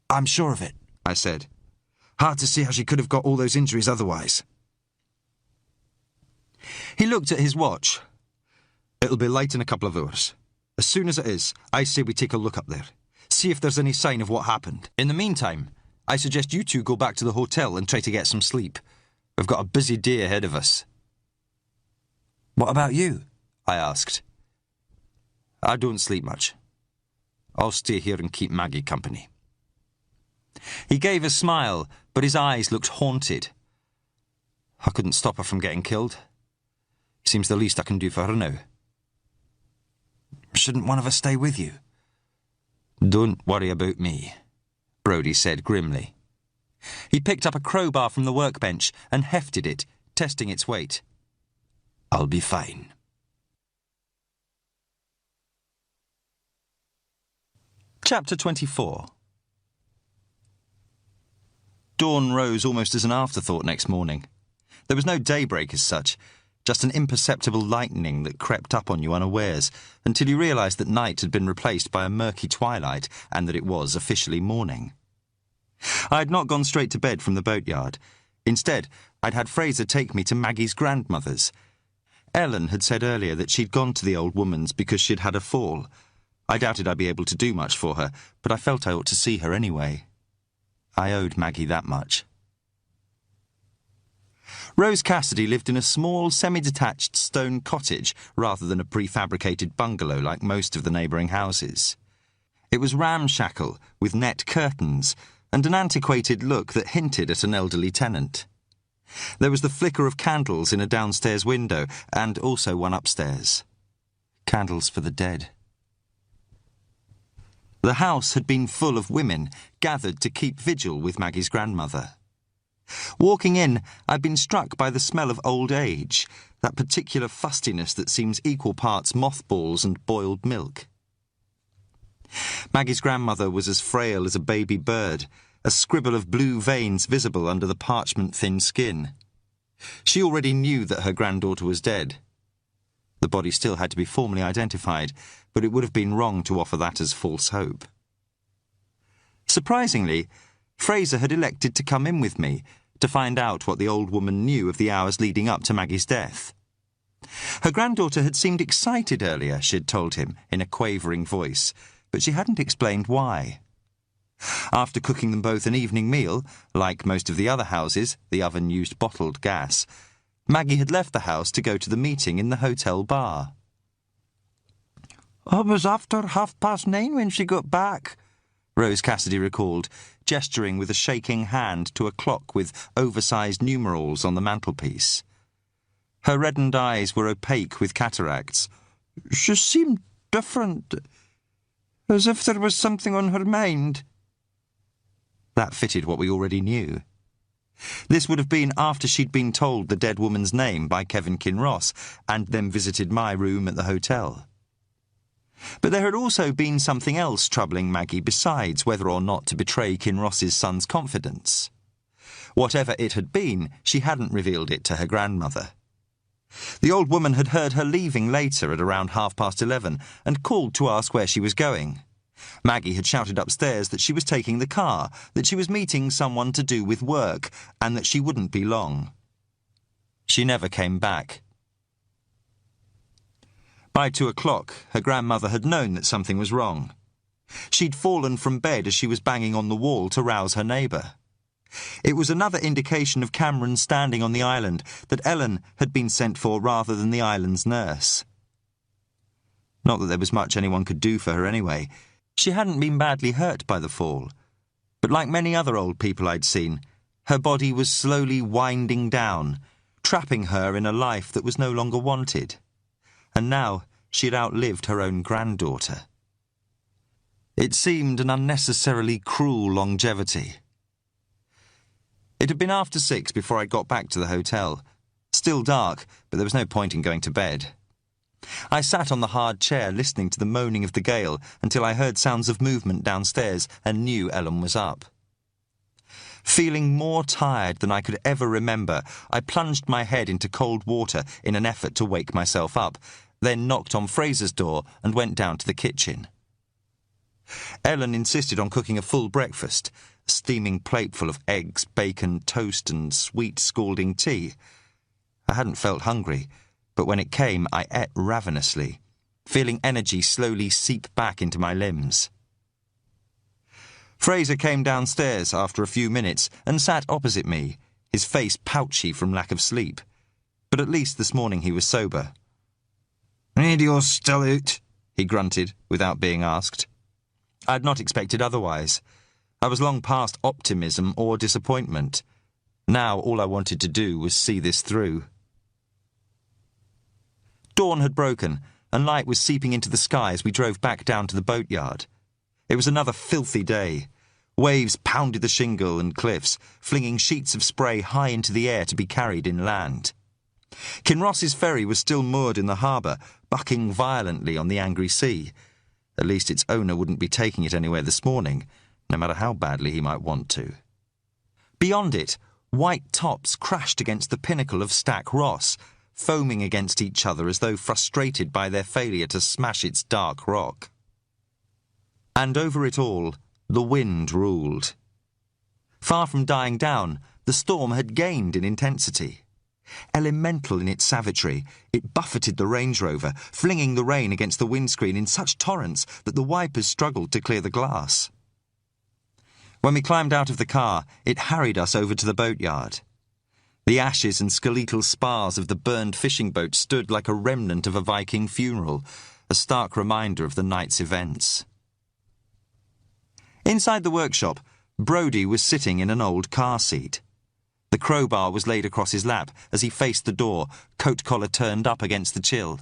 I'm sure of it, I said. Hard to see how she could have got all those injuries otherwise. He looked at his watch. It'll be light in a couple of hours. As soon as it is, I say we take a look up there. See if there's any sign of what happened. In the meantime, I suggest you two go back to the hotel and try to get some sleep. We've got a busy day ahead of us. What about you? I asked. I don't sleep much. I'll stay here and keep Maggie company. He gave a smile, but his eyes looked haunted. I couldn't stop her from getting killed. Seems the least I can do for her now. Shouldn't one of us stay with you? Don't worry about me, Brodie said grimly. He picked up a crowbar from the workbench and hefted it, testing its weight. I'll be fine. Chapter 24. Dawn rose almost as an afterthought next morning. There was no daybreak as such, just an imperceptible lightening that crept up on you unawares until you realised that night had been replaced by a murky twilight and that it was officially morning. I had not gone straight to bed from the boatyard. Instead, I'd had Fraser take me to Maggie's grandmother's. Ellen had said earlier that she'd gone to the old woman's because she'd had a fall. I doubted I'd be able to do much for her, but I felt I ought to see her anyway. I owed Maggie that much. Rose Cassidy lived in a small, semi-detached stone cottage rather than a prefabricated bungalow like most of the neighbouring houses. It was ramshackle, with net curtains, and an antiquated look that hinted at an elderly tenant. There was the flicker of candles in a downstairs window, and also one upstairs. Candles for the dead. The house had been full of women, gathered to keep vigil with Maggie's grandmother. Walking in, I'd been struck by the smell of old age, that particular fustiness that seems equal parts mothballs and boiled milk. Maggie's grandmother was as frail as a baby bird, a scribble of blue veins visible under the parchment-thin skin. She already knew that her granddaughter was dead. The body still had to be formally identified, but it would have been wrong to offer that as false hope. Surprisingly, Fraser had elected to come in with me to find out what the old woman knew of the hours leading up to Maggie's death. Her granddaughter had seemed excited earlier, she'd told him, in a quavering voice, but she hadn't explained why. After cooking them both an evening meal, like most of the other houses, the oven used bottled gas, Maggie had left the house to go to the meeting in the hotel bar. "It was after 9:30 when she got back," Rose Cassidy recalled, gesturing with a shaking hand to a clock with oversized numerals on the mantelpiece. Her reddened eyes were opaque with cataracts. "She seemed different, as if there was something on her mind." That fitted what we already knew. This would have been after she'd been told the dead woman's name by Kevin Kinross and then visited my room at the hotel. But there had also been something else troubling Maggie besides whether or not to betray Kinross's son's confidence. Whatever it had been, she hadn't revealed it to her grandmother. The old woman had heard her leaving later at around 11:30 and called to ask where she was going. Maggie had shouted upstairs that she was taking the car, that she was meeting someone to do with work, and that she wouldn't be long. She never came back. By 2 o'clock, her grandmother had known that something was wrong. She'd fallen from bed as she was banging on the wall to rouse her neighbour. It was another indication of Cameron standing on the island that Ellen had been sent for rather than the island's nurse. Not that there was much anyone could do for her anyway. She hadn't been badly hurt by the fall, but like many other old people I'd seen, her body was slowly winding down, trapping her in a life that was no longer wanted. And now she had outlived her own granddaughter. It seemed an unnecessarily cruel longevity. It had been after 6 before I got back to the hotel. Still dark, but there was no point in going to bed. I sat on the hard chair listening to the moaning of the gale until I heard sounds of movement downstairs and knew Ellen was up. Feeling more tired than I could ever remember, I plunged my head into cold water in an effort to wake myself up, then knocked on Fraser's door and went down to the kitchen. Ellen insisted on cooking a full breakfast, a steaming plate full of eggs, bacon, toast and sweet scalding tea. I hadn't felt hungry, but when it came I ate ravenously, feeling energy slowly seep back into my limbs. Fraser came downstairs after a few minutes and sat opposite me, his face pouchy from lack of sleep. But at least this morning he was sober. "Radio's still out," he grunted without being asked. I had not expected otherwise. I was long past optimism or disappointment. Now all I wanted to do was see this through. Dawn had broken, and light was seeping into the sky as we drove back down to the boatyard. It was another filthy day. Waves pounded the shingle and cliffs, flinging sheets of spray high into the air to be carried inland. Kinross's ferry was still moored in the harbour, bucking violently on the angry sea. At least its owner wouldn't be taking it anywhere this morning, no matter how badly he might want to. Beyond it, white tops crashed against the pinnacle of Stack Ross, foaming against each other as though frustrated by their failure to smash its dark rock. And over it all, the wind ruled. Far from dying down, the storm had gained in intensity. Elemental in its savagery, it buffeted the Range Rover, flinging the rain against the windscreen in such torrents that the wipers struggled to clear the glass. When we climbed out of the car, it harried us over to the boatyard. The ashes and skeletal spars of the burned fishing boat stood like a remnant of a Viking funeral, a stark reminder of the night's events. Inside the workshop, Brodie was sitting in an old car seat. The crowbar was laid across his lap as he faced the door, coat collar turned up against the chill.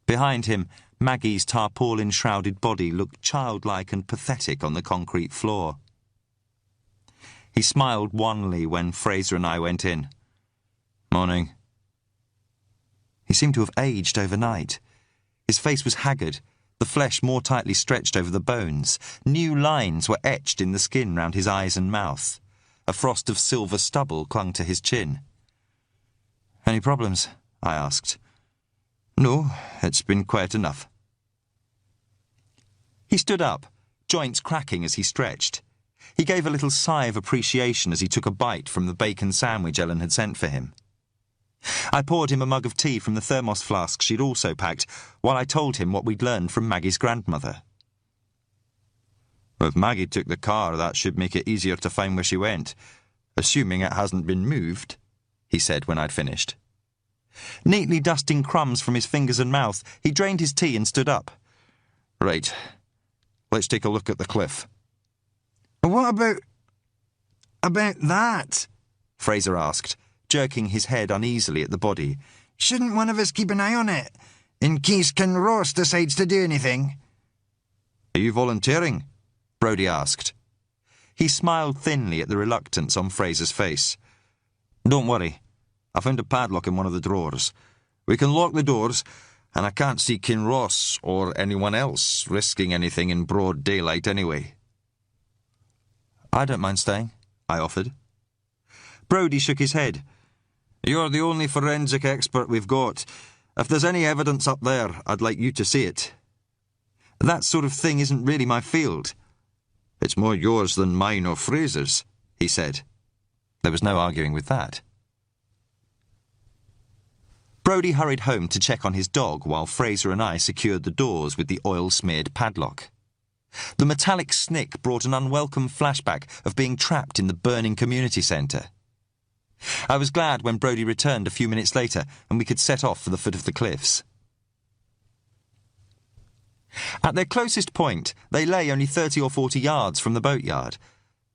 Behind him, Maggie's tarpaulin-shrouded body looked childlike and pathetic on the concrete floor. He smiled wanly when Fraser and I went in. "Morning." He seemed to have aged overnight. His face was haggard, the flesh more tightly stretched over the bones. New lines were etched in the skin round his eyes and mouth. A frost of silver stubble clung to his chin. "Any problems?" I asked. "No, it's been quiet enough." He stood up, joints cracking as he stretched. He gave a little sigh of appreciation as he took a bite from the bacon sandwich Ellen had sent for him. I poured him a mug of tea from the thermos flask she'd also packed, while I told him what we'd learned from Maggie's grandmother. "If Maggie took the car, that should make it easier to find where she went, assuming it hasn't been moved," he said when I'd finished. Neatly dusting crumbs from his fingers and mouth, he drained his tea and stood up. "Right, let's take a look at the cliff." "What about that?" Fraser asked, jerking his head uneasily at the body. "Shouldn't one of us keep an eye on it, in case Kinross decides to do anything?" "Are you volunteering?" Brodie asked. He smiled thinly at the reluctance on Fraser's face. "Don't worry. I found a padlock in one of the drawers. We can lock the doors, and I can't see Kinross or anyone else risking anything in broad daylight anyway." "I don't mind staying," I offered. Brodie shook his head. "You're the only forensic expert we've got. If there's any evidence up there, I'd like you to see it." "That sort of thing isn't really my field." "It's more yours than mine or Fraser's," he said. There was no arguing with that. Brodie hurried home to check on his dog while Fraser and I secured the doors with the oil-smeared padlock. The metallic snick brought an unwelcome flashback of being trapped in the burning community centre. I was glad when Brodie returned a few minutes later and we could set off for the foot of the cliffs. At their closest point, they lay only 30 or 40 yards from the boatyard,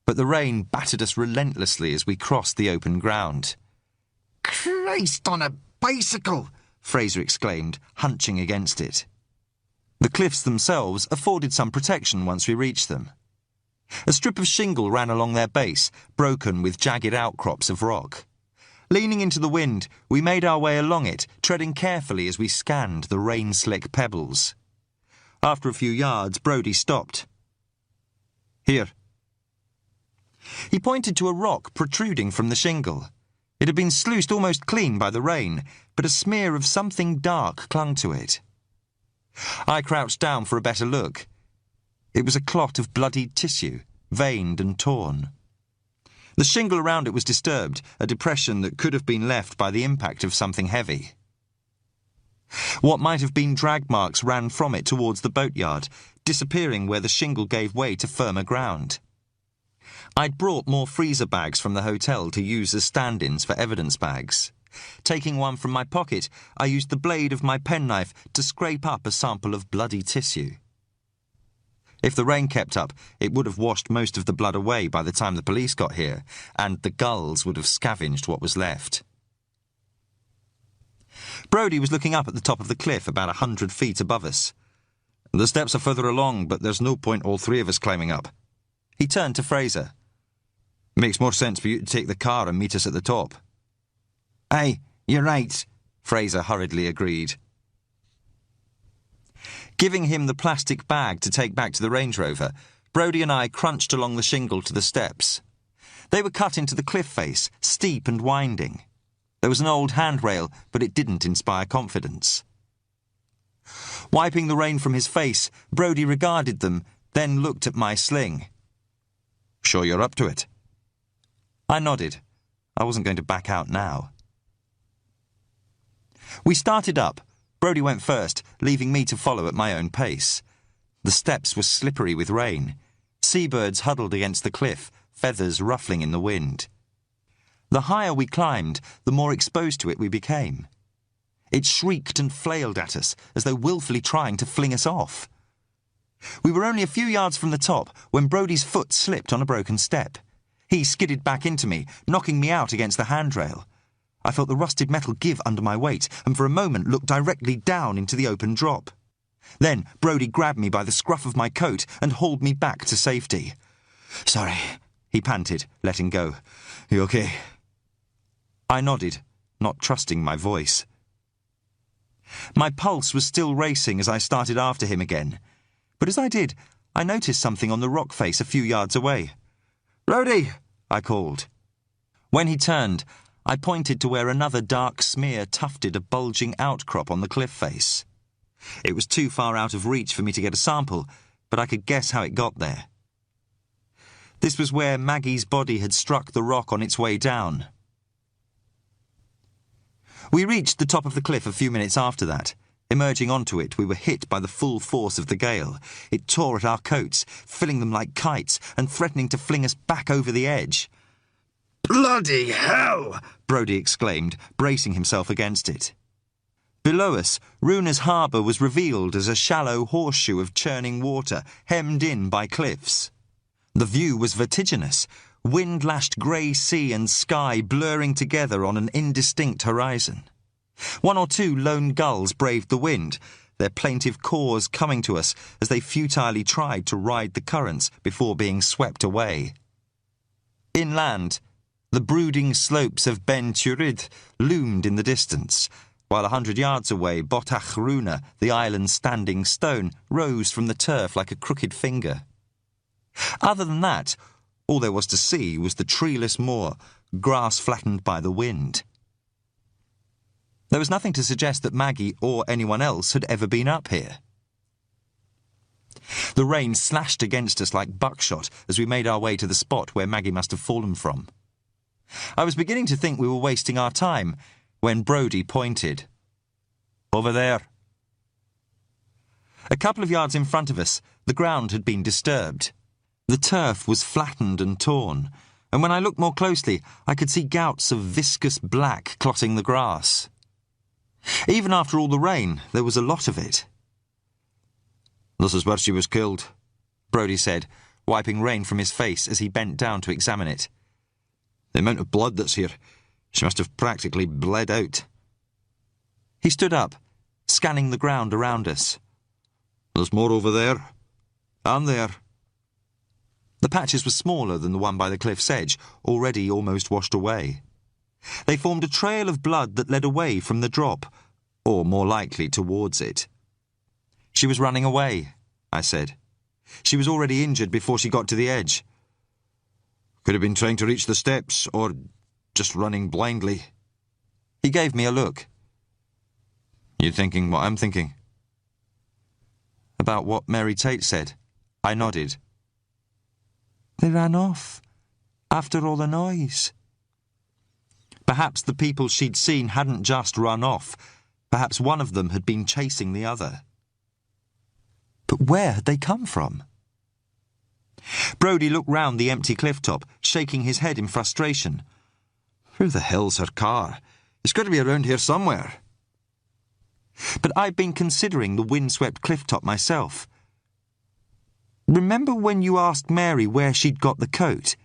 but the rain battered us relentlessly as we crossed the open ground. "Christ on a bicycle!" Fraser exclaimed, hunching against it. The cliffs themselves afforded some protection once we reached them. A strip of shingle ran along their base, broken with jagged outcrops of rock. Leaning into the wind, we made our way along it, treading carefully as we scanned the rain-slick pebbles. After a few yards, Brodie stopped. "Here." He pointed to a rock protruding from the shingle. It had been sluiced almost clean by the rain, but a smear of something dark clung to it. I crouched down for a better look. It was a clot of bloodied tissue, veined and torn. The shingle around it was disturbed, a depression that could have been left by the impact of something heavy. What might have been drag marks ran from it towards the boatyard, disappearing where the shingle gave way to firmer ground. I'd brought more freezer bags from the hotel to use as stand-ins for evidence bags. Taking one from my pocket, I used the blade of my penknife to scrape up a sample of bloody tissue. If the rain kept up, it would have washed most of the blood away by the time the police got here, and the gulls would have scavenged what was left. Brodie was looking up at the top of the cliff about 100 feet above us. "The steps are further along, but there's no point all three of us climbing up." He turned to Fraser. "Makes more sense for you to take the car and meet us at the top." "Aye, you're right," Fraser hurriedly agreed. Giving him the plastic bag to take back to the Range Rover, Brodie and I crunched along the shingle to the steps. They were cut into the cliff face, steep and winding. There was an old handrail, but it didn't inspire confidence. Wiping the rain from his face, Brodie regarded them, then looked at my sling. "Sure you're up to it?" I nodded. I wasn't going to back out now. We started up. Brodie went first, leaving me to follow at my own pace. The steps were slippery with rain. Seabirds huddled against the cliff, feathers ruffling in the wind. The higher we climbed, the more exposed to it we became. It shrieked and flailed at us, as though willfully trying to fling us off. We were only a few yards from the top when Brodie's foot slipped on a broken step. He skidded back into me, knocking me out against the handrail. I felt the rusted metal give under my weight, and for a moment looked directly down into the open drop. Then Brodie grabbed me by the scruff of my coat and hauled me back to safety. "Sorry," he panted, letting go. "You okay?" I nodded, not trusting my voice. My pulse was still racing as I started after him again. But as I did, I noticed something on the rock face a few yards away. "Brodie!" I called. When he turned, I pointed to where another dark smear tufted a bulging outcrop on the cliff face. It was too far out of reach for me to get a sample, but I could guess how it got there. This was where Maggie's body had struck the rock on its way down. We reached the top of the cliff a few minutes after that. Emerging onto it, we were hit by the full force of the gale. It tore at our coats, filling them like kites and threatening to fling us back over the edge. "Bloody hell!" Brodie exclaimed, bracing himself against it. Below us, Runa's harbour was revealed as a shallow horseshoe of churning water, hemmed in by cliffs. The view was vertiginous, wind-lashed grey sea and sky blurring together on an indistinct horizon. One or two lone gulls braved the wind, their plaintive caws coming to us as they futilely tried to ride the currents before being swept away. Inland, the brooding slopes of Ben Turid loomed in the distance, while 100 yards away, Runa, the island's standing stone, rose from the turf like a crooked finger. Other than that, all there was to see was the treeless moor, grass flattened by the wind. There was nothing to suggest that Maggie or anyone else had ever been up here. The rain slashed against us like buckshot as we made our way to the spot where Maggie must have fallen from. I was beginning to think we were wasting our time when Brodie pointed. Over there. A couple of yards in front of us, the ground had been disturbed. The turf was flattened and torn, and when I looked more closely, I could see gouts of viscous black clotting the grass. Even after all the rain, there was a lot of it. This is where she was killed, Brodie said, wiping rain from his face as he bent down to examine it. The amount of blood that's here, she must have practically bled out. He stood up, scanning the ground around us. There's more over there. And there. The patches were smaller than the one by the cliff's edge, already almost washed away. They formed a trail of blood that led away from the drop, or more likely towards it. She was running away, I said. She was already injured before she got to the edge. Could have been trying to reach the steps, or just running blindly. He gave me a look. You thinking what I'm thinking? About what Mary Tate said. I nodded. They ran off, after all the noise. Perhaps the people she'd seen hadn't just run off. Perhaps one of them had been chasing the other. But where had they come from? Brodie looked round the empty cliff top, shaking his head in frustration. Who the hell's her car? It's got to be around here somewhere. But I'd been considering the windswept cliff top myself. Remember when you asked Mary where she'd got the coat?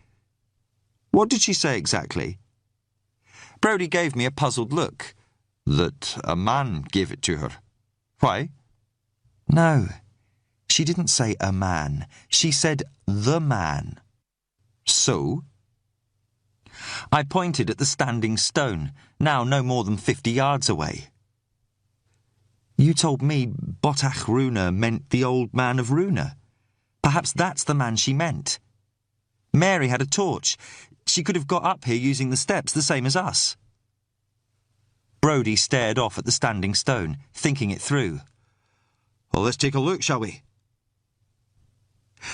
What did she say exactly? Brodie gave me a puzzled look. That a man gave it to her. Why? No, she didn't say a man. She said the man. So? I pointed at the standing stone, now no more than 50 yards away. You told me But Runa meant the old man of Runa. Perhaps that's the man she meant. Mary had a torch. She could have got up here using the steps the same as us. Brodie stared off at the standing stone, thinking it through. Well, let's take a look, shall we?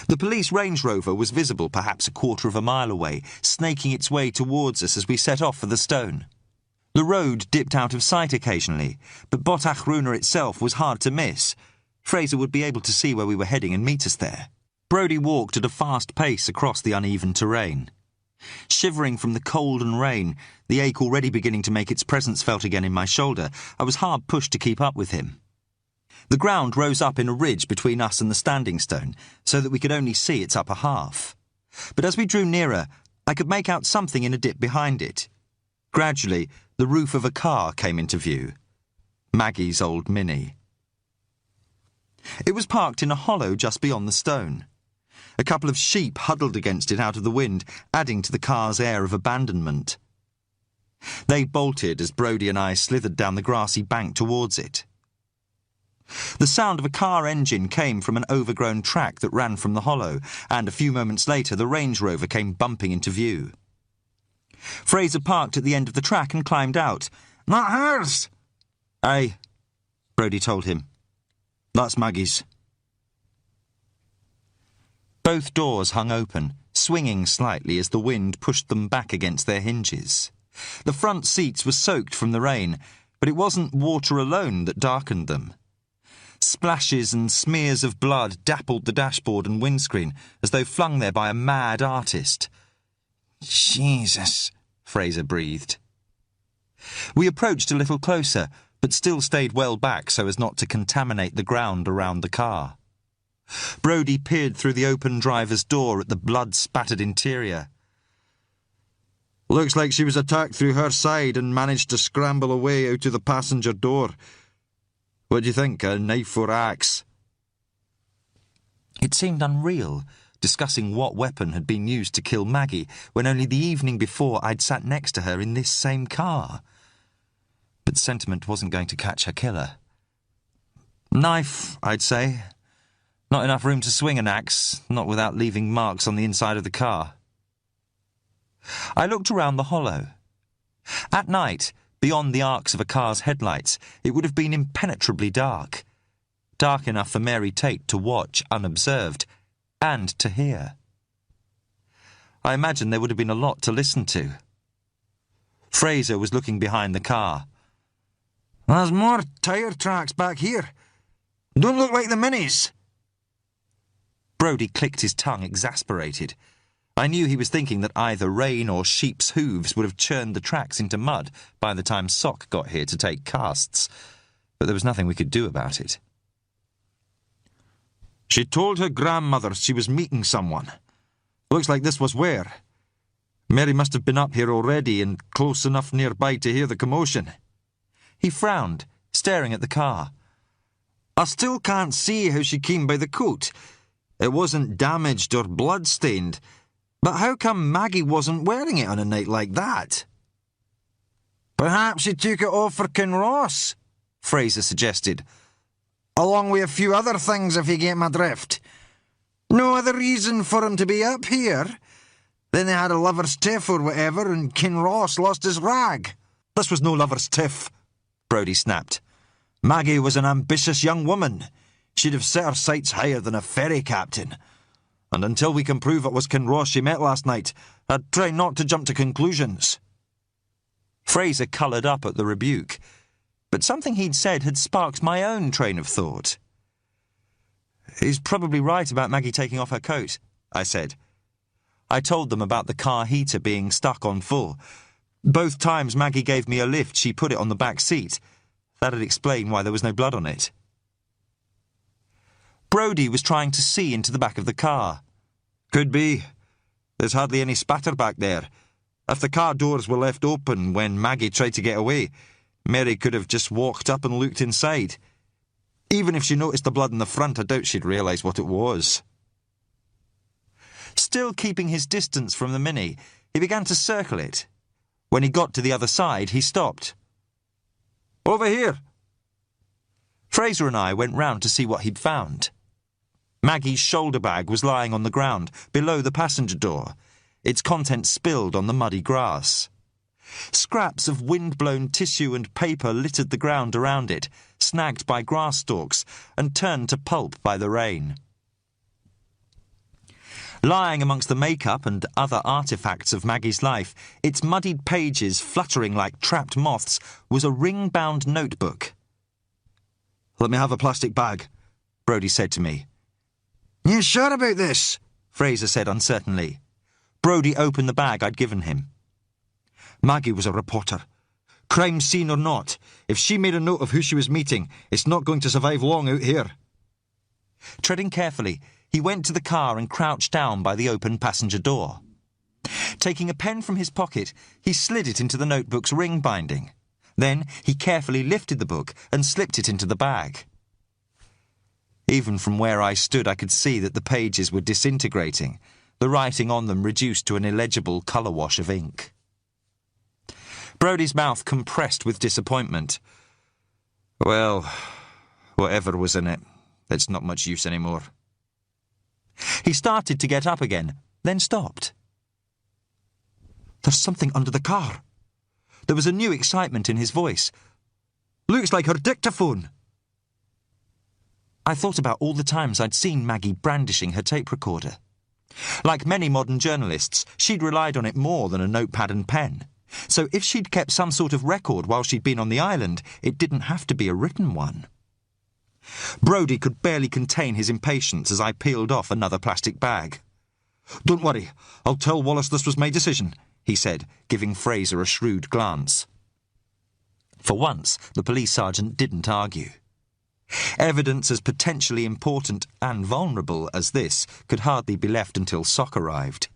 The police Range Rover was visible perhaps a quarter of a mile away, snaking its way towards us as we set off for the stone. The road dipped out of sight occasionally, but But Runa itself was hard to miss. Fraser would be able to see where we were heading and meet us there. Brodie walked at a fast pace across the uneven terrain. Shivering from the cold and rain, the ache already beginning to make its presence felt again in my shoulder, I was hard pushed to keep up with him. The ground rose up in a ridge between us and the standing stone, so that we could only see its upper half. But as we drew nearer, I could make out something in a dip behind it. Gradually, the roof of a car came into view. Maggie's old Mini. It was parked in a hollow just beyond the stone. A couple of sheep huddled against it out of the wind, adding to the car's air of abandonment. They bolted as Brodie and I slithered down the grassy bank towards it. The sound of a car engine came from an overgrown track that ran from the hollow, and a few moments later the Range Rover came bumping into view. Fraser parked at the end of the track and climbed out. Not hers! Aye, Brodie told him. That's Maggie's. Both doors hung open, swinging slightly as the wind pushed them back against their hinges. The front seats were soaked from the rain, but it wasn't water alone that darkened them. Splashes and smears of blood dappled the dashboard and windscreen, as though flung there by a mad artist. Jesus, Fraser breathed. We approached a little closer, but still stayed well back so as not to contaminate the ground around the car. Brodie peered through the open driver's door at the blood-spattered interior. Looks like she was attacked through her side and managed to scramble away out to the passenger door. What do you think, a knife or axe? It seemed unreal, discussing what weapon had been used to kill Maggie, when only the evening before I'd sat next to her in this same car. But sentiment wasn't going to catch her killer. Knife, I'd say. Not enough room to swing an axe, not without leaving marks on the inside of the car. I looked around the hollow. At night, beyond the arcs of a car's headlights, it would have been impenetrably dark. Dark enough for Mary Tate to watch unobserved, and to hear. I imagine there would have been a lot to listen to. Fraser was looking behind the car. There's more tyre tracks back here. Don't look like the minis. Brodie clicked his tongue, exasperated. I knew he was thinking that either rain or sheep's hooves would have churned the tracks into mud by the time Sock got here to take casts, but there was nothing we could do about it. She told her grandmother she was meeting someone. Looks like this was where. Mary must have been up here already and close enough nearby to hear the commotion. He frowned, staring at the car. I still can't see how she came by the coat. It wasn't damaged or blood-stained. But how come Maggie wasn't wearing it on a night like that? Perhaps she took it off for Kinross, Fraser suggested. Along with a few other things, if you get my drift. No other reason for him to be up here. Then they had a lover's tiff or whatever, and Kinross lost his rag. This was no lover's tiff, Brodie snapped. Maggie was an ambitious young woman. She'd have set her sights higher than a ferry captain. And until we can prove it was Kinross she met last night, I'd try not to jump to conclusions. Fraser coloured up at the rebuke, but something he'd said had sparked my own train of thought. He's probably right about Maggie taking off her coat, I said. I told them about the car heater being stuck on full. Both times Maggie gave me a lift, she put it on the back seat. That'd explain why there was no blood on it. Brodie was trying to see into the back of the car. Could be. There's hardly any spatter back there. If the car doors were left open when Maggie tried to get away, Mary could have just walked up and looked inside. Even if she noticed the blood in the front, I doubt she'd realise what it was. Still keeping his distance from the Mini, he began to circle it. When he got to the other side, he stopped. Over here. Fraser and I went round to see what he'd found. Maggie's shoulder bag was lying on the ground, below the passenger door, its contents spilled on the muddy grass. Scraps of wind-blown tissue and paper littered the ground around it, snagged by grass stalks and turned to pulp by the rain. Lying amongst the makeup and other artefacts of Maggie's life, its muddied pages fluttering like trapped moths, was a ring-bound notebook. "Let me have a plastic bag," Brodie said to me. "You sure about this?" Fraser said uncertainly. Brodie opened the bag I'd given him. Maggie was a reporter. Crime scene or not, if she made a note of who she was meeting, it's not going to survive long out here. Treading carefully, he went to the car and crouched down by the open passenger door. Taking a pen from his pocket, he slid it into the notebook's ring binding. Then he carefully lifted the book and slipped it into the bag. Even from where I stood, I could see that the pages were disintegrating, the writing on them reduced to an illegible colour wash of ink. Brodie's mouth compressed with disappointment. "Well, whatever was in it, it's not much use anymore." He started to get up again, then stopped. "There's something under the car." There was a new excitement in his voice. "Looks like her dictaphone." I thought about all the times I'd seen Maggie brandishing her tape recorder. Like many modern journalists, she'd relied on it more than a notepad and pen. So if she'd kept some sort of record while she'd been on the island, it didn't have to be a written one. Brodie could barely contain his impatience as I peeled off another plastic bag. "Don't worry, I'll tell Wallace this was my decision," he said, giving Fraser a shrewd glance. For once, the police sergeant didn't argue. Evidence as potentially important and vulnerable as this could hardly be left until Sock arrived.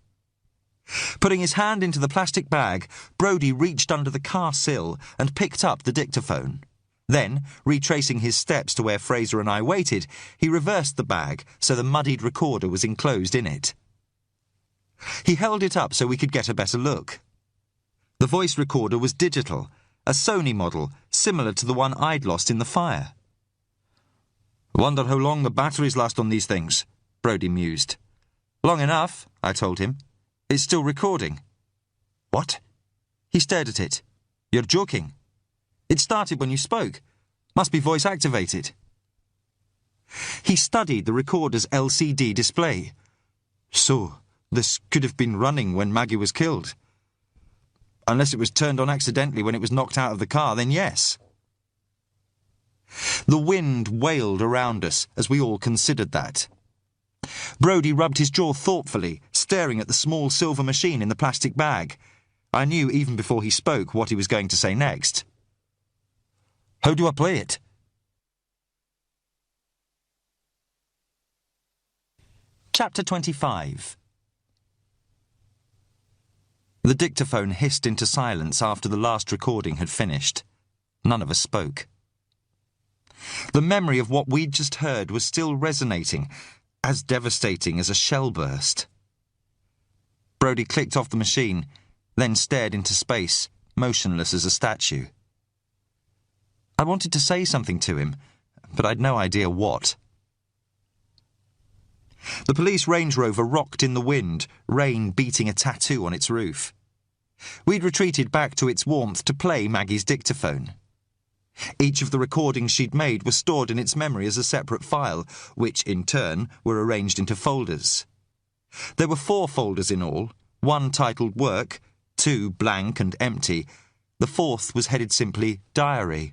Putting his hand into the plastic bag, Brodie reached under the car sill and picked up the dictaphone. Then, retracing his steps to where Fraser and I waited, he reversed the bag so the muddied recorder was enclosed in it. He held it up so we could get a better look. The voice recorder was digital, a Sony model, similar to the one I'd lost in the fire. "Wonder how long the batteries last on these things," Brodie mused. "Long enough," I told him. "It's still recording." "What?" He stared at it. "You're joking. It started when you spoke. Must be voice-activated." He studied the recorder's LCD display. "So, this could have been running when Maggie was killed. Unless it was turned on accidentally when it was knocked out of the car, then yes." The wind wailed around us as we all considered that. Brodie rubbed his jaw thoughtfully, staring at the small silver machine in the plastic bag. I knew even before he spoke what he was going to say next. How do I play it? Chapter 25. The dictaphone hissed into silence after the last recording had finished. None of us spoke. The memory of what we'd just heard was still resonating, as devastating as a shell burst. Brodie clicked off the machine, then stared into space, motionless as a statue. I wanted to say something to him, but I'd no idea what. The police Range Rover rocked in the wind, rain beating a tattoo on its roof. We'd retreated back to its warmth to play Maggie's dictaphone. Each of the recordings she'd made was stored in its memory as a separate file, which, in turn, were arranged into folders. There were 4 folders in all, 1 titled Work, 2 blank and empty. The 4th was headed simply Diary.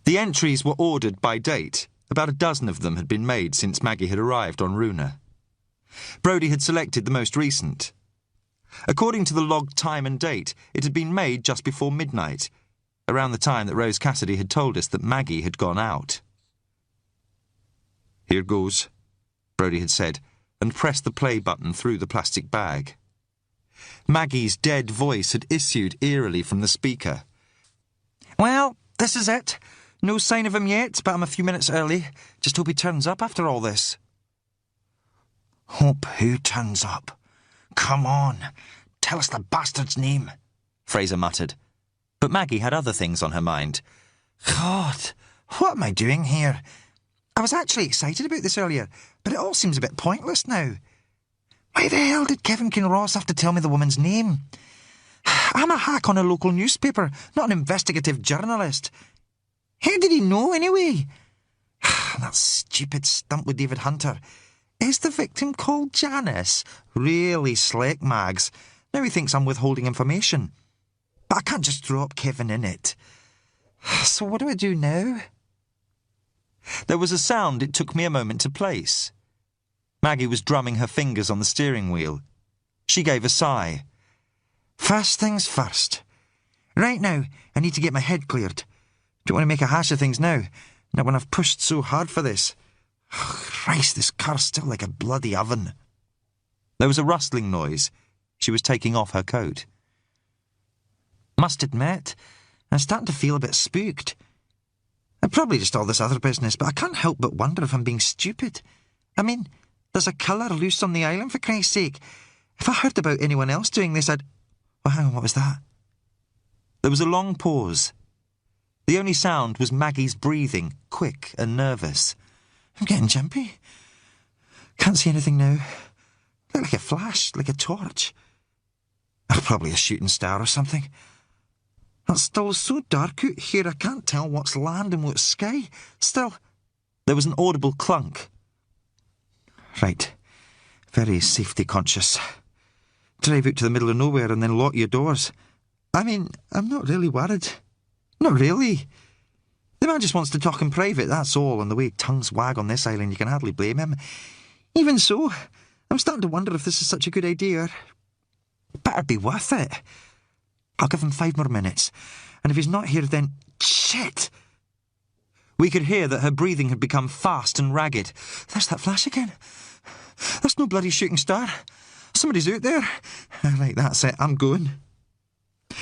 The entries were ordered by date. About a dozen of them had been made since Maggie had arrived on Runa. Brodie had selected the most recent. According to the logged time and date, it had been made just before midnight, around the time that Rose Cassidy had told us that Maggie had gone out. Here goes, Brodie had said, and pressed the play button through the plastic bag. Maggie's dead voice had issued eerily from the speaker. Well, this is it. No sign of him yet, but I'm a few minutes early. Just hope he turns up after all this. Hope who turns up? Come on, tell us the bastard's name, Fraser muttered. But Maggie had other things on her mind. God, what am I doing here? I was actually excited about this earlier, but it all seems a bit pointless now. Why the hell did Kevin Kinross have to tell me the woman's name? I'm a hack on a local newspaper, not an investigative journalist. How did he know, anyway? That stupid stunt with David Hunter. Is the victim called Janice? Really slick, Mags. Now he thinks I'm withholding information. But I can't just throw up Kevin in it. So what do I do now? There was a sound it took me a moment to place. Maggie was drumming her fingers on the steering wheel. She gave a sigh. First things first. Right now, I need to get my head cleared. Don't want to make a hash of things now, not when I've pushed so hard for this. Oh, Christ, this car's still like a bloody oven. There was a rustling noise. She was taking off her coat. Must admit, I'm starting to feel a bit spooked. And probably just all this other business, but I can't help but wonder if I'm being stupid. I mean, there's a killer loose on the island, for Christ's sake. If I heard about anyone else doing this, I'd... Oh, hang on, what was that? There was a long pause. The only sound was Maggie's breathing, quick and nervous. I'm getting jumpy. Can't see anything now. Look like a flash, like a torch. Oh, probably a shooting star or something. It's still so dark out here I can't tell what's land and what's sky. Still, there was an audible clunk. Right. Very safety conscious. Drive out to the middle of nowhere and then lock your doors. I mean, I'm not really worried. Not really. The man just wants to talk in private, that's all, and the way tongues wag on this island, you can hardly blame him. Even so, I'm starting to wonder if this is such a good idea. Better be worth it. I'll give him 5 more minutes, and if he's not here, then... Shit! We could hear that her breathing had become fast and ragged. There's that flash again. That's no bloody shooting star. Somebody's out there. Right, that's it, I'm going.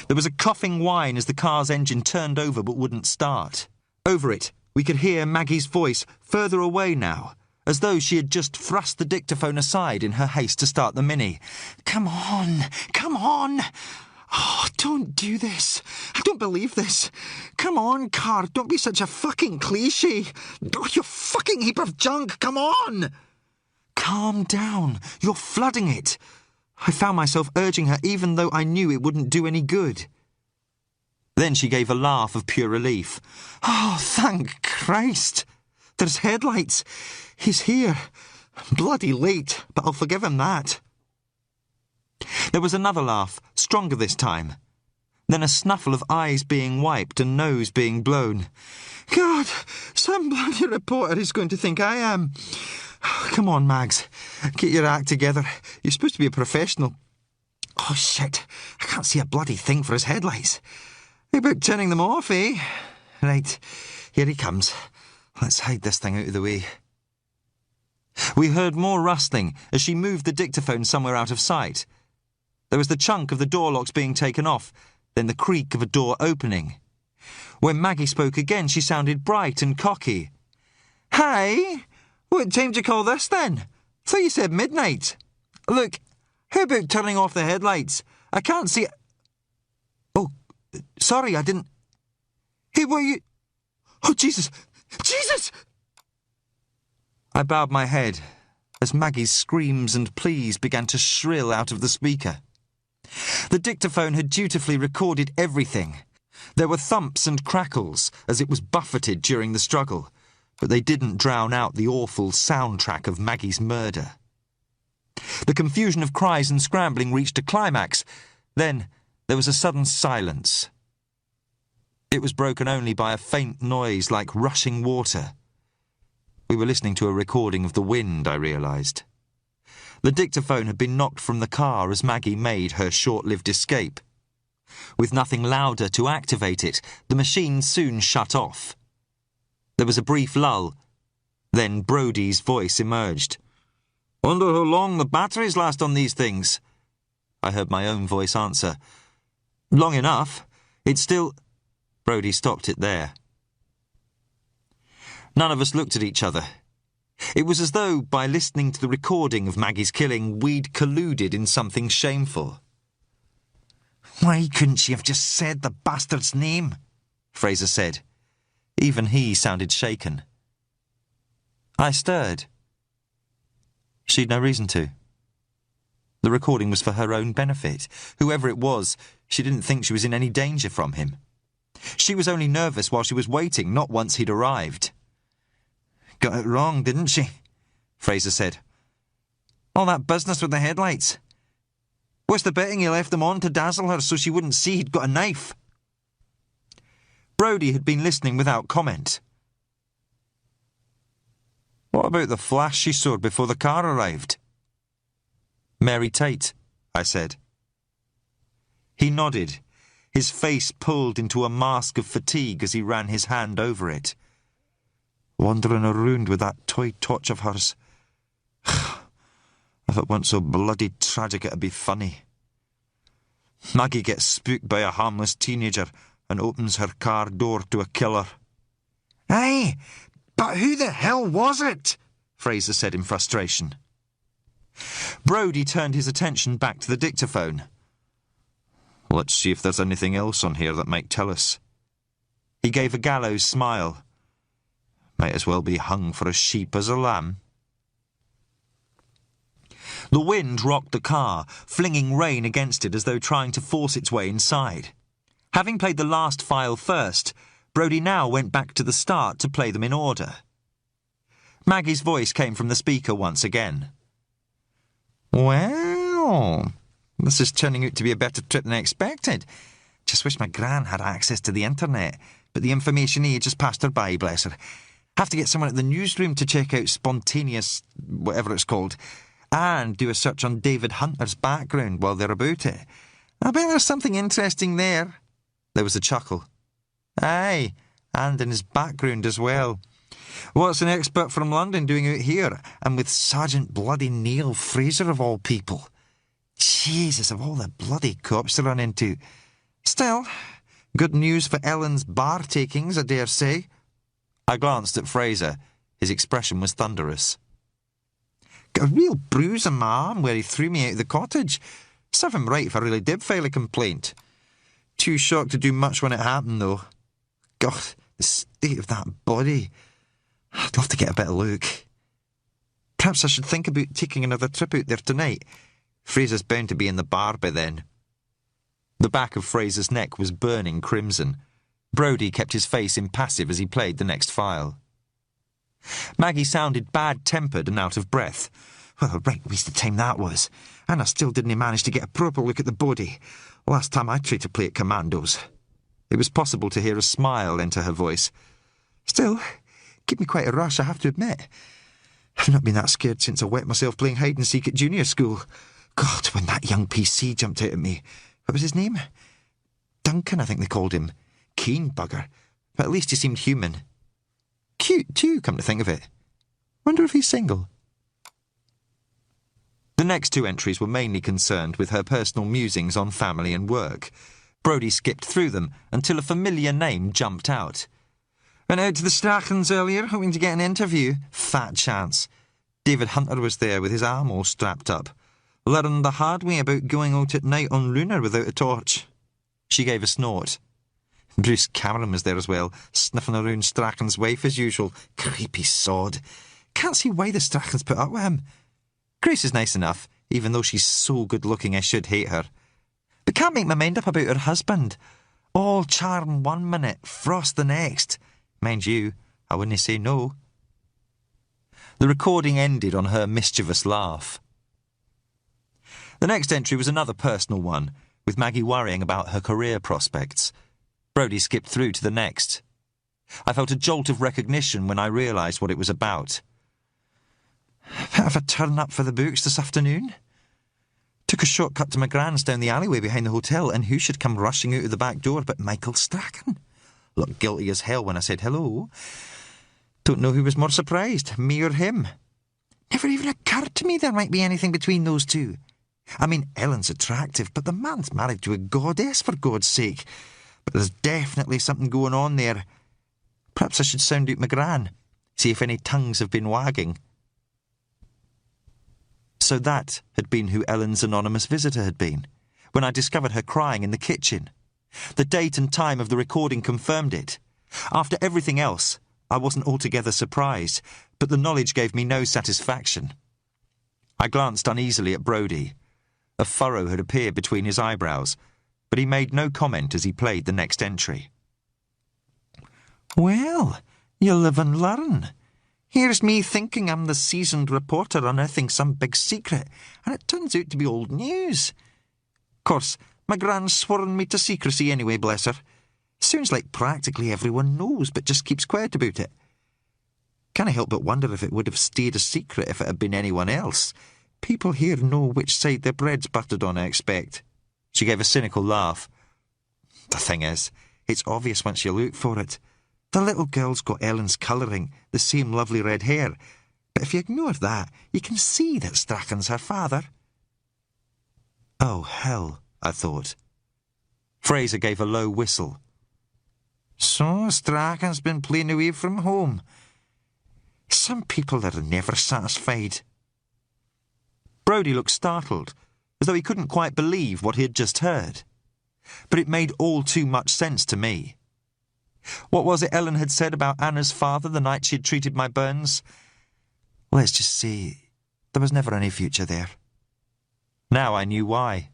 There was a coughing whine as the car's engine turned over but wouldn't start. Over it, we could hear Maggie's voice, further away now, as though she had just thrust the dictaphone aside in her haste to start the Mini. Come on, come on! Oh, don't do this. I don't believe this. Come on, car, don't be such a fucking cliche. Oh, you fucking heap of junk, come on! Calm down, you're flooding it. I found myself urging her even though I knew it wouldn't do any good. Then she gave a laugh of pure relief. Oh, thank Christ. There's headlights. He's here. Bloody late, but I'll forgive him that. There was another laugh, stronger this time. Then a snuffle of eyes being wiped and nose being blown. God, some bloody reporter is going to think I am. Come on, Mags. Get your act together. You're supposed to be a professional. Oh, shit. I can't see a bloody thing for his headlights. How about turning them off, eh? Right, here he comes. Let's hide this thing out of the way. We heard more rustling as she moved the dictaphone somewhere out of sight. There was the chunk of the door locks being taken off, then the creak of a door opening. When Maggie spoke again, she sounded bright and cocky. Hi! What time do you call this, then? Thought you said midnight. Look, how about turning off the headlights? I can't see... Oh, sorry, I didn't... Hey, what are you... Oh, Jesus! Jesus! I bowed my head as Maggie's screams and pleas began to shrill out of the speaker. The dictaphone had dutifully recorded everything. There were thumps and crackles as it was buffeted during the struggle, but they didn't drown out the awful soundtrack of Maggie's murder. The confusion of cries and scrambling reached a climax. Then there was a sudden silence. It was broken only by a faint noise like rushing water. We were listening to a recording of the wind, I realised. The dictaphone had been knocked from the car as Maggie made her short-lived escape. With nothing louder to activate it, the machine soon shut off. There was a brief lull. Then Brodie's voice emerged. Wonder how long the batteries last on these things? I heard my own voice answer. Long enough. It's still... Brodie stopped it there. None of us looked at each other. It was as though, by listening to the recording of Maggie's killing, we'd colluded in something shameful. Why couldn't she have just said the bastard's name? Fraser said. Even he sounded shaken. I stirred. She'd no reason to. The recording was for her own benefit. Whoever it was, she didn't think she was in any danger from him. She was only nervous while she was waiting, not once he'd arrived. Got it wrong, didn't she? Fraser said. All that business with the headlights. What's the betting he left them on to dazzle her so she wouldn't see he'd got a knife? Brodie had been listening without comment. What about the flash she saw before the car arrived? Mary Tate, I said. He nodded, his face pulled into a mask of fatigue as he ran his hand over it. Wandering around with that toy torch of hers. If it weren't so bloody tragic, it'd be funny. Maggie gets spooked by a harmless teenager and opens her car door to a killer. Aye, but who the hell was it? Fraser said in frustration. Brodie turned his attention back to the dictaphone. Let's see if there's anything else on here that might tell us. He gave a gallows smile. Might as well be hung for a sheep as a lamb. The wind rocked the car, flinging rain against it as though trying to force its way inside. Having played the last file first, Brodie now went back to the start to play them in order. Maggie's voice came from the speaker once again. Well, this is turning out to be a better trip than I expected. Just wish my gran had access to the internet, but the information age just passed her by, bless her. Have to get someone at the newsroom to check out spontaneous, whatever it's called, and do a search on David Hunter's background while they're about it. I bet there's something interesting there. There was a chuckle. Aye, and in his background as well. What's an expert from London doing out here, and with Sergeant bloody Neil Fraser of all people? Jesus, of all the bloody cops to run into. Still, good news for Ellen's bar takings, I dare say. I glanced at Fraser. His expression was thunderous. Got a real bruise on my arm where he threw me out of the cottage. Serve him right if I really did file a complaint. Too shocked to do much when it happened, though. God, the state of that body. I'd love to get a better look. Perhaps I should think about taking another trip out there tonight. Fraser's bound to be in the bar by then. The back of Fraser's neck was burning crimson. Brodie kept his face impassive as he played the next file. Maggie sounded bad-tempered and out of breath. Well, a right waste of time that was. And I still didn't manage to get a proper look at the body. Last time I tried to play at commandos. It was possible to hear a smile enter her voice. Still, gave me quite a rush, I have to admit. I've not been that scared since I wet myself playing hide-and-seek at junior school. God, when that young PC jumped out at me. What was his name? Duncan, I think they called him. Keen bugger. But at least he seemed human. Cute, too, come to think of it. Wonder if he's single. The next two entries were mainly concerned with her personal musings on family and work. Brodie skipped through them until a familiar name jumped out. Went out to the Strachans earlier, hoping to get an interview. Fat chance. David Hunter was there with his arm all strapped up. Learned the hard way about going out at night on Runa without a torch. She gave a snort. Bruce Cameron was there as well, sniffing around Strachan's wife as usual. Creepy sod. Can't see why the Strachans put up with him. Grace is nice enough, even though she's so good-looking I should hate her. But can't make my mind up about her husband. All charm 1 minute, frost the next. Mind you, I wouldn't say no. The recording ended on her mischievous laugh. The next entry was another personal one, with Maggie worrying about her career prospects. Brodie skipped through to the next. I felt a jolt of recognition when I realised what it was about. Bit of a turn-up for the books this afternoon. Took a shortcut to my grand's down the alleyway behind the hotel, and who should come rushing out of the back door but Michael Strachan? Looked guilty as hell when I said hello. Don't know who was more surprised, me or him. Never even occurred to me there might be anything between those two. I mean, Ellen's attractive, but the man's married to a goddess, for God's sake. But there's definitely something going on there. Perhaps I should sound out my gran, see if any tongues have been wagging. So that had been who Ellen's anonymous visitor had been, when I discovered her crying in the kitchen. The date and time of the recording confirmed it. After everything else, I wasn't altogether surprised, but the knowledge gave me no satisfaction. I glanced uneasily at Brodie. A furrow had appeared between his eyebrows, but he made no comment as he played the next entry. Well, you live and learn. Here's me thinking I'm the seasoned reporter unearthing some big secret, and it turns out to be old news. Course, my gran's sworn me to secrecy anyway, bless her. Sounds like practically everyone knows, but just keeps quiet about it. Can't help but wonder if it would have stayed a secret if it had been anyone else. People here know which side their bread's buttered on, I expect. She gave a cynical laugh. The thing is, it's obvious once you look for it. The little girl's got Ellen's colouring, the same lovely red hair. But if you ignore that, you can see that Strachan's her father. Oh, hell, I thought. Fraser gave a low whistle. So Strachan's been playing away from home. Some people are never satisfied. Brodie looked startled, as though he couldn't quite believe what he had just heard. But it made all too much sense to me. What was it Ellen had said about Anna's father the night she had treated my burns? Let's just say there was never any future there. Now I knew why.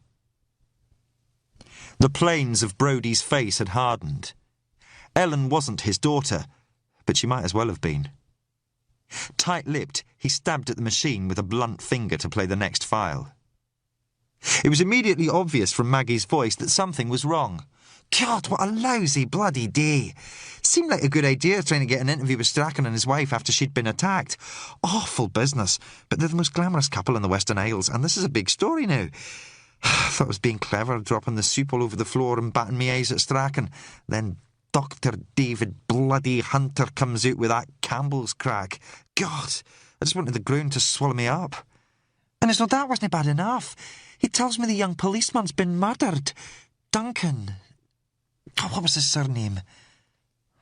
The planes of Brodie's face had hardened. Ellen wasn't his daughter, but she might as well have been. Tight-lipped, he stabbed at the machine with a blunt finger to play the next file. It was immediately obvious from Maggie's voice that something was wrong. God, what a lousy bloody day. Seemed like a good idea trying to get an interview with Strachan and his wife after she'd been attacked. Awful business, but they're the most glamorous couple in the Western Isles, and this is a big story now. Thought it was being clever, dropping the soup all over the floor and batting me eyes at Strachan. Then Dr. David bloody Hunter comes out with that Campbell's crack. God, I just wanted the ground to swallow me up. And as though that wasn't bad enough, he tells me the young policeman's been murdered. Duncan. Oh, what was his surname?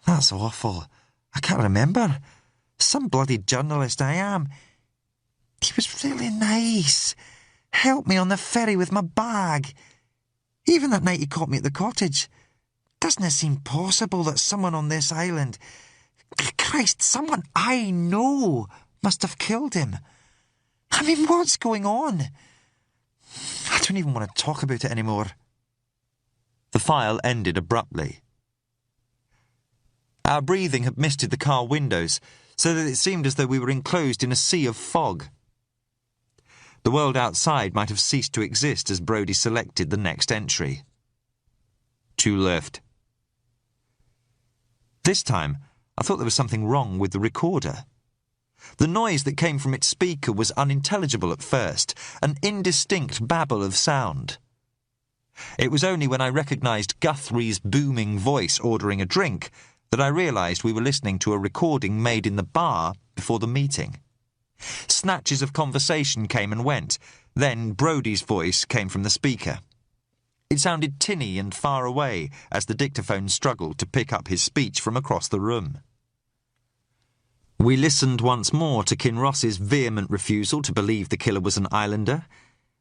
That's awful. I can't remember. Some bloody journalist I am. He was really nice. Helped me on the ferry with my bag. Even that night he caught me at the cottage. Doesn't it seem possible that someone on this island... Christ, someone I know must have killed him. I mean, what's going on? I don't even want to talk about it anymore. The file ended abruptly. Our breathing had misted the car windows, so that it seemed as though we were enclosed in a sea of fog. The world outside might have ceased to exist as Brodie selected the next entry. 2 left. This time, I thought there was something wrong with the recorder. The noise that came from its speaker was unintelligible at first, an indistinct babble of sound. It was only when I recognised Guthrie's booming voice ordering a drink that I realised we were listening to a recording made in the bar before the meeting. Snatches of conversation came and went, then Brodie's voice came from the speaker. It sounded tinny and far away as the dictaphone struggled to pick up his speech from across the room. We listened once more to Kinross's vehement refusal to believe the killer was an islander,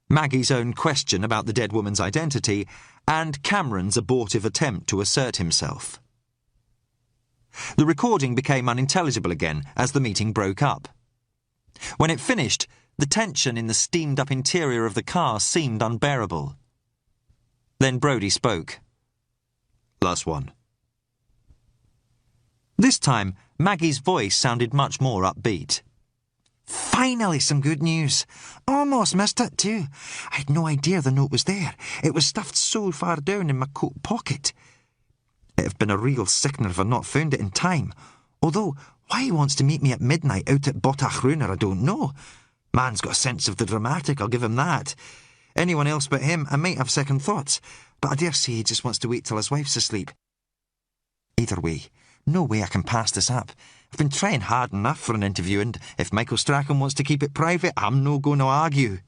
Maggie's own question about the dead woman's identity, and Cameron's abortive attempt to assert himself. The recording became unintelligible again as the meeting broke up. When it finished, the tension in the steamed-up interior of the car seemed unbearable. Then Brodie spoke. Last one. This time, Maggie's voice sounded much more upbeat. Finally, some good news. Almost missed it, too. I had no idea the note was there. It was stuffed so far down in my coat pocket. It'd have been a real sickener if I'd not found it in time. Although, why he wants to meet me at midnight out at Runa, I don't know. Man's got a sense of the dramatic, I'll give him that. Anyone else but him, I might have second thoughts, but I dare say he just wants to wait till his wife's asleep. Either way, no way I can pass this up. I've been trying hard enough for an interview, and if Michael Strachan wants to keep it private, I'm no going to argue.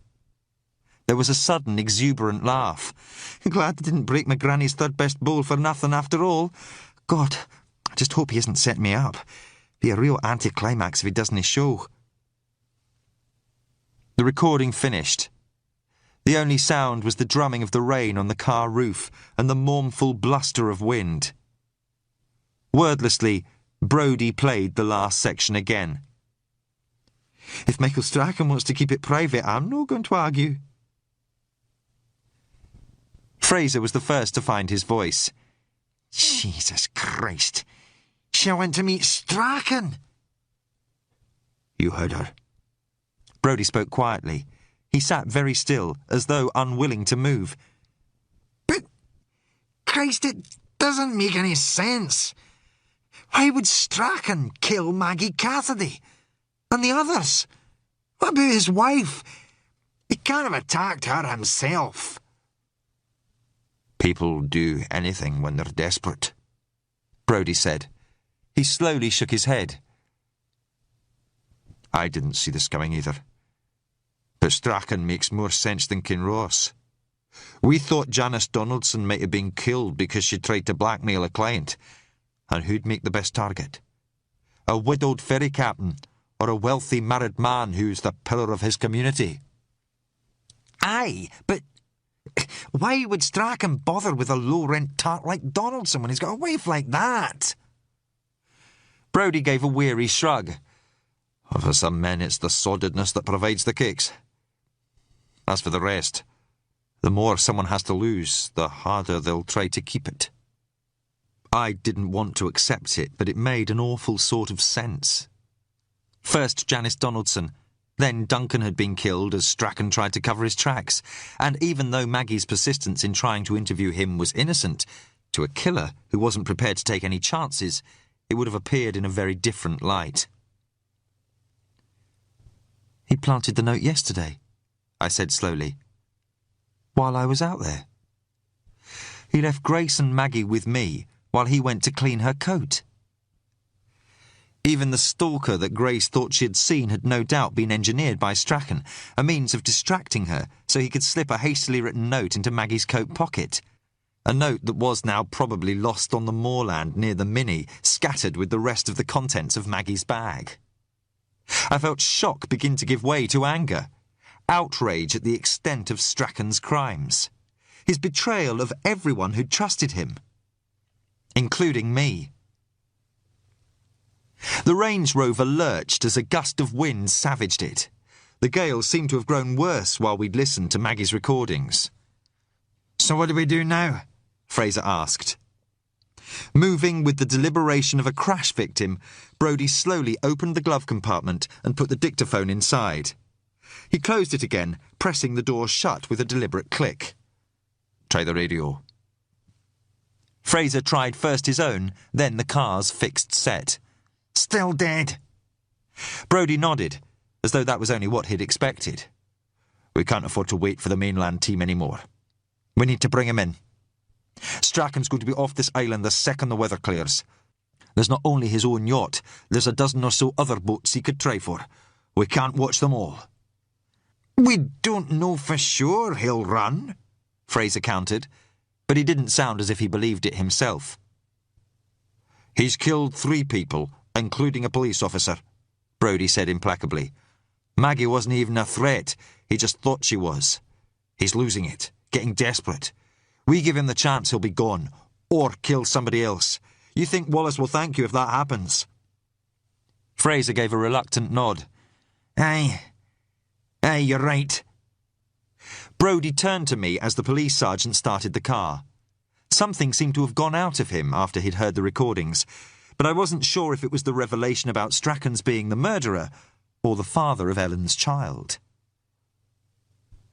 There was a sudden, exuberant laugh. Glad I didn't break my granny's third-best bowl for nothing after all. God, I just hope he isn't setting me up. Be a real anticlimax if he doesn't show. The recording finished. The only sound was the drumming of the rain on the car roof and the mournful bluster of wind. Wordlessly, Brodie played the last section again. If Michael Strachan wants to keep it private, I'm no going to argue. Fraser was the first to find his voice. Jesus Christ. She went to meet Strachan. You heard her. Brodie spoke quietly. He sat very still, as though unwilling to move. But, Christ, it doesn't make any sense. Why would Strachan kill Maggie Cassidy? And the others? What about his wife? He can't have attacked her himself. People do anything when they're desperate, Brodie said. He slowly shook his head. I didn't see this coming either. But Strachan makes more sense than Kinross. We thought Janice Donaldson might have been killed because she tried to blackmail a client. And who'd make the best target? A widowed ferry captain, or a wealthy married man who's the pillar of his community? Aye, but why would Strachan bother with a low-rent tart like Donaldson when he's got a wife like that? Brodie gave a weary shrug. For some men, it's the sordidness that provides the cakes. As for the rest, the more someone has to lose, the harder they'll try to keep it. I didn't want to accept it, but it made an awful sort of sense. First Janice Donaldson, then Duncan had been killed as Strachan tried to cover his tracks, and even though Maggie's persistence in trying to interview him was innocent, to a killer who wasn't prepared to take any chances, it would have appeared in a very different light. He planted the note yesterday, I said slowly, while I was out there. He left Grace and Maggie with me while he went to clean her coat. Even the stalker that Grace thought she had seen had no doubt been engineered by Strachan, a means of distracting her so he could slip a hastily written note into Maggie's coat pocket. A note that was now probably lost on the moorland near the Minnie, scattered with the rest of the contents of Maggie's bag. I felt shock begin to give way to anger, outrage at the extent of Strachan's crimes, his betrayal of everyone who'd trusted him, including me. The Range Rover lurched as a gust of wind savaged it. The gale seemed to have grown worse while we'd listened to Maggie's recordings. So what do we do now? Fraser asked. Moving with the deliberation of a crash victim, Brodie slowly opened the glove compartment and put the dictaphone inside. He closed it again, pressing the door shut with a deliberate click. Try the radio. Fraser tried first his own, then the car's fixed set. Still dead. Brodie nodded, as though that was only what he'd expected. We can't afford to wait for the mainland team anymore. We need to bring him in. Strachan's going to be off this island the second the weather clears. There's not only his own yacht, there's a dozen or so other boats he could try for. We can't watch them all. We don't know for sure he'll run, Fraser countered, but he didn't sound as if he believed it himself. He's killed 3 people, including a police officer, Brodie said implacably. Maggie wasn't even a threat, he just thought she was. He's losing it, getting desperate. We give him the chance, he'll be gone, or kill somebody else. You think Wallace will thank you if that happens? Fraser gave a reluctant nod. Aye, you're right. Brodie turned to me as the police sergeant started the car. Something seemed to have gone out of him after he'd heard the recordings, but I wasn't sure if it was the revelation about Strachan's being the murderer or the father of Ellen's child.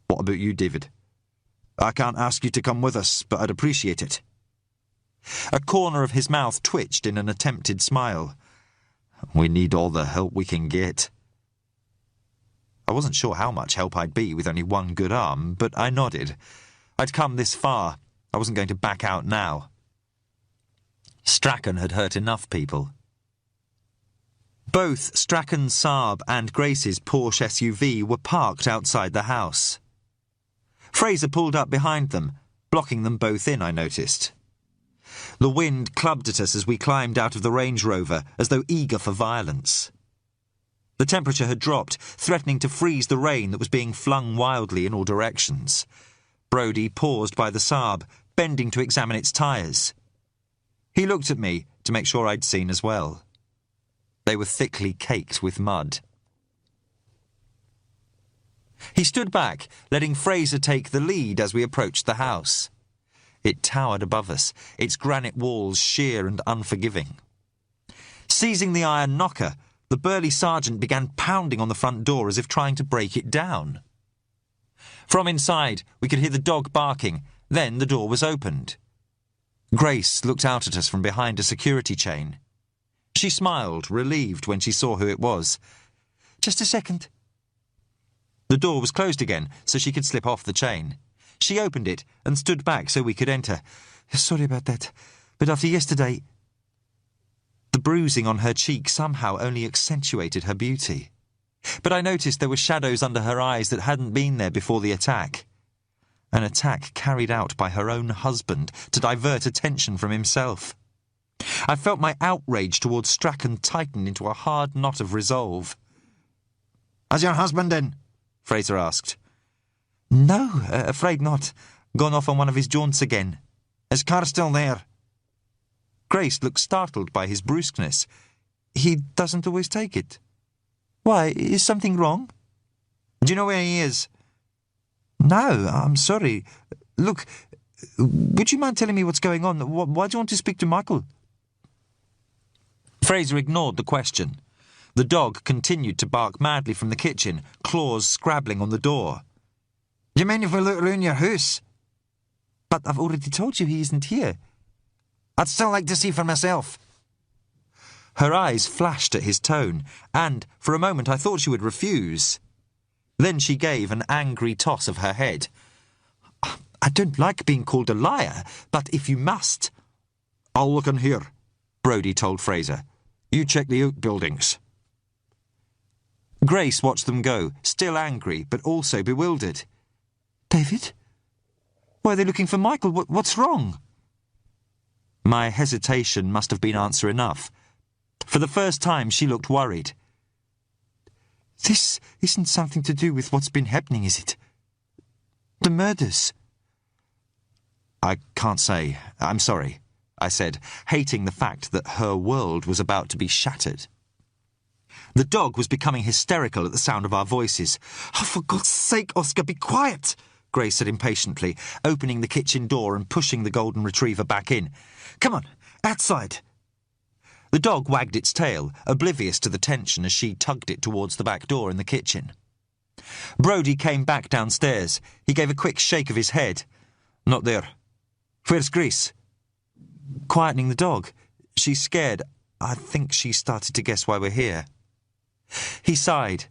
What about you, David? I can't ask you to come with us, but I'd appreciate it. A corner of his mouth twitched in an attempted smile. We need all the help we can get. I wasn't sure how much help I'd be with only one good arm, but I nodded. I'd come this far. I wasn't going to back out now. Strachan had hurt enough people. Both Strachan's Saab and Grace's Porsche SUV were parked outside the house. Fraser pulled up behind them, blocking them both in, I noticed. The wind clubbed at us as we climbed out of the Range Rover, as though eager for violence. The temperature had dropped, threatening to freeze the rain that was being flung wildly in all directions. Brodie paused by the Saab, bending to examine its tyres. He looked at me to make sure I'd seen as well. They were thickly caked with mud. He stood back, letting Fraser take the lead as we approached the house. It towered above us, its granite walls sheer and unforgiving. Seizing the iron knocker, the burly sergeant began pounding on the front door as if trying to break it down. From inside, we could hear the dog barking, then the door was opened. Grace looked out at us from behind a security chain. She smiled, relieved when she saw who it was. "Just a second." The door was closed again, so she could slip off the chain. She opened it and stood back so we could enter. "Sorry about that, but after yesterday..." The bruising on her cheek somehow only accentuated her beauty. But I noticed there were shadows under her eyes that hadn't been there before the attack. An attack carried out by her own husband to divert attention from himself. I felt my outrage towards Strachan tighten into a hard knot of resolve. "Has your husband in?" Fraser asked. "No, afraid not. Gone off on one of his jaunts again." "His car still there?" Grace looked startled by his brusqueness. "He doesn't always take it." "Why, is something wrong?" "Do you know where he is?" "No, I'm sorry. Look, would you mind telling me what's going on? Why do you want to speak to Michael?" Fraser ignored the question. The dog continued to bark madly from the kitchen, claws scrabbling on the door. "Do you mind if we look round your house?" "But I've already told you he isn't here." "I'd still like to see for myself." Her eyes flashed at his tone, and, for a moment, I thought she would refuse. Then she gave an angry toss of her head. "I don't like being called a liar, but if you must..." "I'll look in here," Brodie told Fraser. "You check the outbuildings." Grace watched them go, still angry, but also bewildered. "David? Why are they looking for Michael? What's wrong?" My hesitation must have been answer enough. For the first time, she looked worried. "This isn't something to do with what's been happening, is it? The murders?" "I can't say. I'm sorry," I said, hating the fact that her world was about to be shattered. The dog was becoming hysterical at the sound of our voices. "Oh, for God's sake, Oscar, be quiet!" Grace said impatiently, opening the kitchen door and pushing the golden retriever back in. "Come on, outside." The dog wagged its tail, oblivious to the tension as she tugged it towards the back door in the kitchen. Brodie came back downstairs. He gave a quick shake of his head. "Not there." "Where's Grace?" Quietening the dog. She's scared. I think she started to guess why we're here. He sighed.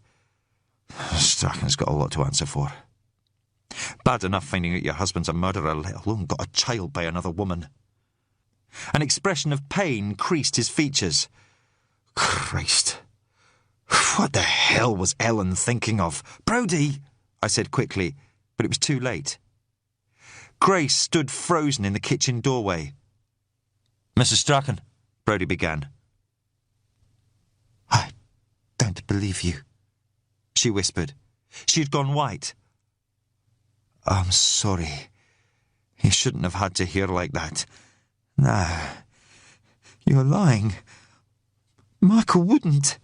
Strachan's got a lot to answer for. Bad enough finding out your husband's a murderer, let alone got a child by another woman. An expression of pain creased his features. Christ. What the hell was Ellen thinking of? Brodie, I said quickly, but it was too late. Grace stood frozen in the kitchen doorway. Mrs. Strachan, Brodie began. I don't believe you, she whispered. She had gone white. I'm sorry. You shouldn't have had to hear like that. Nah, you're lying. Michael wouldn't.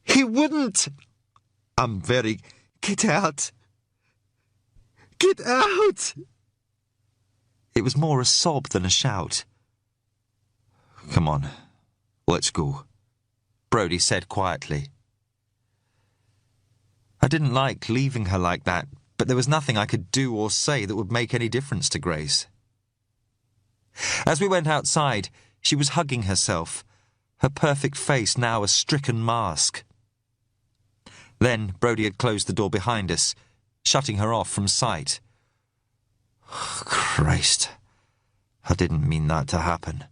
He wouldn't. I'm very... Get out. Get out. It was more a sob than a shout. Come on, let's go, Brodie said quietly. I didn't like leaving her like that, but there was nothing I could do or say that would make any difference to Grace. As we went outside, she was hugging herself, her perfect face now a stricken mask. Then Brodie had closed the door behind us, shutting her off from sight. Christ, I didn't mean that to happen.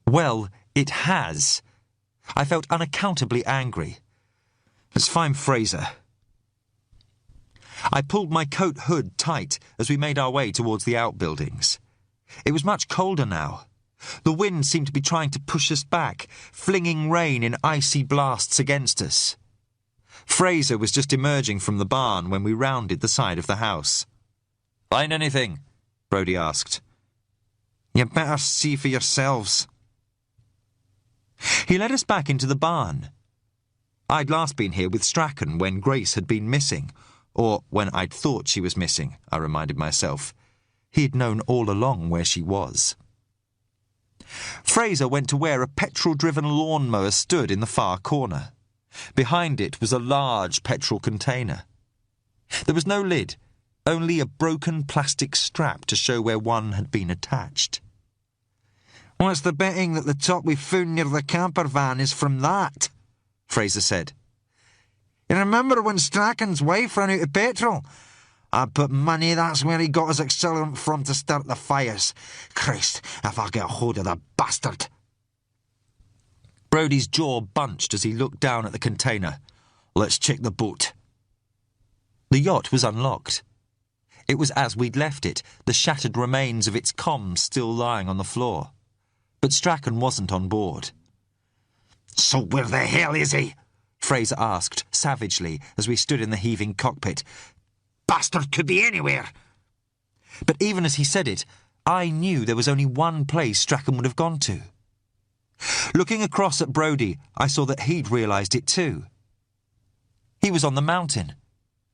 Well, it has. I felt unaccountably angry. Let's find Fraser. I pulled my coat hood tight as we made our way towards the outbuildings. It was much colder now. The wind seemed to be trying to push us back, flinging rain in icy blasts against us. Fraser was just emerging from the barn when we rounded the side of the house. Find anything? Brodie asked. You better see for yourselves. He led us back into the barn. I'd last been here with Strachan when Grace had been missing, or when I'd thought she was missing, I reminded myself. He'd known all along where she was. Fraser went to where a petrol-driven lawnmower stood in the far corner. Behind it was a large petrol container. There was no lid, only a broken plastic strap to show where one had been attached. What's the betting that the top we found near the camper van is from that? Fraser said. You remember when Strachan's wife ran out of petrol? I put money that's where he got his accelerant from to start the fires. Christ, if I get hold of the bastard. Brodie's jaw bunched as he looked down at the container. Let's check the boat. The yacht was unlocked. It was as we'd left it, the shattered remains of its comms still lying on the floor. But Strachan wasn't on board. So where the hell is he? Fraser asked, savagely, as we stood in the heaving cockpit. Bastard could be anywhere. But even as he said it, I knew there was only one place Strachan would have gone to. Looking across at Brodie, I saw that he'd realised it too. He was on the mountain,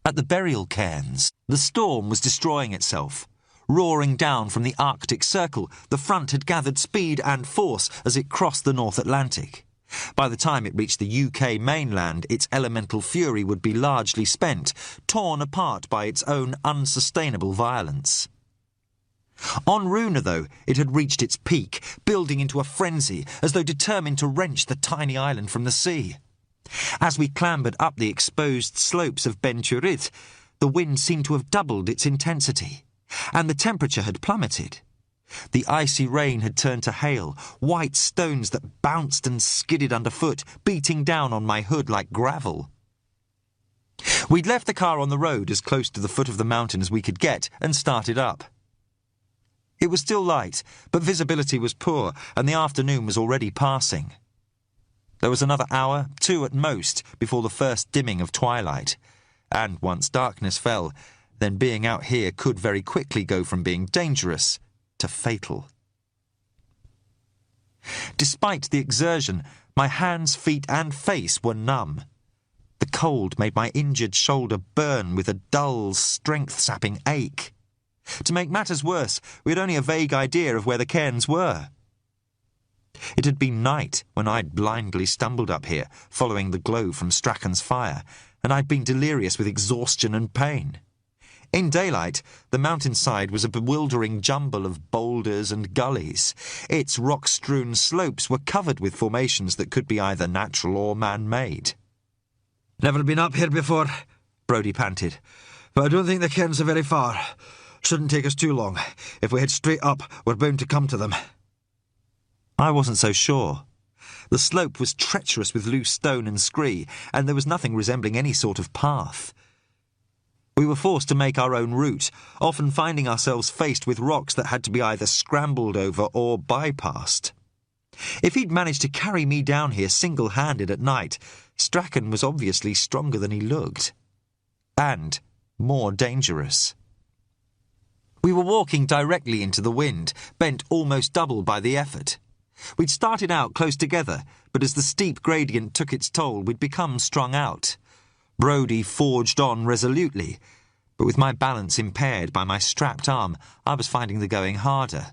at the burial cairns. The storm was destroying itself. Roaring down from the Arctic Circle, the front had gathered speed and force as it crossed the North Atlantic. By the time it reached the UK mainland, its elemental fury would be largely spent, torn apart by its own unsustainable violence. On Runa, though, it had reached its peak, building into a frenzy, as though determined to wrench the tiny island from the sea. As we clambered up the exposed slopes of Ben Turit, the wind seemed to have doubled its intensity, and the temperature had plummeted. The icy rain had turned to hail, white stones that bounced and skidded underfoot, beating down on my hood like gravel. We'd left the car on the road as close to the foot of the mountain as we could get and started up. It was still light, but visibility was poor, and the afternoon was already passing. There was another hour, 2 at most, before the first dimming of twilight, and once darkness fell, then being out here could very quickly go from being dangerous to fatal. Despite the exertion, my hands, feet and face were numb. The cold made my injured shoulder burn with a dull, strength-sapping ache. To make matters worse, we had only a vague idea of where the cairns were. It had been night when I'd blindly stumbled up here, following the glow from Strachan's fire, and I'd been delirious with exhaustion and pain. In daylight, the mountainside was a bewildering jumble of boulders and gullies. Its rock-strewn slopes were covered with formations that could be either natural or man-made. "Never been up here before," Brodie panted. "But I don't think the cairns are very far. Shouldn't take us too long. If we head straight up, we're bound to come to them." I wasn't so sure. The slope was treacherous with loose stone and scree, and there was nothing resembling any sort of path. We were forced to make our own route, often finding ourselves faced with rocks that had to be either scrambled over or bypassed. If he'd managed to carry me down here single-handed at night, Strachan was obviously stronger than he looked. And more dangerous. We were walking directly into the wind, bent almost double by the effort. We'd started out close together, but as the steep gradient took its toll, we'd become strung out. Brodie forged on resolutely, but with my balance impaired by my strapped arm, I was finding the going harder.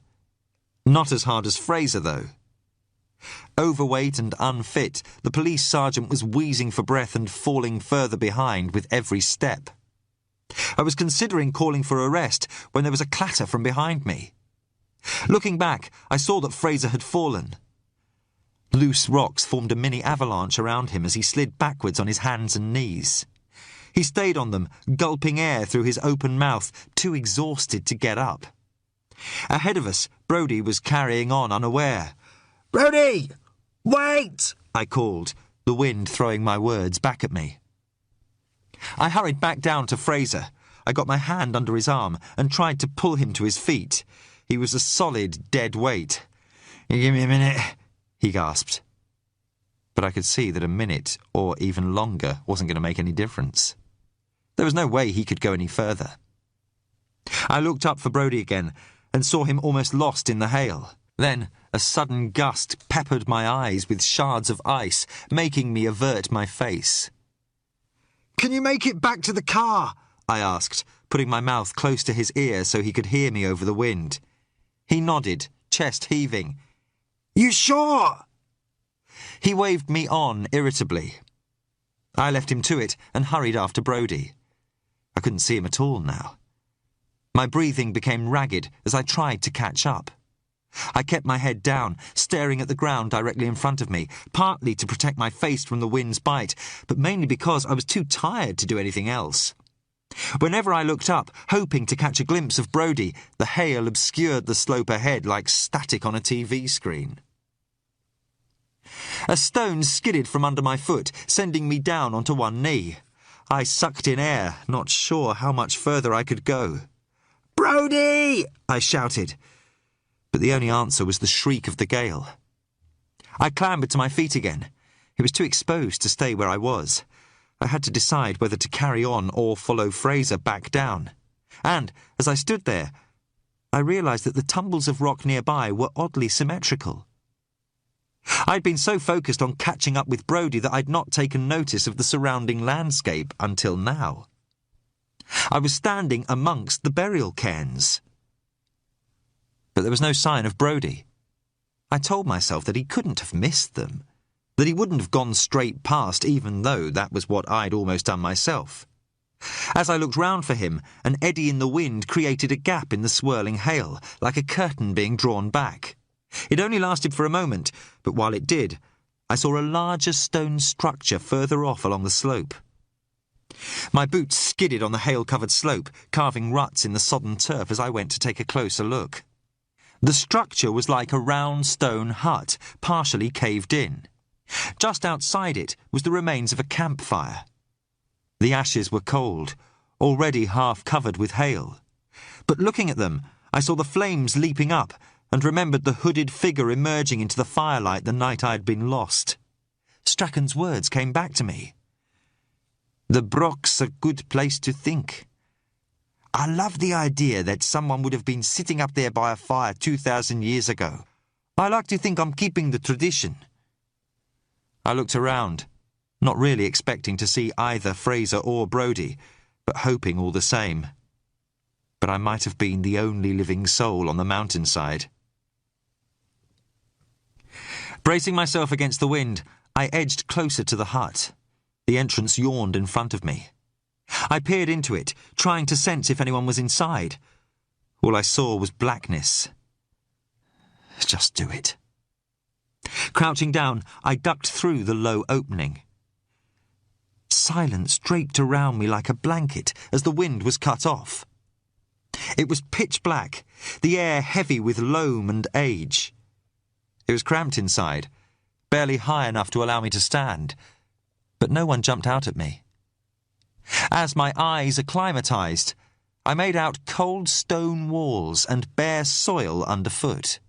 Not as hard as Fraser, though. Overweight and unfit, the police sergeant was wheezing for breath and falling further behind with every step. I was considering calling for arrest when there was a clatter from behind me. Looking back, I saw that Fraser had fallen. Loose rocks formed a mini avalanche around him as he slid backwards on his hands and knees. He stayed on them, gulping air through his open mouth, too exhausted to get up. Ahead of us, Brodie was carrying on unaware. "Brodie! Wait!" I called, the wind throwing my words back at me. I hurried back down to Fraser. I got my hand under his arm and tried to pull him to his feet. He was a solid, dead weight. "Give me a minute," he gasped. But I could see that a minute, or even longer, wasn't going to make any difference. There was no way he could go any further. I looked up for Brodie again and saw him almost lost in the hail. Then a sudden gust peppered my eyes with shards of ice, making me avert my face. "Can you make it back to the car?" I asked, putting my mouth close to his ear so he could hear me over the wind. He nodded, chest heaving. "You sure?" He waved me on irritably. I left him to it and hurried after Brodie. I couldn't see him at all now. My breathing became ragged as I tried to catch up. I kept my head down, staring at the ground directly in front of me, partly to protect my face from the wind's bite, but mainly because I was too tired to do anything else. Whenever I looked up, hoping to catch a glimpse of Brodie, the hail obscured the slope ahead like static on a TV screen. A stone skidded from under my foot, sending me down onto one knee. I sucked in air, not sure how much further I could go. "Brodie!" I shouted. But the only answer was the shriek of the gale. I clambered to my feet again. It was too exposed to stay where I was. I had to decide whether to carry on or follow Fraser back down. And, as I stood there, I realised that the tumbles of rock nearby were oddly symmetrical. I'd been so focused on catching up with Brodie that I'd not taken notice of the surrounding landscape until now. I was standing amongst the burial cairns. But there was no sign of Brodie. I told myself that he couldn't have missed them, that he wouldn't have gone straight past even though that was what I'd almost done myself. As I looked round for him, an eddy in the wind created a gap in the swirling hail, like a curtain being drawn back. It only lasted for a moment, but while it did, I saw a larger stone structure further off along the slope. My boots skidded on the hail-covered slope, carving ruts in the sodden turf as I went to take a closer look. The structure was like a round stone hut, partially caved in. Just outside it was the remains of a campfire. The ashes were cold, already half covered with hail. But looking at them, I saw the flames leaping up and remembered the hooded figure emerging into the firelight the night I had been lost. Strachan's words came back to me. "The broch's a good place to think. I love the idea that someone would have been sitting up there by a fire 2,000 years ago. I like to think I'm keeping the tradition." I looked around, not really expecting to see either Fraser or Brodie, but hoping all the same. But I might have been the only living soul on the mountainside. Bracing myself against the wind, I edged closer to the hut. The entrance yawned in front of me. I peered into it, trying to sense if anyone was inside. All I saw was blackness. Just do it. Crouching down, I ducked through the low opening. Silence draped around me like a blanket as the wind was cut off. It was pitch black, the air heavy with loam and age. It was cramped inside, barely high enough to allow me to stand, but no one jumped out at me. As my eyes acclimatized, I made out cold stone walls and bare soil underfoot.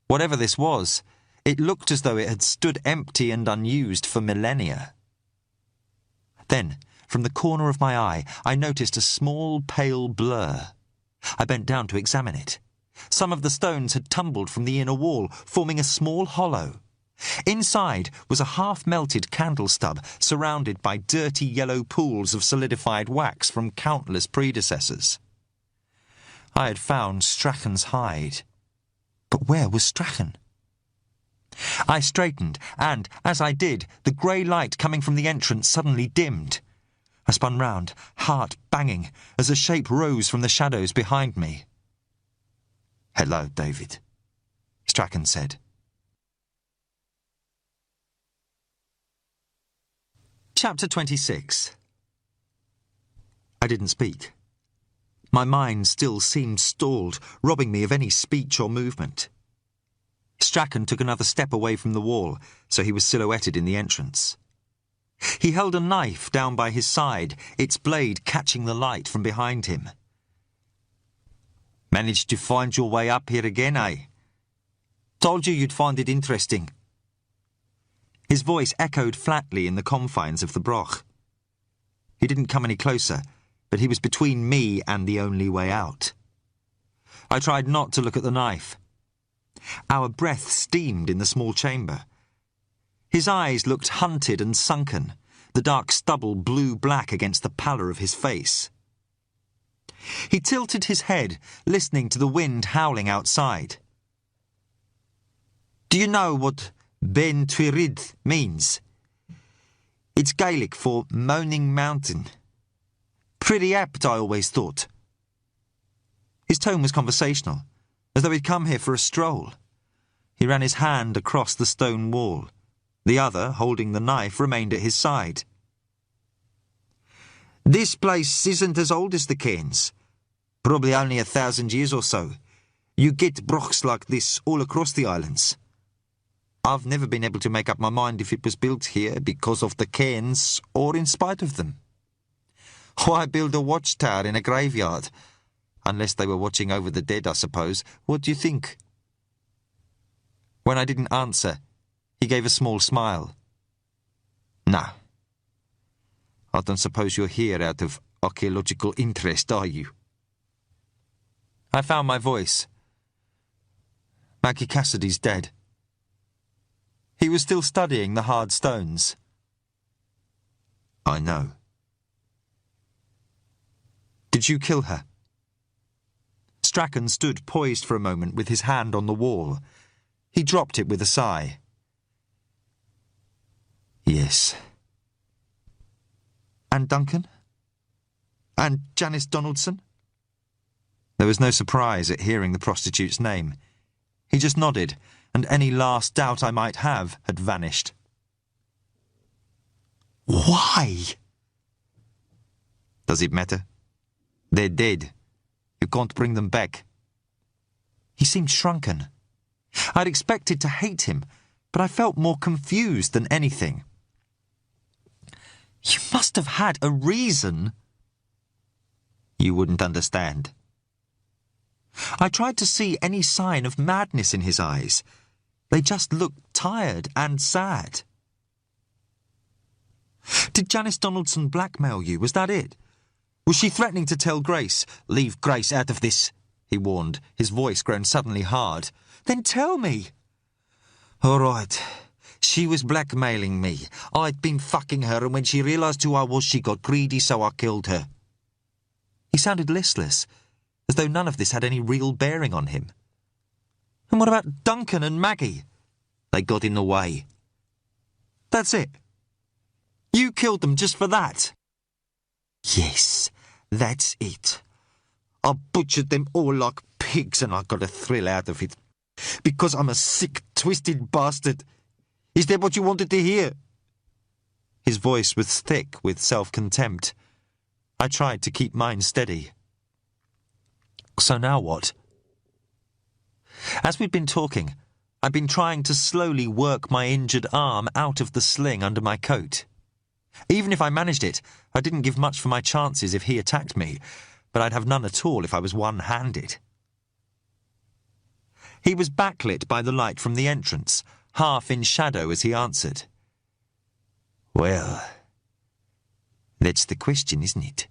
Whatever this was, it looked as though it had stood empty and unused for millennia. Then, from the corner of my eye, I noticed a small, pale blur. I bent down to examine it. Some of the stones had tumbled from the inner wall, forming a small hollow. Inside was a half-melted candle stub surrounded by dirty yellow pools of solidified wax from countless predecessors. I had found Strachan's hide. But where was Strachan? I straightened, and, as I did, the grey light coming from the entrance suddenly dimmed. I spun round, heart banging, as a shape rose from the shadows behind me. "Hello, David," Strachan said. Chapter 26. I didn't speak. My mind still seemed stalled, robbing me of any speech or movement. Strachan took another step away from the wall, so he was silhouetted in the entrance. He held a knife down by his side, its blade catching the light from behind him. "Managed to find your way up here again, eh? Told you you'd find it interesting." His voice echoed flatly in the confines of the broch. He didn't come any closer, but he was between me and the only way out. I tried not to look at the knife. Our breath steamed in the small chamber. His eyes looked hunted and sunken, the dark stubble blue-black against the pallor of his face. He tilted his head, listening to the wind howling outside. "Do you know what Ben Twirid means? It's Gaelic for moaning mountain. Pretty apt, I always thought." His tone was conversational, as though he'd come here for a stroll. He ran his hand across the stone wall. The other, holding the knife, remained at his side. "This place isn't as old as the Cairns. Probably only 1,000 years or so. You get brochs like this all across the islands. I've never been able to make up my mind if it was built here because of the Cairns or in spite of them. Why build a watchtower in a graveyard? Unless they were watching over the dead, I suppose. What do you think?" When I didn't answer, he gave a small smile. "No. I don't suppose you're here out of archaeological interest, are you?" I found my voice. "Maggie Cassidy's dead." He was still studying the hard stones. "I know." "Did you kill her?" Strachan stood poised for a moment with his hand on the wall. He dropped it with a sigh. "Yes." "And Duncan? And Janice Donaldson?" There was no surprise at hearing the prostitute's name. He just nodded, and any last doubt I might have had vanished. "Why?" "Does it matter? They're dead. You can't bring them back." He seemed shrunken. I'd expected to hate him, but I felt more confused than anything. "You must have had a reason." "You wouldn't understand." I tried to see any sign of madness in his eyes. They just looked tired and sad. "Did Janice Donaldson blackmail you? Was that it? Was she threatening to tell Grace?" "Leave Grace out of this," he warned, his voice grown suddenly hard. "Then tell me." "All right. She was blackmailing me. I'd been fucking her, and when she realised who I was, she got greedy, so I killed her." He sounded listless, as though none of this had any real bearing on him. "And what about Duncan and Maggie?" "They got in the way." "That's it? You killed them just for that?" Yes, that's it. I butchered them all like pigs and I got a thrill out of it. Because I'm a sick, twisted bastard. Is that what you wanted to hear? His voice was thick with self-contempt. I tried to keep mine steady. So now what? As we'd been talking, I'd been trying to slowly work my injured arm out of the sling under my coat. Even if I managed it, I didn't give much for my chances if he attacked me, but I'd have none at all if I was one-handed. He was backlit by the light from the entrance, half in shadow as he answered. Well, that's the question, isn't it?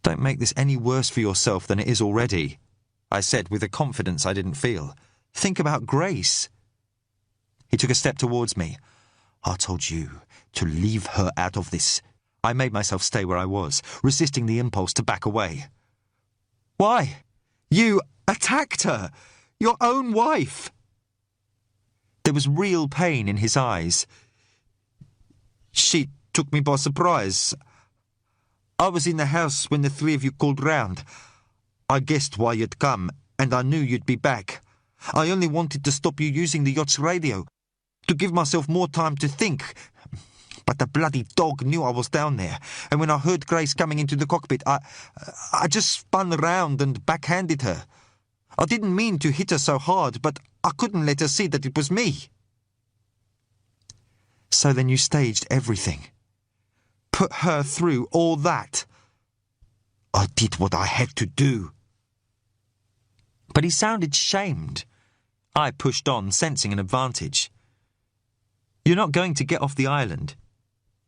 Don't make this any worse for yourself than it is already, I said with a confidence I didn't feel. Think about Grace. He took a step towards me. I told you to leave her out of this. I made myself stay where I was, resisting the impulse to back away. Why? You attacked her! Your own wife! There was real pain in his eyes. She took me by surprise. I was in the house when the three of you called round. I guessed why you'd come, and I knew you'd be back. I only wanted to stop you using the yacht's radio, to give myself more time to think. But the bloody dog knew I was down there, and when I heard Grace coming into the cockpit, I just spun round and backhanded her. I didn't mean to hit her so hard, but I couldn't let her see that it was me. So then you staged everything. Put her through all that. I did what I had to do. But he sounded shamed. I pushed on, sensing an advantage. You're not going to get off the island.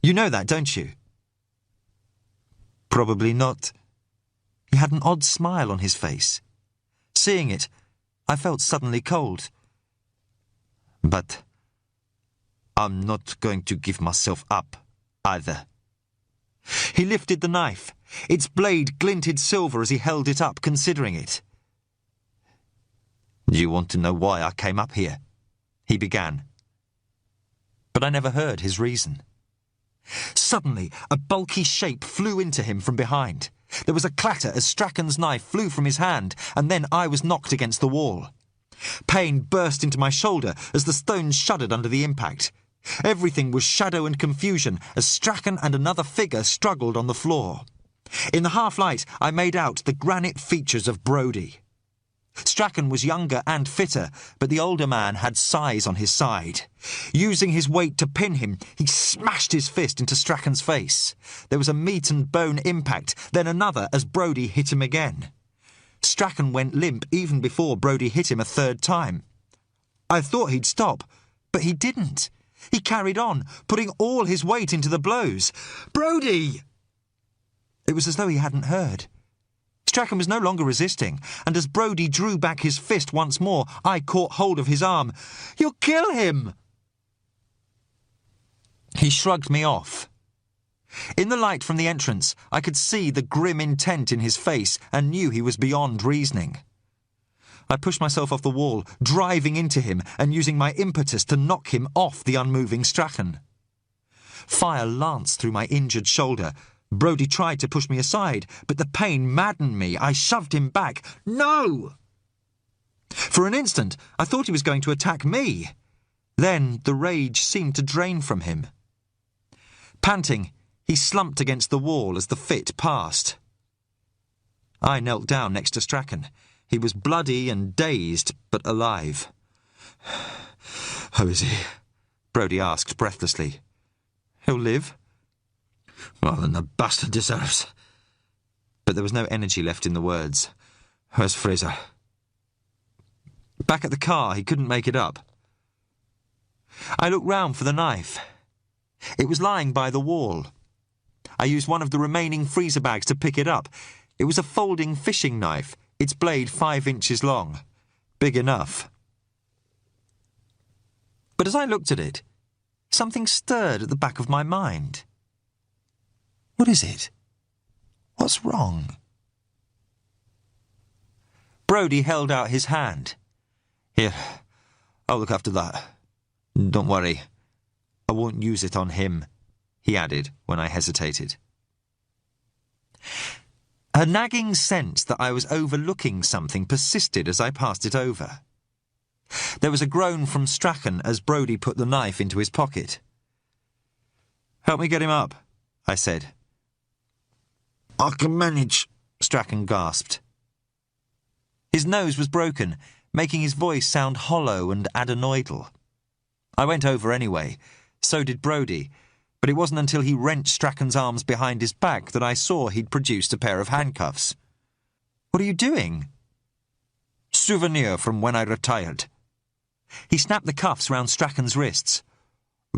You know that, don't you? Probably not. He had an odd smile on his face. Seeing it, I felt suddenly cold. But I'm not going to give myself up, either. He lifted the knife. Its blade glinted silver as he held it up, considering it. Do you want to know why I came up here? He began. But I never heard his reason. Suddenly, a bulky shape flew into him from behind. There was a clatter as Strachan's knife flew from his hand, and then I was knocked against the wall. Pain burst into my shoulder as the stones shuddered under the impact. Everything was shadow and confusion as Strachan and another figure struggled on the floor. In the half-light, I made out the granite features of Brodie. Strachan was younger and fitter, but the older man had size on his side. Using his weight to pin him, he smashed his fist into Strachan's face. There was a meat-and-bone impact, then another as Brodie hit him again. Strachan went limp even before Brodie hit him a third time. I thought he'd stop, but he didn't. He carried on, putting all his weight into the blows. Brodie! It was as though he hadn't heard. Strachan was no longer resisting, and as Brodie drew back his fist once more, I caught hold of his arm. You'll kill him! He shrugged me off. In the light from the entrance, I could see the grim intent in his face and knew he was beyond reasoning. I pushed myself off the wall, driving into him and using my impetus to knock him off the unmoving Strachan. Fire lanced through my injured shoulder. Brodie tried to push me aside, but the pain maddened me. I shoved him back. No! For an instant, I thought he was going to attack me. Then the rage seemed to drain from him. Panting, he slumped against the wall as the fit passed. I knelt down next to Strachan. He was bloody and dazed, but alive. How is he? Brodie asked breathlessly. He'll live. Well, then the bastard deserves. But there was no energy left in the words. Where's Fraser? Back at the car, he couldn't make it up. I looked round for the knife. It was lying by the wall. I used one of the remaining freezer bags to pick it up. It was a folding fishing knife, its blade 5 inches long. Big enough. But as I looked at it, something stirred at the back of my mind. What is it? What's wrong? Brodie held out his hand. Here, I'll look after that. Don't worry. I won't use it on him. he added when I hesitated. A nagging sense that I was overlooking something persisted as I passed it over. There was a groan from Strachan as Brodie put the knife into his pocket. "Help me get him up," I said. "I can manage," Strachan gasped. His nose was broken, making his voice sound hollow and adenoidal. I went over anyway. So did Brodie, but it wasn't until he wrenched Strachan's arms behind his back that I saw he'd produced a pair of handcuffs. "What are you doing?" "Souvenir from when I retired." He snapped the cuffs round Strachan's wrists.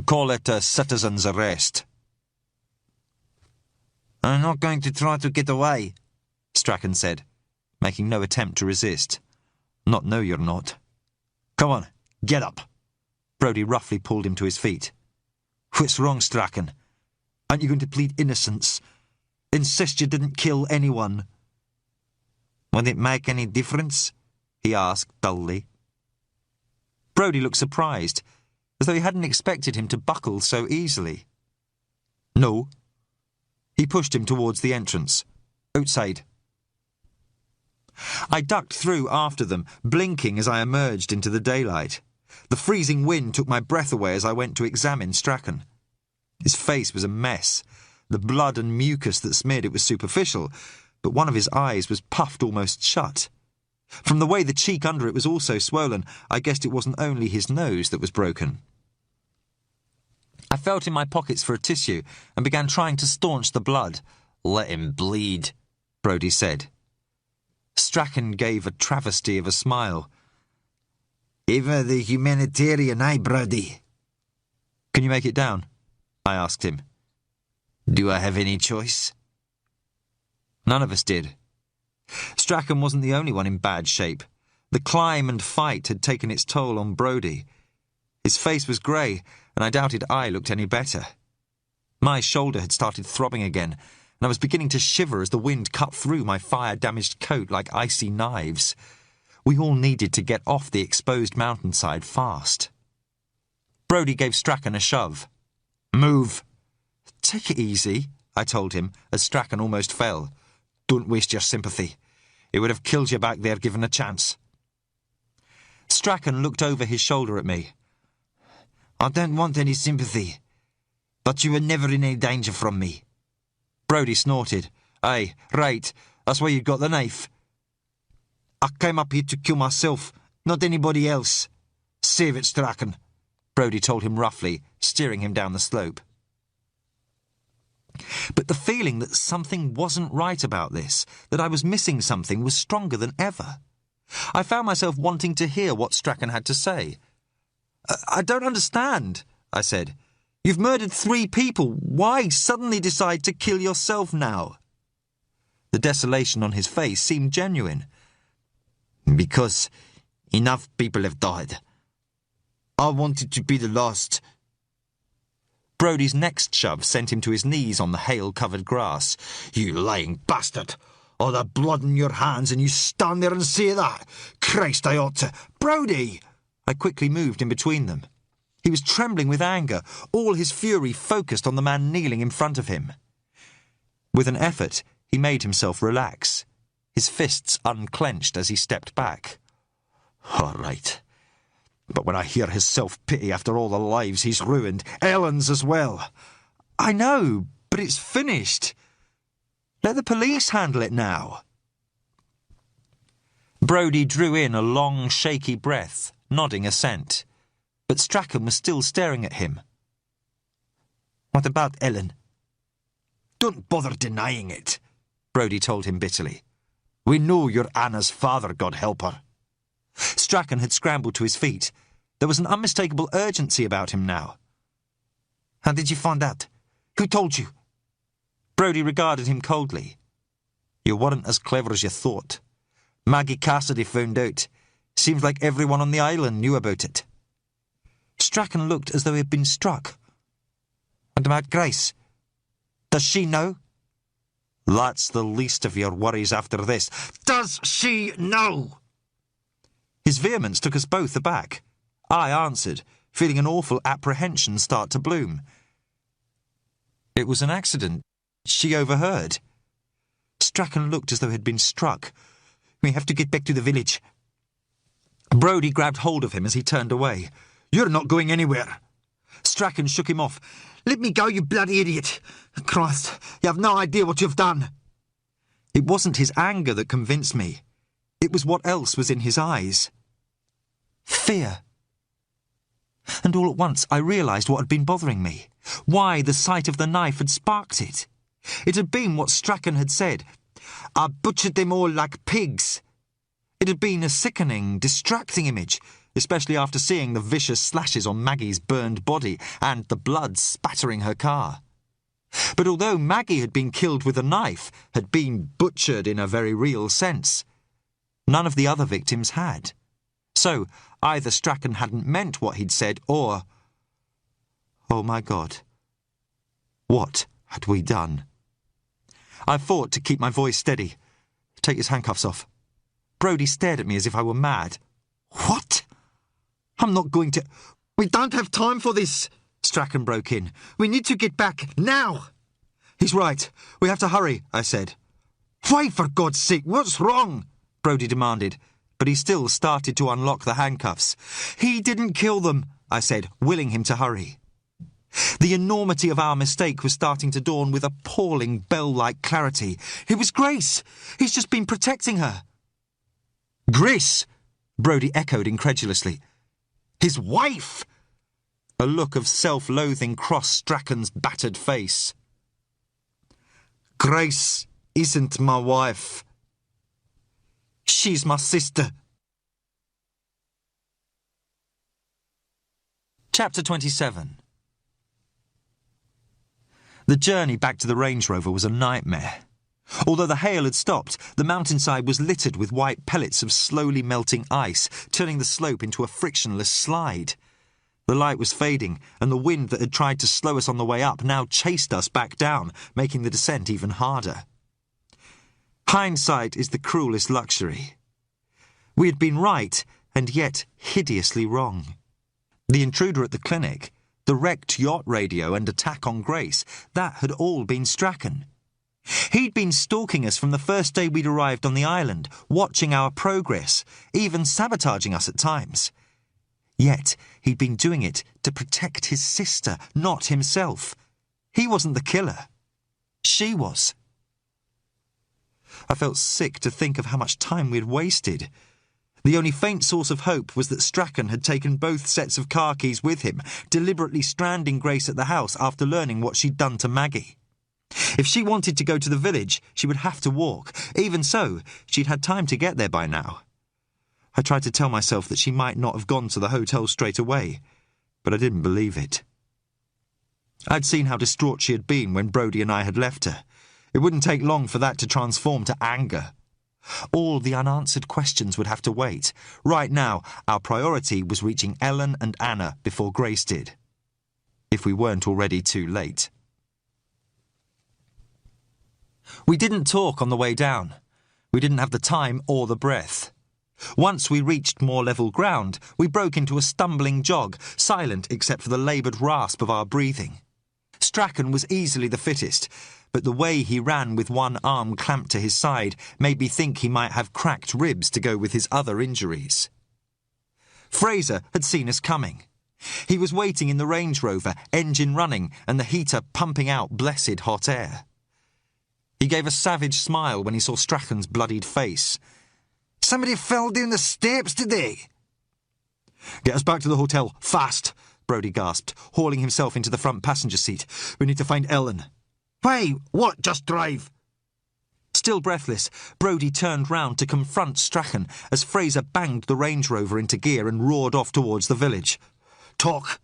"Call it a citizen's arrest." "I'm not going to try to get away," Strachan said, making no attempt to resist. "Not no, you're not." "Come on, get up." Brodie roughly pulled him to his feet. "What's wrong, Strachan? Aren't you going to plead innocence? Insist you didn't kill anyone?" "Would it make any difference?" he asked dully. Brodie looked surprised, as though he hadn't expected him to buckle so easily. "No." He pushed him towards the entrance. "Outside." I ducked through after them, blinking as I emerged into the daylight. The freezing wind took my breath away as I went to examine Strachan. His face was a mess. The blood and mucus that smeared it was superficial, but one of his eyes was puffed almost shut. From the way the cheek under it was also swollen, I guessed it wasn't only his nose that was broken. I felt in my pockets for a tissue and began trying to staunch the blood. "Let him bleed," Brodie said. Strachan gave a travesty of a smile. "Ever the humanitarian, Brodie?" "Can you make it down?" I asked him. "Do I have any choice?" None of us did. Strachan wasn't the only one in bad shape. The climb and fight had taken its toll on Brodie. His face was grey, and I doubted I looked any better. My shoulder had started throbbing again, and I was beginning to shiver as the wind cut through my fire-damaged coat like icy knives. We all needed to get off the exposed mountainside fast. Brodie gave Strachan a shove. "Move." "Take it easy," I told him, as Strachan almost fell. "Don't waste your sympathy. It would have killed you back there given a chance." Strachan looked over his shoulder at me. "I don't want any sympathy, but you were never in any danger from me." Brodie snorted. "Aye, right. That's why you got the knife." "I came up here to kill myself, not anybody else. Save it, Strachan," Brodie told him roughly, steering him down the slope. But the feeling that something wasn't right about this, that I was missing something, was stronger than ever. I found myself wanting to hear what Strachan had to say. I don't understand," I said. "You've murdered 3 people. Why suddenly decide to kill yourself now?" The desolation on his face seemed genuine. "Because enough people have died. I wanted to be the last." Brodie's next shove sent him to his knees on the hail-covered grass. "You lying bastard! All the blood in your hands and you stand there and say that? Christ, I ought to—" "Brodie!" I quickly moved in between them. He was trembling with anger, all his fury focused on the man kneeling in front of him. With an effort, he made himself relax. His fists unclenched as he stepped back. "All right. But when I hear his self-pity after all the lives he's ruined, Ellen's as well." "I know, but it's finished. Let the police handle it now." Brodie drew in a long, shaky breath, nodding assent. But Strachan was still staring at him. "What about Ellen?" "Don't bother denying it," Brodie told him bitterly. "We know you're Anna's father, God help her." Strachan had scrambled to his feet. There was an unmistakable urgency about him now. "How did you find out? Who told you?" Brodie regarded him coldly. "You weren't as clever as you thought. Maggie Cassidy found out. Seems like everyone on the island knew about it." Strachan looked as though he had been struck. "And about Grace? Does she know?" "That's the least of your worries after this." "Does she know?" His vehemence took us both aback. I answered, feeling an awful apprehension start to bloom. It was an accident. She overheard. Strachan looked as though he'd been struck. "We have to get back to the village." Brodie grabbed hold of him as he turned away. "You're not going anywhere." Strachan shook him off. "Let me go, you bloody idiot. Christ, you have no idea what you've done." It wasn't his anger that convinced me. It was what else was in his eyes. Fear. And all at once I realised what had been bothering me. Why the sight of the knife had sparked it. It had been what Strachan had said. "I butchered them all like pigs." It had been a sickening, distracting image, especially after seeing the vicious slashes on Maggie's burned body and the blood spattering her car. But although Maggie had been killed with a knife, had been butchered in a very real sense, none of the other victims had. So either Strachan hadn't meant what he'd said, or... Oh my God. What had we done? I fought to keep my voice steady. "Take his handcuffs off." Brodie stared at me as if I were mad. "What? I'm not going to..." "We don't have time for this," Strachan broke in. "We need to get back, now." "He's right. We have to hurry," I said. "Why, for God's sake, what's wrong?" Brodie demanded, but he still started to unlock the handcuffs. "He didn't kill them," I said, willing him to hurry. The enormity of our mistake was starting to dawn with appalling bell-like clarity. It was Grace. He's just been protecting her. "Grace?" Brodie echoed incredulously. "His wife?" A look of self-loathing crossed Strachan's battered face. "Grace isn't my wife. She's my sister." Chapter 27. The journey back to the Range Rover was a nightmare. Although the hail had stopped, the mountainside was littered with white pellets of slowly melting ice, turning the slope into a frictionless slide. The light was fading, and the wind that had tried to slow us on the way up now chased us back down, making the descent even harder. Hindsight is the cruelest luxury. We had been right, and yet hideously wrong. The intruder at the clinic, the wrecked yacht radio and attack on Grace, that had all been Strachan. He'd been stalking us from the first day we'd arrived on the island, watching our progress, even sabotaging us at times. Yet he'd been doing it to protect his sister, not himself. He wasn't the killer. She was. I felt sick to think of how much time we had wasted. The only faint source of hope was that Strachan had taken both sets of car keys with him, deliberately stranding Grace at the house after learning what she'd done to Maggie. If she wanted to go to the village, she would have to walk. Even so, she'd had time to get there by now. I tried to tell myself that she might not have gone to the hotel straight away, but I didn't believe it. I'd seen how distraught she had been when Brodie and I had left her. It wouldn't take long for that to transform to anger. All the unanswered questions would have to wait. Right now, our priority was reaching Ellen and Anna before Grace did. If we weren't already too late. We didn't talk on the way down. We didn't have the time or the breath. Once we reached more level ground, we broke into a stumbling jog, silent except for the laboured rasp of our breathing. Strachan was easily the fittest, but the way he ran with one arm clamped to his side made me think he might have cracked ribs to go with his other injuries. Fraser had seen us coming. He was waiting in the Range Rover, engine running and the heater pumping out blessed hot air. He gave a savage smile when he saw Strachan's bloodied face. "Somebody fell down the steps today." "Get us back to the hotel, fast," Brodie gasped, hauling himself into the front passenger seat. "We need to find Ellen." "Why, what, just drive?" Still breathless, Brodie turned round to confront Strachan as Fraser banged the Range Rover into gear and roared off towards the village. "Talk."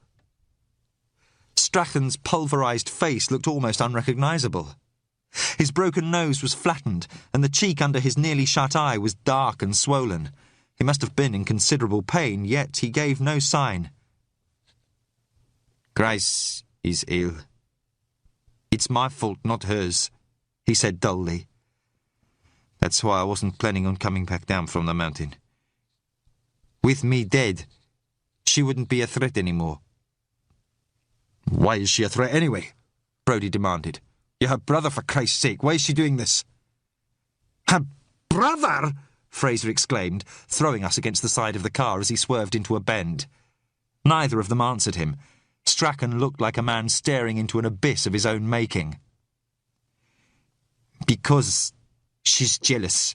Strachan's pulverised face looked almost unrecognisable. His broken nose was flattened, and the cheek under his nearly shut eye was dark and swollen. He must have been in considerable pain, yet he gave no sign. "Grace is ill. It's my fault, not hers," he said dully. "That's why I wasn't planning on coming back down from the mountain. With me dead, she wouldn't be a threat anymore." "Why is she a threat anyway?" Brodie demanded. "You're her brother, for Christ's sake. Why is she doing this?" "Her brother?" Fraser exclaimed, throwing us against the side of the car as he swerved into a bend. Neither of them answered him. Strachan looked like a man staring into an abyss of his own making. "Because she's jealous."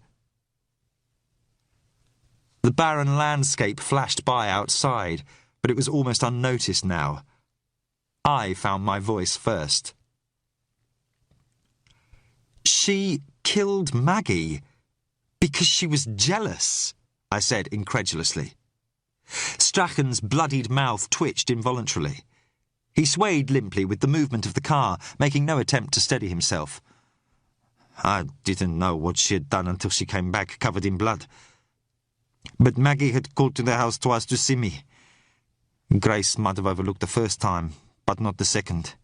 The barren landscape flashed by outside, but it was almost unnoticed now. I found my voice first. "She killed Maggie because she was jealous," I said incredulously. Strachan's bloodied mouth twitched involuntarily. He swayed limply with the movement of the car, making no attempt to steady himself. "I didn't know what she had done until she came back covered in blood. But Maggie had called to the house twice to see me. Grace might have overlooked the first time, but not the second.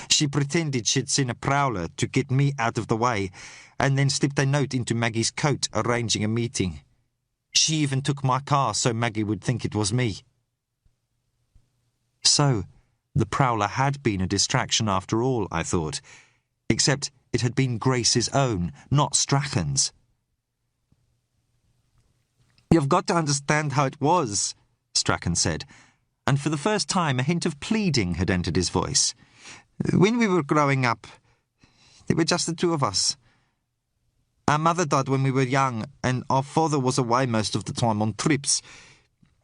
She pretended she'd seen a prowler to get me out of the way, and then slipped a note into Maggie's coat arranging a meeting. She even took my car so Maggie would think it was me." So, the prowler had been a distraction after all, I thought, except it had been Grace's own, not Strachan's. "You've got to understand how it was," Strachan said, and for the first time a hint of pleading had entered his voice. "When we were growing up, there were just the two of us. Our mother died when we were young, and our father was away most of the time on trips.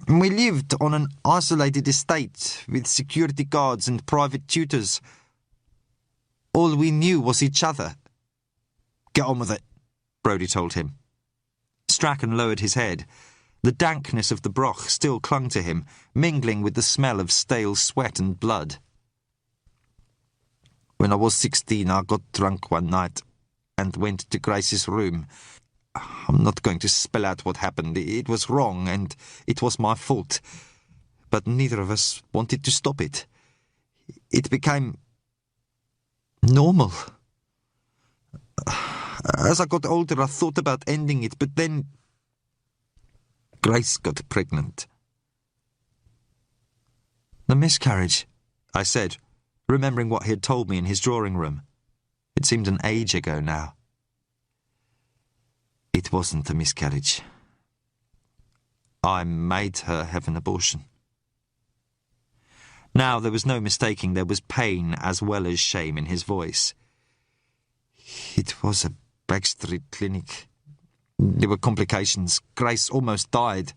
We lived on an isolated estate with security guards and private tutors. All we knew was each other." "Get on with it," Brodie told him. Strachan lowered his head. The dankness of the broth still clung to him, mingling with the smell of stale sweat and blood. "When I was 16, I got drunk one night and went to Grace's room. I'm not going to spell out what happened. It was wrong, and it was my fault. But neither of us wanted to stop it. It became normal. As I got older, I thought about ending it, but then Grace got pregnant." "The miscarriage," I said, remembering what he had told me in his drawing room. It seemed an age ago now. "It wasn't a miscarriage. I made her have an abortion." Now there was no mistaking there was pain as well as shame in his voice. "It was a backstreet clinic. There were complications. Grace almost died.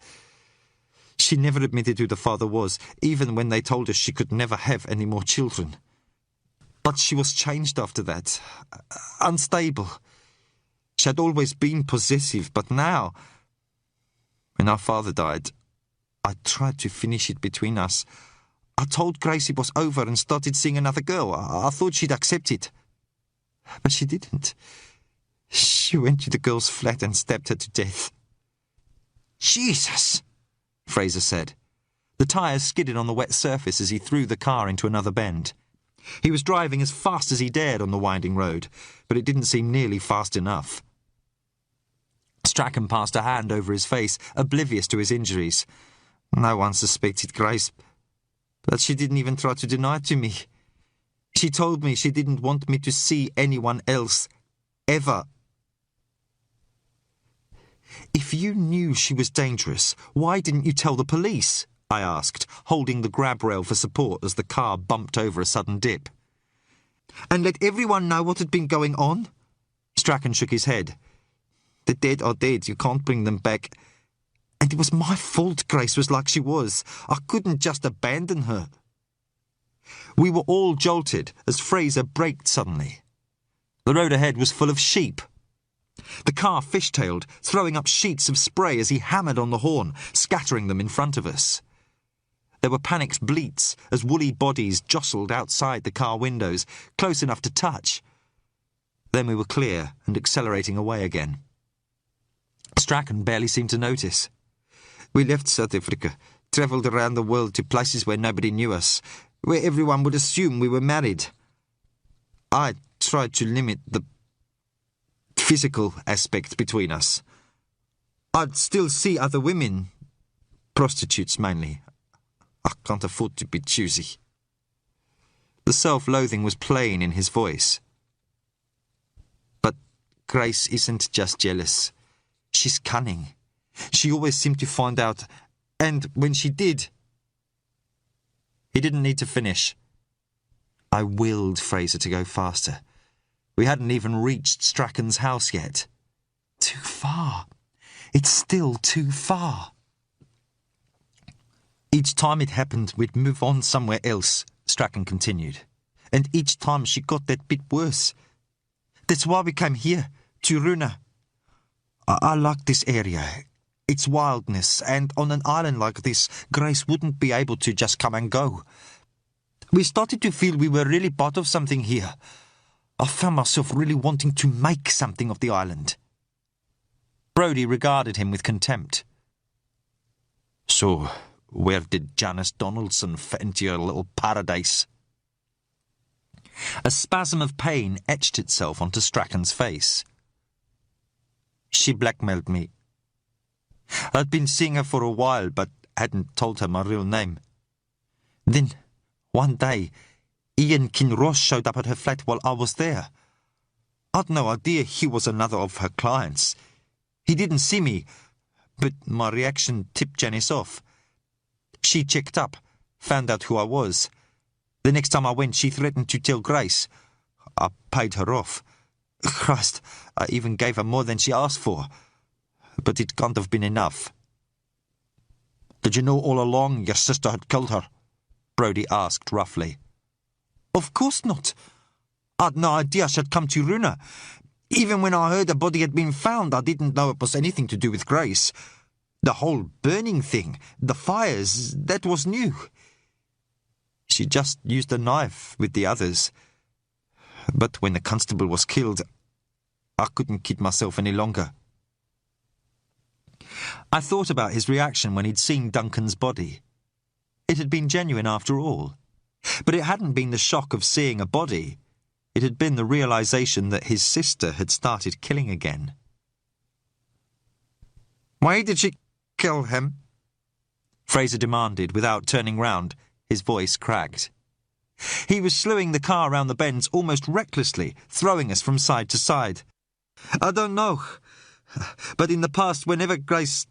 She never admitted who the father was, even when they told her she could never have any more children. But she was changed after that. Unstable. She had always been possessive, but now, when our father died, I tried to finish it between us. I told Grace it was over and started seeing another girl. I thought she'd accept it. But she didn't. She went to the girl's flat and stabbed her to death." "Jesus!" Fraser said. The tyres skidded on the wet surface as he threw the car into another bend. He was driving as fast as he dared on the winding road, but it didn't seem nearly fast enough. Strachan passed a hand over his face, oblivious to his injuries. "No one suspected Grace, but she didn't even try to deny it to me. She told me she didn't want me to see anyone else, ever." "If you knew she was dangerous, why didn't you tell the police?" I asked, holding the grab rail for support as the car bumped over a sudden dip. "And let everyone know what had been going on?" Strachan shook his head. "The dead are dead. You can't bring them back. And it was my fault Grace was like she was. I couldn't just abandon her." We were all jolted as Fraser braked suddenly. The road ahead was full of sheep. The car fishtailed, throwing up sheets of spray as he hammered on the horn, scattering them in front of us. There were panicked bleats as woolly bodies jostled outside the car windows, close enough to touch. Then we were clear and accelerating away again. Strachan barely seemed to notice. "We left South Africa, travelled around the world to places where nobody knew us, where everyone would assume we were married. I tried to limit the physical aspect between us. I'd still see other women, prostitutes mainly. I can't afford to be choosy." The self-loathing was plain in his voice. But Grace isn't just jealous. She's cunning. She always seemed to find out, and when she did... He didn't need to finish. I willed Fraser to go faster. We hadn't even reached Strachan's house yet. Too far. It's still too far. Each time it happened, we'd move on somewhere else, Strachan continued. And each time she got that bit worse. That's why we came here, to Runa. I like this area, its wildness, and on an island like this, Grace wouldn't be able to just come and go. We started to feel we were really part of something here. I found myself really wanting to make something of the island. Brodie regarded him with contempt. So, where did Janice Donaldson fit into your little paradise? A spasm of pain etched itself onto Strachan's face. She blackmailed me. I'd been seeing her for a while, but hadn't told her my real name. Then, one day, Ian Kinross showed up at her flat while I was there. I'd no idea he was another of her clients. He didn't see me, but my reaction tipped Janice off. She checked up, found out who I was. The next time I went, she threatened to tell Grace. I paid her off. Christ, I even gave her more than she asked for. But it can't have been enough. Did you know all along your sister had killed her? Brodie asked roughly. Of course not. I'd no idea she'd come to Runa. Even when I heard a body had been found, I didn't know it was anything to do with Grace. The whole burning thing, the fires, that was new. She just used a knife with the others. But when the constable was killed, I couldn't kid myself any longer. I thought about his reaction when he'd seen Duncan's body. It had been genuine after all. But it hadn't been the shock of seeing a body. It had been the realization that his sister had started killing again. Why did she kill him? Fraser demanded without turning round, his voice cracked. He was slewing the car round the bends almost recklessly, throwing us from side to side. I don't know. But in the past, whenever Grace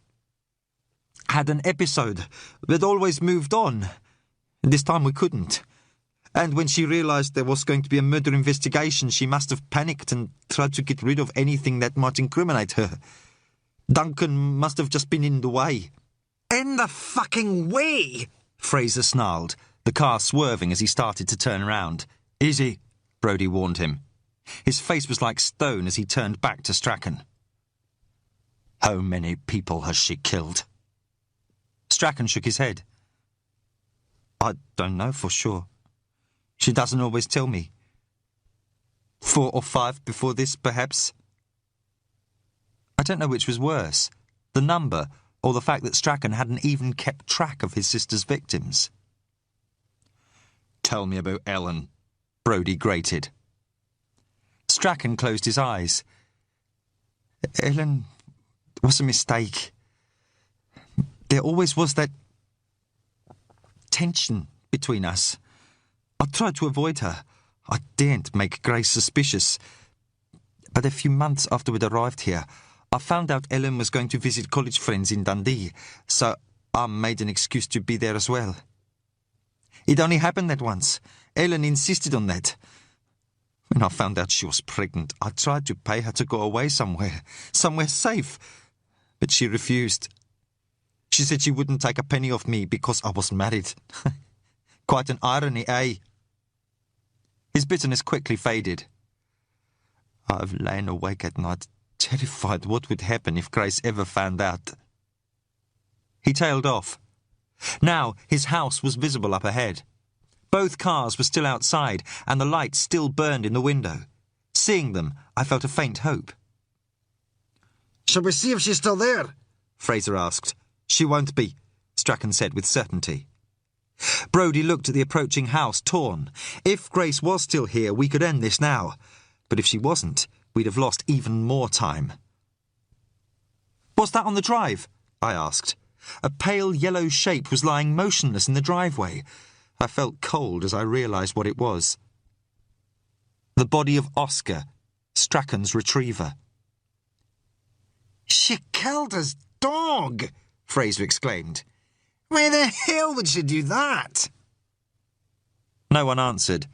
had an episode, we'd always moved on. This time we couldn't. And when she realised there was going to be a murder investigation, she must have panicked and tried to get rid of anything that might incriminate her. Duncan must have just been in the way. In the fucking way! Fraser snarled, the car swerving as he started to turn around. Easy, Brodie warned him. His face was like stone as he turned back to Strachan. How many people has she killed? Strachan shook his head. I don't know for sure. She doesn't always tell me. 4 or 5 before this, perhaps. I don't know which was worse, the number or the fact that Strachan hadn't even kept track of his sister's victims. Tell me about Ellen, Brodie grated. Strachan closed his eyes. Ellen was a mistake. There always was that tension between us. I tried to avoid her. I daren't make Grace suspicious. But a few months after we'd arrived here, I found out Ellen was going to visit college friends in Dundee, so I made an excuse to be there as well. It only happened that once. Ellen insisted on that. When I found out she was pregnant, I tried to pay her to go away somewhere safe, but she refused. She said she wouldn't take a penny off me because I was married. Quite an irony, eh? His bitterness quickly faded. I've lain awake at night, terrified what would happen if Grace ever found out. He tailed off. Now his house was visible up ahead. Both cars were still outside, and the lights still burned in the window. Seeing them, I felt a faint hope. Shall we see if she's still there? Fraser asked. She won't be, Strachan said with certainty. Brodie looked at the approaching house, torn. If Grace was still here, we could end this now. But if she wasn't, we'd have lost even more time. What's that on the drive? I asked. A pale yellow shape was lying motionless in the driveway. I felt cold as I realised what it was. The body of Oscar, Strachan's retriever. "She killed his dog!" Fraser exclaimed. "Why the hell would she do that?" No one answered,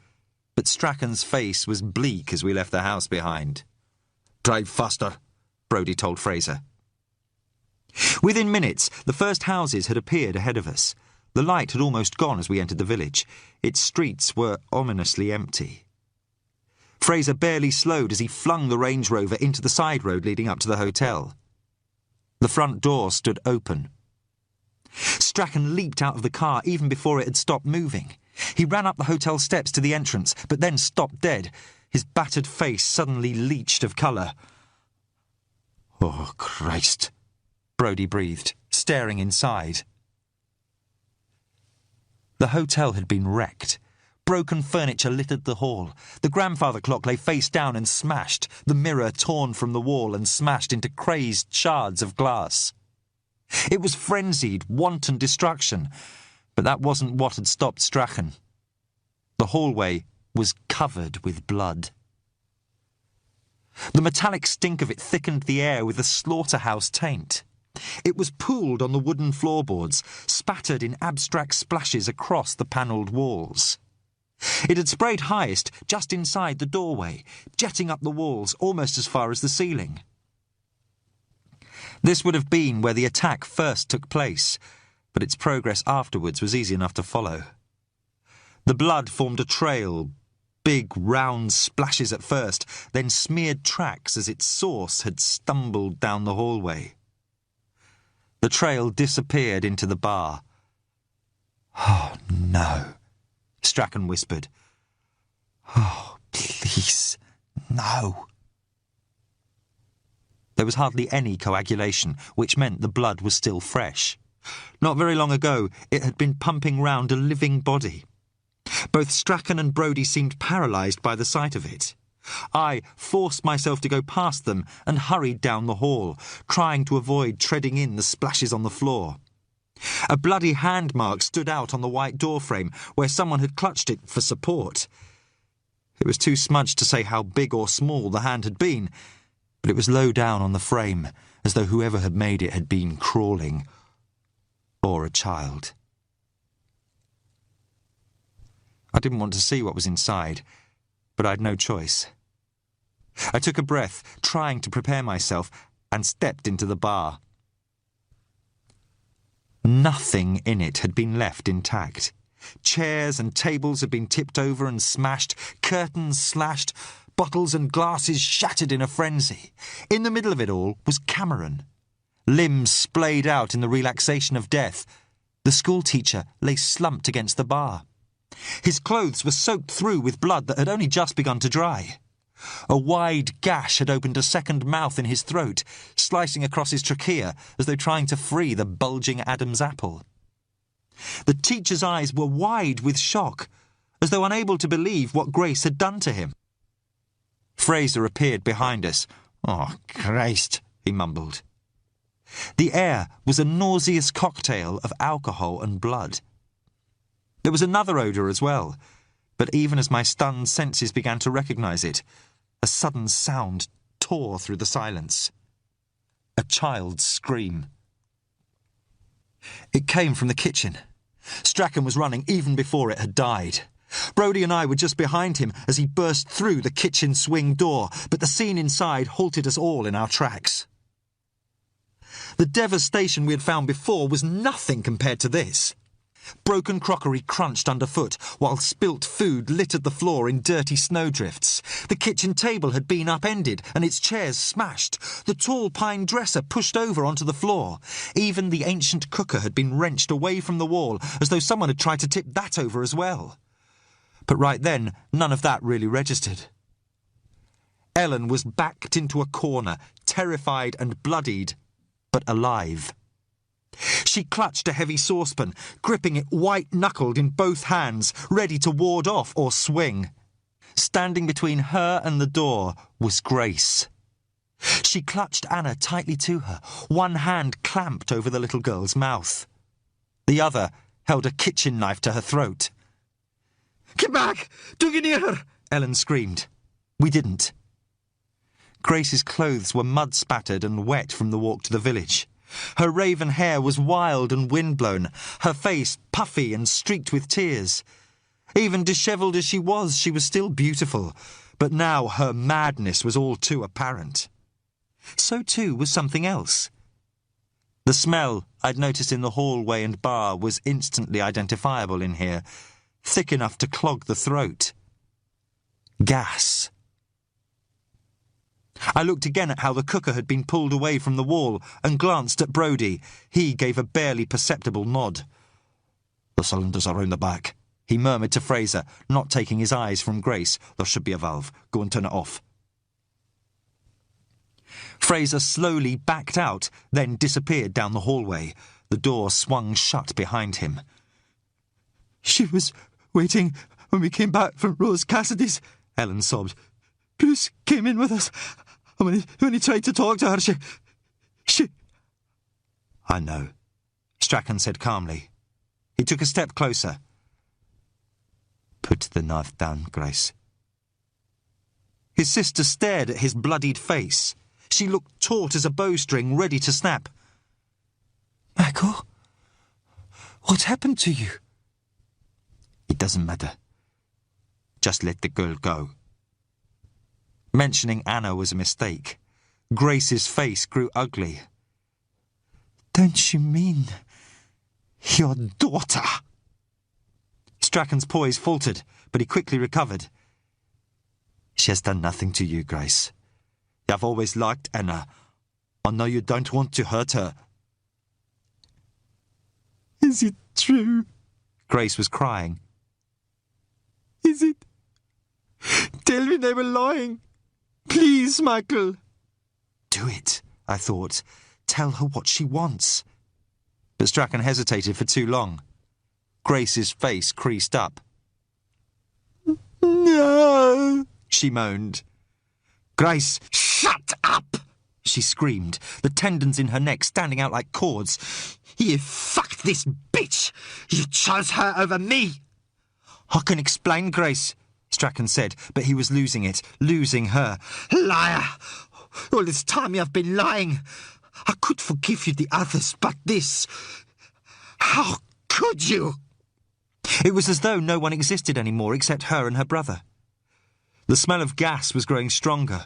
but Strachan's face was bleak as we left the house behind. "Drive faster," Brodie told Fraser. Within minutes, the first houses had appeared ahead of us. The light had almost gone as we entered the village. Its streets were ominously empty. Fraser barely slowed as he flung the Range Rover into the side road leading up to the hotel. The front door stood open. Strachan leaped out of the car even before it had stopped moving. He ran up the hotel steps to the entrance, but then stopped dead. His battered face suddenly leached of colour. "Oh, Christ," Brodie breathed, staring inside. The hotel had been wrecked. Broken furniture littered the hall. The grandfather clock lay face down and smashed, the mirror torn from the wall and smashed into crazed shards of glass. It was frenzied, wanton destruction, but that wasn't what had stopped Strachan. The hallway was covered with blood. The metallic stink of it thickened the air with a slaughterhouse taint. It was pooled on the wooden floorboards, spattered in abstract splashes across the panelled walls. It had sprayed highest just inside the doorway, jetting up the walls almost as far as the ceiling. This would have been where the attack first took place, but its progress afterwards was easy enough to follow. The blood formed a trail, big round splashes at first, then smeared tracks as its source had stumbled down the hallway. The trail disappeared into the bar. "Oh, no," Strachan whispered. "Oh, please, no." There was hardly any coagulation, which meant the blood was still fresh. Not very long ago, it had been pumping round a living body. Both Strachan and Brodie seemed paralysed by the sight of it. I forced myself to go past them and hurried down the hall, trying to avoid treading in the splashes on the floor. A bloody hand mark stood out on the white doorframe where someone had clutched it for support. It was too smudged to say how big or small the hand had been, but it was low down on the frame, as though whoever had made it had been crawling. Or a child. I didn't want to see what was inside, but I had no choice. I took a breath, trying to prepare myself, and stepped into the bar. Nothing in it had been left intact. Chairs and tables had been tipped over and smashed, curtains slashed, bottles and glasses shattered in a frenzy. In the middle of it all was Cameron. Limbs splayed out in the relaxation of death. The schoolteacher lay slumped against the bar. His clothes were soaked through with blood that had only just begun to dry. A wide gash had opened a second mouth in his throat, slicing across his trachea as though trying to free the bulging Adam's apple. The teacher's eyes were wide with shock, as though unable to believe what Grace had done to him. Fraser appeared behind us. "Oh, Christ," he mumbled. The air was a nauseous cocktail of alcohol and blood. There was another odour as well, but even as my stunned senses began to recognise it, a sudden sound tore through the silence. A child's scream. It came from the kitchen. Strachan was running even before it had died. Brodie and I were just behind him as he burst through the kitchen swing door, but the scene inside halted us all in our tracks. The devastation we had found before was nothing compared to this. Broken crockery crunched underfoot, while spilt food littered the floor in dirty snowdrifts. The kitchen table had been upended and its chairs smashed. The tall pine dresser pushed over onto the floor. Even the ancient cooker had been wrenched away from the wall, as though someone had tried to tip that over as well. But right then, none of that really registered. Ellen was backed into a corner, terrified and bloodied, but alive. She clutched a heavy saucepan, gripping it white-knuckled in both hands, ready to ward off or swing. Standing between her and the door was Grace. She clutched Anna tightly to her, one hand clamped over the little girl's mouth. The other held a kitchen knife to her throat. Get back! Don't get near her! Ellen screamed. We didn't. Grace's clothes were mud-spattered and wet from the walk to the village. Her raven hair was wild and windblown, her face puffy and streaked with tears. Even dishevelled as she was still beautiful, but now her madness was all too apparent. So too was something else. The smell I'd noticed in the hallway and bar was instantly identifiable in here, thick enough to clog the throat. Gas. I looked again at how the cooker had been pulled away from the wall and glanced at Brodie. He gave a barely perceptible nod. The cylinders are round the back, he murmured to Fraser, not taking his eyes from Grace. There should be a valve. Go and turn it off. Fraser slowly backed out, then disappeared down the hallway. The door swung shut behind him. She was waiting when we came back from Rose Cassidy's, Ellen sobbed. Bruce came in with us, and when he tried to talk to her, she... I know, Strachan said calmly. He took a step closer. Put the knife down, Grace. His sister stared at his bloodied face. She looked taut as a bowstring, ready to snap. Michael, what happened to you? It doesn't matter. Just let the girl go. Mentioning Anna was a mistake. Grace's face grew ugly. Don't you mean your daughter? Strachan's poise faltered, but he quickly recovered. She has done nothing to you, Grace. I've always liked Anna. I know you don't want to hurt her. Is it true? Grace was crying. Is it? Tell me they were lying. Please, Michael. Do it, I thought. Tell her what she wants. But Strachan hesitated for too long. Grace's face creased up. No, she moaned. Grace, shut up! She screamed, the tendons in her neck standing out like cords. You fucked this bitch! You chose her over me! I can explain, Grace, Strachan said, but he was losing it, losing her. Liar! All this time you have been lying. I could forgive you the others, but this... How could you? It was as though no one existed anymore except her and her brother. The smell of gas was growing stronger.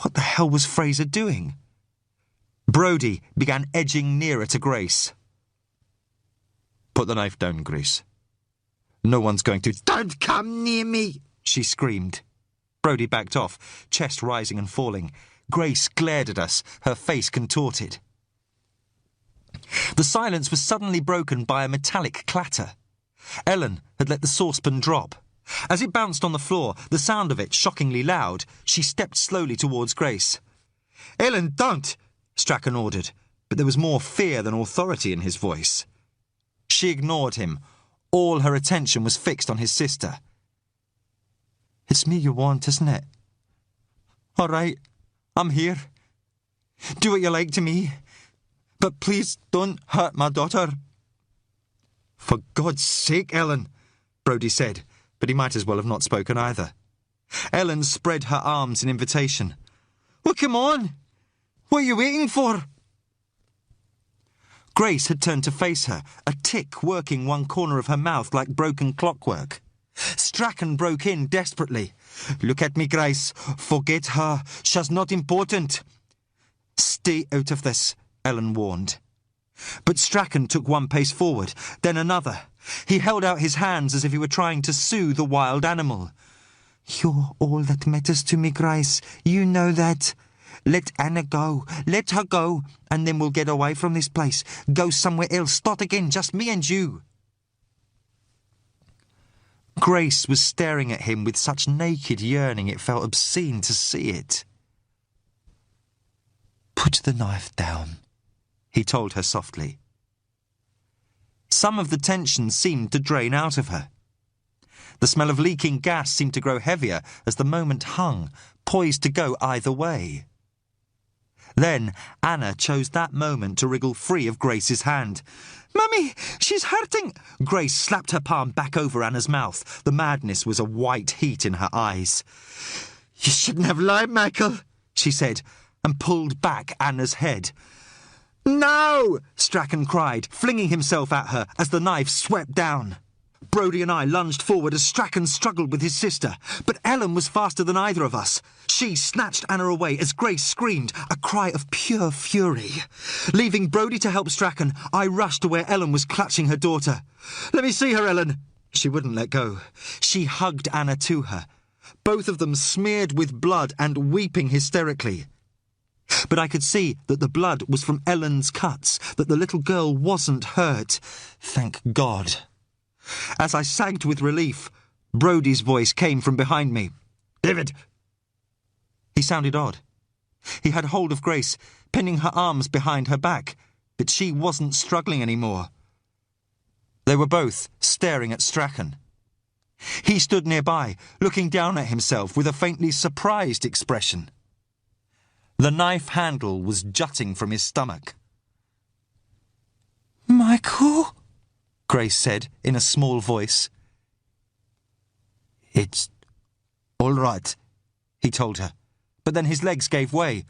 What the hell was Fraser doing? Brodie began edging nearer to Grace. Put the knife down, Grace. No one's going to... Don't come near me! She screamed. Brodie backed off, chest rising and falling. Grace glared at us, her face contorted. The silence was suddenly broken by a metallic clatter. Ellen had let the saucepan drop. As it bounced on the floor, the sound of it shockingly loud, she stepped slowly towards Grace. Ellen, don't! Strachan ordered, but there was more fear than authority in his voice. She ignored him. All her attention was fixed on his sister. It's me you want, isn't it? All right, I'm here. Do what you like to me, but please don't hurt my daughter. For God's sake, Ellen, Brodie said, but he might as well have not spoken either. Ellen spread her arms in invitation. Well, come on. What are you waiting for? Grace had turned to face her, a tick working one corner of her mouth like broken clockwork. Strachan broke in desperately. Look at me, Grace. Forget her. She's not important. Stay out of this, Ellen warned. But Strachan took one pace forward, then another. He held out his hands as if he were trying to soothe the wild animal. You're all that matters to me, Grace. You know that. Let Anna go. Let her go, and then we'll get away from this place. Go somewhere else. Start again, just me and you. Grace was staring at him with such naked yearning it felt obscene to see it. Put the knife down, he told her softly. Some of the tension seemed to drain out of her. The smell of leaking gas seemed to grow heavier as the moment hung, poised to go either way. Then Anna chose that moment to wriggle free of Grace's hand. "Mummy, she's hurting!" Grace slapped her palm back over Anna's mouth. The madness was a white heat in her eyes. "You shouldn't have lied, Michael," she said, and pulled back Anna's head. "No!" Strachan cried, flinging himself at her as the knife swept down. Brodie and I lunged forward as Strachan struggled with his sister, but Ellen was faster than either of us. She snatched Anna away as Grace screamed, a cry of pure fury. Leaving Brodie to help Strachan, I rushed to where Ellen was clutching her daughter. "Let me see her, Ellen." She wouldn't let go. She hugged Anna to her, both of them smeared with blood and weeping hysterically. But I could see that the blood was from Ellen's cuts, that the little girl wasn't hurt. Thank God. As I sagged with relief, Brodie's voice came from behind me. "David!" He sounded odd. He had hold of Grace, pinning her arms behind her back, but she wasn't struggling anymore. They were both staring at Strachan. He stood nearby, looking down at himself with a faintly surprised expression. The knife handle was jutting from his stomach. "Michael?" Grace said in a small voice. "It's all right," he told her, but then his legs gave way.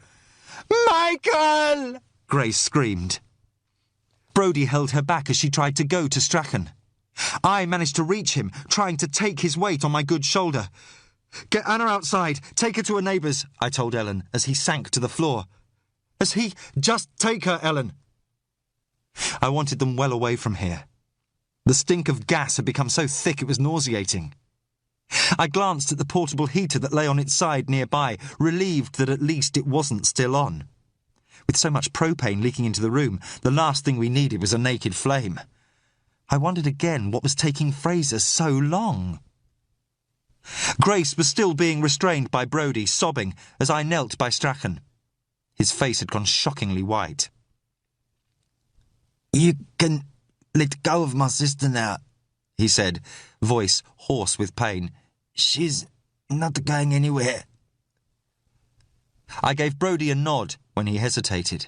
"Michael!" Grace screamed. Brodie held her back as she tried to go to Strachan. I managed to reach him, trying to take his weight on my good shoulder. "Get Anna outside, take her to a neighbour's," I told Ellen as he sank to the floor. Just take her, Ellen." I wanted them well away from here. The stink of gas had become so thick it was nauseating. I glanced at the portable heater that lay on its side nearby, relieved that at least it wasn't still on. With so much propane leaking into the room, the last thing we needed was a naked flame. I wondered again what was taking Fraser so long. Grace was still being restrained by Brodie, sobbing, as I knelt by Strachan. His face had gone shockingly white. "You can let go of my sister now," he said, voice hoarse with pain. "She's not going anywhere." I gave Brodie a nod when he hesitated.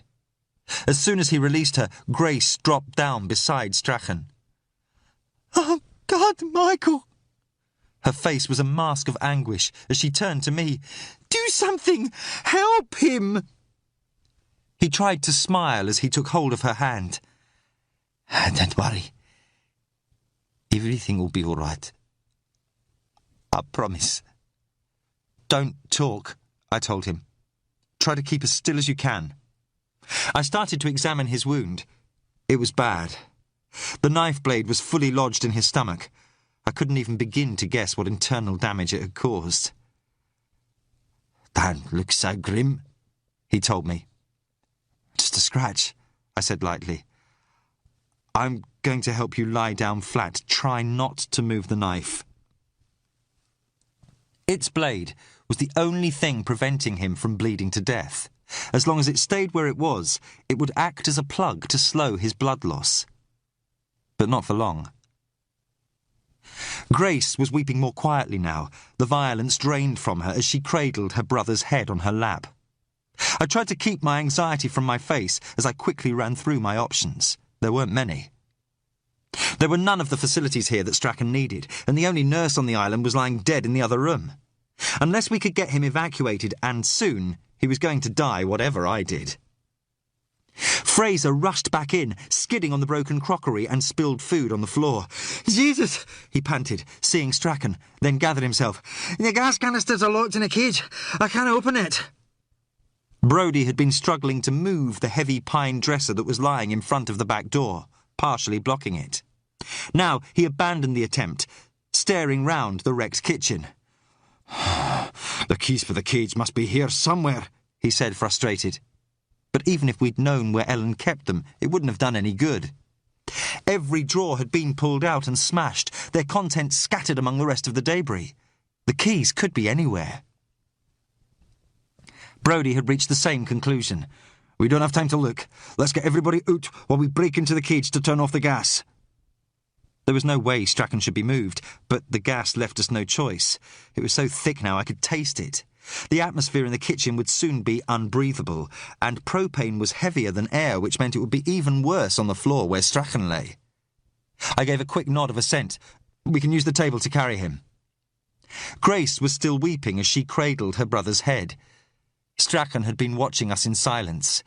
As soon as he released her, Grace dropped down beside Strachan. "Oh, God, Michael!" Her face was a mask of anguish as she turned to me. "Do something! Help him!" He tried to smile as he took hold of her hand. "Don't worry. Everything will be all right. I promise." "Don't talk," I told him. "Try to keep as still as you can." I started to examine his wound. It was bad. The knife blade was fully lodged in his stomach. I couldn't even begin to guess what internal damage it had caused. "Don't look so grim," he told me. "Just a scratch," I said lightly. "I'm going to help you lie down flat. Try not to move the knife." Its blade was the only thing preventing him from bleeding to death. As long as it stayed where it was, it would act as a plug to slow his blood loss. But not for long. Grace was weeping more quietly now, the violence drained from her as she cradled her brother's head on her lap. I tried to keep my anxiety from my face as I quickly ran through my options. There weren't many. There were none of the facilities here that Strachan needed, and the only nurse on the island was lying dead in the other room. Unless we could get him evacuated, and soon, he was going to die whatever I did. Fraser rushed back in, skidding on the broken crockery and spilled food on the floor. "Jesus!" he panted, seeing Strachan, then gathered himself. "The gas canisters are locked in a cage. I can't open it." Brodie had been struggling to move the heavy pine dresser that was lying in front of the back door, partially blocking it. Now he abandoned the attempt, staring round the wrecked kitchen. "The keys for the cage must be here somewhere," he said, frustrated. But even if we'd known where Ellen kept them, it wouldn't have done any good. Every drawer had been pulled out and smashed, their contents scattered among the rest of the debris. The keys could be anywhere. Brodie had reached the same conclusion. "We don't have time to look. Let's get everybody out while we break into the cage to turn off the gas." There was no way Strachan should be moved, but the gas left us no choice. It was so thick now I could taste it. The atmosphere in the kitchen would soon be unbreathable, and propane was heavier than air, which meant it would be even worse on the floor where Strachan lay. I gave a quick nod of assent. We can use the table to carry him. Grace was still weeping as she cradled her brother's head. Strachan had been watching us in silence.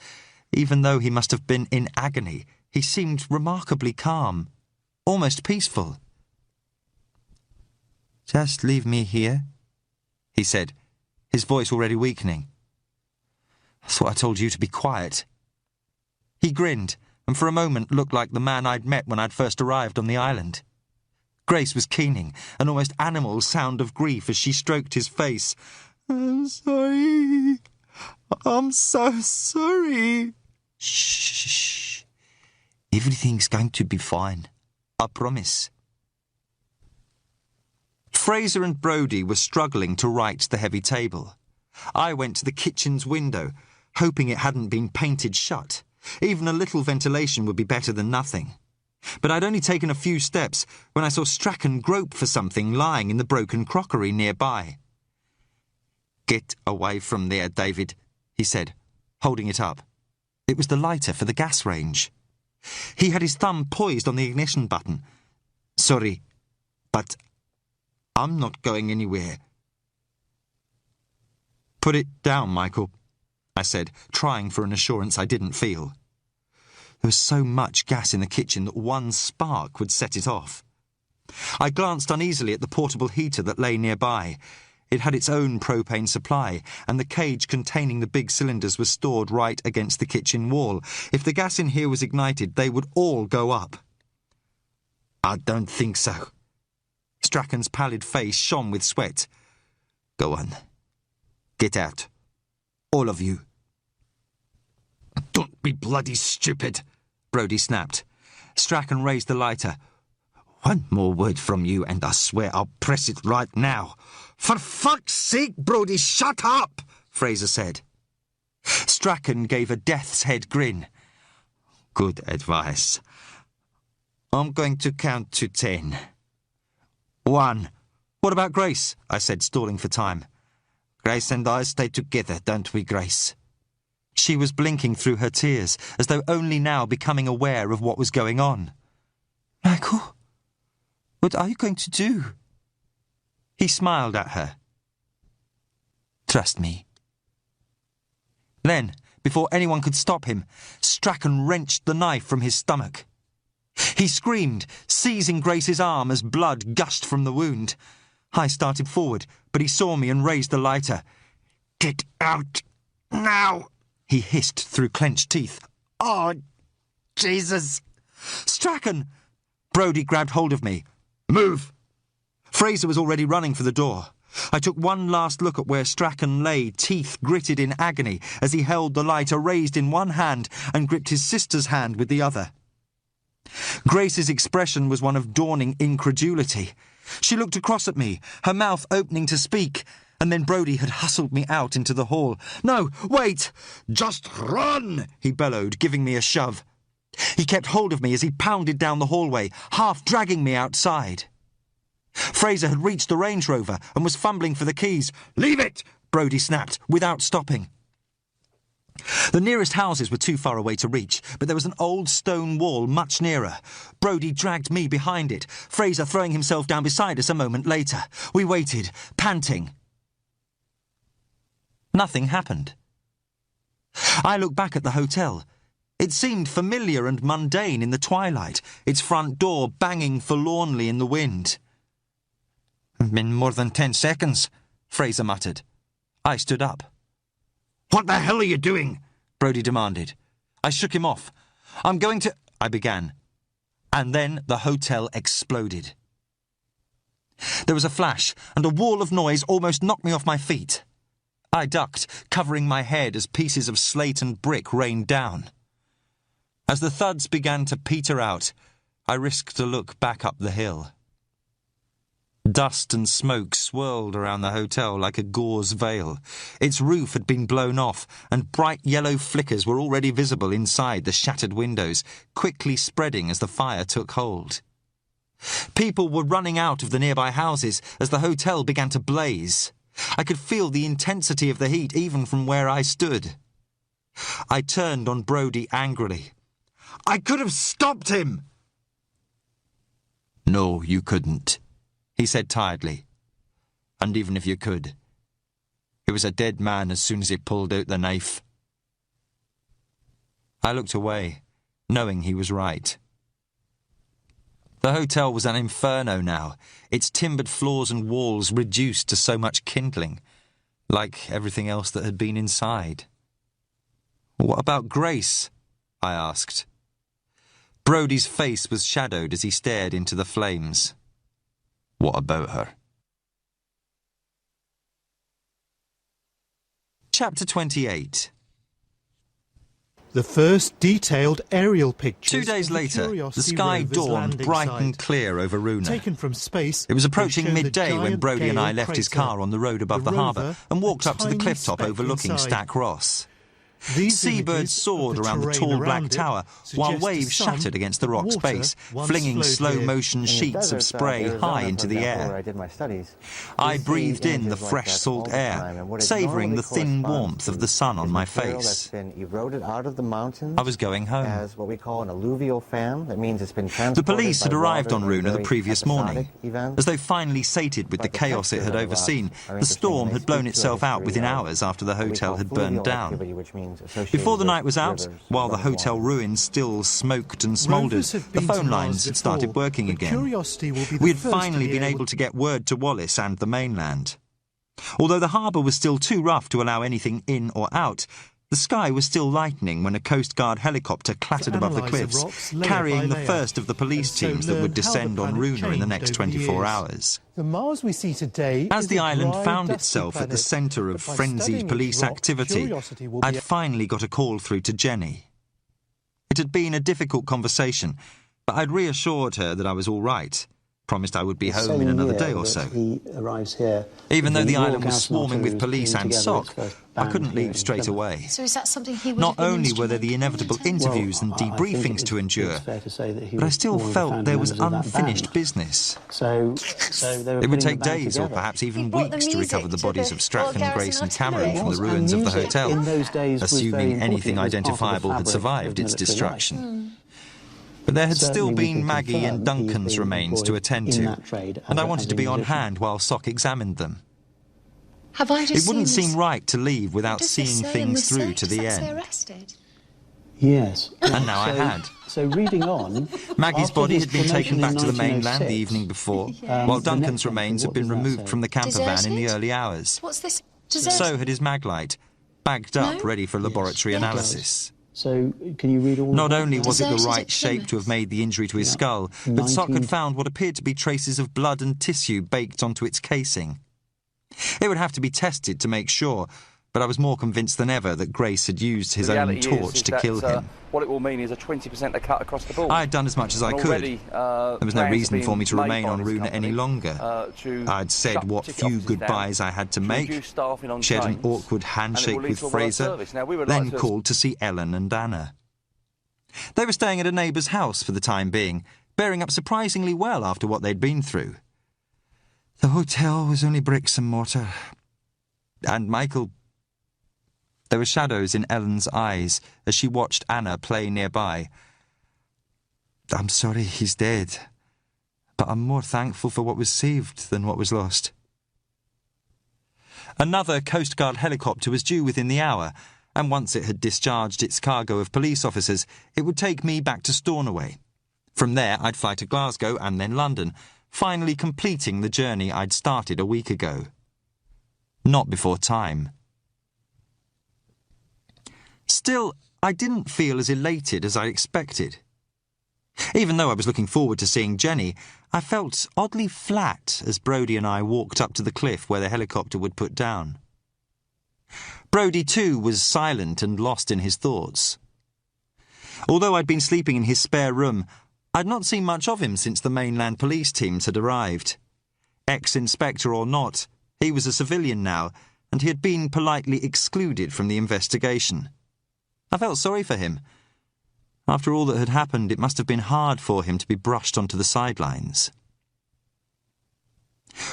Even though he must have been in agony, he seemed remarkably calm, almost peaceful. "Just leave me here," he said, his voice already weakening. "I thought I told you to be quiet." He grinned, and for a moment looked like the man I'd met when I'd first arrived on the island. Grace was keening, an almost animal sound of grief as she stroked his face. "I'm sorry. I'm so sorry." "Shh. Everything's going to be fine. I promise." Fraser and Brodie were struggling to right the heavy table. I went to the kitchen's window, hoping it hadn't been painted shut. Even a little ventilation would be better than nothing. But I'd only taken a few steps when I saw Strachan grope for something lying in the broken crockery nearby. "Get away from there, David," he said, holding it up. It was the lighter for the gas range. He had his thumb poised on the ignition button. "Sorry, but I'm not going anywhere." "Put it down, Michael," I said, trying for an assurance I didn't feel. There was so much gas in the kitchen that one spark would set it off. I glanced uneasily at the portable heater that lay nearby. It had its own propane supply, and the cage containing the big cylinders was stored right against the kitchen wall. If the gas in here was ignited, they would all go up. "I don't think so." Strachan's pallid face shone with sweat. "Go on. Get out. All of you." "Don't be bloody stupid," Brodie snapped. Strachan raised the lighter. "One more word from you and I swear I'll press it right now." "For fuck's sake, Brodie, shut up," Fraser said. Strachan gave a death's head grin. "Good advice. I'm going to count to 10. 1. "What about Grace?" I said, stalling for time. Grace and I stay together, don't we, Grace?" She was blinking through her tears, as though only now becoming aware of what was going on. "Michael, what are you going to do?" He smiled at her. "Trust me." Then, before anyone could stop him, Strachan wrenched the knife from his stomach. He screamed, seizing Grace's arm as blood gushed from the wound. I started forward, but he saw me and raised the lighter. "Get out now," he hissed through clenched teeth. "Oh, Jesus." "Strachan!" Brodie grabbed hold of me. "Move." Fraser was already running for the door. I took one last look at where Strachan lay, teeth gritted in agony, as he held the lighter raised in one hand and gripped his sister's hand with the other. Grace's expression was one of dawning incredulity. She looked across at me, her mouth opening to speak, and then Brodie had hustled me out into the hall. "No, wait!" "Just run!" he bellowed, giving me a shove. He kept hold of me as he pounded down the hallway, half dragging me outside. Fraser had reached the Range Rover and was fumbling for the keys. "Leave it!" Brodie snapped, without stopping. The nearest houses were too far away to reach, but there was an old stone wall much nearer. Brodie dragged me behind it, Fraser throwing himself down beside us a moment later. We waited, panting. Nothing happened. I looked back at the hotel. It seemed familiar and mundane in the twilight, its front door banging forlornly in the wind. "Been more than 10 seconds, Fraser muttered. I stood up. "What the hell are you doing?" Brodie demanded. I shook him off. "I'm going to—" I began. And then the hotel exploded. There was a flash, and a wall of noise almost knocked me off my feet. I ducked, covering my head as pieces of slate and brick rained down. As the thuds began to peter out, I risked a look back up the hill. Dust and smoke swirled around the hotel like a gauze veil. Its roof had been blown off, and bright yellow flickers were already visible inside the shattered windows, quickly spreading as the fire took hold. People were running out of the nearby houses as the hotel began to blaze. I could feel the intensity of the heat even from where I stood. I turned on Brodie angrily. I could have stopped him! No, you couldn't, he said tiredly. And even if you could, he was a dead man as soon as he pulled out the knife. I looked away, knowing he was right. The hotel was an inferno now, its timbered floors and walls reduced to so much kindling, like everything else that had been inside. What about Grace? I asked. Brodie's face was shadowed as he stared into the flames. What about her? Chapter 28. The first detailed aerial pictures. 2 days later, the sky dawned bright and clear over Runa. Taken from space, it was approaching midday when Brodie and I left his car on the road above the harbour and walked up to the cliff top overlooking Stack Ross. Seabirds soared around the tall black tower, while waves shattered against the rock's base, flinging slow-motion sheets of spray high into the air. I breathed in the fresh salt air, savouring the thin warmth of the sun on my face. I was going home. The police had arrived on Runa the previous morning. As though finally sated with the chaos it had overseen, the storm had blown itself out within hours after the hotel had burned down. Before the night was out, while the hotel ruins still smoked and smouldered, the phone lines had started working again. We had finally been able to get word to Wallace and the mainland. Although the harbour was still too rough to allow anything in or out, the sky was still lightening when a Coast Guard helicopter clattered above the cliffs, carrying the first of the police teams that would descend on Runa in the next 24 hours. The Mars we see today As the island found itself at the centre of frenzied police activity, I'd finally got a call through to Jenny. It had been a difficult conversation, but I'd reassured her that I was all right. Promised I would be home in another day or so. Even though the island was swarming with police and SOC, I couldn't leave straight away. So is that something he would Not have been only were there the inevitable interviews and debriefings to endure, but I still felt there was unfinished business. It would take days or perhaps even weeks to recover the bodies of Stratford, Grace and Cameron from the ruins of the hotel, assuming anything identifiable had survived its destruction. But there had still been Maggie and Duncan's remains to attend to, and I wanted to be on hand while SOC examined them. Have I just It wouldn't seen seem right to leave without Does this seeing say things and through was to the safe? Does that say end. arrested? Yes. And now I had. So reading on, Maggie's after body his had been taken promotion back in to the mainland the 1906, evening before, while the Duncan's next one, remains had what been does that removed say? from the camper van in the Deserted? early hours. What's this? So had his maglite, bagged up, No? ready for laboratory Yes. analysis. So can you read all Not of only that? was it the Deserted right at shape to have made the injury to his skull, but 19 SOC had found what appeared to be traces of blood and tissue baked onto its casing. It would have to be tested to make sure, but I was more convinced than ever that Grace had used his own torch to kill him. What it will mean is a 20% cut across the board. I had done as much as I could. There was no reason for me to remain on Runa any longer. I'd said what few goodbyes I had to make, shared an awkward handshake with Fraser, then called to see Ellen and Anna. They were staying at a neighbour's house for the time being, bearing up surprisingly well after what they'd been through. The hotel was only bricks and mortar. And Michael... There were shadows in Ellen's eyes as she watched Anna play nearby. I'm sorry he's dead, but I'm more thankful for what was saved than what was lost. Another Coast Guard helicopter was due within the hour, and once it had discharged its cargo of police officers, it would take me back to Stornoway. From there, I'd fly to Glasgow and then London, finally completing the journey I'd started a week ago. Not before time. Still, I didn't feel as elated as I expected. Even though I was looking forward to seeing Jenny, I felt oddly flat as Brodie and I walked up to the cliff where the helicopter would put down. Brodie, too, was silent and lost in his thoughts. Although I'd been sleeping in his spare room, I'd not seen much of him since the mainland police teams had arrived. Ex-inspector or not, he was a civilian now, and he had been politely excluded from the investigation. I felt sorry for him. After all that had happened, it must have been hard for him to be brushed onto the sidelines.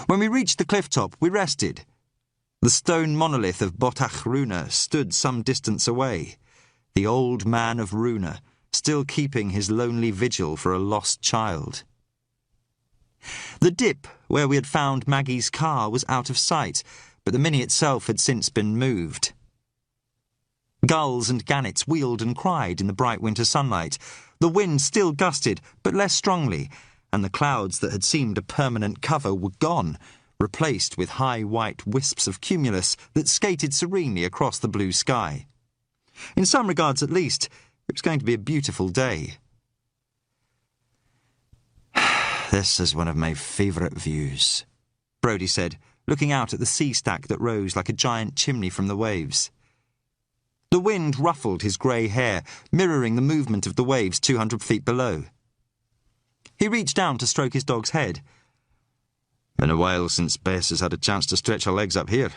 When we reached the cliff top, we rested. The stone monolith of Runa stood some distance away, the old man of Runa, still keeping his lonely vigil for a lost child. The dip where we had found Maggie's car was out of sight, but the Mini itself had since been moved. Gulls and gannets wheeled and cried in the bright winter sunlight. The wind still gusted, but less strongly, and the clouds that had seemed a permanent cover were gone, replaced with high white wisps of cumulus that skated serenely across the blue sky. In some regards at least, it was going to be a beautiful day. This is one of my favourite views, Brodie said, looking out at the sea stack that rose like a giant chimney from the waves. The wind ruffled his grey hair, mirroring the movement of the waves 200 feet below. He reached down to stroke his dog's head. Been a while since Bess has had a chance to stretch her legs up here.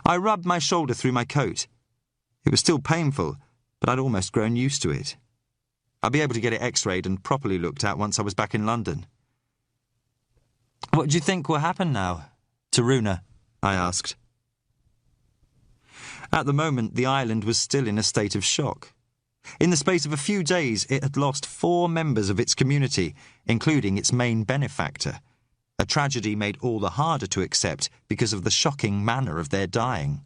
I rubbed my shoulder through my coat. It was still painful, but I'd almost grown used to it. I'd be able to get it x-rayed and properly looked at once I was back in London. "What do you think will happen now to Runa?" I asked. At the moment, the island was still in a state of shock. In the space of a few days, it had lost 4 members of its community, including its main benefactor, a tragedy made all the harder to accept because of the shocking manner of their dying.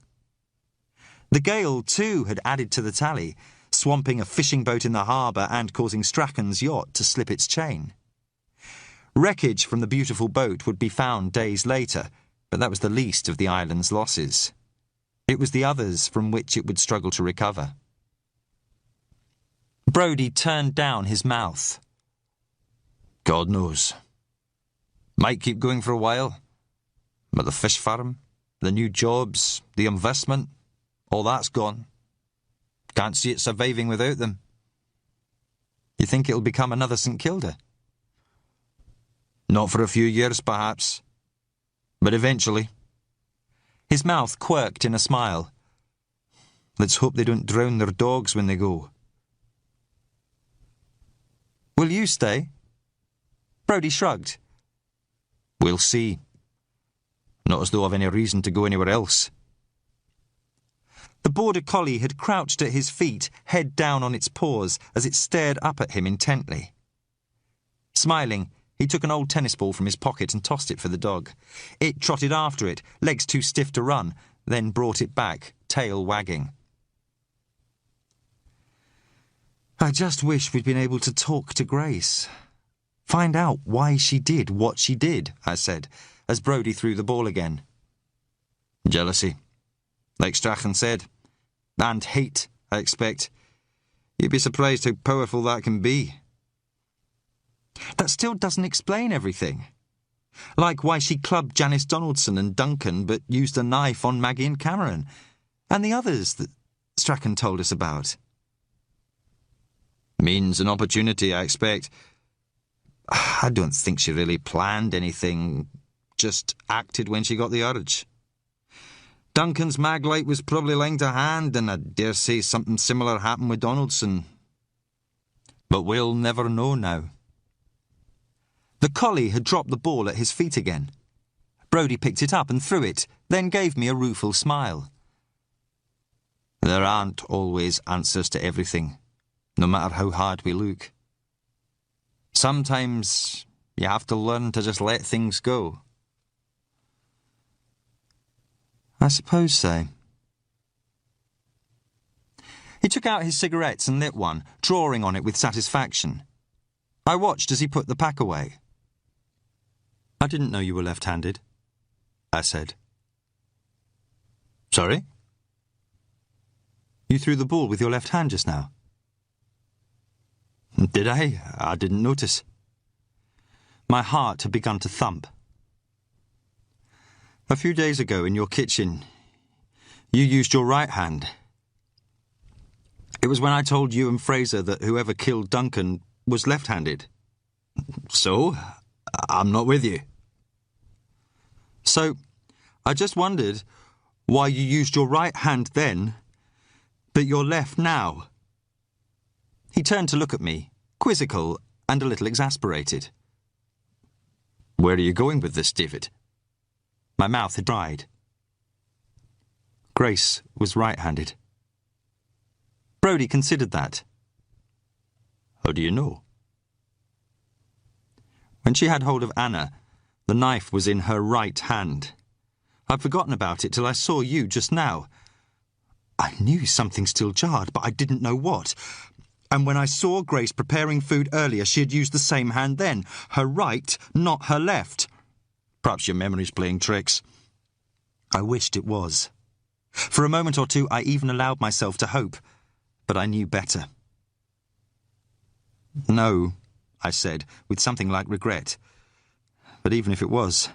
The gale, too, had added to the tally, swamping a fishing boat in the harbour and causing Strachan's yacht to slip its chain. Wreckage from the beautiful boat would be found days later, but that was the least of the island's losses. It was the others from which it would struggle to recover. Brodie turned down his mouth. God knows. Might keep going for a while. But the fish farm, the new jobs, the investment, all that's gone. Can't see it surviving without them. You think it'll become another St Kilda? Not for a few years, perhaps. But eventually. His mouth quirked in a smile. Let's hope they don't drown their dogs when they go. Will you stay? Brodie shrugged. We'll see. Not as though I've any reason to go anywhere else. The border collie had crouched at his feet, head down on its paws, as it stared up at him intently. Smiling, he took an old tennis ball from his pocket and tossed it for the dog. It trotted after it, legs too stiff to run, then brought it back, tail wagging. I just wish we'd been able to talk to Grace. Find out why she did what she did, I said, as Brodie threw the ball again. Jealousy, like Strachan said. And hate, I expect. You'd be surprised how powerful that can be. That still doesn't explain everything. Like why she clubbed Janice Donaldson and Duncan but used a knife on Maggie and Cameron. And the others that Strachan told us about. Means an opportunity, I expect. I don't think she really planned anything, just acted when she got the urge. Duncan's maglite was probably lying to hand, and I dare say something similar happened with Donaldson. But we'll never know now. The collie had dropped the ball at his feet again. Brodie picked it up and threw it, then gave me a rueful smile. There aren't always answers to everything, no matter how hard we look. Sometimes you have to learn to just let things go. I suppose so. He took out his cigarettes and lit one, drawing on it with satisfaction. I watched as he put the pack away. I didn't know you were left-handed, I said. Sorry? You threw the ball with your left hand just now. Did I? I didn't notice. My heart had begun to thump. A few days ago in your kitchen, you used your right hand. It was when I told you and Fraser that whoever killed Duncan was left-handed. So? I'm not with you. So, I just wondered why you used your right hand then, but your left now. He turned to look at me, quizzical and a little exasperated. Where are you going with this, David? My mouth had dried. Grace was right-handed. Brodie considered that. How do you know? When she had hold of Anna, the knife was in her right hand. I'd forgotten about it till I saw you just now. I knew something still jarred, but I didn't know what. And when I saw Grace preparing food earlier, she had used the same hand then. Her right, not her left. Perhaps your memory's playing tricks. I wished it was. For a moment or two, I even allowed myself to hope, but I knew better. No, I said, with something like regret. But even if it was,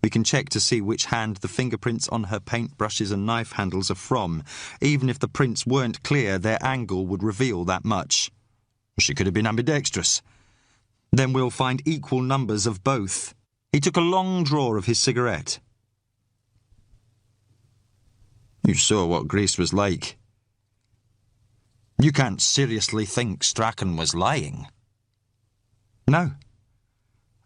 we can check to see which hand the fingerprints on her paintbrushes and knife handles are from. Even if the prints weren't clear, their angle would reveal that much. She could have been ambidextrous. Then we'll find equal numbers of both. He took a long draw of his cigarette. You saw what Grace was like. You can't seriously think Strachan was lying. No.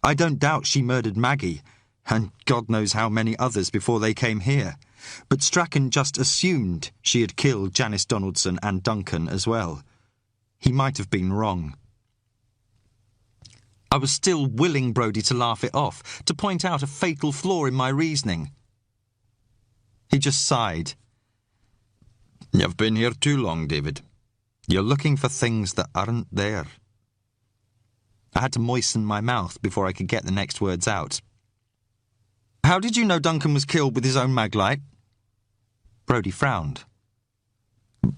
I don't doubt she murdered Maggie, and God knows how many others before they came here. But Strachan just assumed she had killed Janice Donaldson and Duncan as well. He might have been wrong. I was still willing Brodie to laugh it off, to point out a fatal flaw in my reasoning. He just sighed. You've been here too long, David. You're looking for things that aren't there. I had to moisten my mouth before I could get the next words out. How did you know Duncan was killed with his own maglite? Brodie frowned.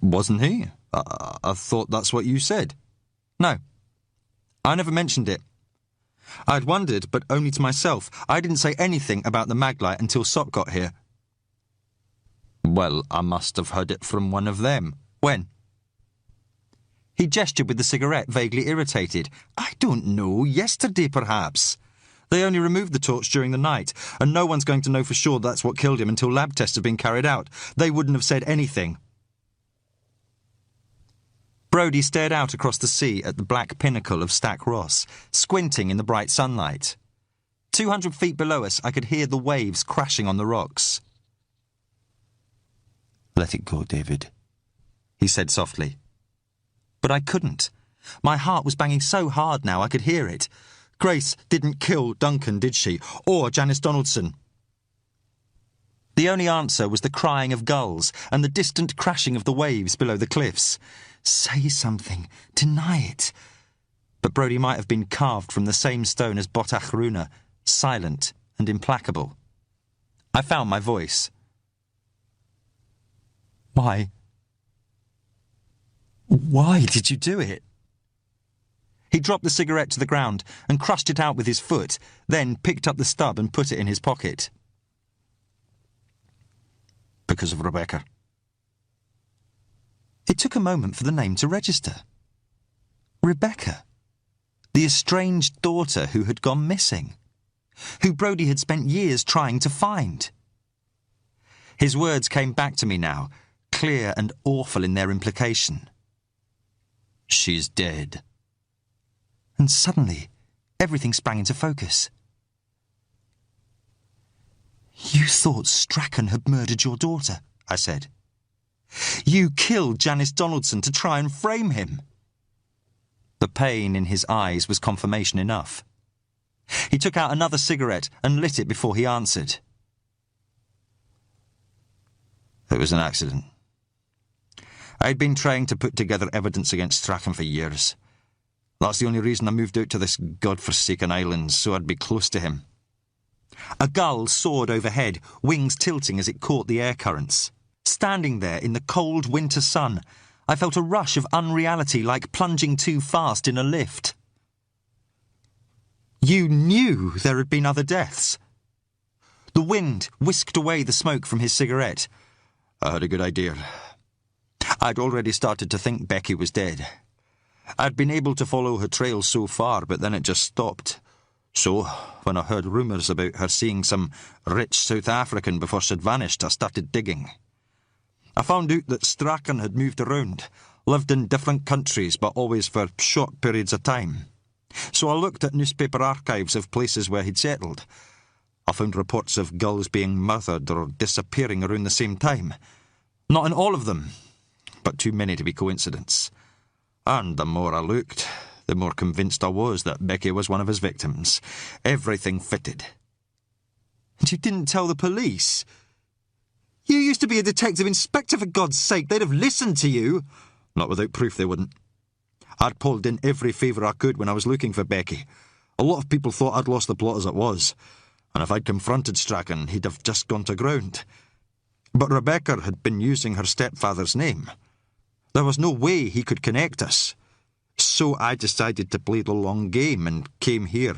Wasn't he? I thought that's what you said. No. I never mentioned it. I'd wondered, but only to myself. I didn't say anything about the maglite until Sock got here. Well, I must have heard it from one of them. When? He gestured with the cigarette, vaguely irritated. I don't know. Yesterday, perhaps. They only removed the torch during the night, and no one's going to know for sure that's what killed him until lab tests have been carried out. They wouldn't have said anything. Brodie stared out across the sea at the black pinnacle of Stack Ross, squinting in the bright sunlight. 200 feet below us, I could hear the waves crashing on the rocks. Let it go, David, he said softly. But I couldn't. My heart was banging so hard now I could hear it. Grace didn't kill Duncan, did she? Or Janice Donaldson? The only answer was the crying of gulls and the distant crashing of the waves below the cliffs. Say something. Deny it. But Brodie might have been carved from the same stone as Botach Runa, silent and implacable. I found my voice. Why? Why did you do it? He dropped the cigarette to the ground and crushed it out with his foot, then picked up the stub and put it in his pocket. Because of Rebecca. It took a moment for the name to register. Rebecca. The estranged daughter who had gone missing. Who Brodie had spent years trying to find. His words came back to me now, clear and awful in their implication. She's dead. And suddenly, everything sprang into focus. You thought Strachan had murdered your daughter, I said. You killed Janice Donaldson to try and frame him. The pain in his eyes was confirmation enough. He took out another cigarette and lit it before he answered. It was an accident. I'd been trying to put together evidence against Strachan for years. That's the only reason I moved out to this godforsaken island, so I'd be close to him. A gull soared overhead, wings tilting as it caught the air currents. Standing there in the cold winter sun, I felt a rush of unreality like plunging too fast in a lift. You knew there had been other deaths. The wind whisked away the smoke from his cigarette. I had a good idea. I'd already started to think Becky was dead. I'd been able to follow her trail so far, but then it just stopped. So, when I heard rumours about her seeing some rich South African before she'd vanished, I started digging. I found out that Strachan had moved around, lived in different countries, but always for short periods of time. So I looked at newspaper archives of places where he'd settled. I found reports of gulls being murdered or disappearing around the same time. Not in all of them, but too many to be coincidence. And the more I looked, the more convinced I was that Becky was one of his victims. Everything fitted. And you didn't tell the police? You used to be a detective inspector, for God's sake. They'd have listened to you. Not without proof, they wouldn't. I'd pulled in every favour I could when I was looking for Becky. A lot of people thought I'd lost the plot as it was, and if I'd confronted Strachan, he'd have just gone to ground. But Rebecca had been using her stepfather's name. There was no way he could connect us. So I decided to play the long game and came here,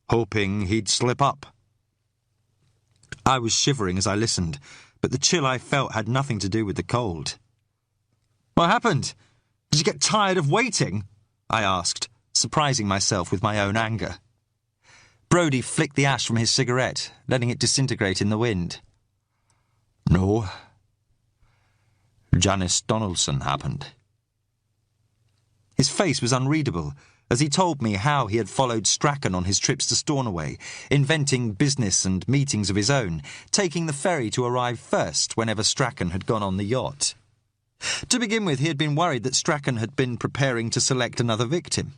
hoping he'd slip up. I was shivering as I listened, but the chill I felt had nothing to do with the cold. What happened? Did you get tired of waiting? I asked, surprising myself with my own anger. Brodie flicked the ash from his cigarette, letting it disintegrate in the wind. No. Janice Donaldson happened. His face was unreadable as he told me how he had followed Strachan on his trips to Stornoway, inventing business and meetings of his own, taking the ferry to arrive first whenever Strachan had gone on the yacht. To begin with, he had been worried that Strachan had been preparing to select another victim.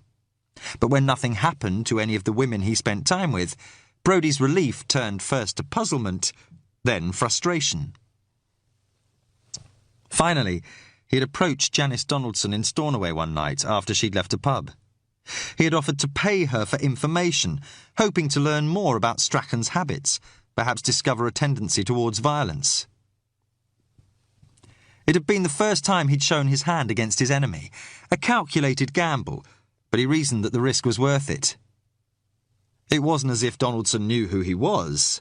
But when nothing happened to any of the women he spent time with, Brodie's relief turned first to puzzlement, then frustration. Finally, he had approached Janice Donaldson in Stornoway one night after she'd left a pub. He had offered to pay her for information, hoping to learn more about Strachan's habits, perhaps discover a tendency towards violence. It had been the first time he'd shown his hand against his enemy, a calculated gamble, but he reasoned that the risk was worth it. It wasn't as if Donaldson knew who he was.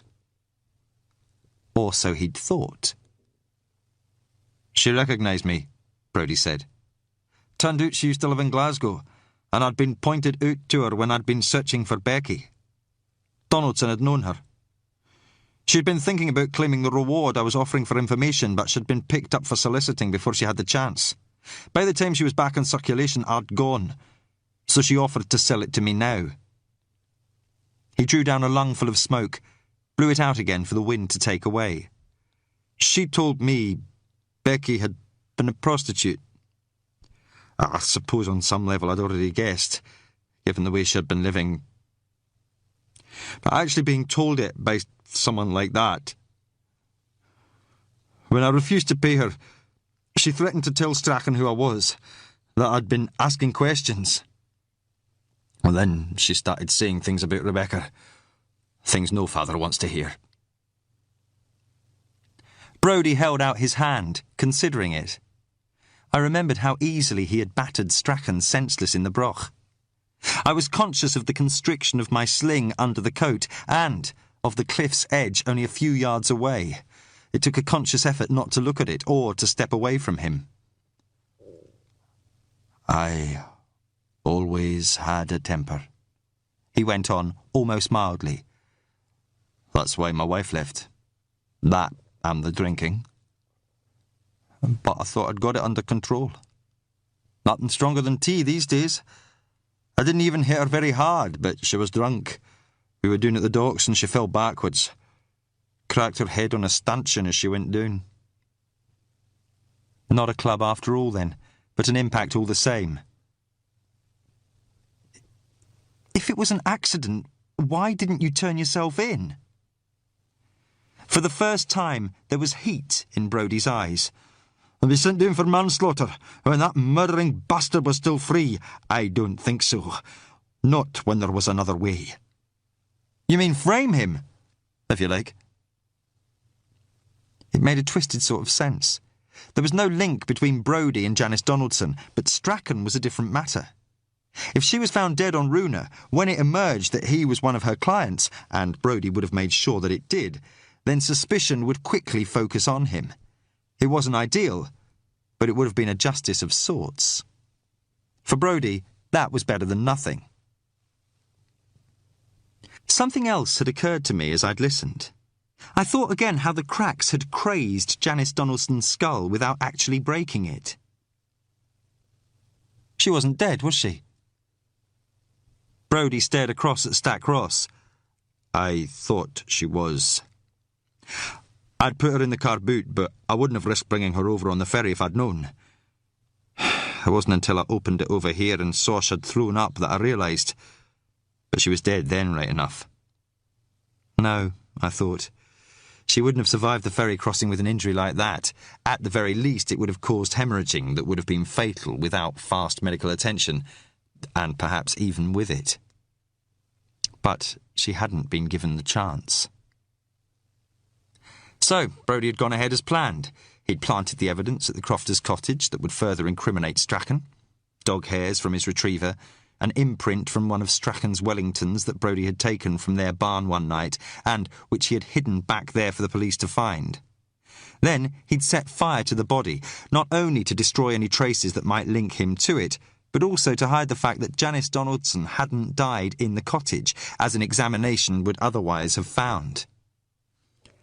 Or so he'd thought. She recognised me, Brodie said. Turned out she used to live in Glasgow, and I'd been pointed out to her when I'd been searching for Becky. Donaldson had known her. She'd been thinking about claiming the reward I was offering for information, but she'd been picked up for soliciting before she had the chance. By the time she was back in circulation, I'd gone, so she offered to sell it to me now. He drew down a lungful of smoke, blew it out again for the wind to take away. She told me Becky had been a prostitute. I suppose on some level I'd already guessed, given the way she had been living. But actually being told it by someone like that. When I refused to pay her, she threatened to tell Strachan who I was, that I'd been asking questions. Well, then she started saying things about Rebecca, things no father wants to hear. Brodie held out his hand, considering it. I remembered how easily he had battered Strachan senseless in the broch. I was conscious of the constriction of my sling under the coat and of the cliff's edge only a few yards away. It took a conscious effort not to look at it or to step away from him. I always had a temper, he went on, almost mildly. That's why my wife left. That and the drinking. But I thought I'd got it under control. Nothing stronger than tea these days. I didn't even hit her very hard, but she was drunk. We were down at the docks and she fell backwards. Cracked her head on a stanchion as she went down. Not a club after all, then, but an impact all the same. If it was an accident, why didn't you turn yourself in? For the first time, there was heat in Brodie's eyes. And be sent down for manslaughter when that murdering bastard was still free? I don't think so. Not when there was another way. You mean frame him, if you like? It made a twisted sort of sense. There was no link between Brodie and Janice Donaldson, but Strachan was a different matter. If she was found dead on Runa, when it emerged that he was one of her clients, and Brodie would have made sure that it did, then suspicion would quickly focus on him. It wasn't ideal, but it would have been a justice of sorts. For Brodie, that was better than nothing. Something else had occurred to me as I'd listened. I thought again how the cracks had crazed Janice Donaldson's skull without actually breaking it. She wasn't dead, was she? Brodie stared across at Stack Ross. I thought she was. I'd put her in the car boot, but I wouldn't have risked bringing her over on the ferry if I'd known. It wasn't until I opened it over here and saw she'd thrown up that I realised. But she was dead then, right enough. No, I thought. She wouldn't have survived the ferry crossing with an injury like that. At the very least, it would have caused hemorrhaging that would have been fatal without fast medical attention, and perhaps even with it. But she hadn't been given the chance. So, Brodie had gone ahead as planned. He'd planted the evidence at the crofter's cottage that would further incriminate Strachan. Dog hairs from his retriever, an imprint from one of Strachan's Wellingtons that Brodie had taken from their barn one night, and which he had hidden back there for the police to find. Then he'd set fire to the body, not only to destroy any traces that might link him to it, but also to hide the fact that Janice Donaldson hadn't died in the cottage, as an examination would otherwise have found.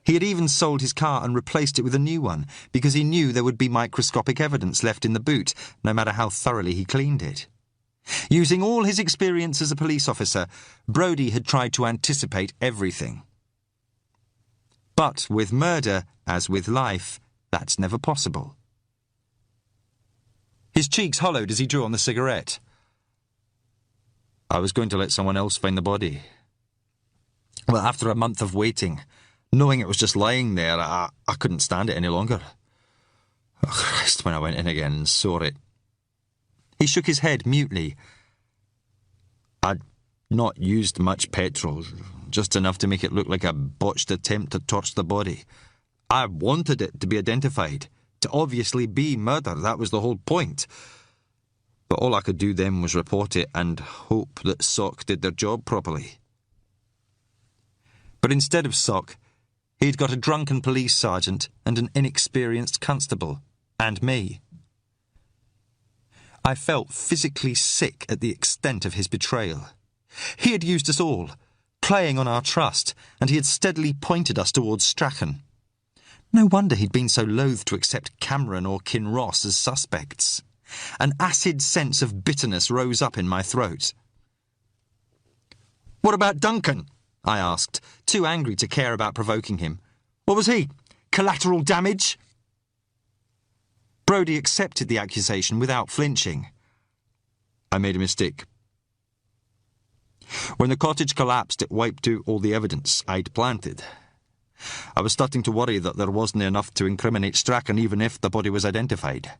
He had even sold his car and replaced it with a new one, because he knew there would be microscopic evidence left in the boot, no matter how thoroughly he cleaned it. Using all his experience as a police officer, Brodie had tried to anticipate everything. But with murder, as with life, that's never possible. His cheeks hollowed as he drew on the cigarette. I was going to let someone else find the body. Well, after a month of waiting, knowing it was just lying there, I couldn't stand it any longer. Oh, Christ, when I went in again and saw it. He shook his head mutely. I'd not used much petrol, just enough to make it look like a botched attempt to torch the body. I wanted it to be identified, to obviously be murder, that was the whole point. But all I could do then was report it and hope that SOC did their job properly. But instead of SOC, he'd got a drunken police sergeant and an inexperienced constable, and me. I felt physically sick at the extent of his betrayal. He had used us all, playing on our trust, and he had steadily pointed us towards Strachan. No wonder he'd been so loath to accept Cameron or Kinross as suspects. An acid sense of bitterness rose up in my throat. "What about Duncan?" I asked, too angry to care about provoking him. "What was he? Collateral damage?" Brodie accepted the accusation without flinching. I made a mistake. When the cottage collapsed, it wiped out all the evidence I'd planted. I was starting to worry that there wasn't enough to incriminate Strachan even if the body was identified.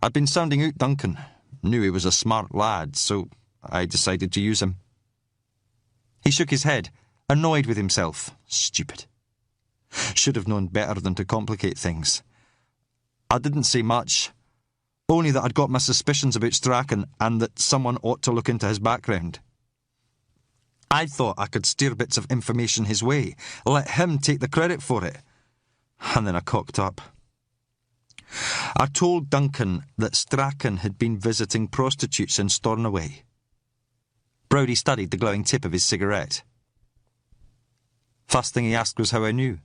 I'd been sounding out Duncan, knew he was a smart lad, so I decided to use him. He shook his head, annoyed with himself. Stupid. Should have known better than to complicate things. I didn't say much, only that I'd got my suspicions about Strachan and that someone ought to look into his background. I thought I could steer bits of information his way, let him take the credit for it. And then I cocked up. I told Duncan that Strachan had been visiting prostitutes in Stornoway. Brodie studied the glowing tip of his cigarette. First thing he asked was how I knew.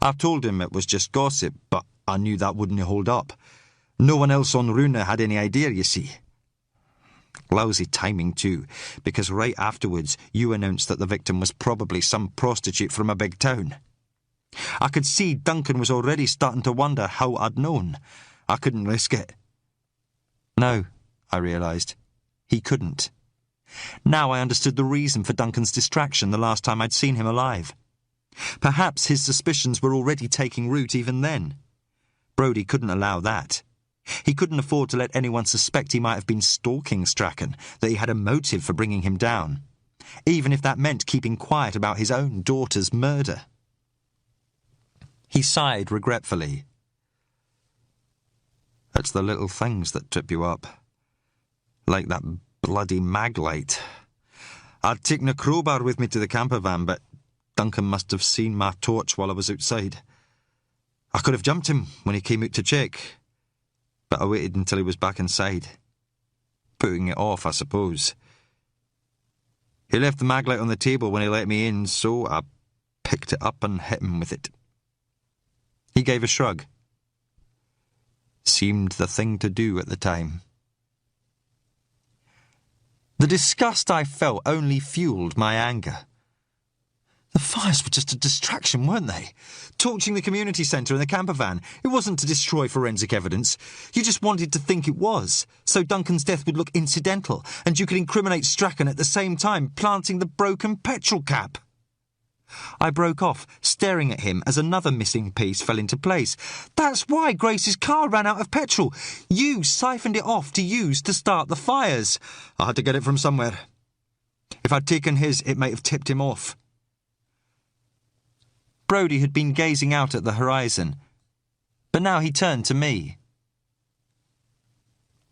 I told him it was just gossip, but I knew that wouldn't hold up. No one else on Runa had any idea, you see. Lousy timing, too, because right afterwards you announced that the victim was probably some prostitute from a big town. I could see Duncan was already starting to wonder how I'd known. I couldn't risk it. No, I realised. He couldn't. Now I understood the reason for Duncan's distraction the last time I'd seen him alive. Perhaps his suspicions were already taking root even then. Brodie couldn't allow that. He couldn't afford to let anyone suspect he might have been stalking Strachan, that he had a motive for bringing him down, even if that meant keeping quiet about his own daughter's murder. He sighed regretfully. It's the little things that trip you up. Like that bloody mag light. I'd taken a crowbar with me to the camper van, but Duncan must have seen my torch while I was outside. I could have jumped him when he came out to check, but I waited until he was back inside. Putting it off, I suppose. He left the mag light on the table when he let me in, so I picked it up and hit him with it. He gave a shrug. Seemed the thing to do at the time. The disgust I felt only fueled my anger. The fires were just a distraction, weren't they? Torching the community centre in the camper van. It wasn't to destroy forensic evidence. You just wanted to think it was, so Duncan's death would look incidental, and you could incriminate Strachan at the same time planting the broken petrol cap. I broke off, staring at him as another missing piece fell into place. That's why Grace's car ran out of petrol. You siphoned it off to use to start the fires. I had to get it from somewhere. If I'd taken his, it might have tipped him off. Brodie had been gazing out at the horizon, but now he turned to me.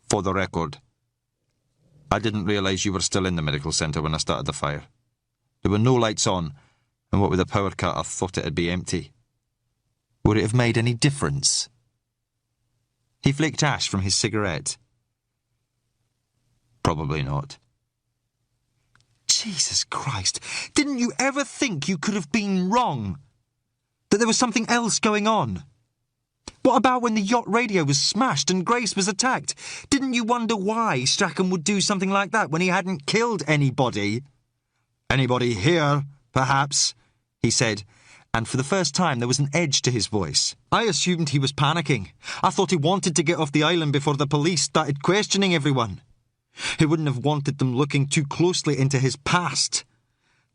For the record, I didn't realise you were still in the medical centre when I started the fire. There were no lights on, and what with the power cut, I thought it'd be empty. Would it have made any difference? He flicked ash from his cigarette. Probably not. Jesus Christ, didn't you ever think you could have been wrong? That there was something else going on? What about when the yacht radio was smashed and Grace was attacked? Didn't you wonder why Strachan would do something like that when he hadn't killed anybody? Anybody here, perhaps, he said, and for the first time there was an edge to his voice. I assumed he was panicking. I thought he wanted to get off the island before the police started questioning everyone. He wouldn't have wanted them looking too closely into his past.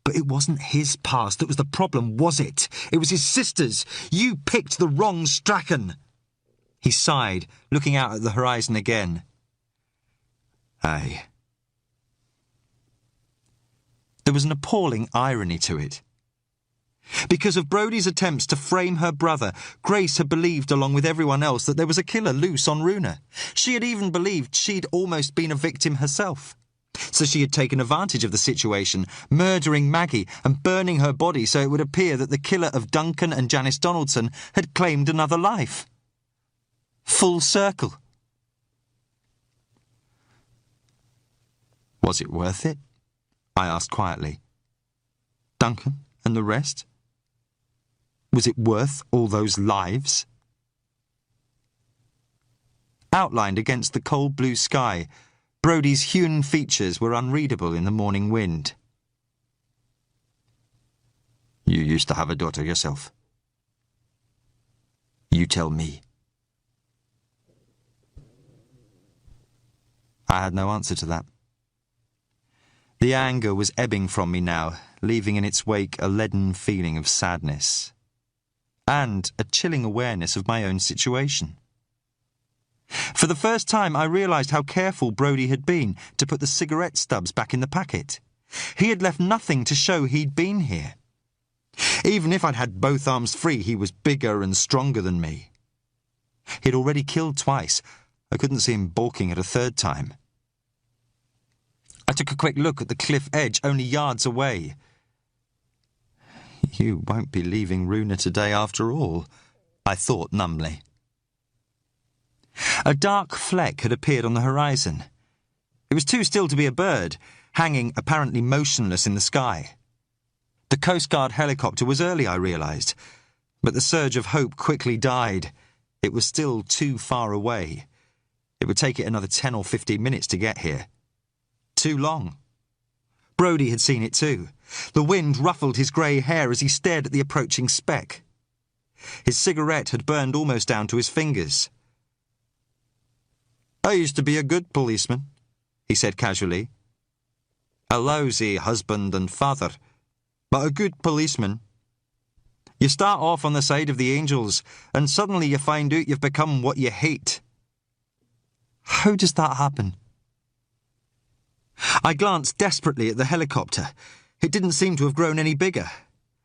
But it wasn't his past that was the problem, was it? It was his sister's. You picked the wrong Strachan. He sighed, looking out at the horizon again. Aye. There was an appalling irony to it. Because of Brodie's attempts to frame her brother, Grace had believed, along with everyone else, that there was a killer loose on Runa. She had even believed she'd almost been a victim herself. So she had taken advantage of the situation, murdering Maggie and burning her body so it would appear that the killer of Duncan and Janice Donaldson had claimed another life. Full circle. Was it worth it? I asked quietly. Duncan and the rest? Was it worth all those lives? Outlined against the cold blue sky, Brodie's hewn features were unreadable in the morning wind. You used to have a daughter yourself. You tell me. I had no answer to that. The anger was ebbing from me now, leaving in its wake a leaden feeling of sadness, and a chilling awareness of my own situation. For the first time I realised how careful Brodie had been to put the cigarette stubs back in the packet. He had left nothing to show he'd been here. Even if I'd had both arms free, he was bigger and stronger than me. He'd already killed twice. I couldn't see him balking at a third time. I took a quick look at the cliff edge only yards away. You won't be leaving Runa today after all, I thought numbly. A dark fleck had appeared on the horizon. It was too still to be a bird, hanging apparently motionless in the sky. The Coast Guard helicopter was early, I realised, but the surge of hope quickly died. It was still too far away. It would take it another 10 or 15 minutes to get here. Too long. Brodie had seen it too. The wind ruffled his grey hair as he stared at the approaching speck. His cigarette had burned almost down to his fingers. I used to be a good policeman, he said casually. A lousy husband and father, but a good policeman. You start off on the side of the angels, and suddenly you find out you've become what you hate. How does that happen? I glanced desperately at the helicopter. It didn't seem to have grown any bigger.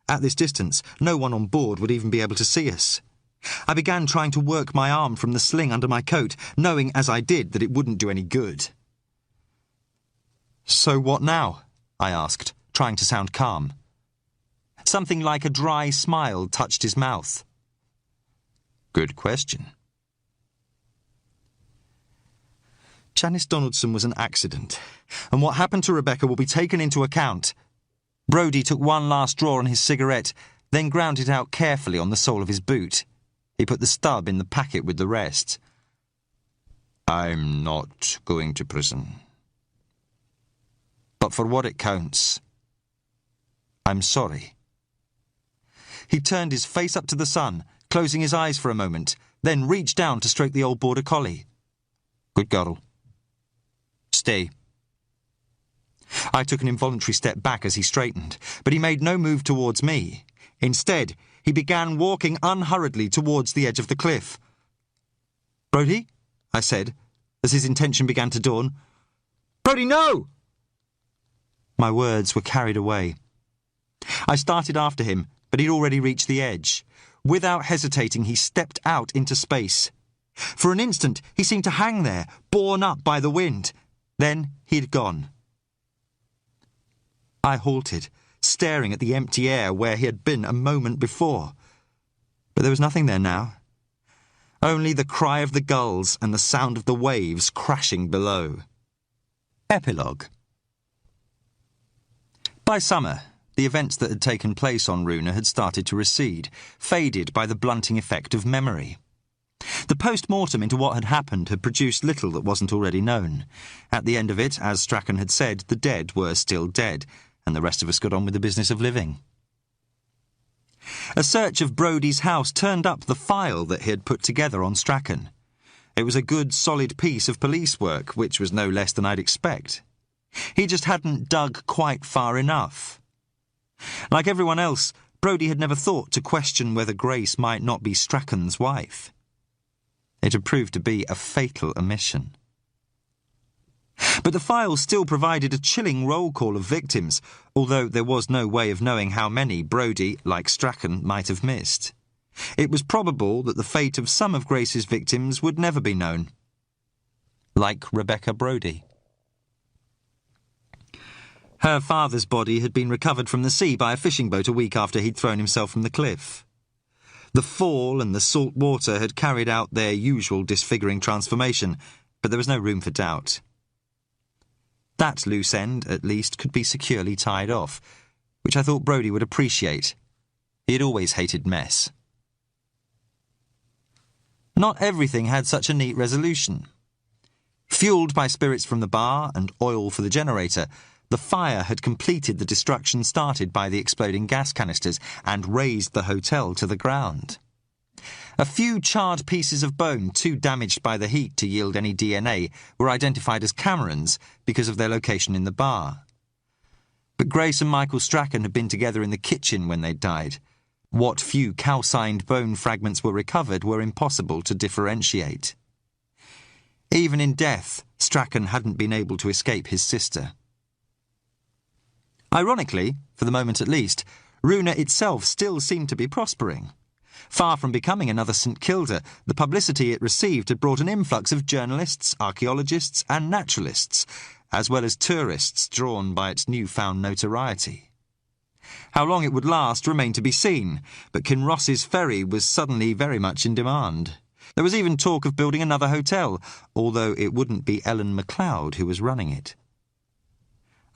At this distance, no one on board would even be able to see us. I began trying to work my arm from the sling under my coat, knowing as I did that it wouldn't do any good. So what now? I asked, trying to sound calm. Something like a dry smile touched his mouth. Good question. Janice Donaldson was an accident, and what happened to Rebecca will be taken into account. Brodie took one last draw on his cigarette, then ground it out carefully on the sole of his boot. He put the stub in the packet with the rest. I'm not going to prison. But for what it counts, I'm sorry. He turned his face up to the sun, closing his eyes for a moment, then reached down to stroke the old border collie. Good girl. Stay. I took an involuntary step back as he straightened, but he made no move towards me. Instead, he began walking unhurriedly towards the edge of the cliff. Brodie? I said, as his intention began to dawn. Brodie, no! My words were carried away. I started after him, but he'd already reached the edge. Without hesitating, he stepped out into space. For an instant, he seemed to hang there, borne up by the wind. Then he'd gone. I halted, staring at the empty air where he had been a moment before. But there was nothing there now. Only the cry of the gulls and the sound of the waves crashing below. Epilogue. By summer, the events that had taken place on Runa had started to recede, faded by the blunting effect of memory. The post-mortem into what had happened had produced little that wasn't already known. At the end of it, as Strachan had said, the dead were still dead, and the rest of us got on with the business of living. A search of Brodie's house turned up the file that he had put together on Strachan. It was a good, solid piece of police work, which was no less than I'd expect. He just hadn't dug quite far enough. Like everyone else, Brodie had never thought to question whether Grace might not be Strachan's wife. It had proved to be a fatal omission. But the file still provided a chilling roll call of victims, although there was no way of knowing how many Brodie, like Strachan, might have missed. It was probable that the fate of some of Grace's victims would never be known. Like Rebecca Brodie. Her father's body had been recovered from the sea by a fishing boat a week after he'd thrown himself from the cliff. The fall and the salt water had carried out their usual disfiguring transformation, but there was no room for doubt. That loose end, at least, could be securely tied off, which I thought Brodie would appreciate. He had always hated mess. Not everything had such a neat resolution. Fuelled by spirits from the bar and oil for the generator, the fire had completed the destruction started by the exploding gas canisters and razed the hotel to the ground. A few charred pieces of bone, too damaged by the heat to yield any DNA, were identified as Cameron's because of their location in the bar. But Grace and Michael Strachan had been together in the kitchen when they died. What few calcined bone fragments were recovered were impossible to differentiate. Even in death, Strachan hadn't been able to escape his sister. Ironically, for the moment at least, Runa itself still seemed to be prospering. Far from becoming another St Kilda, the publicity it received had brought an influx of journalists, archaeologists and naturalists, as well as tourists drawn by its newfound notoriety. How long it would last remained to be seen, but Kinross's ferry was suddenly very much in demand. There was even talk of building another hotel, although it wouldn't be Ellen MacLeod who was running it.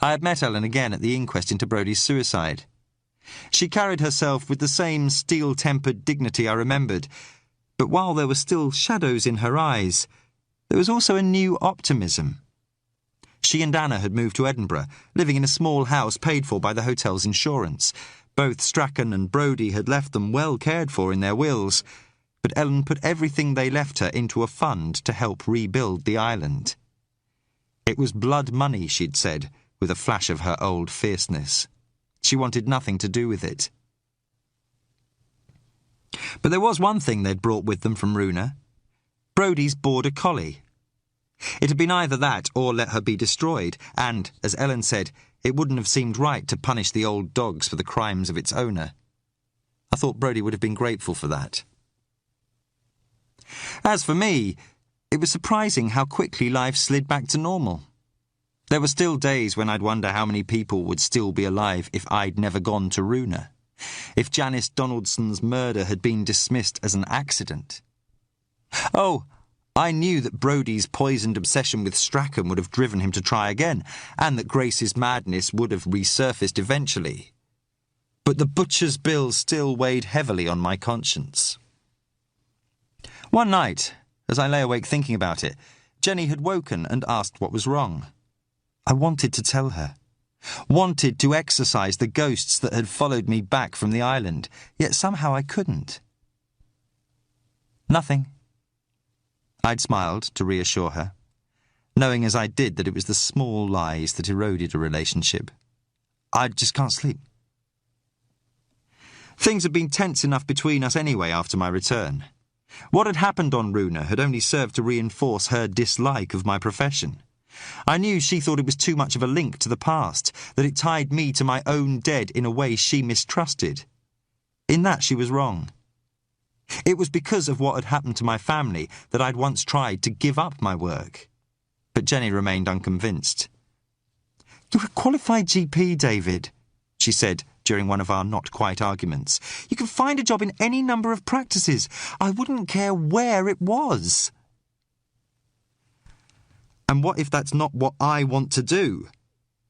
I had met Ellen again at the inquest into Brodie's suicide. She carried herself with the same steel-tempered dignity I remembered, but while there were still shadows in her eyes, there was also a new optimism. She and Anna had moved to Edinburgh, living in a small house paid for by the hotel's insurance. Both Strachan and Brodie had left them well cared for in their wills, but Ellen put everything they left her into a fund to help rebuild the island. It was blood money, she'd said, with a flash of her old fierceness. She wanted nothing to do with it. But there was one thing they'd brought with them from Runa. Brodie's border collie. It had been either that or let her be destroyed, and, as Ellen said, it wouldn't have seemed right to punish the old dogs for the crimes of its owner. I thought Brodie would have been grateful for that. As for me, it was surprising how quickly life slid back to normal. There were still days when I'd wonder how many people would still be alive if I'd never gone to Runa, if Janice Donaldson's murder had been dismissed as an accident. Oh, I knew that Brodie's poisoned obsession with Strachan would have driven him to try again, and that Grace's madness would have resurfaced eventually. But the butcher's bill still weighed heavily on my conscience. One night, as I lay awake thinking about it, Jenny had woken and asked what was wrong. I wanted to tell her. Wanted to exorcise the ghosts that had followed me back from the island, yet somehow I couldn't. Nothing. I'd smiled to reassure her, knowing as I did that it was the small lies that eroded a relationship. I just can't sleep. Things had been tense enough between us anyway after my return. What had happened on Runa had only served to reinforce her dislike of my profession. I knew she thought it was too much of a link to the past, that it tied me to my own dead in a way she mistrusted. In that she was wrong. It was because of what had happened to my family that I'd once tried to give up my work. But Jenny remained unconvinced. "You're a qualified GP, David," she said during one of our not-quite arguments. "You can find a job in any number of practices. I wouldn't care where it was." And what if that's not what I want to do?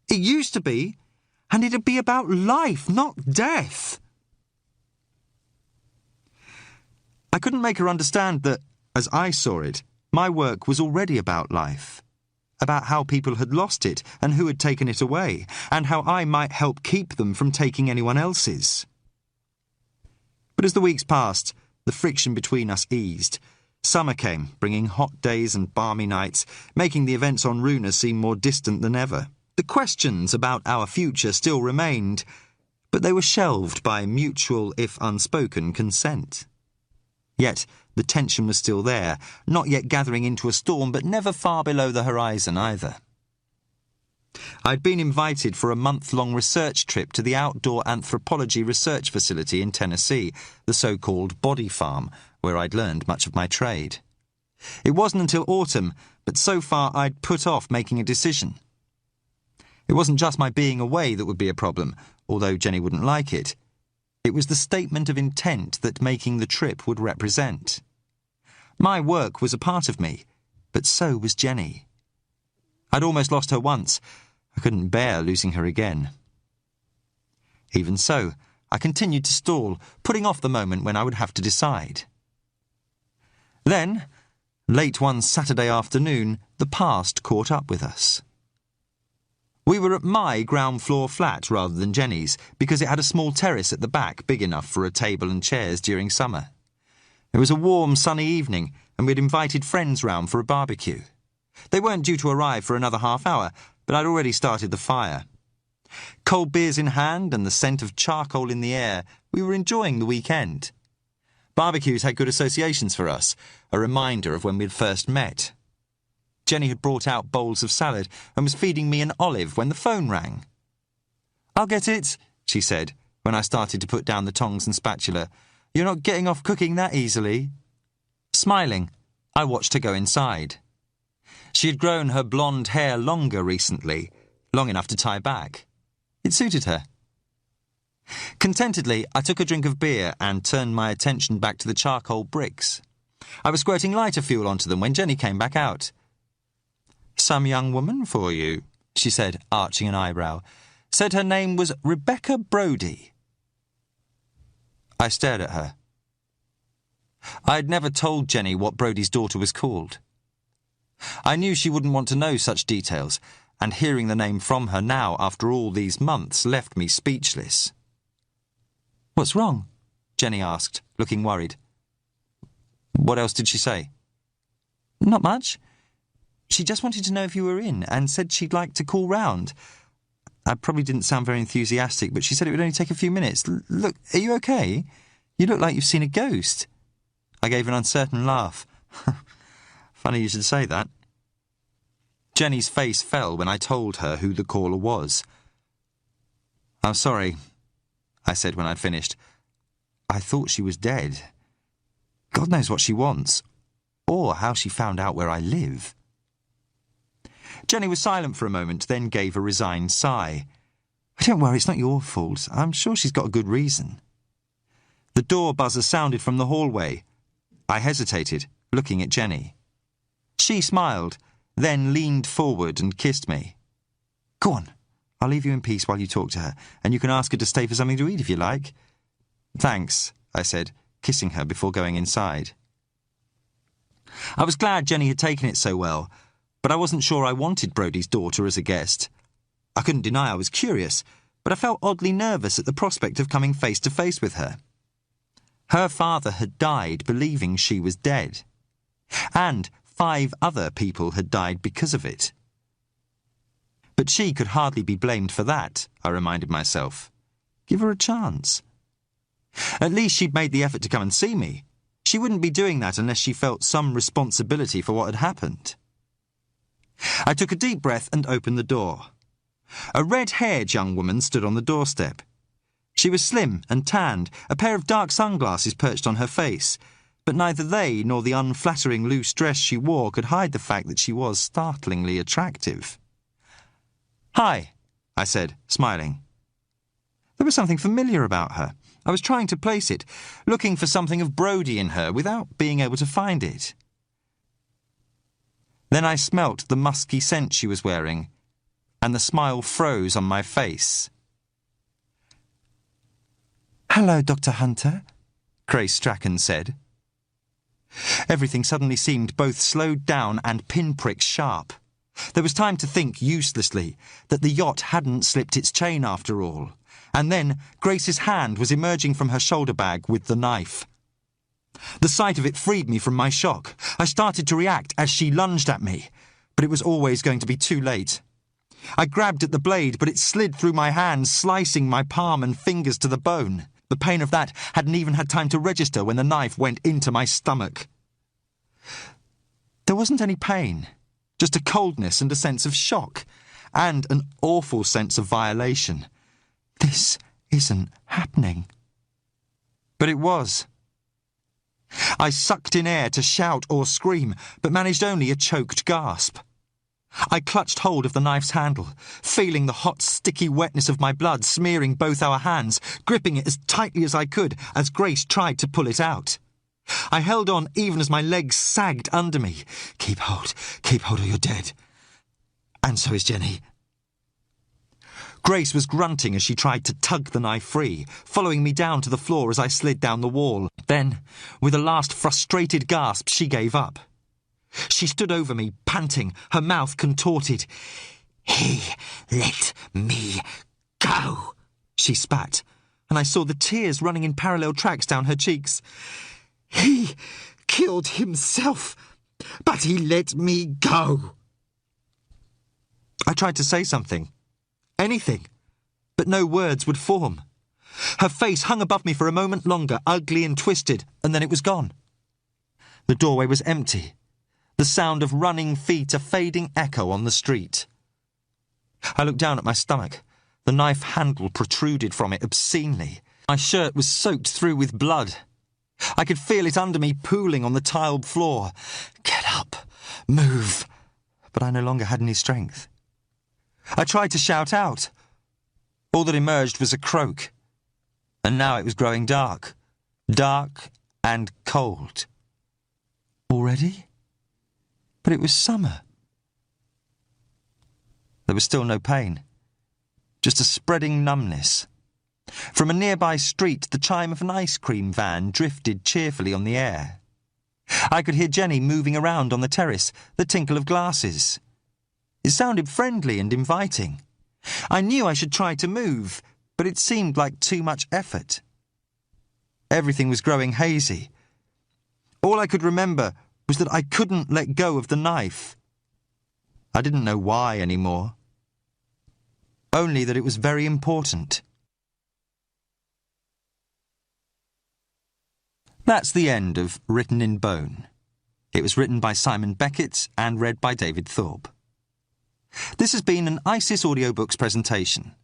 It used to be, and it'd be about life, not death. I couldn't make her understand that, as I saw it, my work was already about life, about how people had lost it and who had taken it away, and how I might help keep them from taking anyone else's. But as the weeks passed, the friction between us eased. Summer came, bringing hot days and balmy nights, making the events on Runa seem more distant than ever. The questions about our future still remained, but they were shelved by mutual, if unspoken, consent. Yet the tension was still there, not yet gathering into a storm, but never far below the horizon either. I'd been invited for a month-long research trip to the outdoor anthropology research facility in Tennessee, the so-called body farm, where I'd learned much of my trade. It wasn't until autumn, but so far I'd put off making a decision. It wasn't just my being away that would be a problem, although Jenny wouldn't like it. It was the statement of intent that making the trip would represent. My work was a part of me, but so was Jenny. I'd almost lost her once. I couldn't bear losing her again. Even so, I continued to stall, putting off the moment when I would have to decide. Then, late one Saturday afternoon, the past caught up with us. We were at my ground floor flat rather than Jenny's, because it had a small terrace at the back big enough for a table and chairs during summer. It was a warm, sunny evening, and we'd invited friends round for a barbecue. They weren't due to arrive for another half hour, but I'd already started the fire. Cold beers in hand and the scent of charcoal in the air, we were enjoying the weekend. Barbecues had good associations for us, a reminder of when we'd first met. Jenny had brought out bowls of salad and was feeding me an olive when the phone rang. "I'll get it," she said, when I started to put down the tongs and spatula. "You're not getting off cooking that easily." Smiling, I watched her go inside. She had grown her blonde hair longer recently, long enough to tie back. It suited her. Contentedly, I took a drink of beer and turned my attention back to the charcoal bricks. I was squirting lighter fuel onto them when Jenny came back out. "Some young woman for you," she said, arching an eyebrow. "Said her name was Rebecca Brodie." I stared at her. I'd never told Jenny what Brodie's daughter was called. I knew she wouldn't want to know such details, and hearing the name from her now after all these months left me speechless. "What's wrong?" Jenny asked, looking worried. "What else did she say?" "Not much. She just wanted to know if you were in and said she'd like to call round. I probably didn't sound very enthusiastic, but she said it would only take a few minutes. Look, are you okay? You look like you've seen a ghost." I gave an uncertain laugh. Funny you should say that. Jenny's face fell when I told her who the caller was. "I'm sorry," I said when I'd finished. "I thought she was dead. God knows what she wants, or how she found out where I live." Jenny was silent for a moment, then gave a resigned sigh. "Don't worry, it's not your fault. I'm sure she's got a good reason." The door buzzer sounded from the hallway. I hesitated, looking at Jenny. She smiled, then leaned forward and kissed me. "Go on, I'll leave you in peace while you talk to her, and you can ask her to stay for something to eat if you like." "Thanks," I said, kissing her before going inside. I was glad Jenny had taken it so well, but I wasn't sure I wanted Brodie's daughter as a guest. I couldn't deny I was curious, but I felt oddly nervous at the prospect of coming face to face with her. Her father had died believing she was dead, and 5 other people had died because of it. But she could hardly be blamed for that, I reminded myself. Give her a chance. At least she'd made the effort to come and see me. She wouldn't be doing that unless she felt some responsibility for what had happened. I took a deep breath and opened the door. A red-haired young woman stood on the doorstep. She was slim and tanned, a pair of dark sunglasses perched on her face, but neither they nor the unflattering loose dress she wore could hide the fact that she was startlingly attractive. "Hi," I said, smiling. There was something familiar about her. I was trying to place it, looking for something of Brodie in her without being able to find it. Then I smelt the musky scent she was wearing, and the smile froze on my face. "Hello, Dr. Hunter," Grace Strachan said. Everything suddenly seemed both slowed down and pinprick sharp. There was time to think uselessly that the yacht hadn't slipped its chain after all, and then Grace's hand was emerging from her shoulder bag with the knife. The sight of it freed me from my shock. I started to react as she lunged at me, but it was always going to be too late. I grabbed at the blade, but it slid through my hand, slicing my palm and fingers to the bone. The pain of that hadn't even had time to register when the knife went into my stomach. There wasn't any pain, just a coldness and a sense of shock, and an awful sense of violation. This isn't happening. But it was. I sucked in air to shout or scream, but managed only a choked gasp. I clutched hold of the knife's handle, feeling the hot, sticky wetness of my blood smearing both our hands, gripping it as tightly as I could as Grace tried to pull it out. I held on even as my legs sagged under me. Keep hold or you're dead. And so is Jenny. Grace was grunting as she tried to tug the knife free, following me down to the floor as I slid down the wall. Then, with a last frustrated gasp, she gave up. She stood over me, panting, her mouth contorted. "He let me go," she spat, and I saw the tears running in parallel tracks down her cheeks. "He killed himself, but he let me go." I tried to say something. Anything, but no words would form. Her face hung above me for a moment longer, ugly and twisted, and then it was gone. The doorway was empty. The sound of running feet a fading echo on the street. I looked down at my stomach. The knife handle protruded from it obscenely. My shirt was soaked through with blood. I could feel it under me pooling on the tiled floor. Get up, move. But I no longer had any strength. I tried to shout out. All that emerged was a croak. And now it was growing dark. Dark and cold. Already? But it was summer. There was still no pain. Just a spreading numbness. From a nearby street, the chime of an ice cream van drifted cheerfully on the air. I could hear Jenny moving around on the terrace, the tinkle of glasses. It sounded friendly and inviting. I knew I should try to move, but it seemed like too much effort. Everything was growing hazy. All I could remember was that I couldn't let go of the knife. I didn't know why anymore. Only that it was very important. That's the end of Written in Bone. It was written by Simon Beckett and read by David Thorpe. This has been an ISIS Audiobooks presentation.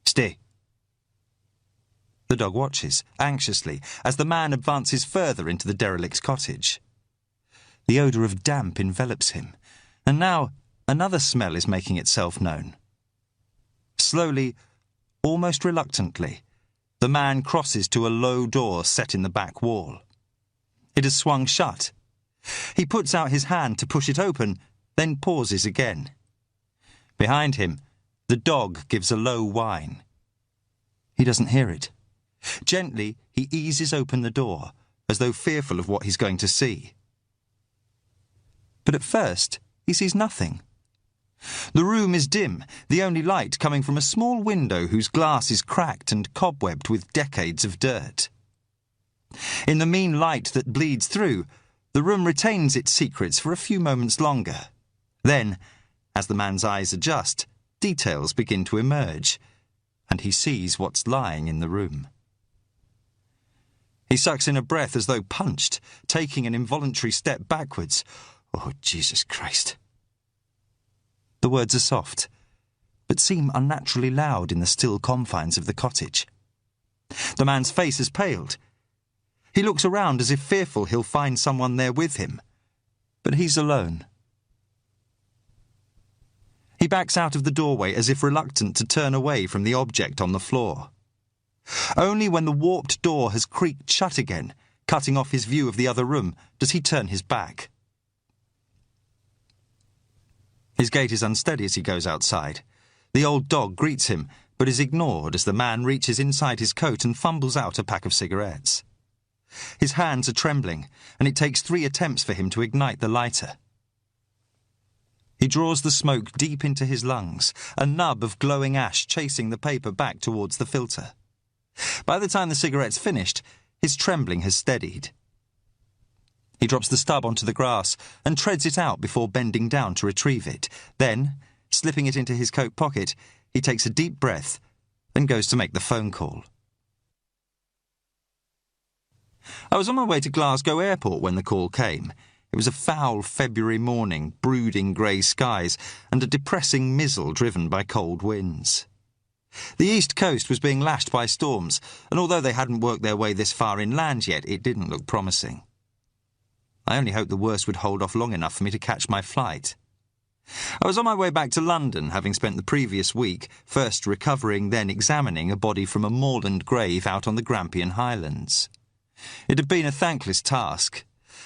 Stay. The dog watches, anxiously, as the man advances further into the derelict's cottage. The odour of damp envelops him, and now another smell is making itself known. Slowly, almost reluctantly, the man crosses to a low door set in the back wall. It has swung shut. He puts out his hand to push it open, then pauses again. Behind him, the dog gives a low whine. He doesn't hear it. Gently, he eases open the door, as though fearful of what he's going to see. But at first, he sees nothing. The room is dim, the only light coming from a small window whose glass is cracked and cobwebbed with decades of dirt. In the mean light that bleeds through, the room retains its secrets for a few moments longer. Then, as the man's eyes adjust, details begin to emerge, and he sees what's lying in the room. He sucks in a breath as though punched, taking an involuntary step backwards. Oh, Jesus Christ. The words are soft, but seem unnaturally loud in the still confines of the cottage. The man's face has paled. He looks around as if fearful he'll find someone there with him, but he's alone. He backs out of the doorway as if reluctant to turn away from the object on the floor. Only when the warped door has creaked shut again, cutting off his view of the other room, does he turn his back. His gait is unsteady as he goes outside. The old dog greets him, but is ignored as the man reaches inside his coat and fumbles out a pack of cigarettes. His hands are trembling, and it takes 3 attempts for him to ignite the lighter. He draws the smoke deep into his lungs, a nub of glowing ash chasing the paper back towards the filter. By the time the cigarette's finished, his trembling has steadied. He drops the stub onto the grass and treads it out before bending down to retrieve it. Then, slipping it into his coat pocket, he takes a deep breath and goes to make the phone call. I was on my way to Glasgow Airport when the call came. It was a foul February morning, brooding grey skies, and a depressing mizzle driven by cold winds. The east coast was being lashed by storms, and although they hadn't worked their way this far inland yet, it didn't look promising. I only hoped the worst would hold off long enough for me to catch my flight. I was on my way back to London, having spent the previous week first recovering, then examining a body from a moorland grave out on the Grampian Highlands. It had been a thankless task.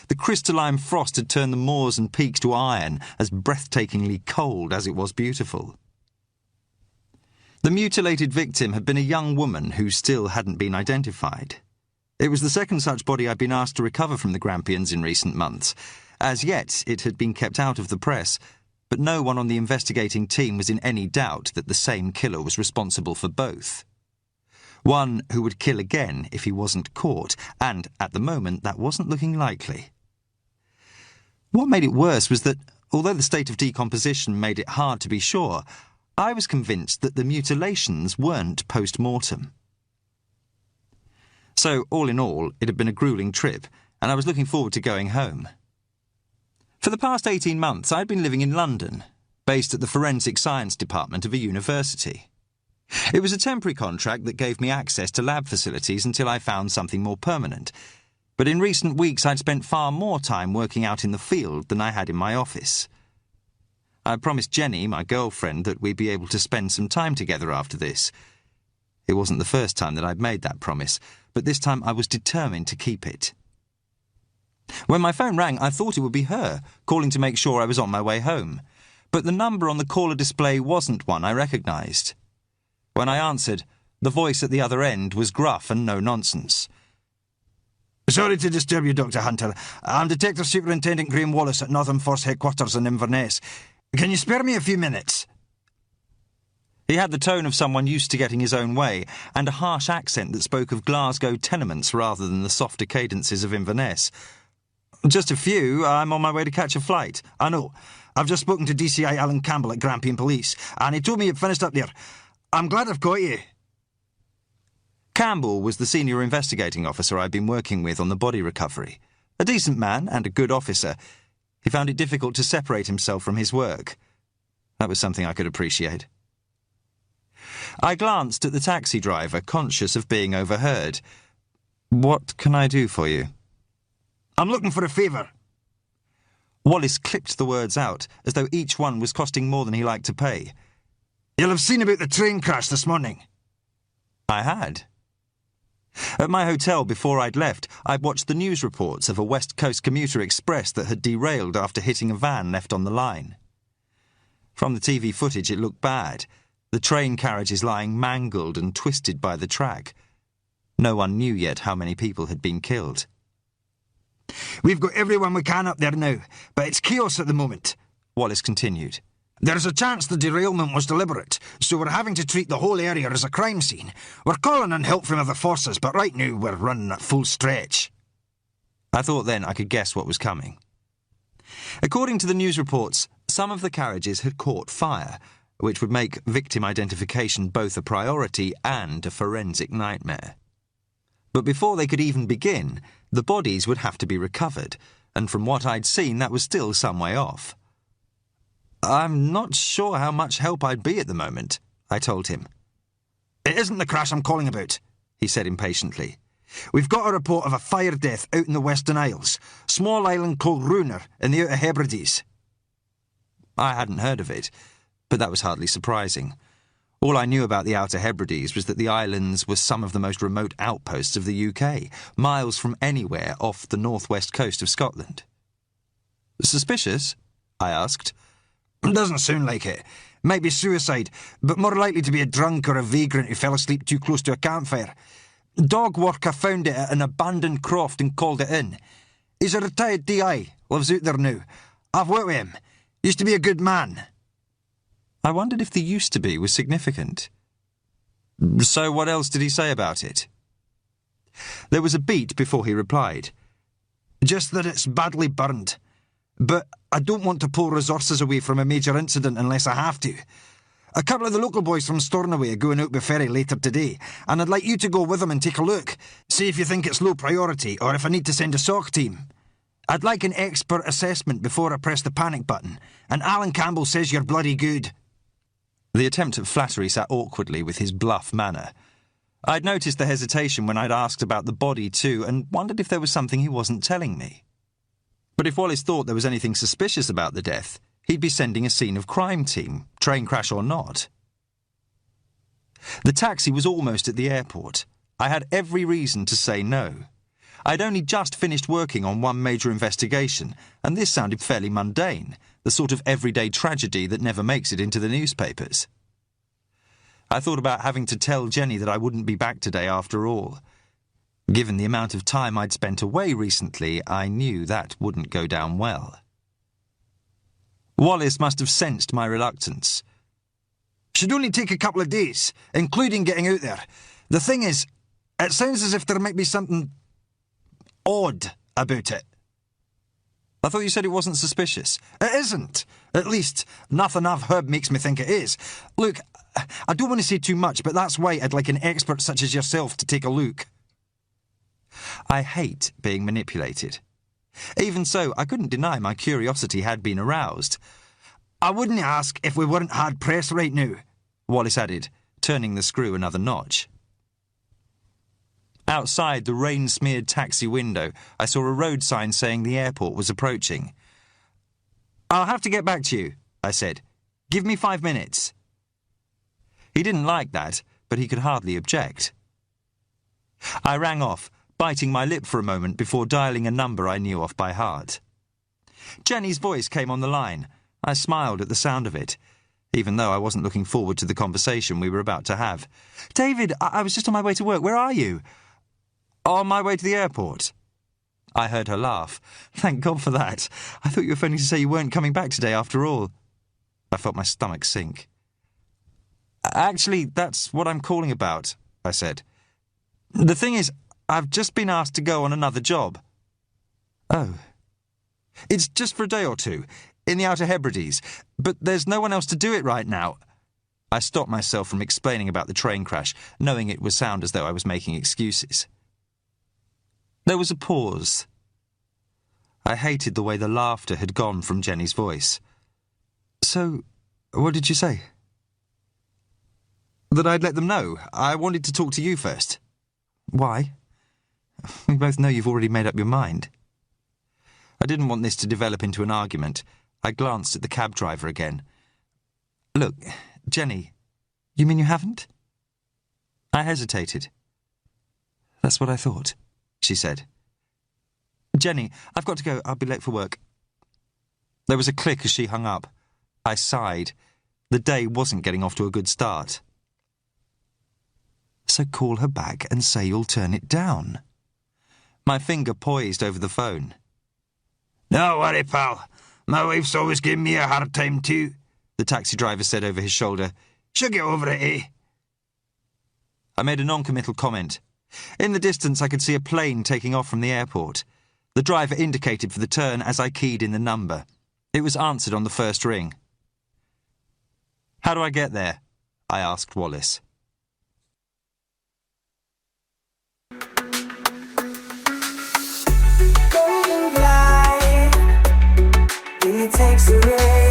The crystalline frost had turned the moors and peaks to iron, as breathtakingly cold as it was beautiful. The mutilated victim had been a young woman who still hadn't been identified. It was the second such body I'd been asked to recover from the Grampians in recent months. As yet, it had been kept out of the press, but no one on the investigating team was in any doubt that the same killer was responsible for both. One who would kill again if he wasn't caught, and at the moment that wasn't looking likely. What made it worse was that, although the state of decomposition made it hard to be sure, I was convinced that the mutilations weren't post-mortem. So, all in all, it had been a gruelling trip, and I was looking forward to going home. For the past 18 months, I'd been living in London, based at the Forensic Science Department of a university. It was a temporary contract that gave me access to lab facilities until I found something more permanent, but in recent weeks I'd spent far more time working out in the field than I had in my office. I promised Jenny, my girlfriend, that we'd be able to spend some time together after this. It wasn't the first time that I'd made that promise, but this time I was determined to keep it. When my phone rang, I thought it would be her, calling to make sure I was on my way home. But the number on the caller display wasn't one I recognised. When I answered, the voice at the other end was gruff and no-nonsense. Sorry to disturb you, Dr. Hunter. I'm Detective Superintendent Graham Wallace at Northern Force Headquarters in Inverness. Can you spare me a few minutes? He had the tone of someone used to getting his own way, and a harsh accent that spoke of Glasgow tenements rather than the softer cadences of Inverness. Just a few. I'm on my way to catch a flight. I know. I've just spoken to DCI Alan Campbell at Grampian Police, and he told me you'd finished up there. I'm glad I've caught you. Campbell was the senior investigating officer I'd been working with on the body recovery. A decent man and a good officer. He found it difficult to separate himself from his work. That was something I could appreciate. I glanced at the taxi driver, conscious of being overheard. What can I do for you? I'm looking for a favour. Wallace clipped the words out, as though each one was costing more than he liked to pay. You'll have seen about the train crash this morning. I had. At my hotel before I'd left, I'd watched the news reports of a West Coast commuter express that had derailed after hitting a van left on the line. From the TV footage, it looked bad. The train carriages lying mangled and twisted by the track. No one knew yet how many people had been killed. We've got everyone we can up there now, but it's chaos at the moment, Wallace continued. There's a chance the derailment was deliberate, so we're having to treat the whole area as a crime scene. We're calling in help from other forces, but right now we're running at full stretch. I thought then I could guess what was coming. According to the news reports, some of the carriages had caught fire, which would make victim identification both a priority and a forensic nightmare. But before they could even begin, the bodies would have to be recovered, and from what I'd seen, that was still some way off. I'm not sure how much help I'd be at the moment, I told him. It isn't the crash I'm calling about, he said impatiently. We've got a report of a fire death out in the Western Isles, small island called Runa in the Outer Hebrides. I hadn't heard of it, but that was hardly surprising. All I knew about the Outer Hebrides was that the islands were some of the most remote outposts of the UK, miles from anywhere off the northwest coast of Scotland. Suspicious? I asked. Doesn't sound like it. Might be suicide, but more likely to be a drunk or a vagrant who fell asleep too close to a campfire. Dog worker found it at an abandoned croft and called it in. He's a retired DI, lives out there now. I've worked with him. Used to be a good man. I wondered if the used to be was significant. So what else did he say about it? There was a beat before he replied. Just that it's badly burned. But I don't want to pull resources away from a major incident unless I have to. A couple of the local boys from Stornoway are going out by ferry later today, and I'd like you to go with them and take a look. See if you think it's low priority, or if I need to send a SOC team. I'd like an expert assessment before I press the panic button, and Alan Campbell says you're bloody good. The attempt at flattery sat awkwardly with his bluff manner. I'd noticed the hesitation when I'd asked about the body too, and wondered if there was something he wasn't telling me. But if Wallace thought there was anything suspicious about the death, he'd be sending a scene of crime team, train crash or not. The taxi was almost at the airport. I had every reason to say no. I'd only just finished working on one major investigation, and this sounded fairly mundane, the sort of everyday tragedy that never makes it into the newspapers. I thought about having to tell Jenny that I wouldn't be back today after all. Given the amount of time I'd spent away recently, I knew that wouldn't go down well. Wallace must have sensed my reluctance. Should only take a couple of days, including getting out there. The thing is, it sounds as if there might be something odd about it. I thought you said it wasn't suspicious. It isn't. At least, nothing I've heard makes me think it is. Look, I don't want to say too much, but that's why I'd like an expert such as yourself to take a look. I hate being manipulated. Even so, I couldn't deny my curiosity had been aroused. I wouldn't ask if we weren't hard pressed right now, Wallace added, turning the screw another notch. Outside the rain-smeared taxi window, I saw a road sign saying the airport was approaching. I'll have to get back to you, I said. Give me 5 minutes. He didn't like that, but he could hardly object. I rang off, biting my lip for a moment before dialing a number I knew off by heart. Jenny's voice came on the line. I smiled at the sound of it, even though I wasn't looking forward to the conversation we were about to have. David, I was just on my way to work. Where are you? On my way to the airport. I heard her laugh. Thank God for that. I thought you were phoning to say you weren't coming back today after all. I felt my stomach sink. Actually, that's what I'm calling about, I said. The thing is, I've just been asked to go on another job. Oh. It's just for a day or two, in the Outer Hebrides, but there's no one else to do it right now. I stopped myself from explaining about the train crash, knowing it would sound as though I was making excuses. There was a pause. I hated the way the laughter had gone from Jenny's voice. So, what did you say? That I'd let them know. I wanted to talk to you first. Why? We both know you've already made up your mind. I didn't want this to develop into an argument. I glanced at the cab driver again. Look, Jenny, you mean you haven't? I hesitated. That's what I thought, she said. Jenny, I've got to go. I'll be late for work. There was a click as she hung up. I sighed. The day wasn't getting off to a good start. So call her back and say you'll turn it down. My finger poised over the phone. No worry, pal. My wife's always given me a hard time too. the taxi driver said over his shoulder. She'll get over it, eh? I made a non-committal comment. In the distance, I could see a plane taking off from the airport. The driver indicated for the turn as I keyed in the number. It was answered on the first ring. "How do I get there?" I asked Wallace. It takes a ray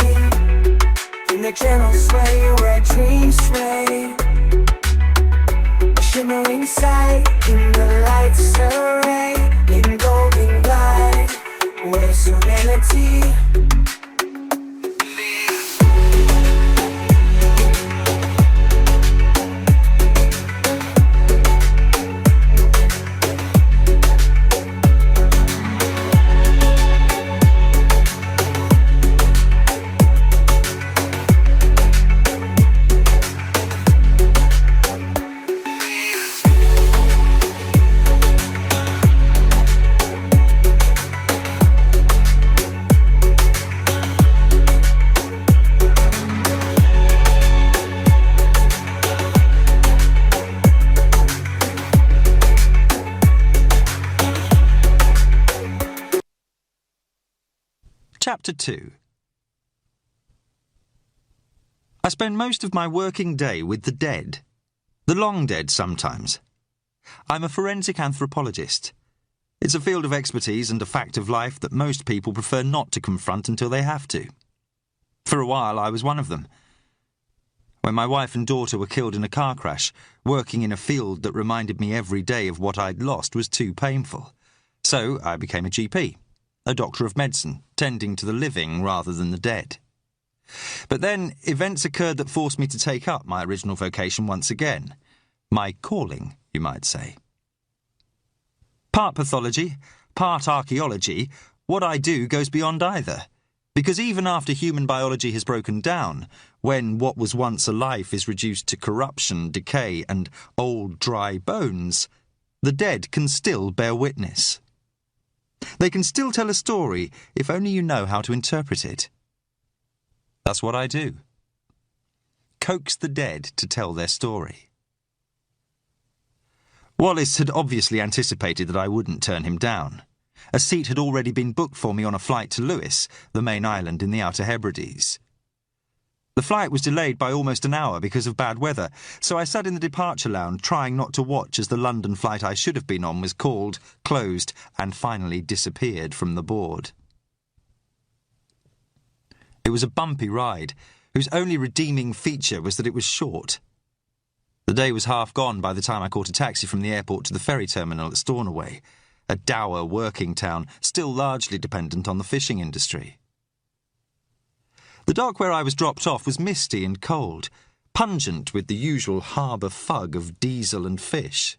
in the gentle sway where dreams sway. A shimmering sight in the light's array, in golden light where serenity. Chapter 2. I spend most of my working day with the dead. The long dead, sometimes. I'm a forensic anthropologist. It's a field of expertise and a fact of life that most people prefer not to confront until they have to. For a while, I was one of them. When my wife and daughter were killed in a car crash, working in a field that reminded me every day of what I'd lost was too painful. So I became a GP. A doctor of medicine, tending to the living rather than the dead. But then events occurred that forced me to take up my original vocation once again. My calling, you might say. Part pathology, part archaeology, what I do goes beyond either. Because even after human biology has broken down, when what was once a life is reduced to corruption, decay, and old dry bones, the dead can still bear witness. They can still tell a story if only you know how to interpret it. That's what I do. Coax the dead to tell their story. Wallace had obviously anticipated that I wouldn't turn him down. A seat had already been booked for me on a flight to Lewis, the main island in the Outer Hebrides. The flight was delayed by almost an hour because of bad weather, so I sat in the departure lounge trying not to watch as the London flight I should have been on was called, closed, and finally disappeared from the board. It was a bumpy ride, whose only redeeming feature was that it was short. The day was half gone by the time I caught a taxi from the airport to the ferry terminal at Stornoway, a dour working town still largely dependent on the fishing industry. The dock where I was dropped off was misty and cold, pungent with the usual harbour fug of diesel and fish.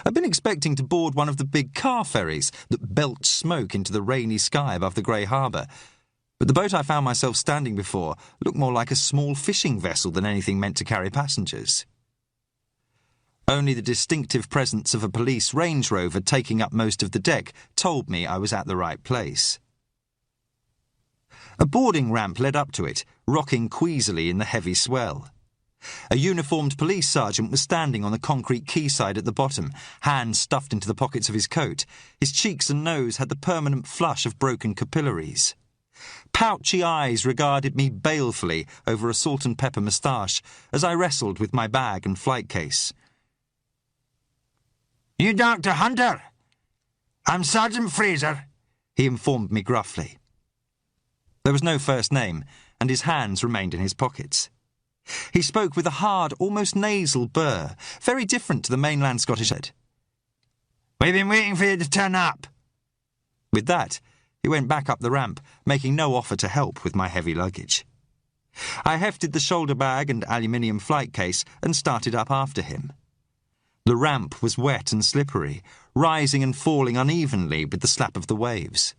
I'd been expecting to board one of the big car ferries that belched smoke into the rainy sky above the grey harbour, but the boat I found myself standing before looked more like a small fishing vessel than anything meant to carry passengers. Only the distinctive presence of a police Range Rover taking up most of the deck told me I was at the right place. A boarding ramp led up to it, rocking queasily in the heavy swell. A uniformed police sergeant was standing on the concrete quayside at the bottom, hands stuffed into the pockets of his coat. His cheeks and nose had the permanent flush of broken capillaries. Pouchy eyes regarded me balefully over a salt and pepper moustache as I wrestled with my bag and flight case. "You Dr. Hunter? I'm Sergeant Fraser," he informed me gruffly. There was no first name, and his hands remained in his pockets. He spoke with a hard, almost nasal burr, very different to the mainland Scottish accent. "We've been waiting for you to turn up." With that, he went back up the ramp, making no offer to help with my heavy luggage. I hefted the shoulder bag and aluminium flight case and started up after him. The ramp was wet and slippery, rising and falling unevenly with the slap of the waves.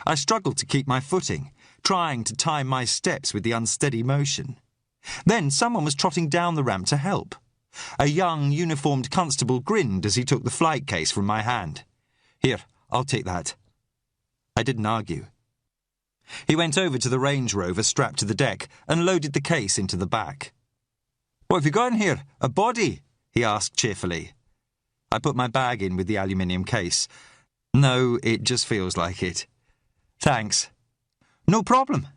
I struggled to keep my footing, trying to time my steps with the unsteady motion. Then someone was trotting down the ramp to help. A young, uniformed constable grinned as he took the flight case from my hand. "Here, I'll take that." I didn't argue. He went over to the Range Rover strapped to the deck and loaded the case into the back. "What have you got in here? A body?" he asked cheerfully. I put my bag in with the aluminium case. "No, it just feels like it." "Thanks." "No problem."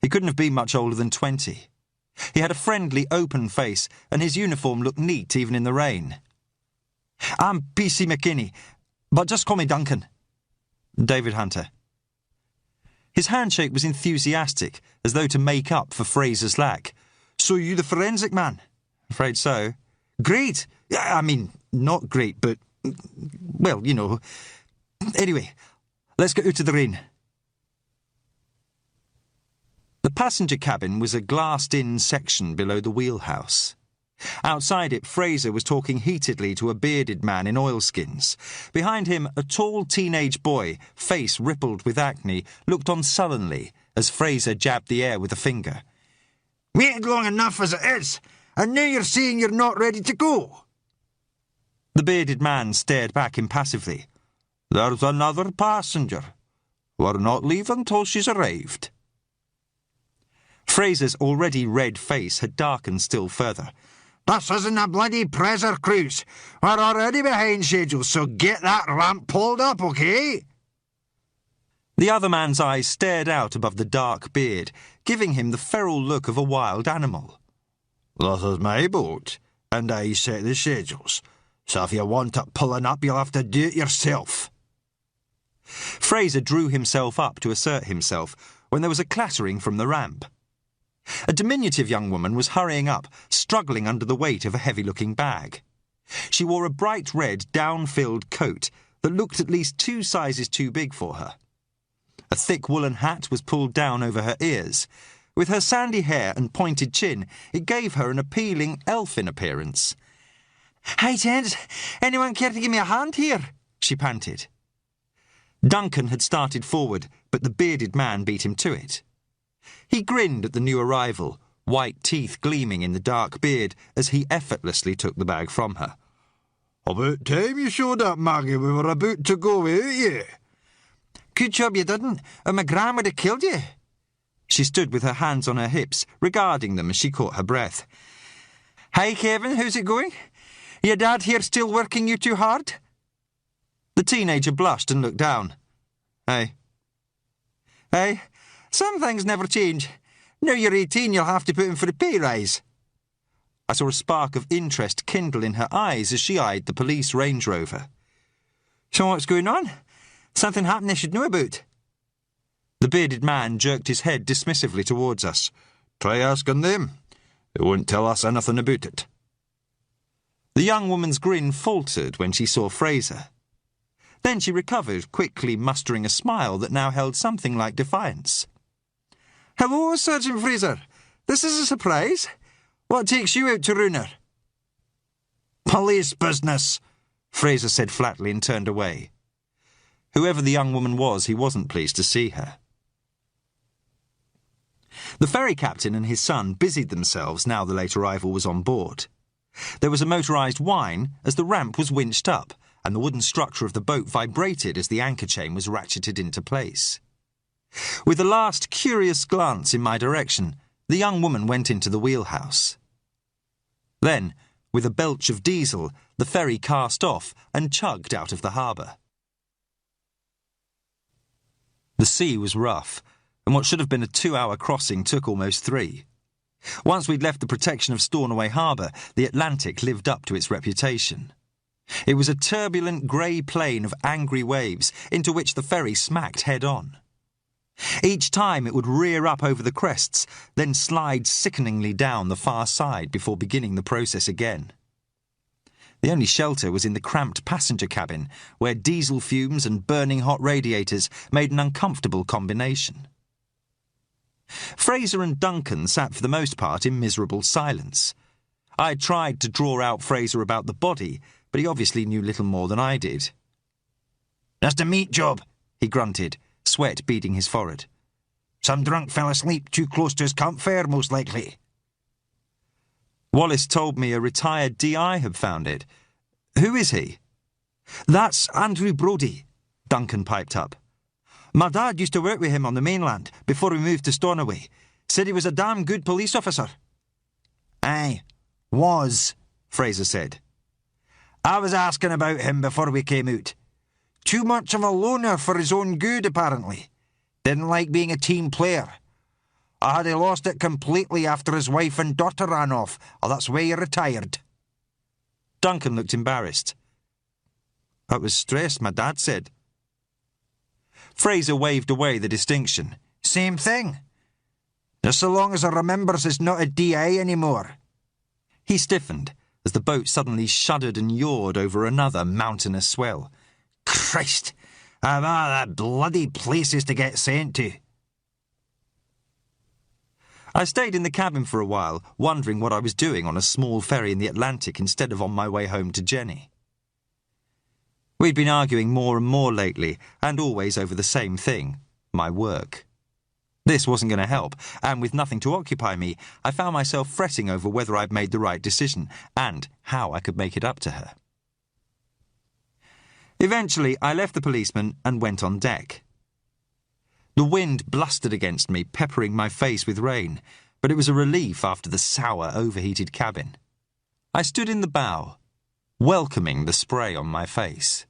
He couldn't have been much older than 20. He had a friendly, open face, and his uniform looked neat even in the rain. "I'm P.C. McKinney, but just call me Duncan." "David Hunter." His handshake was enthusiastic, as though to make up for Fraser's lack. "So you the forensic man?" "Afraid so." "Great! I mean, not great, but, well, you know. Anyway, let's get out of the rain." The passenger cabin was a glassed-in section below the wheelhouse. Outside it, Fraser was talking heatedly to a bearded man in oilskins. Behind him, a tall teenage boy, face rippled with acne, looked on sullenly as Fraser jabbed the air with a finger. "Waited long enough as it is, and now you're saying you're not ready to go." The bearded man stared back impassively. "There's another passenger. We're not leaving till she's arrived." Fraser's already red face had darkened still further. "This isn't a bloody pleasure cruise. We're already behind schedule, so get that ramp pulled up, okay?" The other man's eyes stared out above the dark beard, giving him the feral look of a wild animal. "This is my boat, and I set the schedules. So if you want it pulling up, you'll have to do it yourself." Fraser drew himself up to assert himself when there was a clattering from the ramp. A diminutive young woman was hurrying up, struggling under the weight of a heavy-looking bag. She wore a bright red, down-filled coat that looked at least 2 sizes too big for her. A thick woolen hat was pulled down over her ears. With her sandy hair and pointed chin, it gave her an appealing elfin appearance. "Hi, gents. Anyone care to give me a hand here?" she panted. Duncan had started forward, but the bearded man beat him to it. He grinned at the new arrival, white teeth gleaming in the dark beard as he effortlessly took the bag from her. "About time you showed up, Maggie. We were about to go without you." "Good job you didn't, or my gran would have killed you." She stood with her hands on her hips, regarding them as she caught her breath. "Hi, Kevin, how's it going? Your dad here still working you too hard?" The teenager blushed and looked down. "Hey." "Hey, some things never change. Now you're 18, you'll have to put in for a pay rise." I saw a spark of interest kindle in her eyes as she eyed the police Range Rover. "So what's going on? Something happened I should know about?" The bearded man jerked his head dismissively towards us. "Try asking them. They won't tell us anything about it." The young woman's grin faltered when she saw Fraser. Then she recovered, quickly mustering a smile that now held something like defiance. "Hello, Sergeant Fraser. This is a surprise. What takes you out to Runa?" "Police business," Fraser said flatly and turned away. Whoever the young woman was, he wasn't pleased to see her. The ferry captain and his son busied themselves now the late arrival was on board. There was a motorised whine as the ramp was winched up, and the wooden structure of the boat vibrated as the anchor chain was ratcheted into place. With a last curious glance in my direction, the young woman went into the wheelhouse. Then, with a belch of diesel, the ferry cast off and chugged out of the harbour. The sea was rough, and what should have been a 2-hour crossing took almost 3. Once we'd left the protection of Stornoway Harbour, the Atlantic lived up to its reputation. It was a turbulent grey plain of angry waves into which the ferry smacked head-on. Each time it would rear up over the crests, then slide sickeningly down the far side before beginning the process again. The only shelter was in the cramped passenger cabin, where diesel fumes and burning hot radiators made an uncomfortable combination. Fraser and Duncan sat for the most part in miserable silence. I had tried to draw out Fraser about the body, but he obviously knew little more than I did. "Just a meat job," he grunted, sweat beading his forehead. "Some drunk fell asleep too close to his campfire, most likely." Wallace told me a retired DI had found it. Who is he? "That's Andrew Brodie," Duncan piped up. My dad used to work with him on the mainland before we moved to Stornoway. Said he was a damn good police officer. Aye, was, Fraser said. I was asking about him before we came out. Too much of a loner for his own good, apparently. Didn't like being a team player. I had lost it completely after his wife and daughter ran off. Oh, that's why he retired. Duncan looked embarrassed. I was stressed, my dad said. Fraser waved away the distinction. Same thing. Just so long as I remembers he's not a DA anymore. He stiffened as the boat suddenly shuddered and yawed over another mountainous swell. Christ! Of all the bloody places to get sent to. I stayed in the cabin for a while, wondering what I was doing on a small ferry in the Atlantic instead of on my way home to Jenny. We'd been arguing more and more lately, and always over the same thing, my work. This wasn't going to help, and with nothing to occupy me, I found myself fretting over whether I'd made the right decision, and how I could make it up to her. Eventually, I left the policeman and went on deck. The wind blustered against me, peppering my face with rain, but it was a relief after the sour, overheated cabin. I stood in the bow, welcoming the spray on my face.